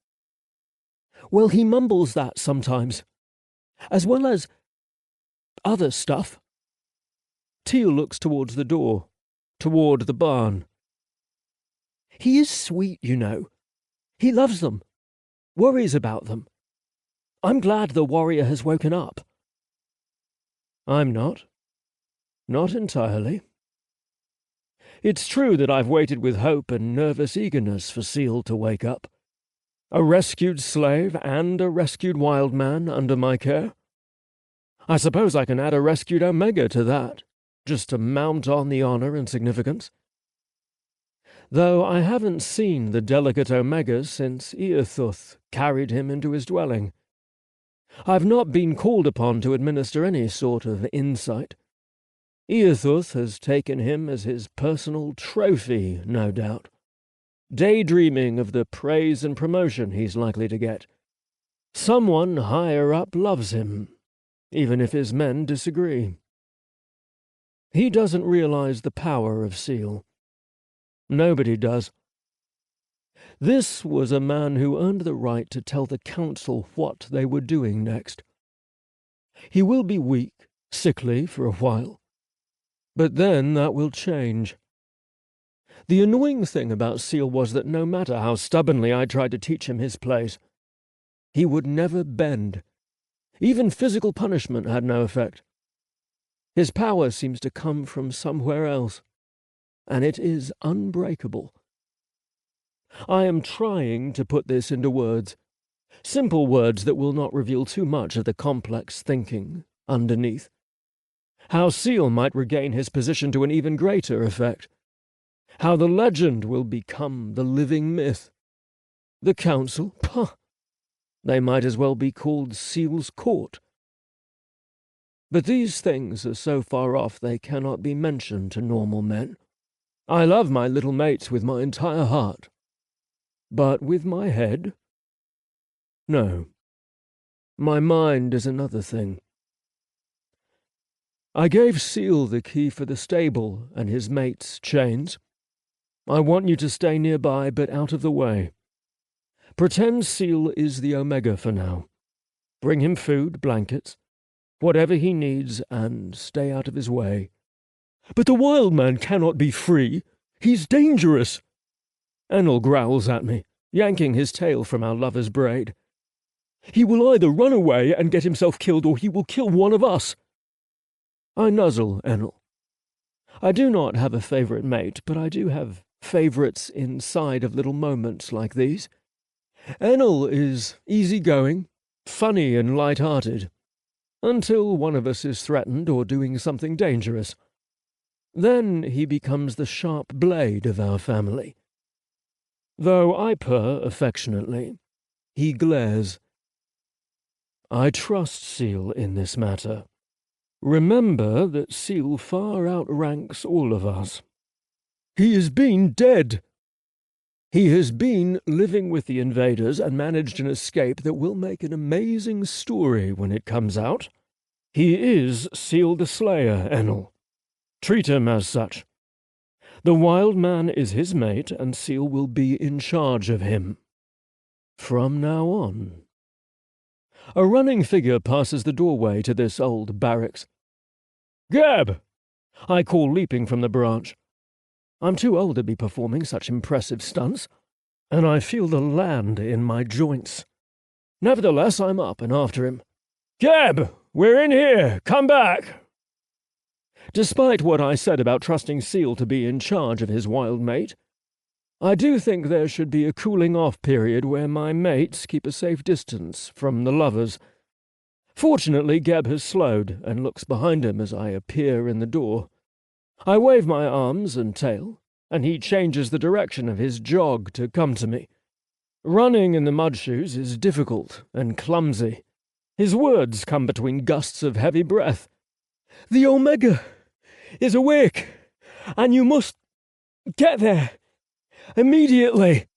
Well, he mumbles that sometimes, as well as other stuff. Teal looks towards the door, toward the barn. He is sweet, you know. He loves them, worries about them. I'm glad the warrior has woken up. I'm not. Not entirely. It's true that I've waited with hope and nervous eagerness for Seal to wake up. A rescued slave and a rescued wild man under my care. I suppose I can add a rescued Omega to that, just to mount on the honor and significance. Though I haven't seen the delicate Omega since Eothuth carried him into his dwelling. I've not been called upon to administer any sort of insight. Eothuth has taken him as his personal trophy, no doubt, daydreaming of the praise and promotion he's likely to get. Someone higher up loves him, even if his men disagree. He doesn't realize the power of Seal. Nobody does. This was a man who earned the right to tell the council what they were doing next. He will be weak, sickly for a while, but then that will change. The annoying thing about Seal was that no matter how stubbornly I tried to teach him his place, he would never bend. Even physical punishment had no effect. His power seems to come from somewhere else, and it is unbreakable. I am trying to put this into words, simple words that will not reveal too much of the complex thinking underneath. How Seal might regain his position to an even greater effect. How the legend will become the living myth. The council? Pah! They might as well be called Seal's Court. But these things are so far off they cannot be mentioned to normal men. I love my little mates with my entire heart. But with my head? No. My mind is another thing. I gave Seal the key for the stable and his mates' chains. I want you to stay nearby but out of the way. Pretend Seal is the Omega for now. Bring him food, blankets, whatever he needs, and stay out of his way. But the wild man cannot be free. He's dangerous. Enel growls at me, yanking his tail from our lover's braid. He will either run away and get himself killed, or he will kill one of us. I nuzzle Enel. I do not have a favorite mate, but I do have favorites inside of little moments like these. Enel is easygoing, funny and light-hearted, until one of us is threatened or doing something dangerous. Then he becomes the sharp blade of our family. Though I purr affectionately, he glares. I trust Seal in this matter. Remember that Seal far outranks all of us. He has been dead. He has been living with the invaders and managed an escape that will make an amazing story when it comes out. He is Seal the Slayer, Enel. Treat him as such. The wild man is his mate, and Seal will be in charge of him. From now on. A running figure passes the doorway to this old barracks. Gab! I call, leaping from the branch. I'm too old to be performing such impressive stunts, and I feel the land in my joints. Nevertheless, I'm up and after him. Gab! We're in here! Come back! Despite what I said about trusting Seal to be in charge of his wild mate, I do think there should be a cooling-off period where my mates keep a safe distance from the lovers. Fortunately, Geb has slowed and looks behind him as I appear in the door. I wave my arms and tail, and he changes the direction of his jog to come to me. Running in the mud shoes is difficult and clumsy. His words come between gusts of heavy breath. "The Omega is awake, and you must get there immediately."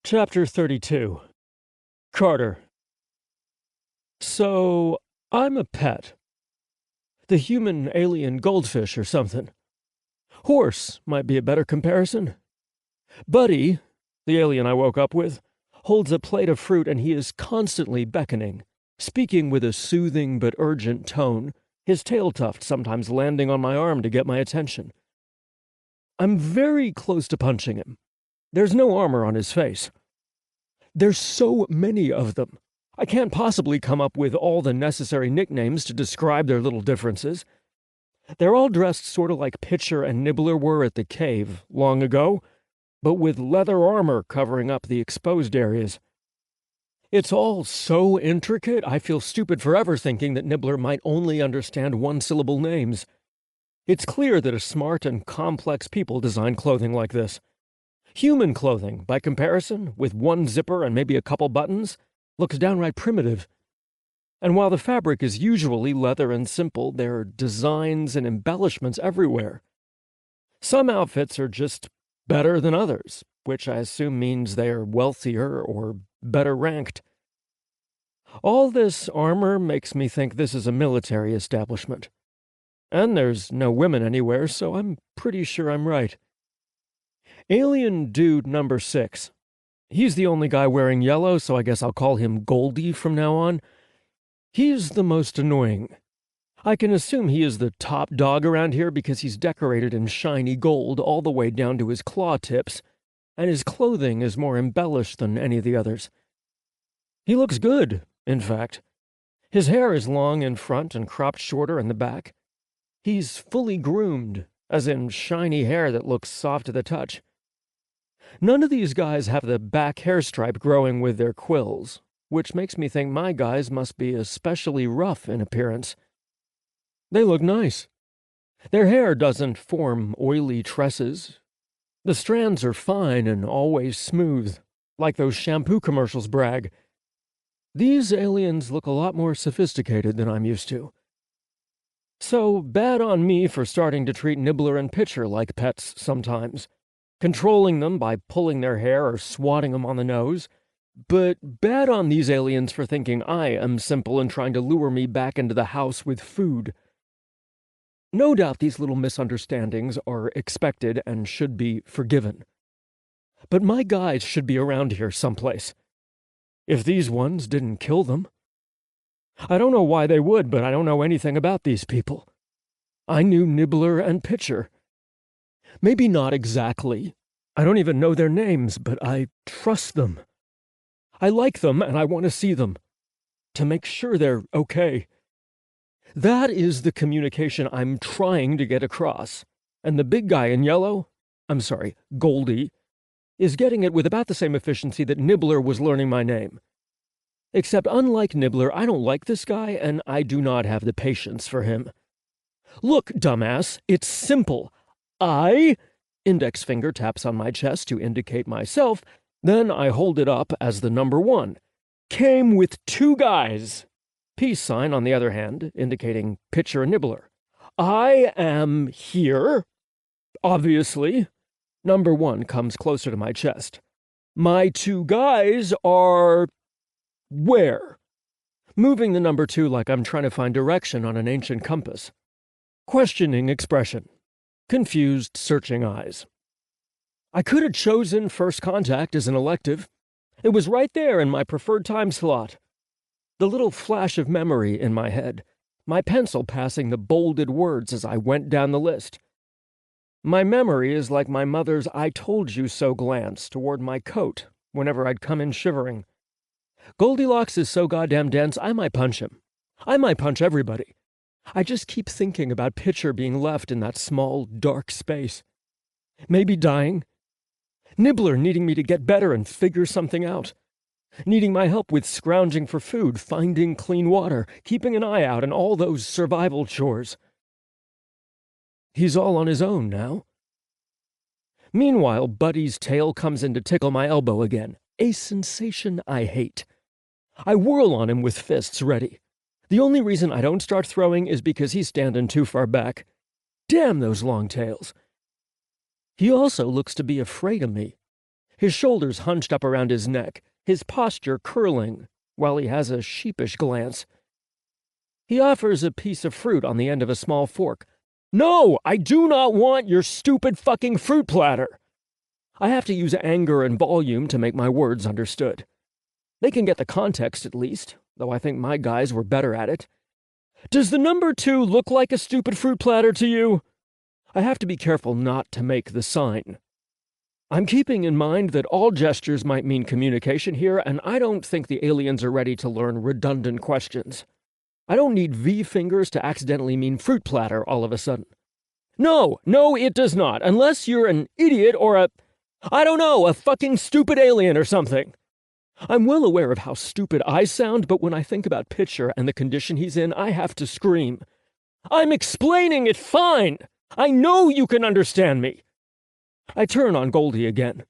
Chapter 32. Carter. So, I'm a pet. The human alien goldfish or something. Horse might be a better comparison. Buddy, the alien I woke up with, holds a plate of fruit and he is constantly beckoning, speaking with a soothing but urgent tone, his tail tuft sometimes landing on my arm to get my attention. I'm very close to punching him. There's no armor on his face. There's so many of them. I can't possibly come up with all the necessary nicknames to describe their little differences. They're all dressed sort of like Pitcher and Nibbler were at the cave long ago, but with leather armor covering up the exposed areas. It's all so intricate, I feel stupid forever thinking that Nibbler might only understand one-syllable names. It's clear that a smart and complex people design clothing like this. Human clothing, by comparison, with one zipper and maybe a couple buttons, looks downright primitive. And while the fabric is usually leather and simple, there are designs and embellishments everywhere. Some outfits are just better than others, which I assume means they are wealthier or better ranked. All this armor makes me think this is a military establishment. And there's no women anywhere, so I'm pretty sure I'm right. Alien Dude number 6. He's the only guy wearing yellow, so I guess I'll call him Goldie from now on. He's the most annoying. I can assume he is the top dog around here because he's decorated in shiny gold all the way down to his claw tips, and his clothing is more embellished than any of the others. He looks good, in fact. His hair is long in front and cropped shorter in the back. He's fully groomed, as in shiny hair that looks soft to the touch. None of these guys have the back hair stripe growing with their quills, which makes me think my guys must be especially rough in appearance. They look nice. Their hair doesn't form oily tresses. The strands are fine and always smooth, like those shampoo commercials brag. These aliens look a lot more sophisticated than I'm used to. So bad on me for starting to treat Nibbler and Pitcher like pets sometimes, controlling them by pulling their hair or swatting them on the nose, but bad on these aliens for thinking I am simple and trying to lure me back into the house with food. No doubt these little misunderstandings are expected and should be forgiven. But my guys should be around here someplace. If these ones didn't kill them. I don't know why they would, but I don't know anything about these people. I knew Nibbler and Pitcher. Maybe not exactly. I don't even know their names, but I trust them. I like them and I want to see them. To make sure they're okay. That is the communication I'm trying to get across. And the big guy in yellow, Goldie, is getting it with about the same efficiency that Nibbler was learning my name. Except unlike Nibbler, I don't like this guy and I do not have the patience for him. Look, dumbass, it's simple. I, index finger taps on my chest to indicate myself, then I hold it up as the number 1. Came with 2 guys. Peace sign, on the other hand, indicating Pitcher and Nibbler. I am here. Obviously. Number 1 comes closer to my chest. My 2 guys are... where? Moving the number 2 like I'm trying to find direction on an ancient compass. Questioning expression. Confused, searching eyes. I could have chosen first contact as an elective. It was right there in my preferred time slot. The little flash of memory in my head, my pencil passing the bolded words as I went down the list. My memory is like my mother's "I told you so" glance toward my coat whenever I'd come in shivering. Goldilocks is so goddamn dense, I might punch him. I might punch everybody. I just keep thinking about Pitcher being left in that small, dark space. Maybe dying. Nibbler needing me to get better and figure something out. needing my help with scrounging for food, finding clean water, keeping an eye out, and all those survival chores. He's all on his own now. Meanwhile, Buddy's tail comes in to tickle my elbow again, a sensation I hate. I whirl on him with fists ready. The only reason I don't start throwing is because he's standing too far back. Damn those long tails. He also looks to be afraid of me. His shoulders hunched up around his neck, his posture curling, while he has a sheepish glance. He offers a piece of fruit on the end of a small fork. No, I do not want your stupid fucking fruit platter. I have to use anger and volume to make my words understood. They can get the context at least, though I think my guys were better at it. Does the number 2 look like a stupid fruit platter to you? I have to be careful not to make the sign. I'm keeping in mind that all gestures might mean communication here, and I don't think the aliens are ready to learn redundant questions. I don't need V fingers to accidentally mean fruit platter all of a sudden. No, it does not, unless you're an idiot or a fucking stupid alien or something. I'm well aware of how stupid I sound, but when I think about Pitcher and the condition he's in, I have to scream. I'm explaining it fine! I know you can understand me! I turn on Goldie again.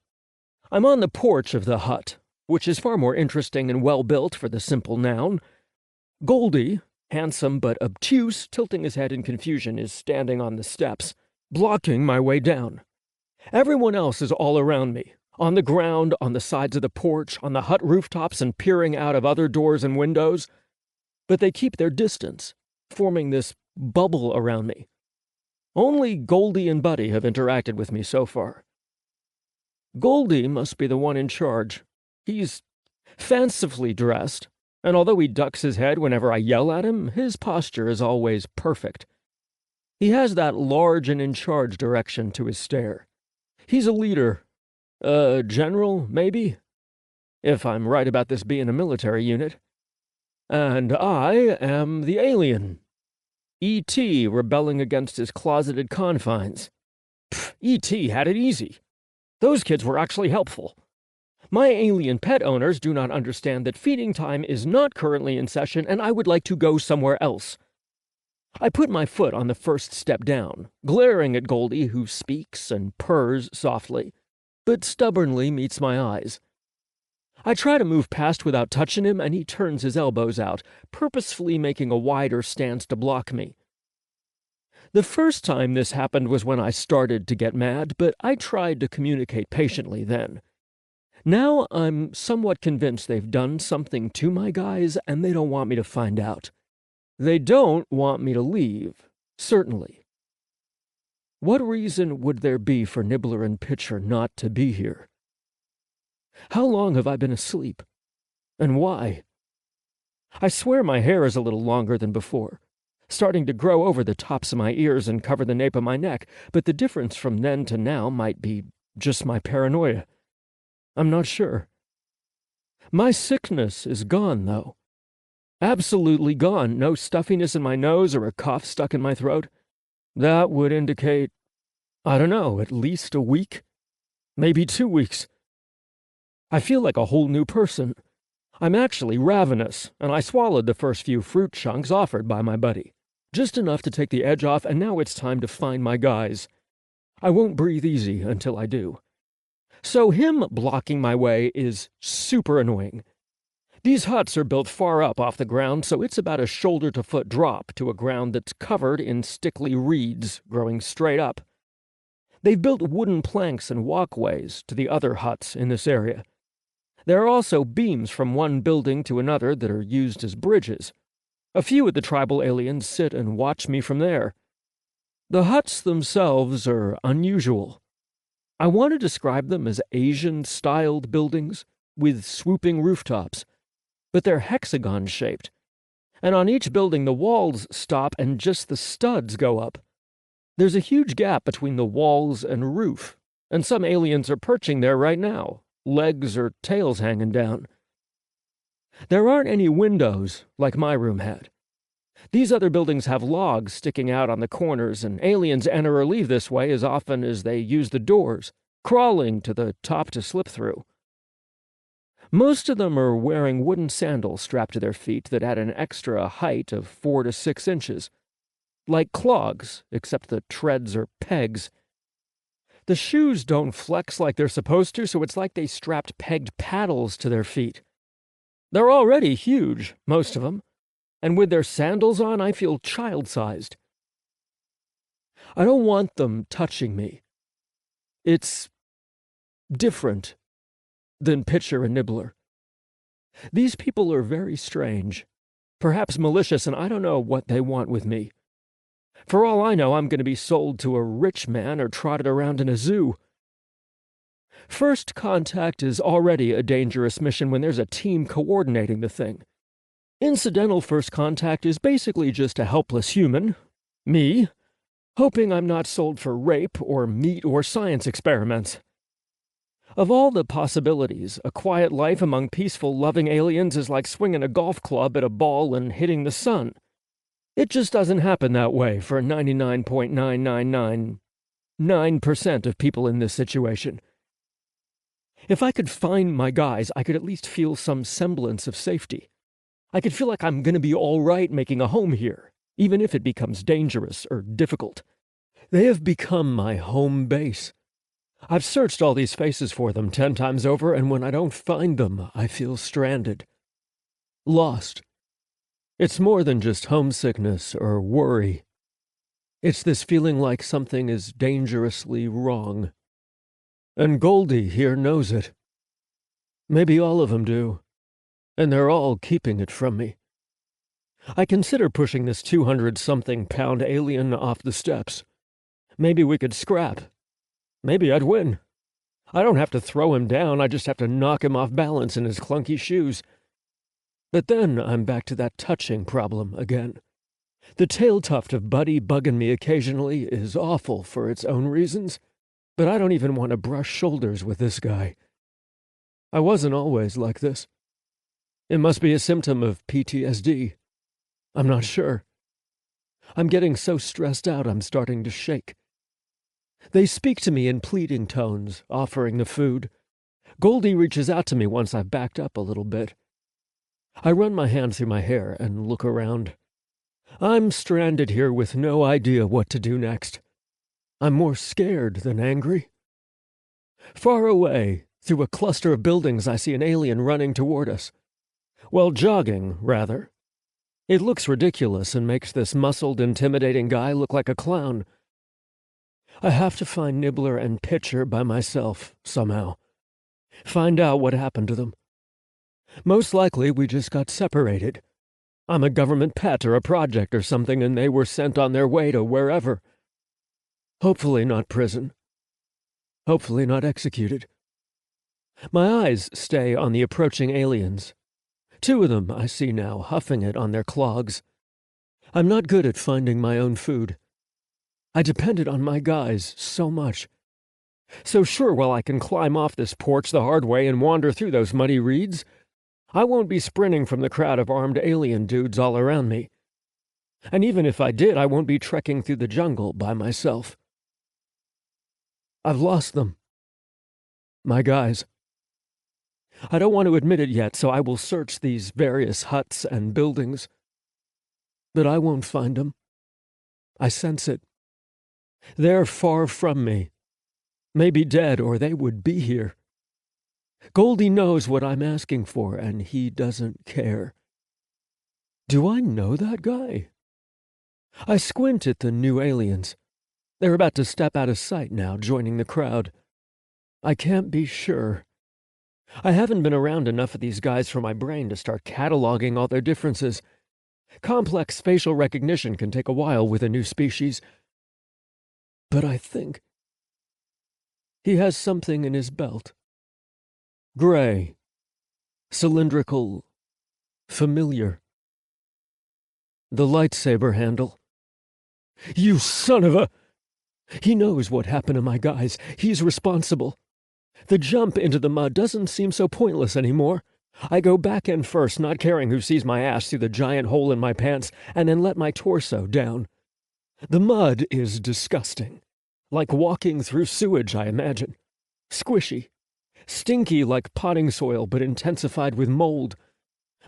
I'm on the porch of the hut, which is far more interesting and well-built for the simple noun. Goldie, handsome but obtuse, tilting his head in confusion, is standing on the steps, blocking my way down. Everyone else is all around me, on the ground, on the sides of the porch, on the hut rooftops, and peering out of other doors and windows. But they keep their distance, forming this bubble around me. Only Goldie and Buddy have interacted with me so far. Goldie must be the one in charge. He's fancifully dressed, and although he ducks his head whenever I yell at him, his posture is always perfect. He has that large and in-charge direction to his stare. He's a leader. A general, maybe? If I'm right about this being a military unit. And I am the alien. E.T. rebelling against his closeted confines. E.T. had it easy. Those kids were actually helpful. My alien pet owners do not understand that feeding time is not currently in session, and I would like to go somewhere else. I put my foot on the first step down, glaring at Goldie, who speaks and purrs softly, but stubbornly meets my eyes. I try to move past without touching him, and he turns his elbows out, purposefully making a wider stance to block me. The first time this happened was when I started to get mad, but I tried to communicate patiently then. Now I'm somewhat convinced they've done something to my guys, and they don't want me to find out. They don't want me to leave, certainly. What reason would there be for Nibbler and Pitcher not to be here? How long have I been asleep? And why? I swear my hair is a little longer than before, starting to grow over the tops of my ears and cover the nape of my neck, but the difference from then to now might be just my paranoia. I'm not sure. My sickness is gone, though. Absolutely gone. No stuffiness in my nose or a cough stuck in my throat. That would indicate, I don't know, at least a week? Maybe 2 weeks. I feel like a whole new person. I'm actually ravenous, and I swallowed the first few fruit chunks offered by my buddy. Just enough to take the edge off, and now it's time to find my guys. I won't breathe easy until I do. So him blocking my way is super annoying. These huts are built far up off the ground, so it's about a shoulder-to-foot drop to a ground that's covered in stickly reeds growing straight up. They've built wooden planks and walkways to the other huts in this area. There are also beams from one building to another that are used as bridges. A few of the tribal aliens sit and watch me from there. The huts themselves are unusual. I want to describe them as Asian-styled buildings with swooping rooftops, but they're hexagon-shaped, and on each building the walls stop and just the studs go up. There's a huge gap between the walls and roof, and some aliens are perching there right now, legs or tails hanging down. There aren't any windows like my room had. These other buildings have logs sticking out on the corners, and aliens enter or leave this way as often as they use the doors, crawling to the top to slip through. Most of them are wearing wooden sandals strapped to their feet that add an extra height of 4 to 6 inches. Like clogs, except the treads are pegs. The shoes don't flex like they're supposed to, so it's like they strapped pegged paddles to their feet. They're already huge, most of them, and with their sandals on, I feel child-sized. I don't want them touching me. It's different than Pitcher and Nibbler. These people are very strange, perhaps malicious, and I don't know what they want with me. For all I know, I'm going to be sold to a rich man or trotted around in a zoo. First contact is already a dangerous mission when there's a team coordinating the thing. Incidental first contact is basically just a helpless human, me, hoping I'm not sold for rape or meat or science experiments. Of all the possibilities, a quiet life among peaceful, loving aliens is like swinging a golf club at a ball and hitting the sun. It just doesn't happen that way for 99.9999% of people in this situation. If I could find my guys, I could at least feel some semblance of safety. I could feel like I'm going to be all right making a home here, even if it becomes dangerous or difficult. They have become my home base. I've searched all these faces for them 10 times over, and when I don't find them, I feel stranded. Lost. It's more than just homesickness or worry. It's this feeling like something is dangerously wrong. And Goldie here knows it. Maybe all of them do. And they're all keeping it from me. I consider pushing this 200-something-pound alien off the steps. Maybe we could scrap. Maybe I'd win. I don't have to throw him down, I just have to knock him off balance in his clunky shoes. But then I'm back to that touching problem again. The tail tuft of Buddy bugging me occasionally is awful for its own reasons, but I don't even want to brush shoulders with this guy. I wasn't always like this. It must be a symptom of PTSD. I'm not sure. I'm getting so stressed out I'm starting to shake. They speak to me in pleading tones, offering the food. Goldie reaches out to me once I've backed up a little bit. I run my hand through my hair and look around. I'm stranded here with no idea what to do next. I'm more scared than angry. Far away, through a cluster of buildings, I see an alien running toward us. Well, jogging, rather. It looks ridiculous and makes this muscled, intimidating guy look like a clown. I have to find Nibbler and Pitcher by myself, somehow. Find out what happened to them. Most likely we just got separated. I'm a government pet or a project or something, and they were sent on their way to wherever. Hopefully not prison. Hopefully not executed. My eyes stay on the approaching aliens. 2 of them I see now, huffing it on their clogs. I'm not good at finding my own food. I depended on my guys so much. So sure, while I can climb off this porch the hard way and wander through those muddy reeds, I won't be sprinting from the crowd of armed alien dudes all around me. And even if I did, I won't be trekking through the jungle by myself. I've lost them. My guys. I don't want to admit it yet, so I will search these various huts and buildings. But I won't find them. I sense it. They're far from me. Maybe dead, or they would be here. Goldie knows what I'm asking for, and he doesn't care. Do I know that guy? I squint at the new aliens. They're about to step out of sight now, joining the crowd. I can't be sure. I haven't been around enough of these guys for my brain to start cataloging all their differences. Complex facial recognition can take a while with a new species. But I think he has something in his belt. Gray. Cylindrical. Familiar. The lightsaber handle. You son of a... He knows what happened to my guys. He's responsible. The jump into the mud doesn't seem so pointless anymore. I go back end first, not caring who sees my ass through the giant hole in my pants, and then let my torso down. The mud is disgusting. Like walking through sewage, I imagine. Squishy. stinky like potting soil but intensified with mold.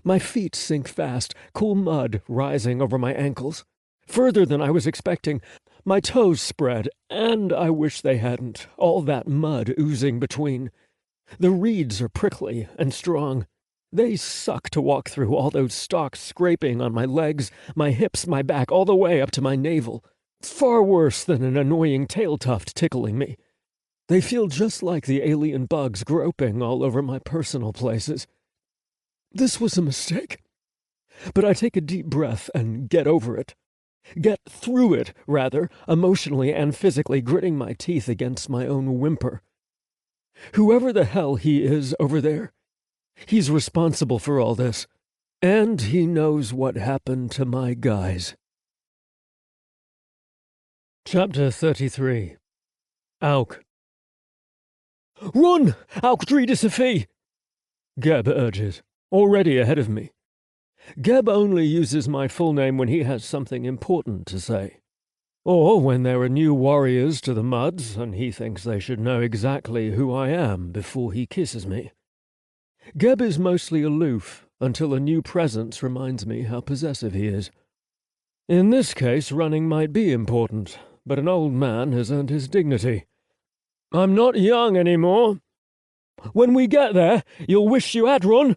My feet sink fast, cool mud rising over my ankles. Further than I was expecting, my toes spread, and I wish they hadn't, all that mud oozing between. The reeds are prickly and strong. They suck to walk through, all those stalks scraping on my legs, my hips, my back, all the way up to my navel. Far worse than an annoying tail tuft tickling me. They feel just like the alien bugs groping all over my personal places. This was a mistake. But I take a deep breath and get over it. Get through it, rather, emotionally and physically, gritting my teeth against my own whimper. Whoever the hell he is over there, he's responsible for all this, and he knows what happened to my guys. Chapter 33. Auk. "Run, Auk-Dri-de-Sophi!" Geb urges, already ahead of me. Geb only uses my full name when he has something important to say, or when there are new warriors to the muds and he thinks they should know exactly who I am before he kisses me. Geb is mostly aloof until a new presence reminds me how possessive he is. In this case, running might be important, but an old man has earned his dignity. "I'm not young anymore. When we get there, you'll wish you had run."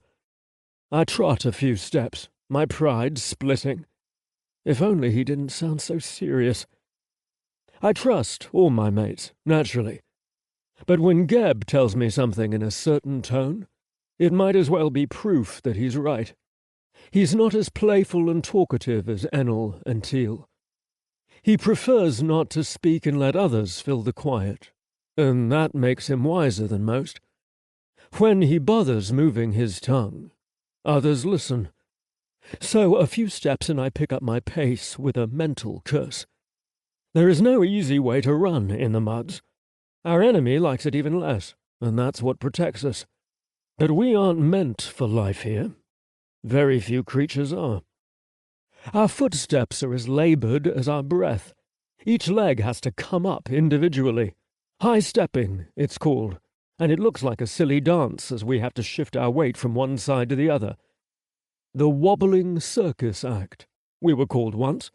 I trot a few steps, my pride splitting. If only he didn't sound so serious. I trust all my mates, naturally. But when Geb tells me something in a certain tone, it might as well be proof that he's right. He's not as playful and talkative as Enel and Teal. He prefers not to speak and let others fill the quiet, and that makes him wiser than most. When he bothers moving his tongue, others listen. So a few steps and I pick up my pace with a mental curse. There is no easy way to run in the muds. Our enemy likes it even less, and that's what protects us. But we aren't meant for life here. Very few creatures are. Our footsteps are as labored as our breath. Each leg has to come up individually. High-stepping, it's called, and it looks like a silly dance as we have to shift our weight from one side to the other. The wobbling circus act, we were called once,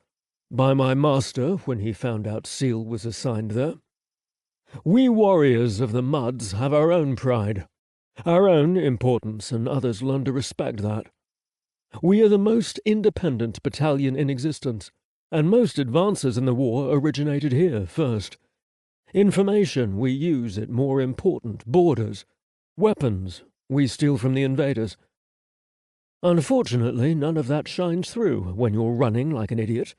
by my master when he found out Seal was assigned there. We warriors of the muds have our own pride, our own importance, and others learn to respect that. We are the most independent battalion in existence, and most advances in the war originated here first. Information we use at more important borders. Weapons we steal from the invaders. Unfortunately, none of that shines through when you're running like an idiot.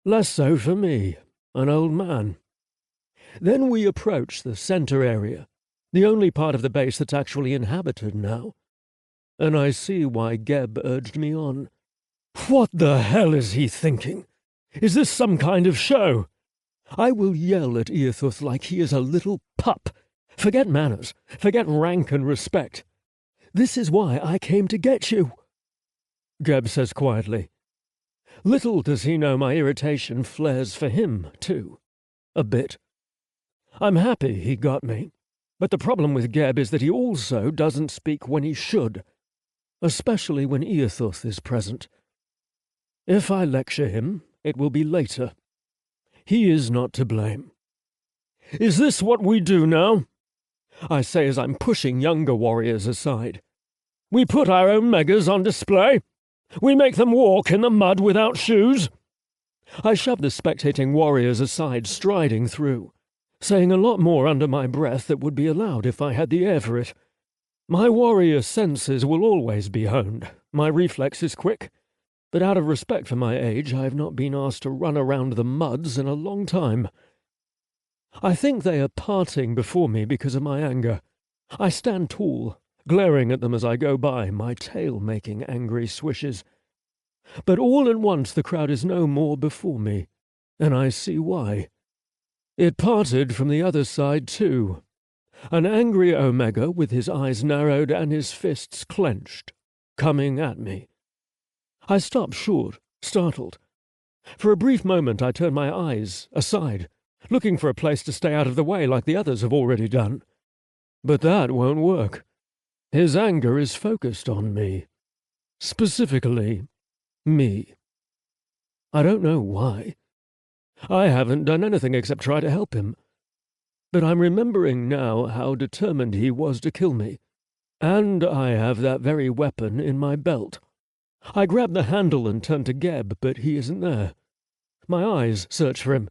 Less so for me, an old man. Then we approach the center area, the only part of the base that's actually inhabited now. And I see why Geb urged me on. What the hell is he thinking? Is this some kind of show? I will yell at Earthuth like he is a little pup. Forget manners, forget rank and respect. This is why I came to get you, Geb says quietly. Little does he know my irritation flares for him, too. A bit. I'm happy he got me, but the problem with Geb is that he also doesn't speak when he should, especially when Earthuth is present. If I lecture him, it will be later. He is not to blame. Is this what we do now? I say as I'm pushing younger warriors aside. We put our own megas on display. We make them walk in the mud without shoes. I shove the spectating warriors aside, striding through, saying a lot more under my breath that would be allowed if I had the air for it. My warrior senses will always be honed. My reflex is quick. But out of respect for my age, I have not been asked to run around the muds in a long time. I think they are parting before me because of my anger. I stand tall, glaring at them as I go by, my tail making angry swishes. But all at once the crowd is no more before me, and I see why. It parted from the other side too. An angry Omega with his eyes narrowed and his fists clenched, coming at me. I stop short, startled. For a brief moment I turn my eyes aside, looking for a place to stay out of the way like the others have already done. But that won't work. His anger is focused on me. Specifically, me. I don't know why. I haven't done anything except try to help him. But I'm remembering now how determined he was to kill me. And I have that very weapon in my belt. I grab the handle and turn to Geb, but he isn't there. My eyes search for him.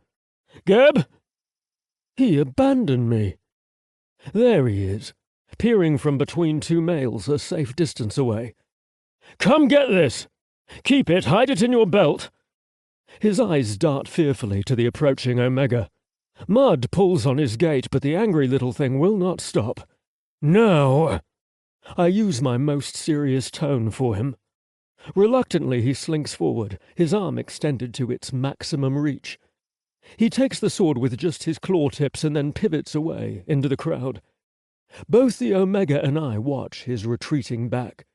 Geb! He abandoned me. There he is, peering from between two males a safe distance away. Come get this! Keep it, hide it in your belt. His eyes dart fearfully to the approaching Omega. Mud pulls on his gait, but the angry little thing will not stop. No! I use my most serious tone for him. Reluctantly he slinks forward, his arm extended to its maximum reach. He takes the sword with just his claw tips and then pivots away into the crowd. Both the Omega and I watch his retreating back.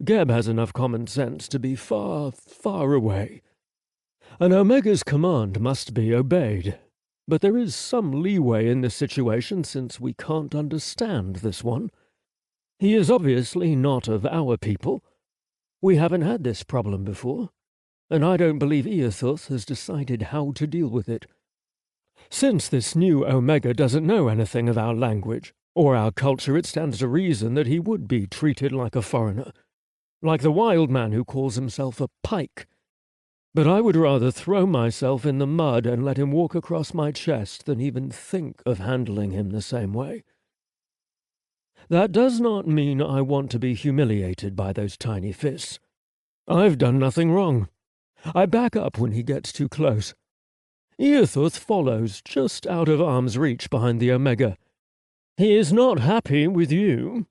Geb has enough common sense to be far, far away. An Omega's command must be obeyed, but there is some leeway in this situation since we can't understand this one. He is obviously not of our people. We haven't had this problem before, and I don't believe Eothuth has decided how to deal with it. Since this new Omega doesn't know anything of our language or our culture, it stands to reason that he would be treated like a foreigner, like the wild man who calls himself a Pykh. But I would rather throw myself in the mud and let him walk across my chest than even think of handling him the same way. That does not mean I want to be humiliated by those tiny fists. I've done nothing wrong. I back up when he gets too close. Eothuth follows, just out of arm's reach behind the Omega. He is not happy with you,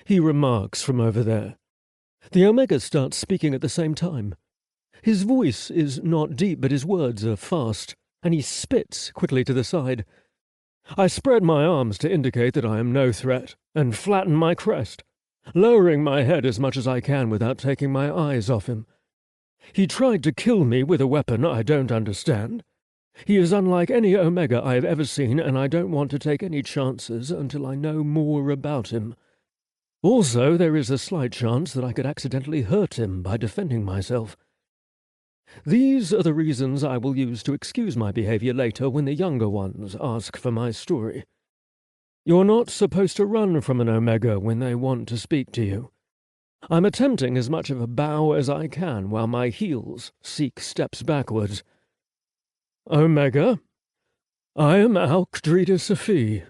he remarks from over there. The Omega starts speaking at the same time. His voice is not deep, but his words are fast, and he spits quickly to the side. I spread my arms to indicate that I am no threat, and flatten my crest, lowering my head as much as I can without taking my eyes off him. He tried to kill me with a weapon I don't understand. He is unlike any Omega I have ever seen, and I don't want to take any chances until I know more about him. Also, there is a slight chance that I could accidentally hurt him by defending myself. These are the reasons I will use to excuse my behavior later when the younger ones ask for my story. You're not supposed to run from an Omega when they want to speak to you. I'm attempting as much of a bow as I can while my heels seek steps backwards. Omega, I am Alcdreda Safi,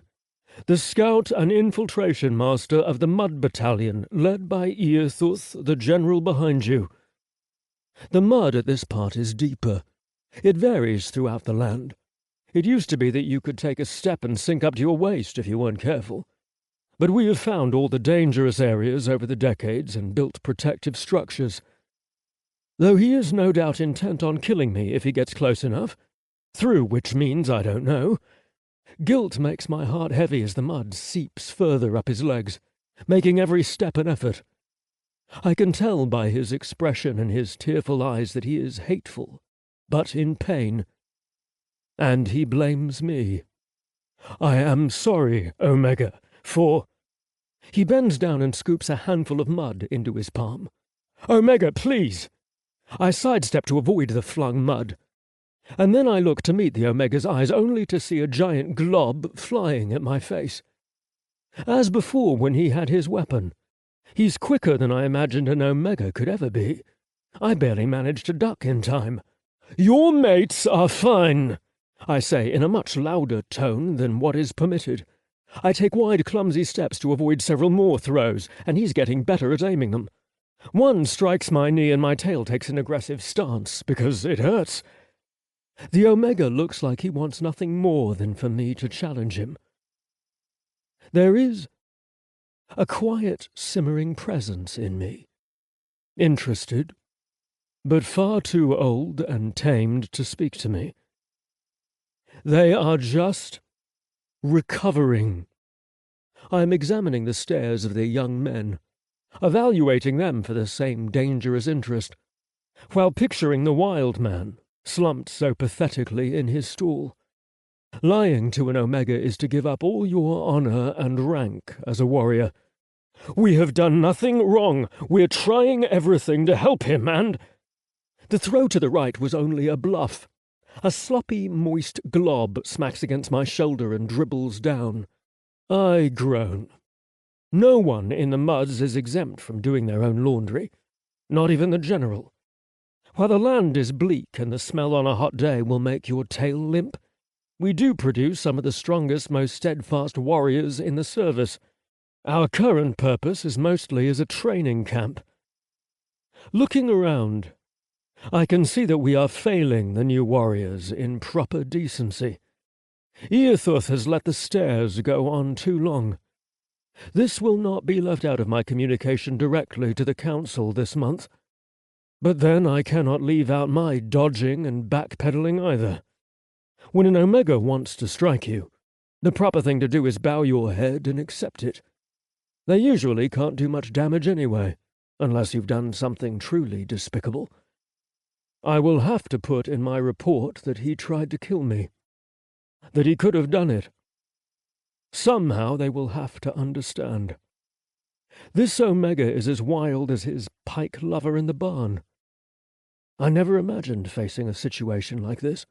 the scout and infiltration master of the Mud Battalion, led by Eothuth, the general behind you. The mud at this part is deeper. It varies throughout the land. It used to be that you could take a step and sink up to your waist if you weren't careful. But we have found all the dangerous areas over the decades and built protective structures. Though he is no doubt intent on killing me if he gets close enough, through which means I don't know, guilt makes my heart heavy as the mud seeps further up his legs, making every step an effort. I can tell by his expression and his tearful eyes that he is hateful, but in pain. And he blames me. I am sorry, Omega, for... He bends down and scoops a handful of mud into his palm. Omega, please! I sidestep to avoid the flung mud. And then I look to meet the Omega's eyes, only to see a giant glob flying at my face. As before when he had his weapon. He's quicker than I imagined an Omega could ever be. I barely managed to duck in time. Your mates are fine, I say in a much louder tone than what is permitted. I take wide, clumsy steps to avoid several more throws, and he's getting better at aiming them. One strikes my knee and my tail takes an aggressive stance, because it hurts. The Omega looks like he wants nothing more than for me to challenge him. There is a quiet, simmering presence in me. Interested, but far too old and tamed to speak to me. They are just recovering. I am examining the stares of the young men, evaluating them for the same dangerous interest, while picturing the wild man, slumped so pathetically in his stool. Lying to an Omega is to give up all your honor and rank as a warrior. We have done nothing wrong. We're trying everything to help him, and... The throw to the right was only a bluff. A sloppy, moist glob smacks against my shoulder and dribbles down. I groan. No one in the muds is exempt from doing their own laundry. Not even the general. While the land is bleak and the smell on a hot day will make your tail limp, we do produce some of the strongest, most steadfast warriors in the service. Our current purpose is mostly as a training camp. Looking around, I can see that we are failing the new warriors in proper decency. Earthuth has let the stairs go on too long. This will not be left out of my communication directly to the council this month. But then I cannot leave out my dodging and backpedaling either. When an Omega wants to strike you, the proper thing to do is bow your head and accept it. They usually can't do much damage anyway, unless you've done something truly despicable. I will have to put in my report that he tried to kill me. That he could have done it. Somehow they will have to understand. This Omega is as wild as his Pykh lover in the barn. I never imagined facing a situation like this.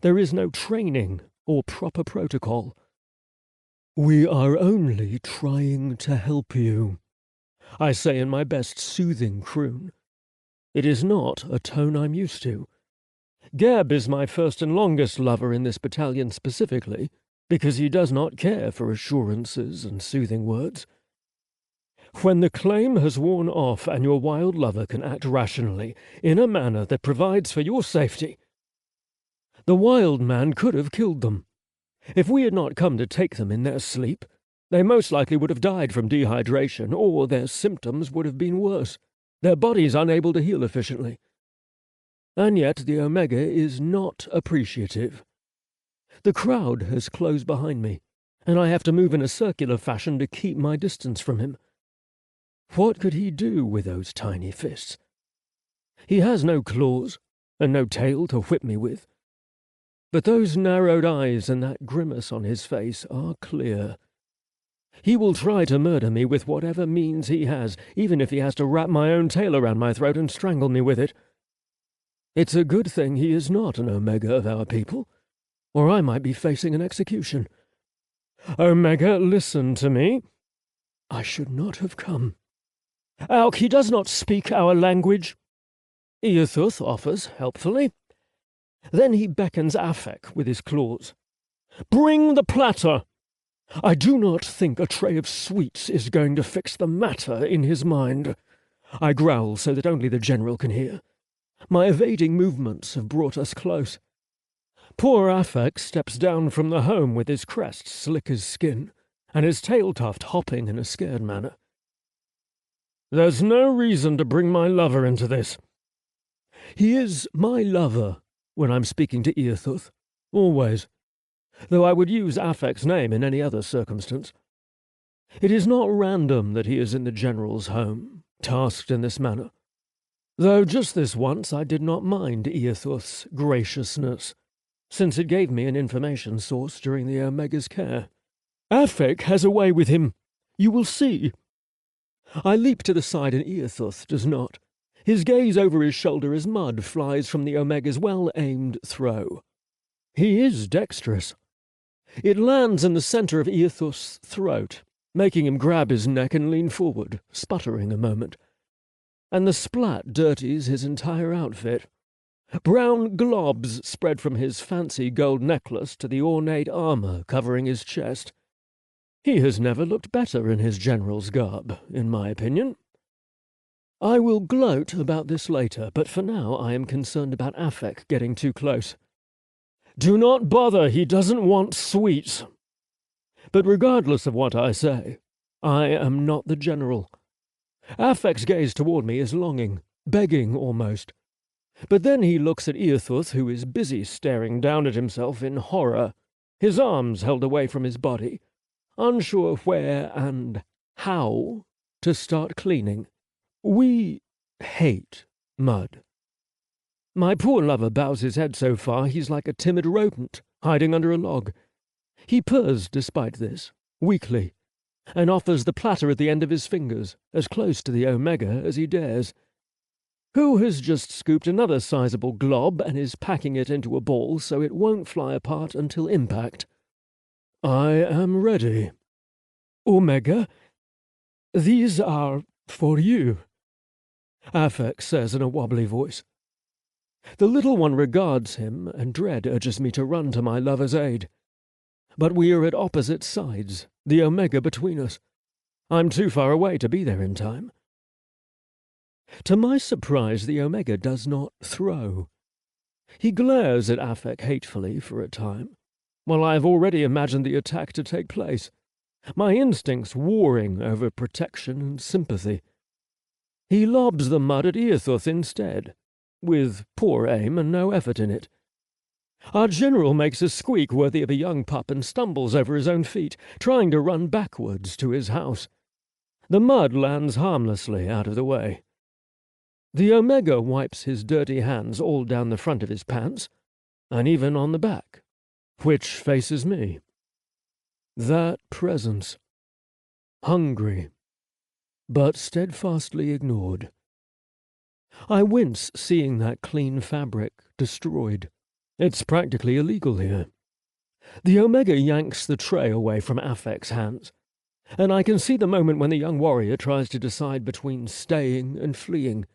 There is no training or proper protocol. We are only trying to help you, I say in my best soothing croon. It is not a tone I'm used to. Geb is my first and longest lover in this battalion specifically, because he does not care for assurances and soothing words. When the claim has worn off and your wild lover can act rationally, in a manner that provides for your safety, the wild man could have killed them. If we had not come to take them in their sleep, they most likely would have died from dehydration, or their symptoms would have been worse, their bodies unable to heal efficiently. And yet the Omega is not appreciative. The crowd has closed behind me, and I have to move in a circular fashion to keep my distance from him. What could he do with those tiny fists? He has no claws, and no tail to whip me with. But those narrowed eyes and that grimace on his face are clear. He will try to murder me with whatever means he has, even if he has to wrap my own tail around my throat and strangle me with it. It's a good thing he is not an Omega of our people, or I might be facing an execution. Omega, listen to me. I should not have come. Auk, he does not speak our language. Earthuth offers helpfully. Then he beckons Affec with his claws. Bring the platter! I do not think a tray of sweets is going to fix the matter in his mind. I growl so that only the general can hear. My evading movements have brought us close. Poor Affec steps down from the home with his crest slick as skin, and his tail tuft hopping in a scared manner. There's no reason to bring my lover into this. He is my lover when I'm speaking to Earthuth, always, though I would use Affec's name in any other circumstance. It is not random that he is in the general's home, tasked in this manner, though just this once I did not mind Earthuth's graciousness, since it gave me an information source during the Omega's care. Affec has a way with him. You will see. I leap to the side and Earthuth does not. His gaze over his shoulder as mud flies from the Omega's well-aimed throw. He is dexterous. It lands in the center of Earthuth's throat, making him grab his neck and lean forward, sputtering a moment. And the splat dirties his entire outfit. Brown globs spread from his fancy gold necklace to the ornate armor covering his chest. He has never looked better in his general's garb, in my opinion. I will gloat about this later, but for now I am concerned about Affec getting too close. Do not bother, he doesn't want sweets. But regardless of what I say, I am not the general. Affec's gaze toward me is longing, begging almost. But then he looks at Earthuth, who is busy staring down at himself in horror, his arms held away from his body, unsure where and how to start cleaning. We hate mud. My poor lover bows his head so far he's like a timid rodent, hiding under a log. He purrs despite this, weakly, and offers the platter at the end of his fingers, as close to the Omega as he dares. Who has just scooped another sizable glob and is packing it into a ball so it won't fly apart until impact. I am ready. Omega, these are for you, Affect says in a wobbly voice. The little one regards him, and dread urges me to run to my lover's aid. But we are at opposite sides, the Omega between us. I'm too far away to be there in time. To my surprise, the Omega does not throw. He glares at Affect hatefully for a time, while I have already imagined the attack to take place, my instincts warring over protection and sympathy. He lobs the mud at Earthuth instead, with poor aim and no effort in it. Our general makes a squeak worthy of a young pup and stumbles over his own feet, trying to run backwards to his house. The mud lands harmlessly out of the way. The Omega wipes his dirty hands all down the front of his pants, and even on the back, which faces me. That presence. Hungry, but steadfastly ignored. I wince seeing that clean fabric destroyed. It's practically illegal here. The Omega yanks the tray away from Affect's hands, and I can see the moment when the young warrior tries to decide between staying and fleeing.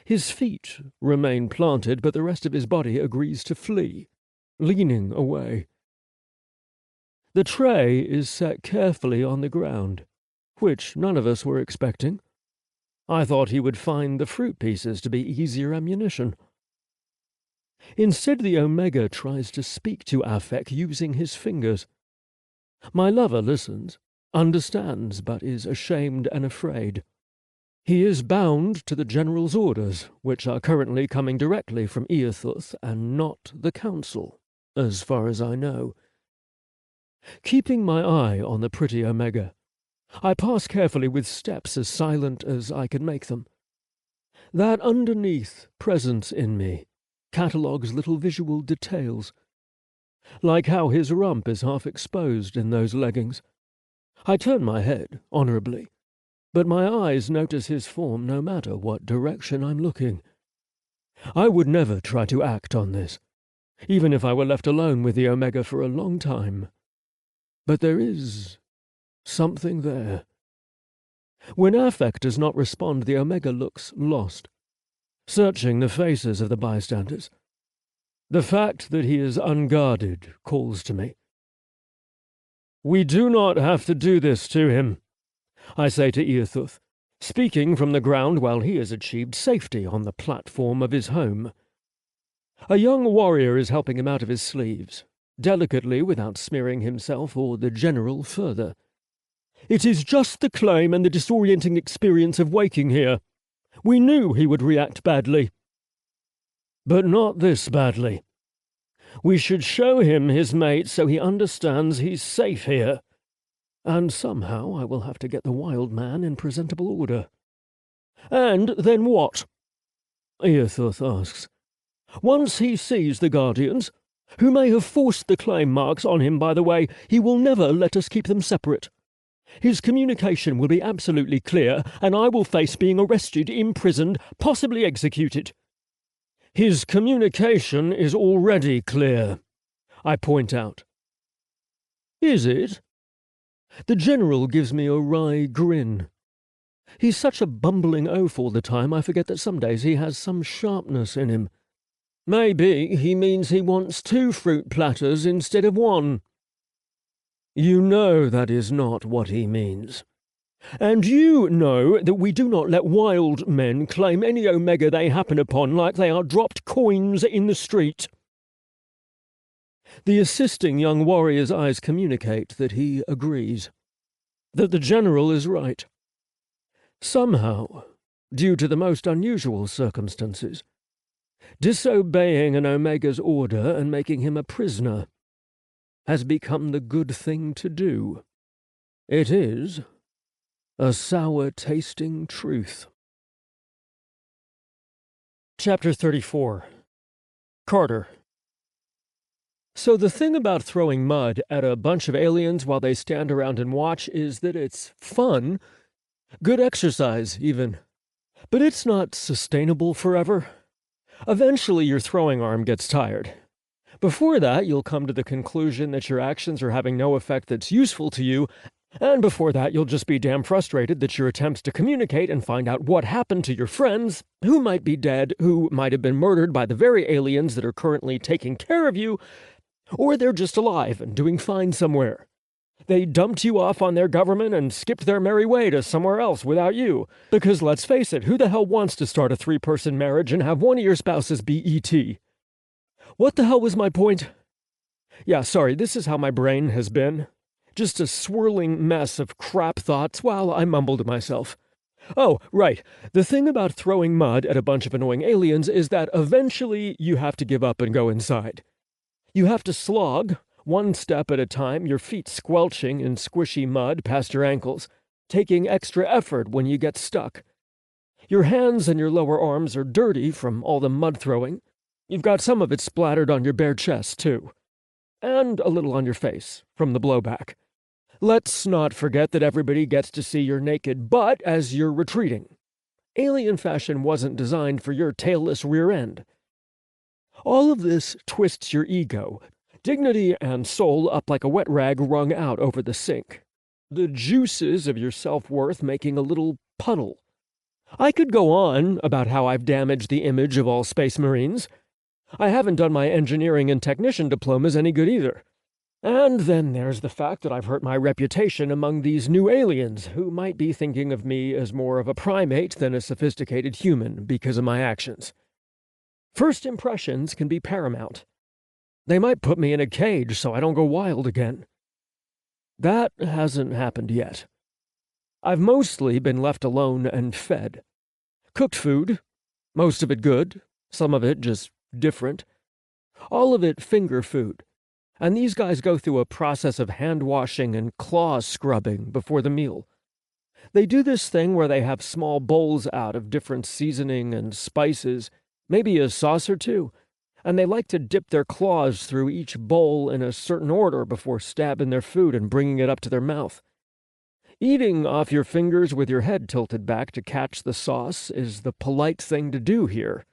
His feet remain planted, but the rest of his body agrees to flee, leaning away. The tray is set carefully on the ground, which none of us were expecting. I thought he would find the fruit pieces to be easier ammunition. Instead, the Omega tries to speak to Affect using his fingers. My lover listens, understands, but is ashamed and afraid. He is bound to the General's orders, which are currently coming directly from Earthuth and not the Council, as far as I know. Keeping my eye on the pretty Omega, I pass carefully with steps as silent as I can make them. That underneath presence in me catalogues little visual details, like how his rump is half exposed in those leggings. I turn my head, honourably, but my eyes notice his form no matter what direction I'm looking. I would never try to act on this, even if I were left alone with the Omega for a long time. But there is something there. When Affect does not respond, the Omega looks lost, searching the faces of the bystanders. The fact that he is unguarded calls to me. We do not have to do this to him, I say to Earthuth, speaking from the ground while he has achieved safety on the platform of his home. A young warrior is helping him out of his sleeves, delicately without smearing himself or the General further. It is just the claim and the disorienting experience of waking here. We knew he would react badly. But not this badly. We should show him his mate so he understands he's safe here. And somehow I will have to get the wild man in presentable order. And then what? Earthuth asks. Once he sees the Guardians, who may have forced the claim marks on him, by the way, he will never let us keep them separate. His communication will be absolutely clear, and I will face being arrested, imprisoned, possibly executed. His communication is already clear, I point out. Is it? The General gives me a wry grin. He's such a bumbling oaf all the time, I forget that some days he has some sharpness in him. Maybe he means he wants 2 fruit platters instead of 1. You know that is not what he means. And you know that we do not let wild men claim any Omega they happen upon like they are dropped coins in the street. The assisting young warrior's eyes communicate that he agrees, that the General is right. Somehow, due to the most unusual circumstances, disobeying an Omega's order and making him a prisoner has become the good thing to do. It is a sour-tasting truth. Chapter 34. Carter. So the thing about throwing mud at a bunch of aliens while they stand around and watch is that it's fun, good exercise even. But it's not sustainable forever. Eventually your throwing arm gets tired. Before that, you'll come to the conclusion that your actions are having no effect that's useful to you, and before that, you'll just be damn frustrated that your attempts to communicate and find out what happened to your friends, who might be dead, who might have been murdered by the very aliens that are currently taking care of you, or they're just alive and doing fine somewhere. They dumped you off on their government and skipped their merry way to somewhere else without you. Because let's face it, who the hell wants to start a 3-person marriage and have one of your spouses be E.T.? What the hell was my point? Yeah, sorry, this is how my brain has been. Just a swirling mess of crap thoughts while I mumble to myself. Oh, right. The thing about throwing mud at a bunch of annoying aliens is that eventually you have to give up and go inside. You have to slog, one step at a time, your feet squelching in squishy mud past your ankles, taking extra effort when you get stuck. Your hands and your lower arms are dirty from all the mud throwing. You've got some of it splattered on your bare chest, too. And a little on your face, from the blowback. Let's not forget that everybody gets to see your naked butt as you're retreating. Alien fashion wasn't designed for your tailless rear end. All of this twists your ego, dignity and soul up like a wet rag wrung out over the sink. The juices of your self-worth making a little puddle. I could go on about how I've damaged the image of all space marines. I haven't done my engineering and technician diplomas any good either. And then there's the fact that I've hurt my reputation among these new aliens, who might be thinking of me as more of a primate than a sophisticated human because of my actions. First impressions can be paramount. They might put me in a cage so I don't go wild again. That hasn't happened yet. I've mostly been left alone and fed. Cooked food, most of it good, some of it just different. All of it finger food. And these guys go through a process of hand-washing and claw scrubbing before the meal. They do this thing where they have small bowls out of different seasoning and spices, maybe a sauce or two, and they like to dip their claws through each bowl in a certain order before stabbing their food and bringing it up to their mouth. Eating off your fingers with your head tilted back to catch the sauce is the polite thing to do here.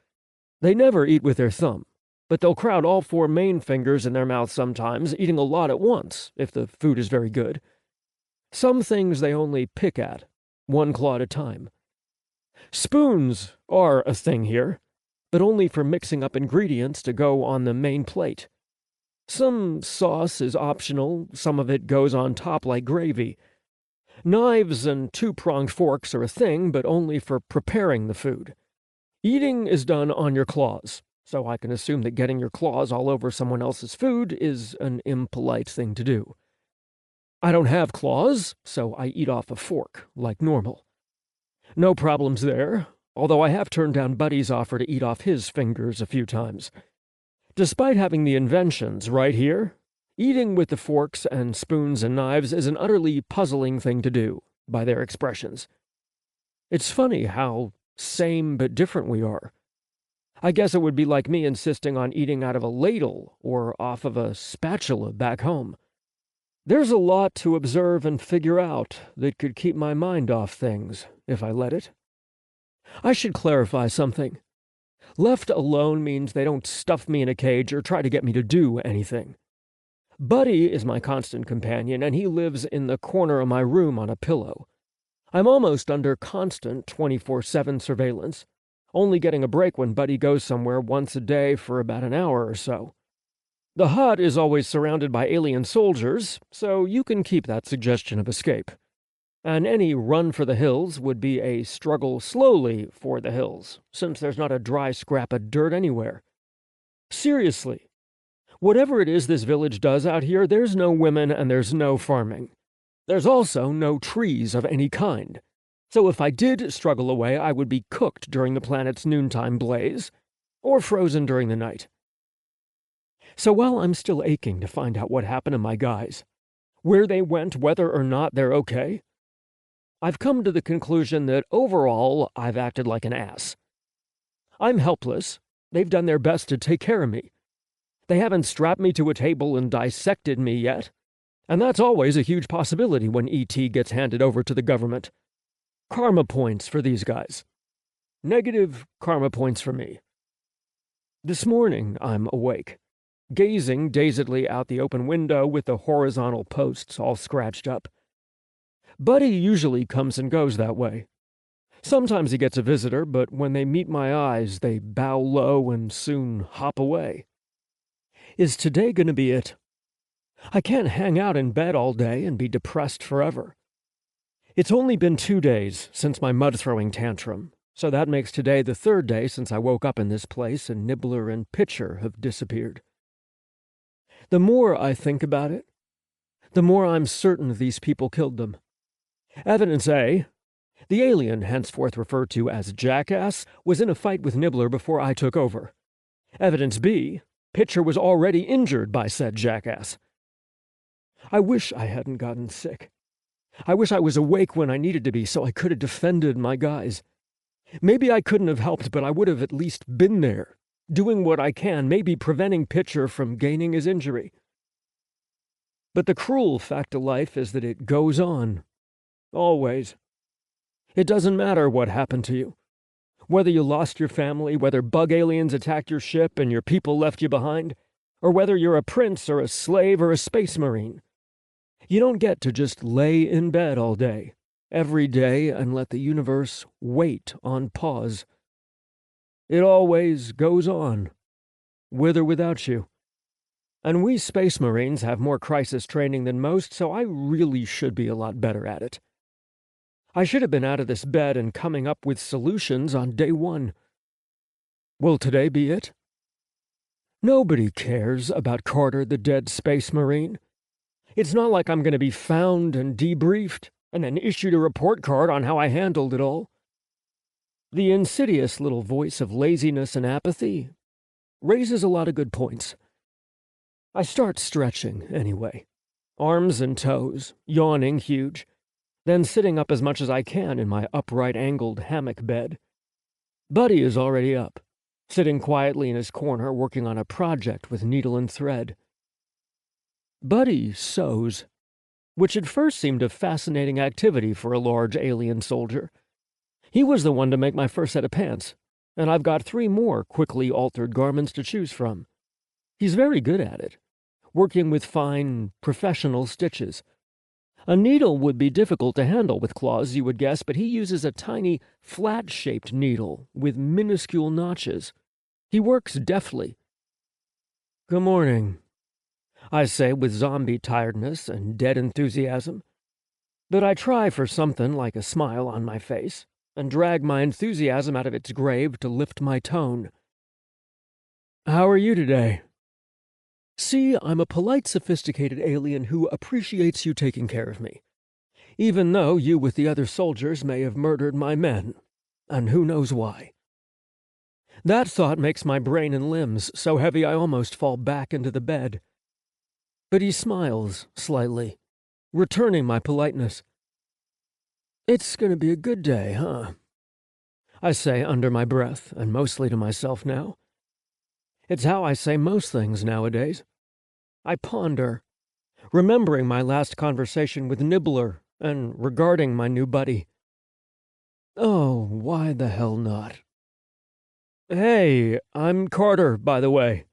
They never eat with their thumb, but they'll crowd all 4 main fingers in their mouth sometimes, eating a lot at once, if the food is very good. Some things they only pick at, 1 claw at a time. Spoons are a thing here, but only for mixing up ingredients to go on the main plate. Some sauce is optional, some of it goes on top like gravy. Knives and 2-pronged forks are a thing, but only for preparing the food. Eating is done on your claws, so I can assume that getting your claws all over someone else's food is an impolite thing to do. I don't have claws, so I eat off a fork, like normal. No problems there, although I have turned down Buddy's offer to eat off his fingers a few times. Despite having the inventions right here, eating with the forks and spoons and knives is an utterly puzzling thing to do, by their expressions. It's funny how same but different we are. I guess it would be like me insisting on eating out of a ladle or off of a spatula back home. There's a lot to observe and figure out that could keep my mind off things, if I let it. I should clarify something. Left alone means they don't stuff me in a cage or try to get me to do anything. Buddy is my constant companion, and he lives in the corner of my room on a pillow. I'm almost under constant 24/7 surveillance, only getting a break when Buddy goes somewhere once a day for about an hour or so. The hut is always surrounded by alien soldiers, so you can keep that suggestion of escape. And any run for the hills would be a struggle slowly for the hills, since there's not a dry scrap of dirt anywhere. Seriously, whatever it is this village does out here, there's no women and there's no farming. There's also no trees of any kind. So if I did struggle away, I would be cooked during the planet's noontime blaze, or frozen during the night. So while I'm still aching to find out what happened to my guys, where they went, whether or not they're okay, I've come to the conclusion that overall I've acted like an ass. I'm helpless. They've done their best to take care of me. They haven't strapped me to a table and dissected me yet, and that's always a huge possibility when ET gets handed over to the government. Karma points for these guys. Negative karma points for me. This morning, I'm awake, gazing dazedly out the open window with the horizontal posts all scratched up. Buddy usually comes and goes that way. Sometimes he gets a visitor, but when they meet my eyes, they bow low and soon hop away. Is today going to be it? I can't hang out in bed all day and be depressed forever. It's only been 2 days since my mud-throwing tantrum, so that makes today the 3rd day since I woke up in this place and Nibbler and Pitcher have disappeared. The more I think about it, the more I'm certain these people killed them. Evidence A, the alien henceforth referred to as Jackass, was in a fight with Nibbler before I took over. Evidence B, Pitcher was already injured by said Jackass. I wish I hadn't gotten sick. I wish I was awake when I needed to be so I could have defended my guys. Maybe I couldn't have helped, but I would have at least been there, doing what I can, maybe preventing Pitcher from gaining his injury. But the cruel fact of life is that it goes on. Always. It doesn't matter what happened to you. Whether you lost your family, whether bug aliens attacked your ship and your people left you behind, or whether you're a prince or a slave or a space marine. You don't get to just lay in bed all day, every day, and let the universe wait on pause. It always goes on, with or without you. And we space marines have more crisis training than most, so I really should be a lot better at it. I should have been out of this bed and coming up with solutions on day 1. Will today be it? Nobody cares about Carter the dead space marine. It's not like I'm going to be found and debriefed, and then issued a report card on how I handled it all. The insidious little voice of laziness and apathy raises a lot of good points. I start stretching, anyway. Arms and toes, yawning huge, then sitting up as much as I can in my upright angled hammock bed. Buddy is already up, sitting quietly in his corner working on a project with needle and thread. Buddy sews, which at first seemed a fascinating activity for a large alien soldier. He was the one to make my first set of pants, and I've got 3 more quickly altered garments to choose from. He's very good at it, working with fine, professional stitches. A needle would be difficult to handle with claws, you would guess, but he uses a tiny, flat-shaped needle with minuscule notches. He works deftly. Good morning, I say with zombie tiredness and dead enthusiasm. But I try for something like a smile on my face, and drag my enthusiasm out of its grave to lift my tone. How are you today? See, I'm a polite, sophisticated alien who appreciates you taking care of me, even though you with the other soldiers may have murdered my men, and who knows why. That thought makes my brain and limbs so heavy I almost fall back into the bed. But he smiles slightly, returning my politeness. It's going to be a good day, huh? I say under my breath, and mostly to myself now. It's how I say most things nowadays. I ponder, remembering my last conversation with Nibbler and regarding my new buddy. Oh, why the hell not? Hey, I'm Carter, by the way.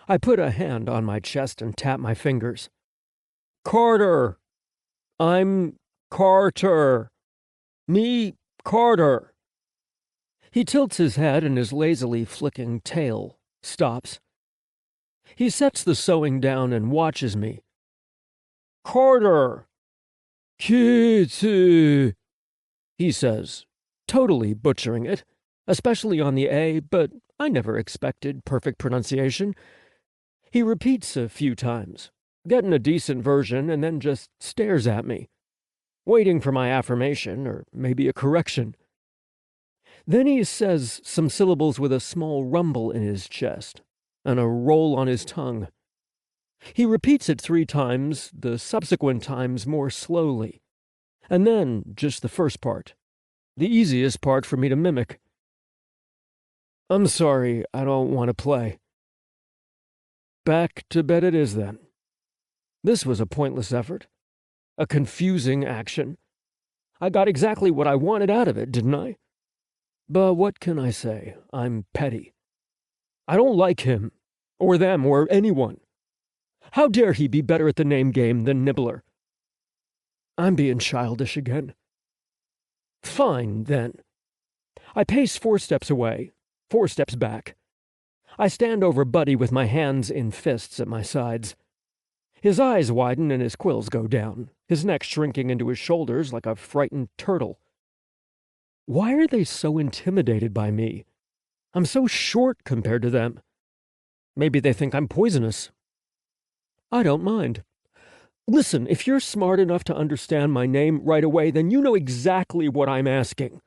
I put a hand on my chest and tap my fingers. Carter! I'm Carter! Me, Carter! He tilts his head and his lazily flicking tail stops. He sets the sewing down and watches me. Carter! Kitty! He says, totally butchering it, especially on the A, but I never expected perfect pronunciation. He repeats a few times, getting a decent version, and then just stares at me, waiting for my affirmation or maybe a correction. Then he says some syllables with a small rumble in his chest and a roll on his tongue. He repeats it 3 times, the subsequent times more slowly, and then just the first part, the easiest part for me to mimic. I'm sorry, I don't want to play. Back to bed it is, then. This was a pointless effort. A confusing action. I got exactly what I wanted out of it, didn't I? But what can I say? I'm petty. I don't like him, or them, or anyone. How dare he be better at the name game than Nibbler? I'm being childish again. Fine, then. I pace 4 steps away, 4 steps back. I stand over Buddy with my hands in fists at my sides. His eyes widen and his quills go down, his neck shrinking into his shoulders like a frightened turtle. Why are they so intimidated by me? I'm so short compared to them. Maybe they think I'm poisonous. I don't mind. Listen, if you're smart enough to understand my name right away, then you know exactly what I'm asking.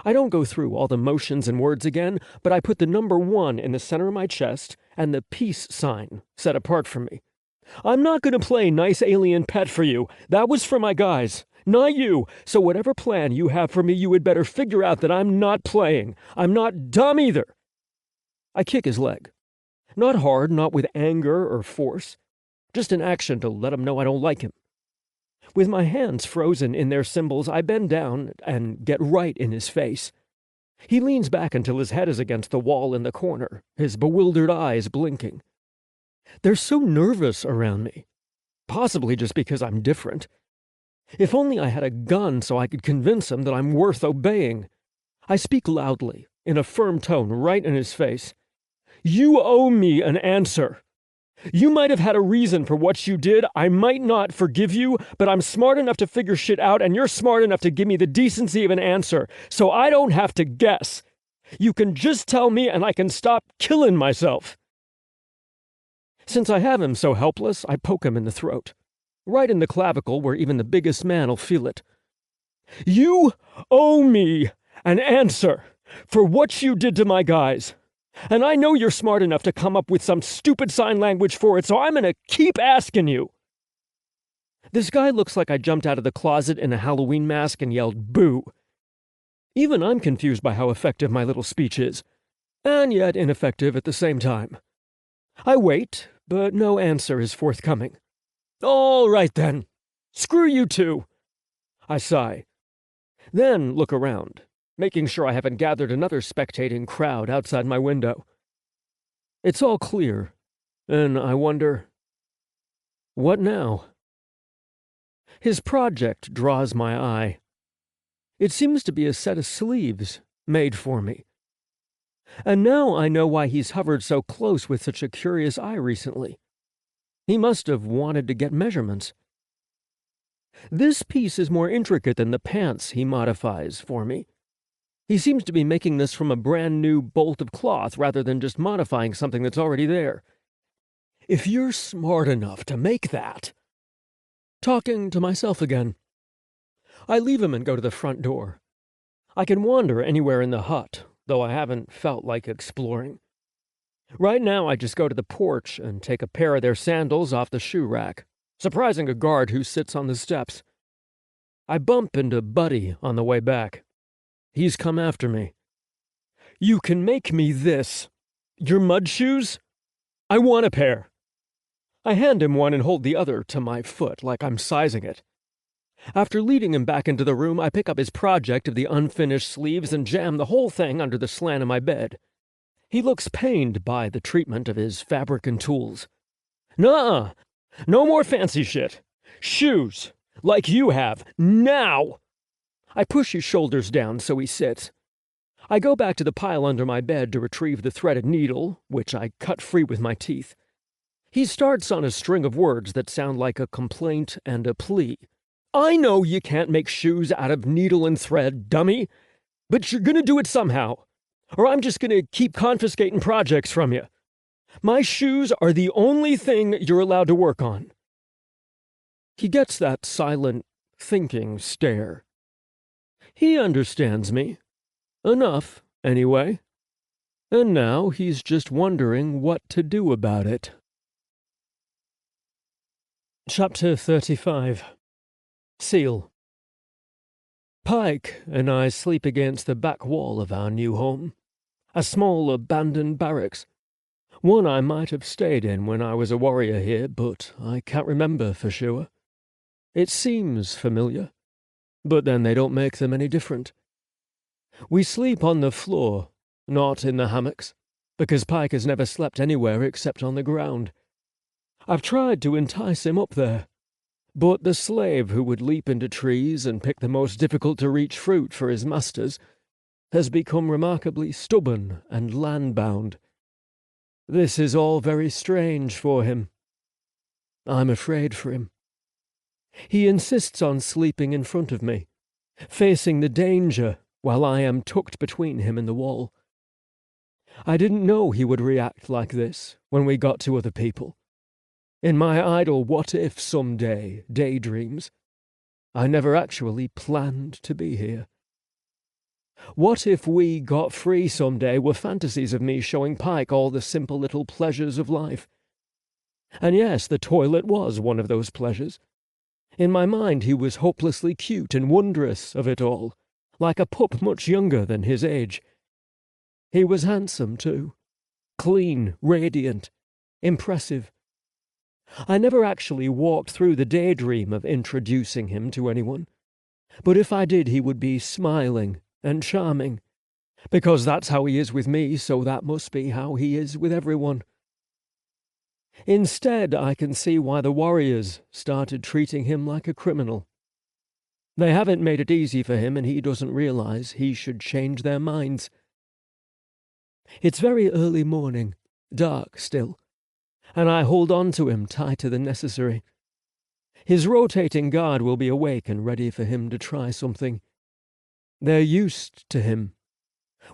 I don't go through all the motions and words again, but I put the number 1 in the center of my chest and the peace sign set apart from me. I'm not going to play nice alien pet for you. That was for my guys, not you. So whatever plan you have for me, you had better figure out that I'm not playing. I'm not dumb either. I kick his leg. Not hard, not with anger or force. Just an action to let him know I don't like him. With my hands frozen in their symbols, I bend down and get right in his face. He leans back until his head is against the wall in the corner, his bewildered eyes blinking. They're so nervous around me. Possibly just because I'm different. If only I had a gun so I could convince him that I'm worth obeying. I speak loudly, in a firm tone, right in his face. You owe me an answer. You might have had a reason for what you did. I might not forgive you, but I'm smart enough to figure shit out, and you're smart enough to give me the decency of an answer, so I don't have to guess. You can just tell me, and I can stop killing myself. Since I have him so helpless, I poke him in the throat. Right in the clavicle where even the biggest man'll feel it. You owe me an answer for what you did to my guys. And I know you're smart enough to come up with some stupid sign language for it, so I'm gonna keep asking you. This guy looks like I jumped out of the closet in a Halloween mask and yelled boo. Even I'm confused by how effective my little speech is, and yet ineffective at the same time. I wait, but no answer is forthcoming. All right, then. Screw you too. I sigh. Then look around, making sure I haven't gathered another spectating crowd outside my window. It's all clear, and I wonder, what now? His project draws my eye. It seems to be a set of sleeves made for me. And now I know why he's hovered so close with such a curious eye recently. He must have wanted to get measurements. This piece is more intricate than the pants he modifies for me. He seems to be making this from a brand new bolt of cloth rather than just modifying something that's already there. If you're smart enough to make that... Talking to myself again. I leave him and go to the front door. I can wander anywhere in the hut, though I haven't felt like exploring. Right now I just go to the porch and take a pair of their sandals off the shoe rack, surprising a guard who sits on the steps. I bump into Buddy on the way back. He's come after me. You can make me this. Your mud shoes? I want a pair. I hand him one and hold the other to my foot like I'm sizing it. After leading him back into the room, I pick up his project of the unfinished sleeves and jam the whole thing under the slant of my bed. He looks pained by the treatment of his fabric and tools. Nuh-uh. No more fancy shit. Shoes. Like you have. Now! I push his shoulders down so he sits. I go back to the pile under my bed to retrieve the threaded needle, which I cut free with my teeth. He starts on a string of words that sound like a complaint and a plea. I know you can't make shoes out of needle and thread, dummy, but you're gonna do it somehow, or I'm just gonna keep confiscating projects from you. My shoes are the only thing you're allowed to work on. He gets that silent, thinking stare. He understands me. Enough, anyway. And now he's just wondering what to do about it. Chapter 35. Seal. Pykh and I sleep against the back wall of our new home, a small abandoned barracks. One I might have stayed in when I was a warrior here, but I can't remember for sure. It seems familiar, but then they don't make them any different. We sleep on the floor, not in the hammocks, because Pykh has never slept anywhere except on the ground. I've tried to entice him up there, but the slave who would leap into trees and pick the most difficult-to-reach fruit for his masters has become remarkably stubborn and land-bound. This is all very strange for him. I'm afraid for him. He insists on sleeping in front of me, facing the danger while I am tucked between him and the wall. I didn't know he would react like this when we got to other people. In my idle what-if someday daydreams, I never actually planned to be here. What if we got free someday were fantasies of me showing Pykh all the simple little pleasures of life? And yes, the toilet was one of those pleasures. In my mind he was hopelessly cute and wondrous of it all, like a pup much younger than his age. He was handsome, too. Clean, radiant, impressive. I never actually walked through the daydream of introducing him to anyone. But if I did, he would be smiling and charming. Because that's how he is with me, so that must be how he is with everyone. Instead, I can see why the warriors started treating him like a criminal. They haven't made it easy for him, and he doesn't realize he should change their minds. It's very early morning, dark still, and I hold on to him tighter than necessary. His rotating guard will be awake and ready for him to try something. They're used to him.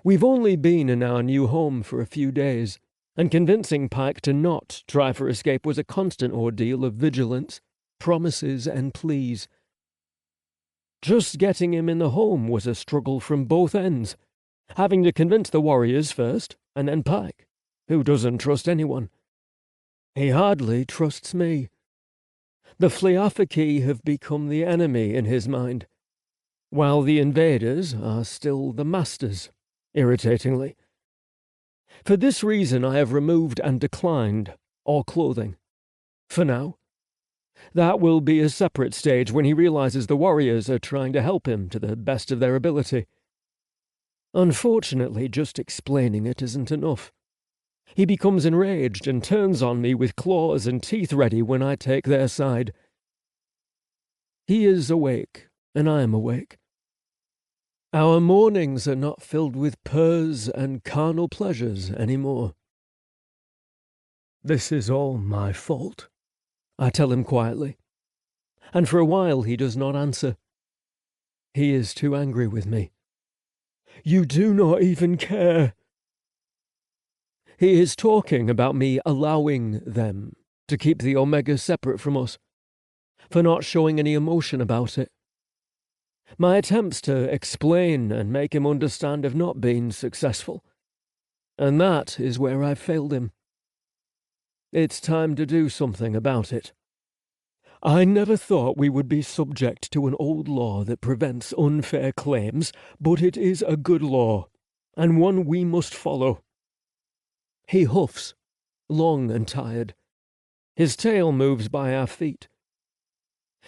We've only been in our new home for a few days, and convincing Pykh to not try for escape was a constant ordeal of vigilance, promises, and pleas. Just getting him in the home was a struggle from both ends, having to convince the warriors first, and then Pykh, who doesn't trust anyone. He hardly trusts me. The Fliafaki have become the enemy in his mind, while the invaders are still the masters, irritatingly. For this reason I have removed and declined all clothing. For now. That will be a separate stage when he realizes the warriors are trying to help him to the best of their ability. Unfortunately, just explaining it isn't enough. He becomes enraged and turns on me with claws and teeth ready when I take their side. He is awake, and I am awake. Our mornings are not filled with purrs and carnal pleasures anymore. This is all my fault, I tell him quietly, and for a while he does not answer. He is too angry with me. You do not even care. He is talking about me allowing them to keep the Omega separate from us, for not showing any emotion about it. My attempts to explain and make him understand have not been successful, and that is where I've failed him. It's time to do something about it. I never thought we would be subject to an old law that prevents unfair claims, but it is a good law, and one we must follow. He huffs, long and tired. His tail moves by our feet.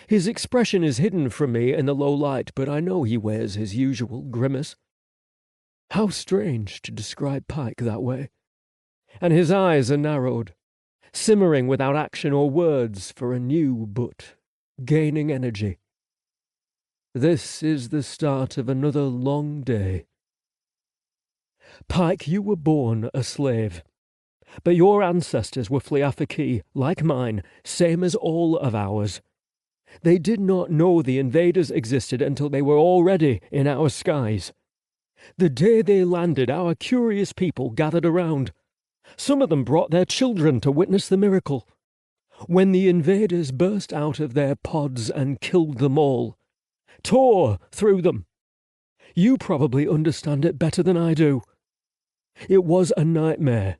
His expression is hidden from me in the low light, but I know he wears his usual grimace. How strange to describe Pykh that way. And his eyes are narrowed, simmering without action or words for a new but gaining energy. This is the start of another long day. Pykh, you were born a slave, but your ancestors were Fliafaki, like mine, same as all of ours. They did not know the invaders existed until they were already in our skies. The day they landed, our curious people gathered around. Some of them brought their children to witness the miracle. When the invaders burst out of their pods and killed them all, tore through them. You probably understand it better than I do. It was a nightmare.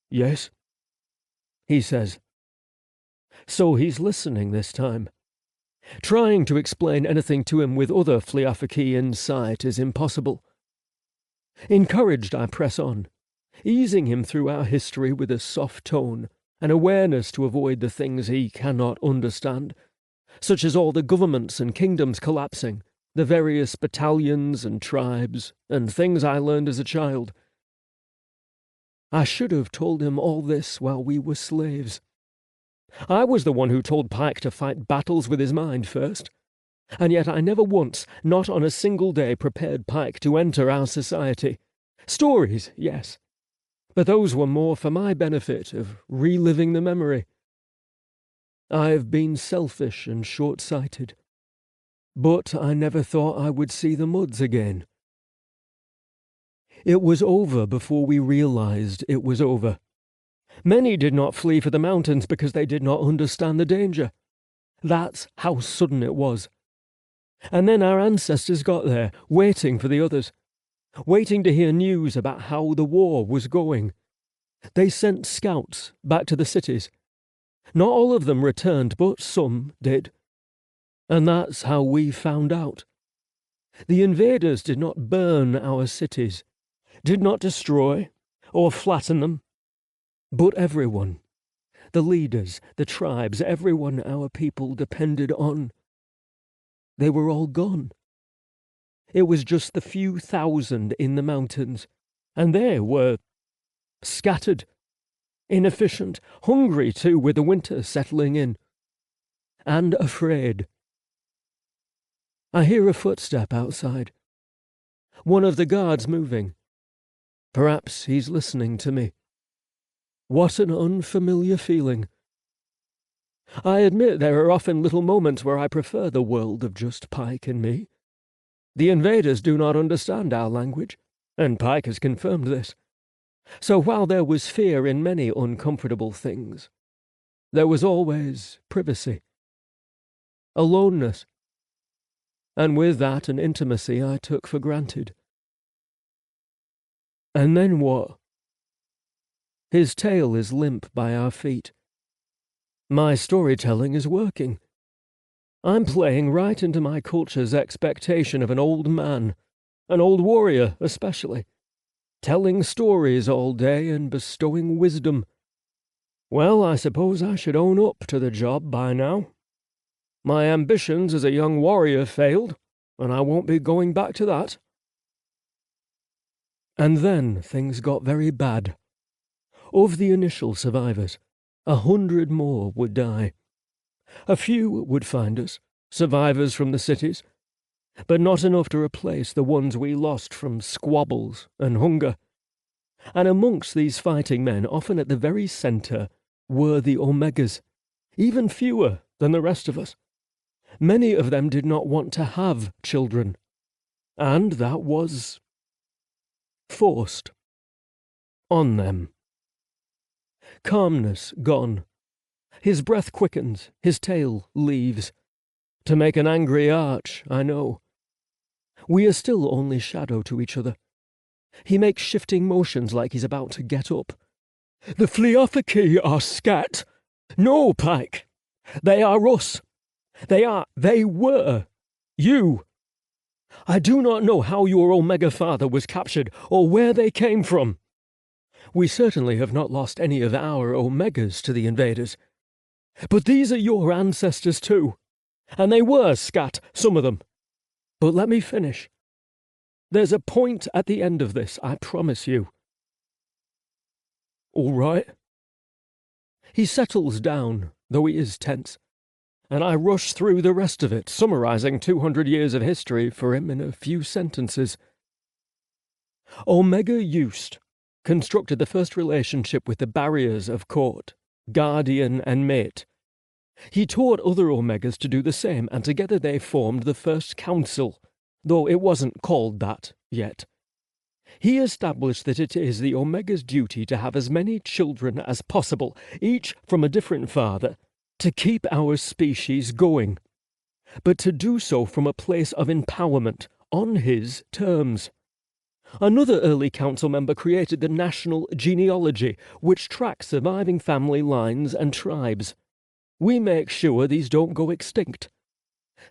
Yes, he says. So he's listening this time. Trying to explain anything to him with other Fliafaki in sight is impossible. Encouraged, I press on. easing him through our history with a soft tone, an awareness to avoid the things he cannot understand, such as all the governments and kingdoms collapsing, the various battalions and tribes, and things I learned as a child. I should have told him all this while we were slaves. I was the one who told Pykh to fight battles with his mind first, and yet I never once, not on a single day, prepared Pykh to enter our society. Stories, yes, but those were more for my benefit of reliving the memory. I've been selfish and short-sighted, but I never thought I would see the Mudds again. It was over before we realized it was over. Many did not flee for the mountains because they did not understand the danger. That's how sudden it was. And then our ancestors got there, waiting for the others, waiting to hear news about how the war was going. They sent scouts back to the cities. Not all of them returned, but some did. And that's how we found out. The invaders did not burn our cities, did not destroy or flatten them, but everyone, the leaders, the tribes, everyone our people depended on, they were all gone. It was just the few thousand in the mountains, and they were scattered, inefficient, hungry too with the winter settling in, and afraid. I hear a footstep outside. One of the guards moving. Perhaps he's listening to me. What an unfamiliar feeling. I admit there are often little moments where I prefer the world of just Pykh and me. The invaders do not understand our language, and Pykh has confirmed this. So while there was fear in many uncomfortable things, there was always privacy, aloneness, and with that an intimacy I took for granted. And then what? His tail is limp by our feet. My storytelling is working. I'm playing right into my culture's expectation of an old man, an old warrior especially, telling stories all day and bestowing wisdom. Well, I suppose I should own up to the job by now. My ambitions as a young warrior failed, and I won't be going back to that. And then things got very bad. Of the initial survivors, 100 more would die. A few would find us, survivors from the cities, but not enough to replace the ones we lost from squabbles and hunger. And amongst these fighting men, often at the very centre, were the Omegas, even fewer than the rest of us. Many of them did not want to have children, and that was forced on them. Calmness gone. His breath quickens, his tail leaves. To make an angry arch, I know. We are still only shadow to each other. He makes shifting motions like he's about to get up. The Fleothaki are scat. No, Pykh. They are us. They were. You. I do not know how your Omega father was captured or where they came from. We certainly have not lost any of our Omegas to the invaders. But these are your ancestors too. And they were scat, some of them. But let me finish. There's a point at the end of this, I promise you. All right. He settles down, though he is tense, and I rush through the rest of it, summarizing 200 years of history for him in a few sentences. Omega Used constructed the first relationship with the barriers of court, guardian and mate. He taught other Omegas to do the same, and together they formed the first council, though it wasn't called that yet. He established that it is the Omega's duty to have as many children as possible, each from a different father, to keep our species going, but to do so from a place of empowerment, on his terms. Another early council member created the National Genealogy, which tracks surviving family lines and tribes. We make sure these don't go extinct.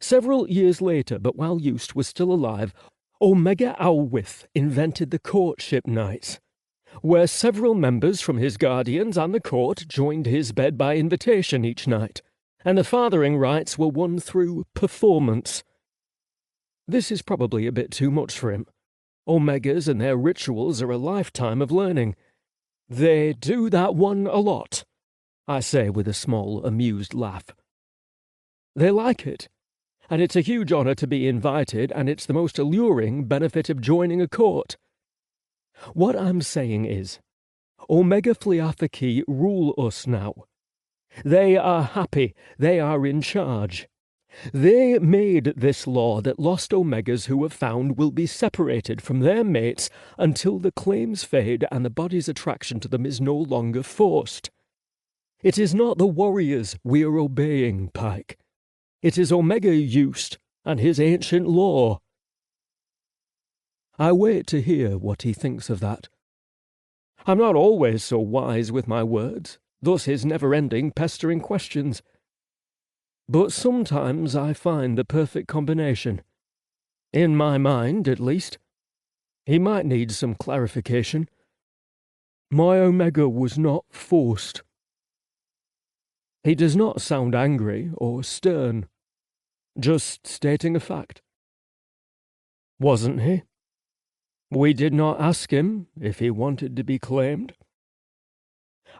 Several years later, but while Used was still alive, Omega Owlwith invented the courtship nights. where several members from his guardians and the court joined his bed by invitation each night, and the fathering rites were won through performance. This is probably a bit too much for him. Omegas and their rituals are a lifetime of learning. They do that one a lot, I say with a small, amused laugh. They like it, and it's a huge honor to be invited, and it's the most alluring benefit of joining a court. What I'm saying is, Omega Phliathaki rule us now. They are happy, they are in charge. They made this law that lost Omegas who are found will be separated from their mates until the claims fade and the body's attraction to them is no longer forced. It is not the warriors we are obeying, Pykh. It is Omega Used and his ancient law. I wait to hear what he thinks of that. I'm not always so wise with my words, thus his never-ending pestering questions. But sometimes I find the perfect combination. In my mind, at least. He might need some clarification. My Omega was not forced. He does not sound angry or stern, just stating a fact. Wasn't he? We did not ask him if he wanted to be claimed.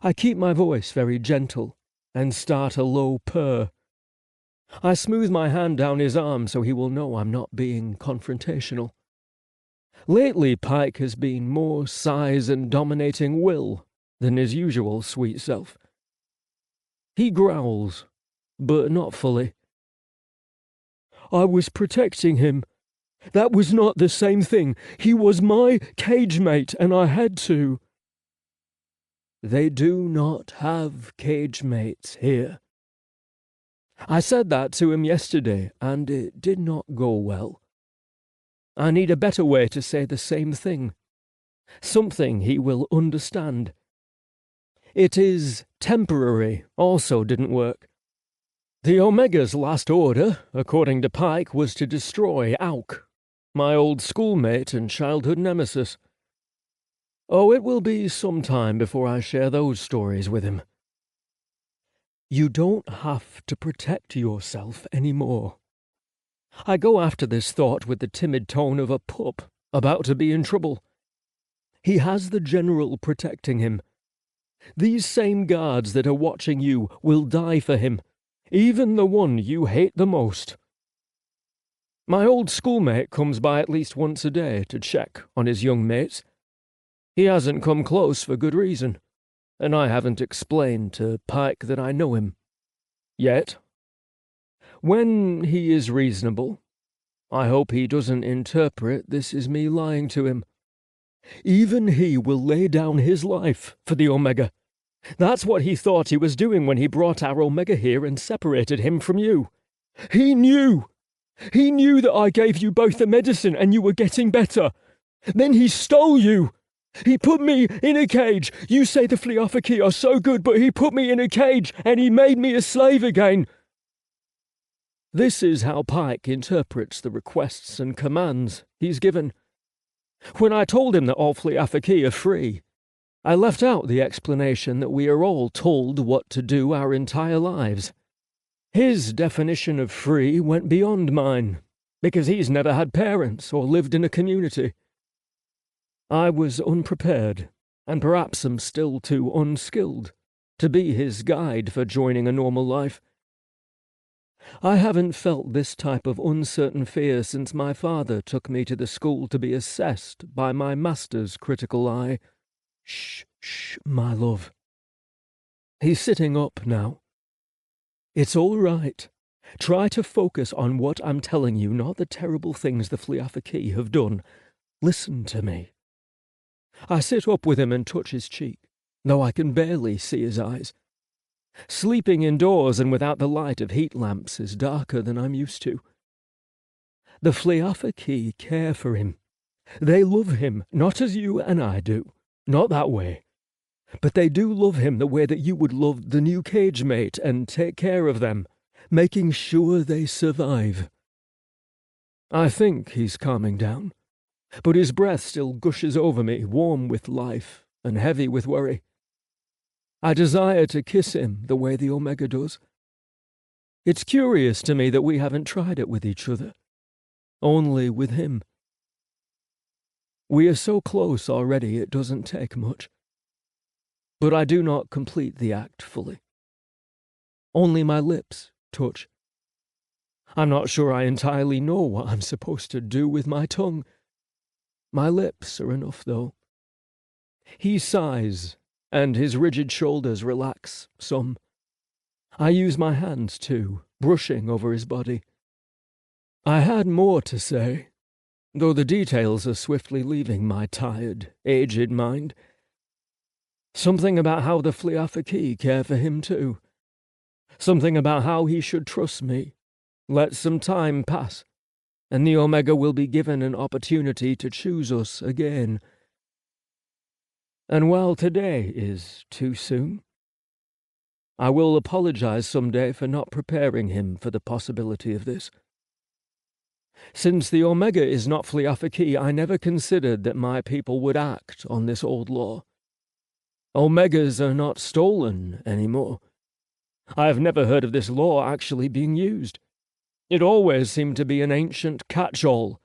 I keep my voice very gentle and start a low purr. I smooth my hand down his arm so he will know I'm not being confrontational. Lately, Pykh has been more size and dominating will than his usual sweet self. He growls, but not fully. I was protecting him. That was not the same thing. He was my cage mate, and I had to. They do not have cage mates here. I said that to him yesterday, and it did not go well. I need a better way to say the same thing. Something he will understand. It is temporary also didn't work. The Omega's last order, according to Pykh, was to destroy Auk, my old schoolmate and childhood nemesis. Oh, it will be some time before I share those stories with him. You don't have to protect yourself anymore. I go after this thought with the timid tone of a pup about to be in trouble. He has the general protecting him. These same guards that are watching you will die for him, even the one you hate the most. My old schoolmate comes by at least once a day to check on his young mates. He hasn't come close for good reason, and I haven't explained to Pykh that I know him. Yet. When he is reasonable, I hope he doesn't interpret this as me lying to him. Even he will lay down his life for the Omega. That's what he thought he was doing when he brought our Omega here and separated him from you. He knew! He knew that I gave you both the medicine and you were getting better. Then he stole you! He put me in a cage. You say the Phliathaki are so good, but he put me in a cage and he made me a slave again. This is how Pykh interprets the requests and commands he's given. When I told him that all Phliathaki are free, I left out the explanation that we are all told what to do our entire lives. His definition of free went beyond mine, because he's never had parents or lived in a community. I was unprepared, and perhaps am still too unskilled, to be his guide for joining a normal life. I haven't felt this type of uncertain fear since my father took me to the school to be assessed by my master's critical eye. Shh, my love. He's sitting up now. It's all right. Try to focus on what I'm telling you, not the terrible things the Phliathaki have done. Listen to me. I sit up with him and touch his cheek, though I can barely see his eyes. Sleeping indoors and without the light of heat lamps is darker than I'm used to. The Phliathaki care for him. They love him, not as you and I do, not that way. But they do love him the way that you would love the new cage mate and take care of them, making sure they survive. I think he's calming down, but his breath still gushes over me, warm with life and heavy with worry. I desire to kiss him the way the Omega does. It's curious to me that we haven't tried it with each other, only with him. We are so close already it doesn't take much. But I do not complete the act fully. Only my lips touch. I'm not sure I entirely know what I'm supposed to do with my tongue. My lips are enough, though. He sighs, and his rigid shoulders relax some. I use my hands, too, brushing over his body. I had more to say, though the details are swiftly leaving my tired, aged mind. Something about how the Fliafaki care for him, too. Something about how he should trust me. Let some time pass, and the Omega will be given an opportunity to choose us again. And while today is too soon, I will apologize someday for not preparing him for the possibility of this. Since the Omega is not Fliafaki, I never considered that my people would act on this old law. Omegas are not stolen anymore. I have never heard of this law actually being used. It always seemed to be an ancient catch-all,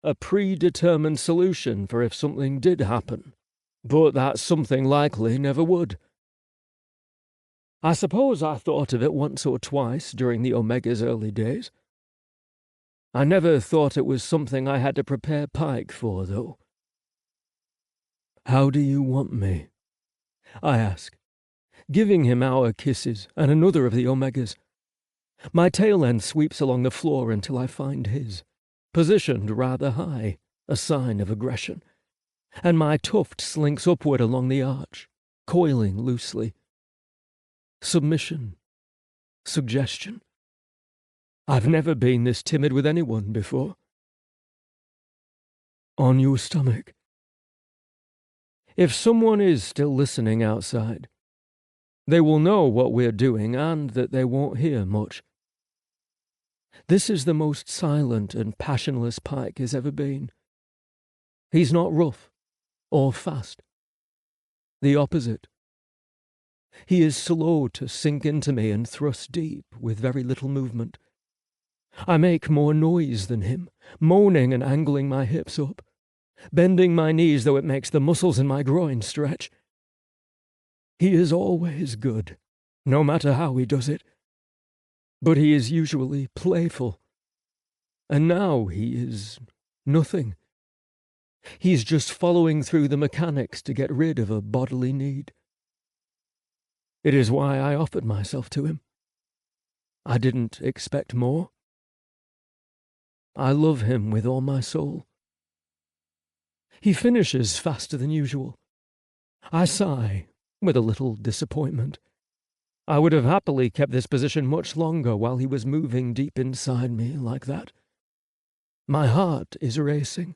a predetermined solution for if something did happen, but that something likely never would. I suppose I thought of it once or twice during the Omega's early days. I never thought it was something I had to prepare Pykh for, though. "How do you want me?" I ask, giving him our kisses and another of the Omegas. My tail end sweeps along the floor until I find his, positioned rather high, a sign of aggression, and my tuft slinks upward along the arch, coiling loosely. Submission. Suggestion. I've never been this timid with anyone before. On your stomach. If someone is still listening outside, they will know what we're doing and that they won't hear much. This is the most silent and passionless Pykh has ever been. He's not rough or fast. The opposite. He is slow to sink into me and thrust deep with very little movement. I make more noise than him, moaning and angling my hips up, bending my knees though it makes the muscles in my groin stretch. He is always good, no matter how he does it. But he is usually playful. And now he is nothing. He's just following through the mechanics to get rid of a bodily need. It is why I offered myself to him. I didn't expect more. I love him with all my soul. He finishes faster than usual. I sigh, with a little disappointment. I would have happily kept this position much longer while he was moving deep inside me like that. My heart is racing.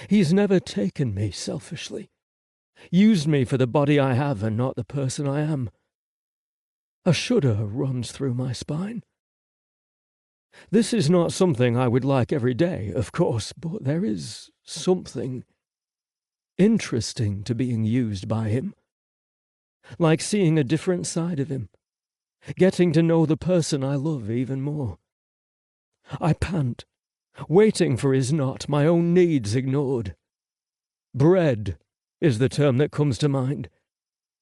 He's never taken me selfishly, used me for the body I have and not the person I am. A shudder runs through my spine. This is not something I would like every day, of course, but there is something interesting to being used by him. Like seeing a different side of him, getting to know the person I love even more. I pant, waiting for his nod, my own needs ignored. Bred is the term that comes to mind,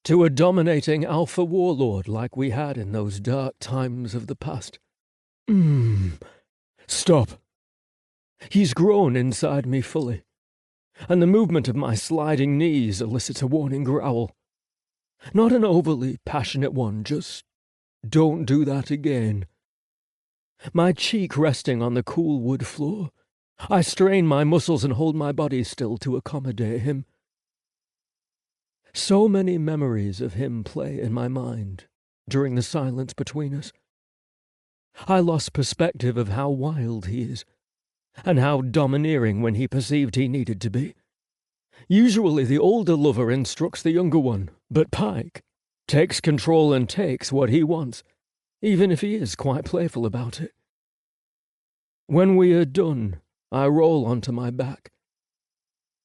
to a dominating alpha warlord like we had in those dark times of the past. Stop. He's grown inside me fully, and the movement of my sliding knees elicits a warning growl. Not an overly passionate one, just don't do that again. My cheek resting on the cool wood floor, I strain my muscles and hold my body still to accommodate him. So many memories of him play in my mind during the silence between us. I lost perspective of how wild he is, and how domineering when he perceived he needed to be. Usually the older lover instructs the younger one, but Pykh takes control and takes what he wants, even if he is quite playful about it. When we are done, I roll onto my back,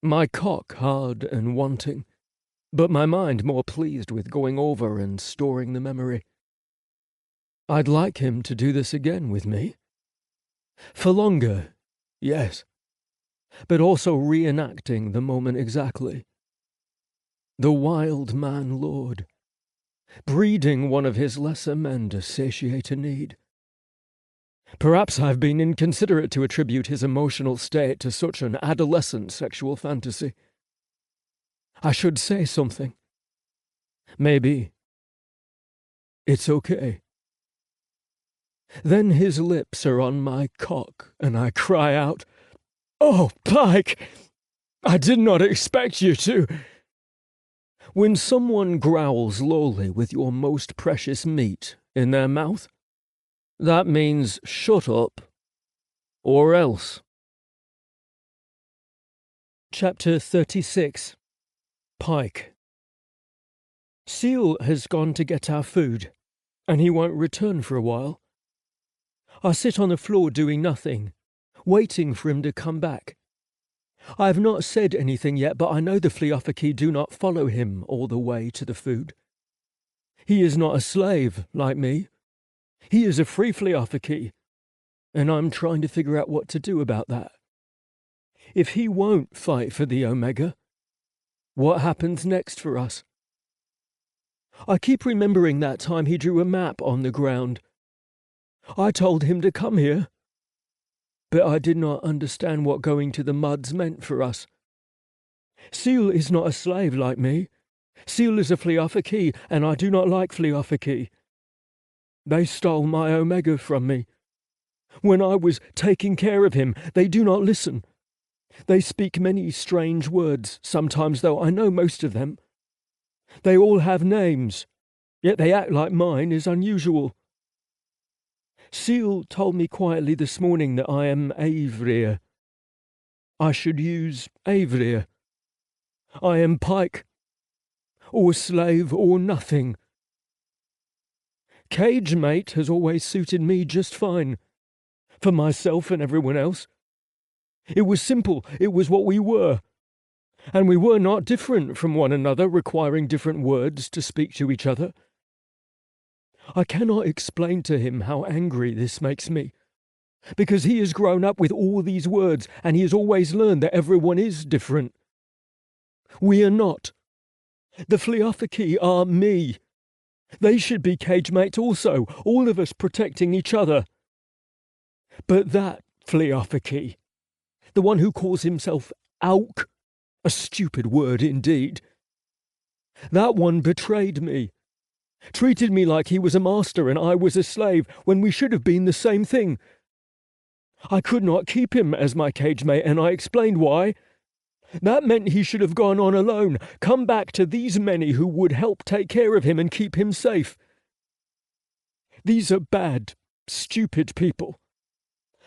my cock hard and wanting, but my mind more pleased with going over and storing the memory. I'd like him to do this again with me. For longer, yes, but also reenacting the moment exactly. The wild man lord, breeding one of his lesser men to satiate a need. Perhaps I've been inconsiderate to attribute his emotional state to such an adolescent sexual fantasy. I should say something. Maybe. It's okay. Then his lips are on my cock, and I cry out, "Oh, Pykh! I did not expect you to." When someone growls lowly with your most precious meat in their mouth, that means shut up, or else. Chapter 36. Pykh. Seal has gone to get our food, and he won't return for a while. I sit on the floor doing nothing, waiting for him to come back. I have not said anything yet, but I know the Fliofiki do not follow him all the way to the food. He is not a slave like me. He is a free Fliofiki, and I'm trying to figure out what to do about that. If he won't fight for the Omega, what happens next for us? I keep remembering that time he drew a map on the ground. I told him to come here, but I did not understand what going to the muds meant for us. Seal is not a slave like me. Seal is a Fliofiki, and I do not like Fliofiki. They stole my Omega from me. When I was taking care of him, they do not listen. They speak many strange words, sometimes, though I know most of them. They all have names, yet they act like mine is unusual. Seal told me quietly this morning that I am Avrir. I should use Avrir. I am Pykh, or slave or nothing. Cage mate has always suited me just fine, for myself and everyone else. It was simple, it was what we were, and we were not different from one another, requiring different words to speak to each other. I cannot explain to him how angry this makes me, because he has grown up with all these words, and he has always learned that everyone is different. We are not. The Fliofiki are me. They should be cage mates also, all of us protecting each other. But that Fliofiki, the one who calls himself Auk, a stupid word indeed, that one betrayed me, treated me like he was a master and I was a slave, when we should have been the same thing. I could not keep him as my cage mate, and I explained why. That meant he should have gone on alone, come back to these many who would help take care of him and keep him safe. These are bad, stupid people,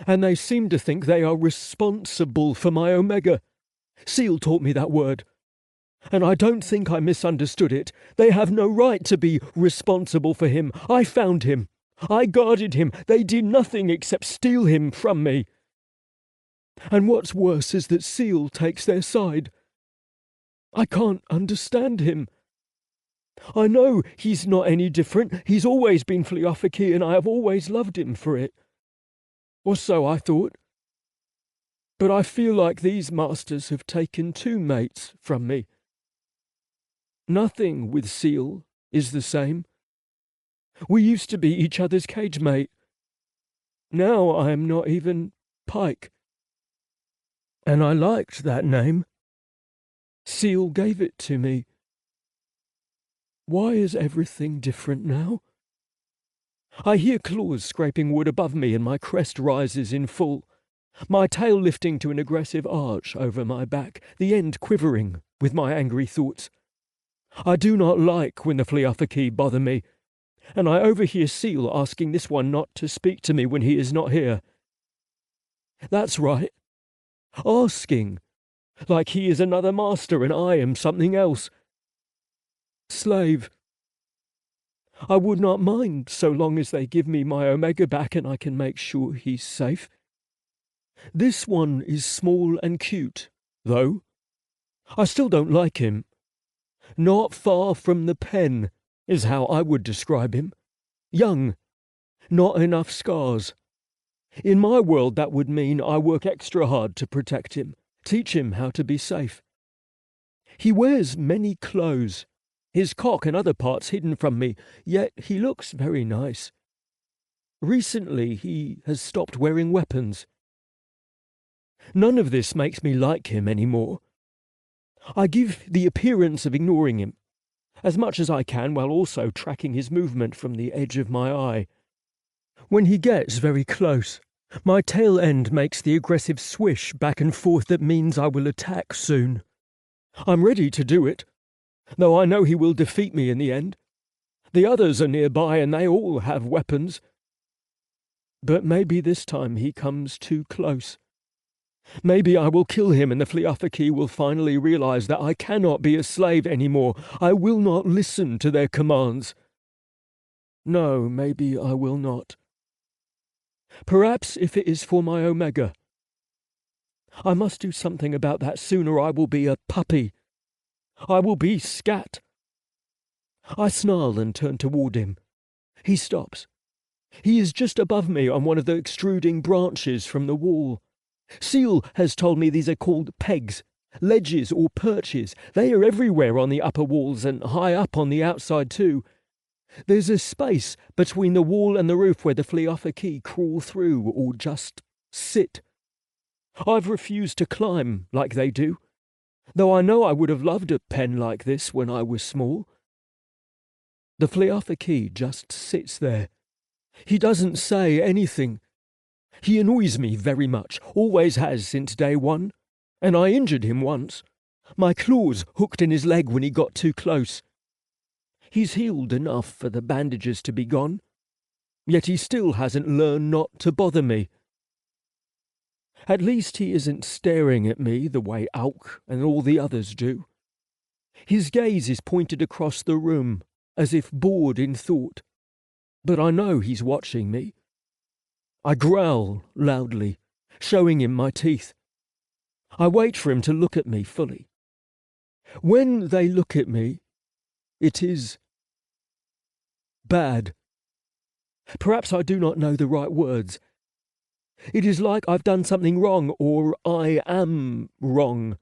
and they seem to think they are responsible for my Omega. Seal taught me that word, and I don't think I misunderstood it. They have no right to be responsible for him. I found him. I guarded him. They did nothing except steal him from me. And what's worse is that Seal takes their side. I can't understand him. I know he's not any different. He's always been Fliofiki, and I have always loved him for it. Or so I thought. But I feel like these masters have taken two mates from me. Nothing with Seal is the same. We used to be each other's cage mate. Now I am not even Pykh. And I liked that name. Seal gave it to me. Why is everything different now? I hear claws scraping wood above me, and my crest rises in full, my tail lifting to an aggressive arch over my back, the end quivering with my angry thoughts. I do not like when the Fliofiki bother me, and I overhear Seal asking this one not to speak to me when he is not here. That's right. Asking, like he is another master and I am something else. Slave. I would not mind so long as they give me my Omega back and I can make sure he's safe. This one is small and cute, though. I still don't like him. Not far from the pen is how I would describe him. Young, not enough scars. In my world, that would mean I work extra hard to protect him, teach him how to be safe. He wears many clothes, his cock and other parts hidden from me, yet he looks very nice. Recently, he has stopped wearing weapons. None of this makes me like him anymore. I give the appearance of ignoring him, as much as I can, while also tracking his movement from the edge of my eye. When he gets very close, my tail end makes the aggressive swish back and forth that means I will attack soon. I'm ready to do it, though I know he will defeat me in the end. The others are nearby and they all have weapons. But maybe this time he comes too close. Maybe I will kill him and the Fliafaki will finally realize that I cannot be a slave anymore. I will not listen to their commands. No, maybe I will not. Perhaps if it is for my Omega. I must do something about that soon or I will be a puppy. I will be scat. I snarl and turn toward him. He stops. He is just above me on one of the extruding branches from the wall. Seal has told me these are called pegs, ledges or perches. They are everywhere on the upper walls and high up on the outside too. There's a space between the wall and the roof where the Fliafaki crawl through or just sit. I've refused to climb like they do, though I know I would have loved a pen like this when I was small. The Fliafaki just sits there. He doesn't say anything. He annoys me very much, always has since day one, and I injured him once. My claws hooked in his leg when he got too close. He's healed enough for the bandages to be gone, yet he still hasn't learned not to bother me. At least he isn't staring at me the way Auk and all the others do. His gaze is pointed across the room, as if bored in thought, but I know he's watching me. I growl loudly, showing him my teeth. I wait for him to look at me fully. When they look at me, it is bad. Perhaps I do not know the right words. It is like I've done something wrong, or I am wrong.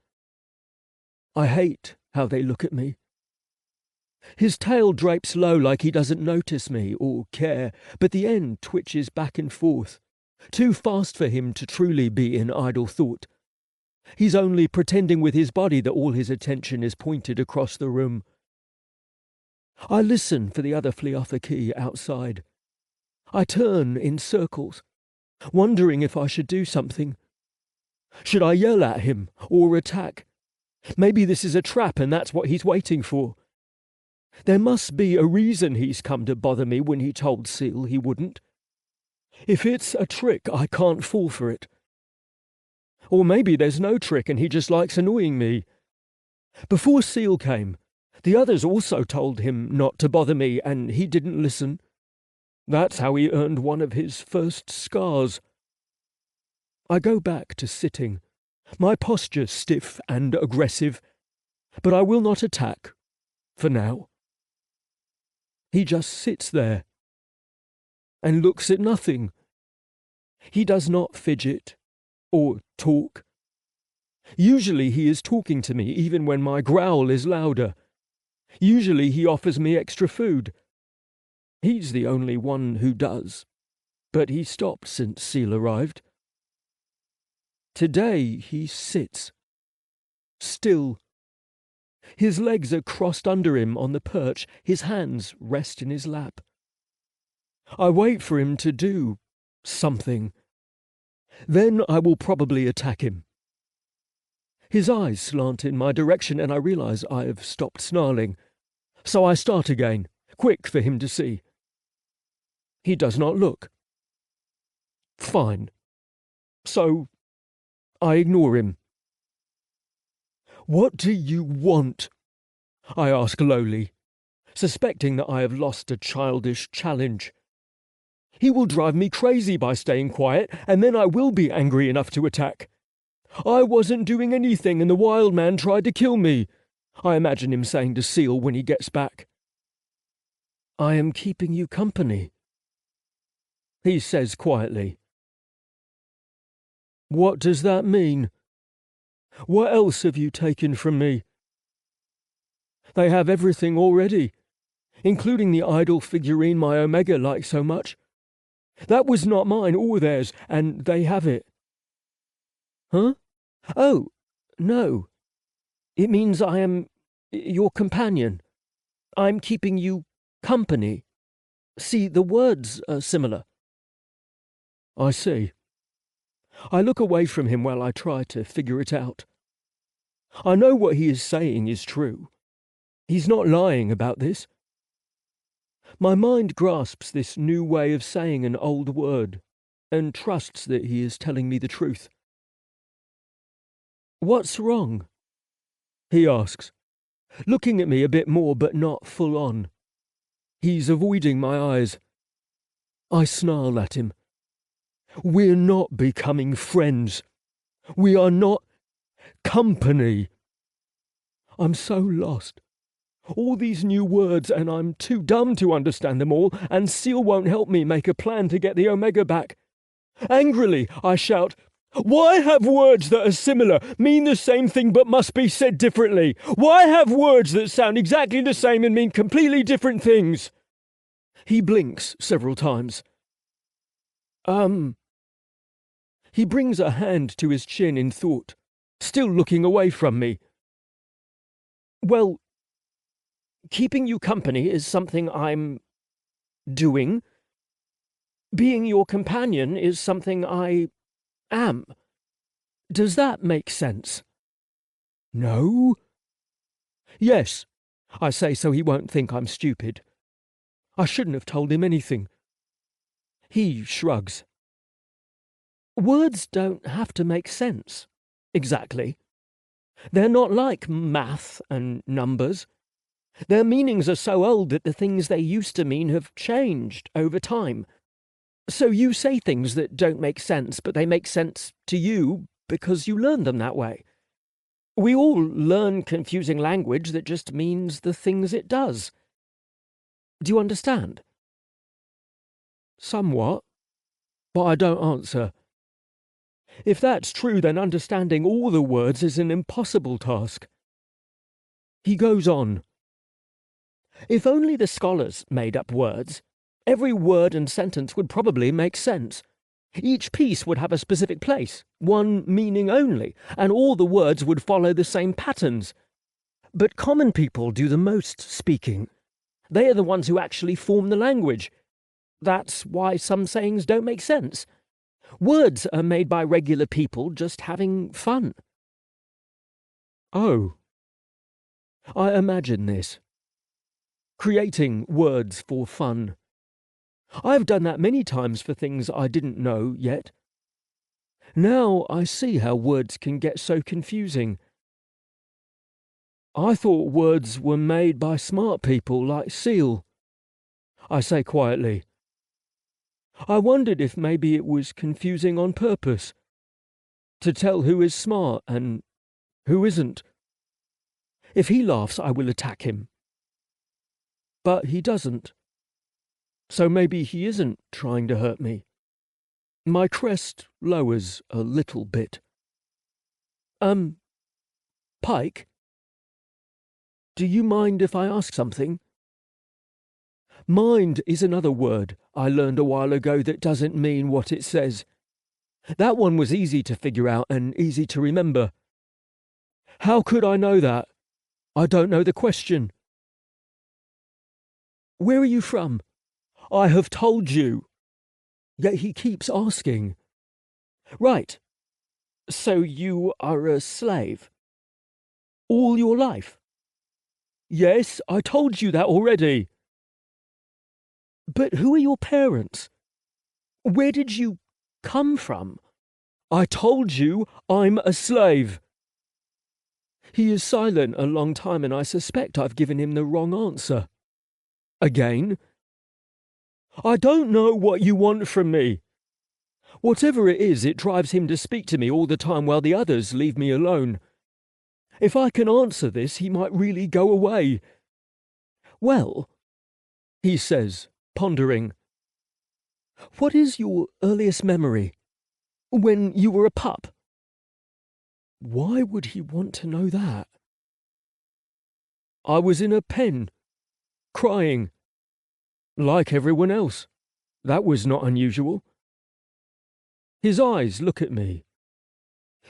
I hate how they look at me. His tail drapes low like he doesn't notice me or care, but the end twitches back and forth, too fast for him to truly be in idle thought. He's only pretending with his body that all his attention is pointed across the room. I listen for the other Fliafaki outside. I turn in circles, wondering if I should do something. Should I yell at him or attack? Maybe this is a trap and that's what he's waiting for. There must be a reason he's come to bother me when he told Seal he wouldn't. If it's a trick, I can't fall for it. Or maybe there's no trick and he just likes annoying me. Before Seal came, the others also told him not to bother me and he didn't listen. That's how he earned one of his first scars. I go back to sitting, my posture stiff and aggressive, but I will not attack, for now. He just sits there and looks at nothing. He does not fidget or talk. Usually he is talking to me even when my growl is louder. Usually he offers me extra food. He's the only one who does, but he stopped since Seal arrived. Today he sits, still. His legs are crossed under him on the perch, his hands rest in his lap. I wait for him to do something. Then I will probably attack him. His eyes slant in my direction and I realize I have stopped snarling. So I start again, quick for him to see. He does not look. Fine. So I ignore him. What do you want? I ask lowly, suspecting that I have lost a childish challenge. He will drive me crazy by staying quiet, and then I will be angry enough to attack. I wasn't doing anything and the wild man tried to kill me. I imagine him saying to Seal when he gets back, "I am keeping you company," he says quietly. "What does that mean? What else have you taken from me?" "They have everything already, including the idol figurine my Omega likes so much. That was not mine or theirs, and they have it." "Huh? Oh, no. It means I am your companion. I'm keeping you company. See, the words are similar." "I see." I look away from him while I try to figure it out. I know what he is saying is true. He's not lying about this. My mind grasps this new way of saying an old word and trusts that he is telling me the truth. "What's wrong?" he asks, looking at me a bit more but not full on. He's avoiding my eyes. I snarl at him. "We're not becoming friends. We are not company." I'm so lost. All these new words, and I'm too dumb to understand them all, and Seal won't help me make a plan to get the Omega back. Angrily, I shout, "Why have words that are similar, mean the same thing but must be said differently? Why have words that sound exactly the same and mean completely different things?" He blinks several times. He brings a hand to his chin in thought, still looking away from me. "Well, keeping you company is something I'm doing. Being your companion is something I am. Does that make sense?" "No." "Yes," I say so he won't think I'm stupid. I shouldn't have told him anything. He shrugs. "Words don't have to make sense. Exactly. They're not like math and numbers. Their meanings are so old that the things they used to mean have changed over time. So you say things that don't make sense, but they make sense to you because you learned them that way. We all learn confusing language that just means the things it does. Do you understand?" "Somewhat, but I don't answer. If that's true, then understanding all the words is an impossible task." He goes on. "If only the scholars made up words, every word and sentence would probably make sense. Each piece would have a specific place, one meaning only, and all the words would follow the same patterns. But common people do the most speaking. They are the ones who actually form the language. That's why some sayings don't make sense. Words are made by regular people just having fun." Oh. I imagine this. Creating words for fun. I've done that many times for things I didn't know yet. Now I see how words can get so confusing. I thought words were made by smart people like Seal, I say quietly. I wondered if maybe it was confusing on purpose, to tell who is smart and who isn't. If he laughs, I will attack him. But he doesn't. So maybe he isn't trying to hurt me. My crest lowers a little bit. Pykh, do you mind if I ask something? Mind is another word I learned a while ago that doesn't mean what it says. That one was easy to figure out and easy to remember. How could I know that? I don't know the question. Where are you from? I have told you. Yet he keeps asking. Right. So you are a slave? All your life? Yes, I told you that already. But who are your parents? Where did you come from? I told you I'm a slave. He is silent a long time, and I suspect I've given him the wrong answer. Again? I don't know what you want from me. Whatever it is, it drives him to speak to me all the time while the others leave me alone. If I can answer this, he might really go away. Well, he says, pondering, what is your earliest memory? When you were a pup? Why would he want to know that? I was in a pen, crying. Like everyone else. That was not unusual. His eyes look at me.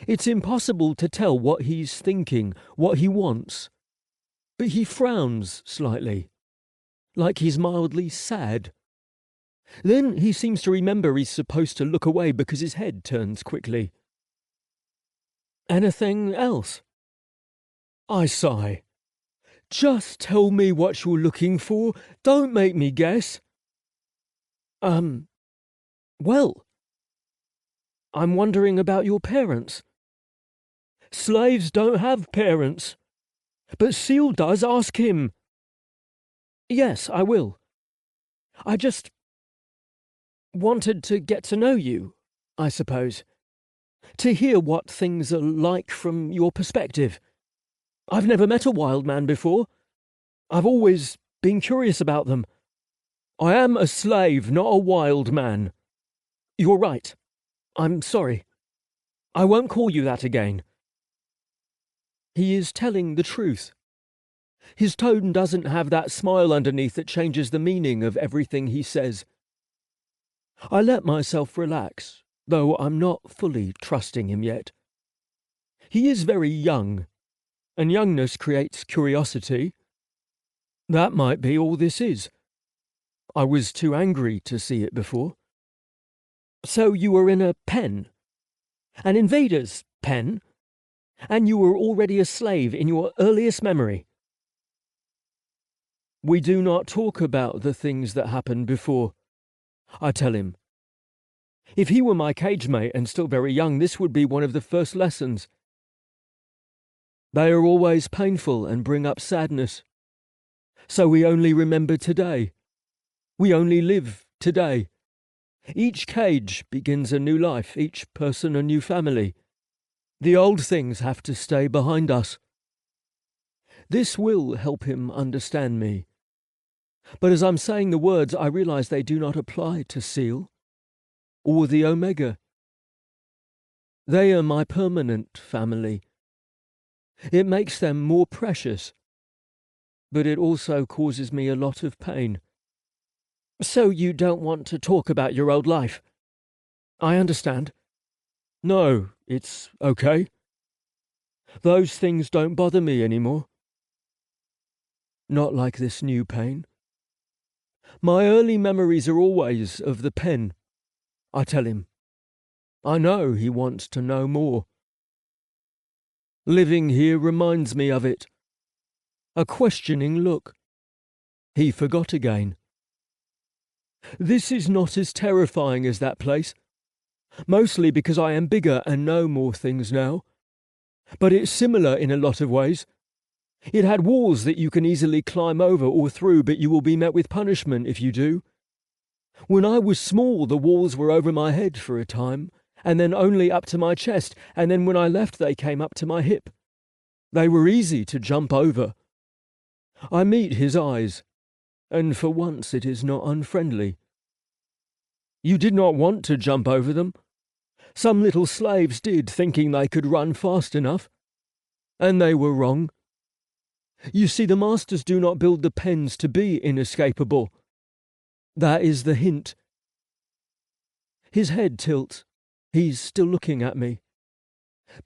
It's impossible to tell what he's thinking, what he wants. But he frowns slightly, like he's mildly sad. Then he seems to remember he's supposed to look away because his head turns quickly. Anything else? I sigh. Just tell me what you're looking for. Don't make me guess. Well, I'm wondering about your parents. Slaves don't have parents. But Seal does. Ask him. Yes, I will. I just wanted to get to know you, I suppose. To hear what things are like from your perspective. I've never met a wild man before. I've always been curious about them. I am a slave, not a wild man. You're right. I'm sorry. I won't call you that again. He is telling the truth. His tone doesn't have that smile underneath that changes the meaning of everything he says. I let myself relax, though I'm not fully trusting him yet. He is very young, and youngness creates curiosity. That might be all this is. I was too angry to see it before. So you were in a pen? An invader's pen? And you were already a slave in your earliest memory? We do not talk about the things that happened before, I tell him. If he were my cage mate and still very young, this would be one of the first lessons. They are always painful and bring up sadness. So we only remember today. We only live today. Each cage begins a new life, each person a new family. The old things have to stay behind us. This will help him understand me. But as I'm saying the words, I realize they do not apply to Seal or the Omega. They are my permanent family. It makes them more precious, but it also causes me a lot of pain. So you don't want to talk about your old life? I understand. No, it's okay. Those things don't bother me anymore. Not like this new pain. My early memories are always of the pen, I tell him. I know he wants to know more. Living here reminds me of it. A questioning look. He forgot again. This is not as terrifying as that place, mostly because I am bigger and know more things now. But it's similar in a lot of ways. It had walls that you can easily climb over or through, but you will be met with punishment if you do. When I was small, the walls were over my head for a time, and then only up to my chest, and then when I left they came up to my hip. They were easy to jump over. I meet his eyes, and for once it is not unfriendly. You did not want to jump over them. Some little slaves did, thinking they could run fast enough. And they were wrong. You see, the masters do not build the pens to be inescapable. That is the hint. His head tilts. He's still looking at me.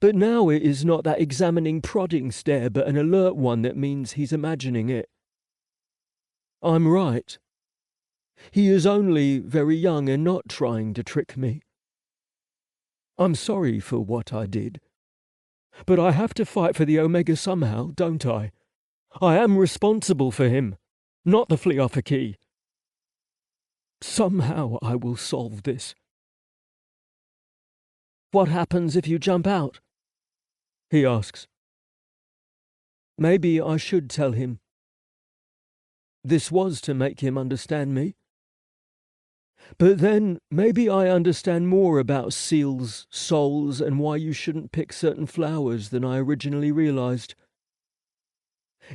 But now it is not that examining, prodding stare, but an alert one that means he's imagining it. I'm right. He is only very young and not trying to trick me. I'm sorry for what I did. But I have to fight for the Omega somehow, don't I? I am responsible for him, not the Fliofaki. Somehow I will solve this. What happens if you jump out? He asks. Maybe I should tell him. This was to make him understand me. But then maybe I understand more about seals' souls and why you shouldn't pick certain flowers than I originally realized.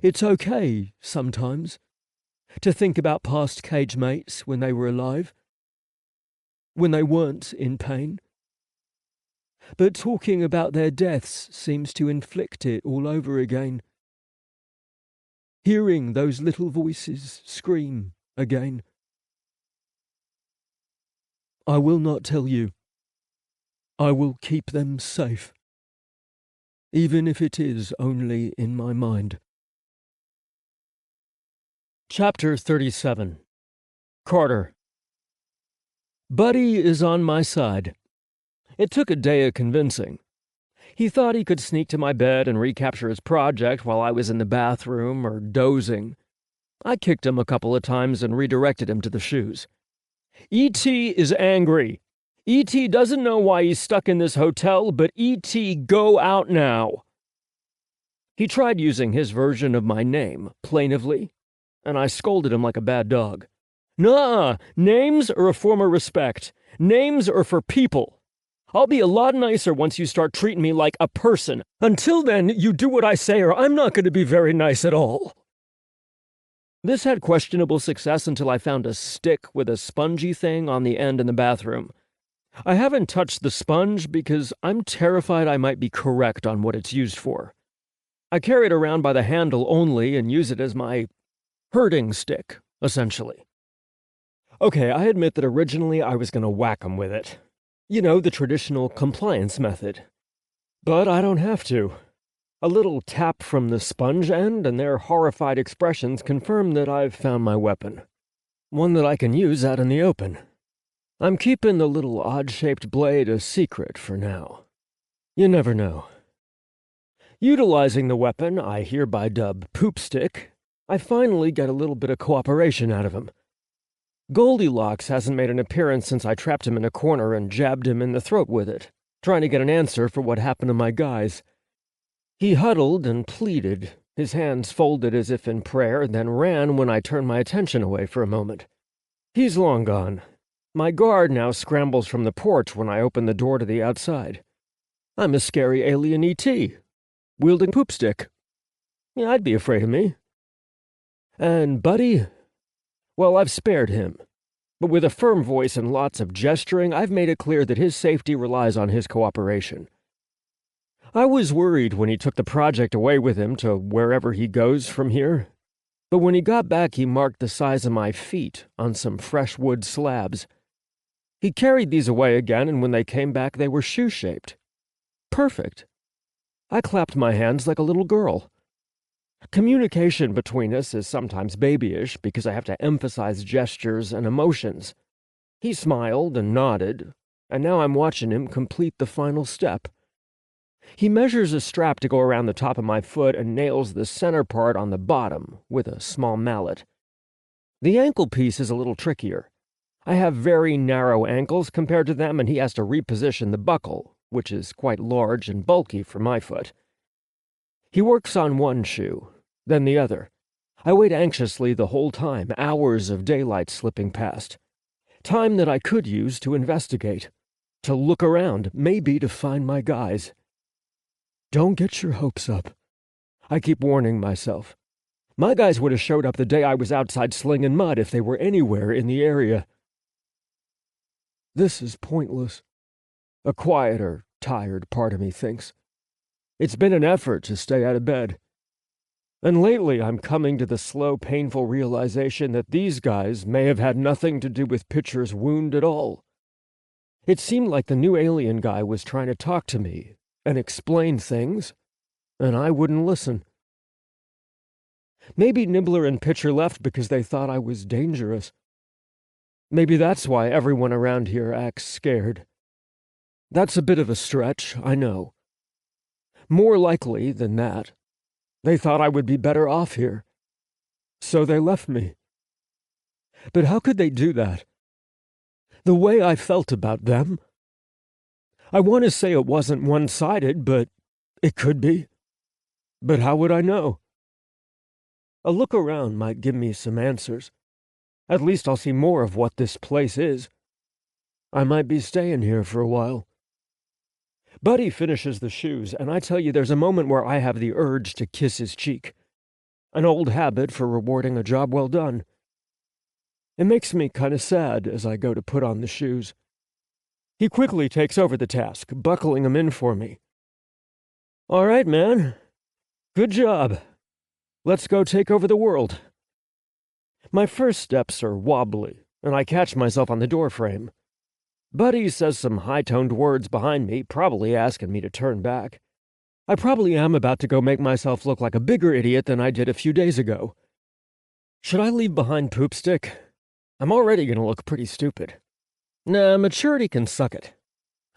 It's okay, sometimes, to think about past cage mates when they were alive, when they weren't in pain. But talking about their deaths seems to inflict it all over again. Hearing those little voices scream again. I will not tell you. I will keep them safe, even if it is only in my mind. Chapter 37. Carter. Buddy is on my side. It took a day of convincing. He thought he could sneak to my bed and recapture his project while I was in the bathroom or dozing. I kicked him a couple of times and redirected him to the shoes. E.T. is angry. E.T. doesn't know why he's stuck in this hotel, but E.T. go out now. He tried using his version of my name, plaintively, and I scolded him like a bad dog. Nuh-uh, names are a form of respect. Names are for people. I'll be a lot nicer once you start treating me like a person. Until then, you do what I say or I'm not going to be very nice at all. This had questionable success until I found a stick with a spongy thing on the end in the bathroom. I haven't touched the sponge because I'm terrified I might be correct on what it's used for. I carry it around by the handle only and use it as my herding stick, essentially. Okay, I admit that originally I was going to whack 'em with it. You know, the traditional compliance method. But I don't have to. A little tap from the sponge end and their horrified expressions confirm that I've found my weapon. One that I can use out in the open. I'm keeping the little odd-shaped blade a secret for now. You never know. Utilizing the weapon I hereby dub Poop Stick, I finally get a little bit of cooperation out of him. Goldilocks hasn't made an appearance since I trapped him in a corner and jabbed him in the throat with it, trying to get an answer for what happened to my guys. He huddled and pleaded, his hands folded as if in prayer, then ran when I turned my attention away for a moment. He's long gone. My guard now scrambles from the porch when I open the door to the outside. I'm a scary alien E.T., wielding Poop Stick. Yeah, I'd be afraid of me. And Buddy? Well, I've spared him. But with a firm voice and lots of gesturing, I've made it clear that his safety relies on his cooperation. I was worried when he took the project away with him to wherever he goes from here. But when he got back, he marked the size of my feet on some fresh wood slabs. He carried these away again, and when they came back, they were shoe-shaped. Perfect. I clapped my hands like a little girl. Communication between us is sometimes babyish because I have to emphasize gestures and emotions. He smiled and nodded, and now I'm watching him complete the final step. He measures a strap to go around the top of my foot and nails the center part on the bottom with a small mallet. The ankle piece is a little trickier. I have very narrow ankles compared to them, and he has to reposition the buckle, which is quite large and bulky for my foot. He works on one shoe, then the other. I wait anxiously the whole time, hours of daylight slipping past. Time that I could use to investigate, to look around, maybe to find my guys. Don't get your hopes up. I keep warning myself. My guys would have showed up the day I was outside slinging mud if they were anywhere in the area. This is pointless. A quieter, tired part of me thinks. It's been an effort to stay out of bed. And lately I'm coming to the slow, painful realization that these guys may have had nothing to do with Pitcher's wound at all. It seemed like the new alien guy was trying to talk to me and explain things, and I wouldn't listen. Maybe Nibbler and Pitcher left because they thought I was dangerous. Maybe that's why everyone around here acts scared. That's a bit of a stretch, I know. More likely than that, they thought I would be better off here. So they left me. But how could they do that? The way I felt about them? I want to say it wasn't one-sided, but it could be. But how would I know? A look around might give me some answers. At least I'll see more of what this place is. I might be staying here for a while. Buddy finishes the shoes, and I tell you there's a moment where I have the urge to kiss his cheek. An old habit for rewarding a job well done. It makes me kind of sad as I go to put on the shoes. He quickly takes over the task, buckling them in for me. All right, man. Good job. Let's go take over the world. My first steps are wobbly, and I catch myself on the doorframe. Buddy says some high-toned words behind me, probably asking me to turn back. I probably am about to go make myself look like a bigger idiot than I did a few days ago. Should I leave behind Poop Stick? I'm already going to look pretty stupid. Nah, maturity can suck it.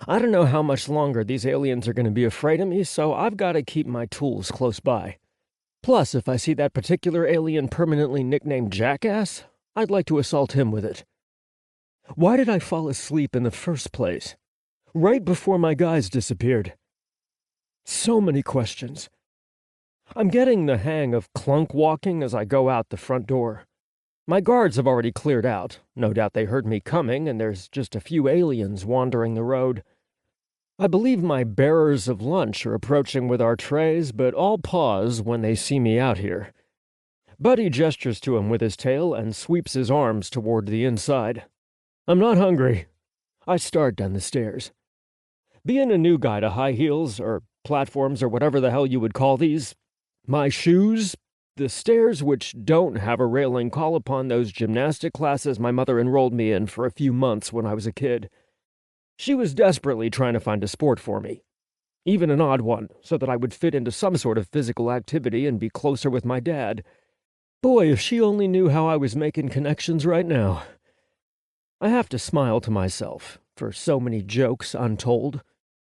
I don't know how much longer these aliens are going to be afraid of me, so I've got to keep my tools close by. Plus, if I see that particular alien permanently nicknamed Jackass, I'd like to assault him with it. Why did I fall asleep in the first place? Right before my guys disappeared. So many questions. I'm getting the hang of clunk walking as I go out the front door. My guards have already cleared out. No doubt they heard me coming, and there's just a few aliens wandering the road. I believe my bearers of lunch are approaching with our trays, but all pause when they see me out here. Buddy gestures to him with his tail and sweeps his arms toward the inside. I'm not hungry. I start down the stairs. Being a new guy to high heels, or platforms, or whatever the hell you would call these, my shoes, the stairs which don't have a railing call upon those gymnastic classes my mother enrolled me in for a few months when I was a kid. She was desperately trying to find a sport for me, even an odd one, so that I would fit into some sort of physical activity and be closer with my dad. Boy, if she only knew how I was making connections right now. I have to smile to myself for so many jokes untold,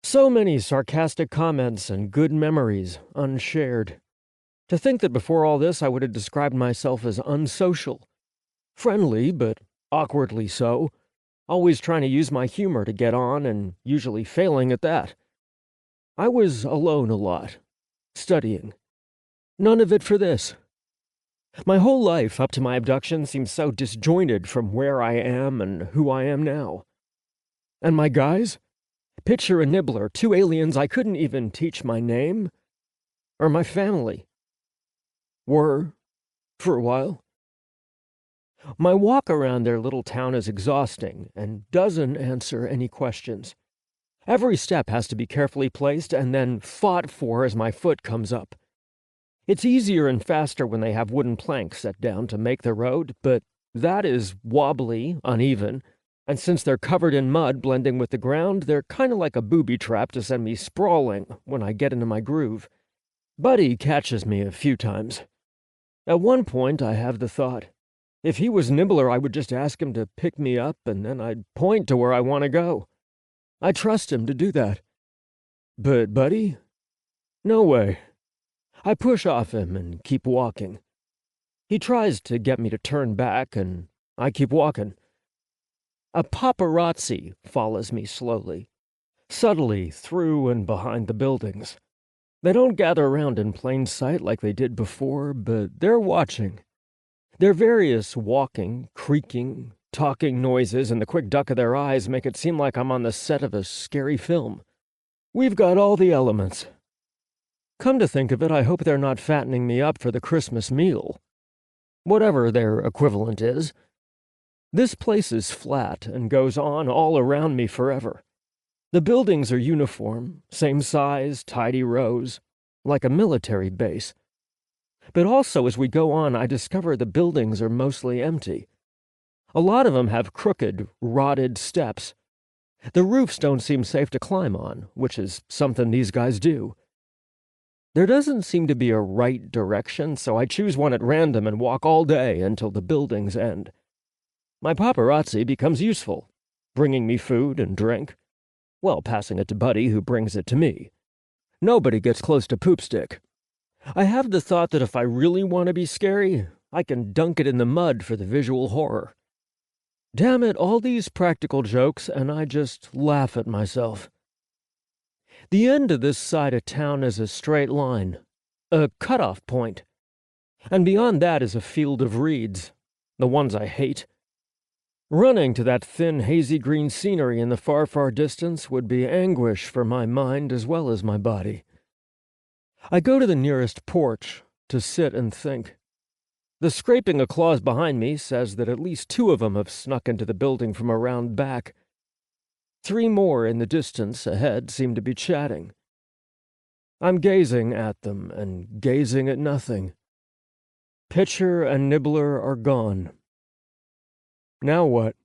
so many sarcastic comments and good memories unshared. To think that before all this I would have described myself as unsocial. Friendly, but awkwardly so. Always trying to use my humor to get on and usually failing at that. I was alone a lot, studying. None of it for this. My whole life up to my abduction seems so disjointed from where I am and who I am now. And my guys? Picture a nibbler, two aliens I couldn't even teach my name, or my family. Were, for a while. My walk around their little town is exhausting and doesn't answer any questions. Every step has to be carefully placed and then fought for as my foot comes up. It's easier and faster when they have wooden planks set down to make the road, but that is wobbly, uneven, and since they're covered in mud blending with the ground, they're kind of like a booby trap to send me sprawling when I get into my groove. Buddy catches me a few times. At one point, I have the thought, if he was Nibbler, I would just ask him to pick me up, and then I'd point to where I want to go. I trust him to do that. But Buddy? No way. I push off him and keep walking. He tries to get me to turn back, and I keep walking. A paparazzi follows me slowly, subtly through and behind the buildings. They don't gather around in plain sight like they did before, but they're watching. Their various walking, creaking, talking noises and the quick duck of their eyes make it seem like I'm on the set of a scary film. We've got all the elements. Come to think of it, I hope they're not fattening me up for the Christmas meal. Whatever their equivalent is. This place is flat and goes on all around me forever. The buildings are uniform, same size, tidy rows, like a military base. But also as we go on, I discover the buildings are mostly empty. A lot of them have crooked, rotted steps. The roofs don't seem safe to climb on, which is something these guys do. There doesn't seem to be a right direction, so I choose one at random and walk all day until the buildings end. My paparazzi becomes useful, bringing me food and drink. Well, passing it to Buddy, who brings it to me. Nobody gets close to Poop Stick. I have the thought that if I really want to be scary, I can dunk it in the mud for the visual horror. Damn it, all these practical jokes, and I just laugh at myself. The end of this side of town is a straight line, a cutoff point, and beyond that is a field of reeds, the ones I hate. Running to that thin, hazy green scenery in the far, far distance would be anguish for my mind as well as my body. I go to the nearest porch to sit and think. The scraping of claws behind me says that at least 2 of them have snuck into the building from around back. 3 more in the distance ahead seem to be chatting. I'm gazing at them and gazing at nothing. Pitcher and Nibbler are gone. Now what?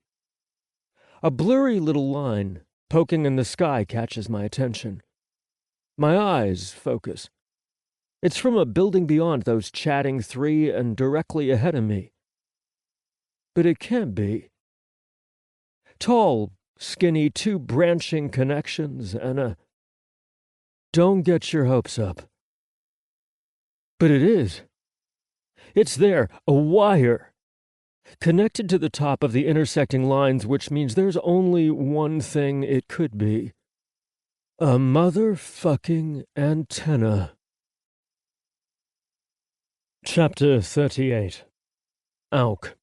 A blurry little line poking in the sky catches my attention. My eyes focus. It's from a building beyond those chatting 3 and directly ahead of me. But it can't be. Tall, skinny, 2 branching connections and a... Don't get your hopes up. But it is. It's there, a wire, connected to the top of the intersecting lines, which means there's only one thing it could be. A motherfucking antenna. Chapter 38. Auk.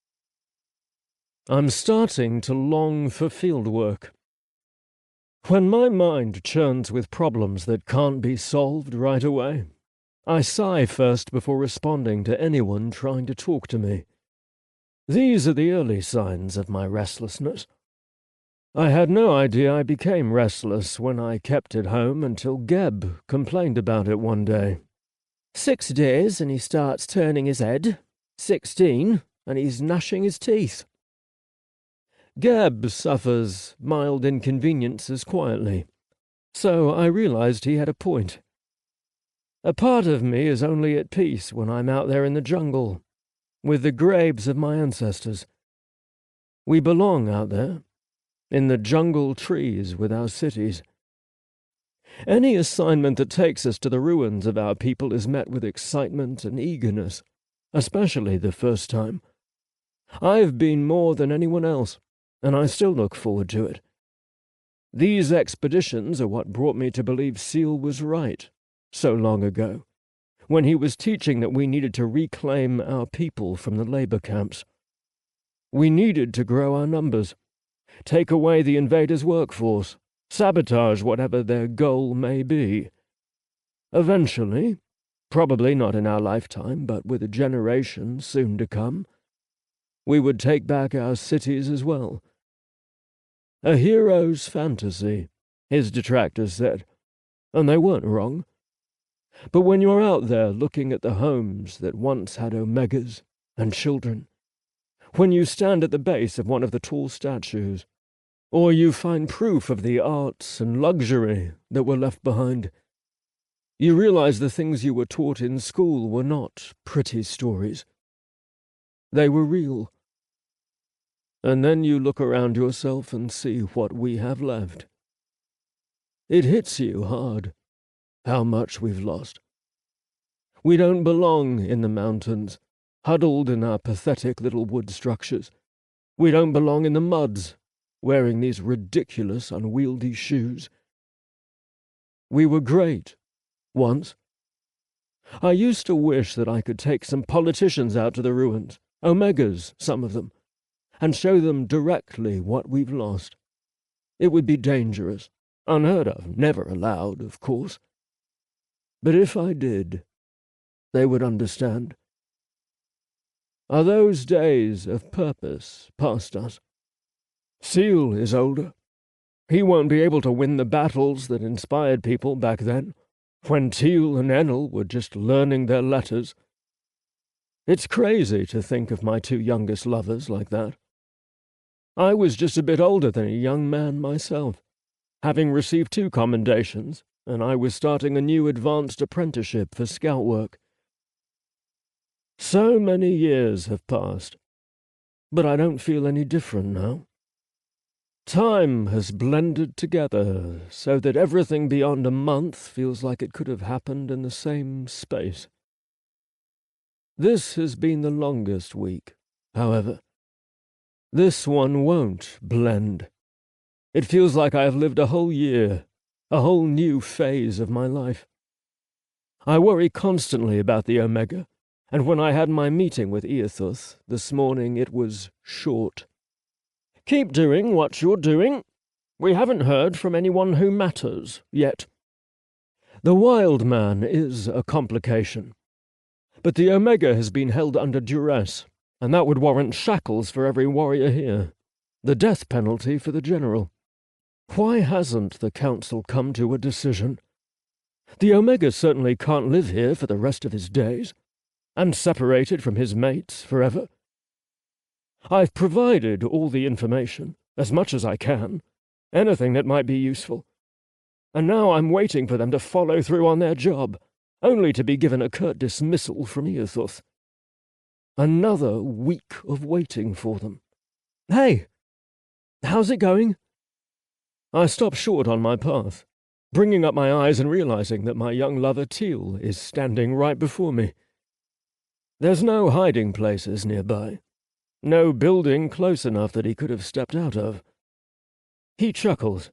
I'm starting to long for field work. When my mind churns with problems that can't be solved right away, I sigh first before responding to anyone trying to talk to me. These are the early signs of my restlessness. I had no idea I became restless when I kept it home until Geb complained about it one day. 6 days and he starts turning his head. 16 and he's gnashing his teeth. Geb suffers mild inconveniences quietly, so I realized he had a point. A part of me is only at peace when I'm out there in the jungle, with the graves of my ancestors. We belong out there, in the jungle trees with our cities. Any assignment that takes us to the ruins of our people is met with excitement and eagerness, especially the first time. I've been more than anyone else, and I still look forward to it. These expeditions are what brought me to believe Seal was right, so long ago, when he was teaching that we needed to reclaim our people from the labor camps. We needed to grow our numbers, take away the invaders' workforce, sabotage whatever their goal may be. Eventually, probably not in our lifetime, but with a generation soon to come, we would take back our cities as well. A hero's fantasy, his detractors said, and they weren't wrong. But when you're out there looking at the homes that once had omegas and children, when you stand at the base of one of the tall statues, or you find proof of the arts and luxury that were left behind, you realize the things you were taught in school were not pretty stories. They were real. And then you look around yourself and see what we have left. It hits you hard, how much we've lost. We don't belong in the mountains, huddled in our pathetic little wood structures. We don't belong in the muds, wearing these ridiculous, unwieldy shoes. We were great, once. I used to wish that I could take some politicians out to the ruins, omegas, some of them, and show them directly what we've lost. It would be dangerous, unheard of, never allowed, of course. But if I did, they would understand. Are those days of purpose past us? Seal is older. He won't be able to win the battles that inspired people back then, when Teal and Enel were just learning their letters. It's crazy to think of my 2 youngest lovers like that. I was just a bit older than a young man myself, having received 2 commendations, and I was starting a new advanced apprenticeship for scout work. So many years have passed, but I don't feel any different now. Time has blended together so that everything beyond a month feels like it could have happened in the same space. This has been the longest week, however. This one won't blend. It feels like I have lived a whole year, a whole new phase of my life. I worry constantly about the Omega, and when I had my meeting with Eothuth this morning, it was short. Keep doing what you're doing. We haven't heard from anyone who matters yet. The wild man is a complication, but the Omega has been held under duress, and that would warrant shackles for every warrior here. The death penalty for the general. Why hasn't the council come to a decision? The Omega certainly can't live here for the rest of his days, and separated from his mates forever. I've provided all the information, as much as I can, anything that might be useful. And now I'm waiting for them to follow through on their job, only to be given a curt dismissal from Eothuth. Another week of waiting for them. Hey! How's it going? I stop short on my path, bringing up my eyes and realizing that my young lover Teal is standing right before me. There's no hiding places nearby, no building close enough that he could have stepped out of. He chuckles.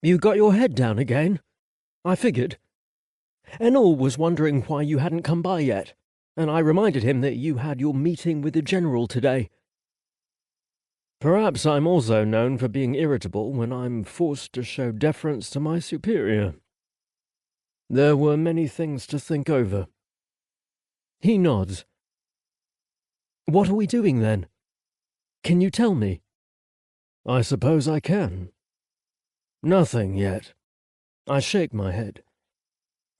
You got your head down again? I figured. Enel was wondering why you hadn't come by yet, and I reminded him that you had your meeting with the general today. Perhaps I'm also known for being irritable when I'm forced to show deference to my superior. There were many things to think over. He nods. What are we doing then? Can you tell me? I suppose I can. Nothing yet. I shake my head.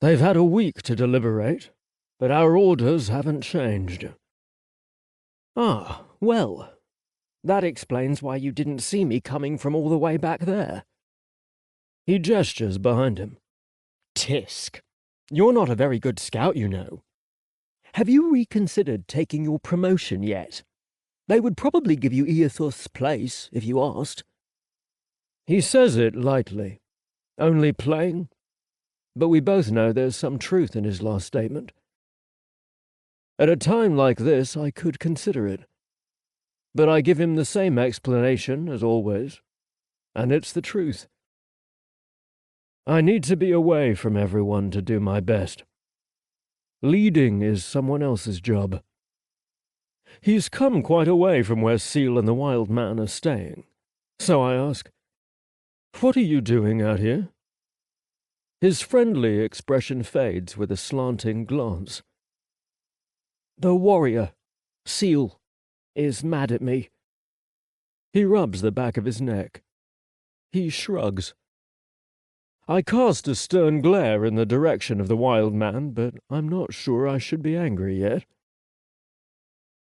They've had a week to deliberate, but our orders haven't changed. Ah, well, that explains why you didn't see me coming from all the way back there. He gestures behind him. Tisk, you're not a very good scout, you know. Have you reconsidered taking your promotion yet? They would probably give you Eothuth's place if you asked. He says it lightly, only playing, but we both know there's some truth in his last statement. At a time like this, I could consider it. But I give him the same explanation as always, and it's the truth. I need to be away from everyone to do my best. Leading is someone else's job. He's come quite a way from where Seal and the Wild Man are staying, so I ask, what are you doing out here? His friendly expression fades with a slanting glance. The warrior, Seal, is mad at me. He rubs the back of his neck. He shrugs. I cast a stern glare in the direction of the Wild Man, but I'm not sure I should be angry yet.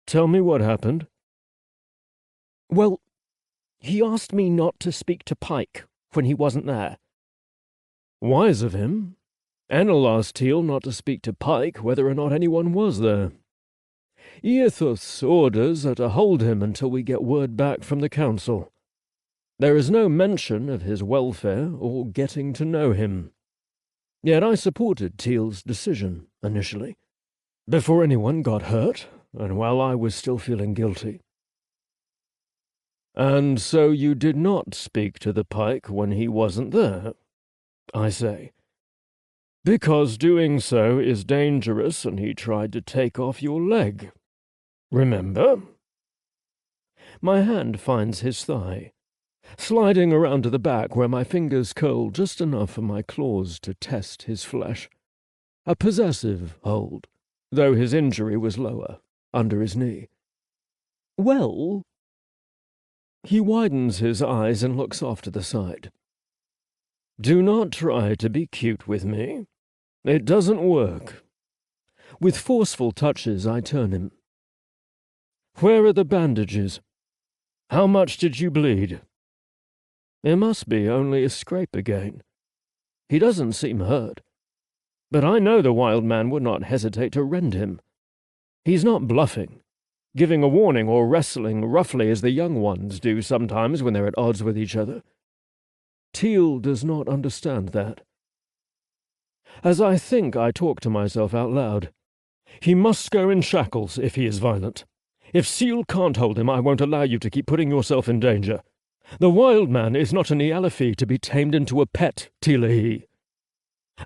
Tell me what happened. Well, he asked me not to speak to Pykh when he wasn't there. Wise of him. Enel asked Teal not to speak to Pykh whether or not anyone was there. Eothuth's orders are to hold him until we get word back from the council. There is no mention of his welfare or getting to know him. Yet I supported Teal's decision initially, before anyone got hurt, and while I was still feeling guilty. And so you did not speak to the Pykh when he wasn't there, I say. Because doing so is dangerous, and he tried to take off your leg. Remember? My hand finds his thigh, sliding around to the back where my fingers curl just enough for my claws to test his flesh. A possessive hold, though his injury was lower, under his knee. Well? He widens his eyes and looks off to the side. Do not try to be cute with me. It doesn't work. With forceful touches, I turn him. Where are the bandages? How much did you bleed? It must be only a scrape again. He doesn't seem hurt. But I know the Wild Man would not hesitate to rend him. He's not bluffing, giving a warning or wrestling roughly as the young ones do sometimes when they're at odds with each other. Teal does not understand that. As I think, I talk to myself out loud. He must go in shackles if he is violent. If Seal can't hold him, I won't allow you to keep putting yourself in danger. The Wild Man is not an Ealafi to be tamed into a pet, Tilahi.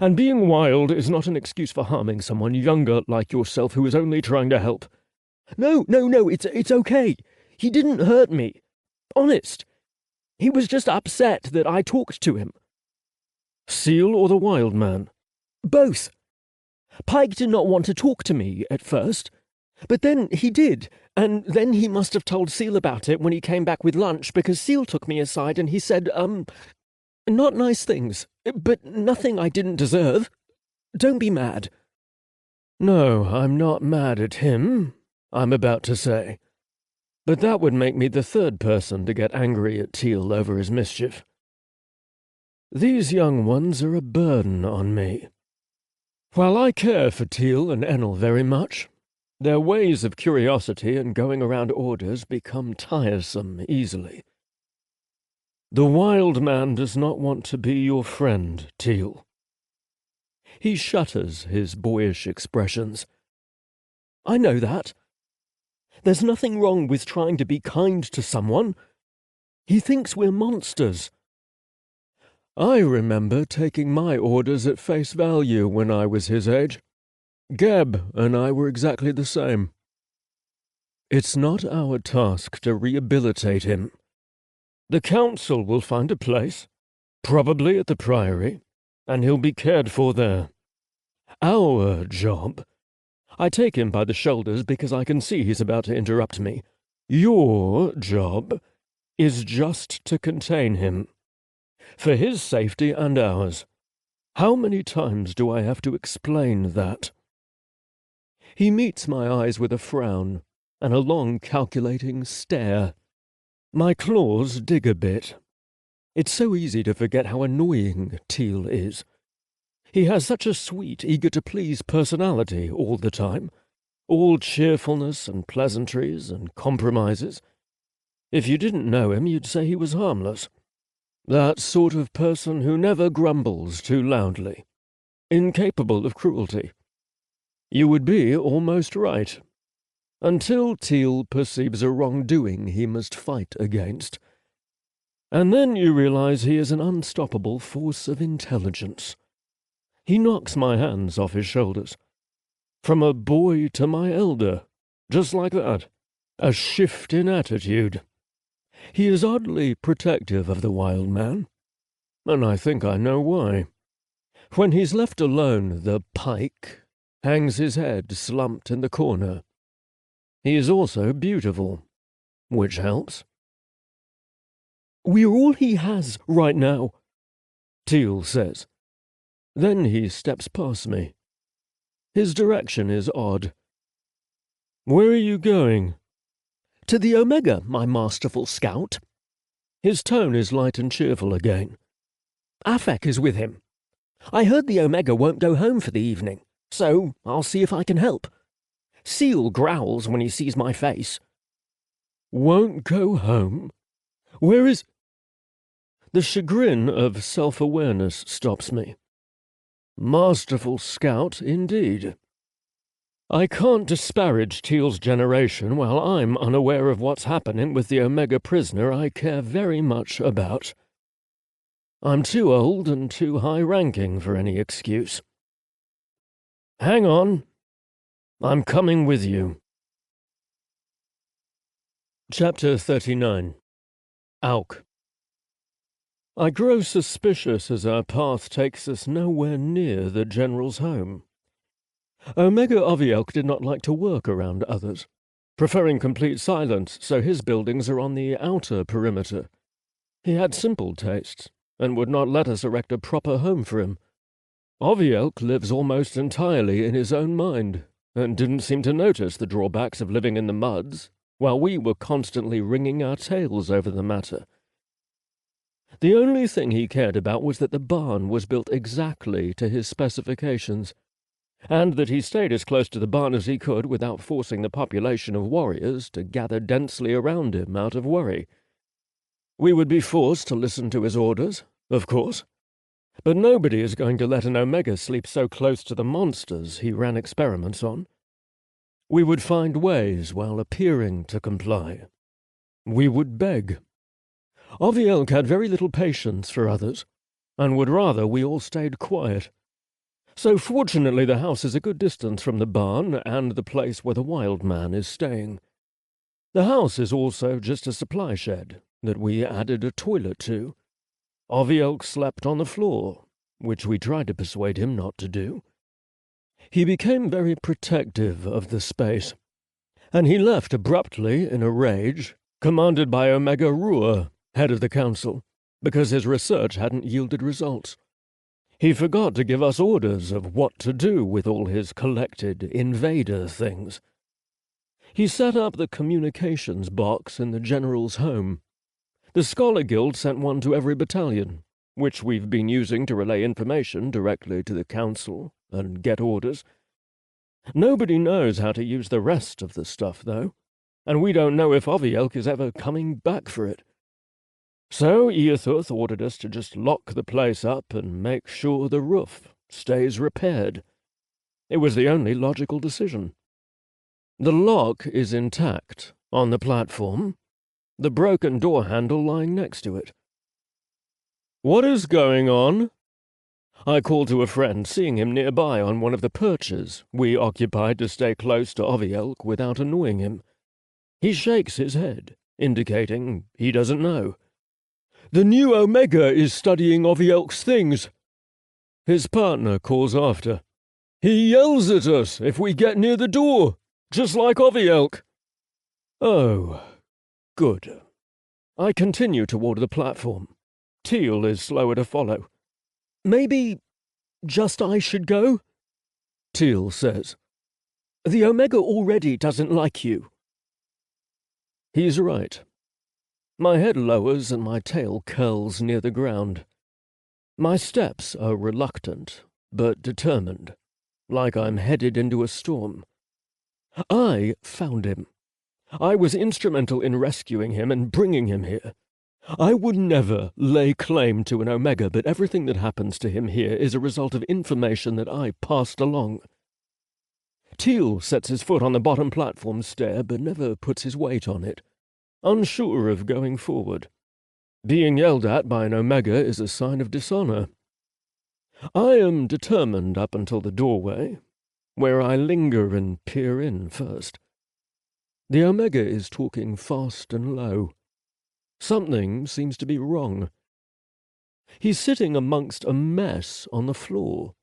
And being wild is not an excuse for harming someone younger like yourself who is only trying to help. No, it's okay. He didn't hurt me. Honest. He was just upset that I talked to him. Seal or the wild man? Both. Pykh did not want to talk to me at first, but then he did, and then he must have told Seal about it when he came back with lunch, because Seal took me aside and he said, not nice things, but nothing I didn't deserve. Don't be mad. No, I'm not mad at him, I'm about to say. But that would make me the third person to get angry at Teal over his mischief. These young ones are a burden on me. While I care for Teal and Enel very much, their ways of curiosity and going around orders become tiresome easily. The wild man does not want to be your friend, Teal. He shutters his boyish expressions. I know that. There's nothing wrong with trying to be kind to someone. He thinks we're monsters. I remember taking my orders at face value when I was his age. Geb and I were exactly the same. It's not our task to rehabilitate him. The council will find a place, probably at the Priory, and he'll be cared for there. Our job— I take him by the shoulders because I can see he's about to interrupt me. Your job is just to contain him. For his safety and ours. How many times do I have to explain that? He meets my eyes with a frown and a long calculating stare. My claws dig a bit. It's so easy to forget how annoying Teal is. He has such a sweet, eager-to-please personality all the time, all cheerfulness and pleasantries and compromises. If you didn't know him, you'd say he was harmless. That sort of person who never grumbles too loudly, incapable of cruelty. You would be almost right. Until Teal perceives a wrongdoing he must fight against. And then you realize he is an unstoppable force of intelligence. He knocks my hands off his shoulders. From a boy to my elder, just like that. A shift in attitude. He is oddly protective of the wild man, and I think I know why. When he's left alone, the Pykh hangs his head slumped in the corner. He is also beautiful, which helps. We're all he has right now, Teal says. Then he steps past me. His direction is odd. Where are you going? To the Omega, my masterful scout. His tone is light and cheerful again. Afek is with him. I heard the Omega won't go home for the evening, so I'll see if I can help. Seal growls when he sees my face. Won't go home? Where is— The chagrin of self-awareness stops me. Masterful scout, indeed. I can't disparage Teal's generation while I'm unaware of what's happening with the Omega prisoner I care very much about. I'm too old and too high-ranking for any excuse. Hang on. I'm coming with you. Chapter 39. Auk. I grow suspicious as our path takes us nowhere near the General's home. Omega Avielk did not like to work around others, preferring complete silence, so his buildings are on the outer perimeter. He had simple tastes, and would not let us erect a proper home for him. Avielk lives almost entirely in his own mind, and didn't seem to notice the drawbacks of living in the muds, while we were constantly wringing our tails over the matter. The only thing he cared about was that the barn was built exactly to his specifications, and that he stayed as close to the barn as he could without forcing the population of warriors to gather densely around him out of worry. We would be forced to listen to his orders, of course, but nobody is going to let an Omega sleep so close to the monsters he ran experiments on. We would find ways while appearing to comply. We would beg. Avielk had very little patience for others, and would rather we all stayed quiet. So fortunately the house is a good distance from the barn and the place where the wild man is staying. The house is also just a supply shed, that we added a toilet to. Audiobook slept on the floor, which we tried to persuade him not to do. He became very protective of the space, and he left abruptly in a rage, commanded by Omega Ruhr, head of the council, because his research hadn't yielded results. He forgot to give us orders of what to do with all his collected invader things. He set up the communications box in the general's home. The Scholar Guild sent one to every battalion, which we've been using to relay information directly to the council and get orders. Nobody knows how to use the rest of the stuff, though, and we don't know if Audiobook is ever coming back for it. So Eothuth ordered us to just lock the place up and make sure the roof stays repaired. It was the only logical decision. The lock is intact on the platform, the broken door handle lying next to it. "What is going on?" I called to a friend, seeing him nearby on one of the perches we occupied to stay close to Audiobook without annoying him. He shakes his head, indicating he doesn't know. "The new Omega is studying Audiobook's things." His partner calls after. "He yells at us if we get near the door, just like Audiobook." Oh, good. I continue toward the platform. Teal is slower to follow. "Maybe just I should go?" Teal says. "The Omega already doesn't like you." He's right. My head lowers and my tail curls near the ground. My steps are reluctant, but determined, like I'm headed into a storm. I found him. I was instrumental in rescuing him and bringing him here. I would never lay claim to an Omega, but everything that happens to him here is a result of information that I passed along. Teal sets his foot on the bottom platform stair, but never puts his weight on it, unsure of going forward. Being yelled at by an Omega is a sign of dishonor. I am determined up until the doorway, where I linger and peer in first. The Omega is talking fast and low. Something seems to be wrong. He's sitting amongst a mess on the floor.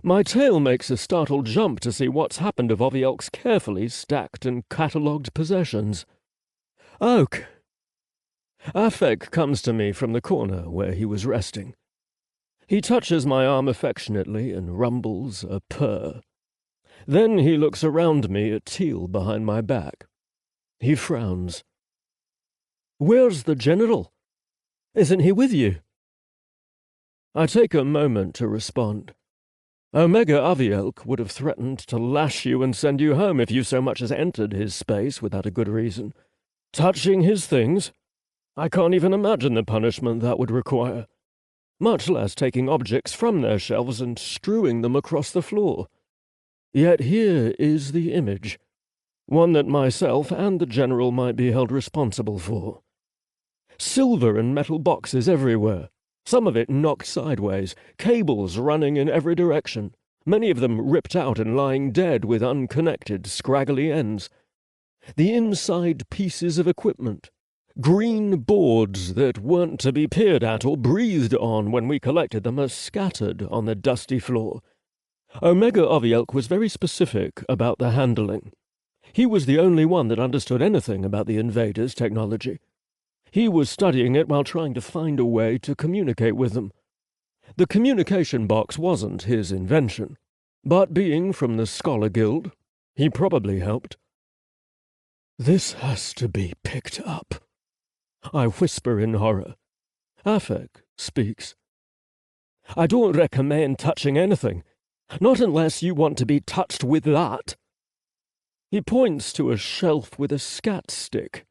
My tail makes a startled jump to see what's happened of Audiobook's carefully stacked and catalogued possessions. Oak! Pykh comes to me from the corner where he was resting. He touches my arm affectionately and rumbles a purr. Then he looks around me at Teal behind my back. He frowns. "Where's the general? Isn't he with you?" I take a moment to respond. Omega Audiobook would have threatened to lash you and send you home if you so much as entered his space without a good reason. Touching his things? I can't even imagine the punishment that would require, much less taking objects from their shelves and strewing them across the floor. Yet here is the image, one that myself and the general might be held responsible for. Silver and metal boxes everywhere, some of it knocked sideways, cables running in every direction, many of them ripped out and lying dead with unconnected, scraggly ends. The inside pieces of equipment, green boards that weren't to be peered at or breathed on when we collected them, are scattered on the dusty floor. Omega Audiobook was very specific about the handling. He was the only one that understood anything about the invaders' technology. He was studying it while trying to find a way to communicate with them. The communication box wasn't his invention, but being from the Scholar Guild, he probably helped. "This has to be picked up," I whisper in horror. Pykh speaks. "I don't recommend touching anything, not unless you want to be touched with that." He points to a shelf with a scat stick.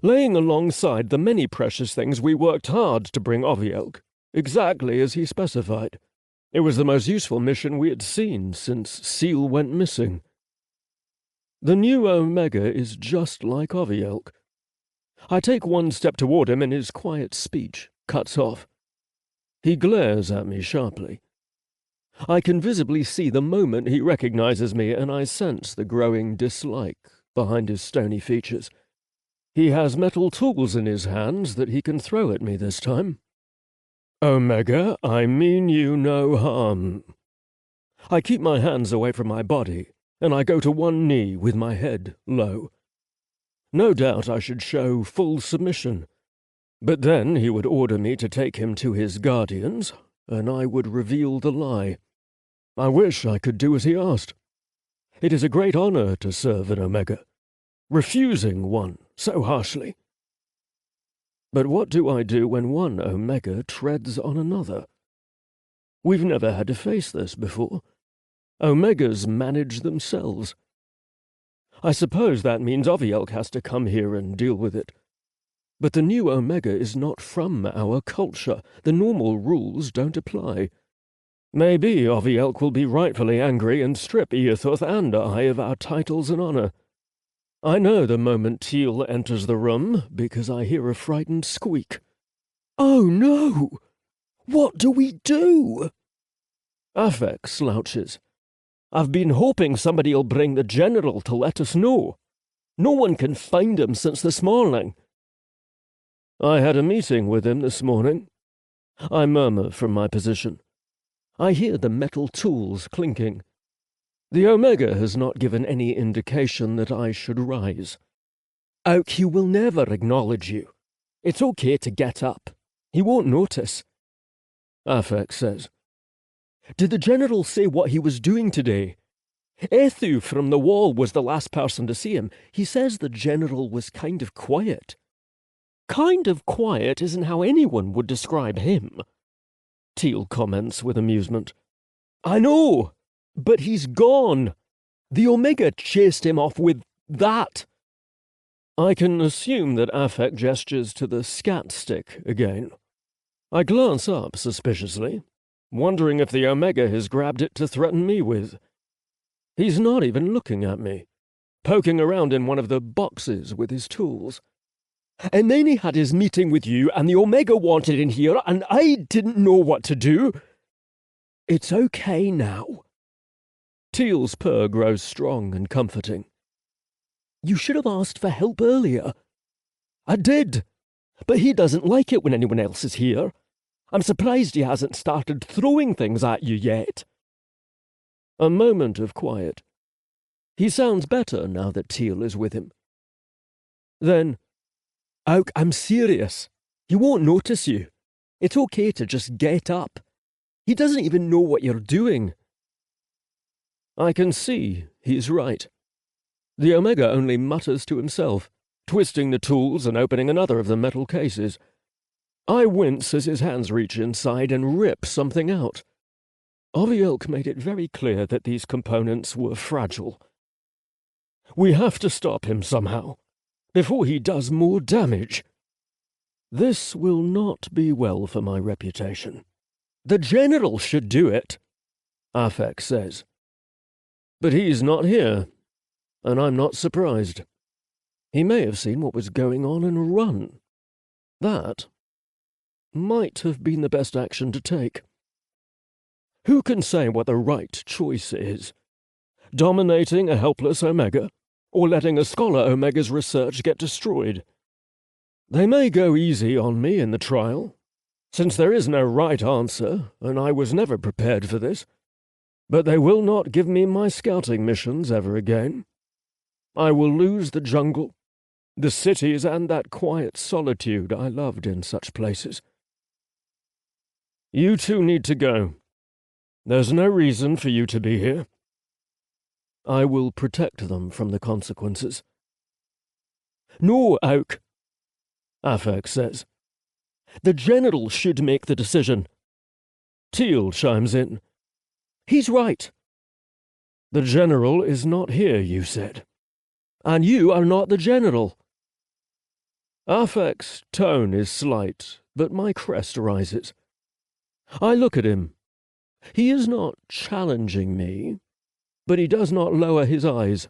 Laying alongside the many precious things we worked hard to bring Audiobook, exactly as he specified. It was the most useful mission we had seen since Seal went missing. The new Omega is just like Audiobook. I take one step toward him and his quiet speech cuts off. He glares at me sharply. I can visibly see the moment he recognizes me, and I sense the growing dislike behind his stony features. He has metal tools in his hands that he can throw at me this time. Omega, I mean you no harm. I keep my hands away from my body, and I go to one knee with my head low. No doubt I should show full submission, but then he would order me to take him to his guardians, and I would reveal the lie. I wish I could do as he asked. It is a great honor to serve an Omega, refusing one so harshly. But what do I do when one Omega treads on another? We've never had to face this before. Omegas manage themselves. I suppose that means Audiobook has to come here and deal with it. But the new Omega is not from our culture. The normal rules don't apply. Maybe Audiobook will be rightfully angry and strip Eothuth and I of our titles and honor. I know the moment Teal enters the room, because I hear a frightened squeak. Oh no! What do we do? Pykh slouches. I've been hoping somebody'll bring the general to let us know. No one can find him since this morning. I had a meeting with him this morning. I murmur from my position. I hear the metal tools clinking. The Omega has not given any indication that I should rise. Pykh, he will never acknowledge you. It's okay to get up. He won't notice. Pykh says. Did the general say what he was doing today? Ethu from the wall was the last person to see him. He says the general was kind of quiet. Kind of quiet isn't how anyone would describe him. Teal comments with amusement. I know, but he's gone. The Omega chased him off with that. I can assume that Pykh gestures to the scat stick again. I glance up suspiciously, wondering if the Omega has grabbed it to threaten me with. He's not even looking at me, poking around in one of the boxes with his tools. And then he had his meeting with you, and the Omega wanted in here, and I didn't know what to do. It's okay now. Teal's purr grows strong and comforting. You should have asked for help earlier. I did, but he doesn't like it when anyone else is here. I'm surprised he hasn't started throwing things at you yet. A moment of quiet. He sounds better now that Teal is with him. Then, Pykh, I'm serious. He won't notice you. It's okay to just get up. He doesn't even know what you're doing. I can see he's right. The Omega only mutters to himself, twisting the tools and opening another of the metal cases. I wince as his hands reach inside and rip something out. Audiobook made it very clear that these components were fragile. We have to stop him somehow, before he does more damage. This will not be well for my reputation. The general should do it, Pykh says. But he's not here, and I'm not surprised. He may have seen what was going on and run. That might have been the best action to take. Who can say what the right choice is? Dominating a helpless Omega, or letting a scholar Omega's research get destroyed? They may go easy on me in the trial, since there is no right answer, and I was never prepared for this, but they will not give me my scouting missions ever again. I will lose the jungle, the cities, and that quiet solitude I loved in such places. You two need to go. There's no reason for you to be here. I will protect them from the consequences. No, Pykh, Pykh says. The general should make the decision. Teal chimes in. He's right. The general is not here, you said. And you are not the general. Pykh's tone is slight, but my crest rises. I look at him. He is not challenging me, but he does not lower his eyes.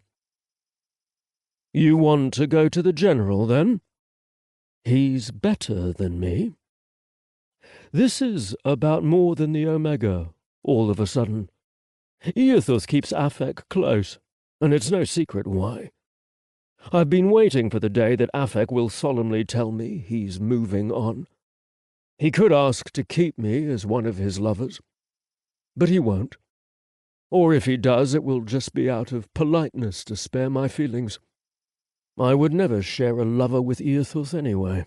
You want to go to the general, then? He's better than me. This is about more than the Omega, all of a sudden. Eothuth keeps Pykh close, and it's no secret why. I've been waiting for the day that Pykh will solemnly tell me he's moving on. He could ask to keep me as one of his lovers, but he won't. Or if he does, it will just be out of politeness to spare my feelings. I would never share a lover with Earthuth anyway.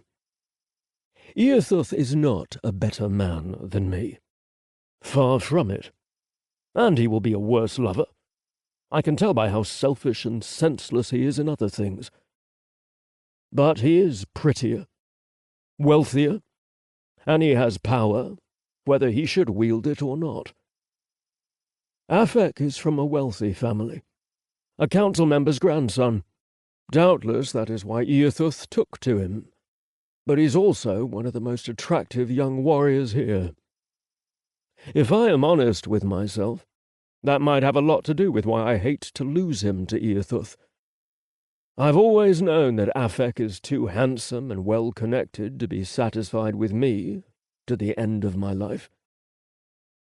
Earthuth is not a better man than me. Far from it. And he will be a worse lover. I can tell by how selfish and senseless he is in other things. But he is prettier, wealthier, and he has power, whether he should wield it or not. Pykh is from a wealthy family, a council member's grandson. Doubtless that is why Earthuth took to him. But he's also one of the most attractive young warriors here. If I am honest with myself, that might have a lot to do with why I hate to lose him to Earthuth. I've always known that Pykh is too handsome and well-connected to be satisfied with me to the end of my life.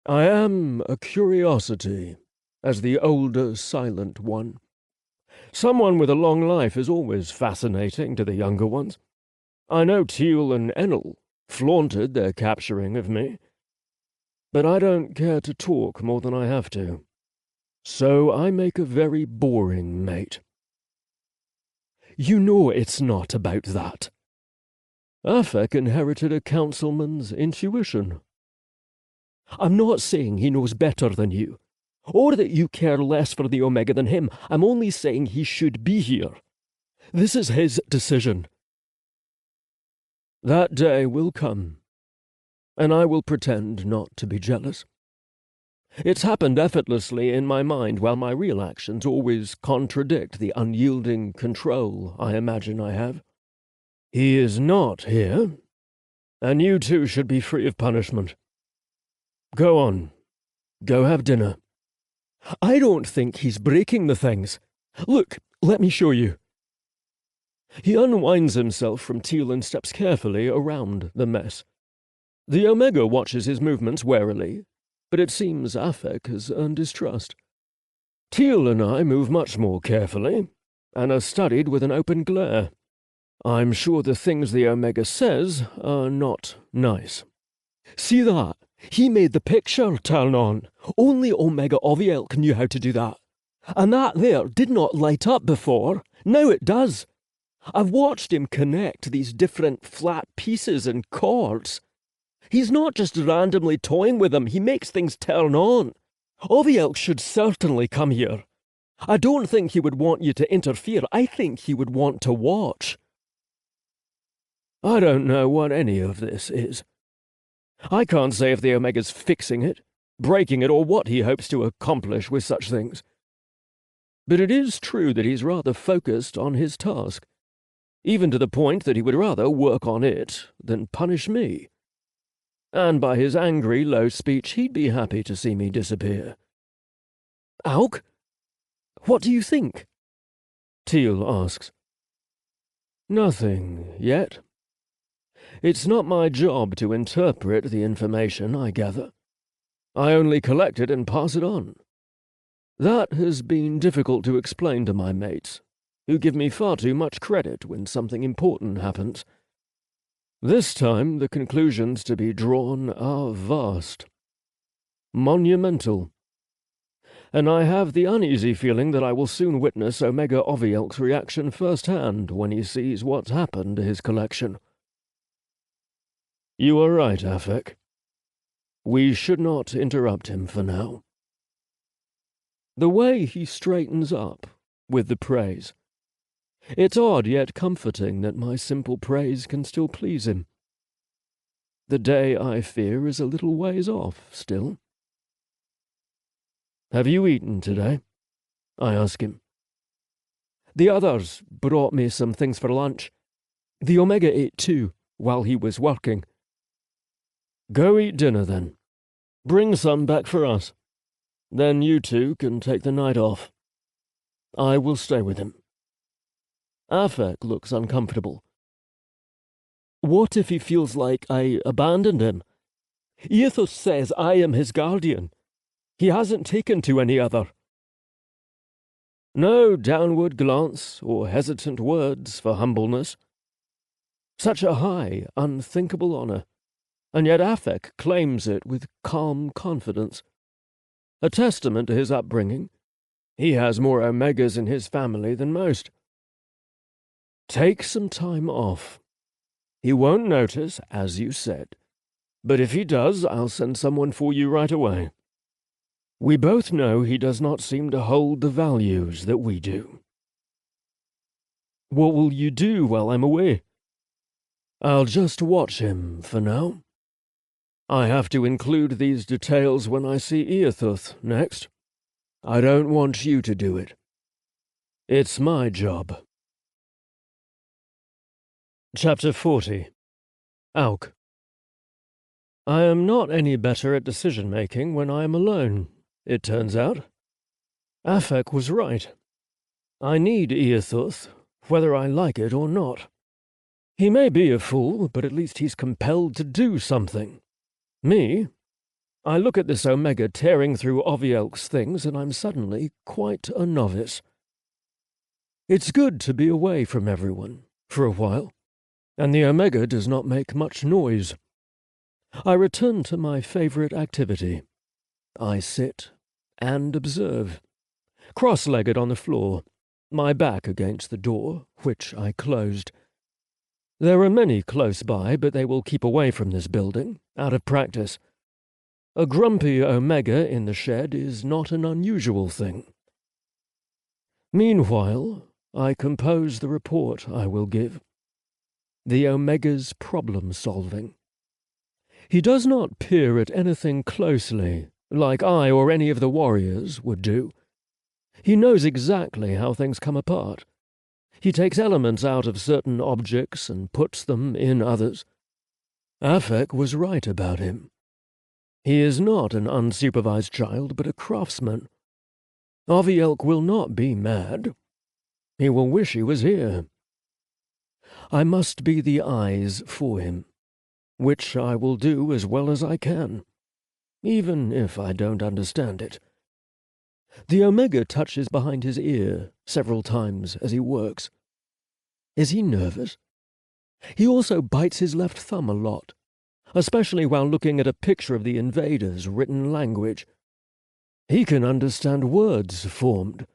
I am a curiosity, as the older silent one. Someone with a long life is always fascinating to the younger ones. I know Teal and Enel flaunted their capturing of me, but I don't care to talk more than I have to. So I make a very boring mate. You know it's not about that. Pykh inherited a councilman's intuition. I'm not saying he knows better than you, or that you care less for the Omega than him. I'm only saying he should be here. This is his decision. That day will come, and I will pretend not to be jealous. It's happened effortlessly in my mind, while my real actions always contradict the unyielding control I imagine I have. He is not here, and you too should be free of punishment. Go on. Go have dinner. I don't think he's breaking the things. Look, let me show you. He unwinds himself from Teal and steps carefully around the mess. The Omega watches his movements warily, but it seems Pykh has earned his trust. Teal and I move much more carefully, and are studied with an open glare. I'm sure the things the Omega says are not nice. See that? He made the picture turn on. Only Omega Ovielk knew how to do that. And that there did not light up before. Now it does. I've watched him connect these different flat pieces and chords. He's not just randomly toying with them, he makes things turn on. Ovielk should certainly come here. I don't think he would want you to interfere. I think he would want to watch. I don't know what any of this is. I can't say if the Omega's fixing it, breaking it, or what he hopes to accomplish with such things. But it is true that he's rather focused on his task, even to the point that he would rather work on it than punish me. And by his angry, low speech, he'd be happy to see me disappear. Auk? What do you think? Teal asks. Nothing yet. It's not my job to interpret the information I gather. I only collect it and pass it on. That has been difficult to explain to my mates, who give me far too much credit when something important happens. This time the conclusions to be drawn are vast, monumental, and I have the uneasy feeling that I will soon witness Omega Ovielk's reaction firsthand when he sees what's happened to his collection. You are right, Pykh. We should not interrupt him for now. The way he straightens up with the praise. It's odd yet comforting that my simple praise can still please him. The day, I fear, is a little ways off still. Have you eaten today? I ask him. The others brought me some things for lunch. The Omega ate too, while he was working. Go eat dinner then. Bring some back for us. Then you two can take the night off. I will stay with him. Pykh looks uncomfortable. What if he feels like I abandoned him? Earthuth says I am his guardian. He hasn't taken to any other. No downward glance or hesitant words for humbleness. Such a high, unthinkable honor, and yet Pykh claims it with calm confidence. A testament to his upbringing. He has more Omegas in his family than most. Take some time off. He won't notice, as you said, but if he does, I'll send someone for you right away. We both know he does not seem to hold the values that we do. What will you do while I'm away? I'll just watch him for now. I have to include these details when I see Eothuth next. I don't want you to do it. It's my job. Chapter 40. Auk. I am not any better at decision-making when I am alone, it turns out. Pykh was right. I need Eothuth, whether I like it or not. He may be a fool, but at least he's compelled to do something. Me? I look at this Omega tearing through Ovielk's things, and I'm suddenly quite a novice. It's good to be away from everyone, for a while, and the Omega does not make much noise. I return to my favorite activity. I sit and observe, cross-legged on the floor, my back against the door, which I closed. There are many close by, but they will keep away from this building, out of practice. A grumpy Omega in the shed is not an unusual thing. Meanwhile, I compose the report I will give. The Omega's problem-solving. He does not peer at anything closely, like I or any of the warriors would do. He knows exactly how things come apart. He takes elements out of certain objects and puts them in others. Pykh was right about him. He is not an unsupervised child, but a craftsman. Ovielk will not be mad. He will wish he was here. I must be the eyes for him, which I will do as well as I can, even if I don't understand it. The Omega touches behind his ear several times as he works. Is he nervous? He also bites his left thumb a lot, especially while looking at a picture of the invaders' written language. He can understand words formed.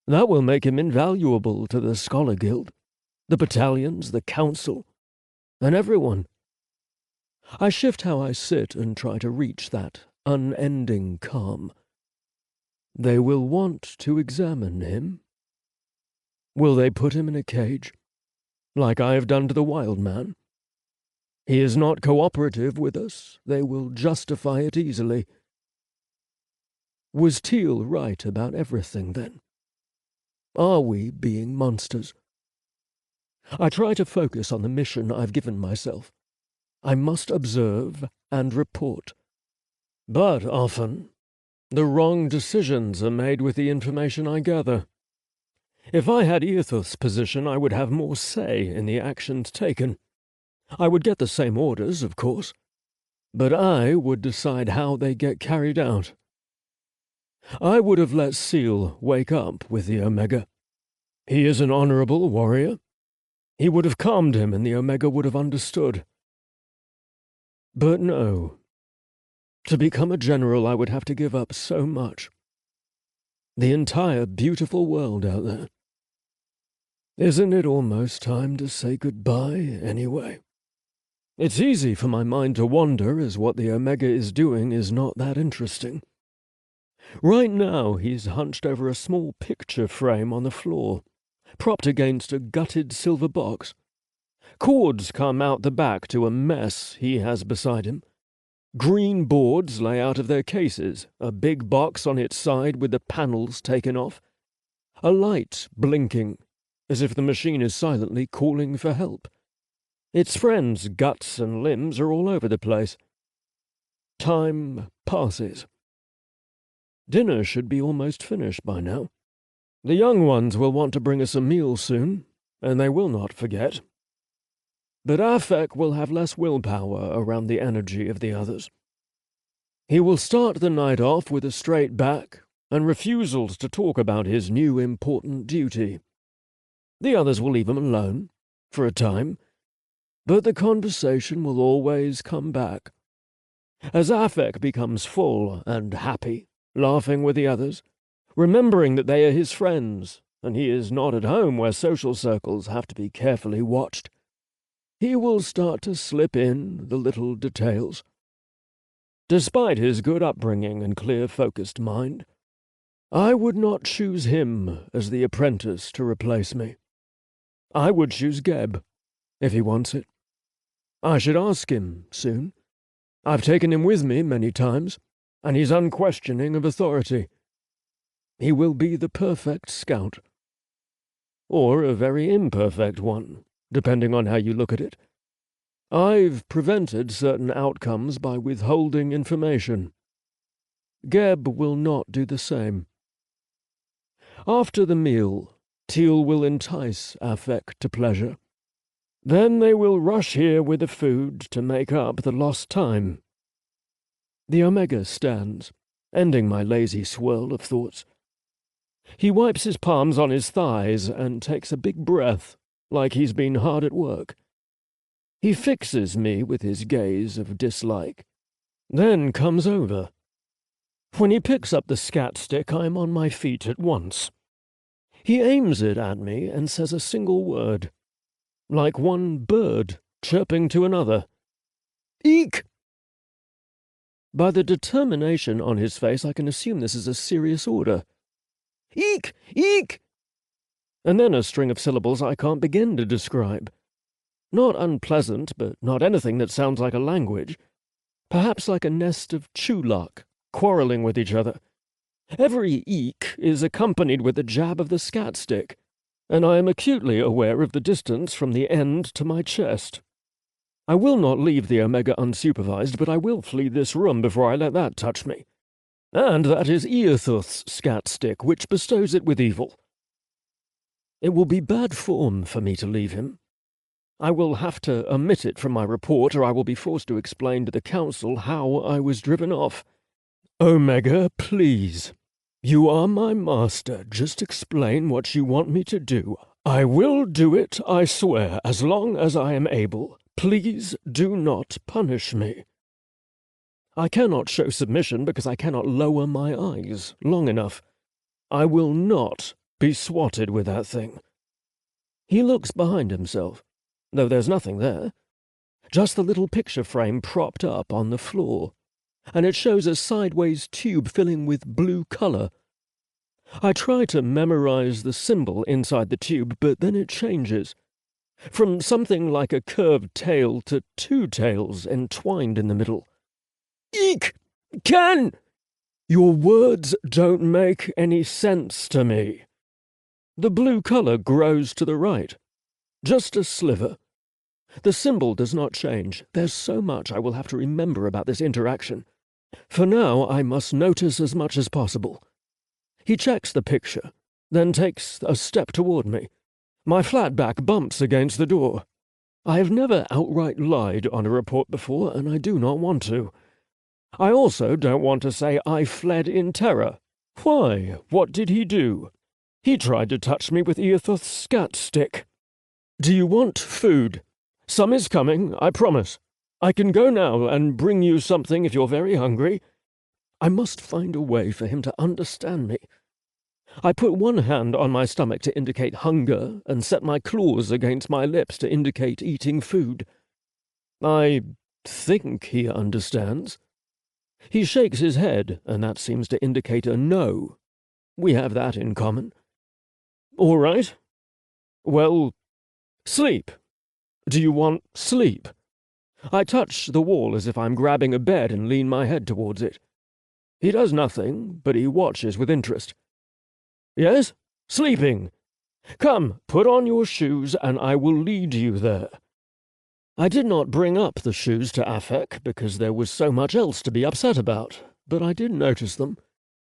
That will make him invaluable to the Scholar Guild, the battalions, the council, and everyone. I shift how I sit and try to reach that unending calm. They will want to examine him. Will they put him in a cage, like I have done to the wild man? He is not cooperative with us. They will justify it easily. Was Teal right about everything, then? Are we being monsters? I try to focus on the mission I've given myself. I must observe and report. But often, the wrong decisions are made with the information I gather. If I had Eothuth's position, I would have more say in the actions taken. I would get the same orders, of course, but I would decide how they get carried out. I would have let Seal wake up with the Omega. He is an honorable warrior. He would have calmed him, and the Omega would have understood. But no. To become a general, I would have to give up so much. The entire beautiful world out there. Isn't it almost time to say goodbye, anyway? It's easy for my mind to wander, as what the Omega is doing is not that interesting. Right now, he's hunched over a small picture frame on the floor, propped against a gutted silver box. Cords come out the back to a mess he has beside him. Green boards lay out of their cases, a big box on its side with the panels taken off. A light blinking, as if the machine is silently calling for help. Its friends' guts and limbs are all over the place. Time passes. Dinner should be almost finished by now. The young ones will want to bring us a meal soon, and they will not forget. But Pykh will have less willpower around the energy of the others. He will start the night off with a straight back and refusals to talk about his new important duty. The others will leave him alone, for a time, but the conversation will always come back. As Afek becomes full and happy, laughing with the others, remembering that they are his friends, and he is not at home where social circles have to be carefully watched, he will start to slip in the little details. Despite his good upbringing and clear-focused mind, I would not choose him as the apprentice to replace me. I would choose Geb, if he wants it. I should ask him soon. I've taken him with me many times, and he's unquestioning of authority. He will be the perfect scout. Or a very imperfect one, depending on how you look at it. I've prevented certain outcomes by withholding information. Geb will not do the same. After the meal, Teal will entice Afek to pleasure. Then they will rush here with the food to make up the lost time. The Omega stands, ending my lazy swirl of thoughts. He wipes his palms on his thighs and takes a big breath, like he's been hard at work. He fixes me with his gaze of dislike, then comes over. When he picks up the scat stick, I'm on my feet at once. He aims it at me and says a single word, like one bird chirping to another. Eek! By the determination on his face, I can assume this is a serious order. Eek! Eek! And then a string of syllables I can't begin to describe. Not unpleasant, but not anything that sounds like a language. Perhaps like a nest of chulak, quarreling with each other. Every eek is accompanied with a jab of the scat stick, and I am acutely aware of the distance from the end to my chest. I will not leave the Omega unsupervised, but I will flee this room before I let that touch me. And that is Eothuth's scat stick, which bestows it with evil. It will be bad form for me to leave him. I will have to omit it from my report, or I will be forced to explain to the council how I was driven off. Omega, please. You are my master. Just explain what you want me to do. I will do it, I swear, as long as I am able. Please do not punish me. I cannot show submission because I cannot lower my eyes long enough. I will not be swatted with that thing. He looks behind himself, though there's nothing there. Just the little picture frame propped up on the floor, and it shows a sideways tube filling with blue color. I try to memorize the symbol inside the tube, but then it changes. From something like a curved tail to two tails entwined in the middle. Eek! Ken! Your words don't make any sense to me. The blue color grows to the right. Just a sliver. The symbol does not change. There's so much I will have to remember about this interaction. For now, I must notice as much as possible. He checks the picture, then takes a step toward me. My flat back bumps against the door. I have never outright lied on a report before, and I do not want to. I also don't want to say I fled in terror. Why? What did he do? He tried to touch me with Eothuth's scat stick. Do you want food? Some is coming, I promise. I can go now and bring you something if you're very hungry. I must find a way for him to understand me. I put one hand on my stomach to indicate hunger and set my claws against my lips to indicate eating food. I think he understands. He shakes his head, and that seems to indicate a no. We have that in common. All right. Well, sleep. Do you want sleep? I touch the wall as if I'm grabbing a bed and lean my head towards it. He does nothing, but he watches with interest. Yes? Sleeping. Come, put on your shoes, and I will lead you there. I did not bring up the shoes to Afek because there was so much else to be upset about, but I did notice them,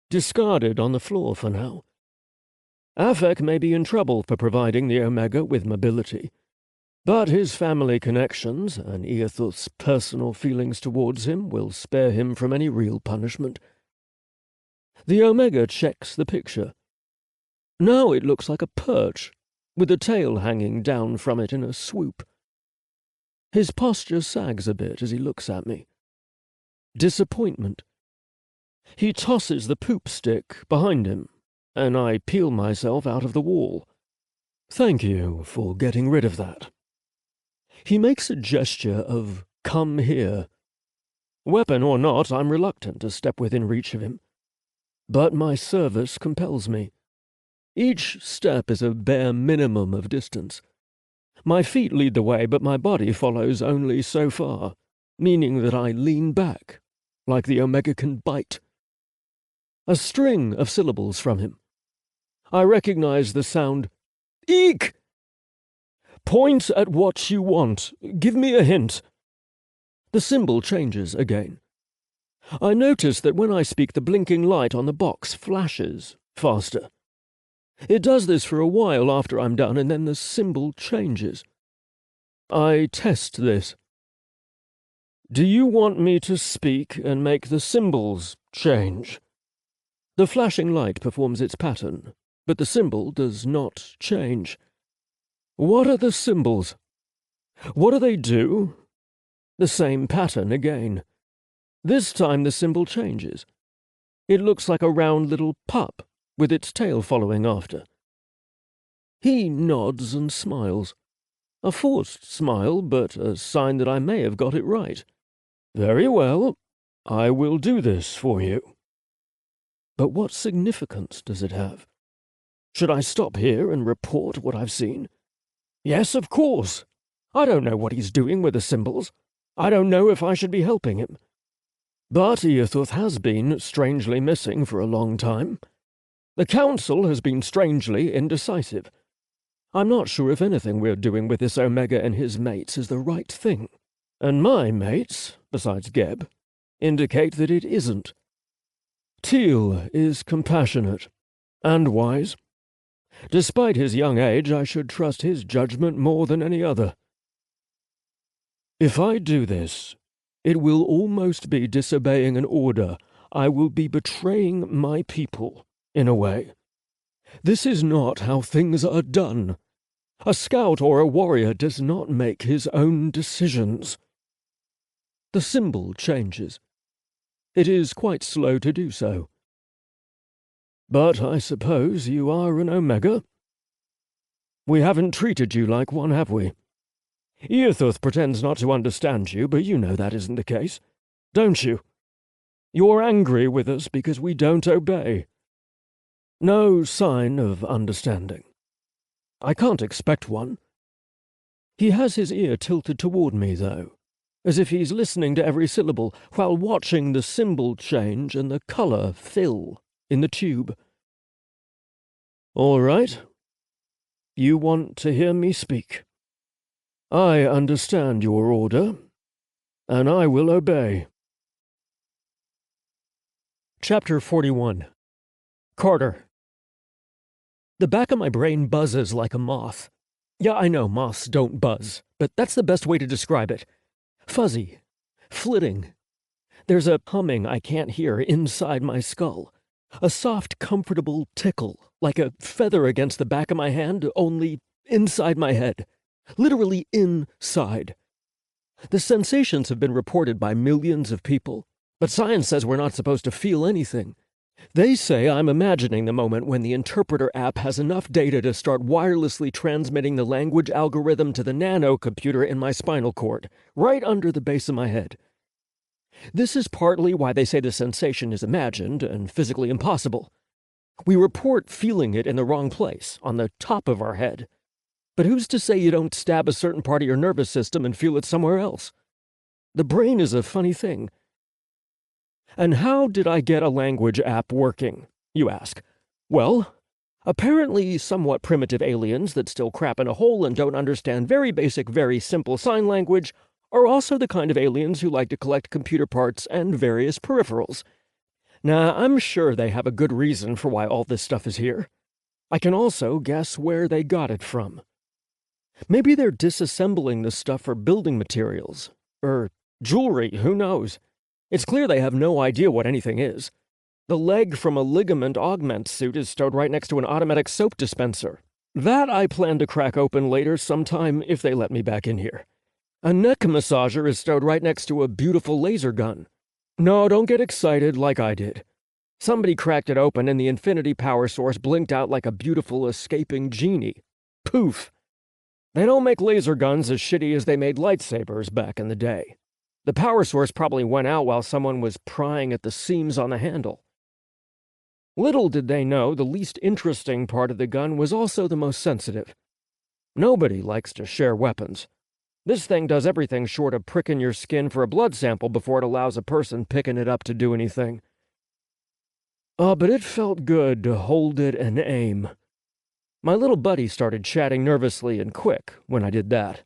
discarded on the floor for now. Afek may be in trouble for providing the Omega with mobility, but his family connections and Eothuth's personal feelings towards him will spare him from any real punishment. The Omega checks the picture. Now it looks like a perch, with the tail hanging down from it in a swoop. His posture sags a bit as he looks at me. Disappointment. He tosses the poop stick behind him, and I peel myself out of the wall. Thank you for getting rid of that. He makes a gesture of come here. Weapon or not, I'm reluctant to step within reach of him. But my service compels me. Each step is a bare minimum of distance. My feet lead the way, but my body follows only so far, meaning that I lean back, like the Omega can bite. A string of syllables from him. I recognize the sound, Eek! Point at what you want. Give me a hint. The symbol changes again. I notice that when I speak, the blinking light on the box flashes faster. It does this for a while after I'm done, and then the symbol changes. I test this. Do you want me to speak and make the symbols change? The flashing light performs its pattern, but the symbol does not change. What are the symbols? What do they do? The same pattern again. This time the symbol changes. It looks like a round little pup, with its tail following after. He nods and smiles. A forced smile, but a sign that I may have got it right. Very well, I will do this for you. But what significance does it have? Should I stop here and report what I've seen? Yes, of course. I don't know what he's doing with the symbols. I don't know if I should be helping him. But Eothuth has been strangely missing for a long time. The Council has been strangely indecisive. I'm not sure if anything we're doing with this Omega and his mates is the right thing. And my mates, besides Geb, indicate that it isn't. Teal is compassionate and wise. Despite his young age, I should trust his judgment more than any other. If I do this, it will almost be disobeying an order. I will be betraying my people, in a way. This is not how things are done. A scout or a warrior does not make his own decisions. The symbol changes. It is quite slow to do so. But I suppose you are an Omega? We haven't treated you like one, have we? Eothuth pretends not to understand you, but you know that isn't the case, don't you? You're angry with us because we don't obey. No sign of understanding. I can't expect one. He has his ear tilted toward me, though, as if he's listening to every syllable while watching the symbol change and the color fill in the tube. All right. You want to hear me speak. I understand your order, and I will obey. Chapter 41. Carter. The back of my brain buzzes like a moth. Yeah, I know moths don't buzz, but that's the best way to describe it. Fuzzy. Flitting. There's a humming I can't hear inside my skull. A soft, comfortable tickle, like a feather against the back of my hand, only inside my head. Literally inside. The sensations have been reported by millions of people, but science says we're not supposed to feel anything. They say I'm imagining the moment when the interpreter app has enough data to start wirelessly transmitting the language algorithm to the nano-computer in my spinal cord, right under the base of my head. This is partly why they say the sensation is imagined and physically impossible. We report feeling it in the wrong place, on the top of our head. But who's to say you don't stab a certain part of your nervous system and feel it somewhere else? The brain is a funny thing. And how did I get a language app working, you ask? Well, apparently somewhat primitive aliens that still crap in a hole and don't understand very basic, very simple sign language are also the kind of aliens who like to collect computer parts and various peripherals. Now, I'm sure they have a good reason for why all this stuff is here. I can also guess where they got it from. Maybe they're disassembling the stuff for building materials. Or jewelry, who knows? It's clear they have no idea what anything is. The leg from a ligament augment suit is stowed right next to an automatic soap dispenser. That I plan to crack open later sometime if they let me back in here. A neck massager is stowed right next to a beautiful laser gun. No, don't get excited like I did. Somebody cracked it open and the infinity power source blinked out like a beautiful escaping genie. Poof! They don't make laser guns as shitty as they made lightsabers back in the day. The power source probably went out while someone was prying at the seams on the handle. Little did they know the least interesting part of the gun was also the most sensitive. Nobody likes to share weapons. This thing does everything short of pricking your skin for a blood sample before it allows a person picking it up to do anything. But it felt good to hold it and aim. My little buddy started chatting nervously and quick when I did that.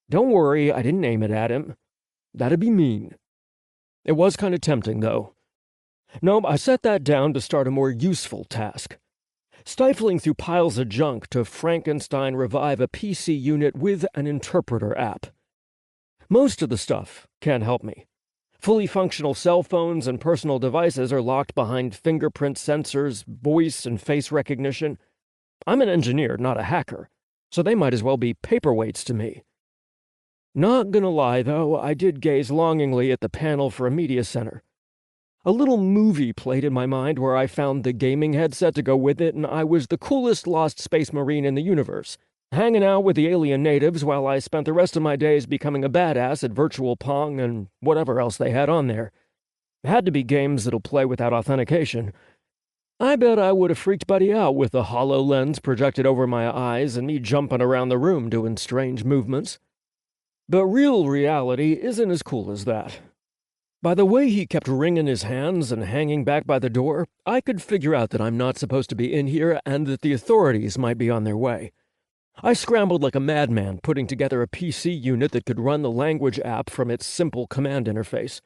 Don't worry, I didn't aim it at him. That'd be mean. It was kind of tempting, though. No, I set that down to start a more useful task. Stifling through piles of junk to Frankenstein revive a PC unit with an interpreter app. Most of the stuff can't help me. Fully functional cell phones and personal devices are locked behind fingerprint sensors, voice and face recognition. I'm an engineer, not a hacker, so they might as well be paperweights to me. Not gonna lie, though, I did gaze longingly at the panel for a media center. A little movie played in my mind where I found the gaming headset to go with it, and I was the coolest lost space marine in the universe, hanging out with the alien natives while I spent the rest of my days becoming a badass at virtual Pong and whatever else they had on there. Had to be games that'll play without authentication. I bet I would have freaked Buddy out with the HoloLens projected over my eyes and me jumping around the room doing strange movements. But real reality isn't as cool as that. By the way he kept wringing his hands and hanging back by the door, I could figure out that I'm not supposed to be in here and that the authorities might be on their way. I scrambled like a madman, putting together a PC unit that could run the language app from its simple command interface.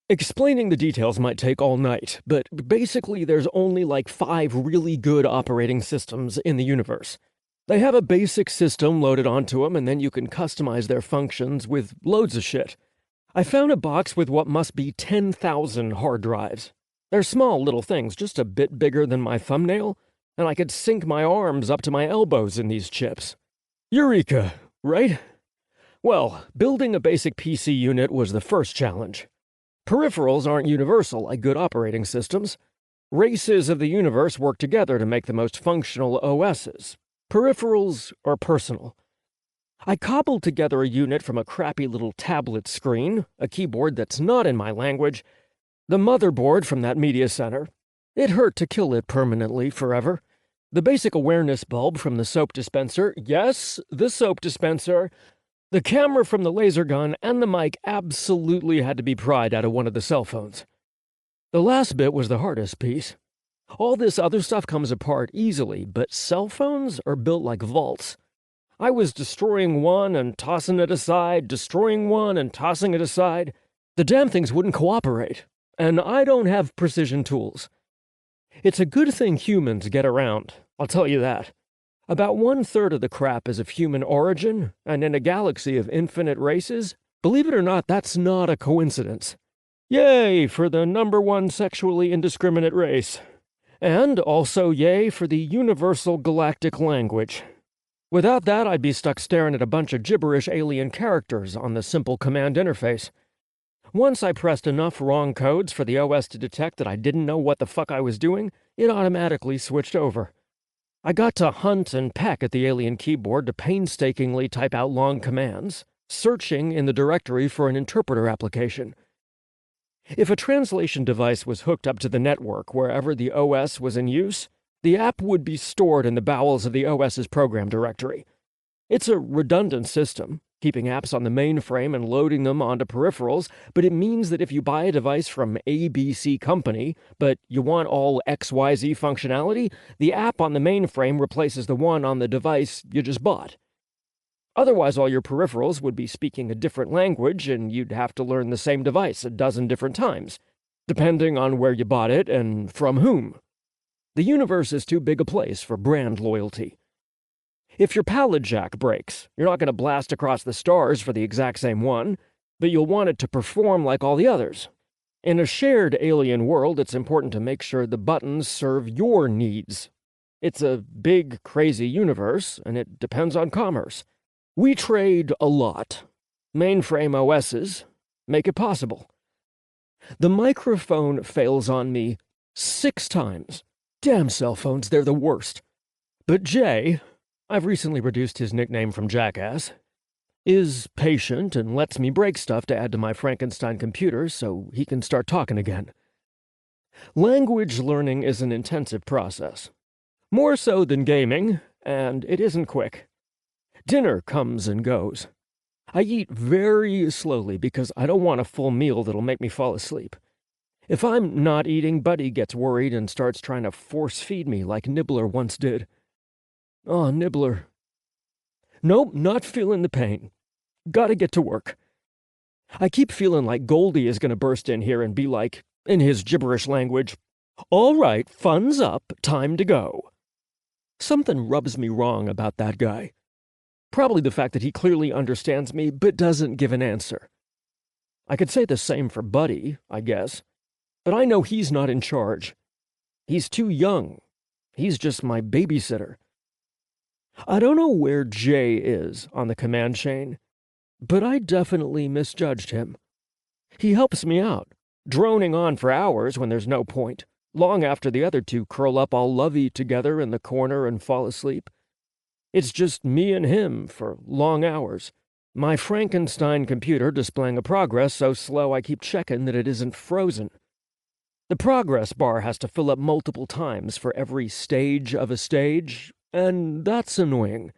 Explaining the details might take all night, but basically there's only like 5 really good operating systems in the universe. They have a basic system loaded onto them, and then you can customize their functions with loads of shit. I found a box with what must be 10,000 hard drives. They're small little things, just a bit bigger than my thumbnail, and I could sink my arms up to my elbows in these chips. Eureka, right? Well, building a basic PC unit was the first challenge. Peripherals aren't universal like good operating systems. Races of the universe work together to make the most functional OSs. Peripherals are personal. I cobbled together a unit from a crappy little tablet screen, a keyboard that's not in my language, the motherboard from that media center. It hurt to kill it permanently forever. The basic awareness bulb from the soap dispenser, yes, the soap dispenser, the camera from the laser gun, and the mic absolutely had to be pried out of one of the cell phones. The last bit was the hardest piece. All this other stuff comes apart easily, but cell phones are built like vaults. I was destroying one and tossing it aside, destroying one and tossing it aside. The damn things wouldn't cooperate, and I don't have precision tools. It's a good thing humans get around, I'll tell you that. About 1/3 of the crap is of human origin, and in a galaxy of infinite races, believe it or not, that's not a coincidence. Yay for the #1 sexually indiscriminate race. And also yay for the universal galactic language. Without that, I'd be stuck staring at a bunch of gibberish alien characters on the simple command interface. Once I pressed enough wrong codes for the OS to detect that I didn't know what the fuck I was doing, it automatically switched over. I got to hunt and peck at the alien keyboard to painstakingly type out long commands, searching in the directory for an interpreter application. If a translation device was hooked up to the network wherever the OS was in use, the app would be stored in the bowels of the OS's program directory. It's a redundant system, keeping apps on the mainframe and loading them onto peripherals, but it means that if you buy a device from ABC Company, but you want all XYZ functionality, the app on the mainframe replaces the one on the device you just bought. Otherwise, all your peripherals would be speaking a different language, and you'd have to learn the same device a dozen different times, depending on where you bought it and from whom. The universe is too big a place for brand loyalty. If your pallet jack breaks, you're not going to blast across the stars for the exact same one, but you'll want it to perform like all the others. In a shared alien world, it's important to make sure the buttons serve your needs. It's a big, crazy universe, and it depends on commerce. We trade a lot. Mainframe OSs make it possible. The microphone fails on me 6 times. Damn cell phones, they're the worst. But Jay, I've recently reduced his nickname from Jackass, is patient and lets me break stuff to add to my Frankenstein computer so he can start talking again. Language learning is an intensive process. More so than gaming, and it isn't quick. Dinner comes and goes. I eat very slowly because I don't want a full meal that'll make me fall asleep. If I'm not eating, Buddy gets worried and starts trying to force-feed me like Nibbler once did. Oh, Nibbler. Nope, not feeling the pain. Gotta get to work. I keep feeling like Goldie is gonna burst in here and be like, in his gibberish language, "All right, fun's up, time to go." Something rubs me wrong about that guy. Probably the fact that he clearly understands me, but doesn't give an answer. I could say the same for Buddy, I guess, but I know he's not in charge. He's too young. He's just my babysitter. I don't know where Jay is on the command chain, but I definitely misjudged him. He helps me out, droning on for hours when there's no point, long after the other two curl up all lovey together in the corner and fall asleep. It's just me and him for long hours. My Frankenstein computer displaying a progress so slow I keep checking that it isn't frozen. The progress bar has to fill up multiple times for every stage of a stage, and that's annoying.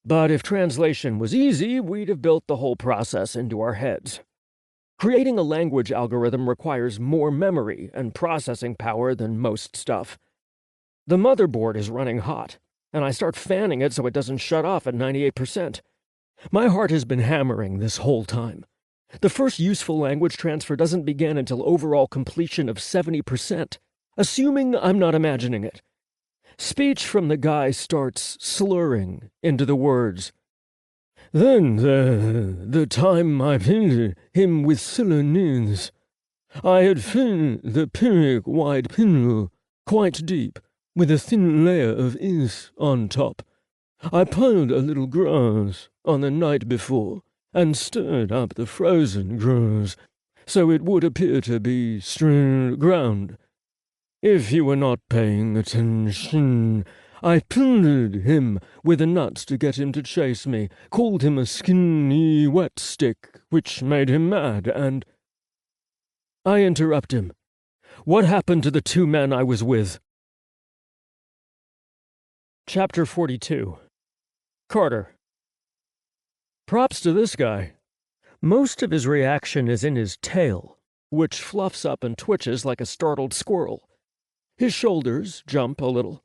But if translation was easy, we'd have built the whole process into our heads. Creating a language algorithm requires more memory and processing power than most stuff. The motherboard is running hot, and I start fanning it so it doesn't shut off at 98%. My heart has been hammering this whole time. The first useful language transfer doesn't begin until overall completion of 70%, assuming I'm not imagining it. Speech from the guy starts slurring into the words. Then the time I pinned him with Silenins, I had finned the Pykh wide pinwheel quite deep, with a thin layer of ink on top. I piled a little grass on the night before, and stirred up the frozen grass, so it would appear to be strewn ground. If you were not paying attention, I pelted him with the nuts to get him to chase me, called him a skinny wet stick, which made him mad, and... I interrupt him. What happened to the 2 men I was with? Chapter 42. Carter. Props to this guy. Most of his reaction is in his tail, which fluffs up and twitches like a startled squirrel. His shoulders jump a little.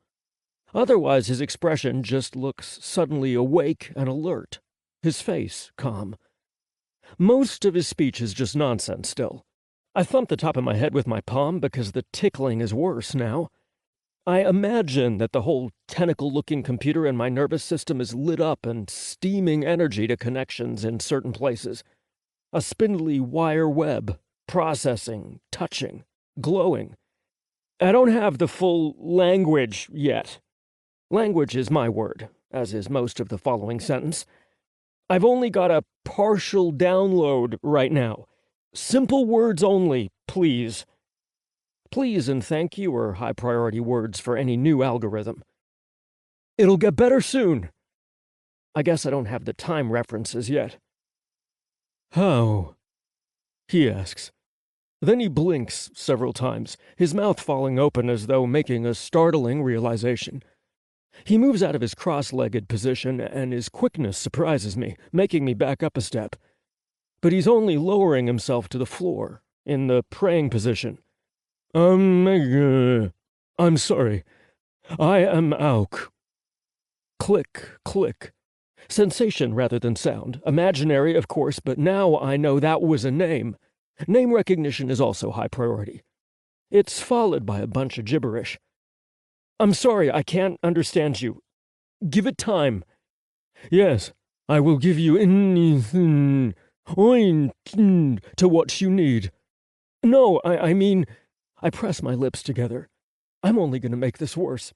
Otherwise, his expression just looks suddenly awake and alert, his face calm. Most of his speech is just nonsense still. I thump the top of my head with my palm because the tickling is worse now. I imagine that the whole tentacle-looking computer in my nervous system is lit up and steaming energy to connections in certain places. A spindly wire web, processing, touching, glowing. I don't have the full language yet. Language is my word, as is most of the following sentence. I've only got a partial download right now. Simple words only, please. Please and thank you are high-priority words for any new algorithm. It'll get better soon. I guess I don't have the time references yet. How? He asks. Then he blinks several times, his mouth falling open as though making a startling realization. He moves out of his cross-legged position, and his quickness surprises me, making me back up a step. But he's only lowering himself to the floor, in the praying position. I'm sorry. I am Auk. Click, click. Sensation rather than sound. Imaginary, of course, but now I know that was a name. Name recognition is also high priority. It's followed by a bunch of gibberish. I'm sorry, I can't understand you. Give it time. Yes, I will give you anything to what you need. No, I mean... I press my lips together. I'm only going to make this worse.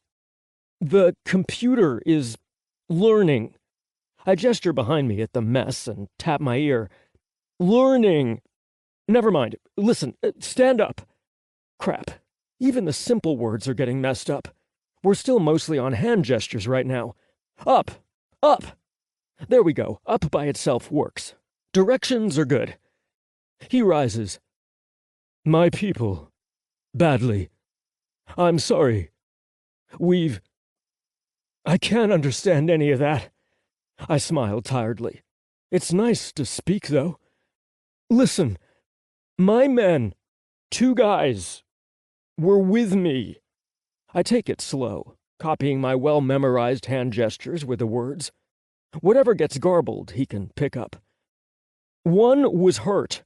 The computer is learning. I gesture behind me at the mess and tap my ear. Learning! Never mind. Listen, stand up. Crap. Even the simple words are getting messed up. We're still mostly on hand gestures right now. Up! Up! There we go. Up by itself works. Directions are good. He rises. My people. Badly. I'm sorry. I can't understand any of that. I smiled tiredly. It's nice to speak, though. Listen, my men, 2 guys, were with me. I take it slow, copying my well-memorized hand gestures with the words. Whatever gets garbled, he can pick up. One was hurt.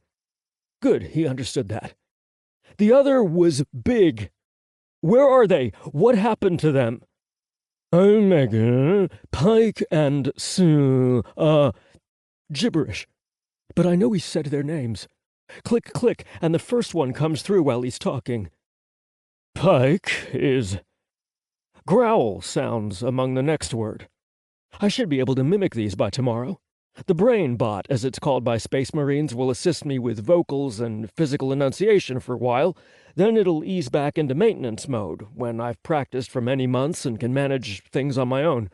Good, he understood that. The other was big. Where are they? What happened to them? Omega, Pykh, and Sue, gibberish. But I know he said their names. Click, click, and the first one comes through while he's talking. Pykh is... Growl sounds among the next word. I should be able to mimic these by tomorrow. The brain bot, as it's called by Space Marines, will assist me with vocals and physical enunciation for a while. Then it'll ease back into maintenance mode, when I've practiced for many months and can manage things on my own.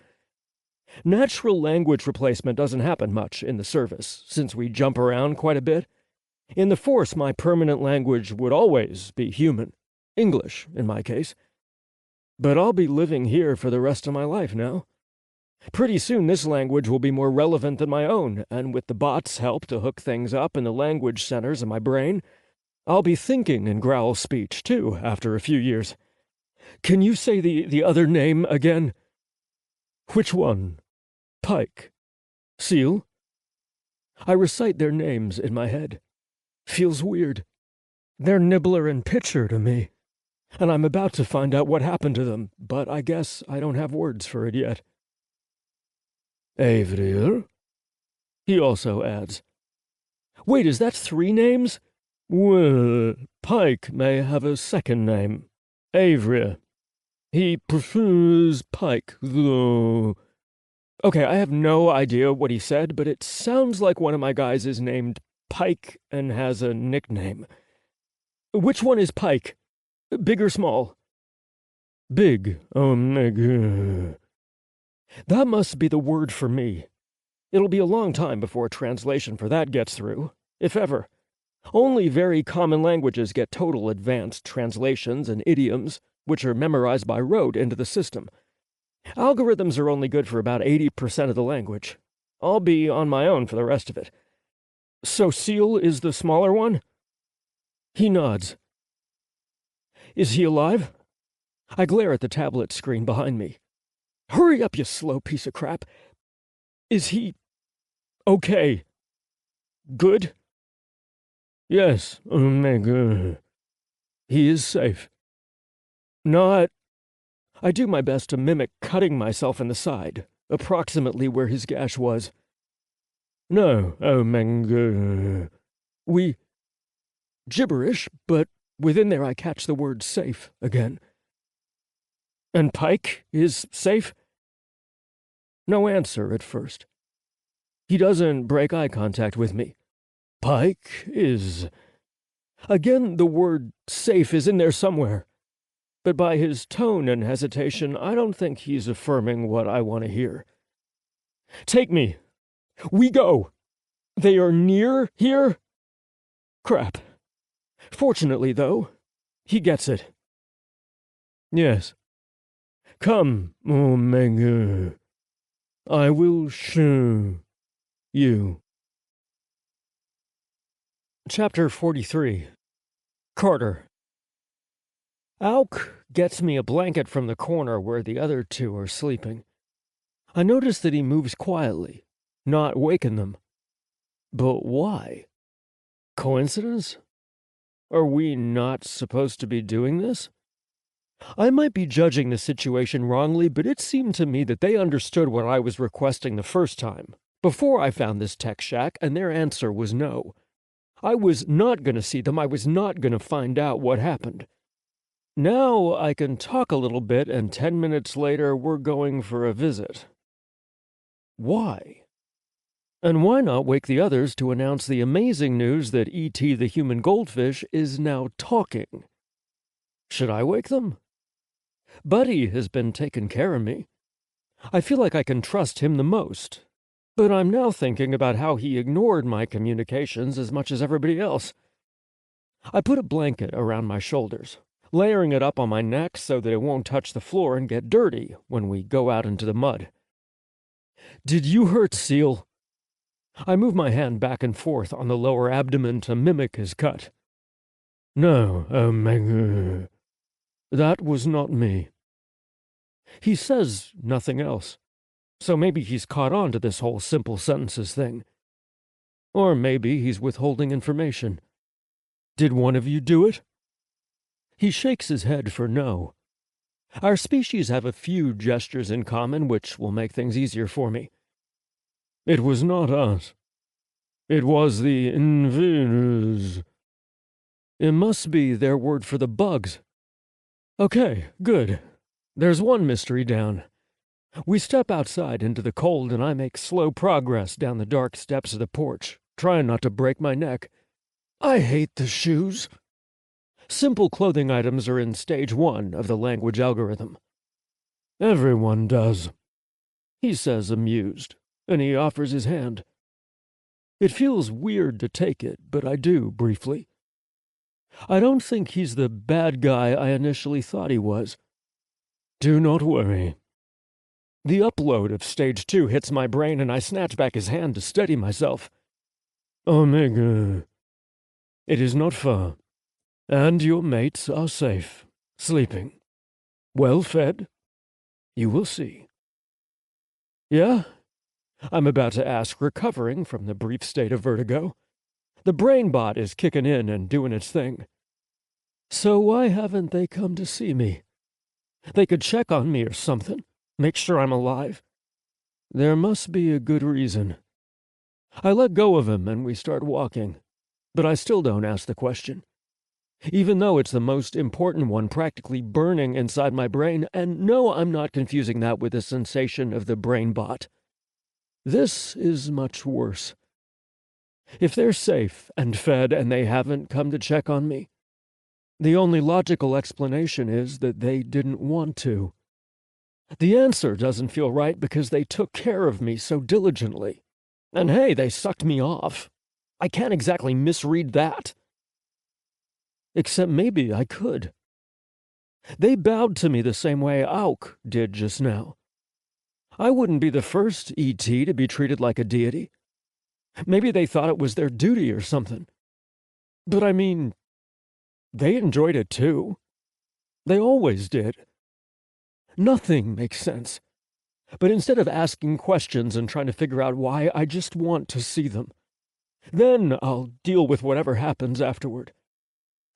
Natural language replacement doesn't happen much in the service, since we jump around quite a bit. In the Force, my permanent language would always be human. English, in my case. But I'll be living here for the rest of my life now. Pretty soon this language will be more relevant than my own, and with the bot's help to hook things up in the language centers of my brain, I'll be thinking in growl speech, too, after a few years. Can you say the other name again? Which one? Pykh. Seal? I recite their names in my head. Feels weird. They're Nibbler and Pitcher to me, and I'm about to find out what happened to them, but I guess I don't have words for it yet. Avriel? He also adds. Wait, is that 3 names? Well, Pykh may have a second name. Avriel. He prefers Pykh, though. Okay, I have no idea what he said, but it sounds like one of my guys is named Pykh and has a nickname. Which one is Pykh? Big or small? Big, Omega. That must be the word for me. It'll be a long time before a translation for that gets through, if ever. Only very common languages get total advanced translations and idioms, which are memorized by rote into the system. Algorithms are only good for about 80% of the language. I'll be on my own for the rest of it. So Seal is the smaller one? He nods. Is he alive? I glare at the tablet screen behind me. Hurry up, you slow piece of crap. Is he... okay? Good? Yes, Omega. He is safe. Not... I do my best to mimic cutting myself in the side, approximately where his gash was. No, Omega. We... gibberish, but within there I catch the word safe again. And Pykh is safe? No answer at first. He doesn't break eye contact with me. Pykh is... Again, the word safe is in there somewhere. But by his tone and hesitation, I don't think he's affirming what I want to hear. Take me. We go. They are near here? Crap. Fortunately, though, he gets it. Yes. Come, Omega. I will show you. Chapter 43. Carter. Auk gets me a blanket from the corner where the other 2 are sleeping. I notice that he moves quietly, not waking them. But why? Coincidence? Are we not supposed to be doing this? I might be judging the situation wrongly, but it seemed to me that they understood what I was requesting the first time, before I found this tech shack, and their answer was no. I was not going to see them. I was not going to find out what happened. Now I can talk a little bit, and 10 minutes later we're going for a visit. Why? And why not wake the others to announce the amazing news that E.T. the human goldfish is now talking? Should I wake them? Buddy has been taking care of me. I feel like I can trust him the most. But I'm now thinking about how he ignored my communications as much as everybody else. I put a blanket around my shoulders, layering it up on my neck so that it won't touch the floor and get dirty when we go out into the mud. Did you hurt Seal? I move my hand back and forth on the lower abdomen to mimic his cut. No, that was not me. He says nothing else, so maybe he's caught on to this whole simple sentences thing. Or maybe he's withholding information. Did one of you do it? He shakes his head for no. Our species have a few gestures in common which will make things easier for me. It was not us. It was the invaders. It must be their word for the bugs. Okay, good. There's one mystery down. We step outside into the cold and I make slow progress down the dark steps of the porch, trying not to break my neck. I hate the shoes. Simple clothing items are in stage 1 of the language algorithm. Everyone does, he says, amused, and he offers his hand. It feels weird to take it, but I do, briefly. I don't think he's the bad guy I initially thought he was. Do not worry. The upload of stage 2 hits my brain and I snatch back his hand to steady myself. Omega. It is not far. And your mates are safe, sleeping. Well fed. You will see. Yeah? I'm about to ask, recovering from the brief state of vertigo. The brain bot is kicking in and doing its thing. So why haven't they come to see me? They could check on me or something, make sure I'm alive. There must be a good reason. I let go of him and we start walking, but I still don't ask the question. Even though it's the most important one practically burning inside my brain, and no, I'm not confusing that with the sensation of the brain bot. This is much worse. If they're safe and fed and they haven't come to check on me, the only logical explanation is that they didn't want to. The answer doesn't feel right because they took care of me so diligently. And hey, they sucked me off. I can't exactly misread that. Except maybe I could. They bowed to me the same way Auk did just now. I wouldn't be the first E.T. to be treated like a deity. Maybe they thought it was their duty or something. But I mean, they enjoyed it too. They always did. Nothing makes sense. But instead of asking questions and trying to figure out why, I just want to see them. Then I'll deal with whatever happens afterward.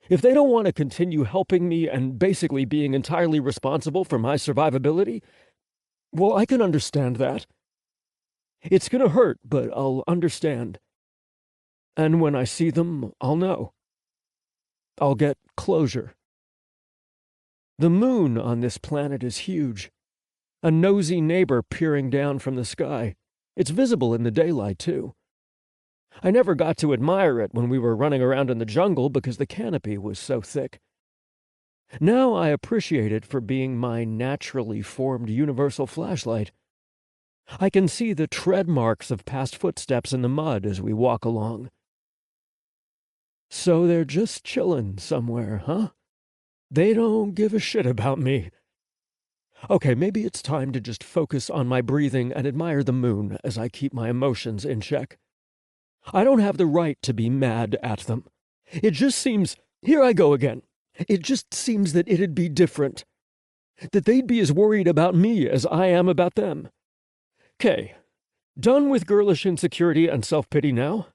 If they don't want to continue helping me and basically being entirely responsible for my survivability, well, I can understand that. It's gonna hurt, but I'll understand. And when I see them, I'll know. I'll get closure. The moon on this planet is huge. A nosy neighbor peering down from the sky. It's visible in the daylight, too. I never got to admire it when we were running around in the jungle because the canopy was so thick. Now I appreciate it for being my naturally formed universal flashlight. I can see the tread marks of past footsteps in the mud as we walk along. So they're just chillin' somewhere, huh? They don't give a shit about me. Okay, maybe it's time to just focus on my breathing and admire the moon as I keep my emotions in check. I don't have the right to be mad at them. It just seems... Here I go again. It just seems that it'd be different. That they'd be as worried about me as I am about them. 'Kay. Done with girlish insecurity and self-pity now.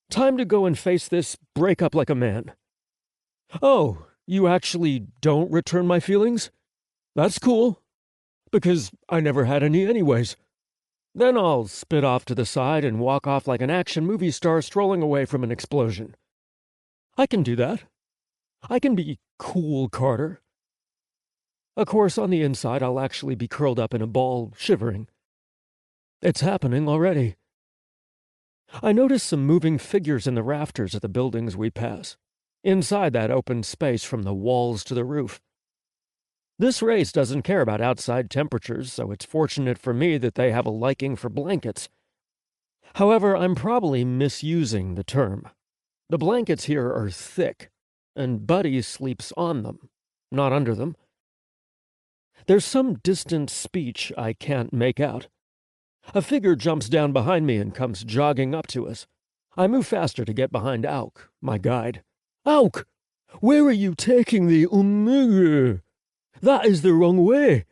Time to go and face this breakup like a man. Oh, you actually don't return my feelings? That's cool. Because I never had any anyways. Then I'll spit off to the side and walk off like an action movie star strolling away from an explosion. I can do that. I can be cool, Carter. Of course, on the inside, I'll actually be curled up in a ball, shivering. It's happening already. I notice some moving figures in the rafters of the buildings we pass, inside that open space from the walls to the roof. This race doesn't care about outside temperatures, so it's fortunate for me that they have a liking for blankets. However, I'm probably misusing the term. The blankets here are thick, and Buddy sleeps on them, not under them. There's some distant speech I can't make out. A figure jumps down behind me and comes jogging up to us. I move faster to get behind Auk, my guide. Auk! Where are you taking the Omega? That is the wrong way.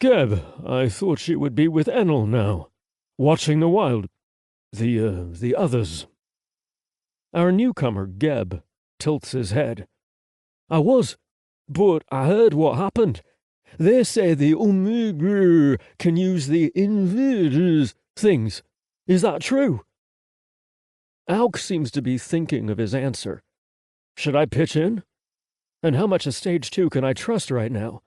Geb, I thought she would be with Enel now, watching the wild. The others. Our newcomer, Geb, tilts his head. I was, but I heard what happened. They say the Omega can use the invaders things. Is that true? Auk seems to be thinking of his answer. Should I pitch in? And how much of Stage 2 can I trust right now?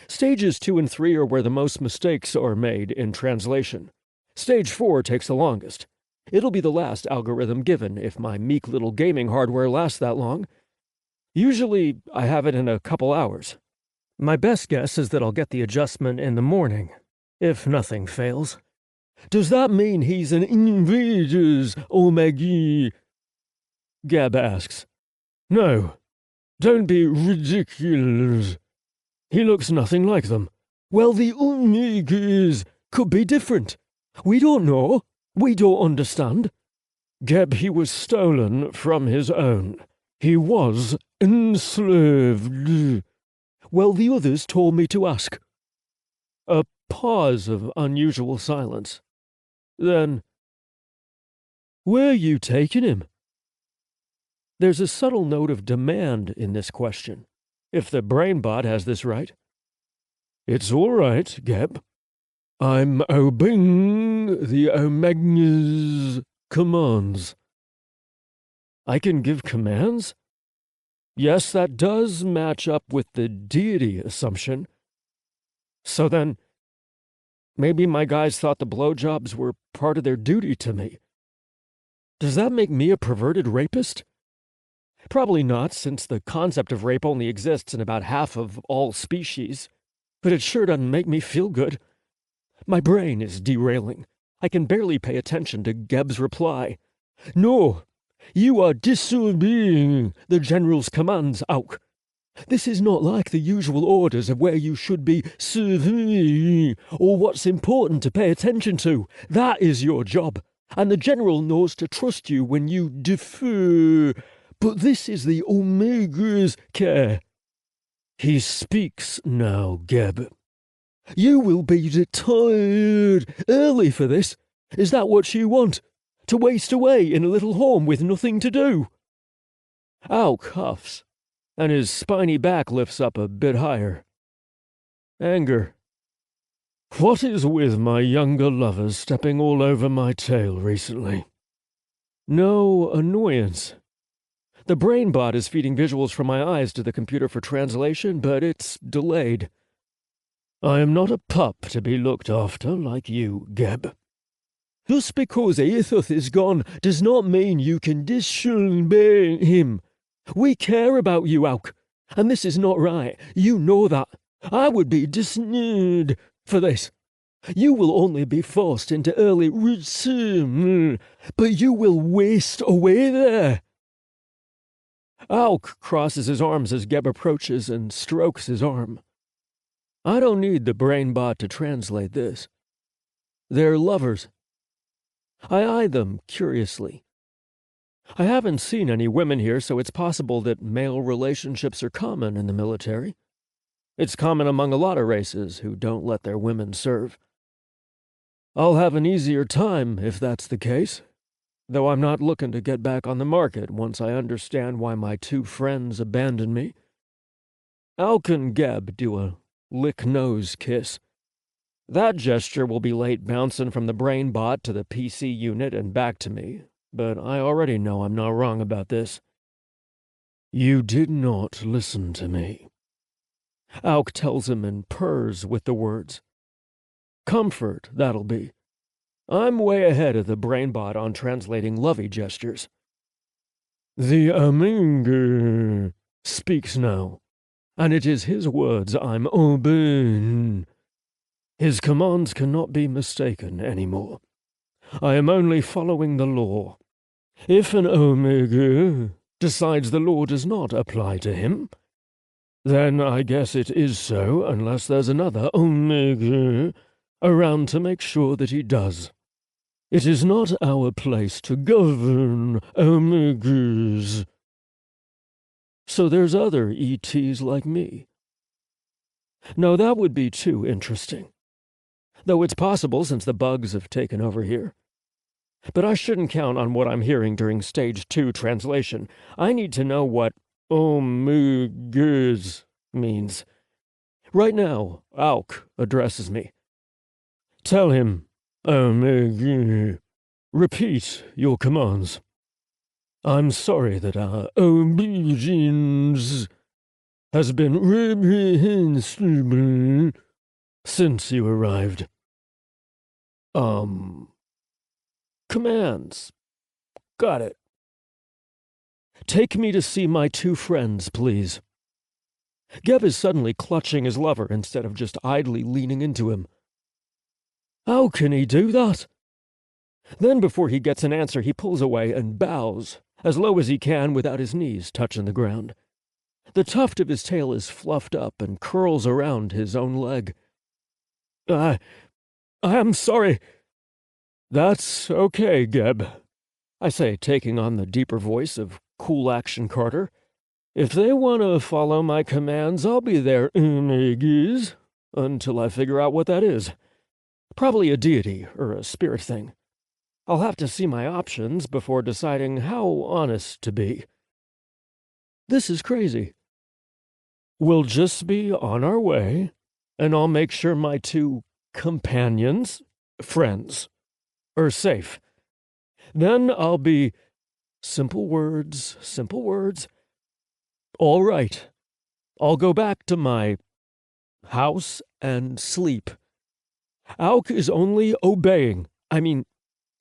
Stages 2 and 3 are where the most mistakes are made in translation. Stage 4 takes the longest. It'll be the last algorithm given if my meek little gaming hardware lasts that long. Usually, I have it in a couple hours. My best guess is that I'll get the adjustment in the morning, if nothing fails. Does that mean he's an invader's Omega? Geb asks. No. Don't be ridiculous. He looks nothing like them. Well, the Omegas could be different. We don't know. We don't understand. Geb, he was stolen from his own. He was enslaved. Well, the others told me to ask. A pause of unusual silence. Then, where are you taking him? There's a subtle note of demand in this question, if the brainbot has this right. It's all right, Geb. I'm obeying the Omega's commands. I can give commands? Yes, that does match up with the deity assumption. So then, maybe my guys thought the blowjobs were part of their duty to me. Does that make me a perverted rapist? Probably not, since the concept of rape only exists in about half of all species. But it sure doesn't make me feel good. My brain is derailing. I can barely pay attention to Geb's reply. No, you are disobeying the General's commands, Auk. This is not like the usual orders of where you should be surveying or what's important to pay attention to. That is your job, and the General knows to trust you when you defer. But this is the Omega's care. He speaks now, Geb. You will be retired early for this. Is that what you want? To waste away in a little home with nothing to do? Auk huffs, and his spiny back lifts up a bit higher. Anger. What is with my younger lovers stepping all over my tail recently? No annoyance. The brainbot is feeding visuals from my eyes to the computer for translation, but it's delayed. I am not a pup to be looked after like you, Geb. Just because Aethoth is gone does not mean you can disobey him. We care about you, Auk, and this is not right. You know that. I would be dismayed for this. You will only be forced into early return, but you will waste away there. Auk crosses his arms as Geb approaches and strokes his arm. I don't need the brainbot to translate this. They're lovers. I eye them curiously. I haven't seen any women here, so it's possible that male relationships are common in the military. It's common among a lot of races who don't let their women serve. I'll have an easier time if that's the case, though I'm not looking to get back on the market once I understand why my two friends abandoned me. Auk and Geb do a lick-nose kiss. That gesture will be late bouncing from the brainbot to the PC unit and back to me, but I already know I'm not wrong about this. You did not listen to me. Auk tells him and purrs with the words. Comfort, that'll be. I'm way ahead of the brainbot on translating lovey gestures. The Aminger speaks now, and it is his words I'm obeying. His commands cannot be mistaken anymore. I am only following the law. If an Omega decides the law does not apply to him, then I guess it is so, unless there's another Omega around to make sure that he does. It is not our place to govern Omegas. So there's other ETs like me. No, that would be too interesting. Though it's possible since the bugs have taken over here. But I shouldn't count on what I'm hearing during Stage 2 translation. I need to know what Omegas means. Right now, Auk addresses me. Tell him, Omega, repeat your commands. I'm sorry that our obedience has been reprehensible since you arrived. Commands. Got it. Take me to see my two friends, please. Geb is suddenly clutching his lover instead of just idly leaning into him. How can he do that? Then before he gets an answer, he pulls away and bows, as low as he can without his knees touching the ground. The tuft of his tail is fluffed up and curls around his own leg. I'm sorry. That's okay, Geb, I say, taking on the deeper voice of Cool Action Carter. If they want to follow my commands, I'll be their Omegas until I figure out what that is. Probably a deity or a spirit thing. I'll have to see my options before deciding how honest to be. This is crazy. We'll just be on our way, and I'll make sure my two friends, are safe. Then I'll be simple words. All right. I'll go back to my house and sleep. Auk is only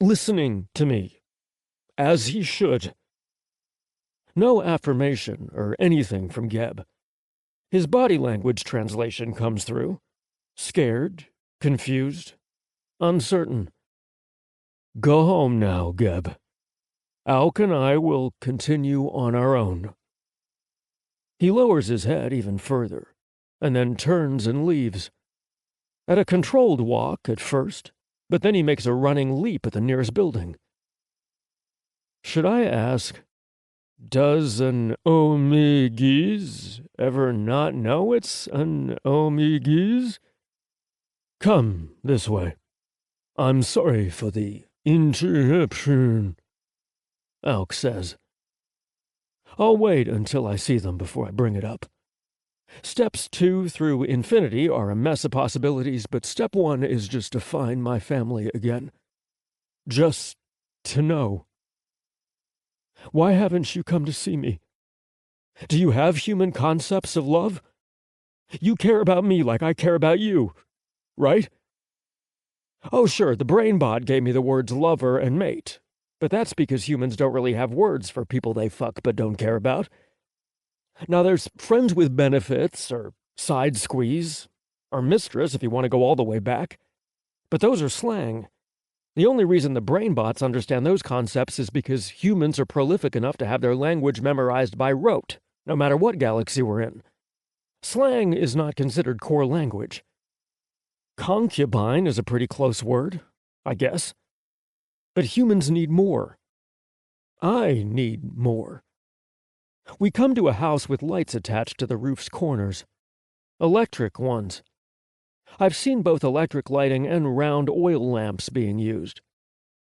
listening to me, as he should. No affirmation or anything from Geb. His body language translation comes through. Scared, confused, uncertain. Go home now, Geb. Auk and I will continue on our own. He lowers his head even further, and then turns and leaves. At a controlled walk at first, but then he makes a running leap at the nearest building. Should I ask, does an Omegas ever not know it's an Omegas? Come this way. I'm sorry for the interruption, Auk says. I'll wait until I see them before I bring it up. Steps 2 through infinity are a mess of possibilities, but step 1 is just to find my family again. Just to know. Why haven't you come to see me? Do you have human concepts of love? You care about me like I care about you, right? Oh, sure, the brainbot gave me the words lover and mate, but that's because humans don't really have words for people they fuck but don't care about. Now there's friends with benefits, or side squeeze, or mistress if you want to go all the way back, but those are slang. The only reason the brainbots understand those concepts is because humans are prolific enough to have their language memorized by rote, no matter what galaxy we're in. Slang is not considered core language. Concubine is a pretty close word, I guess. But humans need more. I need more. We come to a house with lights attached to the roof's corners. Electric ones. I've seen both electric lighting and round oil lamps being used,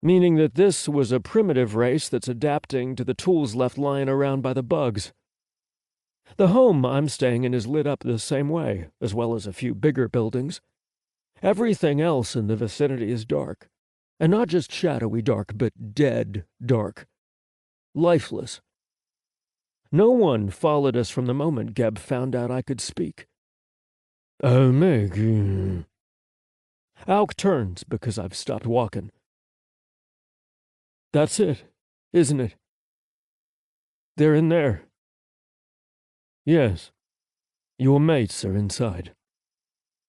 meaning that this was a primitive race that's adapting to the tools left lying around by the bugs. The home I'm staying in is lit up the same way, as well as a few bigger buildings. Everything else in the vicinity is dark, and not just shadowy dark, but dead dark. Lifeless. No one followed us from the moment Geb found out I could speak. Oh, Meg. Alk turns because I've stopped walking. That's it, isn't it? They're in there. Yes. Your mates are inside.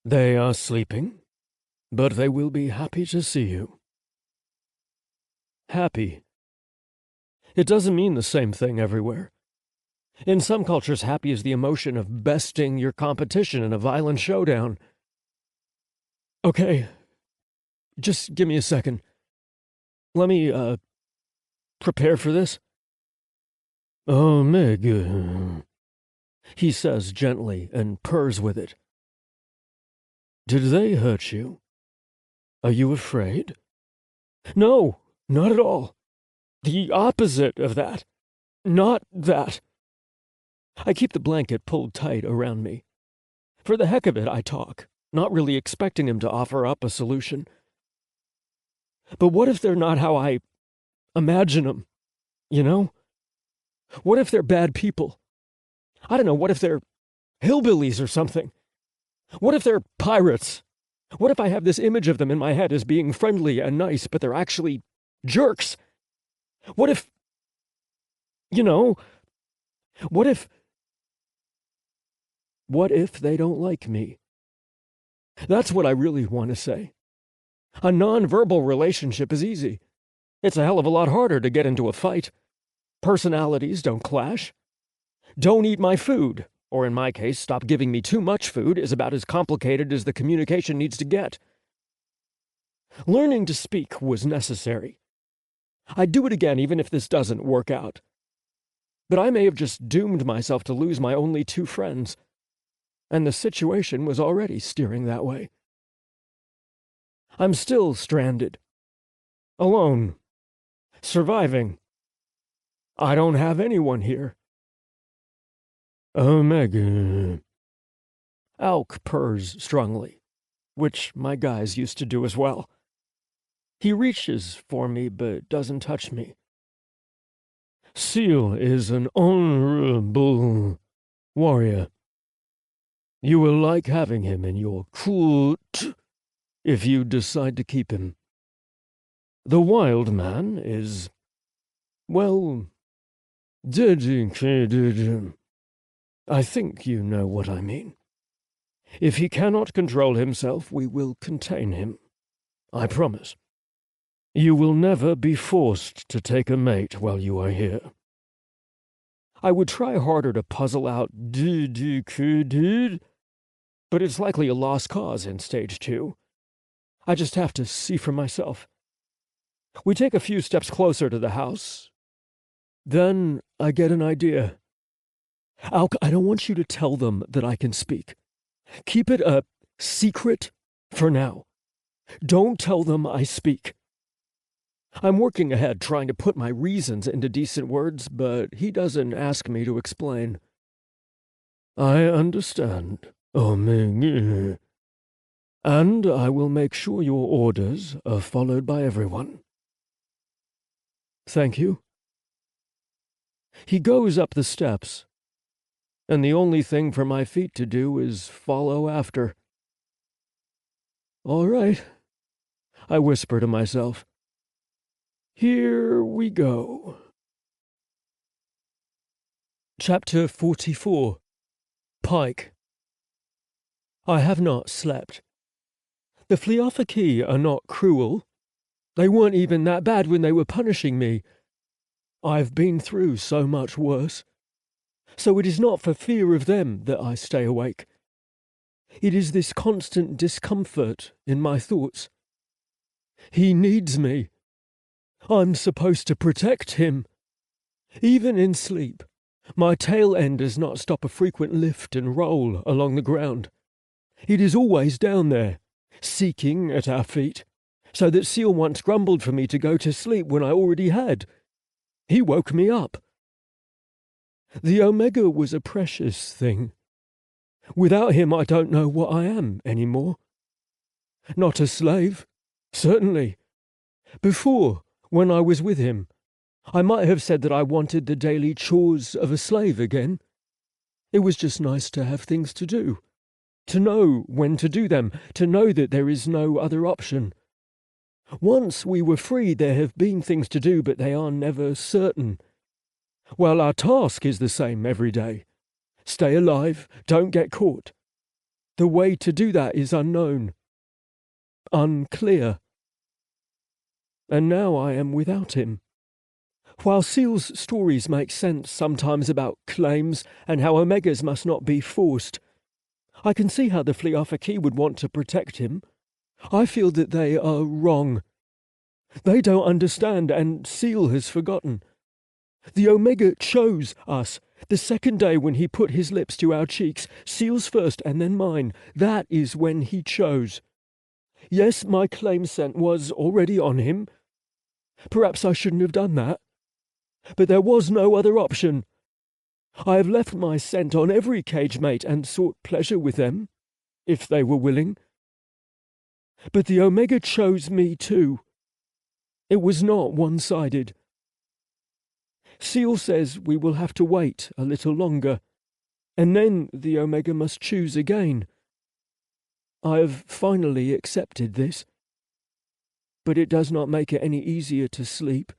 They are sleeping, but they will be happy to see you. Happy. It doesn't mean the same thing everywhere. In some cultures, happy is the emotion of besting your competition in a violent showdown. Okay, just give me a second. Let me, prepare for this. Oh, Meg. He says gently and purrs with it. Did they hurt you? Are you afraid? No, not at all. The opposite of that. Not that. I keep the blanket pulled tight around me. For the heck of it, I talk, not really expecting him to offer up a solution. But what if they're not how I imagine them, you know? What if they're bad people? I don't know, what if they're hillbillies or something? What if they're pirates? What if I have this image of them in my head as being friendly and nice, but they're actually jerks? What if... what if... What if they don't like me? That's what I really want to say. A non-verbal relationship is easy. It's a hell of a lot harder to get into a fight. Personalities don't clash. Don't eat my food, or in my case, stop giving me too much food, is about as complicated as the communication needs to get. Learning to speak was necessary. I'd do it again even if this doesn't work out. But I may have just doomed myself to lose my only two friends, and the situation was already steering that way. I'm still stranded. Alone. Surviving. I don't have anyone here. Oh, Meg. Alk purrs strongly, which my guys used to do as well. He reaches for me but doesn't touch me. Seal is an honorable warrior. You will like having him in your court if you decide to keep him. The wild man is, well, dedicated. I think you know what I mean. If he cannot control himself, we will contain him. I promise. You will never be forced to take a mate while you are here. I would try harder to puzzle out but it's likely a lost cause in Stage 2. I just have to see for myself. We take a few steps closer to the house. Then I get an idea. Alk, I don't want you to tell them that I can speak. Keep it a secret for now. Don't tell them I speak. I'm working ahead trying to put my reasons into decent words, but he doesn't ask me to explain. I understand. Oh, Ming. And I will make sure your orders are followed by everyone. Thank you. He goes up the steps, and the only thing for my feet to do is follow after. All right, I whisper to myself. Here we go. Chapter 44. Pykh. I have not slept. The Fleophaki are not cruel. They weren't even that bad when they were punishing me. I've been through so much worse. So it is not for fear of them that I stay awake. It is this constant discomfort in my thoughts. He needs me. I'm supposed to protect him. Even in sleep, my tail end does not stop a frequent lift and roll along the ground. It is always down there, seeking at our feet, so that Seal once grumbled for me to go to sleep when I already had. He woke me up. The Omega was a precious thing. Without him, I don't know what I am anymore. Not a slave, certainly. Before, when I was with him, I might have said that I wanted the daily chores of a slave again. It was just nice to have things to do, to know when to do them, to know that there is no other option. Once we were free, there have been things to do, but they are never certain. Well, our task is the same every day. Stay alive, don't get caught. The way to do that is unknown, unclear. And now I am without him. While Seal's stories make sense sometimes about claims and how Omegas must not be forced, I can see how the Fliafaki would want to protect him. I feel that they are wrong. They don't understand, and Seal has forgotten. The Omega chose us. The second day when he put his lips to our cheeks, Seal's first and then mine, that is when he chose. Yes, my claim scent was already on him. Perhaps I shouldn't have done that. But there was no other option. I have left my scent on every cage mate and sought pleasure with them, if they were willing. But the Omega chose me too. It was not one-sided. Seal says we will have to wait a little longer, and then the Omega must choose again. I have finally accepted this, but it does not make it any easier to sleep.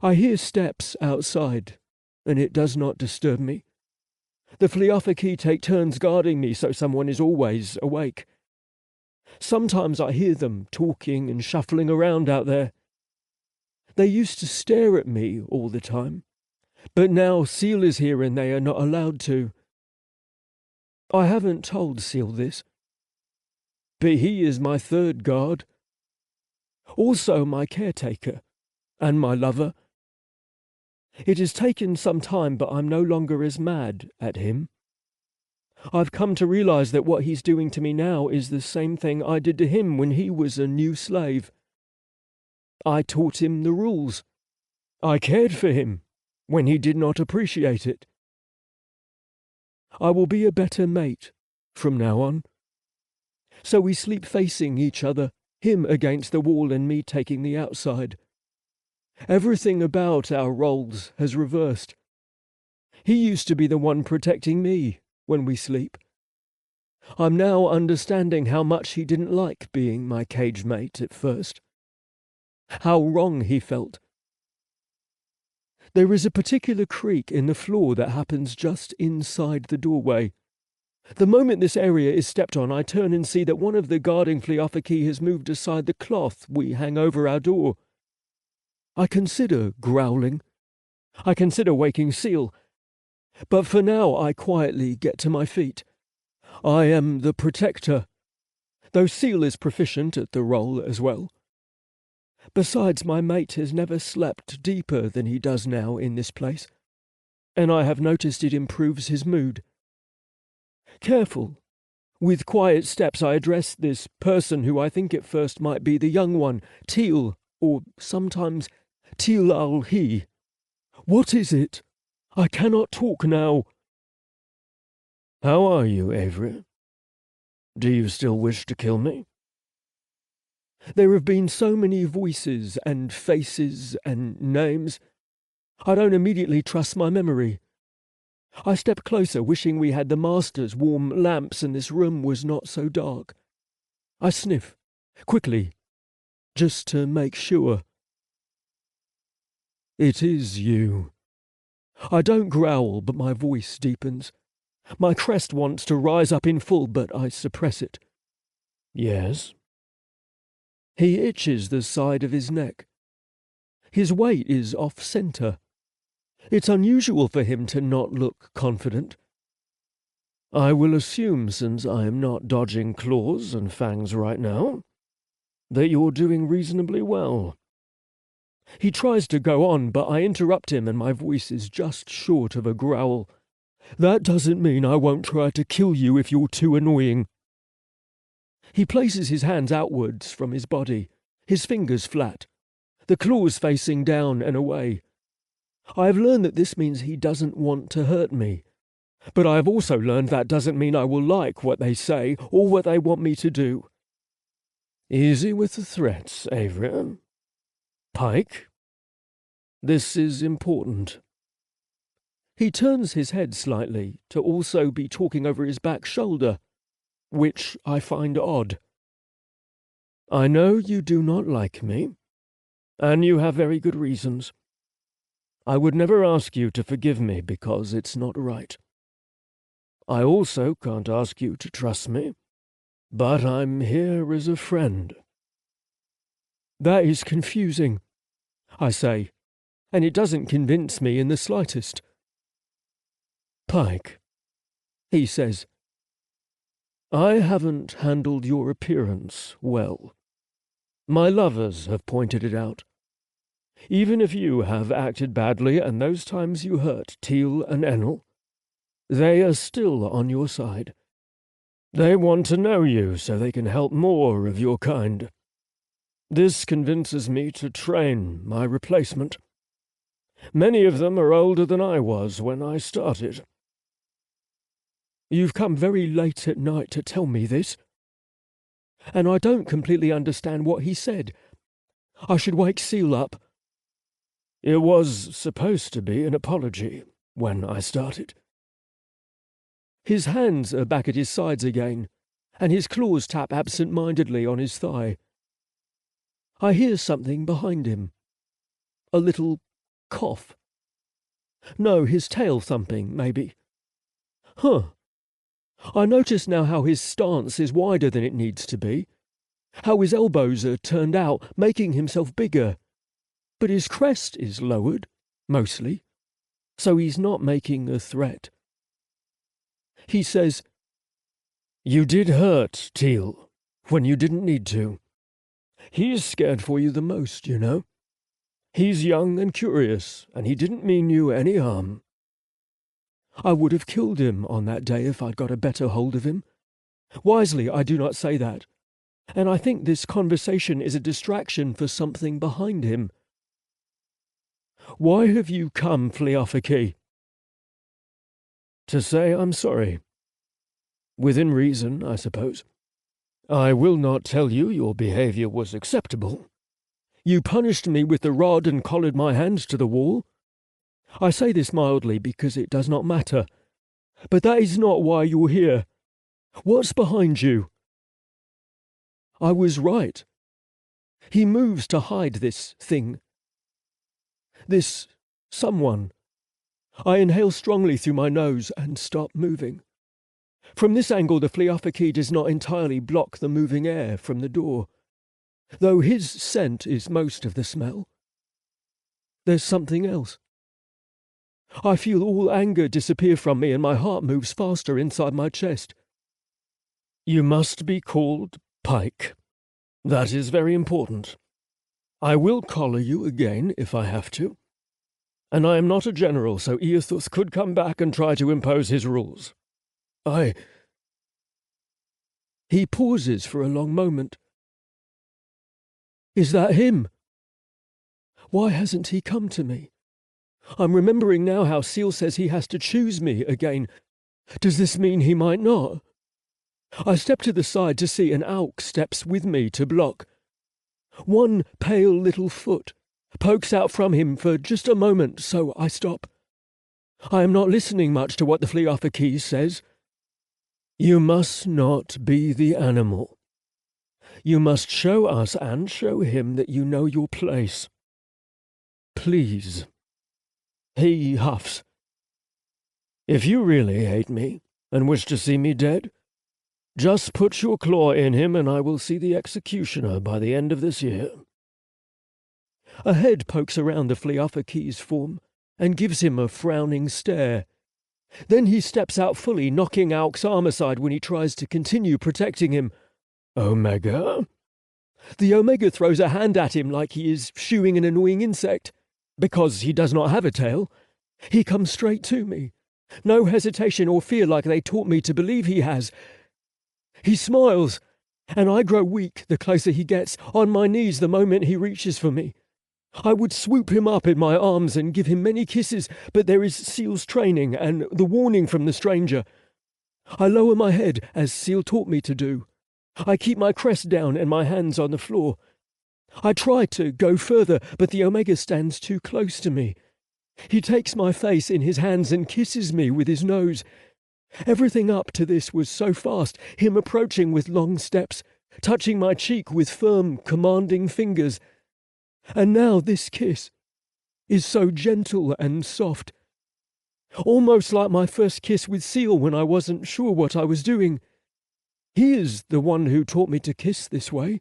I hear steps outside, and it does not disturb me. The Fliafaki take turns guarding me, so someone is always awake. Sometimes I hear them talking and shuffling around out there. They used to stare at me all the time, but now Seal is here and they are not allowed to. I haven't told Seal this, but he is my third guard, also my caretaker and my lover. It has taken some time, but I'm no longer as mad at him. I've come to realize that what he's doing to me now is the same thing I did to him when he was a new slave. I taught him the rules. I cared for him when he did not appreciate it. I will be a better mate from now on. So we sleep facing each other, him against the wall and me taking the outside. Everything about our roles has reversed. He used to be the one protecting me when we sleep. I'm now understanding how much he didn't like being my cage mate at first. How wrong he felt. There is a particular creak in the floor that happens just inside the doorway. The moment this area is stepped on, I turn and see that one of the guarding Fliafaki has moved aside the cloth we hang over our door. I consider growling. I consider waking Seal. But for now I quietly get to my feet. I am the protector, though Seal is proficient at the role as well. Besides, my mate has never slept deeper than he does now in this place, and I have noticed it improves his mood. Careful, with quiet steps I address this person who I think at first might be the young one, Teal, or sometimes Teal al-He. What is it? I cannot talk now. How are you, Avery? Do you still wish to kill me? There have been so many voices and faces and names. I don't immediately trust my memory. I step closer, wishing we had the master's warm lamps and this room was not so dark. I sniff, quickly, just to make sure. It is you. I don't growl, but my voice deepens. My crest wants to rise up in full, but I suppress it. Yes? He itches the side of his neck. His weight is off-center. It's unusual for him to not look confident. I will assume, since I am not dodging claws and fangs right now, that you're doing reasonably well. He tries to go on, but I interrupt him and my voice is just short of a growl. That doesn't mean I won't try to kill you if you're too annoying. He places his hands outwards from his body, his fingers flat, the claws facing down and away. I have learned that this means he doesn't want to hurt me. But I have also learned that doesn't mean I will like what they say or what they want me to do. Easy with the threats, Avery. Pykh, This is important." He turns his head slightly to also be talking over his back shoulder, which I find odd. "I know you do not like me, and you have very good reasons. I would never ask you to forgive me because it's not right. I also can't ask you to trust me, but I'm here as a friend." "That is confusing," I say, and it doesn't convince me in the slightest. "Pykh," he says, "I haven't handled your appearance well. My lovers have pointed it out. Even if you have acted badly and those times you hurt Teal and Enel, they are still on your side. They want to know you so they can help more of your kind. This convinces me to train my replacement. Many of them are older than I was when I started." "You've come very late at night to tell me this, and I don't completely understand what he said. I should wake Seal up." "It was supposed to be an apology when I started." His hands are back at his sides again, and his claws tap absent-mindedly on his thigh. I hear something behind him. A little cough. No, his tail thumping, maybe. Huh. I notice now how his stance is wider than it needs to be, how his elbows are turned out, making himself bigger. But his crest is lowered, mostly, so he's not making a threat. He says, "You did hurt Teal when you didn't need to. He's scared for you the most, you know. He's young and curious, and he didn't mean you any harm." I would have killed him on that day if I'd got a better hold of him. Wisely, I do not say that, and I think this conversation is a distraction for something behind him. "Why have you come, Pykh?" "To say I'm sorry. Within reason, I suppose. I will not tell you your behavior was acceptable." "You punished me with the rod and collared my hands to the wall. I say this mildly because it does not matter. But that is not why you're here. What's behind you?" I was right. He moves to hide this thing. This someone. I inhale strongly through my nose and stop moving. From this angle, the Pykh does not entirely block the moving air from the door, though his scent is most of the smell. There's something else. I feel all anger disappear from me and my heart moves faster inside my chest. "You must be called Pykh. That is very important. I will collar you again if I have to. And I am not a general, so Eothus could come back and try to impose his rules. He pauses for a long moment. Is that him? Why hasn't he come to me? I'm remembering now how Seal says he has to choose me again. Does this mean he might not? I step to the side to see an Auk steps with me to block. One pale little foot pokes out from him for just a moment, so I stop. I am not listening much to what the Pykh says. "You must not be the animal. You must show us and show him that you know your place. Please." He huffs. "If you really hate me and wish to see me dead, just put your claw in him and I will see the executioner by the end of this year." A head pokes around the Plyophyke's form and gives him a frowning stare. Then he steps out fully, knocking Auk's arm aside when he tries to continue protecting him. "Omega?" The Omega throws a hand at him like he is shooing an annoying insect. Because he does not have a tail, he comes straight to me. No hesitation or fear like they taught me to believe he has. He smiles, and I grow weak the closer he gets, on my knees the moment he reaches for me. I would swoop him up in my arms and give him many kisses, but there is Seal's training and the warning from the stranger. I lower my head, as Seal taught me to do. I keep my crest down and my hands on the floor. I try to go further, but the Omega stands too close to me. He takes my face in his hands and kisses me with his nose. Everything up to this was so fast, him approaching with long steps, touching my cheek with firm, commanding fingers. And now this kiss is so gentle and soft, almost like my first kiss with Seal when I wasn't sure what I was doing. He is the one who taught me to kiss this way.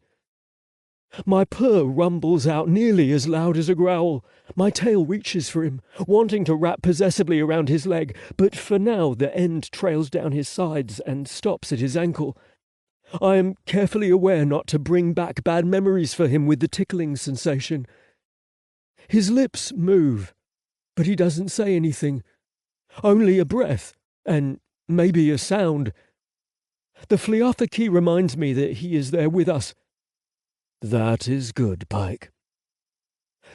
My purr rumbles out nearly as loud as a growl. My tail reaches for him, wanting to wrap possessively around his leg, but for now the end trails down his sides and stops at his ankle. I am carefully aware not to bring back bad memories for him with the tickling sensation. His lips move, but he doesn't say anything. Only a breath, and maybe a sound. The Fliothoki reminds me that he is there with us. That is good, Pykh.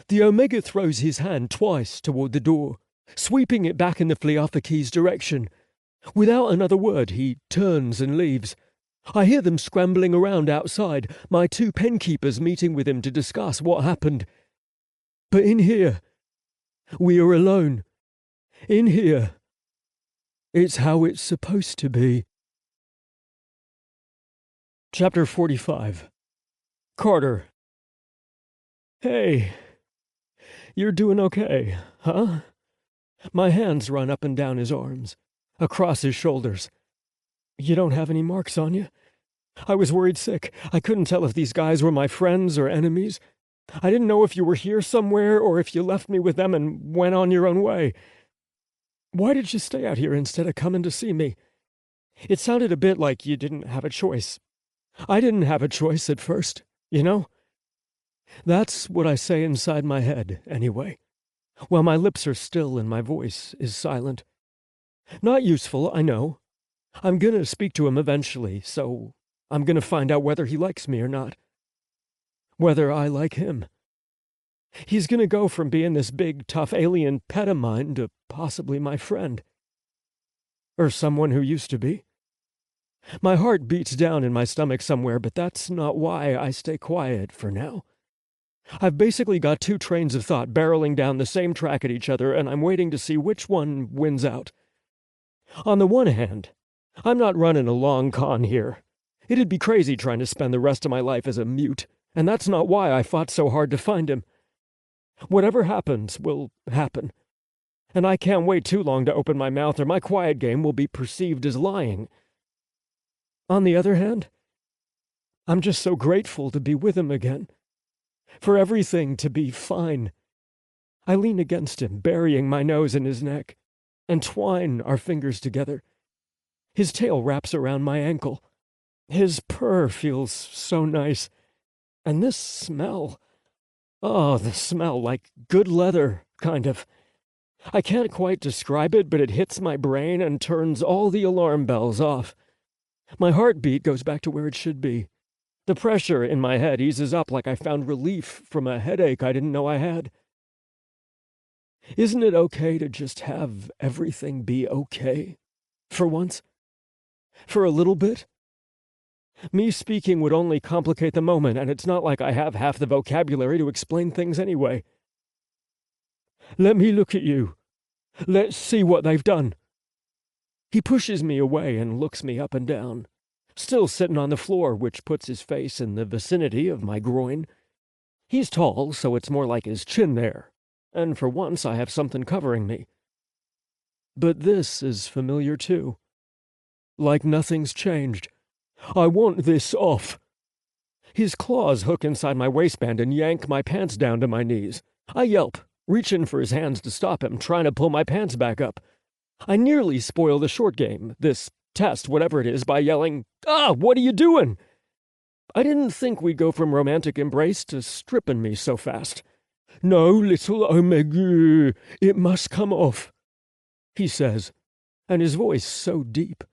The Omega throws his hand twice toward the door, sweeping it back in the Fliothoki's direction. Without another word, he turns and leaves. I hear them scrambling around outside, my two penkeepers meeting with him to discuss what happened. But in here, we are alone. In here, it's how it's supposed to be. Chapter 45. Carter. Hey, you're doing okay, huh? My hands run up and down his arms, across his shoulders. You don't have any marks on you? I was worried sick. I couldn't tell if these guys were my friends or enemies. I didn't know if you were here somewhere or if you left me with them and went on your own way. Why did you stay out here instead of coming to see me? It sounded a bit like you didn't have a choice. I didn't have a choice at first, you know? That's what I say inside my head, anyway, while my lips are still and my voice is silent. Not useful, I know. I'm gonna speak to him eventually, so I'm gonna find out whether he likes me or not. Whether I like him. He's gonna go from being this big, tough alien pet of mine to possibly my friend. Or someone who used to be. My heart beats down in my stomach somewhere, but that's not why I stay quiet for now. I've basically got two trains of thought barreling down the same track at each other, and I'm waiting to see which one wins out. On the one hand, I'm not running a long con here. It'd be crazy trying to spend the rest of my life as a mute, and that's not why I fought so hard to find him. Whatever happens will happen, and I can't wait too long to open my mouth or my quiet game will be perceived as lying. On the other hand, I'm just so grateful to be with him again. For everything to be fine. I lean against him, burying my nose in his neck, and twine our fingers together. His tail wraps around my ankle. His purr feels so nice. And this smell. Oh, the smell, like good leather, kind of. I can't quite describe it, but it hits my brain and turns all the alarm bells off. My heartbeat goes back to where it should be. The pressure in my head eases up like I found relief from a headache I didn't know I had. Isn't it okay to just have everything be okay? For once? For a little bit? Me speaking would only complicate the moment, and it's not like I have half the vocabulary to explain things anyway. Let me look at you. Let's see what they've done. He pushes me away and looks me up and down, still sitting on the floor, which puts his face in the vicinity of my groin. He's tall, so it's more like his chin there, and for once I have something covering me. But this is familiar too. Like nothing's changed. I want this off. His claws hook inside my waistband and yank my pants down to my knees. I yelp, reaching for his hands to stop him, trying to pull my pants back up. I nearly spoil the short game, this test, whatever it is, by yelling, "Ah, what are you doing?" I didn't think we'd go from romantic embrace to stripping me so fast. No, little Omega, it must come off, he says, and his voice so deep,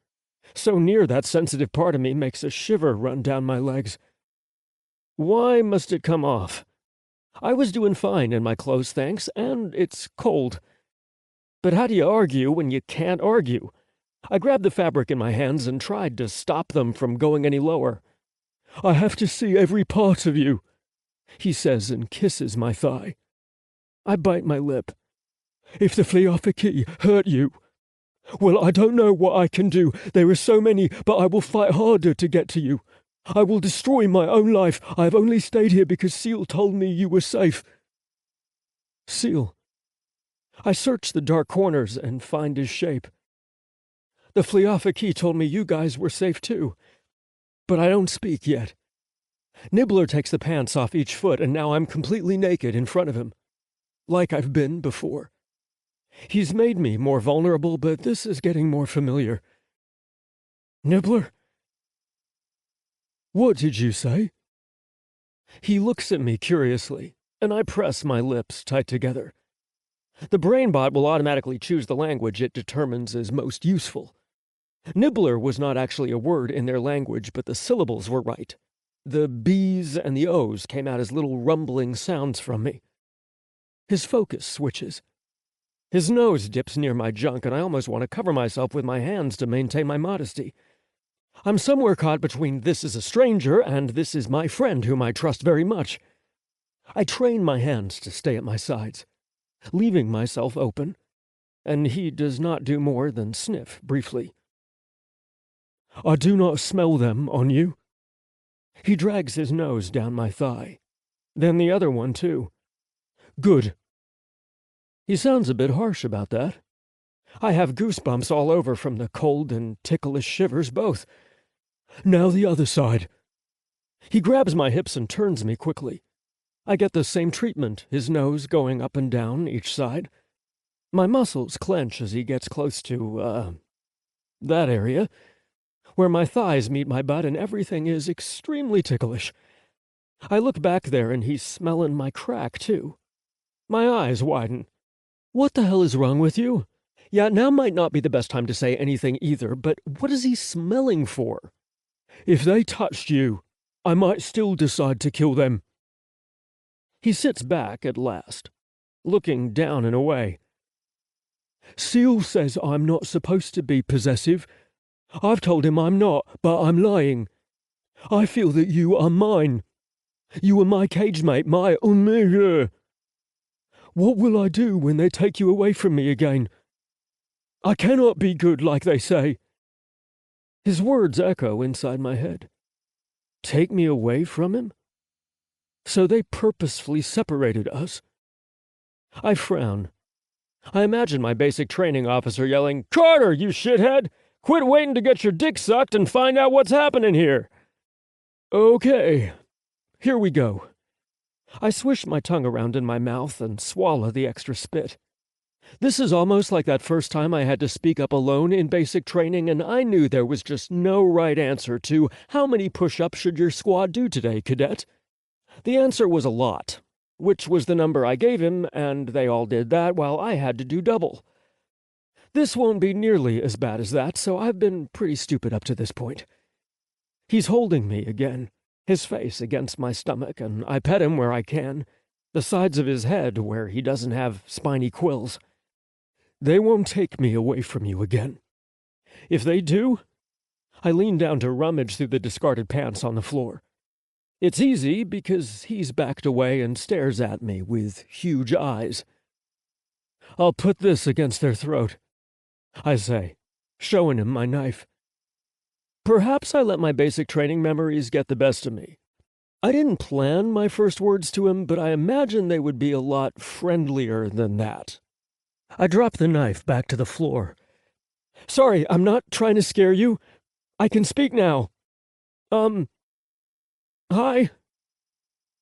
so near that sensitive part of me makes a shiver run down my legs. Why must it come off? I was doing fine in my clothes, thanks, and it's cold. But how do you argue when you can't argue? I grabbed the fabric in my hands and tried to stop them from going any lower. I have to see every part of you. he says and kisses my thigh. I bite my lip. If the Pykh hurt you, well, I don't know what I can do. There are so many, but I will fight harder to get to you. I will destroy my own life. I have only stayed here because Seal told me you were safe. Seal. I search the dark corners and find his shape. The Pykh told me you guys were safe too. But I don't speak yet. Nibbler takes the pants off each foot, and now I'm completely naked in front of him. Like I've been before. He's made me more vulnerable, but this is getting more familiar. Nibbler? What did you say? He looks at me curiously, and I press my lips tight together. The BrainBot will automatically choose the language it determines is most useful. Nibbler was not actually a word in their language, but the syllables were right. The B's and the O's came out as little rumbling sounds from me. His focus switches. His nose dips near my junk, and I almost want to cover myself with my hands to maintain my modesty. I'm somewhere caught between this is a stranger and this is my friend whom I trust very much. I train my hands to stay at my sides, leaving myself open, and he does not do more than sniff briefly. I do not smell them on you. He drags his nose down my thigh, then the other one too. Good. He sounds a bit harsh about that. I have goosebumps all over from the cold and ticklish shivers both. Now the other side. He grabs my hips and turns me quickly. I get the same treatment, his nose going up and down each side. My muscles clench as he gets close to, that area, where my thighs meet my butt and everything is extremely ticklish. I look back there and he's smelling my crack, too. My eyes widen. What the hell is wrong with you? Yeah, now might not be the best time to say anything either, but what is he smelling for? If they touched you, I might still decide to kill them. He sits back at last, looking down and away. Seal says I'm not supposed to be possessive. I've told him I'm not, but I'm lying. I feel that you are mine. You are my cage mate, my unmeasure. What will I do when they take you away from me again? I cannot be good like they say. His words echo inside my head. Take me away from him? So they purposefully separated us? I frown. I imagine my basic training officer yelling, Carter, you shithead! Quit waiting to get your dick sucked and find out what's happening here. Okay, here we go. I swish my tongue around in my mouth and swallow the extra spit. This is almost like that first time I had to speak up alone in basic training, and I knew there was just no right answer to how many push-ups should your squad do today, cadet? The answer was a lot, which was the number I gave him, and they all did that while I had to do double. This won't be nearly as bad as that, so I've been pretty stupid up to this point. He's holding me again, his face against my stomach, and I pet him where I can, the sides of his head where he doesn't have spiny quills. They won't take me away from you again. If they do, I lean down to rummage through the discarded pants on the floor. It's easy because he's backed away and stares at me with huge eyes. I'll put this against their throat, I say, showing him my knife. Perhaps I let my basic training memories get the best of me. I didn't plan my first words to him, but I imagine they would be a lot friendlier than that. I drop the knife back to the floor. Sorry, I'm not trying to scare you. I can speak now. Hi.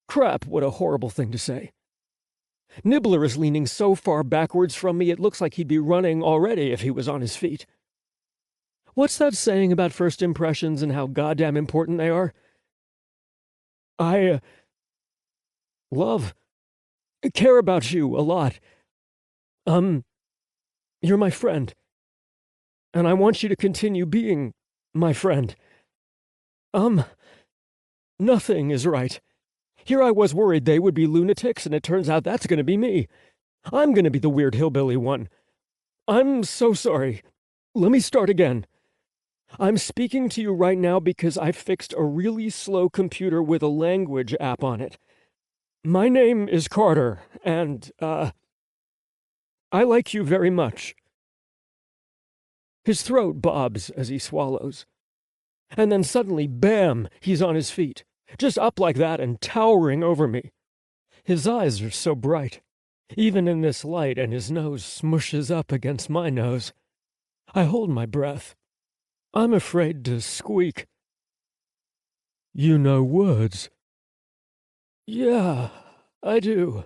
Crap, what a horrible thing to say. Nibbler is leaning so far backwards from me it looks like he'd be running already if he was on his feet. What's that saying about first impressions and how goddamn important they are? I care about you a lot. You're my friend. And I want you to continue being my friend. Nothing is right. Here I was worried they would be lunatics, and it turns out that's going to be me. I'm going to be the weird hillbilly one. I'm so sorry. Let me start again. I'm speaking to you right now because I fixed a really slow computer with a language app on it. My name is Carter, and, I like you very much. His throat bobs as he swallows. And then suddenly, bam, he's on his feet, just up like that and towering over me. His eyes are so bright, even in this light, and his nose smushes up against my nose. I hold my breath. I'm afraid to squeak. You know words? Yeah, I do.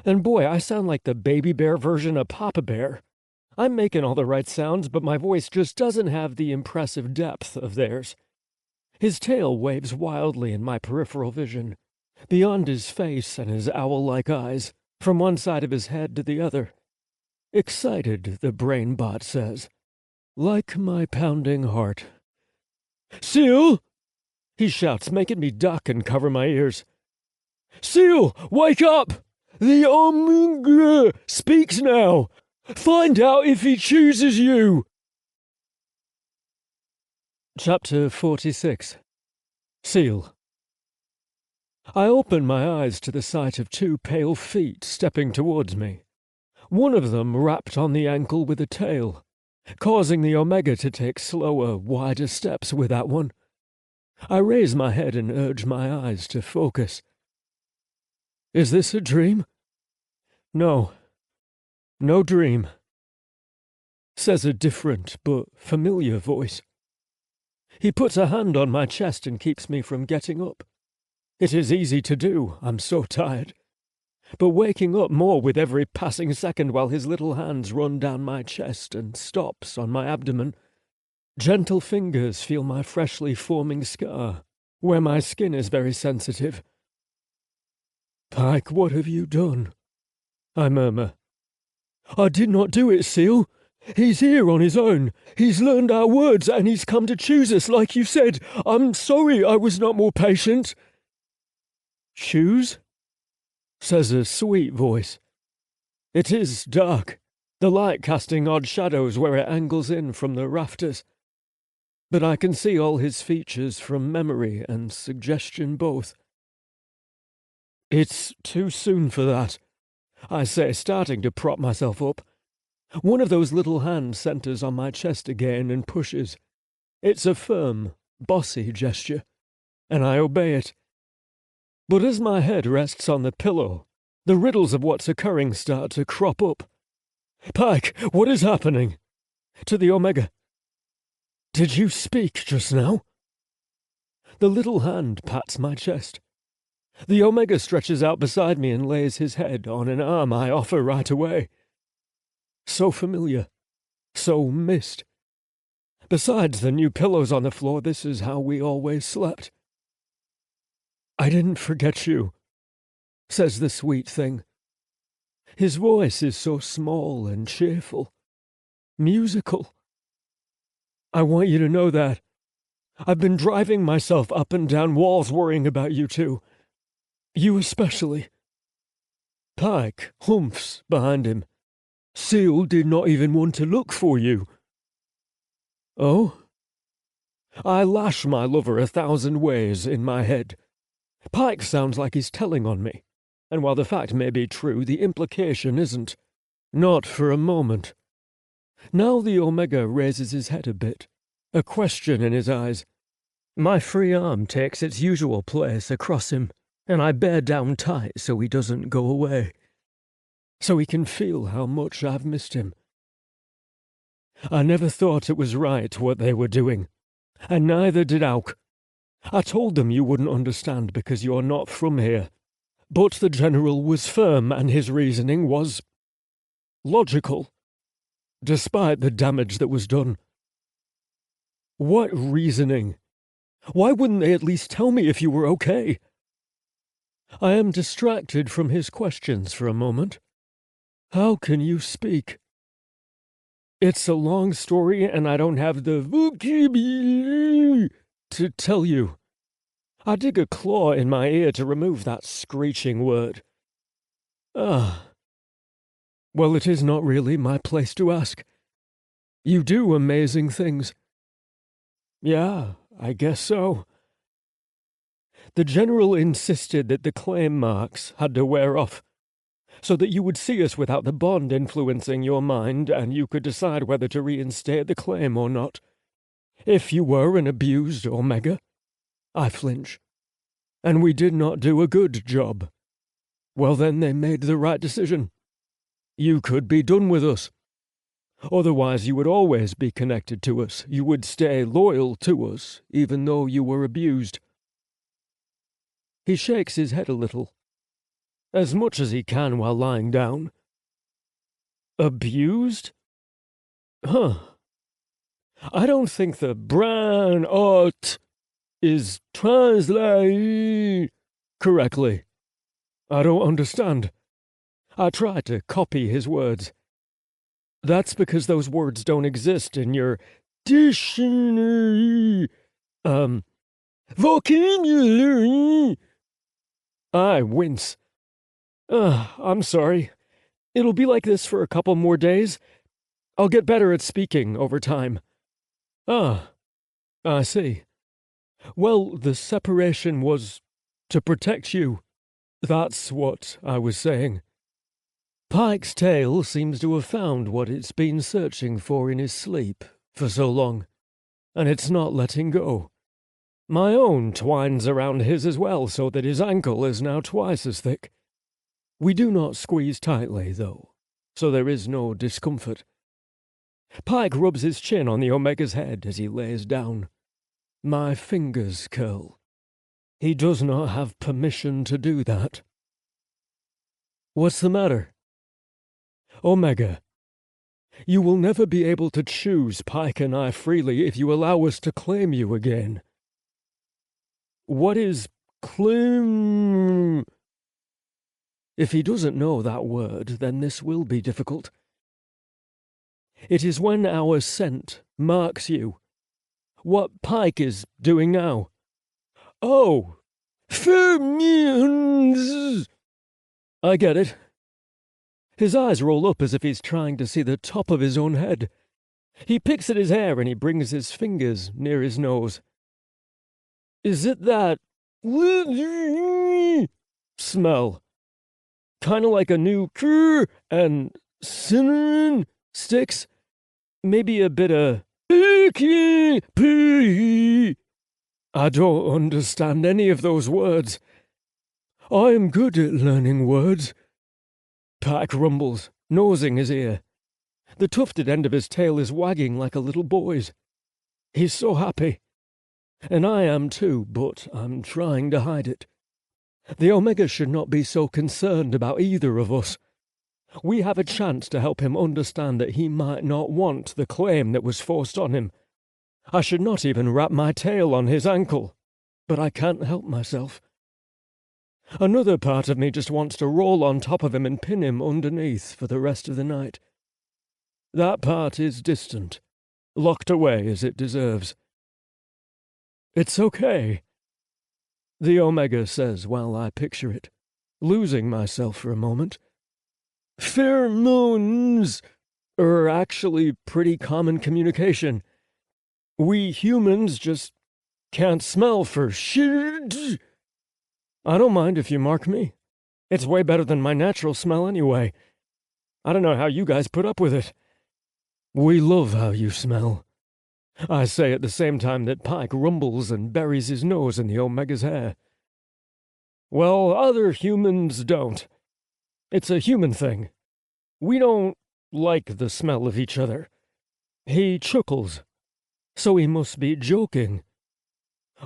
And boy, I sound like the baby bear version of Papa Bear. I'm making all the right sounds, but my voice just doesn't have the impressive depth of theirs. His tail waves wildly in my peripheral vision, beyond his face and his owl-like eyes, from one side of his head to the other. Excited, the brain bot says. Like my pounding heart. Seal! He shouts, making me duck and cover my ears. Seal, wake up! The Omega speaks now! Find out if he chooses you! Chapter 46. Seal. I open my eyes to the sight of two pale feet stepping towards me. One of them wrapped on the ankle with a tail, causing the Omega to take slower, wider steps with that one. I raise my head and urge my eyes to focus. Is this a dream? No. No dream. Says a different but familiar voice. He puts a hand on my chest and keeps me from getting up. It is easy to do, I'm so tired. But waking up more with every passing second while his little hands run down my chest and stops on my abdomen. Gentle fingers feel my freshly forming scar, where my skin is very sensitive. Pykh, what have you done? I murmur. I did not do it, Seal. He's here on his own. He's learned our words, and he's come to choose us, like you said. I'm sorry I was not more patient. Choose? Says a sweet voice. It is dark, the light casting odd shadows where it angles in from the rafters. But I can see all his features from memory and suggestion both. It's too soon for that, I say, starting to prop myself up. One of those little hands centers on my chest again and pushes. It's a firm, bossy gesture, and I obey it. But as my head rests on the pillow, the riddles of what's occurring start to crop up. Pykh, what is happening? To the Omega. Did you speak just now? The little hand pats my chest. The Omega stretches out beside me and lays his head on an arm I offer right away. So familiar. So missed. Besides the new pillows on the floor, this is how we always slept. I didn't forget you, says the sweet thing. His voice is so small and cheerful. Musical. I want you to know that. I've been driving myself up and down walls worrying about you two. You especially. Pykh humphs behind him. Seal did not even want to look for you. Oh? I lash my lover 1,000 ways in my head. Pykh sounds like he's telling on me, and while the fact may be true, the implication isn't. Not for a moment. Now the Omega raises his head a bit, a question in his eyes. My free arm takes its usual place across him, and I bear down tight so he doesn't go away. So he can feel how much I've missed him. I never thought it was right what they were doing, and neither did Auk. I told them you wouldn't understand because you're not from here. But the General was firm, and his reasoning was logical, despite the damage that was done. What reasoning? Why wouldn't they at least tell me if you were okay? I am distracted from his questions for a moment. How can you speak? It's a long story, and I don't have the vocabulary to tell you. I dig a claw in my ear to remove that screeching word. Ah. Well, it is not really my place to ask. You do amazing things. Yeah, I guess so. The general insisted that the claim marks had to wear off, so that you would see us without the bond influencing your mind, and you could decide whether to reinstate the claim or not. If you were an abused Omega, I flinch, and we did not do a good job. Well, then they made the right decision. You could be done with us. Otherwise, you would always be connected to us. You would stay loyal to us, even though you were abused. He shakes his head a little, as much as he can while lying down. Abused? Huh. I don't think the brown art is translated correctly. I don't understand. I try to copy his words. That's because those words don't exist in your dictionary. Vocabulary. I wince. I'm sorry. It'll be like this for a couple more days. I'll get better at speaking over time. Ah, I see. Well, the separation was to protect you. That's what I was saying. Pyke's tail seems to have found what it's been searching for in his sleep for so long, and it's not letting go. My own twines around his as well, so that his ankle is now twice as thick. We do not squeeze tightly, though, so there is no discomfort. Pykh rubs his chin on the Omega's head as he lays down. My fingers curl. He does not have permission to do that. What's the matter? Omega, you will never be able to choose Pykh and I freely if you allow us to claim you again. What is claim? If he doesn't know that word, then this will be difficult. It is when our scent marks you. What Pykh is doing now. Oh, pheromones! I get it. His eyes roll up as if he's trying to see the top of his own head. He picks at his hair and he brings his fingers near his nose. Is it that smell? Kind of like a new and cinnamon sticks? Maybe a bit of Pykh. I don't understand any of those words. I am good at learning words. Pykh rumbles, nosing his ear. The tufted end of his tail is wagging like a little boy's. He's so happy. And I am too, but I'm trying to hide it. The Omega should not be so concerned about either of us. We have a chance to help him understand that he might not want the claim that was forced on him. I should not even wrap my tail on his ankle, but I can't help myself. Another part of me just wants to roll on top of him and pin him underneath for the rest of the night. That part is distant, locked away as it deserves. It's okay, the Omega says while I picture it, losing myself for a moment. Pheromones are actually pretty common communication. We humans just can't smell for shit. I don't mind if you mark me. It's way better than my natural smell anyway. I don't know how you guys put up with it. We love how you smell. I say at the same time that Pykh rumbles and buries his nose in the Omega's hair. Well, other humans don't. It's a human thing. We don't like the smell of each other. He chuckles, so he must be joking.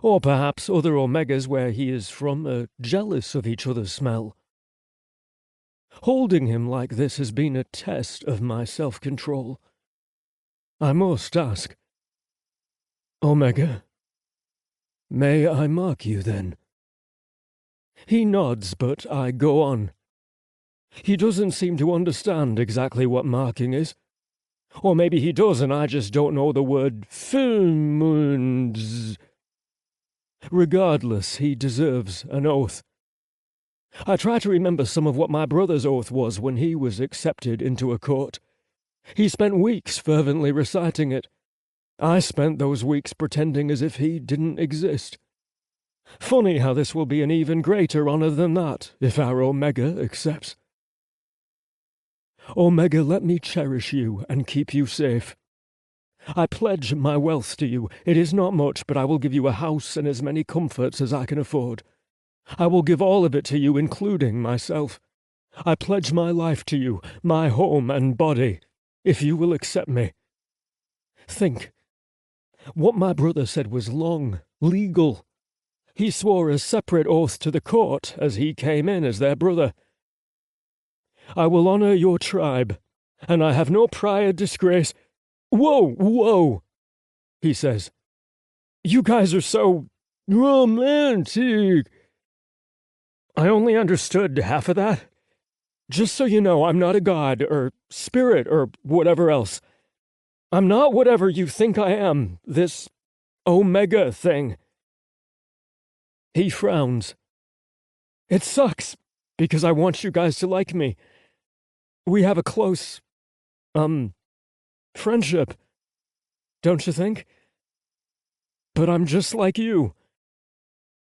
Or perhaps other Omegas where he is from are jealous of each other's smell. Holding him like this has been a test of my self-control. I must ask, Omega, may I mark you then? He nods, but I go on. He doesn't seem to understand exactly what marking is. Or maybe he does and I just don't know the word pheromones. Regardless, he deserves an oath. I try to remember some of what my brother's oath was when he was accepted into a court. He spent weeks fervently reciting it. I spent those weeks pretending as if he didn't exist. Funny how this will be an even greater honor than that, if our Omega accepts. Omega, let me cherish you and keep you safe. I pledge my wealth to you. It is not much, but I will give you a house and as many comforts as I can afford. I will give all of it to you, including myself. I pledge my life to you, my home and body, if you will accept me. Think. What my brother said was long, legal. He swore a separate oath to the court as he came in as their brother. I will honor your tribe, and I have no prior disgrace. Whoa, whoa, he says. You guys are so romantic. I only understood half of that. Just so you know, I'm not a god or spirit or whatever else. I'm not whatever you think I am, this Omega thing. He frowns. It sucks, because I want you guys to like me. We have a close, friendship, don't you think? But I'm just like you.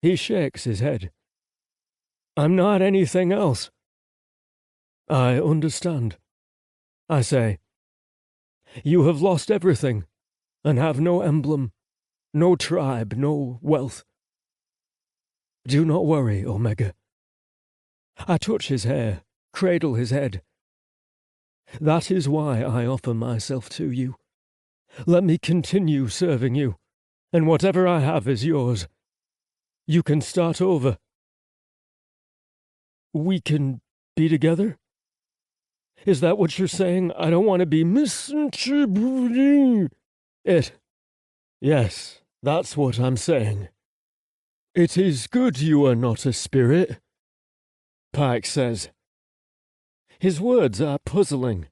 He shakes his head. I'm not anything else. I understand. I say, you have lost everything, and have no emblem, no tribe, no wealth. Do not worry, Omega. I touch his hair, cradle his head. That is why I offer myself to you. Let me continue serving you, and whatever I have is yours. You can start over. We can be together? Is that what you're saying? I don't want to be misinterpreting it. Yes, that's what I'm saying. It is good you are not a spirit, Pykh says. His words are puzzling,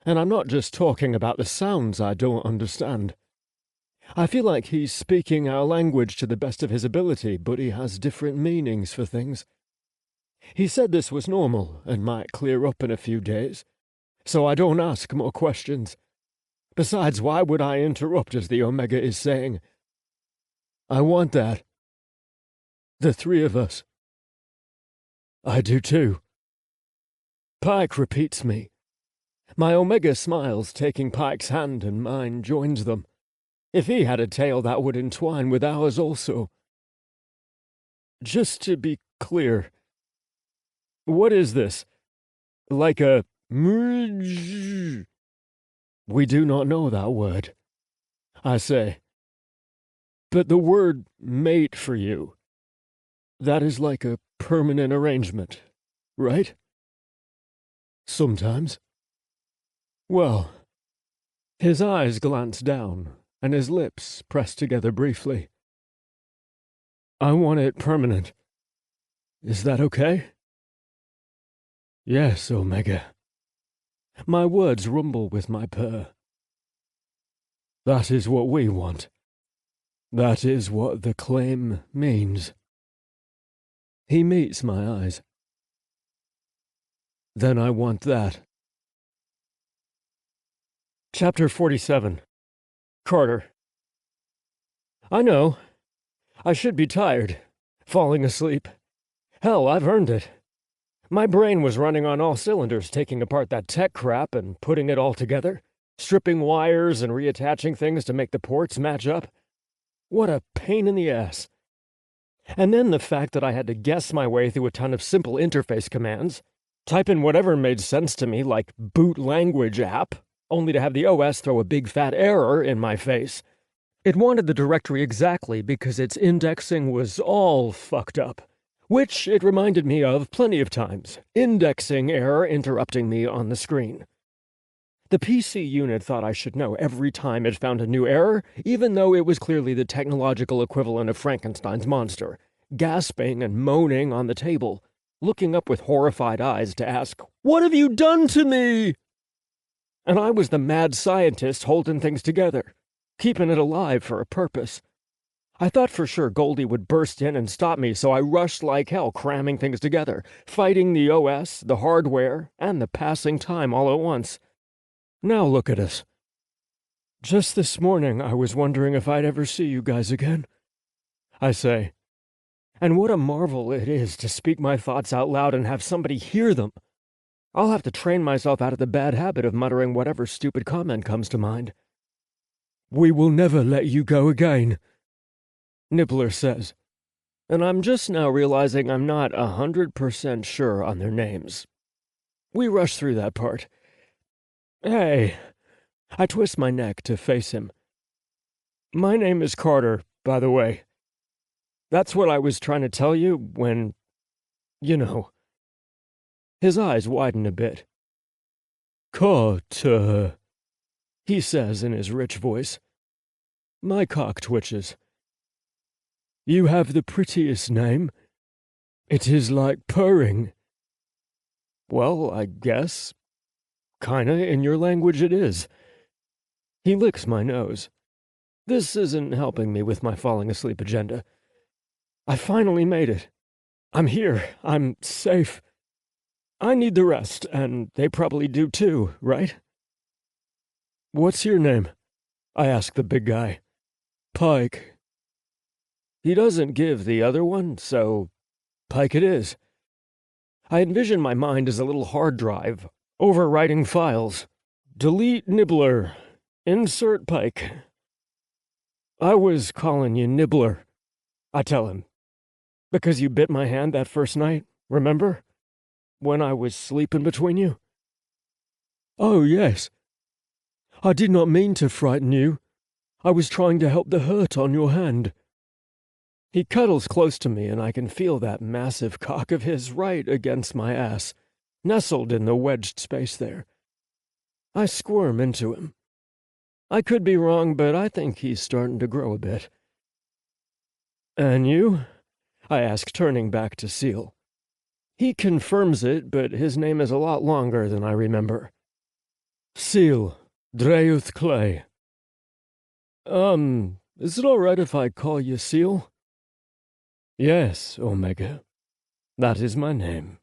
and I'm not just talking about the sounds I don't understand. I feel like he's speaking our language to the best of his ability, but he has different meanings for things. He said this was normal and might clear up in a few days, so I don't ask more questions. Besides, why would I interrupt as the Omega is saying? I want that. The three of us. I do too. Pykh repeats me. My Omega smiles, taking Pyke's hand, and mine joins them. If he had a tail, that would entwine with ours also. Just to be clear, what is this? Like a merge? We do not know that word, I say. But the word mate for you, that is like a permanent arrangement, right? Sometimes. Well, his eyes glance down, and his lips press together briefly. I want it permanent. Is that okay? Yes, Omega. My words rumble with my purr. That is what we want. That is what the claim means. He meets my eyes. Then I want that. Chapter 47. Carter. I know. I should be tired. Falling asleep. Hell, I've earned it. My brain was running on all cylinders, taking apart that tech crap and putting it all together, stripping wires and reattaching things to make the ports match up. What a pain in the ass. And then the fact that I had to guess my way through a ton of simple interface commands, type in whatever made sense to me, like boot language app, only to have the OS throw a big fat error in my face. It wanted the directory exactly because its indexing was all fucked up. Which it reminded me of plenty of times, indexing error interrupting me on the screen. The PC unit thought I should know every time it found a new error, even though it was clearly the technological equivalent of Frankenstein's monster, gasping and moaning on the table, looking up with horrified eyes to ask, "What have you done to me?" And I was the mad scientist holding things together, keeping it alive for a purpose. I thought for sure Goldie would burst in and stop me, so I rushed like hell, cramming things together, fighting the OS, the hardware, and the passing time all at once. Now look at us. Just this morning I was wondering if I'd ever see you guys again. I say, And what a marvel it is to speak my thoughts out loud and have somebody hear them. I'll have to train myself out of the bad habit of muttering whatever stupid comment comes to mind. "We will never let you go again," Nibbler says, and I'm just now realizing I'm not 100% sure on their names. We rush through that part. Hey, I twist my neck to face him. My name is Carter, by the way. That's what I was trying to tell you when, you know. His eyes widen a bit. "Carter," he says in his rich voice. My cock twitches. "You have the prettiest name. It is like purring." Well, I guess. Kinda in your language it is. He licks my nose. This isn't helping me with my falling asleep agenda. I finally made it. I'm here. I'm safe. I need the rest, and they probably do too, right? "What's your name?" I ask the big guy. "Pykh." He doesn't give the other one, so Pykh it is. I envision my mind as a little hard drive, overwriting files. Delete Nibbler. Insert Pykh. I was calling you Nibbler, I tell him. Because you bit my hand that first night, remember? When I was sleeping between you? "Oh, yes. I did not mean to frighten you. I was trying to help the hurt on your hand." He cuddles close to me, and I can feel that massive cock of his right against my ass, nestled in the wedged space there. I squirm into him. I could be wrong, but I think he's starting to grow a bit. "And you?" I ask, turning back to Seal. He confirms it, but his name is a lot longer than I remember. "Seal, Dreuth Clay." Is it all right if I call you Seal?" "Yes, Omega. That is my name."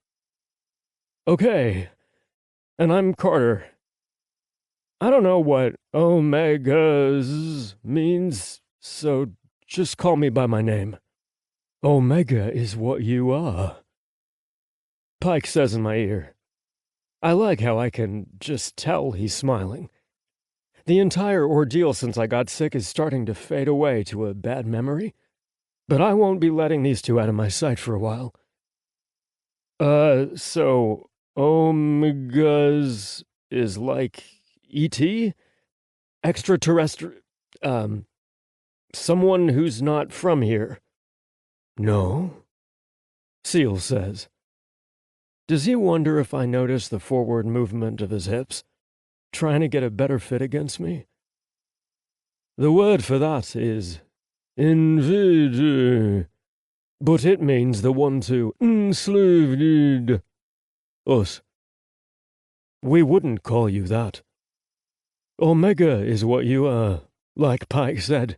"Okay. And I'm Carter. I don't know what Omegas means, so just call me by my name." "Omega is what you are," Pykh says in my ear. I like how I can just tell he's smiling. The entire ordeal since I got sick is starting to fade away to a bad memory, but I won't be letting these two out of my sight for a while. So Omegas is like E.T.? Extraterrestrial, someone who's not from here. "No," Seal says. Does he wonder if I notice the forward movement of his hips, trying to get a better fit against me? The word for that is invid, but it means the one to enslaved us. We wouldn't call you that. Omega is what you are, like Pykh said.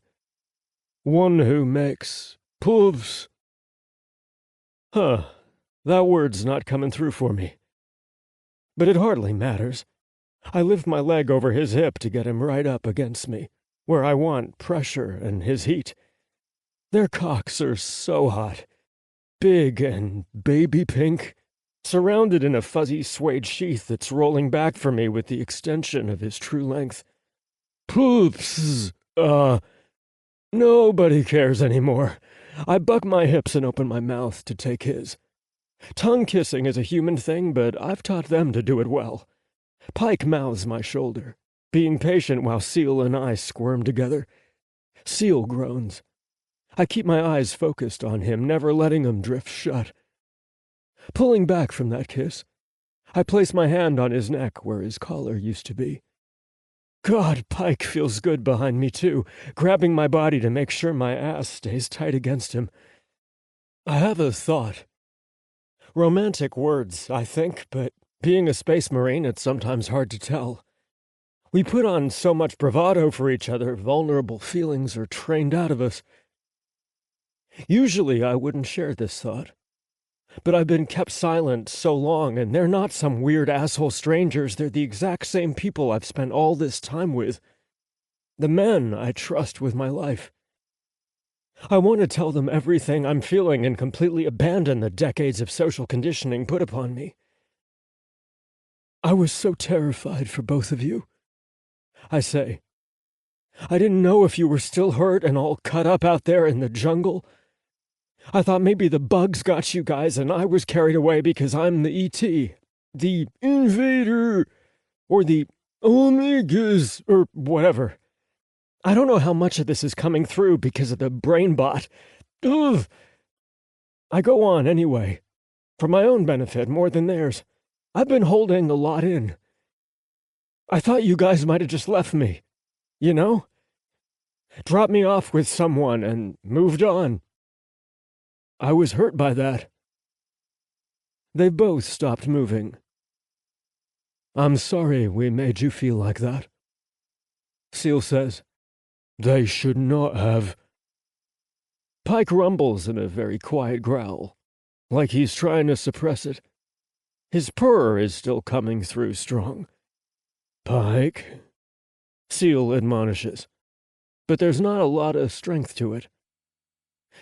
One who makes puffs. Huh, that word's not coming through for me. But it hardly matters. I lift my leg over his hip to get him right up against me, where I want pressure and his heat. Their cocks are so hot, big and baby pink, surrounded in a fuzzy suede sheath that's rolling back for me with the extension of his true length. Poops! Nobody cares anymore. I buck my hips and open my mouth to take his. Tongue kissing is a human thing, but I've taught them to do it well. Pykh mouths my shoulder, being patient while Seal and I squirm together. Seal groans. I keep my eyes focused on him, never letting them drift shut. Pulling back from that kiss, I place my hand on his neck where his collar used to be. God, Pykh feels good behind me, too, grabbing my body to make sure my ass stays tight against him. I have a thought. Romantic words, I think, but being a space marine, it's sometimes hard to tell. We put on so much bravado for each other, vulnerable feelings are trained out of us. Usually I wouldn't share this thought. But I've been kept silent so long, and they're not some weird asshole strangers. They're the exact same people I've spent all this time with. The men I trust with my life. I want to tell them everything I'm feeling and completely abandon the decades of social conditioning put upon me. I was so terrified for both of you, I say. I didn't know if you were still hurt and all cut up out there in the jungle. I thought maybe the bugs got you guys and I was carried away because I'm the ET, the invader, or the Omegas, or whatever. I don't know how much of this is coming through because of the brain bot. Ugh! I go on anyway, for my own benefit more than theirs. I've been holding a lot in. I thought you guys might have just left me, you know? Dropped me off with someone and moved on. I was hurt by that. They both stopped moving. I'm sorry we made you feel like that. Seal says, They should not have. Pykh rumbles in a very quiet growl, like he's trying to suppress it. His purr is still coming through strong. Pykh, Seal admonishes, but there's not a lot of strength to it.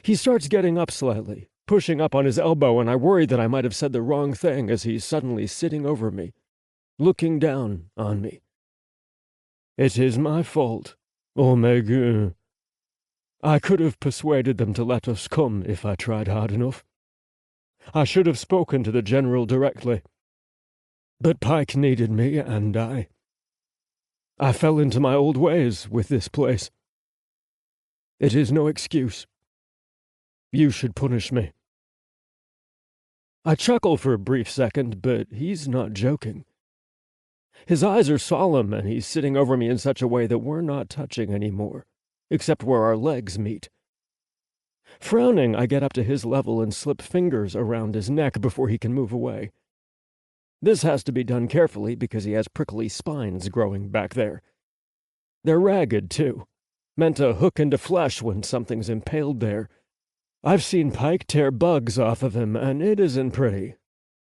He starts getting up slightly, pushing up on his elbow, and I worry that I might have said the wrong thing as he's suddenly sitting over me, looking down on me. It is my fault, Omega. I could have persuaded them to let us come if I tried hard enough. I should have spoken to the general directly. But Pykh needed me, and I fell into my old ways with this place. It is no excuse. You should punish me. I chuckle for a brief second, but he's not joking. His eyes are solemn, and he's sitting over me in such a way that we're not touching anymore, except where our legs meet. Frowning, I get up to his level and slip fingers around his neck before he can move away. This has to be done carefully because he has prickly spines growing back there. They're ragged, too, meant to hook into flesh when something's impaled there. I've seen Pykh tear bugs off of him, and it isn't pretty.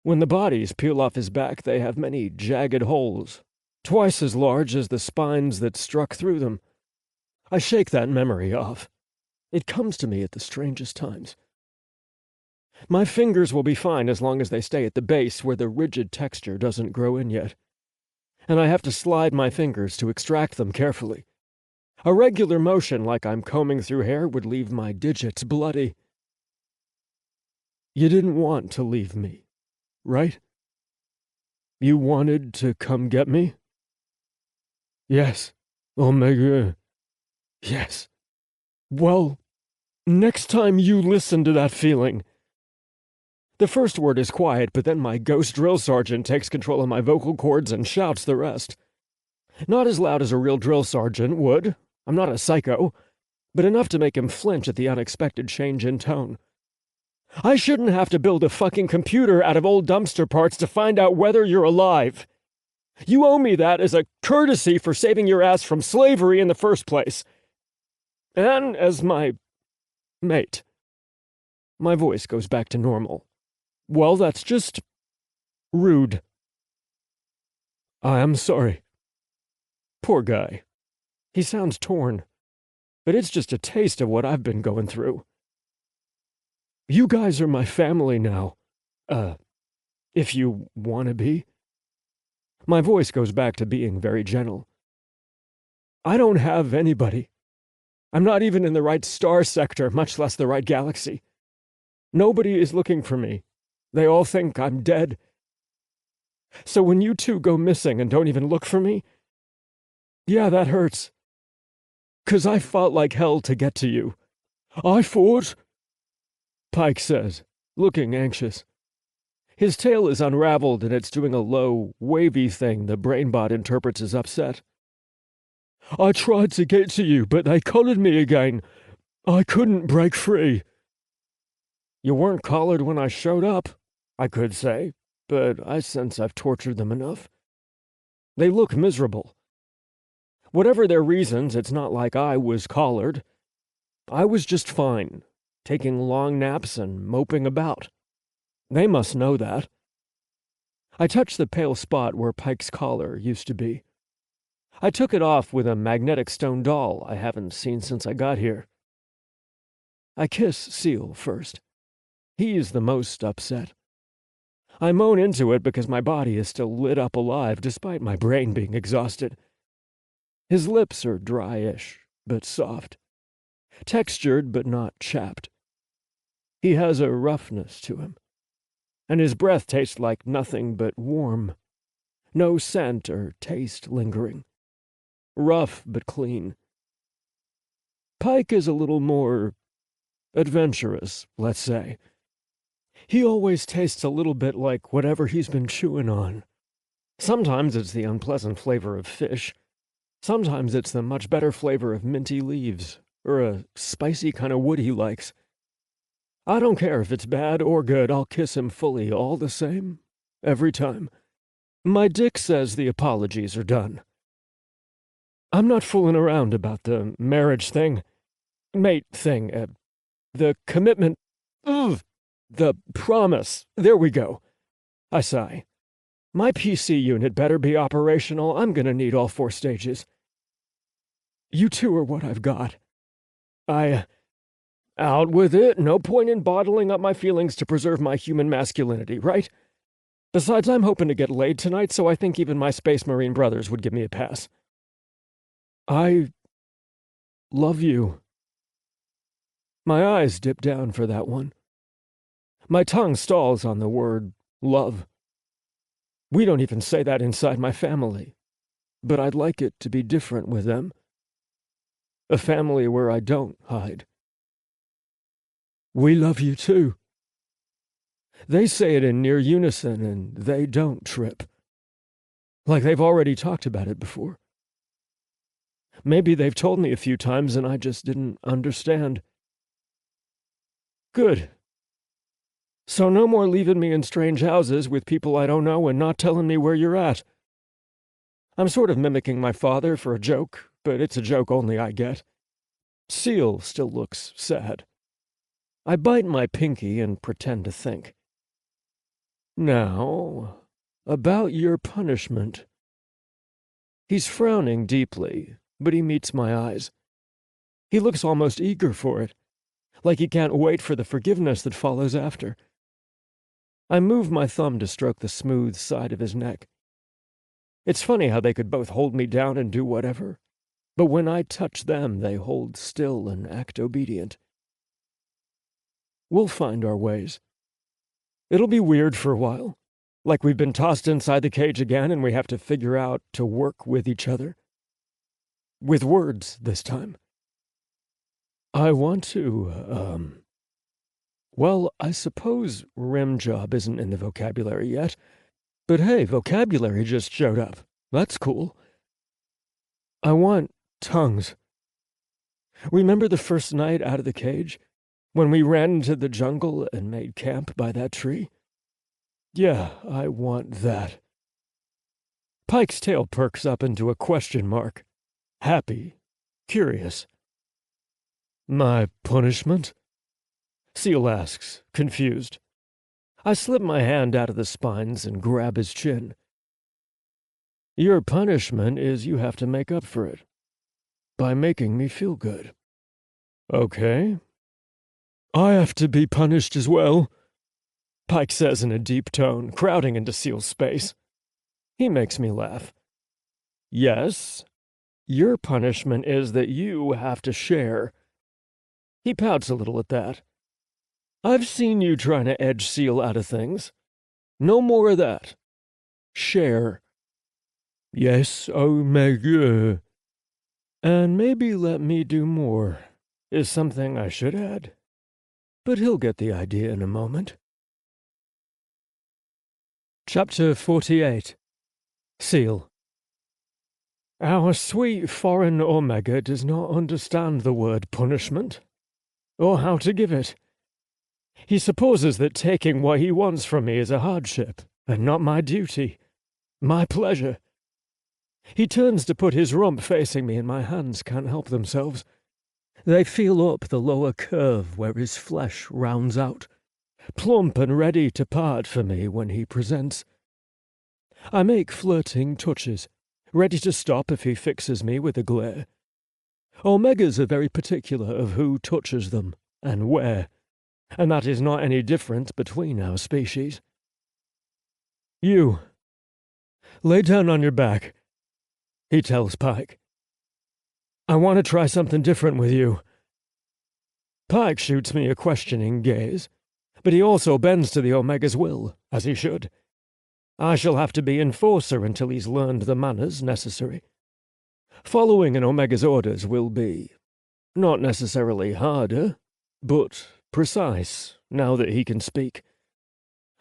When the bodies peel off his back, they have many jagged holes, twice as large as the spines that struck through them. I shake that memory off. It comes to me at the strangest times. My fingers will be fine as long as they stay at the base where the rigid texture doesn't grow in yet. And I have to slide my fingers to extract them carefully. A regular motion like I'm combing through hair would leave my digits bloody. You didn't want to leave me, right? You wanted to come get me? Yes, Omega. Yes. Well, next time you listen to that feeling. The first word is quiet, but then my ghost drill sergeant takes control of my vocal cords and shouts the rest. Not as loud as a real drill sergeant would. I'm not a psycho, but enough to make him flinch at the unexpected change in tone. I shouldn't have to build a fucking computer out of old dumpster parts to find out whether you're alive. You owe me that as a courtesy for saving your ass from slavery in the first place. And as my mate. My voice goes back to normal. Well, that's just rude. I am sorry. Poor guy. He sounds torn, but it's just a taste of what I've been going through. You guys are my family now. If you want to be. My voice goes back to being very gentle. I don't have anybody. I'm not even in the right star sector, much less the right galaxy. Nobody is looking for me. They all think I'm dead. So when you two go missing and don't even look for me, yeah, that hurts. 'Cause I fought like hell to get to you. I fought, Pykh says, looking anxious. His tail is unraveled and it's doing a low, wavy thing the brainbot interprets as upset. I tried to get to you, but they collared me again. I couldn't break free. You weren't collared when I showed up, I could say, but I sense I've tortured them enough. They look miserable. Whatever their reasons, it's not like I was collared. I was just fine, taking long naps and moping about. They must know that. I touch the pale spot where Pyke's collar used to be. I took it off with a magnetic stone doll I haven't seen since I got here. I kiss Seal first. He's the most upset. I moan into it because my body is still lit up alive despite my brain being exhausted. His lips are dryish, but soft. Textured, but not chapped. He has a roughness to him. And his breath tastes like nothing but warm. No scent or taste lingering. Rough, but clean. Pykh is a little more adventurous, let's say. He always tastes a little bit like whatever he's been chewing on. Sometimes it's the unpleasant flavor of fish. Sometimes it's the much better flavor of minty leaves, or a spicy kind of wood he likes. I don't care if it's bad or good, I'll kiss him fully all the same, every time. My dick says the apologies are done. I'm not fooling around about the marriage thing. Mate thing, the commitment. Ugh, the promise. There we go. I sigh. My PC unit better be operational. I'm gonna need all 4 stages. You two are what I've got. Out with it. No point in bottling up my feelings to preserve my human masculinity, right? Besides, I'm hoping to get laid tonight, so I think even my Space Marine brothers would give me a pass. I love you. My eyes dip down for that one. My tongue stalls on the word love. We don't even say that inside my family, but I'd like it to be different with them. A family where I don't hide. We love you too. They say it in near unison and they don't trip. Like they've already talked about it before. Maybe they've told me a few times and I just didn't understand. Good. So no more leaving me in strange houses with people I don't know and not telling me where you're at. I'm sort of mimicking my father for a joke, but it's a joke only I get. Seal still looks sad. I bite my pinky and pretend to think. Now, about your punishment. He's frowning deeply, but he meets my eyes. He looks almost eager for it, like he can't wait for the forgiveness that follows after. I move my thumb to stroke the smooth side of his neck. It's funny how they could both hold me down and do whatever, but when I touch them, they hold still and act obedient. We'll find our ways. It'll be weird for a while, like we've been tossed inside the cage again and we have to figure out to work with each other. With words this time. I want to, well, I suppose rim job isn't in the vocabulary yet, but hey, vocabulary just showed up. That's cool. I want tongues. Remember the first night out of the cage? When we ran into the jungle and made camp by that tree? Yeah, I want that. Pyke's tail perks up into a question mark. Happy. Curious. My punishment? Seal asks, confused. I slip my hand out of the spines and grab his chin. Your punishment is you have to make up for it. By making me feel good. Okay. I have to be punished as well, Pykh says in a deep tone, crowding into Seal's space. He makes me laugh. Yes, your punishment is that you have to share. He pouts a little at that. I've seen you trying to edge Seal out of things. No more of that. Share. Yes, oh my God. And maybe let me do more, is something I should add. But he'll get the idea in a moment. Chapter 48. Seal. Our sweet foreign Omega does not understand the word punishment, or how to give it. He supposes that taking what he wants from me is a hardship, and not my duty, my pleasure. He turns to put his rump facing me, and my hands can't help themselves. They feel up the lower curve where his flesh rounds out, plump and ready to part for me when he presents. I make flirting touches, ready to stop if he fixes me with a glare. Omegas are very particular of who touches them, and where, and that is not any different between our species. You, lay down on your back, he tells Pykh. I want to try something different with you. Pykh shoots me a questioning gaze, but he also bends to the Omega's will, as he should. I shall have to be enforcer until he's learned the manners necessary. Following an Omega's orders will be not necessarily harder, but precise, now that he can speak.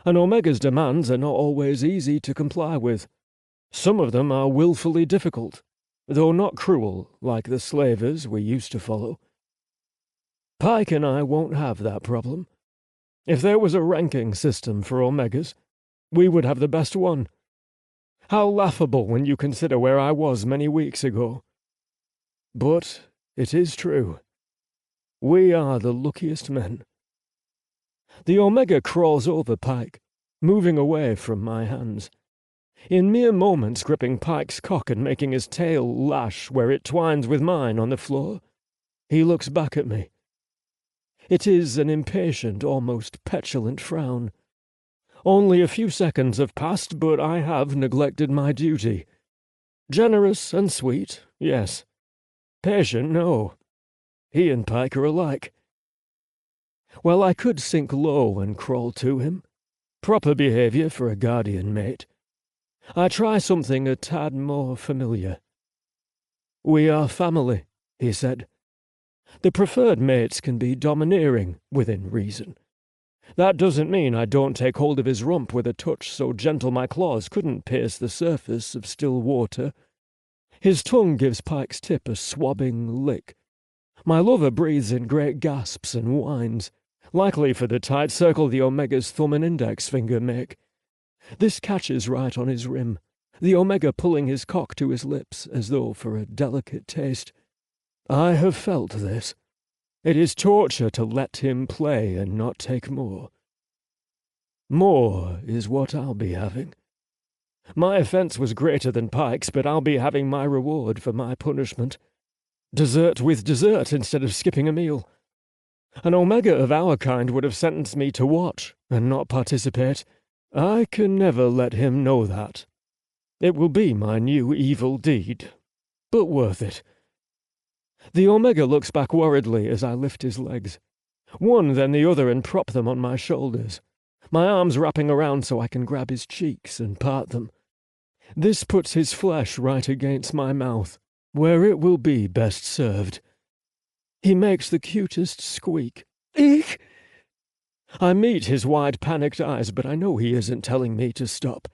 An Omega's demands are not always easy to comply with. Some of them are willfully difficult, though not cruel like the slavers we used to follow. Pykh and I won't have that problem. If there was a ranking system for Omegas, we would have the best one. How laughable when you consider where I was many weeks ago. But it is true. We are the luckiest men. The Omega crawls over Pykh, moving away from my hands. In mere moments gripping Pike's cock and making his tail lash where it twines with mine on the floor. He looks back at me. It is an impatient, almost petulant frown. Only a few seconds have passed, but I have neglected my duty. Generous and sweet, yes. Patient, no. He and Pykh are alike. Well, I could sink low and crawl to him. Proper behavior for a guardian mate. I try something a tad more familiar. We are family, he said. The preferred mates can be domineering, within reason. That doesn't mean I don't take hold of his rump with a touch so gentle my claws couldn't pierce the surface of still water. His tongue gives Pyke's tip a swabbing lick. My lover breathes in great gasps and whines, likely for the tight circle the Omega's thumb and index finger make. This catches right on his rim, the Omega pulling his cock to his lips as though for a delicate taste. I have felt this. It is torture to let him play and not take more. More is what I'll be having. My offence was greater than Pike's, but I'll be having my reward for my punishment. Dessert with dessert instead of skipping a meal. An Omega of our kind would have sentenced me to watch and not participate. I can never let him know that. It will be my new evil deed, but worth it. The Omega looks back worriedly as I lift his legs, one then the other, and prop them on my shoulders, my arms wrapping around so I can grab his cheeks and part them. This puts his flesh right against my mouth, where it will be best served. He makes the cutest squeak. Eek! I meet his wide, panicked eyes, but I know he isn't telling me to stop.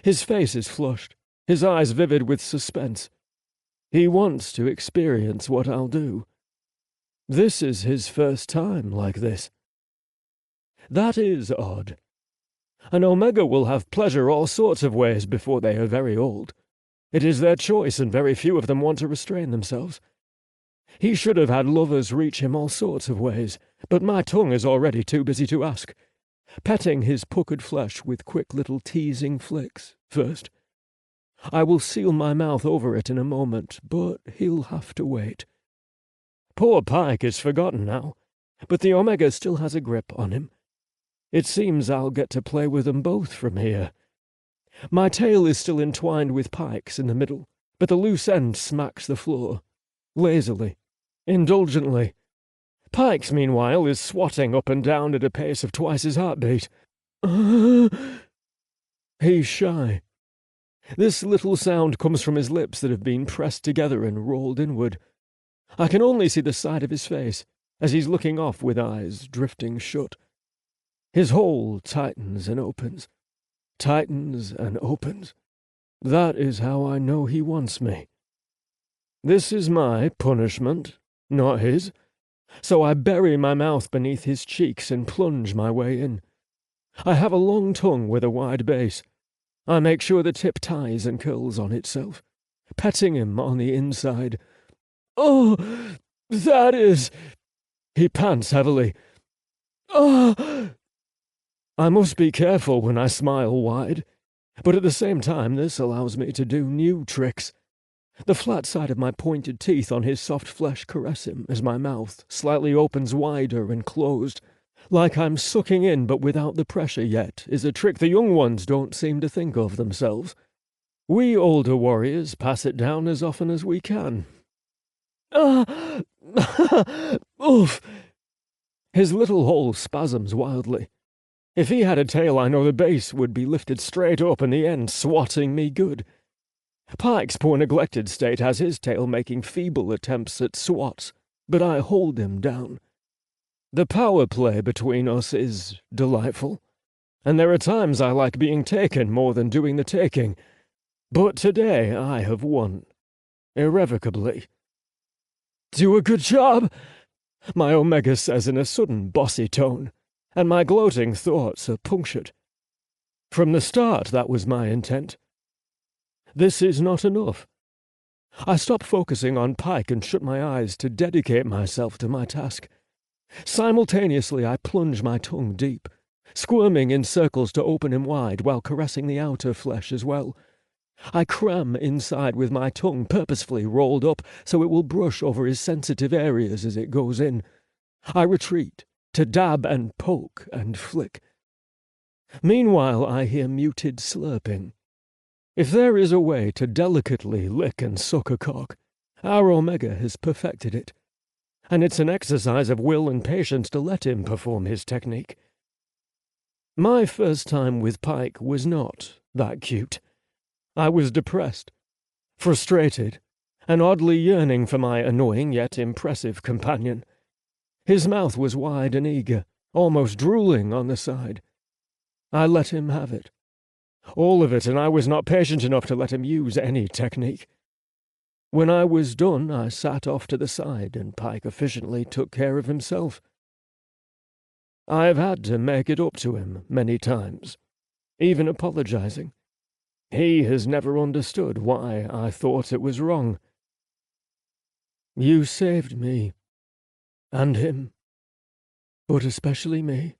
His face is flushed, his eyes vivid with suspense. He wants to experience what I'll do. This is his first time like this. That is odd. An Omega will have pleasure all sorts of ways before they are very old. It is their choice, and very few of them want to restrain themselves. He should have had lovers reach him all sorts of ways, but my tongue is already too busy to ask, petting his puckered flesh with quick little teasing flicks first. I will seal my mouth over it in a moment, but he'll have to wait. Poor Pykh is forgotten now, but the Omega still has a grip on him. It seems I'll get to play with them both from here. My tail is still entwined with Pike's in the middle, but the loose end smacks the floor, lazily, indulgently. Pike's, meanwhile, is swatting up and down at a pace of twice his heartbeat. He's shy. This little sound comes from his lips that have been pressed together and rolled inward. I can only see the side of his face, as he's looking off with eyes drifting shut. His hole tightens and opens. Tightens and opens. That is how I know he wants me. This is my punishment, not his. So I bury my mouth beneath his cheeks and plunge my way in. I have a long tongue with a wide base. I make sure the tip ties and curls on itself, petting him on the inside. Oh, that is... He pants heavily. Oh! I must be careful when I smile wide, but at the same time this allows me to do new tricks. The flat side of my pointed teeth on his soft flesh caress him as my mouth slightly opens wider and closed, like I'm sucking in but without the pressure yet, is a trick the young ones don't seem to think of themselves. We older warriors pass it down as often as we can. Ah! Oof! His little hole spasms wildly. If he had a tail, I know the base would be lifted straight up and the end swatting me good. Pyke's poor neglected state has his tail making feeble attempts at swats, but I hold him down. The power play between us is delightful, and there are times I like being taken more than doing the taking, but today I have won, irrevocably. "Do a good job," my Omega says in a sudden bossy tone, and my gloating thoughts are punctured. From the start that was my intent. This is not enough. I stop focusing on Pykh and shut my eyes to dedicate myself to my task. Simultaneously I plunge my tongue deep, squirming in circles to open him wide while caressing the outer flesh as well. I cram inside with my tongue purposefully rolled up so it will brush over his sensitive areas as it goes in. I retreat, to dab and poke and flick. Meanwhile I hear muted slurping. If there is a way to delicately lick and suck a cock, our Omega has perfected it, and it's an exercise of will and patience to let him perform his technique. My first time with Pykh was not that cute. I was depressed, frustrated, and oddly yearning for my annoying yet impressive companion. His mouth was wide and eager, almost drooling on the side. I let him have it. All of it, and I was not patient enough to let him use any technique. When I was done, I sat off to the side, and Pykh efficiently took care of himself. I've had to make it up to him many times, even apologizing. He has never understood why I thought it was wrong. You saved me, and him, but especially me.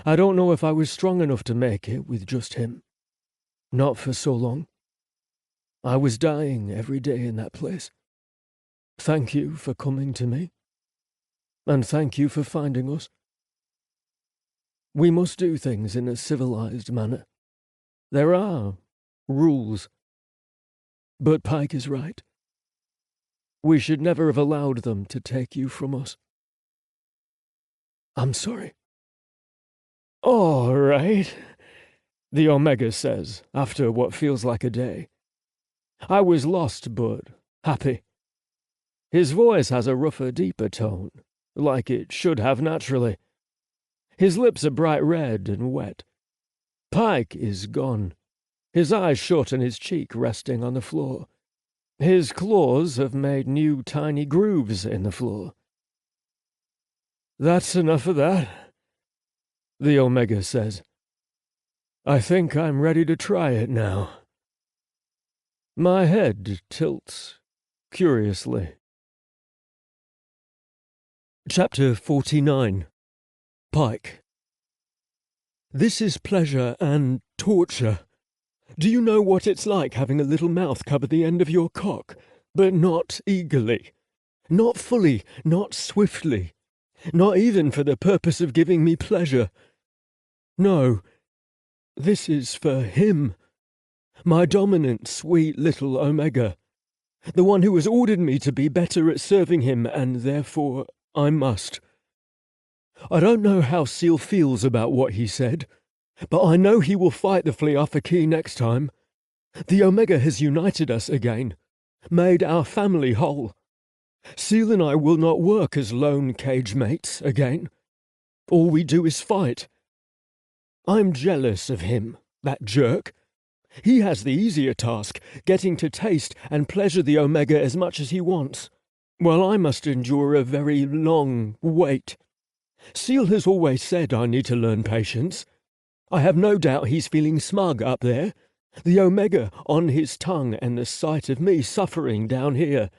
I don't know if I was strong enough to make it with just him. Not for so long. I was dying every day in that place. Thank you for coming to me. And thank you for finding us. We must do things in a civilized manner. There are rules. But Pykh is right. We should never have allowed them to take you from us. I'm sorry. All right, the Omega says, after what feels like a day. I was lost, but happy. His voice has a rougher, deeper tone, like it should have naturally. His lips are bright red and wet. Pykh is gone, his eyes shut and his cheek resting on the floor. His claws have made new tiny grooves in the floor. That's enough of that, the Omega says. I think I'm ready to try it now. My head tilts curiously. Chapter 49. Pykh. This is pleasure and torture. Do you know what it's like having a little mouth cover the end of your cock, but not eagerly, not fully, not swiftly, not even for the purpose of giving me pleasure? No, this is for him, my dominant, sweet little Omega, the one who has ordered me to be better at serving him, and therefore I must. I don't know how Seal feels about what he said, but I know he will fight the Fleafaki next time. The Omega has united us again, made our family whole. Seal and I will not work as lone cage mates again. All we do is fight. I'm jealous of him, that jerk. He has the easier task, getting to taste and pleasure the Omega as much as he wants, while I must endure a very long wait. Seal has always said I need to learn patience. I have no doubt he's feeling smug up there, the Omega on his tongue and the sight of me suffering down here.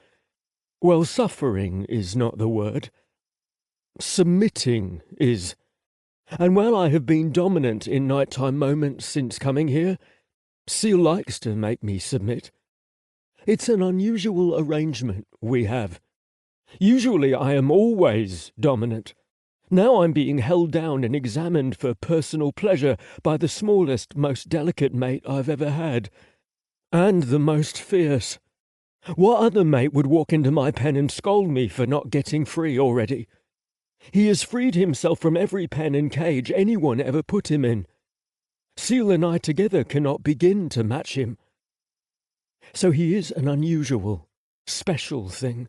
Well, suffering is not the word. Submitting is. And while I have been dominant in nighttime moments since coming here, Seal likes to make me submit. It's an unusual arrangement we have. Usually I am always dominant. Now I'm being held down and examined for personal pleasure by the smallest, most delicate mate I've ever had. And the most fierce. What other mate would walk into my pen and scold me for not getting free already? He has freed himself from every pen and cage anyone ever put him in. Seal and I together cannot begin to match him. So he is an unusual, special thing.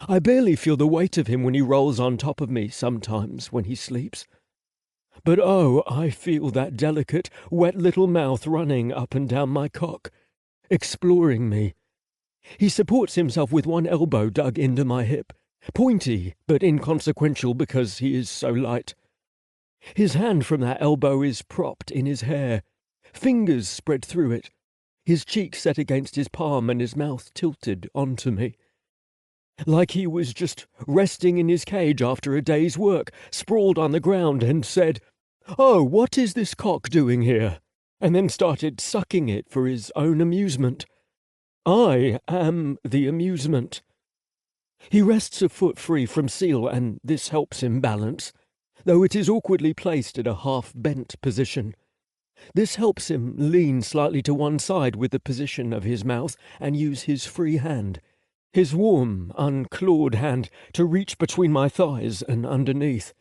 I barely feel the weight of him when he rolls on top of me sometimes when he sleeps. But oh, I feel that delicate, wet little mouth running up and down my cock, exploring me. He supports himself with one elbow dug into my hip, pointy but inconsequential because he is so light. His hand from that elbow is propped in his hair, fingers spread through it, his cheek set against his palm and his mouth tilted onto me. Like he was just resting in his cage after a day's work, sprawled on the ground and said, "Oh, what is this cock doing here?" and then started sucking it for his own amusement. I am the amusement. He rests a foot free from Seal, and this helps him balance, though it is awkwardly placed at a half-bent position. This helps him lean slightly to one side with the position of his mouth and use his free hand, his warm, unclawed hand, to reach between my thighs and underneath,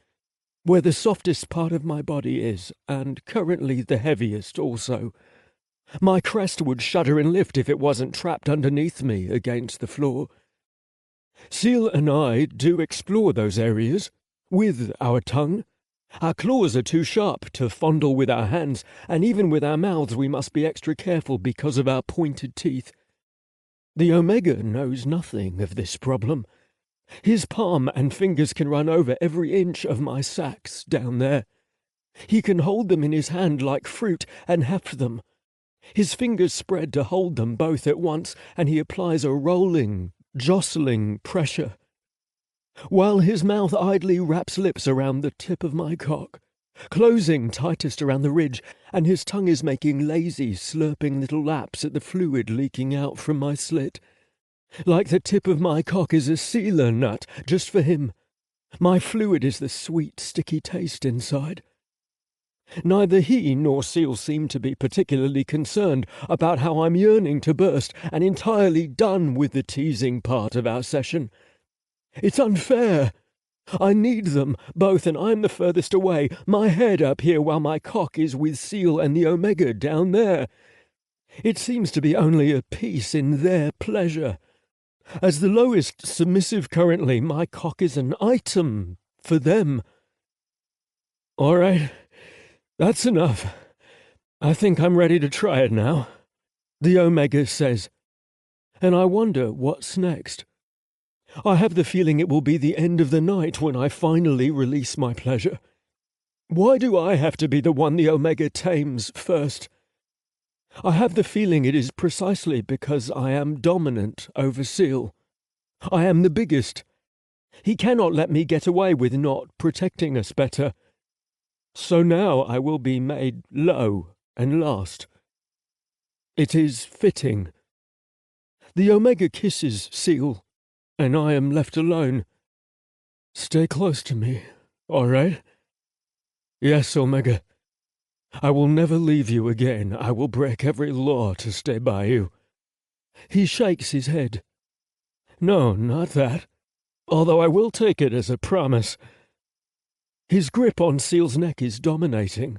where the softest part of my body is, and currently the heaviest also. My crest would shudder and lift if it wasn't trapped underneath me against the floor. Seal and I do explore those areas, with our tongue. Our claws are too sharp to fondle with our hands, and even with our mouths we must be extra careful because of our pointed teeth. The Omega knows nothing of this problem. His palm and fingers can run over every inch of my sacs down there. He can hold them in his hand like fruit and heft them. His fingers spread to hold them both at once, and he applies a rolling, jostling pressure, while his mouth idly wraps lips around the tip of my cock, closing tightest around the ridge, and his tongue is making lazy, slurping little laps at the fluid leaking out from my slit. Like the tip of my cock is a sealer nut, just for him. My fluid is the sweet, sticky taste inside. Neither he nor Seal seem to be particularly concerned about how I'm yearning to burst and entirely done with the teasing part of our session. It's unfair. I need them both, and I'm the furthest away, my head up here while my cock is with Seal and the Omega down there. It seems to be only a piece in their pleasure. As the lowest submissive currently, my cock is an item for them. All right, that's enough. I think I'm ready to try it now, the Omega says, and I wonder what's next. I have the feeling it will be the end of the night when I finally release my pleasure. Why do I have to be the one the Omega tames first? I have the feeling it is precisely because I am dominant over Seal. I am the biggest. He cannot let me get away with not protecting us better. So now I will be made low and last. It is fitting. The Omega kisses Seal, and I am left alone. Stay close to me, all right? Yes, Omega. I will never leave you again. I will break every law to stay by you. He shakes his head. No, not that. Although I will take it as a promise. His grip on Seal's neck is dominating,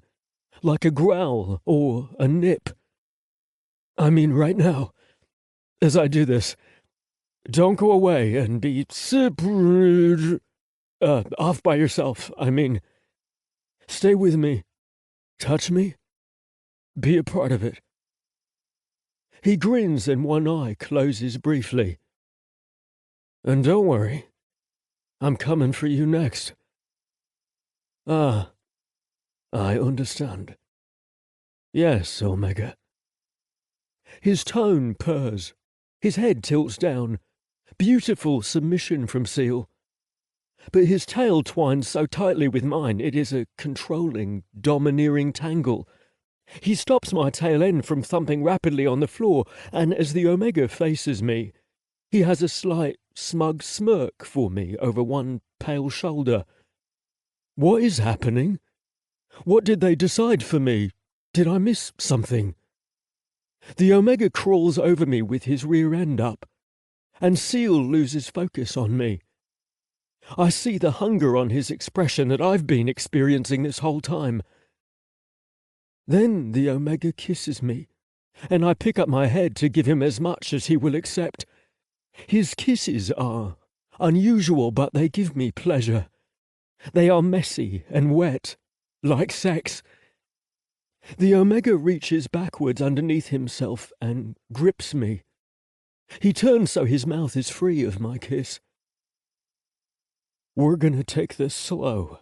like a growl or a nip. I mean right now, as I do this, don't go away and be off by yourself, I mean. Stay with me. Touch me. Be a part of it. He grins and one eye closes briefly. And don't worry, I'm coming for you next. Ah, I understand. Yes, Omega. His tone purrs. His head tilts down. Beautiful submission from Seal. But his tail twines so tightly with mine it is a controlling, domineering tangle. He stops my tail end from thumping rapidly on the floor, and as the Omega faces me, he has a slight, smug smirk for me over one pale shoulder. What is happening? What did they decide for me? Did I miss something? The Omega crawls over me with his rear end up, and Seal loses focus on me. I see the hunger on his expression that I've been experiencing this whole time. Then the Omega kisses me, and I pick up my head to give him as much as he will accept. His kisses are unusual, but they give me pleasure. They are messy and wet, like sex. The Omega reaches backwards underneath himself and grips me. He turns so his mouth is free of my kiss. We're gonna take this slow,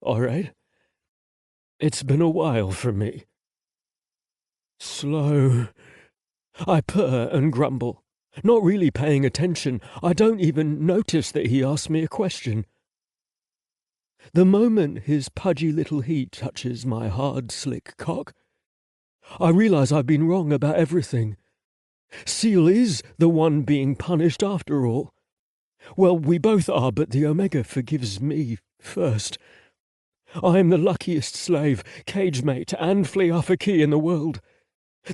all right? It's been a while for me. Slow. I purr and grumble, not really paying attention. I don't even notice that he asked me a question. The moment his pudgy little heat touches my hard, slick cock, I realize I've been wrong about everything. Seal is the one being punished after all. Well, we both are, but the Omega forgives me first. I am the luckiest slave, cage mate, and fleafaki in the world.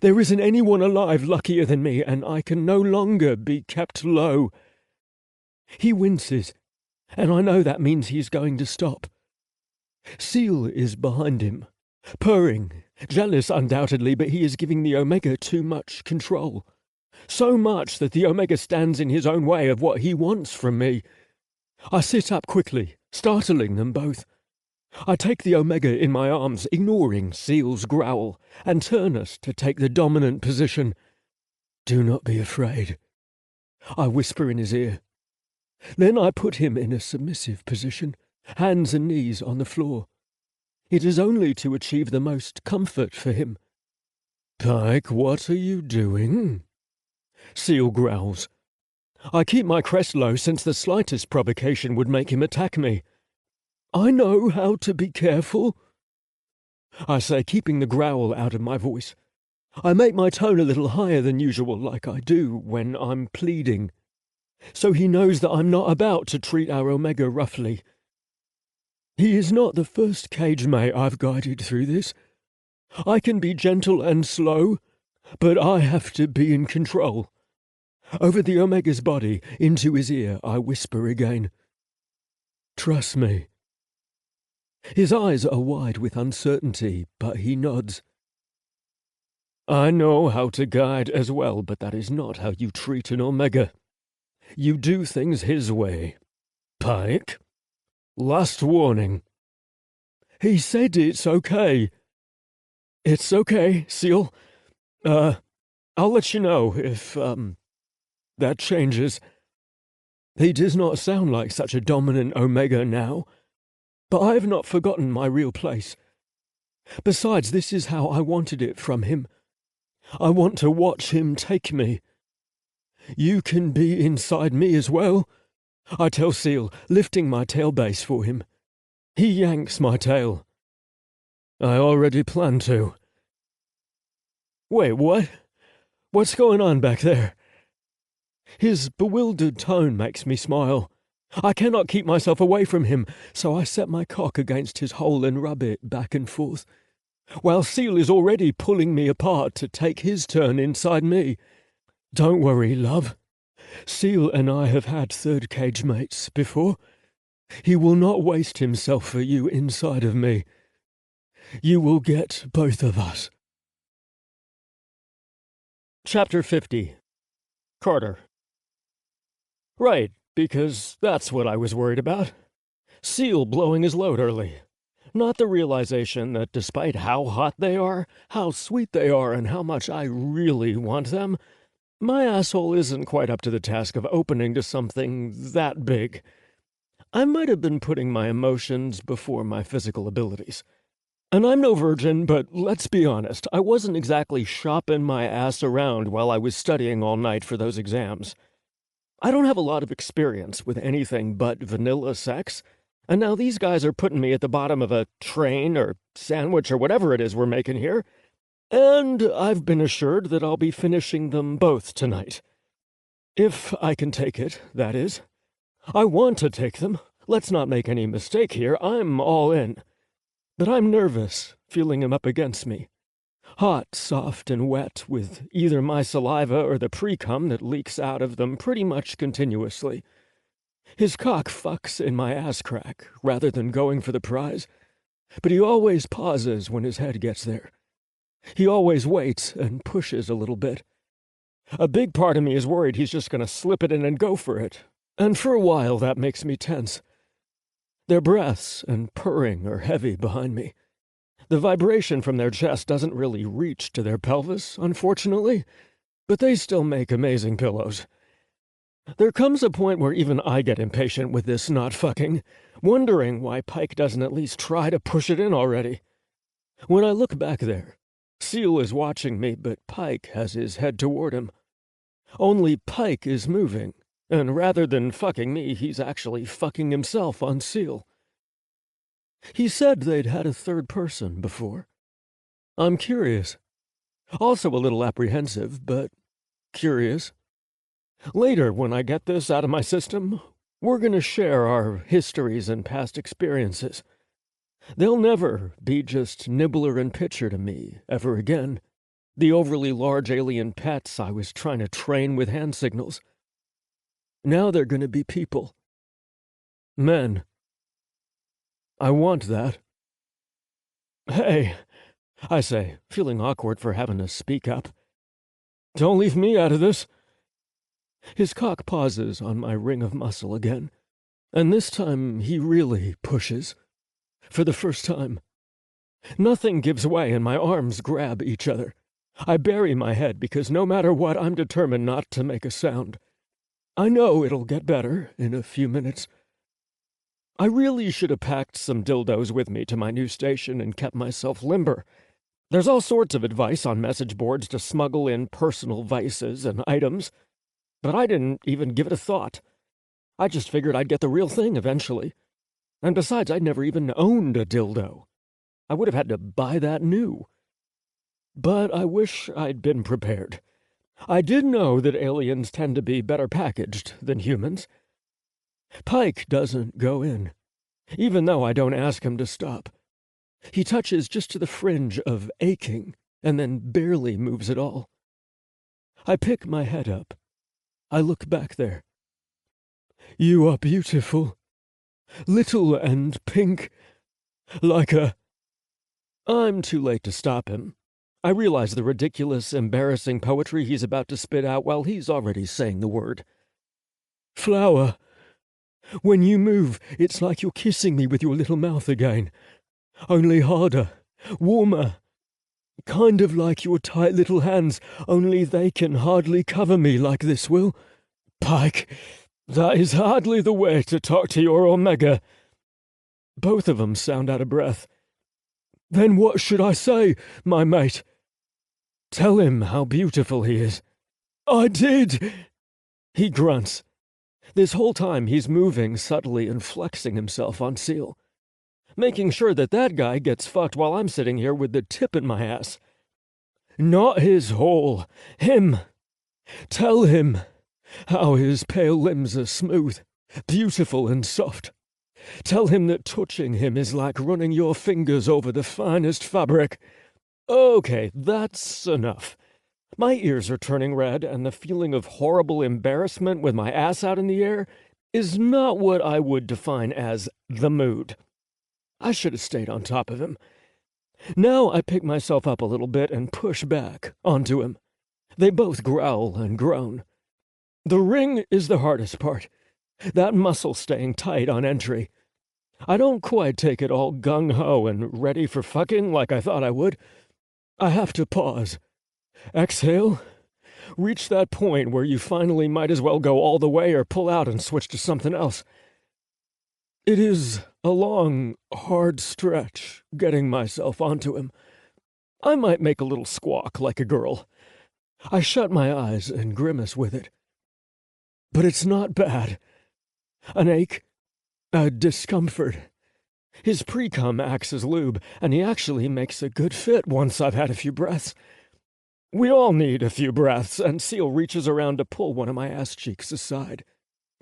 There isn't anyone alive luckier than me, and I can no longer be kept low. He winces, and I know that means he's going to stop. Seal is behind him, purring, jealous undoubtedly, but he is giving the Omega too much control. So much that the Omega stands in his own way of what he wants from me. I sit up quickly, startling them both. I take the Omega in my arms, ignoring Seal's growl, and turn us to take the dominant position. Do not be afraid, I whisper in his ear. Then I put him in a submissive position, hands and knees on the floor. It is only to achieve the most comfort for him. Pykh, what are you doing? Seal growls. I keep my crest low since the slightest provocation would make him attack me. I know how to be careful, I say, keeping the growl out of my voice. I make my tone a little higher than usual, like I do when I'm pleading, so he knows that I'm not about to treat our Omega roughly. He is not the first cage mate I've guided through this. I can be gentle and slow, but I have to be in control. Over the Omega's body, into his ear, I whisper again. Trust me. His eyes are wide with uncertainty, but he nods. I know how to guide as well, but that is not how you treat an Omega. You do things his way. Pykh? Last warning. He said it's okay. It's okay, Seal. I'll let you know if, that changes. He does not sound like such a dominant Omega now, but I have not forgotten my real place. Besides, this is how I wanted it from him. I want to watch him take me. You can be inside me as well, I tell Seal, lifting my tail base for him. He yanks my tail. I already plan to. Wait, what? What's going on back there? His bewildered tone makes me smile. I cannot keep myself away from him, so I set my cock against his hole and rub it back and forth, while Seal is already pulling me apart to take his turn inside me. Don't worry, love. Seal and I have had third cage mates before. He will not waste himself for you inside of me. You will get both of us. Chapter 50. Carter. Right, because that's what I was worried about. Seal blowing his load early. Not the realization that despite how hot they are, how sweet they are, and how much I really want them, my asshole isn't quite up to the task of opening to something that big. I might have been putting my emotions before my physical abilities. And I'm no virgin, but let's be honest, I wasn't exactly shopping my ass around while I was studying all night for those exams. I don't have a lot of experience with anything but vanilla sex, and now these guys are putting me at the bottom of a train or sandwich or whatever it is we're making here. And I've been assured that I'll be finishing them both tonight. If I can take it, that is. I want to take them. Let's not make any mistake here. I'm all in. But I'm nervous, feeling him up against me. Hot, soft, and wet, with either my saliva or the pre-cum that leaks out of them pretty much continuously. His cock fucks in my ass crack, rather than going for the prize. But he always pauses when his head gets there. He always waits and pushes a little bit. A big part of me is worried he's just going to slip it in and go for it. And for a while that makes me tense. Their breaths and purring are heavy behind me. The vibration from their chest doesn't really reach to their pelvis, unfortunately, but they still make amazing pillows. There comes a point where even I get impatient with this not fucking, wondering why Pykh doesn't at least try to push it in already. When I look back there, Seal is watching me, but Pykh has his head toward him. Only Pykh is moving, and rather than fucking me, he's actually fucking himself on Seal. He said they'd had a third person before. I'm curious. Also a little apprehensive, but curious. Later, when I get this out of my system, we're going to share our histories and past experiences. They'll never be just Nibbler and Pitcher to me, ever again. The overly large alien pets I was trying to train with hand signals. Now they're going to be people. Men. I want that. Hey, I say, feeling awkward for having to speak up. Don't leave me out of this. His cock pauses on my ring of muscle again, and this time he really pushes. For the first time. Nothing gives way and my arms grab each other. I bury my head because no matter what, I'm determined not to make a sound. I know it'll get better in a few minutes. I really should have packed some dildos with me to my new station and kept myself limber. There's all sorts of advice on message boards to smuggle in personal vices and items, but I didn't even give it a thought. I just figured I'd get the real thing eventually. And besides, I'd never even owned a dildo. I would have had to buy that new. But I wish I'd been prepared. I did know that aliens tend to be better packaged than humans. Pykh doesn't go in, even though I don't ask him to stop. He touches just to the fringe of aching, and then barely moves at all. I pick my head up. I look back there. You are beautiful. Little and pink. Like a... I'm too late to stop him. I realize the ridiculous, embarrassing poetry he's about to spit out while he's already saying the word. Flower. When you move, it's like you're kissing me with your little mouth again. Only harder, warmer. Kind of like your tight little hands, only they can hardly cover me like this will. Pykh, that is hardly the way to talk to your Omega. Both of them sound out of breath. Then what should I say, my mate? Tell him how beautiful he is. I did! He grunts. This whole time he's moving subtly and flexing himself on Seal, making sure that that guy gets fucked while I'm sitting here with the tip in my ass. Not his hole. Him. Tell him how his pale limbs are smooth, beautiful and soft. Tell him that touching him is like running your fingers over the finest fabric. Okay, that's enough. My ears are turning red, and the feeling of horrible embarrassment with my ass out in the air is not what I would define as the mood. I should have stayed on top of him. Now I pick myself up a little bit and push back onto him. They both growl and groan. The ring is the hardest part. That muscle staying tight on entry. I don't quite take it all gung-ho and ready for fucking like I thought I would. I have to pause. Exhale. Reach that point where you finally might as well go all the way or pull out and switch to something else. It is a long, hard stretch getting myself onto him. I might make a little squawk like a girl. I shut my eyes and grimace with it. But it's not bad. An ache, a discomfort. His pre-cum acts as lube, and he actually makes a good fit once I've had a few breaths. We all need a few breaths, and Seal reaches around to pull one of my ass cheeks aside,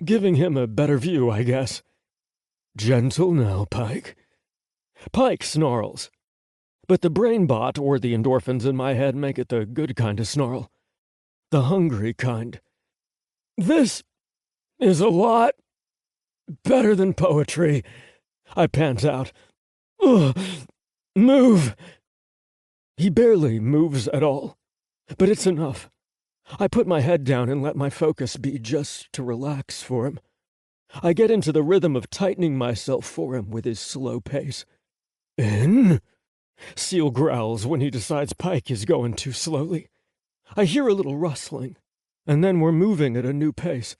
giving him a better view, I guess. Gentle now, Pykh. Pykh snarls. But the brain bot or the endorphins in my head make it the good kind of snarl. The hungry kind. This is a lot better than poetry, I pant out. Ugh, move! He barely moves at all, but it's enough. I put my head down and let my focus be just to relax for him. I get into the rhythm of tightening myself for him with his slow pace. In? Seal growls when he decides Pykh is going too slowly. I hear a little rustling, and then we're moving at a new pace.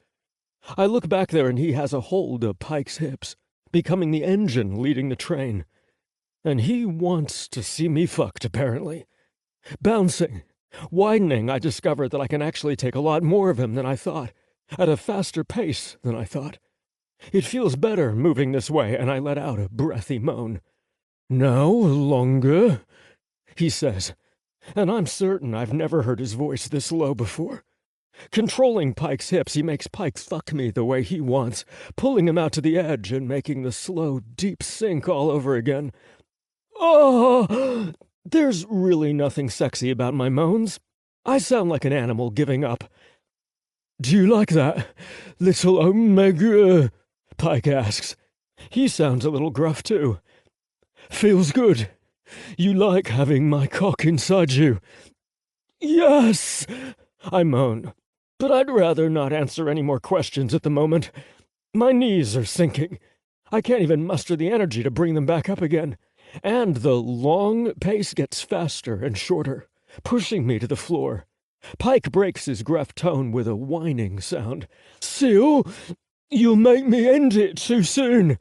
I look back there and he has a hold of Pyke's hips, becoming the engine leading the train. And he wants to see me fucked, apparently. Bouncing, widening, I discover that I can actually take a lot more of him than I thought, at a faster pace than I thought. It feels better moving this way, and I let out a breathy moan. Now longer, he says, and I'm certain I've never heard his voice this low before. Controlling Pyke's hips, he makes Pykh fuck me the way he wants, pulling him out to the edge and making the slow, deep sink all over again. Oh, there's really nothing sexy about my moans. I sound like an animal giving up. Do you like that, little Omega? Pykh asks. He sounds a little gruff, too. Feels good. You like having my cock inside you? Yes, I moan, but I'd rather not answer any more questions at the moment. My knees are sinking. I can't even muster the energy to bring them back up again. And the long pace gets faster and shorter, pushing me to the floor. Pykh breaks his gruff tone with a whining sound. Seal, you'll make me end it too soon.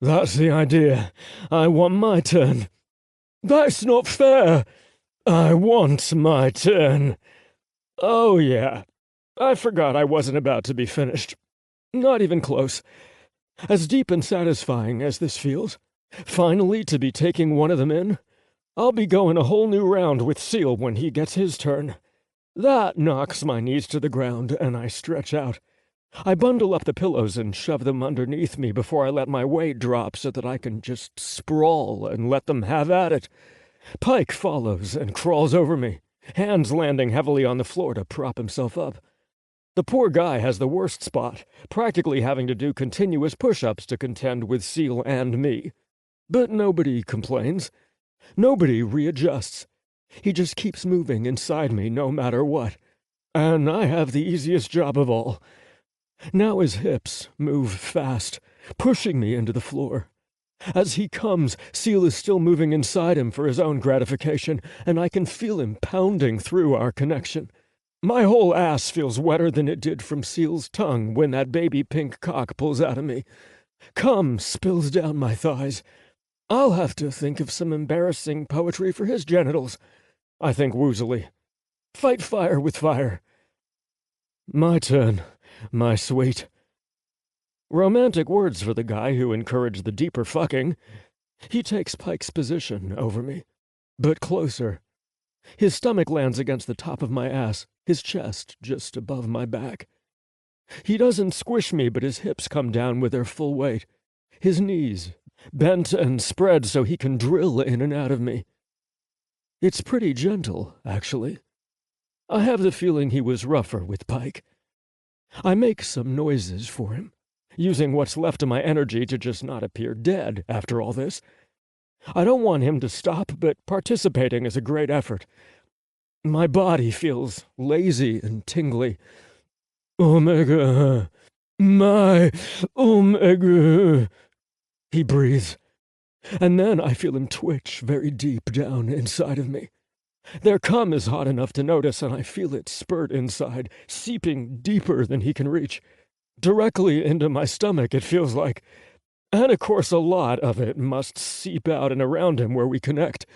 That's the idea. I want my turn. That's not fair. I want my turn. Oh, yeah. I forgot I wasn't about to be finished. Not even close. As deep and satisfying as this feels, finally to be taking one of them in, I'll be going a whole new round with Seal when he gets his turn. That knocks my knees to the ground, and I stretch out. I bundle up the pillows and shove them underneath me before I let my weight drop so that I can just sprawl and let them have at it. Pykh follows and crawls over me, hands landing heavily on the floor to prop himself up. The poor guy has the worst spot, practically having to do continuous push-ups to contend with Seal and me. But nobody complains. Nobody readjusts. He just keeps moving inside me no matter what. And I have the easiest job of all. Now his hips move fast, pushing me into the floor. As he comes, Seal is still moving inside him for his own gratification, and I can feel him pounding through our connection. My whole ass feels wetter than it did from Seal's tongue when that baby pink cock pulls out of me. Cum spills down my thighs. I'll have to think of some embarrassing poetry for his genitals, I think woozily. Fight fire with fire. My turn, my sweet. Romantic words for the guy who encouraged the deeper fucking. He takes Pyke's position over me, but closer. His stomach lands against the top of my ass, his chest just above my back. He doesn't squish me, but his hips come down with their full weight. His knees bent and spread so he can drill in and out of me. It's pretty gentle, actually. I have the feeling he was rougher with Pykh. I make some noises for him, using what's left of my energy to just not appear dead after all this. I don't want him to stop, but participating is a great effort. My body feels lazy and tingly. Omega, my Omega, he breathes. And then I feel him twitch very deep down inside of me. Their cum is hot enough to notice, and I feel it spurt inside, seeping deeper than he can reach. Directly into my stomach, it feels like. And of course a lot of it must seep out and around him where we connect.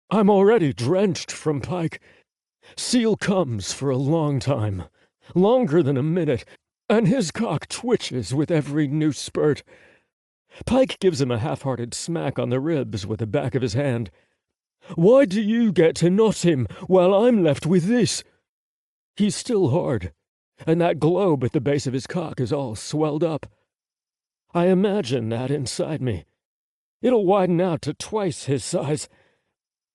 I'm already drenched from Pykh. Seal comes for a long time, longer than a minute, and his cock twitches with every new spurt. Pykh gives him a half-hearted smack on the ribs with the back of his hand. "Why do you get to knot him while I'm left with this?" He's still hard, and that globe at the base of his cock is all swelled up. I imagine that inside me. It'll widen out to twice his size.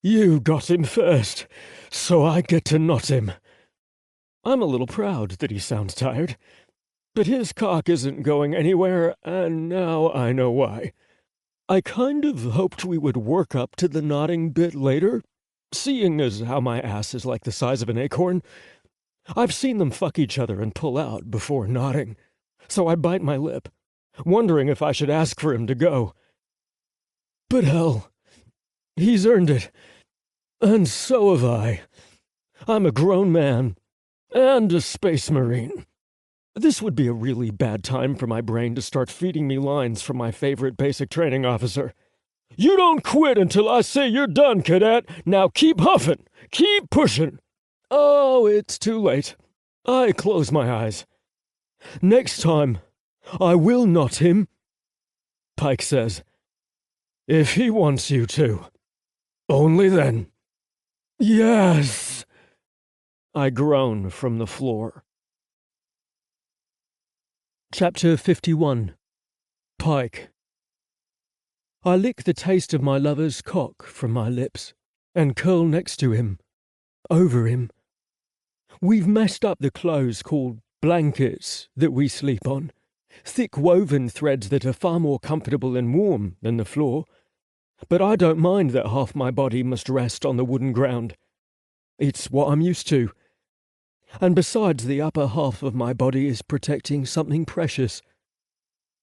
"You got him first, so I get to knot him." I'm a little proud that he sounds tired, but his cock isn't going anywhere, and now I know why. I kind of hoped we would work up to the knotting bit later, seeing as how my ass is like the size of an acorn. I've seen them fuck each other and pull out before knotting, so I bite my lip, wondering if I should ask for him to go. But hell, he's earned it, and so have I. I'm a grown man, and a space marine. This would be a really bad time for my brain to start feeding me lines from my favorite basic training officer. "You don't quit until I say you're done, cadet. Now keep huffing. Keep pushing." Oh, it's too late. I close my eyes. "Next time, I will knot him," Pykh says. "If he wants you to. Only then." "Yes!" I groan from the floor. Chapter 51. Pykh. I lick the taste of my lover's cock from my lips and curl next to him, over him. We've messed up the clothes called blankets that we sleep on, thick woven threads that are far more comfortable and warm than the floor. But I don't mind that half my body must rest on the wooden ground. It's what I'm used to. And besides, the upper half of my body is protecting something precious,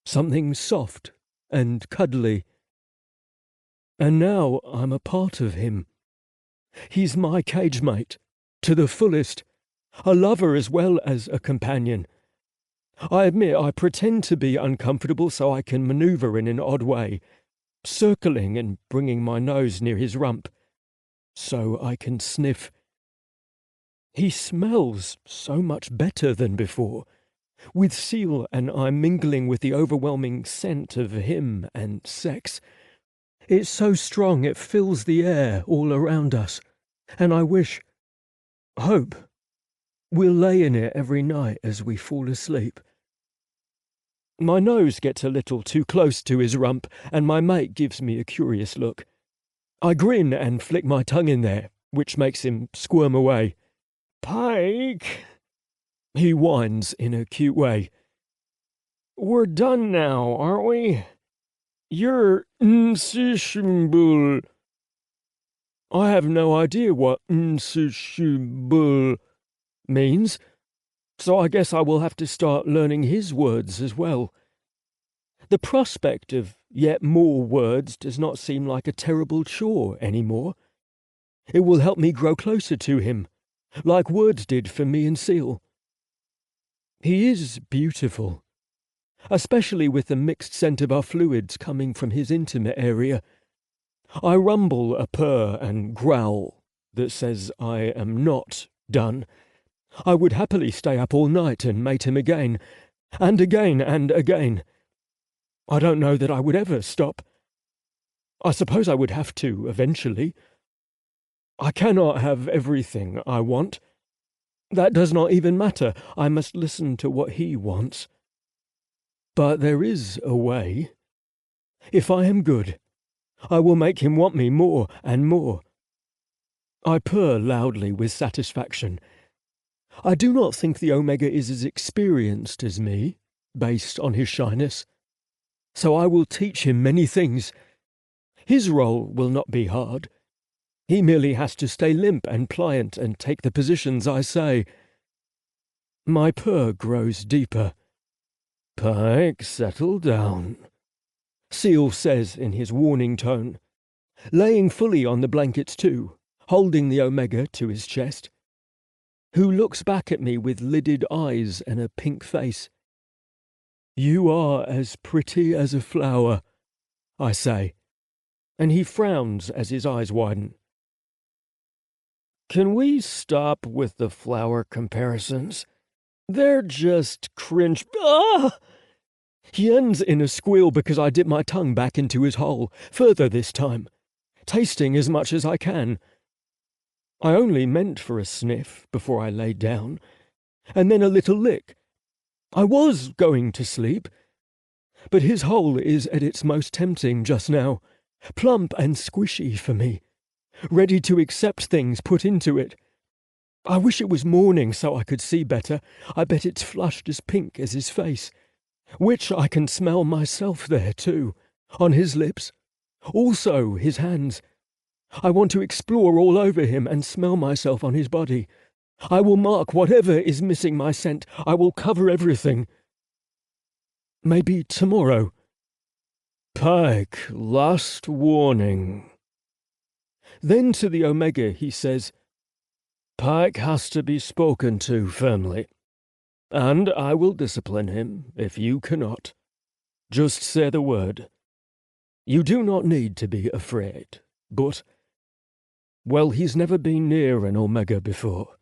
something soft and cuddly. And now I'm a part of him. He's my cage mate, to the fullest, a lover as well as a companion. I admit I pretend to be uncomfortable so I can maneuver in an odd way, circling and bringing my nose near his rump, so I can sniff. He smells so much better than before, with Seal and I mingling with the overwhelming scent of him and sex. It's so strong it fills the air all around us, and I hope, we'll lay in it every night as we fall asleep. My nose gets a little too close to his rump, and my mate gives me a curious look. I grin and flick my tongue in there, which makes him squirm away. "Pykh," he whines in a cute way. "We're done now, aren't we? You're insatiable." I have no idea what insatiable means, so I guess I will have to start learning his words as well. The prospect of yet more words does not seem like a terrible chore anymore. It will help me grow closer to him, like words did for me and Seal. He is beautiful, especially with the mixed scent of our fluids coming from his intimate area. I rumble a purr and growl that says I am not done. I would happily stay up all night and mate him again, and again and again. I don't know that I would ever stop. I suppose I would have to eventually. I cannot have everything I want. That does not even matter. I must listen to what he wants. But there is a way. If I am good, I will make him want me more and more. I purr loudly with satisfaction. I do not think the Omega is as experienced as me, based on his shyness. So I will teach him many things. His role will not be hard. He merely has to stay limp and pliant and take the positions I say. My purr grows deeper. "Pykh, settle down," Seal says in his warning tone, laying fully on the blankets too, holding the Omega to his chest, who looks back at me with lidded eyes and a pink face. "You are as pretty as a flower," I say, and he frowns as his eyes widen. "Can we stop with the flower comparisons? They're just cringe." "Ah!" He ends in a squeal because I dip my tongue back into his hole, further this time, tasting as much as I can. I only meant for a sniff before I laid down, and then a little lick. I was going to sleep, but his hole is at its most tempting just now, plump and squishy for me, ready to accept things put into it. I wish it was morning so I could see better. I bet it's flushed as pink as his face, which I can smell myself there too, on his lips. Also his hands. I want to explore all over him and smell myself on his body. I will mark whatever is missing my scent. I will cover everything. Maybe tomorrow. Pykh, last warning. Then to the Omega he says, Pykh has to be spoken to firmly, and I will discipline him if you cannot. Just say the word. You do not need to be afraid, but, well, he's never been near an Omega before.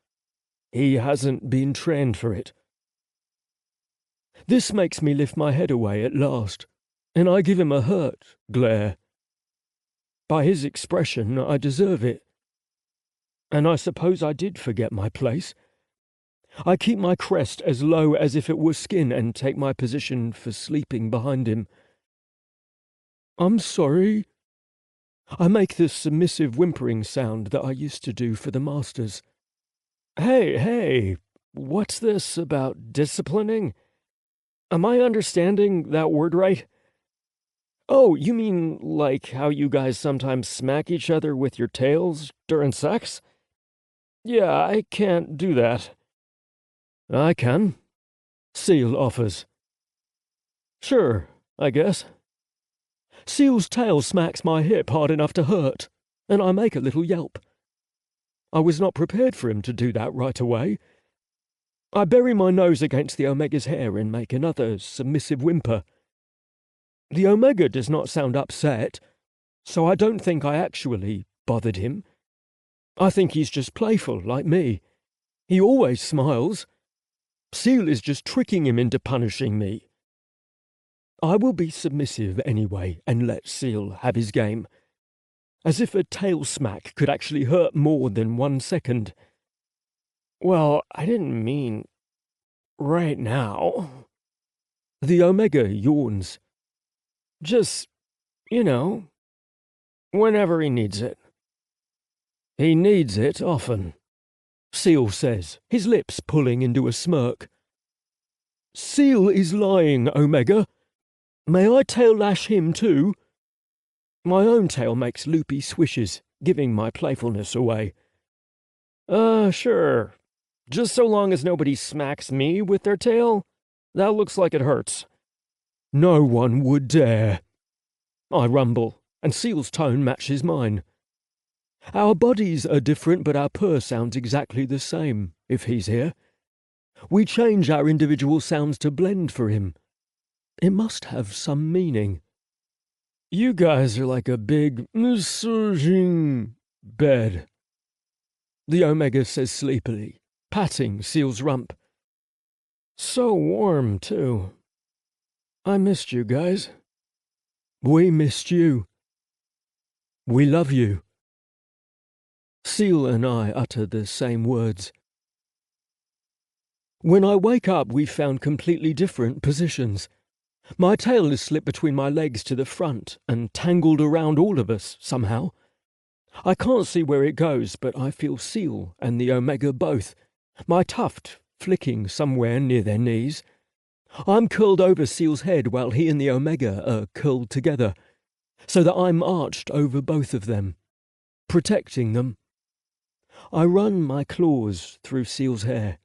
He hasn't been trained for it. This makes me lift my head away at last, and I give him a hurt glare. By his expression, I deserve it. And I suppose I did forget my place. I keep my crest as low as if it were skin and take my position for sleeping behind him. I'm sorry. I make the submissive whimpering sound that I used to do for the masters. Hey, what's this about disciplining? Am I understanding that word right? Oh, you mean like how you guys sometimes smack each other with your tails during sex? Yeah, I can't do that. I can. Seal offers. Sure, I guess. Seal's tail smacks my hip hard enough to hurt, and I make a little yelp. I was not prepared for him to do that right away. I bury my nose against the Omega's hair and make another submissive whimper. The Omega does not sound upset, so I don't think I actually bothered him. I think he's just playful, like me. He always smiles. Seal is just tricking him into punishing me. I will be submissive anyway and let Seal have his game. As if a tail smack could actually hurt more than 1 second. Well, I didn't mean right now. The Omega yawns. Just, whenever he needs it. He needs it often, Seal says, his lips pulling into a smirk. Seal is lying, Omega. May I tail lash him too? My own tail makes loopy swishes, giving my playfulness away. Sure. Just so long as nobody smacks me with their tail. That looks like it hurts. No one would dare. I rumble, and Seal's tone matches mine. Our bodies are different, but our purr sounds exactly the same, if he's here. We change our individual sounds to blend for him. It must have some meaning. You guys are like a big massaging bed, the Omega says sleepily, patting Seal's rump. So warm, too. I missed you guys. We missed you. We love you. Seal and I utter the same words. When I wake up, we've found completely different positions. My tail is slipped between my legs to the front and tangled around all of us somehow. I can't see where it goes, but I feel Seal and the Omega both, my tuft flicking somewhere near their knees. I'm curled over Seal's head while he and the Omega are curled together, so that I'm arched over both of them, protecting them. I run my claws through Seal's hair,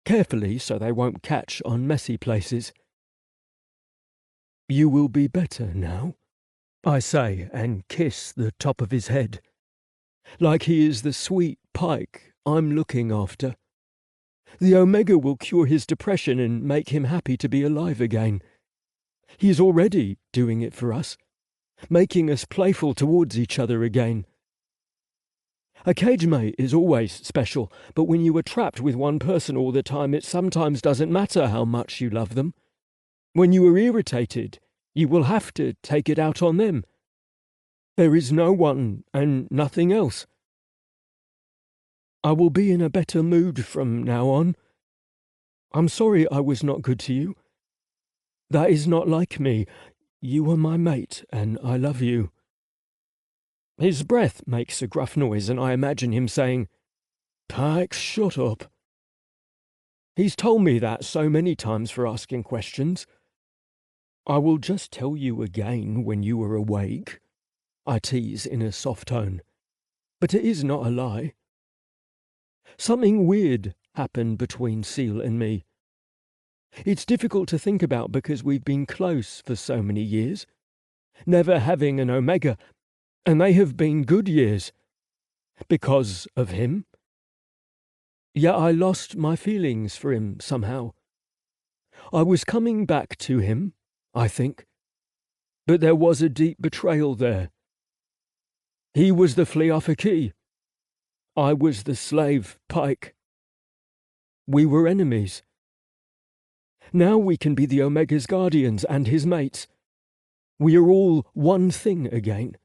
carefully so they won't catch on messy places. You will be better now, I say, and kiss the top of his head, like he is the sweet Pykh I'm looking after. The Omega will cure his depression and make him happy to be alive again. He is already doing it for us, making us playful towards each other again. A cage mate is always special, but when you are trapped with one person all the time, it sometimes doesn't matter how much you love them. When you are irritated, you will have to take it out on them. There is no one and nothing else. I will be in a better mood from now on. I'm sorry I was not good to you. That is not like me. You are my mate, and I love you." His breath makes a gruff noise, and I imagine him saying, "Pykh, shut up." He's told me that so many times for asking questions. "I will just tell you again when you are awake," I tease in a soft tone, but it is not a lie. Something weird happened between Seal and me. It's difficult to think about because we've been close for so many years, never having an Omega, and they have been good years. Because of him. Yet I lost my feelings for him somehow. I was coming back to him, I think, but there was a deep betrayal there. He was the Fliafaki. I was the slave, Pykh. We were enemies. Now we can be the Omega's guardians and his mates. We are all one thing again.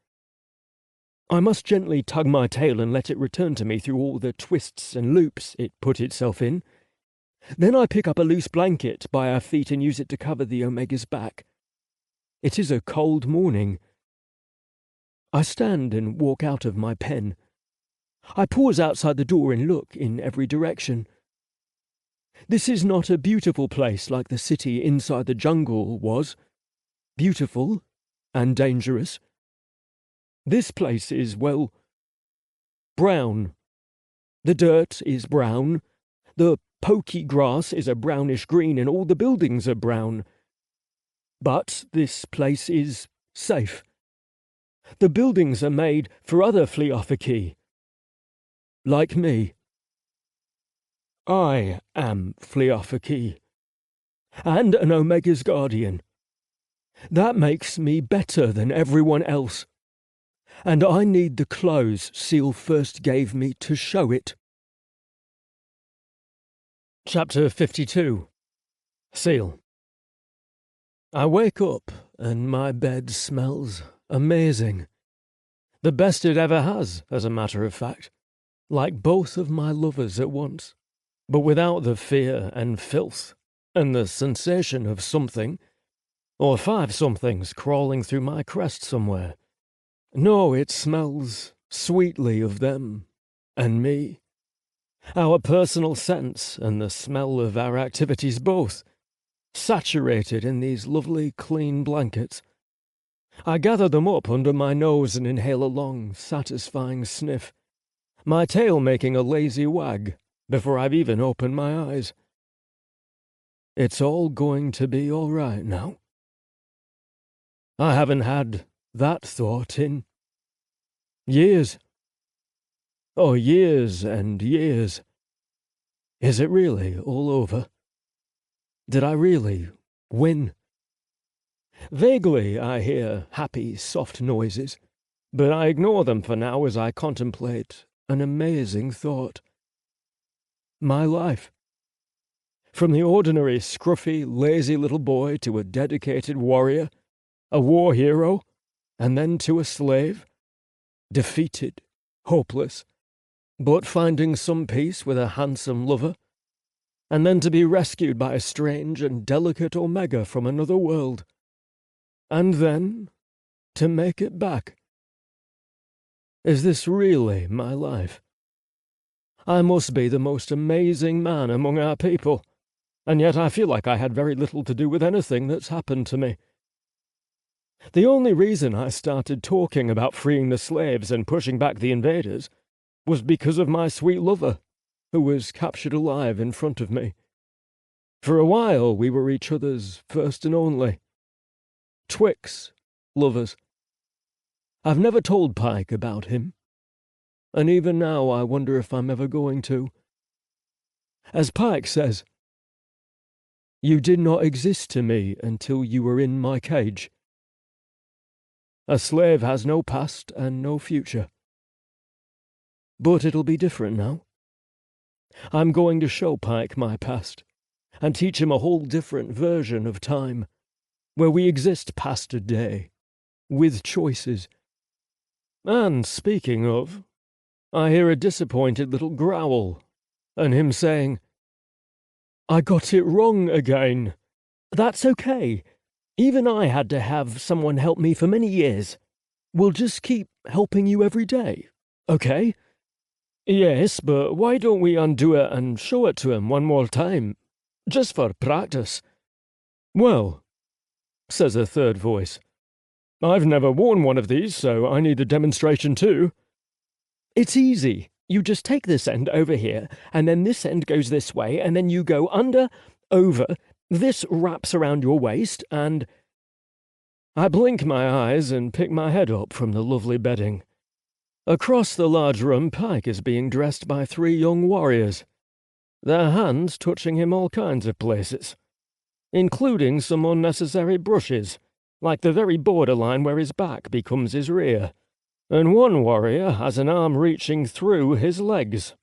I must gently tug my tail and let it return to me through all the twists and loops it put itself in. Then I pick up a loose blanket by our feet and use it to cover the Omega's back. It is a cold morning. I stand and walk out of my pen. I pause outside the door and look in every direction. This is not a beautiful place like the city inside the jungle was. Beautiful and dangerous. This place is, well, brown. The dirt is brown. The pokey grass is a brownish green and all the buildings are brown. But this place is safe. The buildings are made for other Fliafaki. Like me. I am Fliafaki. And an Omega's guardian. That makes me better than everyone else. And I need the clothes Seal first gave me to show it. Chapter 52. Seal. I wake up and my bed smells amazing. The best it ever has, as a matter of fact. Like both of my lovers at once. But without the fear and filth and the sensation of something, or 5 somethings crawling through my crest somewhere. No, it smells sweetly of them and me. Our personal sense and the smell of our activities both, saturated in these lovely clean blankets. I gather them up under my nose and inhale a long, satisfying sniff, my tail making a lazy wag before I've even opened my eyes. It's all going to be all right now. I haven't had that thought in years. Oh, years and years. Is it really all over? Did I really win? Vaguely I hear happy, soft noises, but I ignore them for now as I contemplate an amazing thought. My life. From the ordinary, scruffy, lazy little boy to a dedicated warrior, a war hero, and then to a slave, defeated, hopeless, but finding some peace with a handsome lover, and then to be rescued by a strange and delicate Omega from another world, and then to make it back. Is this really my life? I must be the most amazing man among our people, and yet I feel like I had very little to do with anything that's happened to me. The only reason I started talking about freeing the slaves and pushing back the invaders was because of my sweet lover, who was captured alive in front of me. For a while we were each other's first and only. Twix lovers. I've never told Pykh about him, and even now I wonder if I'm ever going to. As Pykh says, "You did not exist to me until you were in my cage." A slave has no past and no future. But it'll be different now. I'm going to show Pykh my past, and teach him a whole different version of time, where we exist past a day, with choices. And speaking of, I hear a disappointed little growl, and him saying, "I got it wrong again." That's okay. Even I had to have someone help me for many years. We'll just keep helping you every day, okay? Yes, but why don't we undo it and show it to him one more time, just for practice? Well, says a third voice, I've never worn one of these, so I need a demonstration too. It's easy. You just take this end over here, and then this end goes this way, and then you go under, over, this wraps around your waist, and... I blink my eyes and pick my head up from the lovely bedding. Across the large room, Pykh is being dressed by 3 young warriors, their hands touching him all kinds of places, including some unnecessary brushes, like the very borderline where his back becomes his rear. And one warrior has an arm reaching through his legs,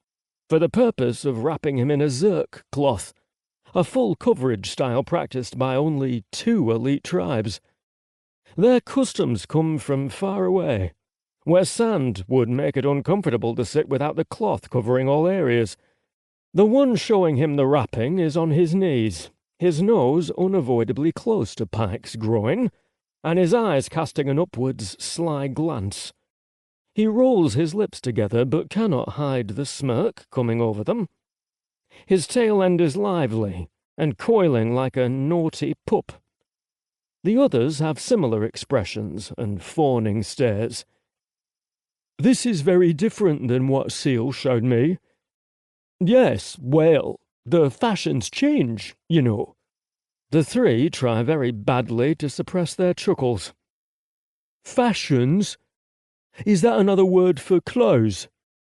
for the purpose of wrapping him in a zerk cloth, a full coverage style practiced by only 2 elite tribes. Their customs come from far away, where sand would make it uncomfortable to sit without the cloth covering all areas. The one showing him the wrapping is on his knees, his nose unavoidably close to Pyke's groin, and his eyes casting an upwards sly glance. He rolls his lips together but cannot hide the smirk coming over them. His tail end is lively and coiling like a naughty pup. The others have similar expressions and fawning stares. This is very different than what Seal showed me. Yes, well, the fashions change, you know. The 3 try very badly to suppress their chuckles. Fashions? Is that another word for clothes?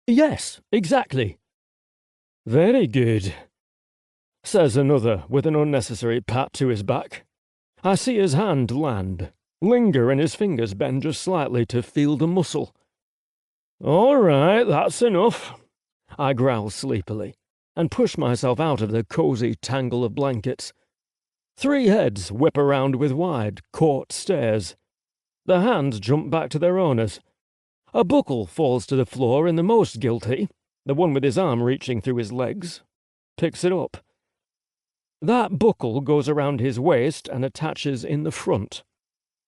Yes, exactly. Very good, says another with an unnecessary pat to his back. I see his hand land, linger, and his fingers bend just slightly to feel the muscle. All right, that's enough, I growl sleepily, and push myself out of the cozy tangle of blankets. 3 heads whip around with wide, caught stares. The hands jump back to their owners. A buckle falls to the floor, and the most guilty, the one with his arm reaching through his legs, picks it up. That buckle goes around his waist and attaches in the front.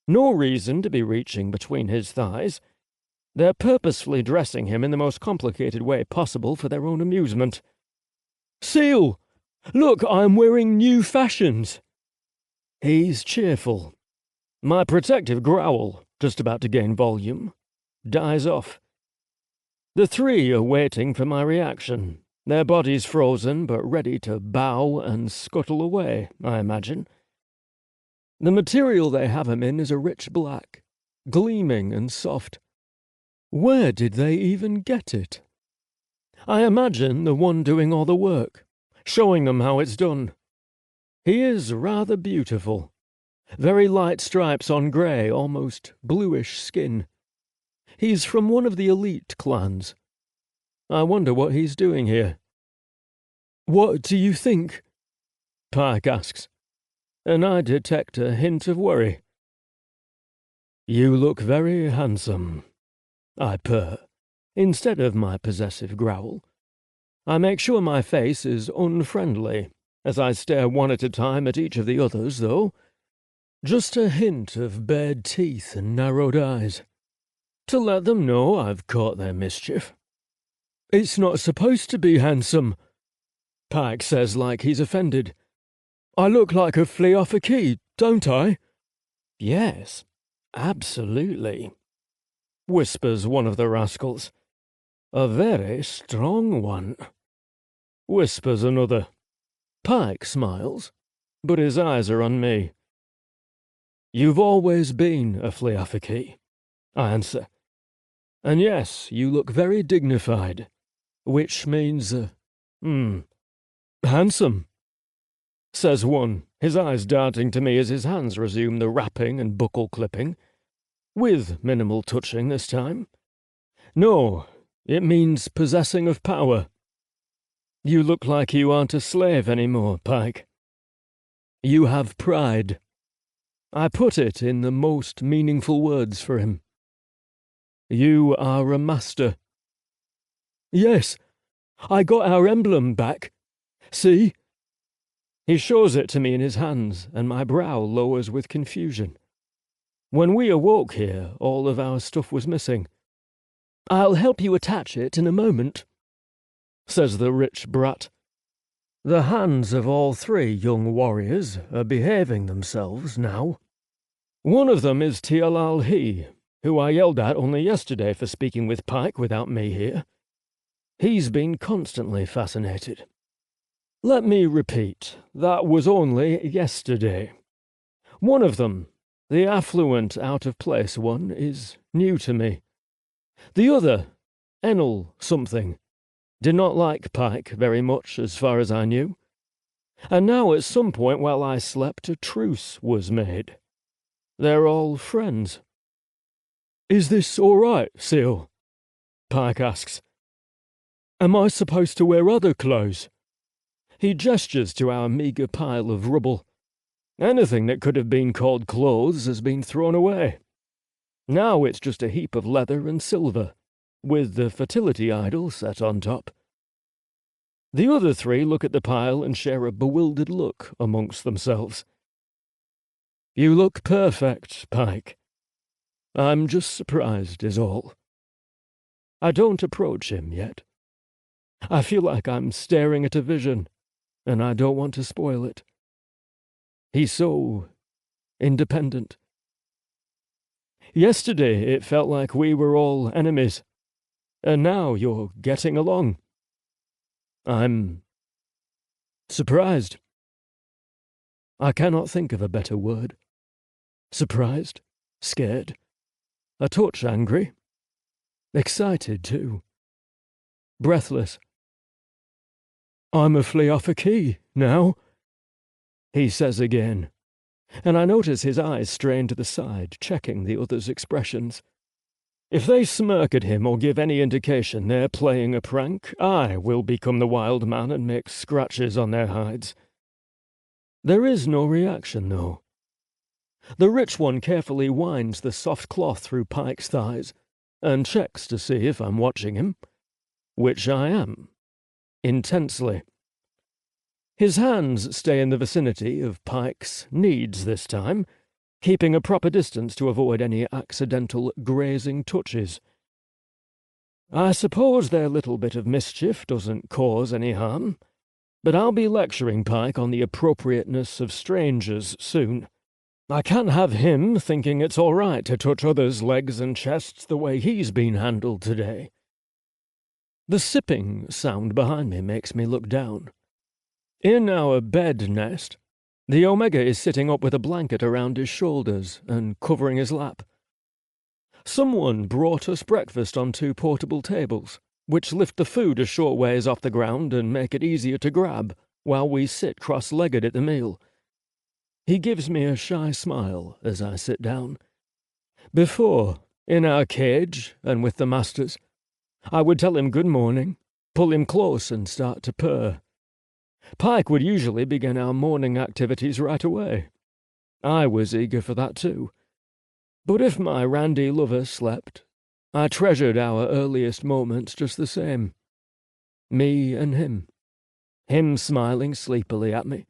No reason to be reaching between his thighs. They're purposefully dressing him in the most complicated way possible for their own amusement. Seal! Look, I'm wearing new fashions! He's cheerful. My protective growl, just about to gain volume, dies off. The 3 are waiting for my reaction, their bodies frozen but ready to bow and scuttle away, I imagine. The material they have him in is a rich black, gleaming and soft. Where did they even get it? I imagine the one doing all the work, showing them how it's done. He is rather beautiful. Very light stripes on grey, almost bluish skin. He's from one of the elite clans. I wonder what he's doing here. What do you think? Pykh asks, and I detect a hint of worry. You look very handsome, I purr, instead of my possessive growl. I make sure my face is unfriendly, as I stare one at a time at each of the others, though. Just a hint of bared teeth and narrowed eyes, to let them know I've caught their mischief. It's not supposed to be handsome, Pykh says like he's offended. I look like a flea off a key, don't I? Yes, absolutely, whispers one of the rascals. A very strong one, whispers another. Pykh smiles, but his eyes are on me. You've always been a Fleafiki, I answer. And yes, you look very dignified, which means, handsome, says one, his eyes darting to me as his hands resume the wrapping and buckle clipping, with minimal touching this time. No, it means possessing of power. You look like you aren't a slave anymore, Pykh. You have pride. I put it in the most meaningful words for him. You are a master. Yes, I got our emblem back. See? He shows it to me in his hands, and my brow lowers with confusion. When we awoke here, all of our stuff was missing. I'll help you attach it in a moment, says the rich brat. The hands of all three young warriors are behaving themselves now. One of them is Tialal-He, who I yelled at only yesterday for speaking with Pykh without me here. He's been constantly fascinated. Let me repeat, that was only yesterday. One of them, the affluent, out-of-place one, is new to me. The other, Enel something, did not like Pykh very much as far as I knew. And now at some point while I slept, a truce was made. They're all friends. Is this all right, Seal? Pykh asks. Am I supposed to wear other clothes? He gestures to our meagre pile of rubble. Anything that could have been called clothes has been thrown away. Now it's just a heap of leather and silver, with the fertility idol set on top. The other three look at the pile and share a bewildered look amongst themselves. You look perfect, Pykh. I'm just surprised is all. I don't approach him yet. I feel like I'm staring at a vision, and I don't want to spoil it. He's so independent. Yesterday it felt like we were all enemies, and now you're getting along. I'm surprised. I cannot think of a better word. Surprised, scared, a touch angry, excited too, breathless. I'm a Fleophaki now, he says again, and I notice his eyes strain to the side, checking the others' expressions. If they smirk at him or give any indication they're playing a prank, I will become the wild man and make scratches on their hides. There is no reaction, though. The rich one carefully winds the soft cloth through Pyke's thighs and checks to see if I'm watching him, which I am, intensely. His hands stay in the vicinity of Pyke's knees this time, keeping a proper distance to avoid any accidental grazing touches. I suppose their little bit of mischief doesn't cause any harm, but I'll be lecturing Pykh on the appropriateness of strangers soon. I can't have him thinking it's all right to touch others' legs and chests the way he's been handled today. The sipping sound behind me makes me look down. In our bed nest, the Omega is sitting up with a blanket around his shoulders and covering his lap. Someone brought us breakfast on 2 portable tables, which lift the food a short ways off the ground and make it easier to grab while we sit cross-legged at the meal. He gives me a shy smile as I sit down. Before, in our cage and with the masters, I would tell him good morning, pull him close and start to purr. Pykh would usually begin our morning activities right away. I was eager for that too. But if my randy lover slept, I treasured our earliest moments just the same. Me and him smiling sleepily at me.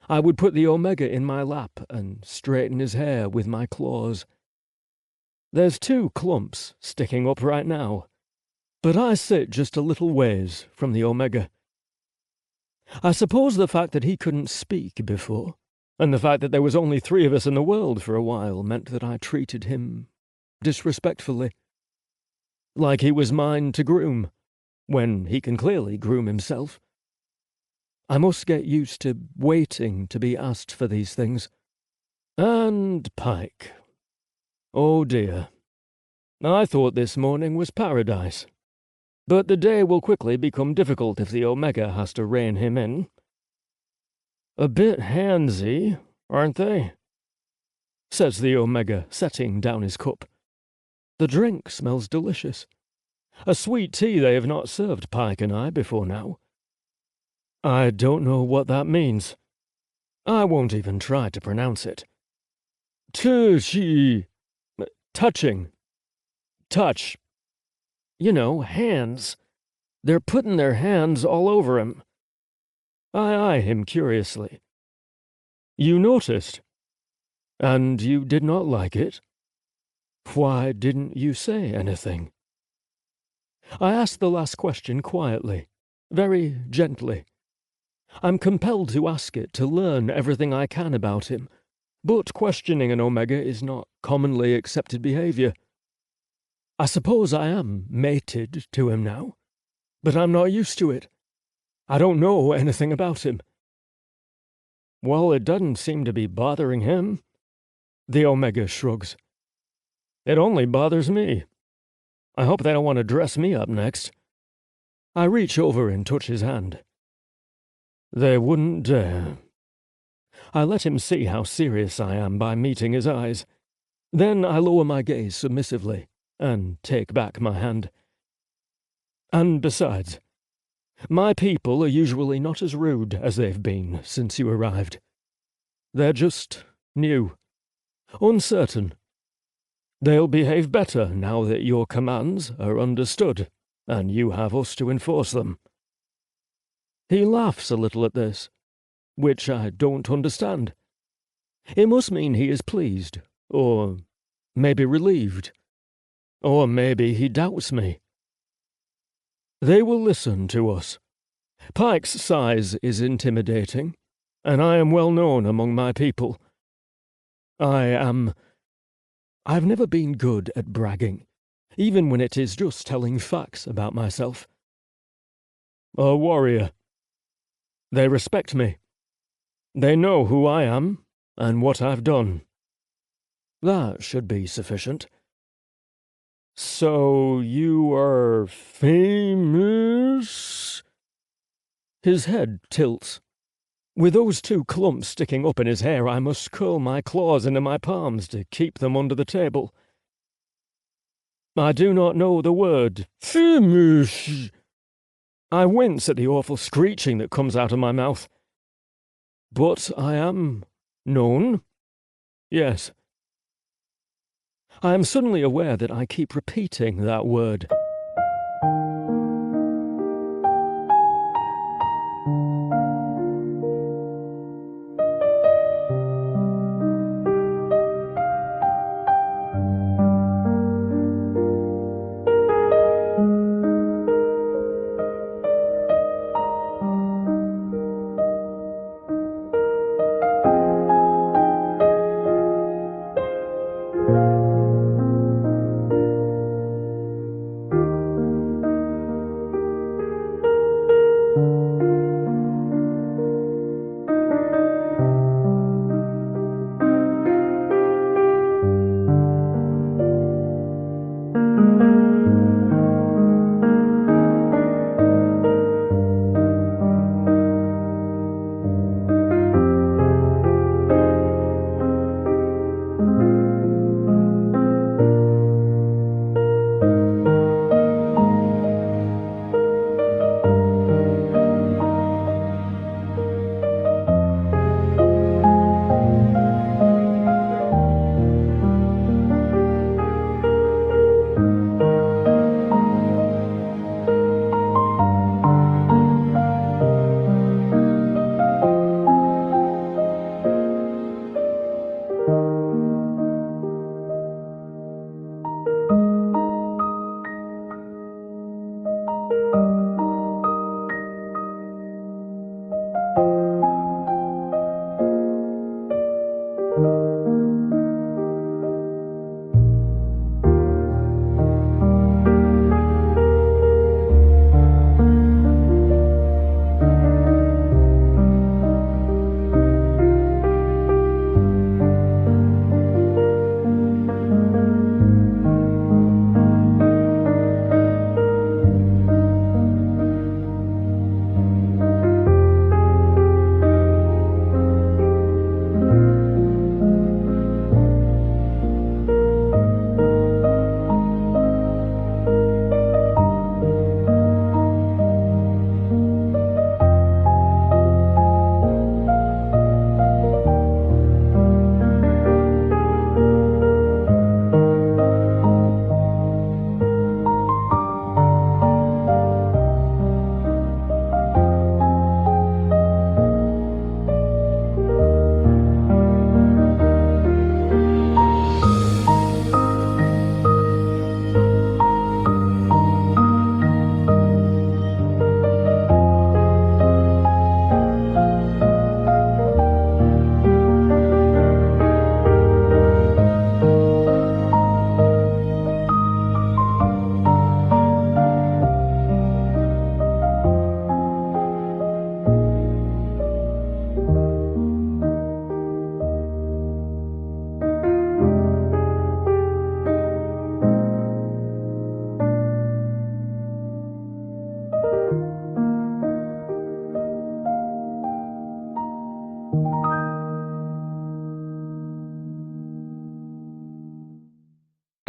I would put the Omega in my lap and straighten his hair with my claws. There's 2 clumps sticking up right now, but I sit just a little ways from the Omega. I suppose the fact that he couldn't speak before, and the fact that there was only 3 of us in the world for a while, meant that I treated him disrespectfully. Like he was mine to groom, when he can clearly groom himself. I must get used to waiting to be asked for these things. And Pykh. Oh dear. I thought this morning was paradise. But the day will quickly become difficult if the Omega has to rein him in. A bit handsy, aren't they? Says the Omega, setting down his cup. The drink smells delicious. A sweet tea they have not served Pykh and I before now. I don't know what that means. I won't even try to pronounce it. Touchy. Touching. Touch. You know, hands. They're putting their hands all over him. I eye him curiously. You noticed? And you did not like it? Why didn't you say anything? I asked the last question quietly, very gently. I'm compelled to ask it to learn everything I can about him, but questioning an Omega is not commonly accepted behavior. I suppose I am mated to him now, but I'm not used to it. I don't know anything about him. Well, it doesn't seem to be bothering him. The Omega shrugs. It only bothers me. I hope they don't want to dress me up next. I reach over and touch his hand. They wouldn't dare. I let him see how serious I am by meeting his eyes. Then I lower my gaze submissively and take back my hand. And besides, my people are usually not as rude as they've been since you arrived. They're just new, uncertain. They'll behave better now that your commands are understood, and you have us to enforce them. He laughs a little at this, which I don't understand. It must mean he is pleased, or maybe relieved, or maybe he doubts me. They will listen to us. Pyke's size is intimidating, and I am well known among my people. I've never been good at bragging, even when it is just telling facts about myself. A warrior. They respect me. They know who I am and what I've done. That should be sufficient. So you are famous? His head tilts. With those two clumps sticking up in his hair, I must curl my claws into my palms to keep them under the table. I do not know the word famous. I wince at the awful screeching that comes out of my mouth. But I am known. Yes. I am suddenly aware that I keep repeating that word.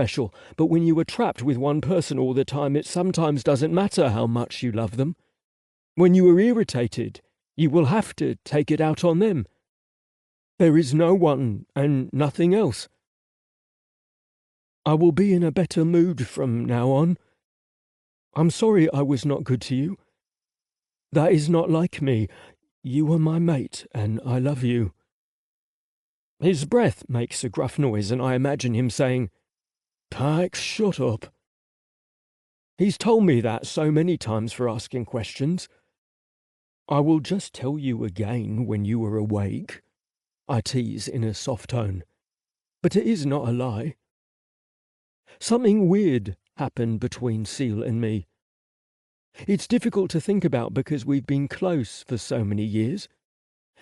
special, but when you are trapped with one person all the time, it sometimes doesn't matter how much you love them. When you are irritated, you will have to take it out on them. There is no one and nothing else. I will be in a better mood from now on. I'm sorry I was not good to you. That is not like me. You are my mate, and I love you." His breath makes a gruff noise, and I imagine him saying, "Pykh, shut up." He's told me that so many times for asking questions. "I will just tell you again when you are awake," I tease in a soft tone. But it is not a lie. Something weird happened between Seal and me. It's difficult to think about because we've been close for so many years,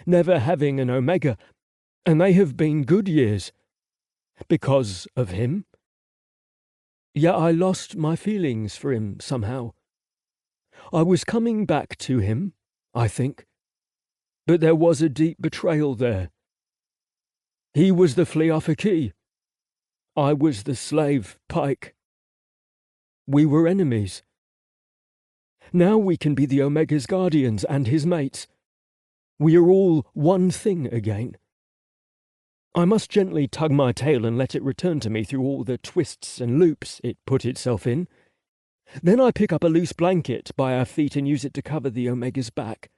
never having an Omega, and they have been good years. Because of him. Yet I lost my feelings for him somehow. I was coming back to him, I think, but there was a deep betrayal there. He was the Fleophaki. I was the slave, Pykh. We were enemies. Now we can be the Omega's guardians and his mates. We are all one thing again. I must gently tug my tail and let it return to me through all the twists and loops it put itself in. Then I pick up a loose blanket by our feet and use it to cover the Omega's back.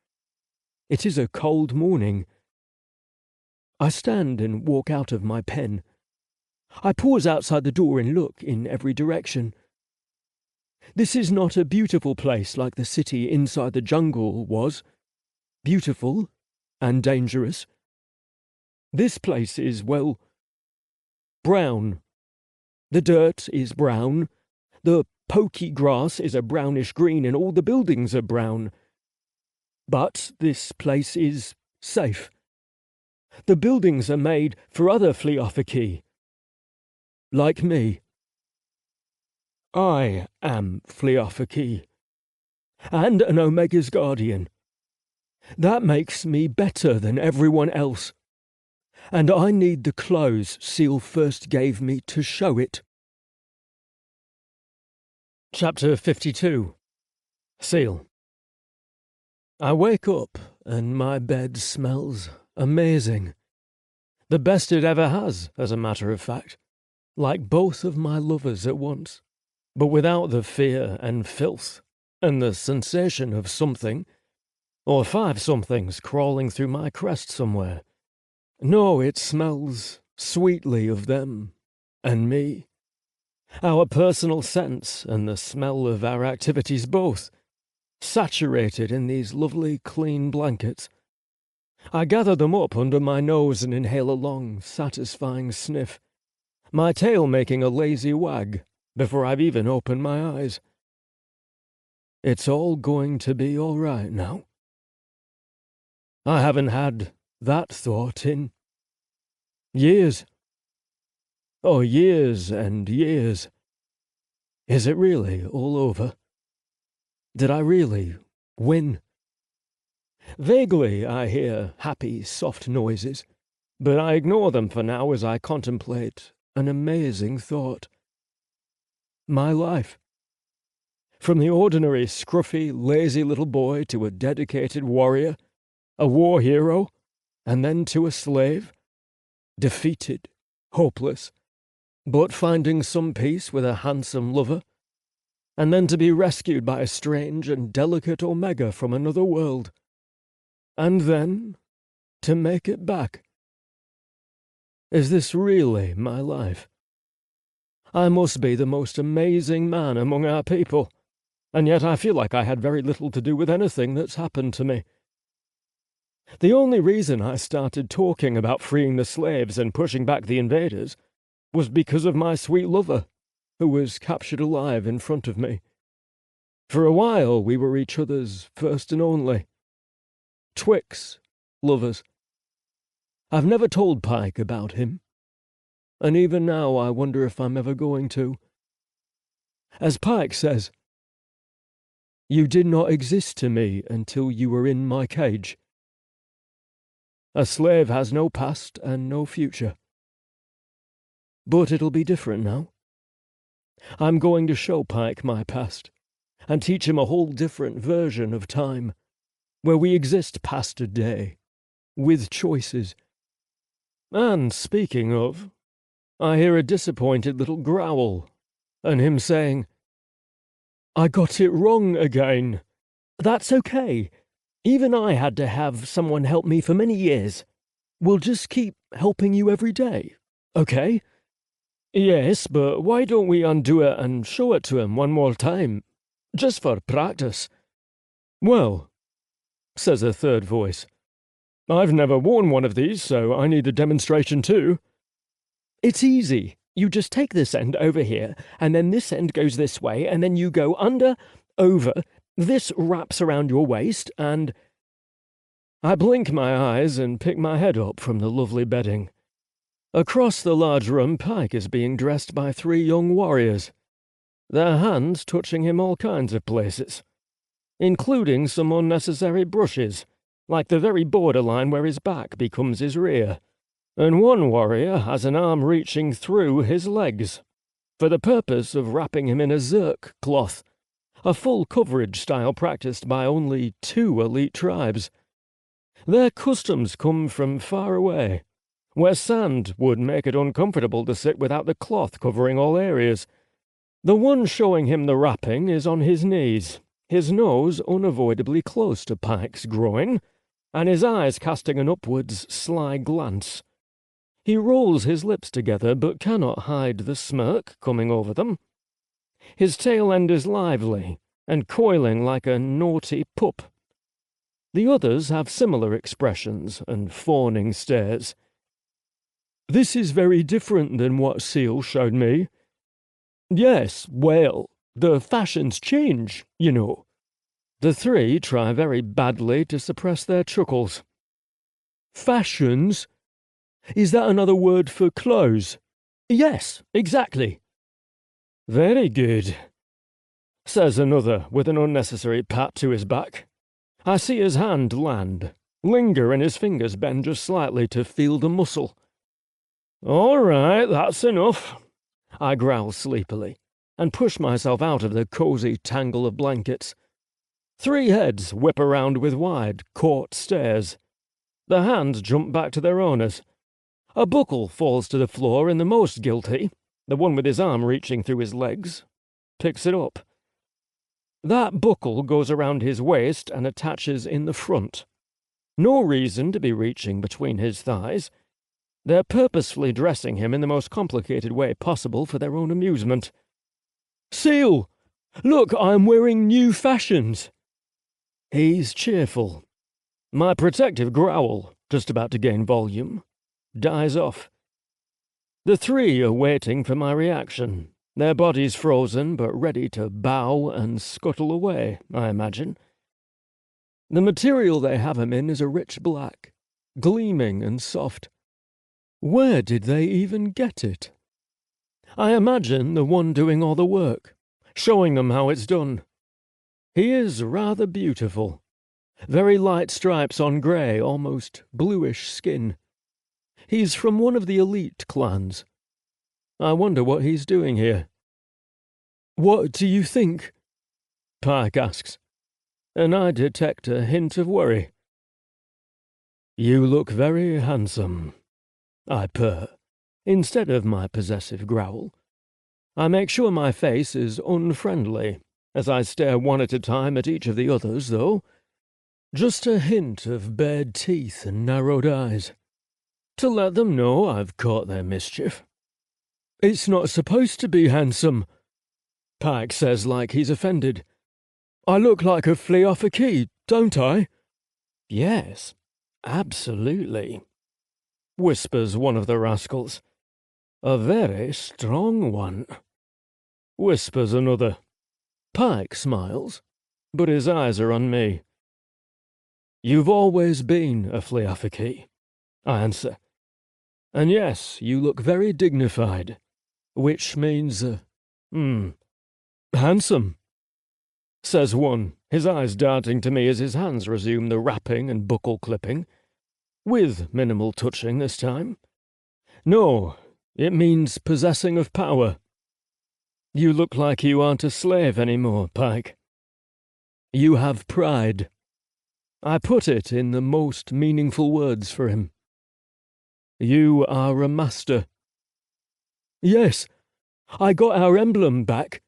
It is a cold morning. I stand and walk out of my pen. I pause outside the door and look in every direction. This is not a beautiful place like the city inside the jungle was. Beautiful and dangerous. This place is, well, brown. The dirt is brown. The pokey grass is a brownish green and all the buildings are brown. But this place is safe. The buildings are made for other Fleophaki. Like me. I am Fleophaki. And an Omega's guardian. That makes me better than everyone else. And I need the clothes Seal first gave me to show it. Chapter 52. Seal. I wake up and my bed smells amazing. The best it ever has, as a matter of fact. Like both of my lovers at once, but without the fear and filth and the sensation of something, or 5 somethings crawling through my crest somewhere. No, it smells sweetly of them and me. Our personal sense and the smell of our activities both, saturated in these lovely clean blankets. I gather them up under my nose and inhale a long, satisfying sniff, my tail making a lazy wag before I've even opened my eyes. It's all going to be all right now. I haven't had that thought in years. Oh, years and years. Is it really all over? Did I really win? Vaguely I hear happy, soft noises, but I ignore them for now as I contemplate an amazing thought. My life. From the ordinary, scruffy, lazy little boy to a dedicated warrior, a war hero, and then to a slave, defeated, hopeless, but finding some peace with a handsome lover, and then to be rescued by a strange and delicate Omega from another world, and then to make it back. Is this really my life? I must be the most amazing man among our people, and yet I feel like I had very little to do with anything that's happened to me. The only reason I started talking about freeing the slaves and pushing back the invaders was because of my sweet lover, who was captured alive in front of me. For a while we were each other's first and only. Twix lovers. I've never told Pykh about him, and even now I wonder if I'm ever going to. As Pykh says, "You did not exist to me until you were in my cage." A slave has no past and no future. But it'll be different now. I'm going to show Pykh my past, and teach him a whole different version of time, where we exist past a day, with choices. And speaking of, I hear a disappointed little growl, and him saying, "I got it wrong again." That's okay. Even I had to have someone help me for many years. We'll just keep helping you every day, okay? Yes, but why don't we undo it and show it to him one more time? Just for practice. Well, says a third voice, I've never worn one of these, so I need a demonstration too. It's easy. You just take this end over here, and then this end goes this way, and then you go under, over, this wraps around your waist, and... I blink my eyes and pick my head up from the lovely bedding. Across the large room, Pykh is being dressed by 3 young warriors, their hands touching him all kinds of places, including some unnecessary brushes, like the very borderline where his back becomes his rear. And one warrior has an arm reaching through his legs, for the purpose of wrapping him in a zerk cloth, a full coverage style practiced by only 2 elite tribes. Their customs come from far away, where sand would make it uncomfortable to sit without the cloth covering all areas. The one showing him the wrapping is on his knees, his nose unavoidably close to Pyke's groin, and his eyes casting an upwards sly glance. He rolls his lips together, but cannot hide the smirk coming over them. His tail end is lively, and coiling like a naughty pup. The others have similar expressions and fawning stares. This is very different than what Seal showed me. Yes, well, the fashions change, you know. The 3 try very badly to suppress their chuckles. Fashions? Is that another word for clothes? Yes, exactly. Very good, says another with an unnecessary pat to his back. I see his hand land, linger, and his fingers bend just slightly to feel the muscle. All right, that's enough, I growl sleepily, and push myself out of the cozy tangle of blankets. 3 heads whip around with wide, caught stares. The hands jump back to their owners. A buckle falls to the floor, and the most guilty, the one with his arm reaching through his legs, picks it up. That buckle goes around his waist and attaches in the front. No reason to be reaching between his thighs. They're purposefully dressing him in the most complicated way possible for their own amusement. Seal! Look, I'm wearing new fashions! He's cheerful. My protective growl, just about to gain volume, dies off. The 3 are waiting for my reaction, their bodies frozen but ready to bow and scuttle away, I imagine. The material they have him in is a rich black, gleaming and soft. Where did they even get it? I imagine the one doing all the work, showing them how it's done. He is rather beautiful. Very light stripes on grey, almost bluish skin. He's from one of the elite clans. I wonder what he's doing here. What do you think? Pykh asks, and I detect a hint of worry. You look very handsome, I purr, instead of my possessive growl. I make sure my face is unfriendly, as I stare one at a time at each of the others, though. Just a hint of bared teeth and narrowed eyes, to let them know I've caught their mischief. It's not supposed to be handsome, Pykh says like he's offended. I look like a flea off a key, don't I? Yes, absolutely, whispers one of the rascals. A very strong one, whispers another. Pykh smiles, but his eyes are on me. You've always been a Fleafiki, I answer. And yes, you look very dignified, which means, handsome, says one, his eyes darting to me as his hands resume the wrapping and buckle clipping, with minimal touching this time. No, it means possessing of power. You look like you aren't a slave anymore, Pykh. You have pride. I put it in the most meaningful words for him. You are a master. Yes, I got our emblem back.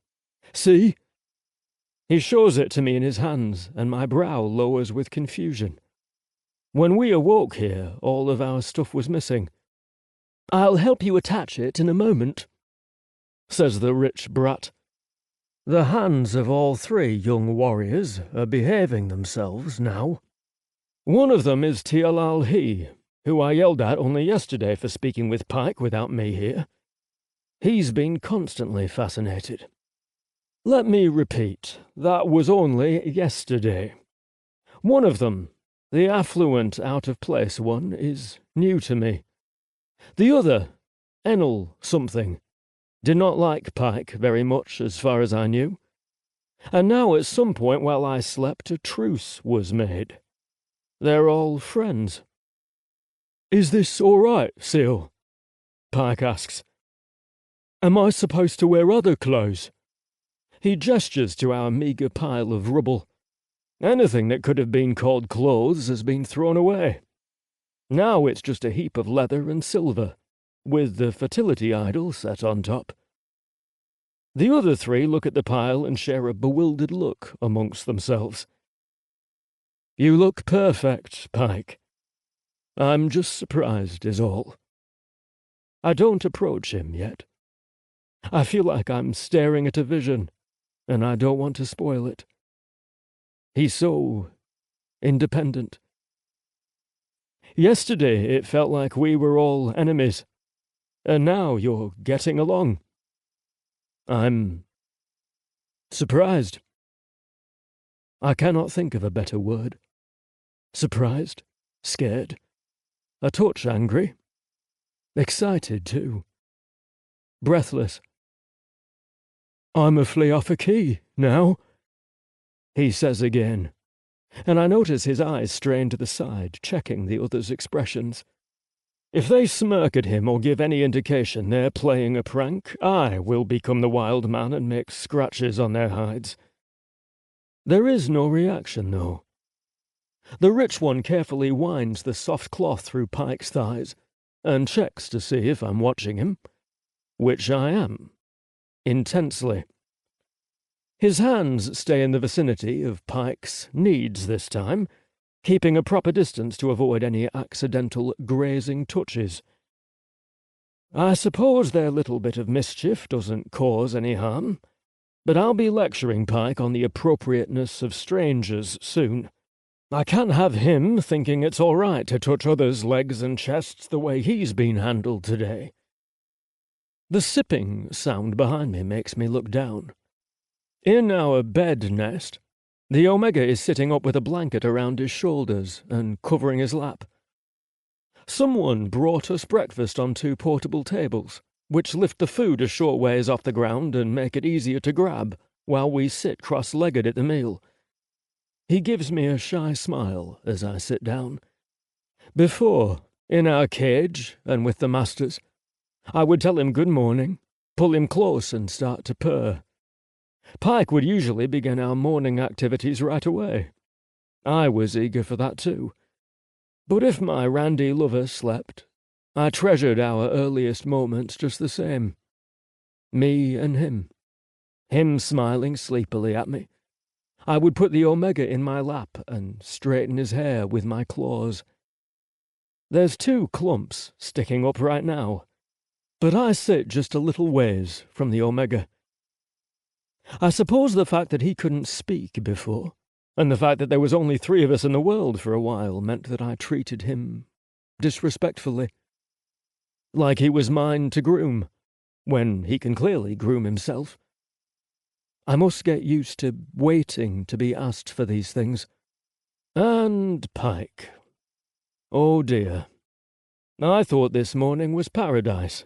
See? He shows it to me in his hands, and my brow lowers with confusion. When we awoke here, all of our stuff was missing. I'll help you attach it in a moment, says the rich brat. The hands of all three young warriors are behaving themselves now. One of them is Tialal-He, who I yelled at only yesterday for speaking with Pykh without me here. He's been constantly fascinated. Let me repeat, that was only yesterday. One of them, the affluent, out-of-place one, is new to me. The other, Enel something, did not like Pykh very much as far as I knew. And now at some point while I slept, a truce was made. They're all friends. Is this all right, Seal? Pykh asks. Am I supposed to wear other clothes? He gestures to our meagre pile of rubble. Anything that could have been called clothes has been thrown away. Now it's just a heap of leather and silver, with the fertility idol set on top. The other three look at the pile and share a bewildered look amongst themselves. You look perfect, Pykh. I'm just surprised is all. I don't approach him yet. I feel like I'm staring at a vision, and I don't want to spoil it. He's so independent. Yesterday it felt like we were all enemies, and now you're getting along. I'm surprised. I cannot think of a better word. Surprised, scared, a touch angry, excited too, breathless. I'm a flea off a key now, he says again, and I notice his eyes strain to the side, checking the others' expressions. If they smirk at him or give any indication they're playing a prank, I will become the wild man and make scratches on their hides. There is no reaction, though. The rich one carefully winds the soft cloth through Pyke's thighs and checks to see if I'm watching him, which I am, intensely. His hands stay in the vicinity of Pyk's knees this time, keeping a proper distance to avoid any accidental grazing touches. I suppose their little bit of mischief doesn't cause any harm, but I'll be lecturing Pykh on the appropriateness of strangers soon. I can't have him thinking it's all right to touch others' legs and chests the way he's been handled today. The sipping sound behind me makes me look down. In our bed nest, the Omega is sitting up with a blanket around his shoulders and covering his lap. Someone brought us breakfast on 2 portable tables, which lift the food a short ways off the ground and make it easier to grab while we sit cross-legged at the meal. He gives me a shy smile as I sit down. Before, in our cage and with the masters, I would tell him good morning, pull him close and start to purr. Pykh would usually begin our morning activities right away. I was eager for that too. But if my randy lover slept, I treasured our earliest moments just the same. Me and him smiling sleepily at me. I would put the Omega in my lap and straighten his hair with my claws. There's 2 clumps sticking up right now, but I sit just a little ways from the Omega. I suppose the fact that he couldn't speak before, and the fact that there was only 3 of us in the world for a while, meant that I treated him disrespectfully. Like he was mine to groom, when he can clearly groom himself. I must get used to waiting to be asked for these things. And Pykh. Oh dear. I thought this morning was paradise.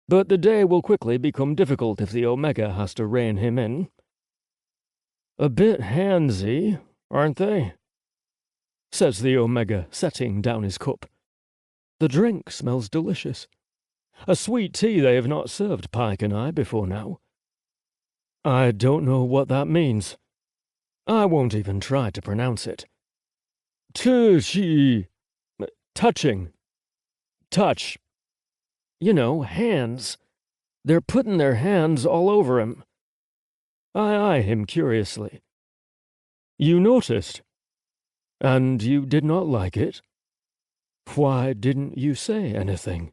But the day will quickly become difficult if the Omega has to rein him in. A bit handsy, aren't they? Says the Omega, setting down his cup. The drink smells delicious. A sweet tea they have not served Pykh and I before now. I don't know what that means. I won't even try to pronounce it. Touchy. Touching. Touch. You know, hands. They're putting their hands all over him. I eye him curiously. You noticed? And you did not like it? Why didn't you say anything?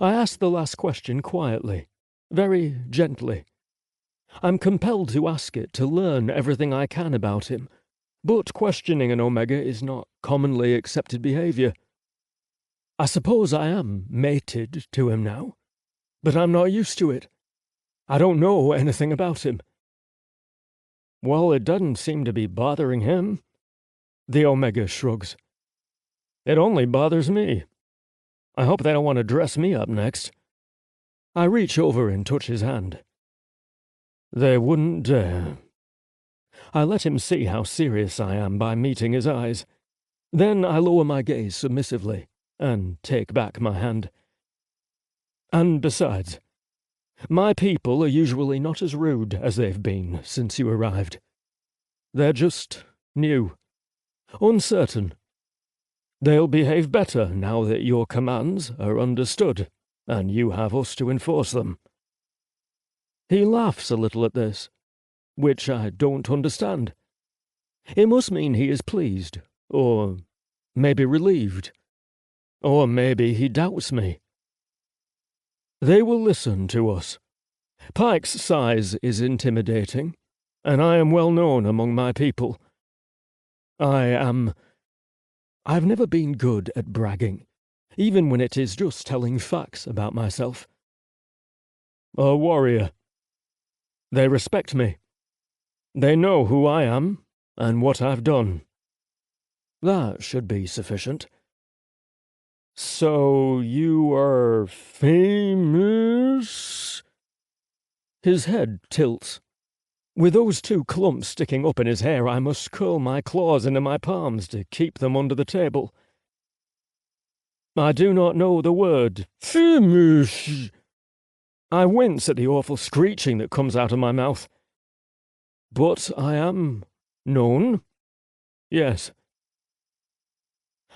I asked the last question quietly, very gently. I'm compelled to ask it to learn everything I can about him, but questioning an Omega is not commonly accepted behavior. I suppose I am mated to him now, but I'm not used to it. I don't know anything about him. Well, it doesn't seem to be bothering him. The Omega shrugs. It only bothers me. I hope they don't want to dress me up next. I reach over and touch his hand. They wouldn't dare. I let him see how serious I am by meeting his eyes. Then I lower my gaze submissively and take back my hand. And besides, my people are usually not as rude as they've been since you arrived. They're just new, uncertain. They'll behave better now that your commands are understood and you have us to enforce them. He laughs a little at this, which I don't understand. It must mean he is pleased, or maybe relieved, or maybe he doubts me. They will listen to us. Pyke's size is intimidating, and I am well known among my people. I've never been good at bragging, even when it is just telling facts about myself. A warrior. They respect me. They know who I am and what I've done. That should be sufficient. So you are famous? His head tilts. With those two clumps sticking up in his hair, I must curl my claws into my palms to keep them under the table. I do not know the word famous. I wince at the awful screeching that comes out of my mouth. But I am known. Yes.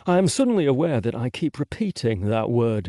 I am suddenly aware that I keep repeating that word,